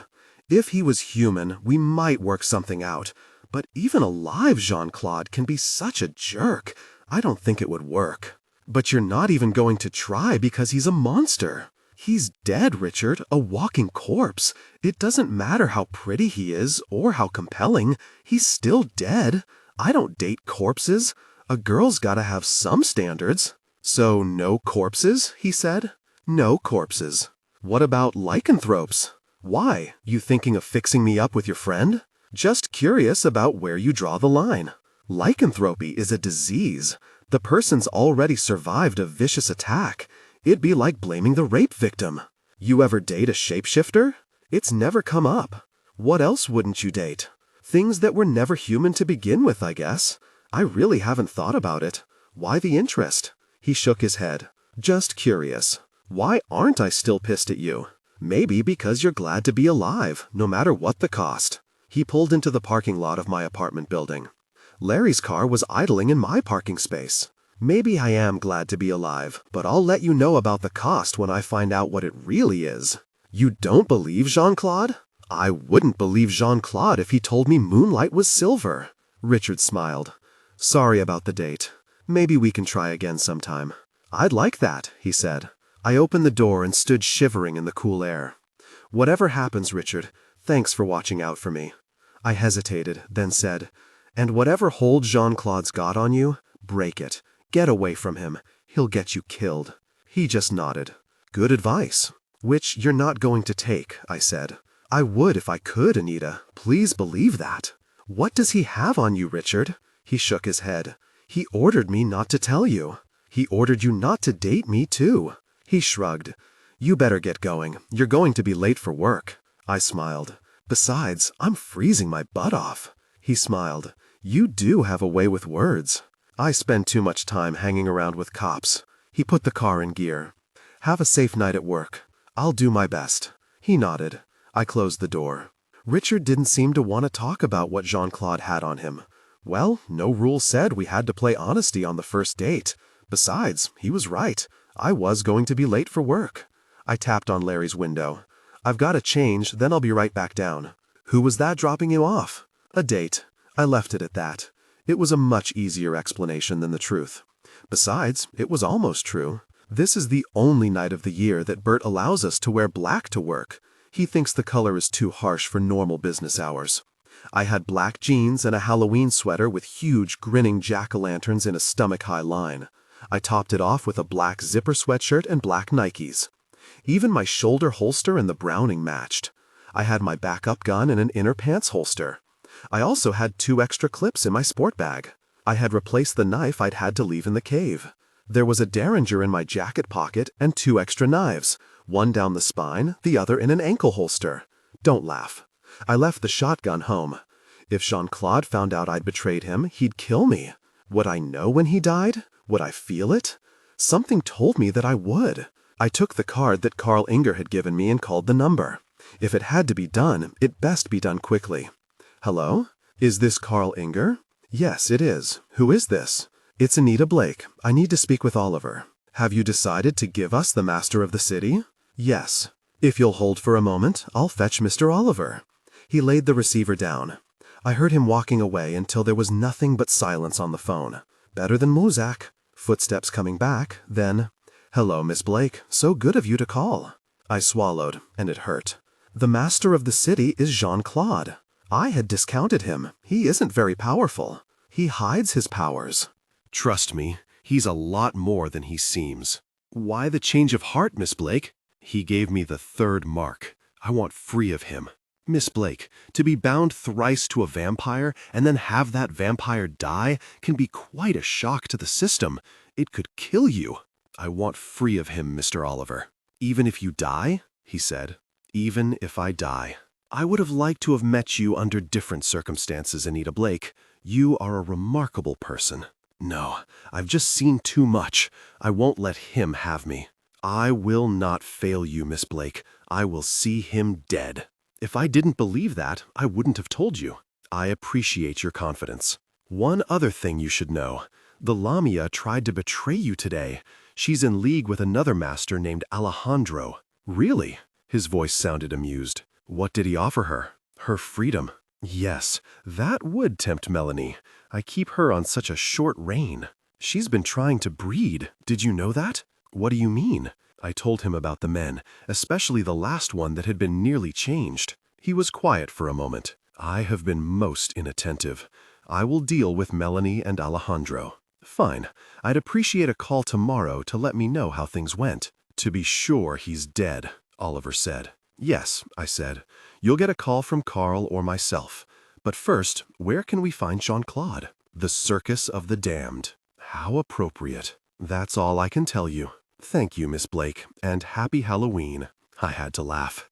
If he was human, we might work something out. But even alive, Jean-Claude can be such a jerk. I don't think it would work. But you're not even going to try because he's a monster. He's dead, Richard, a walking corpse. It doesn't matter how pretty he is or how compelling. He's still dead. I don't date corpses. A girl's gotta have some standards. So no corpses, he said. No corpses. What about lycanthropes? Why? You thinking of fixing me up with your friend? Just curious about where you draw the line. Lycanthropy is a disease. The person's already survived a vicious attack. It'd be like blaming the rape victim. You ever date a shapeshifter? It's never come up. What else wouldn't you date? Things that were never human to begin with, I guess. I really haven't thought about it. Why the interest? He shook his head. Just curious. Why aren't I still pissed at you? Maybe because you're glad to be alive, no matter what the cost. He pulled into the parking lot of my apartment building. Larry's car was idling in my parking space. Maybe I am glad to be alive, but I'll let you know about the cost when I find out what it really is. You don't believe Jean-Claude? I wouldn't believe Jean-Claude if he told me moonlight was silver. Richard smiled. Sorry about the date. Maybe we can try again sometime. I'd like that, he said. I opened the door and stood shivering in the cool air. Whatever happens, Richard, thanks for watching out for me. I hesitated, then said, and whatever hold Jean-Claude's got on you, break it. Get away from him. He'll get you killed. He just nodded. Good advice. Which you're not going to take, I said. I would if I could, Anita. Please believe that. What does he have on you, Richard? He shook his head. He ordered me not to tell you. He ordered you not to date me, too. He shrugged. You better get going. You're going to be late for work. I smiled. Besides, I'm freezing my butt off. He smiled. You do have a way with words. I spend too much time hanging around with cops. He put the car in gear. Have a safe night at work. I'll do my best. He nodded. I closed the door. Richard didn't seem to want to talk about what Jean-Claude had on him. Well, no rule said we had to play honesty on the first date. Besides, he was right. I was going to be late for work. I tapped on Larry's window. I've got to change, then I'll be right back down. Who was that dropping you off? A date. I left it at that. It was a much easier explanation than the truth. Besides, it was almost true. This is the only night of the year that Bert allows us to wear black to work. He thinks the color is too harsh for normal business hours. I had black jeans and a Halloween sweater with huge grinning jack-o'-lanterns in a stomach-high line. I topped it off with a black zipper sweatshirt and black Nikes. Even my shoulder holster and the Browning matched. I had my backup gun in an inner pants holster. I also had 2 extra clips in my sport bag. I had replaced the knife I'd had to leave in the cave. There was a Derringer in my jacket pocket and 2 extra knives, one down the spine, the other in an ankle holster. Don't laugh. I left the shotgun home. If Jean-Claude found out I'd betrayed him, he'd kill me. Would I know when he died? Would I feel it? Something told me that I would. I took the card that Carl Inger had given me and called the number. If it had to be done, it best be done quickly. Hello? Is this Carl Inger? Yes, it is. Who is this? It's Anita Blake. I need to speak with Oliver. Have you decided to give us the master of the city? Yes. If you'll hold for a moment, I'll fetch Mr. Oliver. He laid the receiver down. I heard him walking away until there was nothing but silence on the phone. Better than Muzak. Footsteps coming back, then, hello, Miss Blake. So good of you to call. I swallowed, and it hurt. The master of the city is Jean-Claude. I had discounted him. He isn't very powerful. He hides his powers. Trust me, he's a lot more than he seems. Why the change of heart, Miss Blake? He gave me the third mark. I want free of him. Miss Blake, to be bound thrice to a vampire and then have that vampire die can be quite a shock to the system. It could kill you. I want free of him, Mr. Oliver. Even if you die? He said. Even if I die. I would have liked to have met you under different circumstances, Anita Blake. You are a remarkable person. No, I've just seen too much. I won't let him have me. I will not fail you, Miss Blake. I will see him dead. If I didn't believe that, I wouldn't have told you. I appreciate your confidence. One other thing you should know. The Lamia tried to betray you today. She's in league with another master named Alejandro. Really? His voice sounded amused. What did he offer her? Her freedom. Yes, that would tempt Melanie. I keep her on such a short rein. She's been trying to breed. Did you know that? What do you mean? I told him about the men, especially the last one that had been nearly changed. He was quiet for a moment. I have been most inattentive. I will deal with Melanie and Alejandro. Fine. I'd appreciate a call tomorrow to let me know how things went. To be sure he's dead, Oliver said. Yes, I said. You'll get a call from Carl or myself. But first, where can we find Jean-Claude? The Circus of the Damned. How appropriate. That's all I can tell you. Thank you, Miss Blake, and happy Halloween. I had to laugh.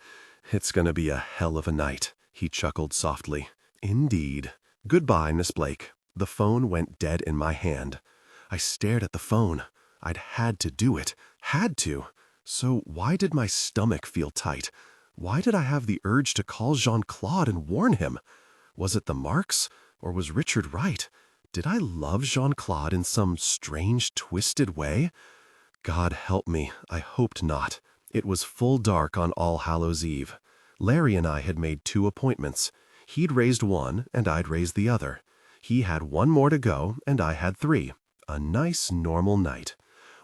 It's gonna be a hell of a night, he chuckled softly. Indeed. Goodbye, Miss Blake. The phone went dead in my hand. I stared at the phone. I'd had to do it. Had to. So why did my stomach feel tight? Why did I have the urge to call Jean-Claude and warn him? Was it the marks? Or was Richard right? Did I love Jean-Claude in some strange, twisted way? God help me, I hoped not. It was full dark on All Hallows' Eve. Larry and I had made 2 appointments. He'd raised one, and I'd raised the other. He had 1 more to go, and I had 3. A nice, normal night.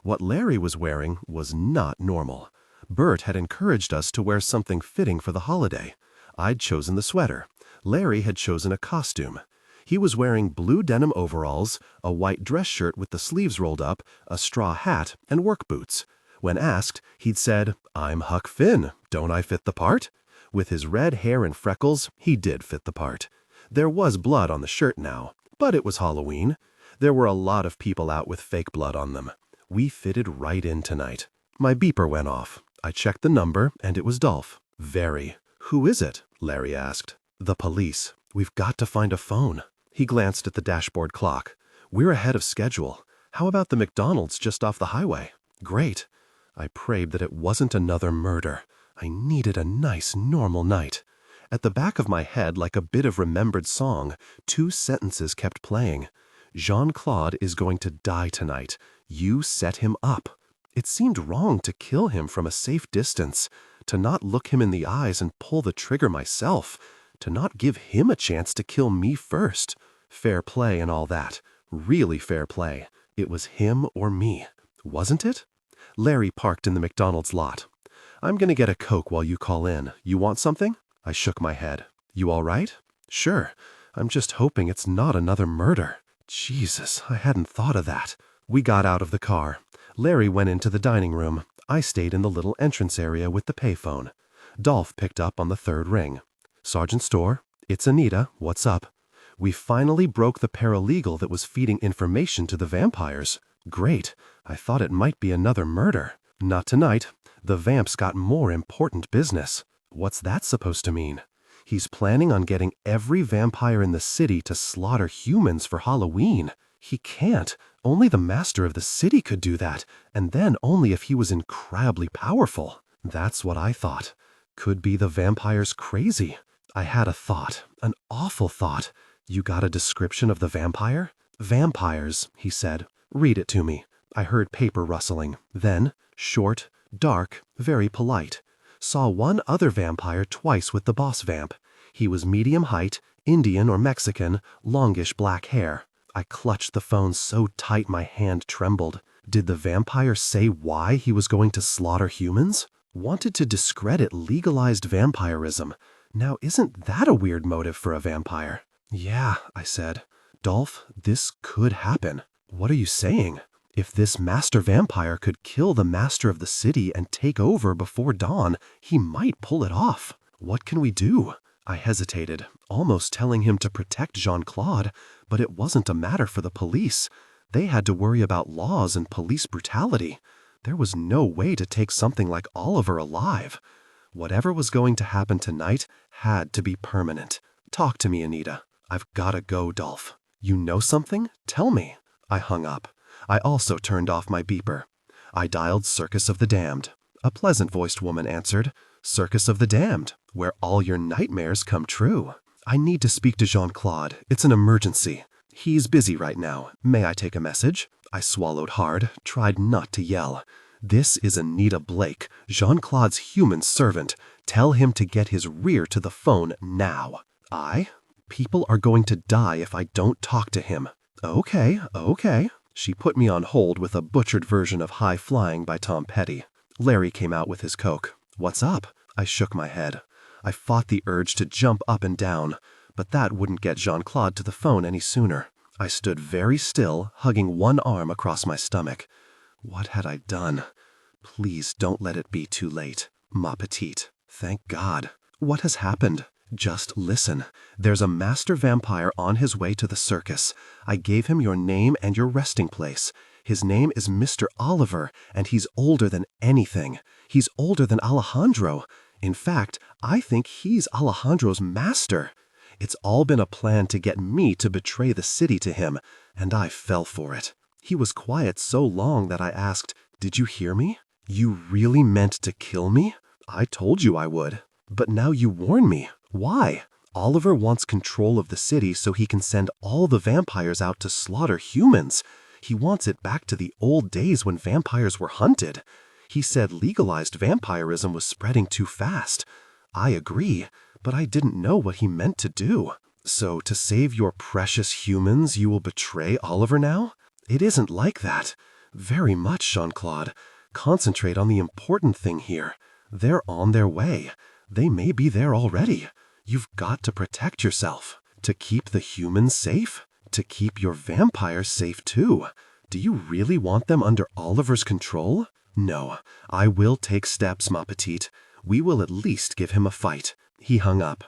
What Larry was wearing was not normal. Bert had encouraged us to wear something fitting for the holiday. I'd chosen the sweater. Larry had chosen a costume. He was wearing blue denim overalls, a white dress shirt with the sleeves rolled up, a straw hat, and work boots. When asked, he'd said, "I'm Huck Finn. Don't I fit the part?" With his red hair and freckles, he did fit the part. There was blood on the shirt now, but it was Halloween. There were a lot of people out with fake blood on them. We fitted right in tonight. My beeper went off. I checked the number, and it was Dolph. Very. "Who is it?" Larry asked. "The police. We've got to find a phone." He glanced at the dashboard clock. "We're ahead of schedule. How about the McDonald's just off the highway?" "Great." I prayed that it wasn't another murder. I needed a nice, normal night. At the back of my head, like a bit of remembered song, 2 sentences kept playing. Jean-Claude is going to die tonight. You set him up. It seemed wrong to kill him from a safe distance, to not look him in the eyes and pull the trigger myself, to not give him a chance to kill me first. Fair play and all that. Really fair play. It was him or me. Wasn't it? Larry parked in the McDonald's lot. "I'm going to get a Coke while you call in. You want something?" I shook my head. "You all right?" "Sure. I'm just hoping it's not another murder." Jesus, I hadn't thought of that. We got out of the car. Larry went into the dining room. I stayed in the little entrance area with the payphone. Dolph picked up on the 3rd ring. "Sergeant Storr, it's Anita. What's up?" We finally broke the paralegal that was feeding information to the vampires. Great. I thought it might be another murder. Not tonight. The vamp's got more important business. What's that supposed to mean? He's planning on getting every vampire in the city to slaughter humans for Halloween. He can't. Only the master of the city could do that, and then only if he was incredibly powerful. That's what I thought. Could be the vampires crazy. I had a thought, an awful thought. "You got a description of the vampire?" "Vampires," he said. "Read it to me." I heard paper rustling. Then, short, dark, very polite. Saw one other vampire twice with the boss vamp. He was medium height, Indian or Mexican, longish black hair. I clutched the phone so tight my hand trembled. Did the vampire say why he was going to slaughter humans? Wanted to discredit legalized vampirism. Now isn't that a weird motive for a vampire? "Yeah," I said. "Dolph, this could happen." "What are you saying?" If this master vampire could kill the master of the city and take over before dawn, he might pull it off. What can we do? I hesitated, almost telling him to protect Jean-Claude, but it wasn't a matter for the police. They had to worry about laws and police brutality. There was no way to take something like Oliver alive. Whatever was going to happen tonight had to be permanent. Talk to me, Anita. I've gotta go, Dolph. You know something? Tell me. I hung up. I also turned off my beeper. I dialed Circus of the Damned. A pleasant-voiced woman answered, Circus of the Damned, where all your nightmares come true. I need to speak to Jean-Claude. It's an emergency. He's busy right now. May I take a message? I swallowed hard, tried not to yell. This is Anita Blake, Jean-Claude's human servant. Tell him to get his rear to the phone now. People are going to die if I don't talk to him. Okay. She put me on hold with a butchered version of High Flying by Tom Petty. Larry came out with his Coke. What's up? I shook my head. I fought the urge to jump up and down, but that wouldn't get Jean-Claude to the phone any sooner. I stood very still, hugging one arm across my stomach. What had I done? Please don't let it be too late. Ma petite. Thank God. What has happened? Just listen. There's a master vampire on his way to the circus. I gave him your name and your resting place. His name is Mr. Oliver, and he's older than anything. He's older than Alejandro. In fact, I think he's Alejandro's master. It's all been a plan to get me to betray the city to him, and I fell for it. He was quiet so long that I asked, Did you hear me? You really meant to kill me? I told you I would. But now you warn me. Why? Oliver wants control of the city so he can send all the vampires out to slaughter humans. He wants it back to the old days when vampires were hunted. He said legalized vampirism was spreading too fast. I agree, but I didn't know what he meant to do. So to save your precious humans, you will betray Oliver now? It isn't like that. Very much, Jean-Claude. Concentrate on the important thing here. They're on their way. They may be there already. You've got to protect yourself. To keep the humans safe? To keep your vampires safe too. Do you really want them under Oliver's control? No, I will take steps, ma petite. We will at least give him a fight. He hung up.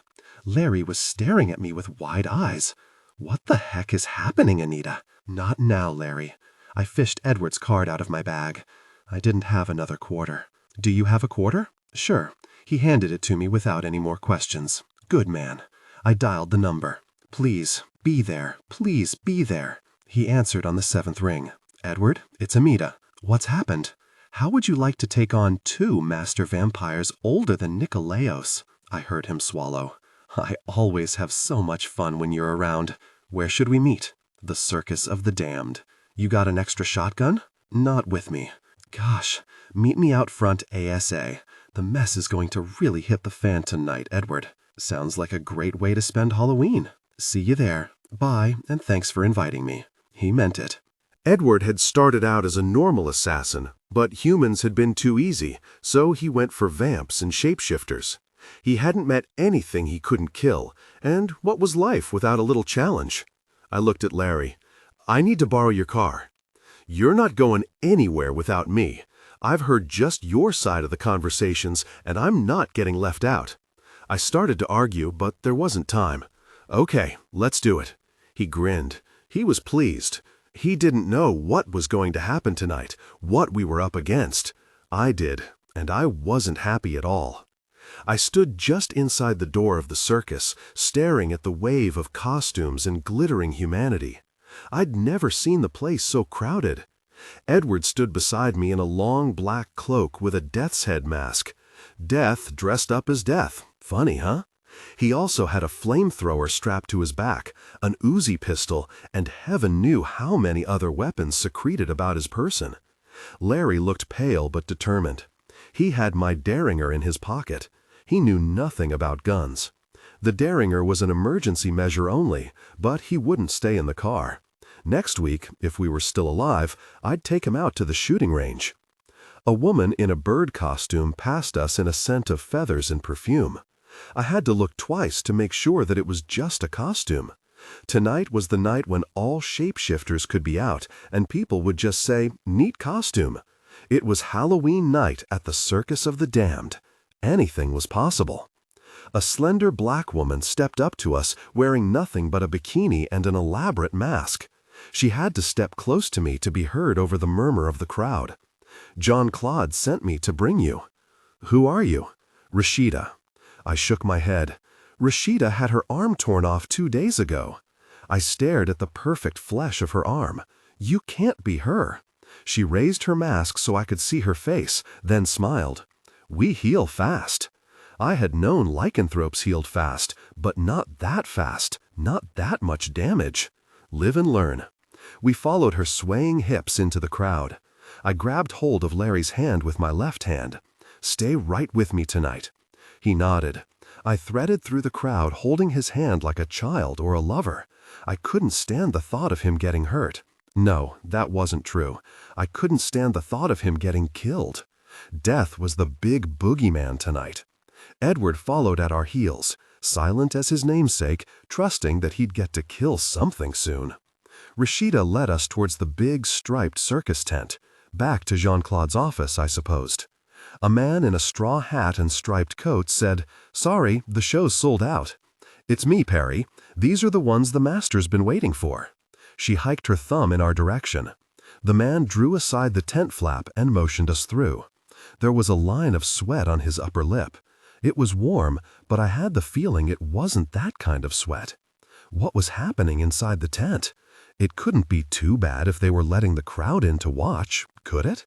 Larry was staring at me with wide eyes. What the heck is happening, Anita? Not now, Larry. I fished Edward's card out of my bag. I didn't have another quarter. Do you have a quarter? Sure. He handed it to me without any more questions. Good man. I dialed the number. Please, be there. Please, be there. He answered on the 7th ring. Edward, it's Anita. What's happened? How would you like to take on 2 master vampires older than Nikolaos? I heard him swallow. I always have so much fun when you're around. Where should we meet? The Circus of the Damned. You got an extra shotgun? Not with me. Gosh, meet me out front ASA. The mess is going to really hit the fan tonight, Edward. Sounds like a great way to spend Halloween. See you there. Bye, and thanks for inviting me. He meant it. Edward had started out as a normal assassin, but humans had been too easy, so he went for vamps and shapeshifters. He hadn't met anything he couldn't kill, and what was life without a little challenge? I looked at Larry. I need to borrow your car. You're not going anywhere without me. I've heard just your side of the conversations, and I'm not getting left out. I started to argue, but there wasn't time. Okay, let's do it. He grinned. He was pleased. He didn't know what was going to happen tonight, what we were up against. I did, and I wasn't happy at all. I stood just inside the door of the circus, staring at the wave of costumes and glittering humanity. I'd never seen the place so crowded. Edward stood beside me in a long black cloak with a death's head mask. Death dressed up as death. Funny, huh? He also had a flamethrower strapped to his back, an Uzi pistol, and heaven knew how many other weapons secreted about his person. Larry looked pale but determined. He had my Derringer in his pocket. He knew nothing about guns. The Derringer was an emergency measure only, but he wouldn't stay in the car. Next week, if we were still alive, I'd take him out to the shooting range. A woman in a bird costume passed us in a scent of feathers and perfume. I had to look twice to make sure that it was just a costume. Tonight was the night when all shapeshifters could be out, and people would just say, "Neat costume." It was Halloween night at the Circus of the Damned. Anything was possible. A slender black woman stepped up to us wearing nothing but a bikini and an elaborate mask. She had to step close to me to be heard over the murmur of the crowd. "Jean-Claude sent me to bring you." "Who are you?" "Rashida." I shook my head. Rashida had her arm torn off 2 days ago. I stared at the perfect flesh of her arm. You can't be her. She raised her mask so I could see her face, then smiled. "We heal fast." I had known lycanthropes healed fast, but not that fast, not that much damage. Live and learn. We followed her swaying hips into the crowd. I grabbed hold of Larry's hand with my left hand. "Stay right with me tonight." He nodded. I threaded through the crowd holding his hand like a child or a lover. I couldn't stand the thought of him getting hurt. No, that wasn't true. I couldn't stand the thought of him getting killed. Death was the big boogeyman tonight. Edward followed at our heels, silent as his namesake, trusting that he'd get to kill something soon. Rashida led us towards the big striped circus tent, back to Jean-Claude's office, I supposed. A man in a straw hat and striped coat said, "Sorry, the show's sold out." "It's me, Perry. These are the ones the master's been waiting for." She hiked her thumb in our direction. The man drew aside the tent flap and motioned us through. There was a line of sweat on his upper lip. It was warm, but I had the feeling it wasn't that kind of sweat. What was happening inside the tent? It couldn't be too bad if they were letting the crowd in to watch, could it?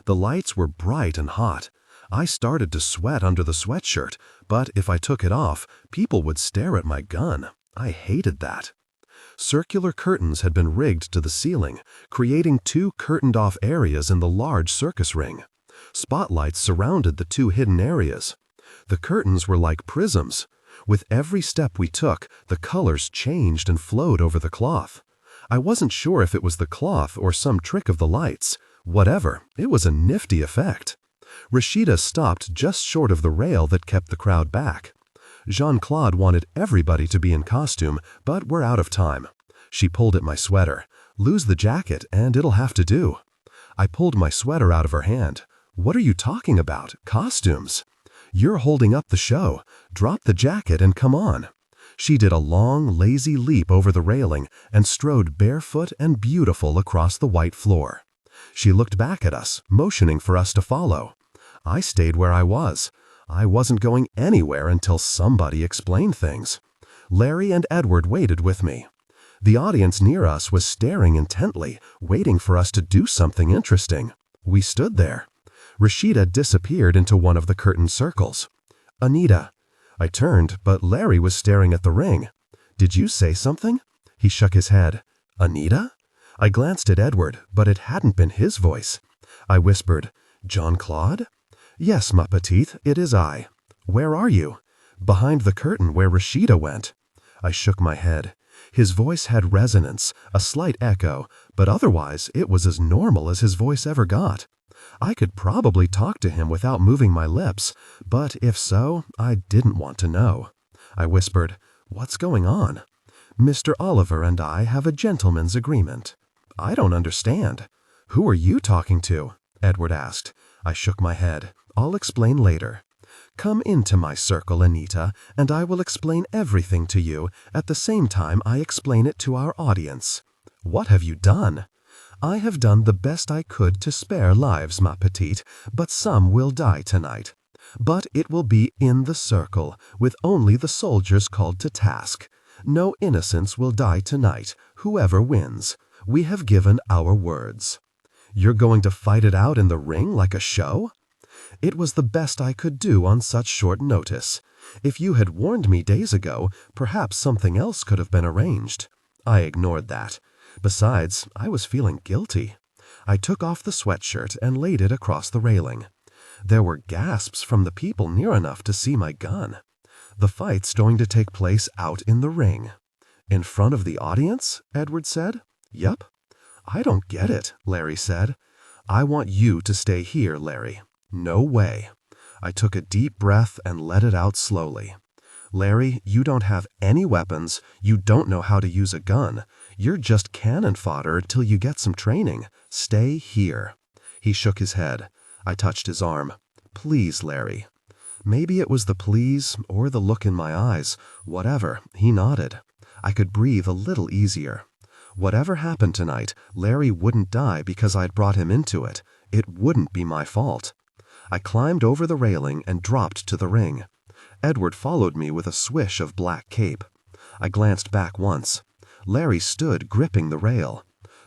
The lights were bright and hot. I started to sweat under the sweatshirt, but if I took it off, people would stare at my gun. I hated that. Circular curtains had been rigged to the ceiling, creating 2 curtained-off areas in the large circus ring. Spotlights surrounded the 2 hidden areas. The curtains were like prisms. With every step we took, the colors changed and flowed over the cloth. I wasn't sure if it was the cloth or some trick of the lights. Whatever, it was a nifty effect. Rashida stopped just short of the rail that kept the crowd back. Jean-Claude wanted everybody to be in costume, but we're out of time. She pulled at my sweater. "Lose the jacket and it'll have to do." I pulled my sweater out of her hand. "What are you talking about? Costumes?" "You're holding up the show. Drop the jacket and come on." She did a long, lazy leap over the railing and strode barefoot and beautiful across the white floor. She looked back at us, motioning for us to follow. I stayed where I was. I wasn't going anywhere until somebody explained things. Larry and Edward waited with me. The audience near us was staring intently, waiting for us to do something interesting. We stood there. Rashida disappeared into one of the curtain circles. "Anita." I turned, but Larry was staring at the ring. "Did you say something?" He shook his head. "Anita?" I glanced at Edward, but it hadn't been his voice. I whispered, "Jean-Claude?" "Yes, ma petite, it is I." "Where are you?" "Behind the curtain where Rashida went." I shook my head. His voice had resonance, a slight echo, but otherwise it was as normal as his voice ever got. I could probably talk to him without moving my lips, but if so, I didn't want to know. I whispered, "What's going on?" "Mr. Oliver and I have a gentleman's agreement." "I don't understand." "Who are you talking to?" Edward asked. I shook my head. "I'll explain later." "Come into my circle, Anita, and I will explain everything to you at the same time I explain it to our audience." "What have you done?" "I have done the best I could to spare lives, ma petite, but some will die tonight. But it will be in the circle, with only the soldiers called to task. No innocents will die tonight, whoever wins. We have given our words." "You're going to fight it out in the ring like a show?" "It was the best I could do on such short notice. If you had warned me days ago, perhaps something else could have been arranged." I ignored that. Besides, I was feeling guilty. I took off the sweatshirt and laid it across the railing. There were gasps from the people near enough to see my gun. The fight's going to take place out in the ring. "In front of the audience?" Edward said. "Yup." "I don't get it," Larry said. "I want you to stay here, Larry." "No way." I took a deep breath and let it out slowly. Larry, you don't have any weapons, you don't know how to use a gun. You're just cannon fodder till you get some training. Stay here." He shook his head. I touched his arm. "Please, Larry." Maybe it was the please or the look in my eyes. Whatever, he nodded. I could breathe a little easier. Whatever happened tonight, Larry wouldn't die because I'd brought him into it. It wouldn't be my fault. I climbed over the railing and dropped to the ring. Edward followed me with a swish of black cape. I glanced back once. Larry stood gripping the rail.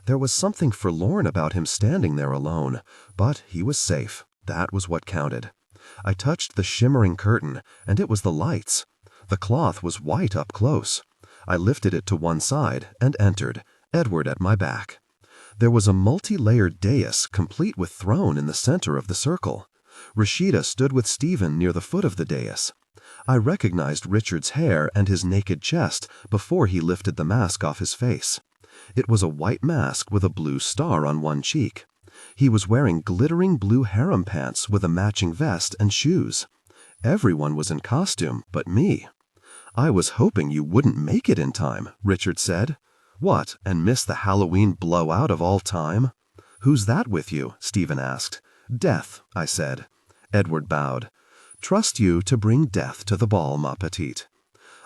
There was something forlorn about him standing there alone, but he was safe. That was what counted. I touched the shimmering curtain, and it was the lights. The cloth was white up close. I lifted it to one side and entered, Edward at my back. There was a multi-layered dais complete with throne in the center of the circle. Rashida stood with Stephen near the foot of the dais. I recognized Richard's hair and his naked chest before he lifted the mask off his face. It was a white mask with a blue star on one cheek. He was wearing glittering blue harem pants with a matching vest and shoes. Everyone was in costume but me. "I was hoping you wouldn't make it in time," Richard said. "What, and miss the Halloween blowout of all time?" "Who's that with you?" Stephen asked. "Death," I said. Edward bowed. "Trust you to bring death to the ball, ma petite."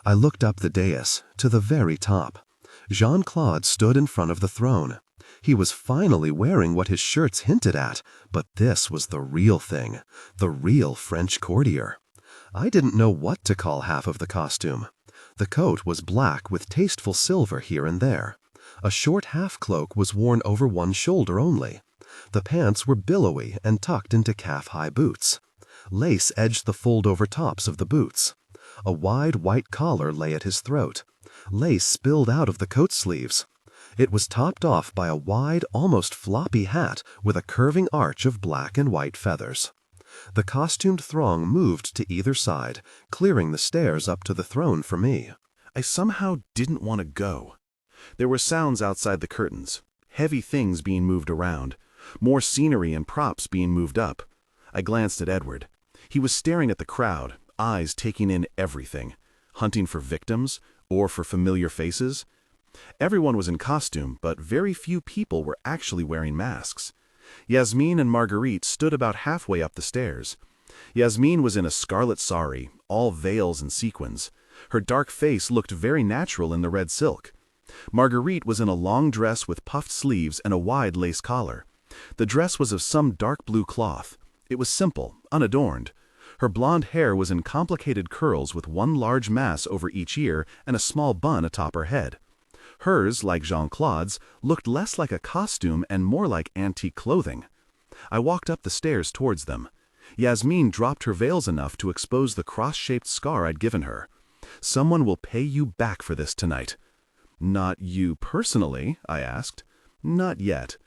I looked up the dais, to the very top. Jean-Claude stood in front of the throne. He was finally wearing what his shirts hinted at, but this was the real thing, the real French courtier. I didn't know what to call half of the costume. The coat was black with tasteful silver here and there. A short half-cloak was worn over one shoulder only. The pants were billowy and tucked into calf-high boots. Lace edged the fold-over tops of the boots. A wide white collar lay at his throat. Lace spilled out of the coat sleeves. It was topped off by a wide, almost floppy hat with a curving arch of black and white feathers. The costumed throng moved to either side, clearing the stairs up to the throne for me. I somehow didn't want to go. There were sounds outside the curtains, heavy things being moved around, more scenery and props being moved up. I glanced at Edward. He was staring at the crowd, eyes taking in everything, hunting for victims or for familiar faces. Everyone was in costume, but very few people were actually wearing masks. Yasmin and Marguerite stood about halfway up the stairs. Yasmin was in a scarlet sari, all veils and sequins. Her dark face looked very natural in the red silk. Marguerite was in a long dress with puffed sleeves and a wide lace collar. The dress was of some dark blue cloth. It was simple, unadorned. Her blonde hair was in complicated curls with one large mass over each ear and a small bun atop her head. Hers, like Jean-Claude's, looked less like a costume and more like antique clothing. I walked up the stairs towards them. Yasmin dropped her veils enough to expose the cross-shaped scar I'd given her. "Someone will pay you back for this tonight." "Not you personally?" I asked. "Not yet."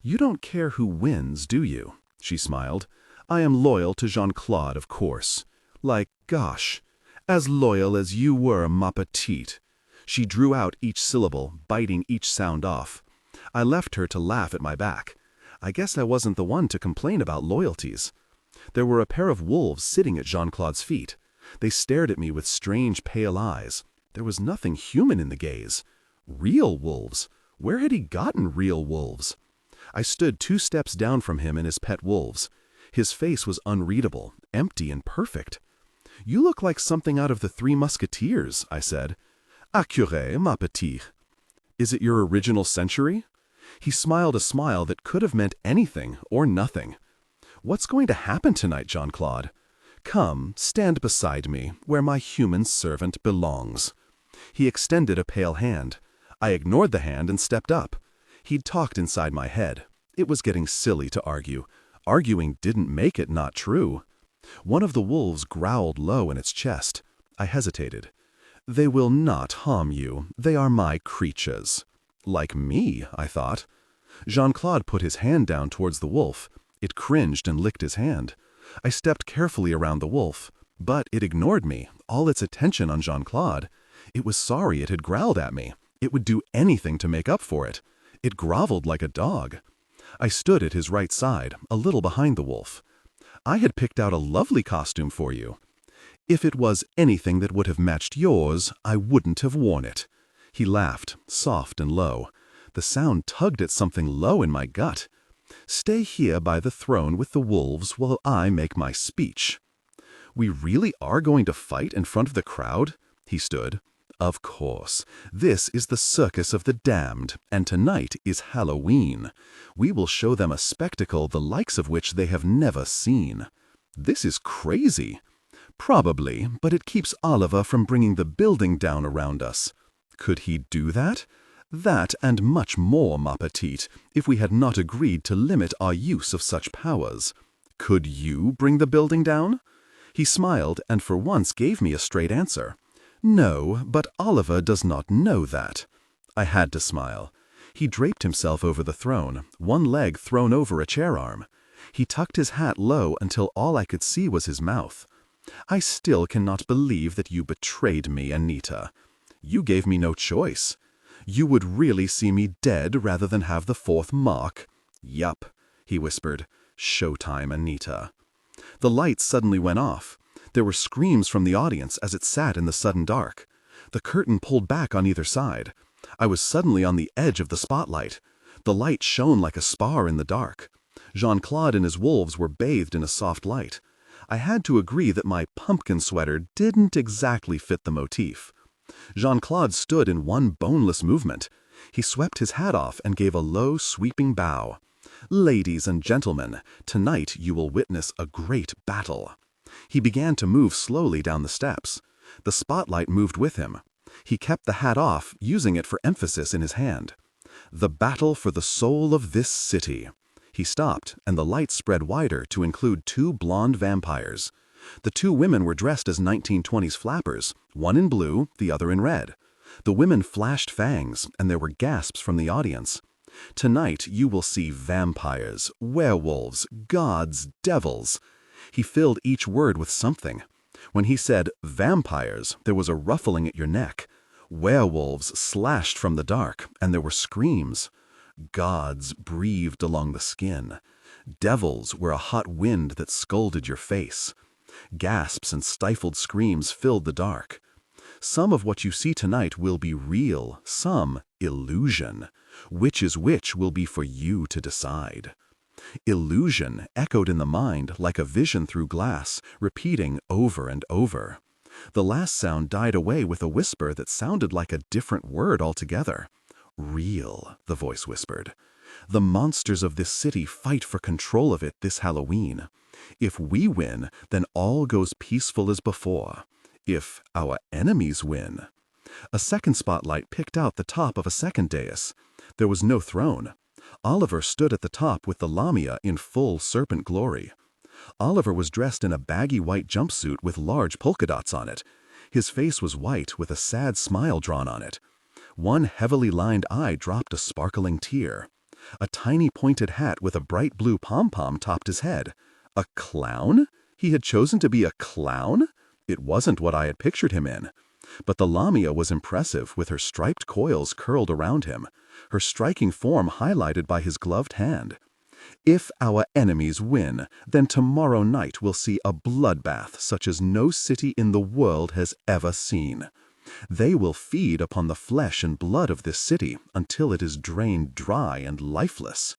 "You don't care who wins, do you?" She smiled. "I am loyal to Jean-Claude, of course. Like, gosh, as loyal as you were, ma petite." She drew out each syllable, biting each sound off. I left her to laugh at my back. I guess I wasn't the one to complain about loyalties. There were a pair of wolves sitting at Jean-Claude's feet. They stared at me with strange pale eyes. There was nothing human in the gaze. Real wolves? Where had he gotten real wolves? I stood 2 steps down from him and his pet wolves. His face was unreadable, empty and perfect. "You look like something out of the Three Musketeers," I said. "Accuré, ma petite." "Is it your original century?" He smiled a smile that could have meant anything or nothing. "What's going to happen tonight, Jean-Claude? Come, stand beside me, where my human servant belongs." He extended a pale hand. I ignored the hand and stepped up. He'd talked inside my head. It was getting silly to argue. Arguing didn't make it not true. One of the wolves growled low in its chest. I hesitated. "They will not harm you. They are my creatures." Like me, I thought. Jean-Claude put his hand down towards the wolf. It cringed and licked his hand. I stepped carefully around the wolf, but it ignored me, all its attention on Jean-Claude. It was sorry it had growled at me. It would do anything to make up for it. It groveled like a dog. I stood at his right side, a little behind the wolf. "I had picked out a lovely costume for you." If it was anything that would have matched yours, I wouldn't have worn it." He laughed, soft and low. The sound tugged at something low in my gut. "Stay here by the throne with the wolves while I make my speech." "We really are going to fight in front of the crowd?" He stood. "Of course. This is the Circus of the Damned, and tonight is Halloween. We will show them a spectacle the likes of which they have never seen." "This is crazy." "Probably, but it keeps Oliver from bringing the building down around us." "Could he do that?" "That and much more, ma petite, if we had not agreed to limit our use of such powers." "Could you bring the building down?" He smiled and for once gave me a straight answer. "No, but Oliver does not know that." I had to smile. He draped himself over the throne, one leg thrown over a chair arm. He tucked his hat low until all I could see was his mouth. "I still cannot believe that you betrayed me, Anita." "You gave me no choice." "You would really see me dead rather than have the fourth mark?" "Yup," he whispered. "Showtime, Anita." The lights suddenly went off. There were screams from the audience as it sat in the sudden dark. The curtain pulled back on either side. I was suddenly on the edge of the spotlight. The light shone like a spar in the dark. Jean-Claude and his wolves were bathed in a soft light. I had to agree that my pumpkin sweater didn't exactly fit the motif. Jean-Claude stood in one boneless movement. He swept his hat off and gave a low, sweeping bow. "Ladies and gentlemen, tonight you will witness a great battle." He began to move slowly down the steps. The spotlight moved with him. He kept the hat off, using it for emphasis in his hand. "The battle for the soul of this city." He stopped, and the light spread wider to include two blonde vampires. The two women were dressed as 1920s flappers, one in blue, the other in red. The women flashed fangs, and there were gasps from the audience. "Tonight you will see vampires, werewolves, gods, devils." He filled each word with something. When he said vampires, there was a ruffling at your neck. Werewolves slashed from the dark, and there were screams. Gods breathed along the skin. Devils were a hot wind that scalded your face. Gasps and stifled screams filled the dark. Some of what you see tonight will be real, some illusion. Which is which will be for you to decide. Illusion echoed in the mind like a vision through glass, repeating over and over. The last sound died away with a whisper that sounded like a different word altogether. "Real," the voice whispered. "The monsters of this city fight for control of it this Halloween. If we win, then all goes peaceful as before. If our enemies win..." A second spotlight picked out the top of a second dais. There was no throne. Oliver stood at the top with the lamia in full serpent glory. Oliver was dressed in a baggy white jumpsuit with large polka dots on it. His face was white with a sad smile drawn on it. One heavily lined eye dropped a sparkling tear. A tiny pointed hat with a bright blue pom-pom topped his head. A clown? He had chosen to be a clown? It wasn't what I had pictured him in. But the lamia was impressive with her striped coils curled around him, her striking form highlighted by his gloved hand. "If our enemies win, then tomorrow night we'll see a bloodbath such as no city in the world has ever seen. They will feed upon the flesh and blood of this city until it is drained dry and lifeless."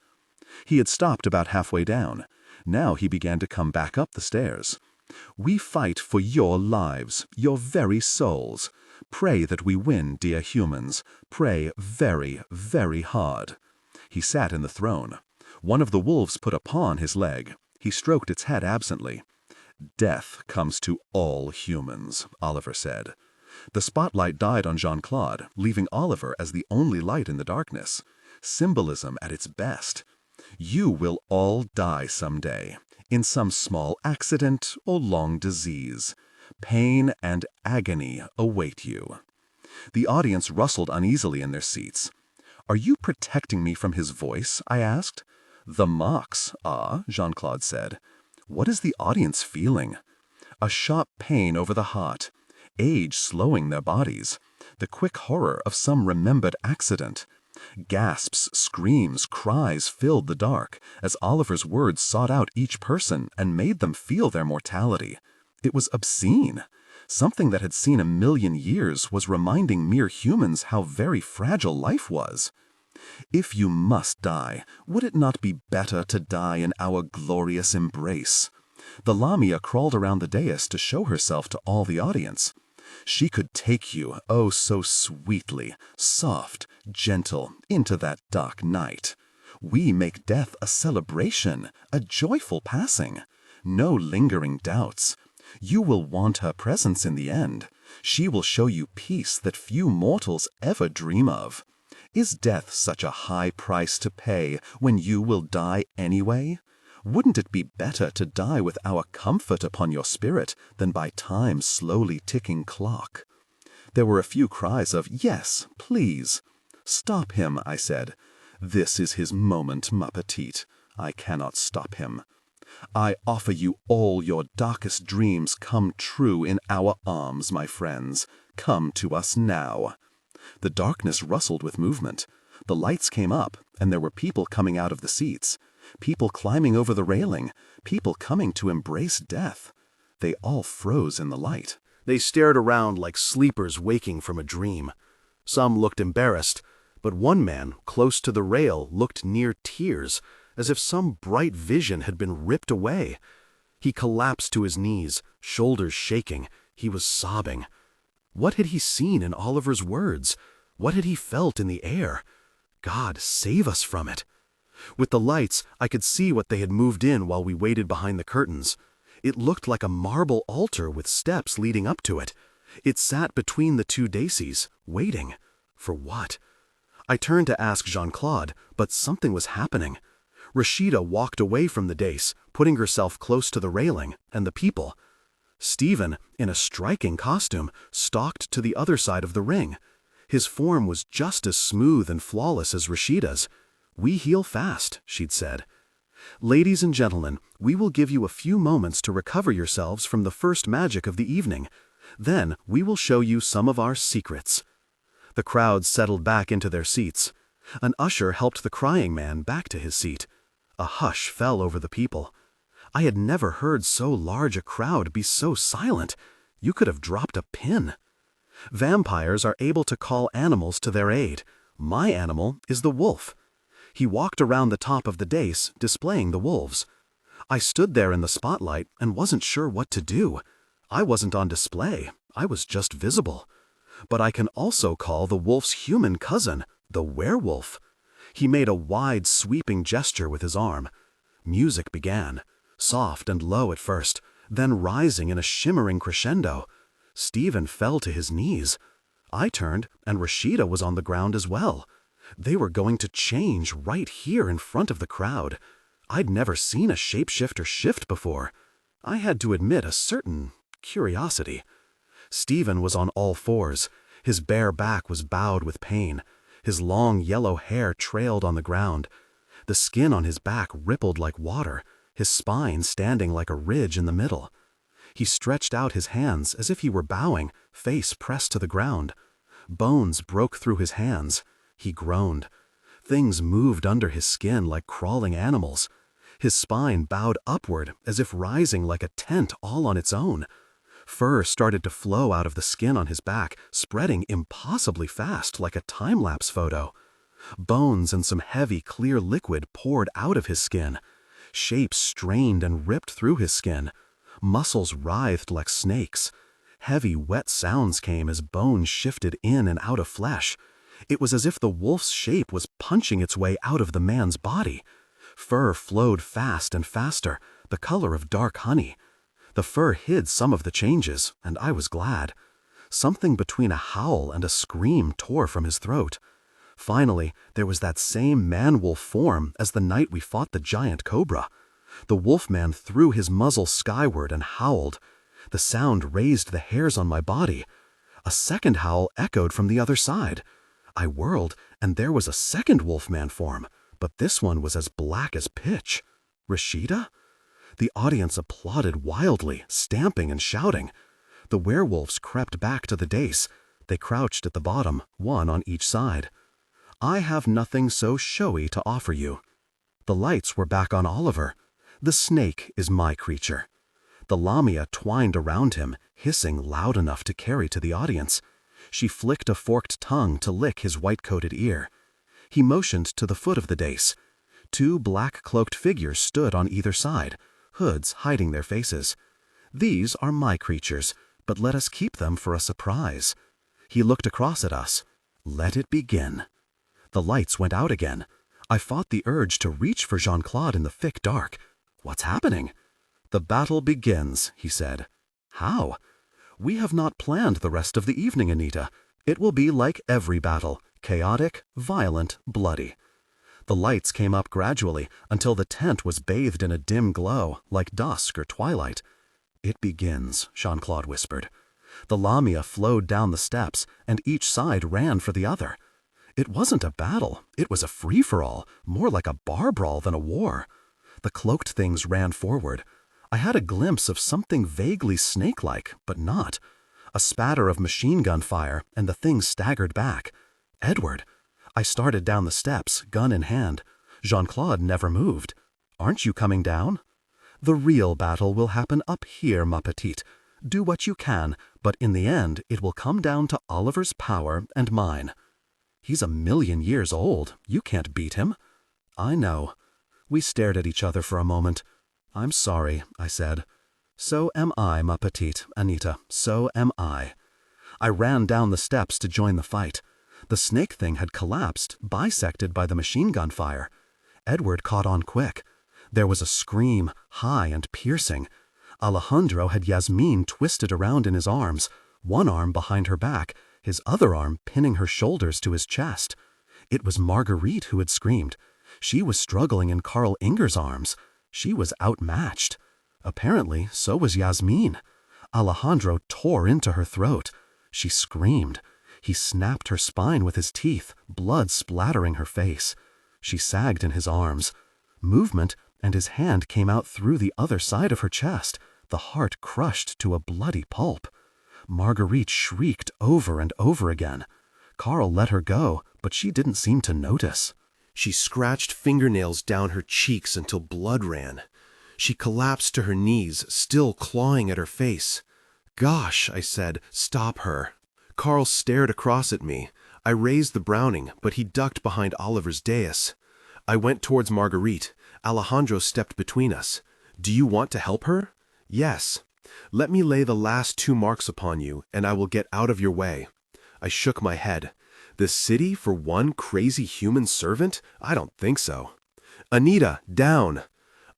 He had stopped about halfway down. Now he began to come back up the stairs. "We fight for your lives, your very souls. Pray that we win, dear humans. Pray very, very hard." He sat in the throne. One of the wolves put a paw on his leg. He stroked its head absently. "Death comes to all humans," Oliver said. The spotlight died on Jean-Claude, leaving Oliver as the only light in the darkness. Symbolism at its best. "You will all die someday, in some small accident or long disease. Pain and agony await you." The audience rustled uneasily in their seats. "Are you protecting me from his voice?" I asked. "The marks are," Jean-Claude said. "What is the audience feeling?" "A sharp pain over the heart. Age slowing their bodies. The quick horror of some remembered accident." Gasps, screams, cries filled the dark as Oliver's words sought out each person and made them feel their mortality. It was obscene. Something that had seen 1,000,000 years was reminding mere humans how very fragile life was. If you must die, would it not be better to die in our glorious embrace? The Lamia crawled around the dais to show herself to all the audience. She could take you, oh so sweetly, soft, gentle, into that dark night. We make death a celebration, a joyful passing. No lingering doubts. You will want her presence in the end. She will show you peace that few mortals ever dream of. Is death such a high price to pay when you will die anyway? Wouldn't it be better to die with our comfort upon your spirit than by time's slowly ticking clock? There were a few cries of, "Yes, please." "Stop him," I said. "This is his moment, ma petite. I cannot stop him. I offer you all your darkest dreams come true in our arms, my friends. Come to us now." The darkness rustled with movement. The lights came up, and there were people coming out of the seats. People climbing over the railing, people coming to embrace death. They all froze in the light. They stared around like sleepers waking from a dream. Some looked embarrassed, but one man, close to the rail, looked near tears, as if some bright vision had been ripped away. He collapsed to his knees, shoulders shaking. He was sobbing. What had he seen in Oliver's words? What had he felt in the air? God, save us from it. With the lights, I could see what they had moved in while we waited behind the curtains. It looked like a marble altar with steps leading up to it. It sat between the two daisies, waiting. For what? I turned to ask Jean-Claude, but something was happening. Rashida walked away from the dais, putting herself close to the railing and the people. Stephen, in a striking costume, stalked to the other side of the ring. His form was just as smooth and flawless as Rashida's. "We heal fast," she'd said. "Ladies and gentlemen, we will give you a few moments to recover yourselves from the first magic of the evening. Then we will show you some of our secrets." The crowd settled back into their seats. An usher helped the crying man back to his seat. A hush fell over the people. I had never heard so large a crowd be so silent. You could have dropped a pin. Vampires are able to call animals to their aid. My animal is the wolf. He walked around the top of the dais, displaying the wolves. I stood there in the spotlight and wasn't sure what to do. I wasn't on display. I was just visible. But I can also call the wolf's human cousin, the werewolf. He made a wide, sweeping gesture with his arm. Music began, soft and low at first, then rising in a shimmering crescendo. Stephen fell to his knees. I turned, and Rashida was on the ground as well. They were going to change right here in front of the crowd. I'd never seen a shapeshifter shift before. I had to admit a certain curiosity. Stephen was on all fours. His bare back was bowed with pain. His long yellow hair trailed on the ground. The skin on his back rippled like water, his spine standing like a ridge in the middle. He stretched out his hands as if he were bowing, face pressed to the ground. Bones broke through his hands. He groaned. Things moved under his skin like crawling animals. His spine bowed upward as if rising like a tent all on its own. Fur started to flow out of the skin on his back, spreading impossibly fast like a time-lapse photo. Bones and some heavy, clear liquid poured out of his skin. Shapes strained and ripped through his skin. Muscles writhed like snakes. Heavy, wet sounds came as bones shifted in and out of flesh. It was as if the wolf's shape was punching its way out of the man's body. Fur flowed fast and faster, the color of dark honey. The fur hid some of the changes, and I was glad. Something between a howl and a scream tore from his throat. Finally, there was that same man-wolf form as the night we fought the giant cobra. The wolfman threw his muzzle skyward and howled. The sound raised the hairs on my body. A second howl echoed from the other side. I whirled, and there was a second wolfman form, but this one was as black as pitch. Rashida? The audience applauded wildly, stamping and shouting. The werewolves crept back to the dais. They crouched at the bottom, one on each side. I have nothing so showy to offer you. The lights were back on Oliver. The snake is my creature. The lamia twined around him, hissing loud enough to carry to the audience. She flicked a forked tongue to lick his white-coated ear. He motioned to the foot of the dais. 2 black-cloaked figures stood on either side, hoods hiding their faces. "These are my creatures, but let us keep them for a surprise." He looked across at us. "Let it begin." The lights went out again. I fought the urge to reach for Jean-Claude in the thick dark. "What's happening?" "The battle begins," he said. "How?" "We have not planned the rest of the evening, Anita. It will be like every battle, chaotic, violent, bloody." The lights came up gradually until the tent was bathed in a dim glow, like dusk or twilight. "It begins," Jean-Claude whispered. The lamia flowed down the steps, and each side ran for the other. It wasn't a battle, it was a free-for-all, more like a bar brawl than a war. The cloaked things ran forward. I had a glimpse of something vaguely snake-like, but not. A spatter of machine gun fire, and the things staggered back. "Edward!" I started down the steps, gun in hand. Jean-Claude never moved. "Aren't you coming down?" "The real battle will happen up here, ma petite. Do what you can, but in the end it will come down to Oliver's power and mine." "He's 1,000,000 years old. You can't beat him." "I know." We stared at each other for a moment. "I'm sorry," I said. "So am I, ma petite, Anita. So am I." I ran down the steps to join the fight. The snake thing had collapsed, bisected by the machine gun fire. Edward caught on quick. There was a scream, high and piercing. Alejandro had Yasmin twisted around in his arms, one arm behind her back, his other arm pinning her shoulders to his chest. It was Marguerite who had screamed. She was struggling in Karl Inger's arms. She was outmatched. Apparently, so was Yasmin. Alejandro tore into her throat. She screamed. He snapped her spine with his teeth, blood splattering her face. She sagged in his arms. Movement, and his hand came out through the other side of her chest, the heart crushed to a bloody pulp. Marguerite shrieked over and over again. Karl let her go, but she didn't seem to notice. She scratched fingernails down her cheeks until blood ran. She collapsed to her knees, still clawing at her face. "Gosh," I said, "stop her." Karl stared across at me. I raised the Browning, but he ducked behind Oliver's dais. I went towards Marguerite. Alejandro stepped between us. "Do you want to help her?" "Yes." "Let me lay the last 2 marks upon you, and I will get out of your way." I shook my head. "The city for one crazy human servant? I don't think so." "Anita, down!"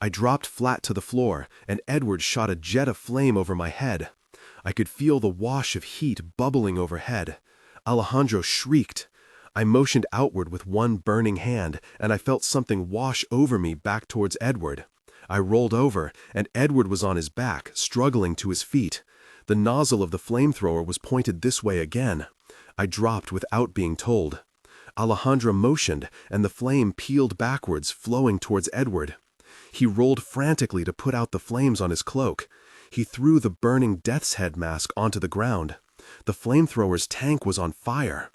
I dropped flat to the floor, and Edward shot a jet of flame over my head. I could feel the wash of heat bubbling overhead. Alejandro shrieked. I motioned outward with one burning hand, and I felt something wash over me back towards Edward. I rolled over, and Edward was on his back, struggling to his feet. The nozzle of the flamethrower was pointed this way again. I dropped without being told. Alejandro motioned, and the flame peeled backwards, flowing towards Edward. He rolled frantically to put out the flames on his cloak. He threw the burning death's head mask onto the ground. The flamethrower's tank was on fire.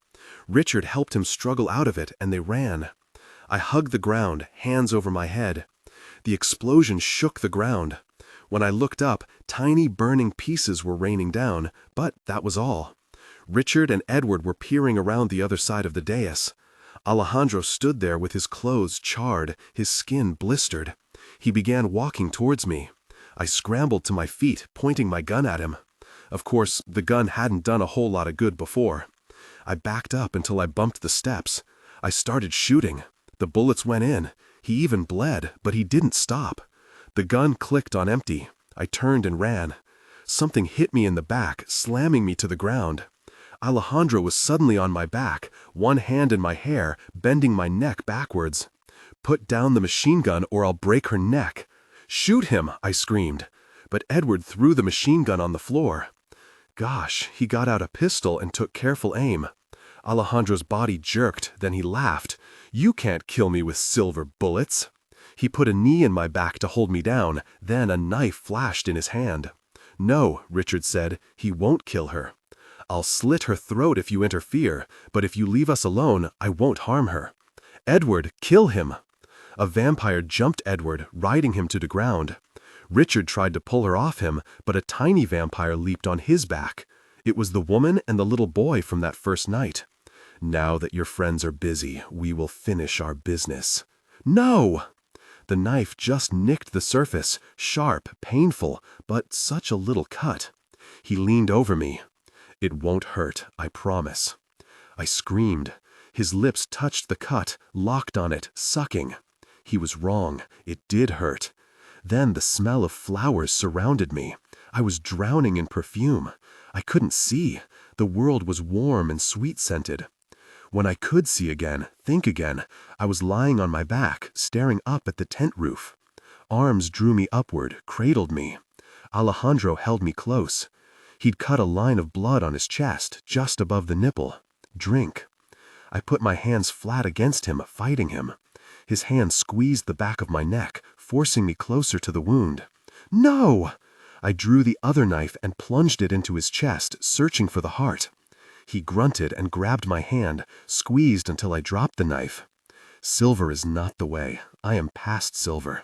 Richard helped him struggle out of it, and they ran. I hugged the ground, hands over my head. The explosion shook the ground. When I looked up, tiny burning pieces were raining down, but that was all. Richard and Edward were peering around the other side of the dais. Alejandro stood there with his clothes charred, his skin blistered. He began walking towards me. I scrambled to my feet, pointing my gun at him. Of course, the gun hadn't done a whole lot of good before. I backed up until I bumped the steps. I started shooting. The bullets went in. He even bled, but he didn't stop. The gun clicked on empty. I turned and ran. Something hit me in the back, slamming me to the ground. Alejandro was suddenly on my back, one hand in my hair, bending my neck backwards. "Put down the machine gun or I'll break her neck." "Shoot him!" I screamed. But Edward threw the machine gun on the floor. Gosh, he got out a pistol and took careful aim. Alejandro's body jerked, then he laughed. "You can't kill me with silver bullets." He put a knee in my back to hold me down, then a knife flashed in his hand. "No," Richard said, "he won't kill her. I'll slit her throat if you interfere, but if you leave us alone, I won't harm her." "Edward, kill him!" A vampire jumped Edward, riding him to the ground. Richard tried to pull her off him, but a tiny vampire leaped on his back. It was the woman and the little boy from that first night. "Now that your friends are busy, we will finish our business." "No!" The knife just nicked the surface, sharp, painful, but such a little cut. He leaned over me. "It won't hurt, I promise." I screamed. His lips touched the cut, locked on it, sucking. He was wrong. It did hurt. Then the smell of flowers surrounded me. I was drowning in perfume. I couldn't see. The world was warm and sweet-scented. When I could see again, think again, I was lying on my back, staring up at the tent roof. Arms drew me upward, cradled me. Alejandro held me close. He'd cut a line of blood on his chest, just above the nipple. "Drink." I put my hands flat against him, fighting him. His hand squeezed the back of my neck, forcing me closer to the wound. "No!" I drew the other knife and plunged it into his chest, searching for the heart. He grunted and grabbed my hand, squeezed until I dropped the knife. Silver is not the way. I am past silver.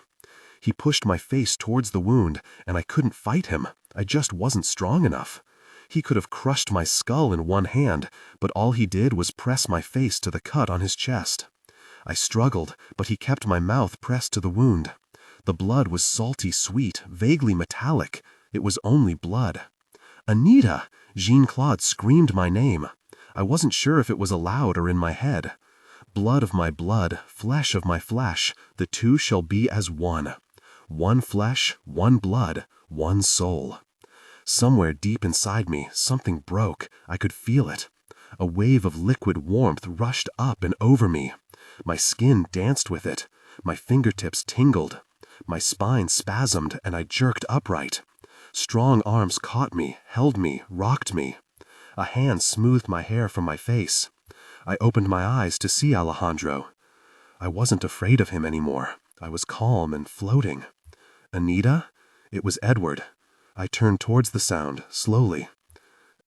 He pushed my face towards the wound, and I couldn't fight him. I just wasn't strong enough. He could have crushed my skull in one hand, but all he did was press my face to the cut on his chest. I struggled, but he kept my mouth pressed to the wound. The blood was salty sweet, vaguely metallic. It was only blood. "Anita!" Jean-Claude screamed my name. I wasn't sure if it was aloud or in my head. "Blood of my blood, flesh of my flesh, the two shall be as one. One flesh, one blood, one soul." Somewhere deep inside me, something broke. I could feel it. A wave of liquid warmth rushed up and over me. My skin danced with it. My fingertips tingled. My spine spasmed, and I jerked upright. Strong arms caught me, held me, rocked me. A hand smoothed my hair from my face. I opened my eyes to see Alejandro. I wasn't afraid of him anymore. I was calm and floating. "Anita?" It was Edward. I turned towards the sound, slowly.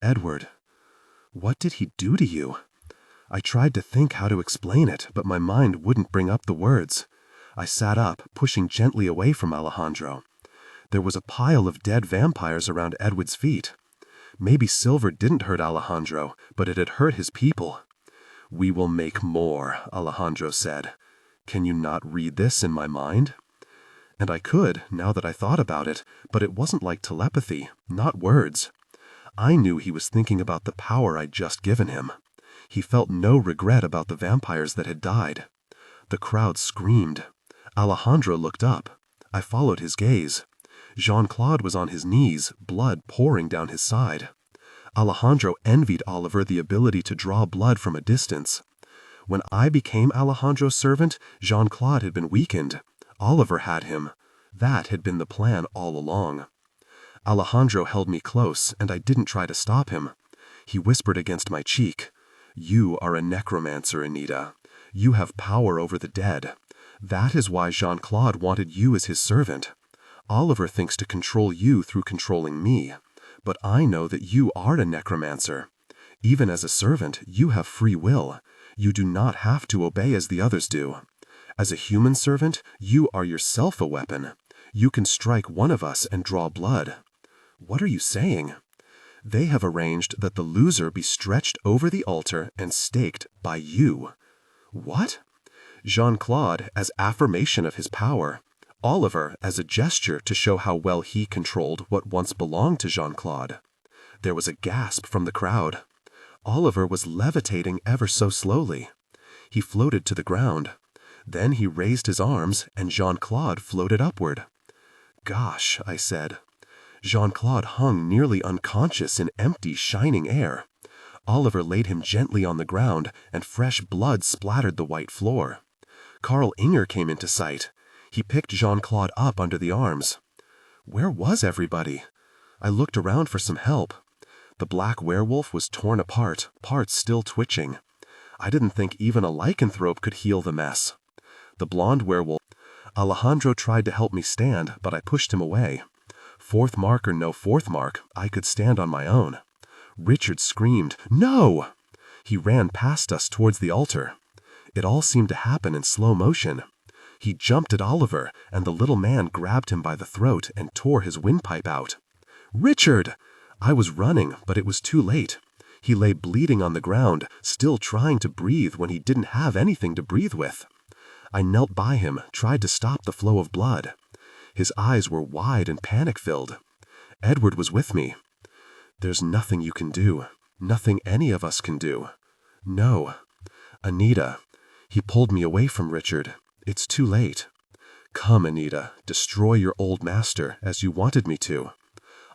"Edward, what did he do to you?" I tried to think how to explain it, but my mind wouldn't bring up the words. I sat up, pushing gently away from Alejandro. There was a pile of dead vampires around Edward's feet. Maybe silver didn't hurt Alejandro, but it had hurt his people. "We will make more," Alejandro said. "Can you not read this in my mind?" And I could, now that I thought about it, but it wasn't like telepathy, not words. I knew he was thinking about the power I'd just given him. He felt no regret about the vampires that had died. The crowd screamed. Alejandro looked up. I followed his gaze. Jean-Claude was on his knees, blood pouring down his side. Alejandro envied Oliver the ability to draw blood from a distance. When I became Alejandro's servant, Jean-Claude had been weakened. Oliver had him. That had been the plan all along. Alejandro held me close, and I didn't try to stop him. He whispered against my cheek, "You are a necromancer, Anita. You have power over the dead. That is why Jean-Claude wanted you as his servant. Oliver thinks to control you through controlling me. But I know that you are a necromancer. Even as a servant, you have free will. You do not have to obey as the others do. As a human servant, you are yourself a weapon. You can strike one of us and draw blood." "What are you saying?" "They have arranged that the loser be stretched over the altar and staked by you." "What?" "Jean-Claude as affirmation of his power. Oliver as a gesture to show how well he controlled what once belonged to Jean-Claude." There was a gasp from the crowd. Oliver was levitating ever so slowly. He floated to the ground. Then he raised his arms, and Jean-Claude floated upward. "Gosh," I said. Jean-Claude hung nearly unconscious in empty, shining air. Oliver laid him gently on the ground, and fresh blood splattered the white floor. Karl Inger came into sight. He picked Jean-Claude up under the arms. Where was everybody? I looked around for some help. The black werewolf was torn apart, parts still twitching. I didn't think even a lycanthrope could heal the mess. The blonde werewolf. Alejandro tried to help me stand, but I pushed him away. Fourth mark or no fourth mark, I could stand on my own. Richard screamed, "No!" He ran past us towards the altar. It all seemed to happen in slow motion. He jumped at Oliver, and the little man grabbed him by the throat and tore his windpipe out. "Richard!" I was running, but it was too late. He lay bleeding on the ground, still trying to breathe when he didn't have anything to breathe with. I knelt by him, tried to stop the flow of blood. His eyes were wide and panic-filled. Edward was with me. "There's nothing you can do. Nothing any of us can do." "No." "Anita." He pulled me away from Richard. "It's too late." "Come, Anita, destroy your old master, as you wanted me to."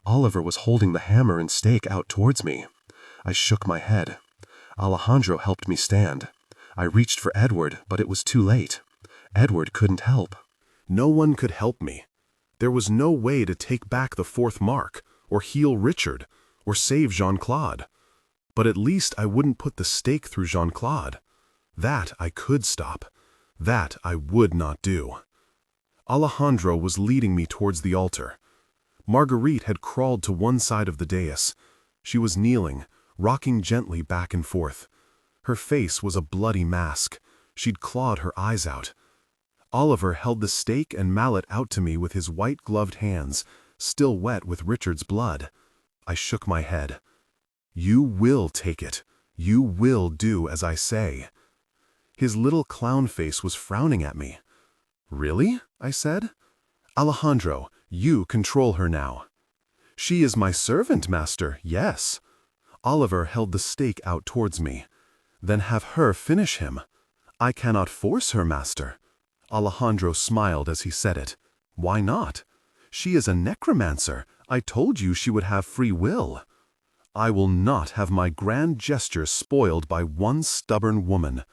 Oliver was holding the hammer and stake out towards me. I shook my head. Alejandro helped me stand. I reached for Edward, but it was too late. Edward couldn't help. No one could help me. There was no way to take back the fourth mark, or heal Richard, or save Jean-Claude. But at least I wouldn't put the stake through Jean-Claude. That I could stop. That I would not do. Alejandro was leading me towards the altar. Marguerite had crawled to one side of the dais. She was kneeling, rocking gently back and forth. Her face was a bloody mask. She'd clawed her eyes out. Oliver held the stake and mallet out to me with his white-gloved hands, still wet with Richard's blood. I shook my head. "You will take it. You will do as I say." His little clown face was frowning at me. "Really?" I said. "Alejandro, you control her now." "She is my servant, master, yes." Oliver held the stake out towards me. "Then have her finish him." "I cannot force her, master." Alejandro smiled as he said it. "Why not? She is a necromancer. I told you she would have free will." "I will not have my grand gesture spoiled by one stubborn woman."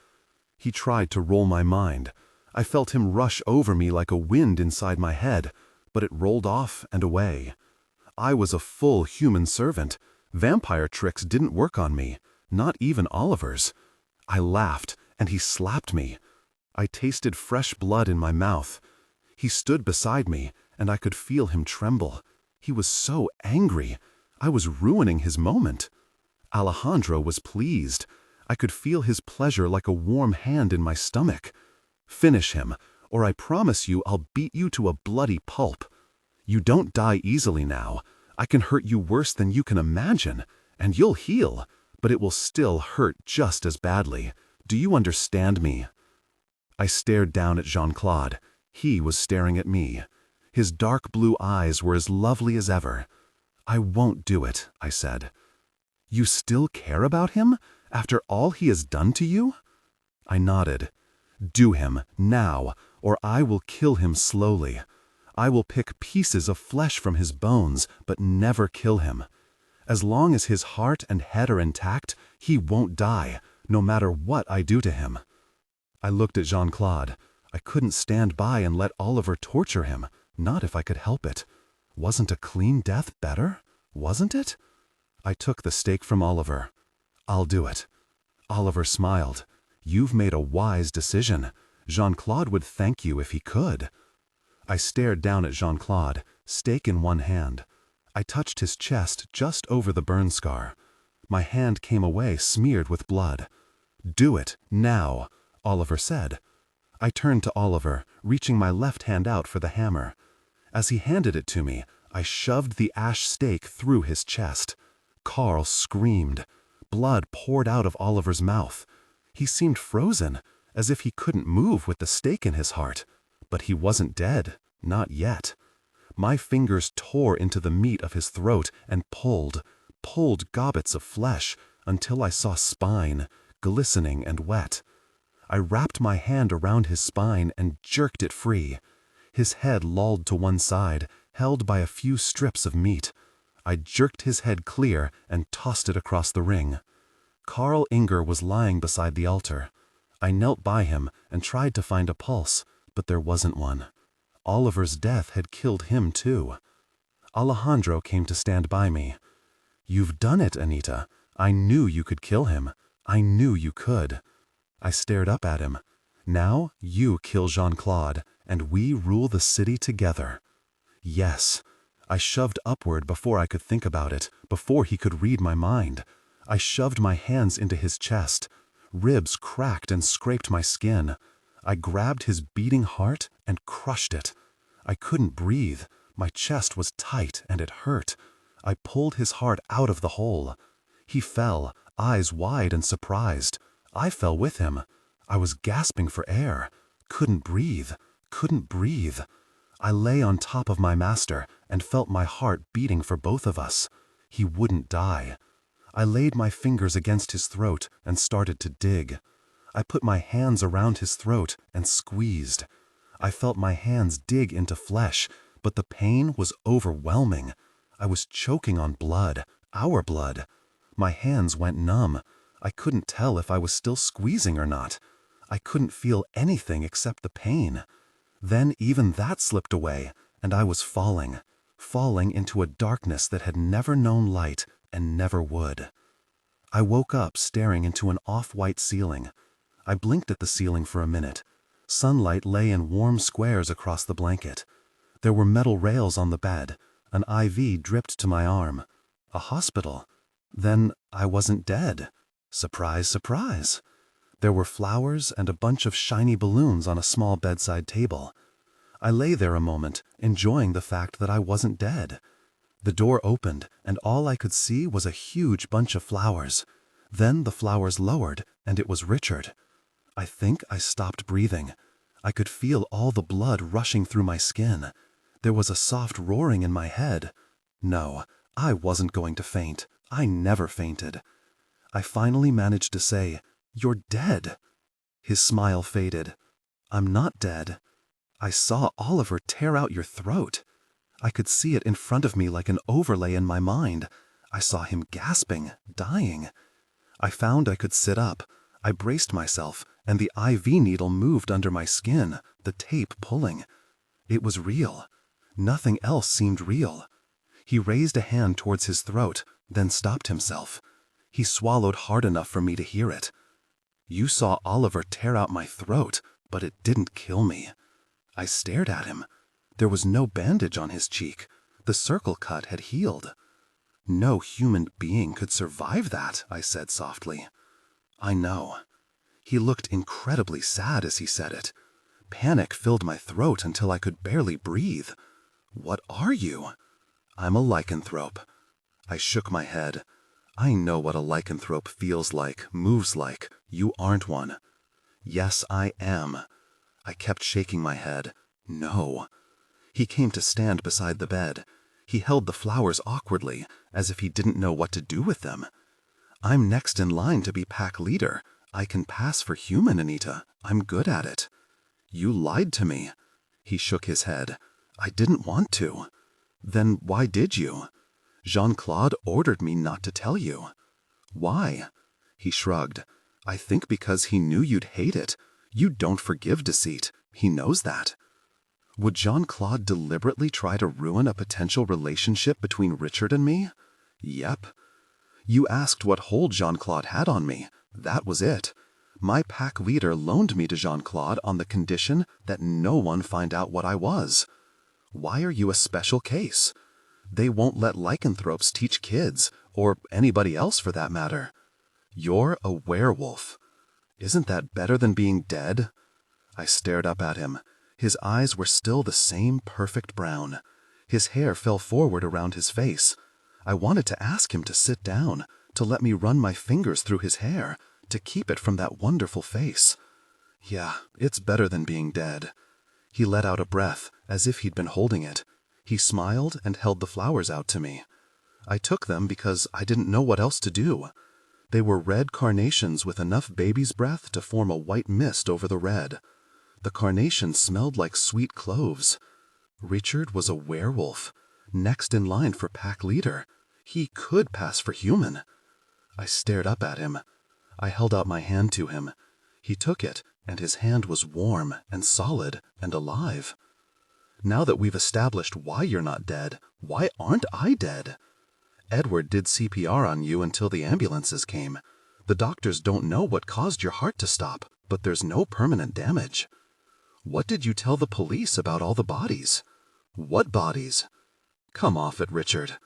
He tried to roll my mind. I felt him rush over me like a wind inside my head, but it rolled off and away. I was a full human servant. Vampire tricks didn't work on me, not even Oliver's. I laughed, and he slapped me. I tasted fresh blood in my mouth. He stood beside me, and I could feel him tremble. He was so angry. I was ruining his moment. Alejandro was pleased. I could feel his pleasure like a warm hand in my stomach. "Finish him, or I promise you I'll beat you to a bloody pulp. You don't die easily now. I can hurt you worse than you can imagine, and you'll heal, but it will still hurt just as badly. Do you understand me?" I stared down at Jean-Claude. He was staring at me. His dark blue eyes were as lovely as ever. "I won't do it," I said. "You still care about him, after all he has done to you?" I nodded. "Do him, now, or I will kill him slowly. I will pick pieces of flesh from his bones, but never kill him. As long as his heart and head are intact, he won't die, no matter what I do to him." I looked at Jean-Claude. I couldn't stand by and let Oliver torture him, not if I could help it. Wasn't a clean death better? Wasn't it? I took the stake from Oliver. "I'll do it." Oliver smiled. "You've made a wise decision. Jean-Claude would thank you if he could." I stared down at Jean-Claude, stake in one hand. I touched his chest just over the burn scar. My hand came away smeared with blood. "Do it, now," Oliver said. I turned to Oliver, reaching my left hand out for the hammer. As he handed it to me, I shoved the ash stake through his chest. Carl screamed. Blood poured out of Oliver's mouth. He seemed frozen, as if he couldn't move with the stake in his heart. But he wasn't dead, not yet. My fingers tore into the meat of his throat and pulled gobbets of flesh until I saw spine, glistening and wet. I wrapped my hand around his spine and jerked it free. His head lolled to one side, held by a few strips of meat. I jerked his head clear and tossed it across the ring. Karl Inger was lying beside the altar. I knelt by him and tried to find a pulse, but there wasn't one. Oliver's death had killed him too. Alejandro came to stand by me. "You've done it, Anita. I knew you could kill him. I knew you could." I stared up at him. "Now you kill Jean-Claude, and we rule the city together." "Yes." I shoved upward before I could think about it, before he could read my mind. I shoved my hands into his chest. Ribs cracked and scraped my skin. I grabbed his beating heart and crushed it. I couldn't breathe. My chest was tight and it hurt. I pulled his heart out of the hole. He fell, eyes wide and surprised. I fell with him. I was gasping for air. Couldn't breathe. Couldn't breathe. I lay on top of my master and felt my heart beating for both of us. He wouldn't die. I laid my fingers against his throat and started to dig. I put my hands around his throat and squeezed. I felt my hands dig into flesh, but the pain was overwhelming. I was choking on blood, our blood. My hands went numb. I couldn't tell if I was still squeezing or not. I couldn't feel anything except the pain. Then even that slipped away, and I was falling into a darkness that had never known light and never would. I woke up staring into an off-white ceiling. I blinked at the ceiling for a minute. Sunlight lay in warm squares across the blanket. There were metal rails on the bed. An IV dripped to my arm. A hospital. Then I wasn't dead. Surprise, surprise. There were flowers and a bunch of shiny balloons on a small bedside table. I lay there a moment, enjoying the fact that I wasn't dead. The door opened, and all I could see was a huge bunch of flowers. Then the flowers lowered, and it was Richard. I think I stopped breathing. I could feel all the blood rushing through my skin. There was a soft roaring in my head. No, I wasn't going to faint. I never fainted. I finally managed to say, "You're dead." His smile faded. "I'm not dead. I saw Oliver tear out your throat. I could see it in front of me like an overlay in my mind. I saw him gasping, dying. I found I could sit up. I braced myself, and the IV needle moved under my skin, the tape pulling. It was real. Nothing else seemed real. He raised a hand towards his throat, then stopped himself. He swallowed hard enough for me to hear it. "You saw Oliver tear out my throat, but it didn't kill me." I stared at him. There was no bandage on his cheek. The circle cut had healed. "No human being could survive that," I said softly. "I know." He looked incredibly sad as he said it. Panic filled my throat until I could barely breathe. "What are you?" "I'm a lycanthrope." I shook my head. "I know what a lycanthrope feels like, moves like. You aren't one." "Yes, I am." I kept shaking my head. "No." He came to stand beside the bed. He held the flowers awkwardly, as if he didn't know what to do with them. "I'm next in line to be pack leader. I can pass for human, Anita. I'm good at it." "You lied to me." He shook his head. "I didn't want to." "Then why did you?" "Jean-Claude ordered me not to tell you." "Why?" He shrugged. "I think because he knew you'd hate it. You don't forgive deceit. He knows that." Would Jean-Claude deliberately try to ruin a potential relationship between Richard and me? Yep. "You asked what hold Jean-Claude had on me. That was it. My pack leader loaned me to Jean-Claude on the condition that no one find out what I was. Why are you a special case? They won't let lycanthropes teach kids, or anybody else for that matter. You're a werewolf. Isn't that better than being dead?" I stared up at him. His eyes were still the same perfect brown. His hair fell forward around his face. I wanted to ask him to sit down, to let me run my fingers through his hair, to keep it from that wonderful face. "Yeah, it's better than being dead." He let out a breath, as if he'd been holding it. He smiled and held the flowers out to me. I took them because I didn't know what else to do. They were red carnations with enough baby's breath to form a white mist over the red. The carnations smelled like sweet cloves. Richard was a werewolf, next in line for pack leader. He could pass for human. I stared up at him. I held out my hand to him. He took it, and his hand was warm and solid and alive. "Now that we've established why you're not dead, why aren't I dead? Edward did CPR on you until the ambulances came. The doctors don't know what caused your heart to stop, but there's no permanent damage. What did you tell the police about all the bodies?" "What bodies?" "Come off it, Richard.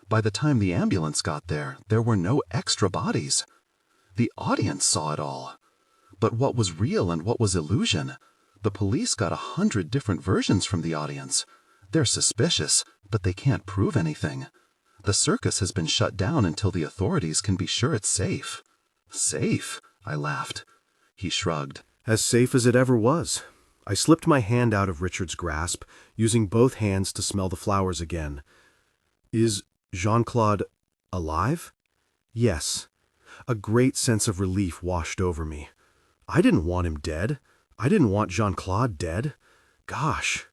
By the time the ambulance got there, there were no extra bodies. The audience saw it all. But what was real and what was illusion? The police got 100 different versions from the audience. They're suspicious, but they can't prove anything. The circus has been shut down until the authorities can be sure it's safe. Safe? I laughed. He shrugged. As safe as it ever was. I slipped my hand out of Richard's grasp, using both hands to smell the flowers again. Is Jean-Claude alive? Yes. A great sense of relief washed over me. I didn't want him dead. I didn't want Jean-Claude dead. Gosh.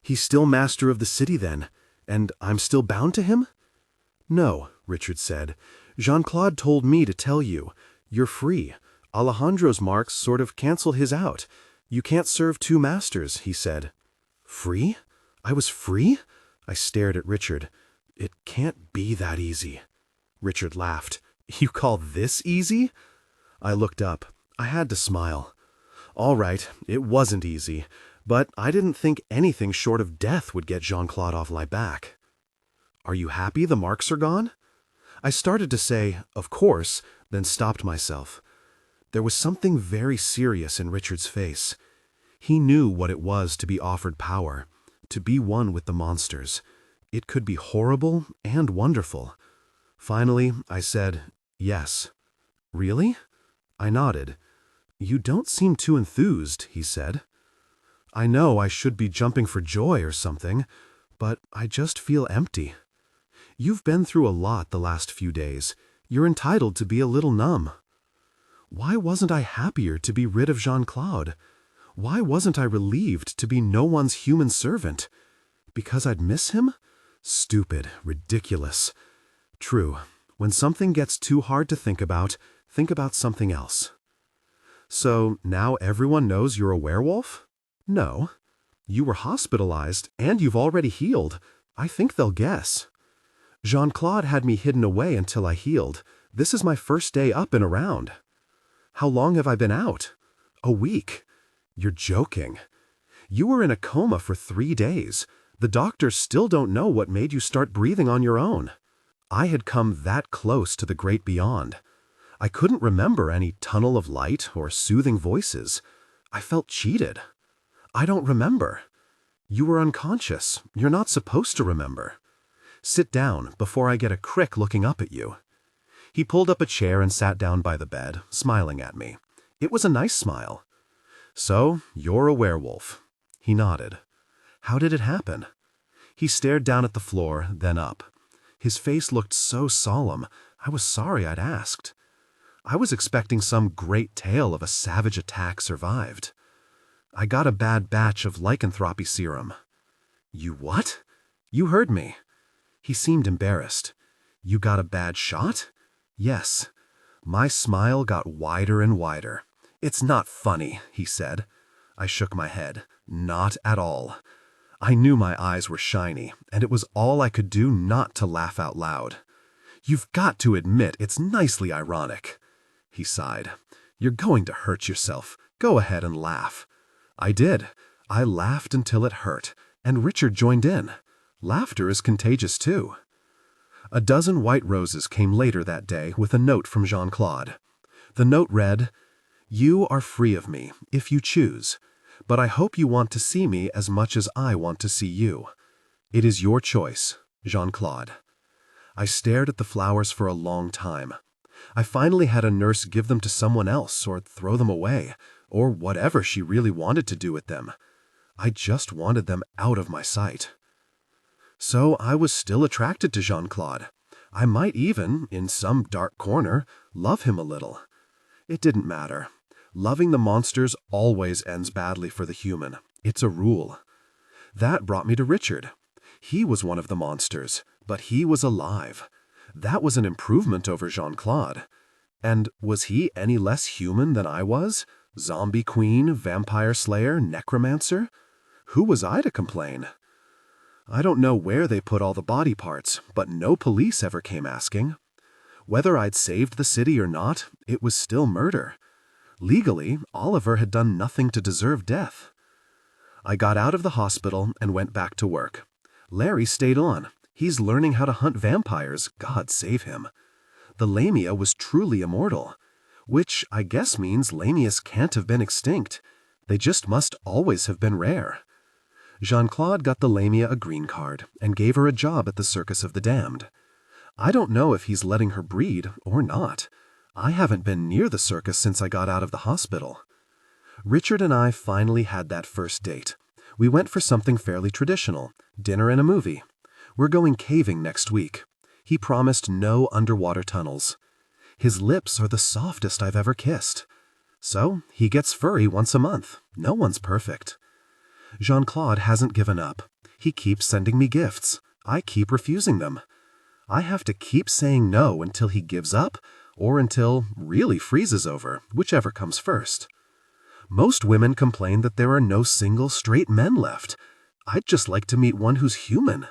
He's still master of the city then, and I'm still bound to him? No, Richard said. Jean-Claude told me to tell you. You're free. Alejandro's marks sort of cancel his out. You can't serve two masters, he said. Free? I was free? I stared at Richard. It can't be that easy. Richard laughed. You call this easy? I looked up. I had to smile. All right, it wasn't easy, but I didn't think anything short of death would get Jean-Claude off my back. Are you happy the marks are gone? I started to say, of course, then stopped myself. There was something very serious in Richard's face. He knew what it was to be offered power, to be one with the monsters. It could be horrible and wonderful. Finally, I said, yes. Really? I nodded. You don't seem too enthused, he said. I know I should be jumping for joy or something, but I just feel empty. You've been through a lot the last few days. You're entitled to be a little numb. Why wasn't I happier to be rid of Jean-Claude? Why wasn't I relieved to be no one's human servant? Because I'd miss him? Stupid, ridiculous. True, when something gets too hard to think about something else. So now everyone knows you're a werewolf? No. You were hospitalized and you've already healed. I think they'll guess. Jean-Claude had me hidden away until I healed. This is my first day up and around. How long have I been out? A week. You're joking. You were in a coma for 3 days. The doctors still don't know what made you start breathing on your own. I had come that close to the great beyond. I couldn't remember any tunnel of light or soothing voices. I felt cheated. I don't remember. You were unconscious. You're not supposed to remember. Sit down before I get a crick looking up at you. He pulled up a chair and sat down by the bed, smiling at me. It was a nice smile. So, you're a werewolf. He nodded. How did it happen? He stared down at the floor, then up. His face looked so solemn, I was sorry I'd asked. I was expecting some great tale of a savage attack survived. I got a bad batch of lycanthropy serum. You what? You heard me. He seemed embarrassed. You got a bad shot? Yes. My smile got wider and wider. It's not funny, he said. I shook my head. Not at all. I knew my eyes were shiny, and it was all I could do not to laugh out loud. You've got to admit it's nicely ironic. He sighed. You're going to hurt yourself. Go ahead and laugh. I did. I laughed until it hurt, and Richard joined in. Laughter is contagious too. A dozen white roses came later that day with a note from Jean-Claude. The note read, You are free of me, if you choose, but I hope you want to see me as much as I want to see you. It is your choice, Jean-Claude. I stared at the flowers for a long time. I finally had a nurse give them to someone else or throw them away, or whatever she really wanted to do with them. I just wanted them out of my sight. So I was still attracted to Jean-Claude. I might even, in some dark corner, love him a little. It didn't matter. Loving the monsters always ends badly for the human. It's a rule. That brought me to Richard. He was one of the monsters, but he was alive. That was an improvement over Jean-Claude. And was he any less human than I was? Zombie queen, vampire slayer, necromancer? Who was I to complain? I don't know where they put all the body parts, but no police ever came asking. Whether I'd saved the city or not, it was still murder. Legally, Oliver had done nothing to deserve death. I got out of the hospital and went back to work. Larry stayed on. He's learning how to hunt vampires, God save him. The Lamia was truly immortal. Which I guess means lamias can't have been extinct. They just must always have been rare. Jean-Claude got the lamia a green card and gave her a job at the Circus of the Damned. I don't know if he's letting her breed or not. I haven't been near the circus since I got out of the hospital. Richard and I finally had that first date. We went for something fairly traditional, dinner and a movie. We're going caving next week. He promised no underwater tunnels. His lips are the softest I've ever kissed. So he gets furry once a month. No one's perfect. Jean-Claude hasn't given up. He keeps sending me gifts. I keep refusing them. I have to keep saying no until he gives up or until really freezes over, whichever comes first. Most women complain that there are no single straight men left. I'd just like to meet one who's human.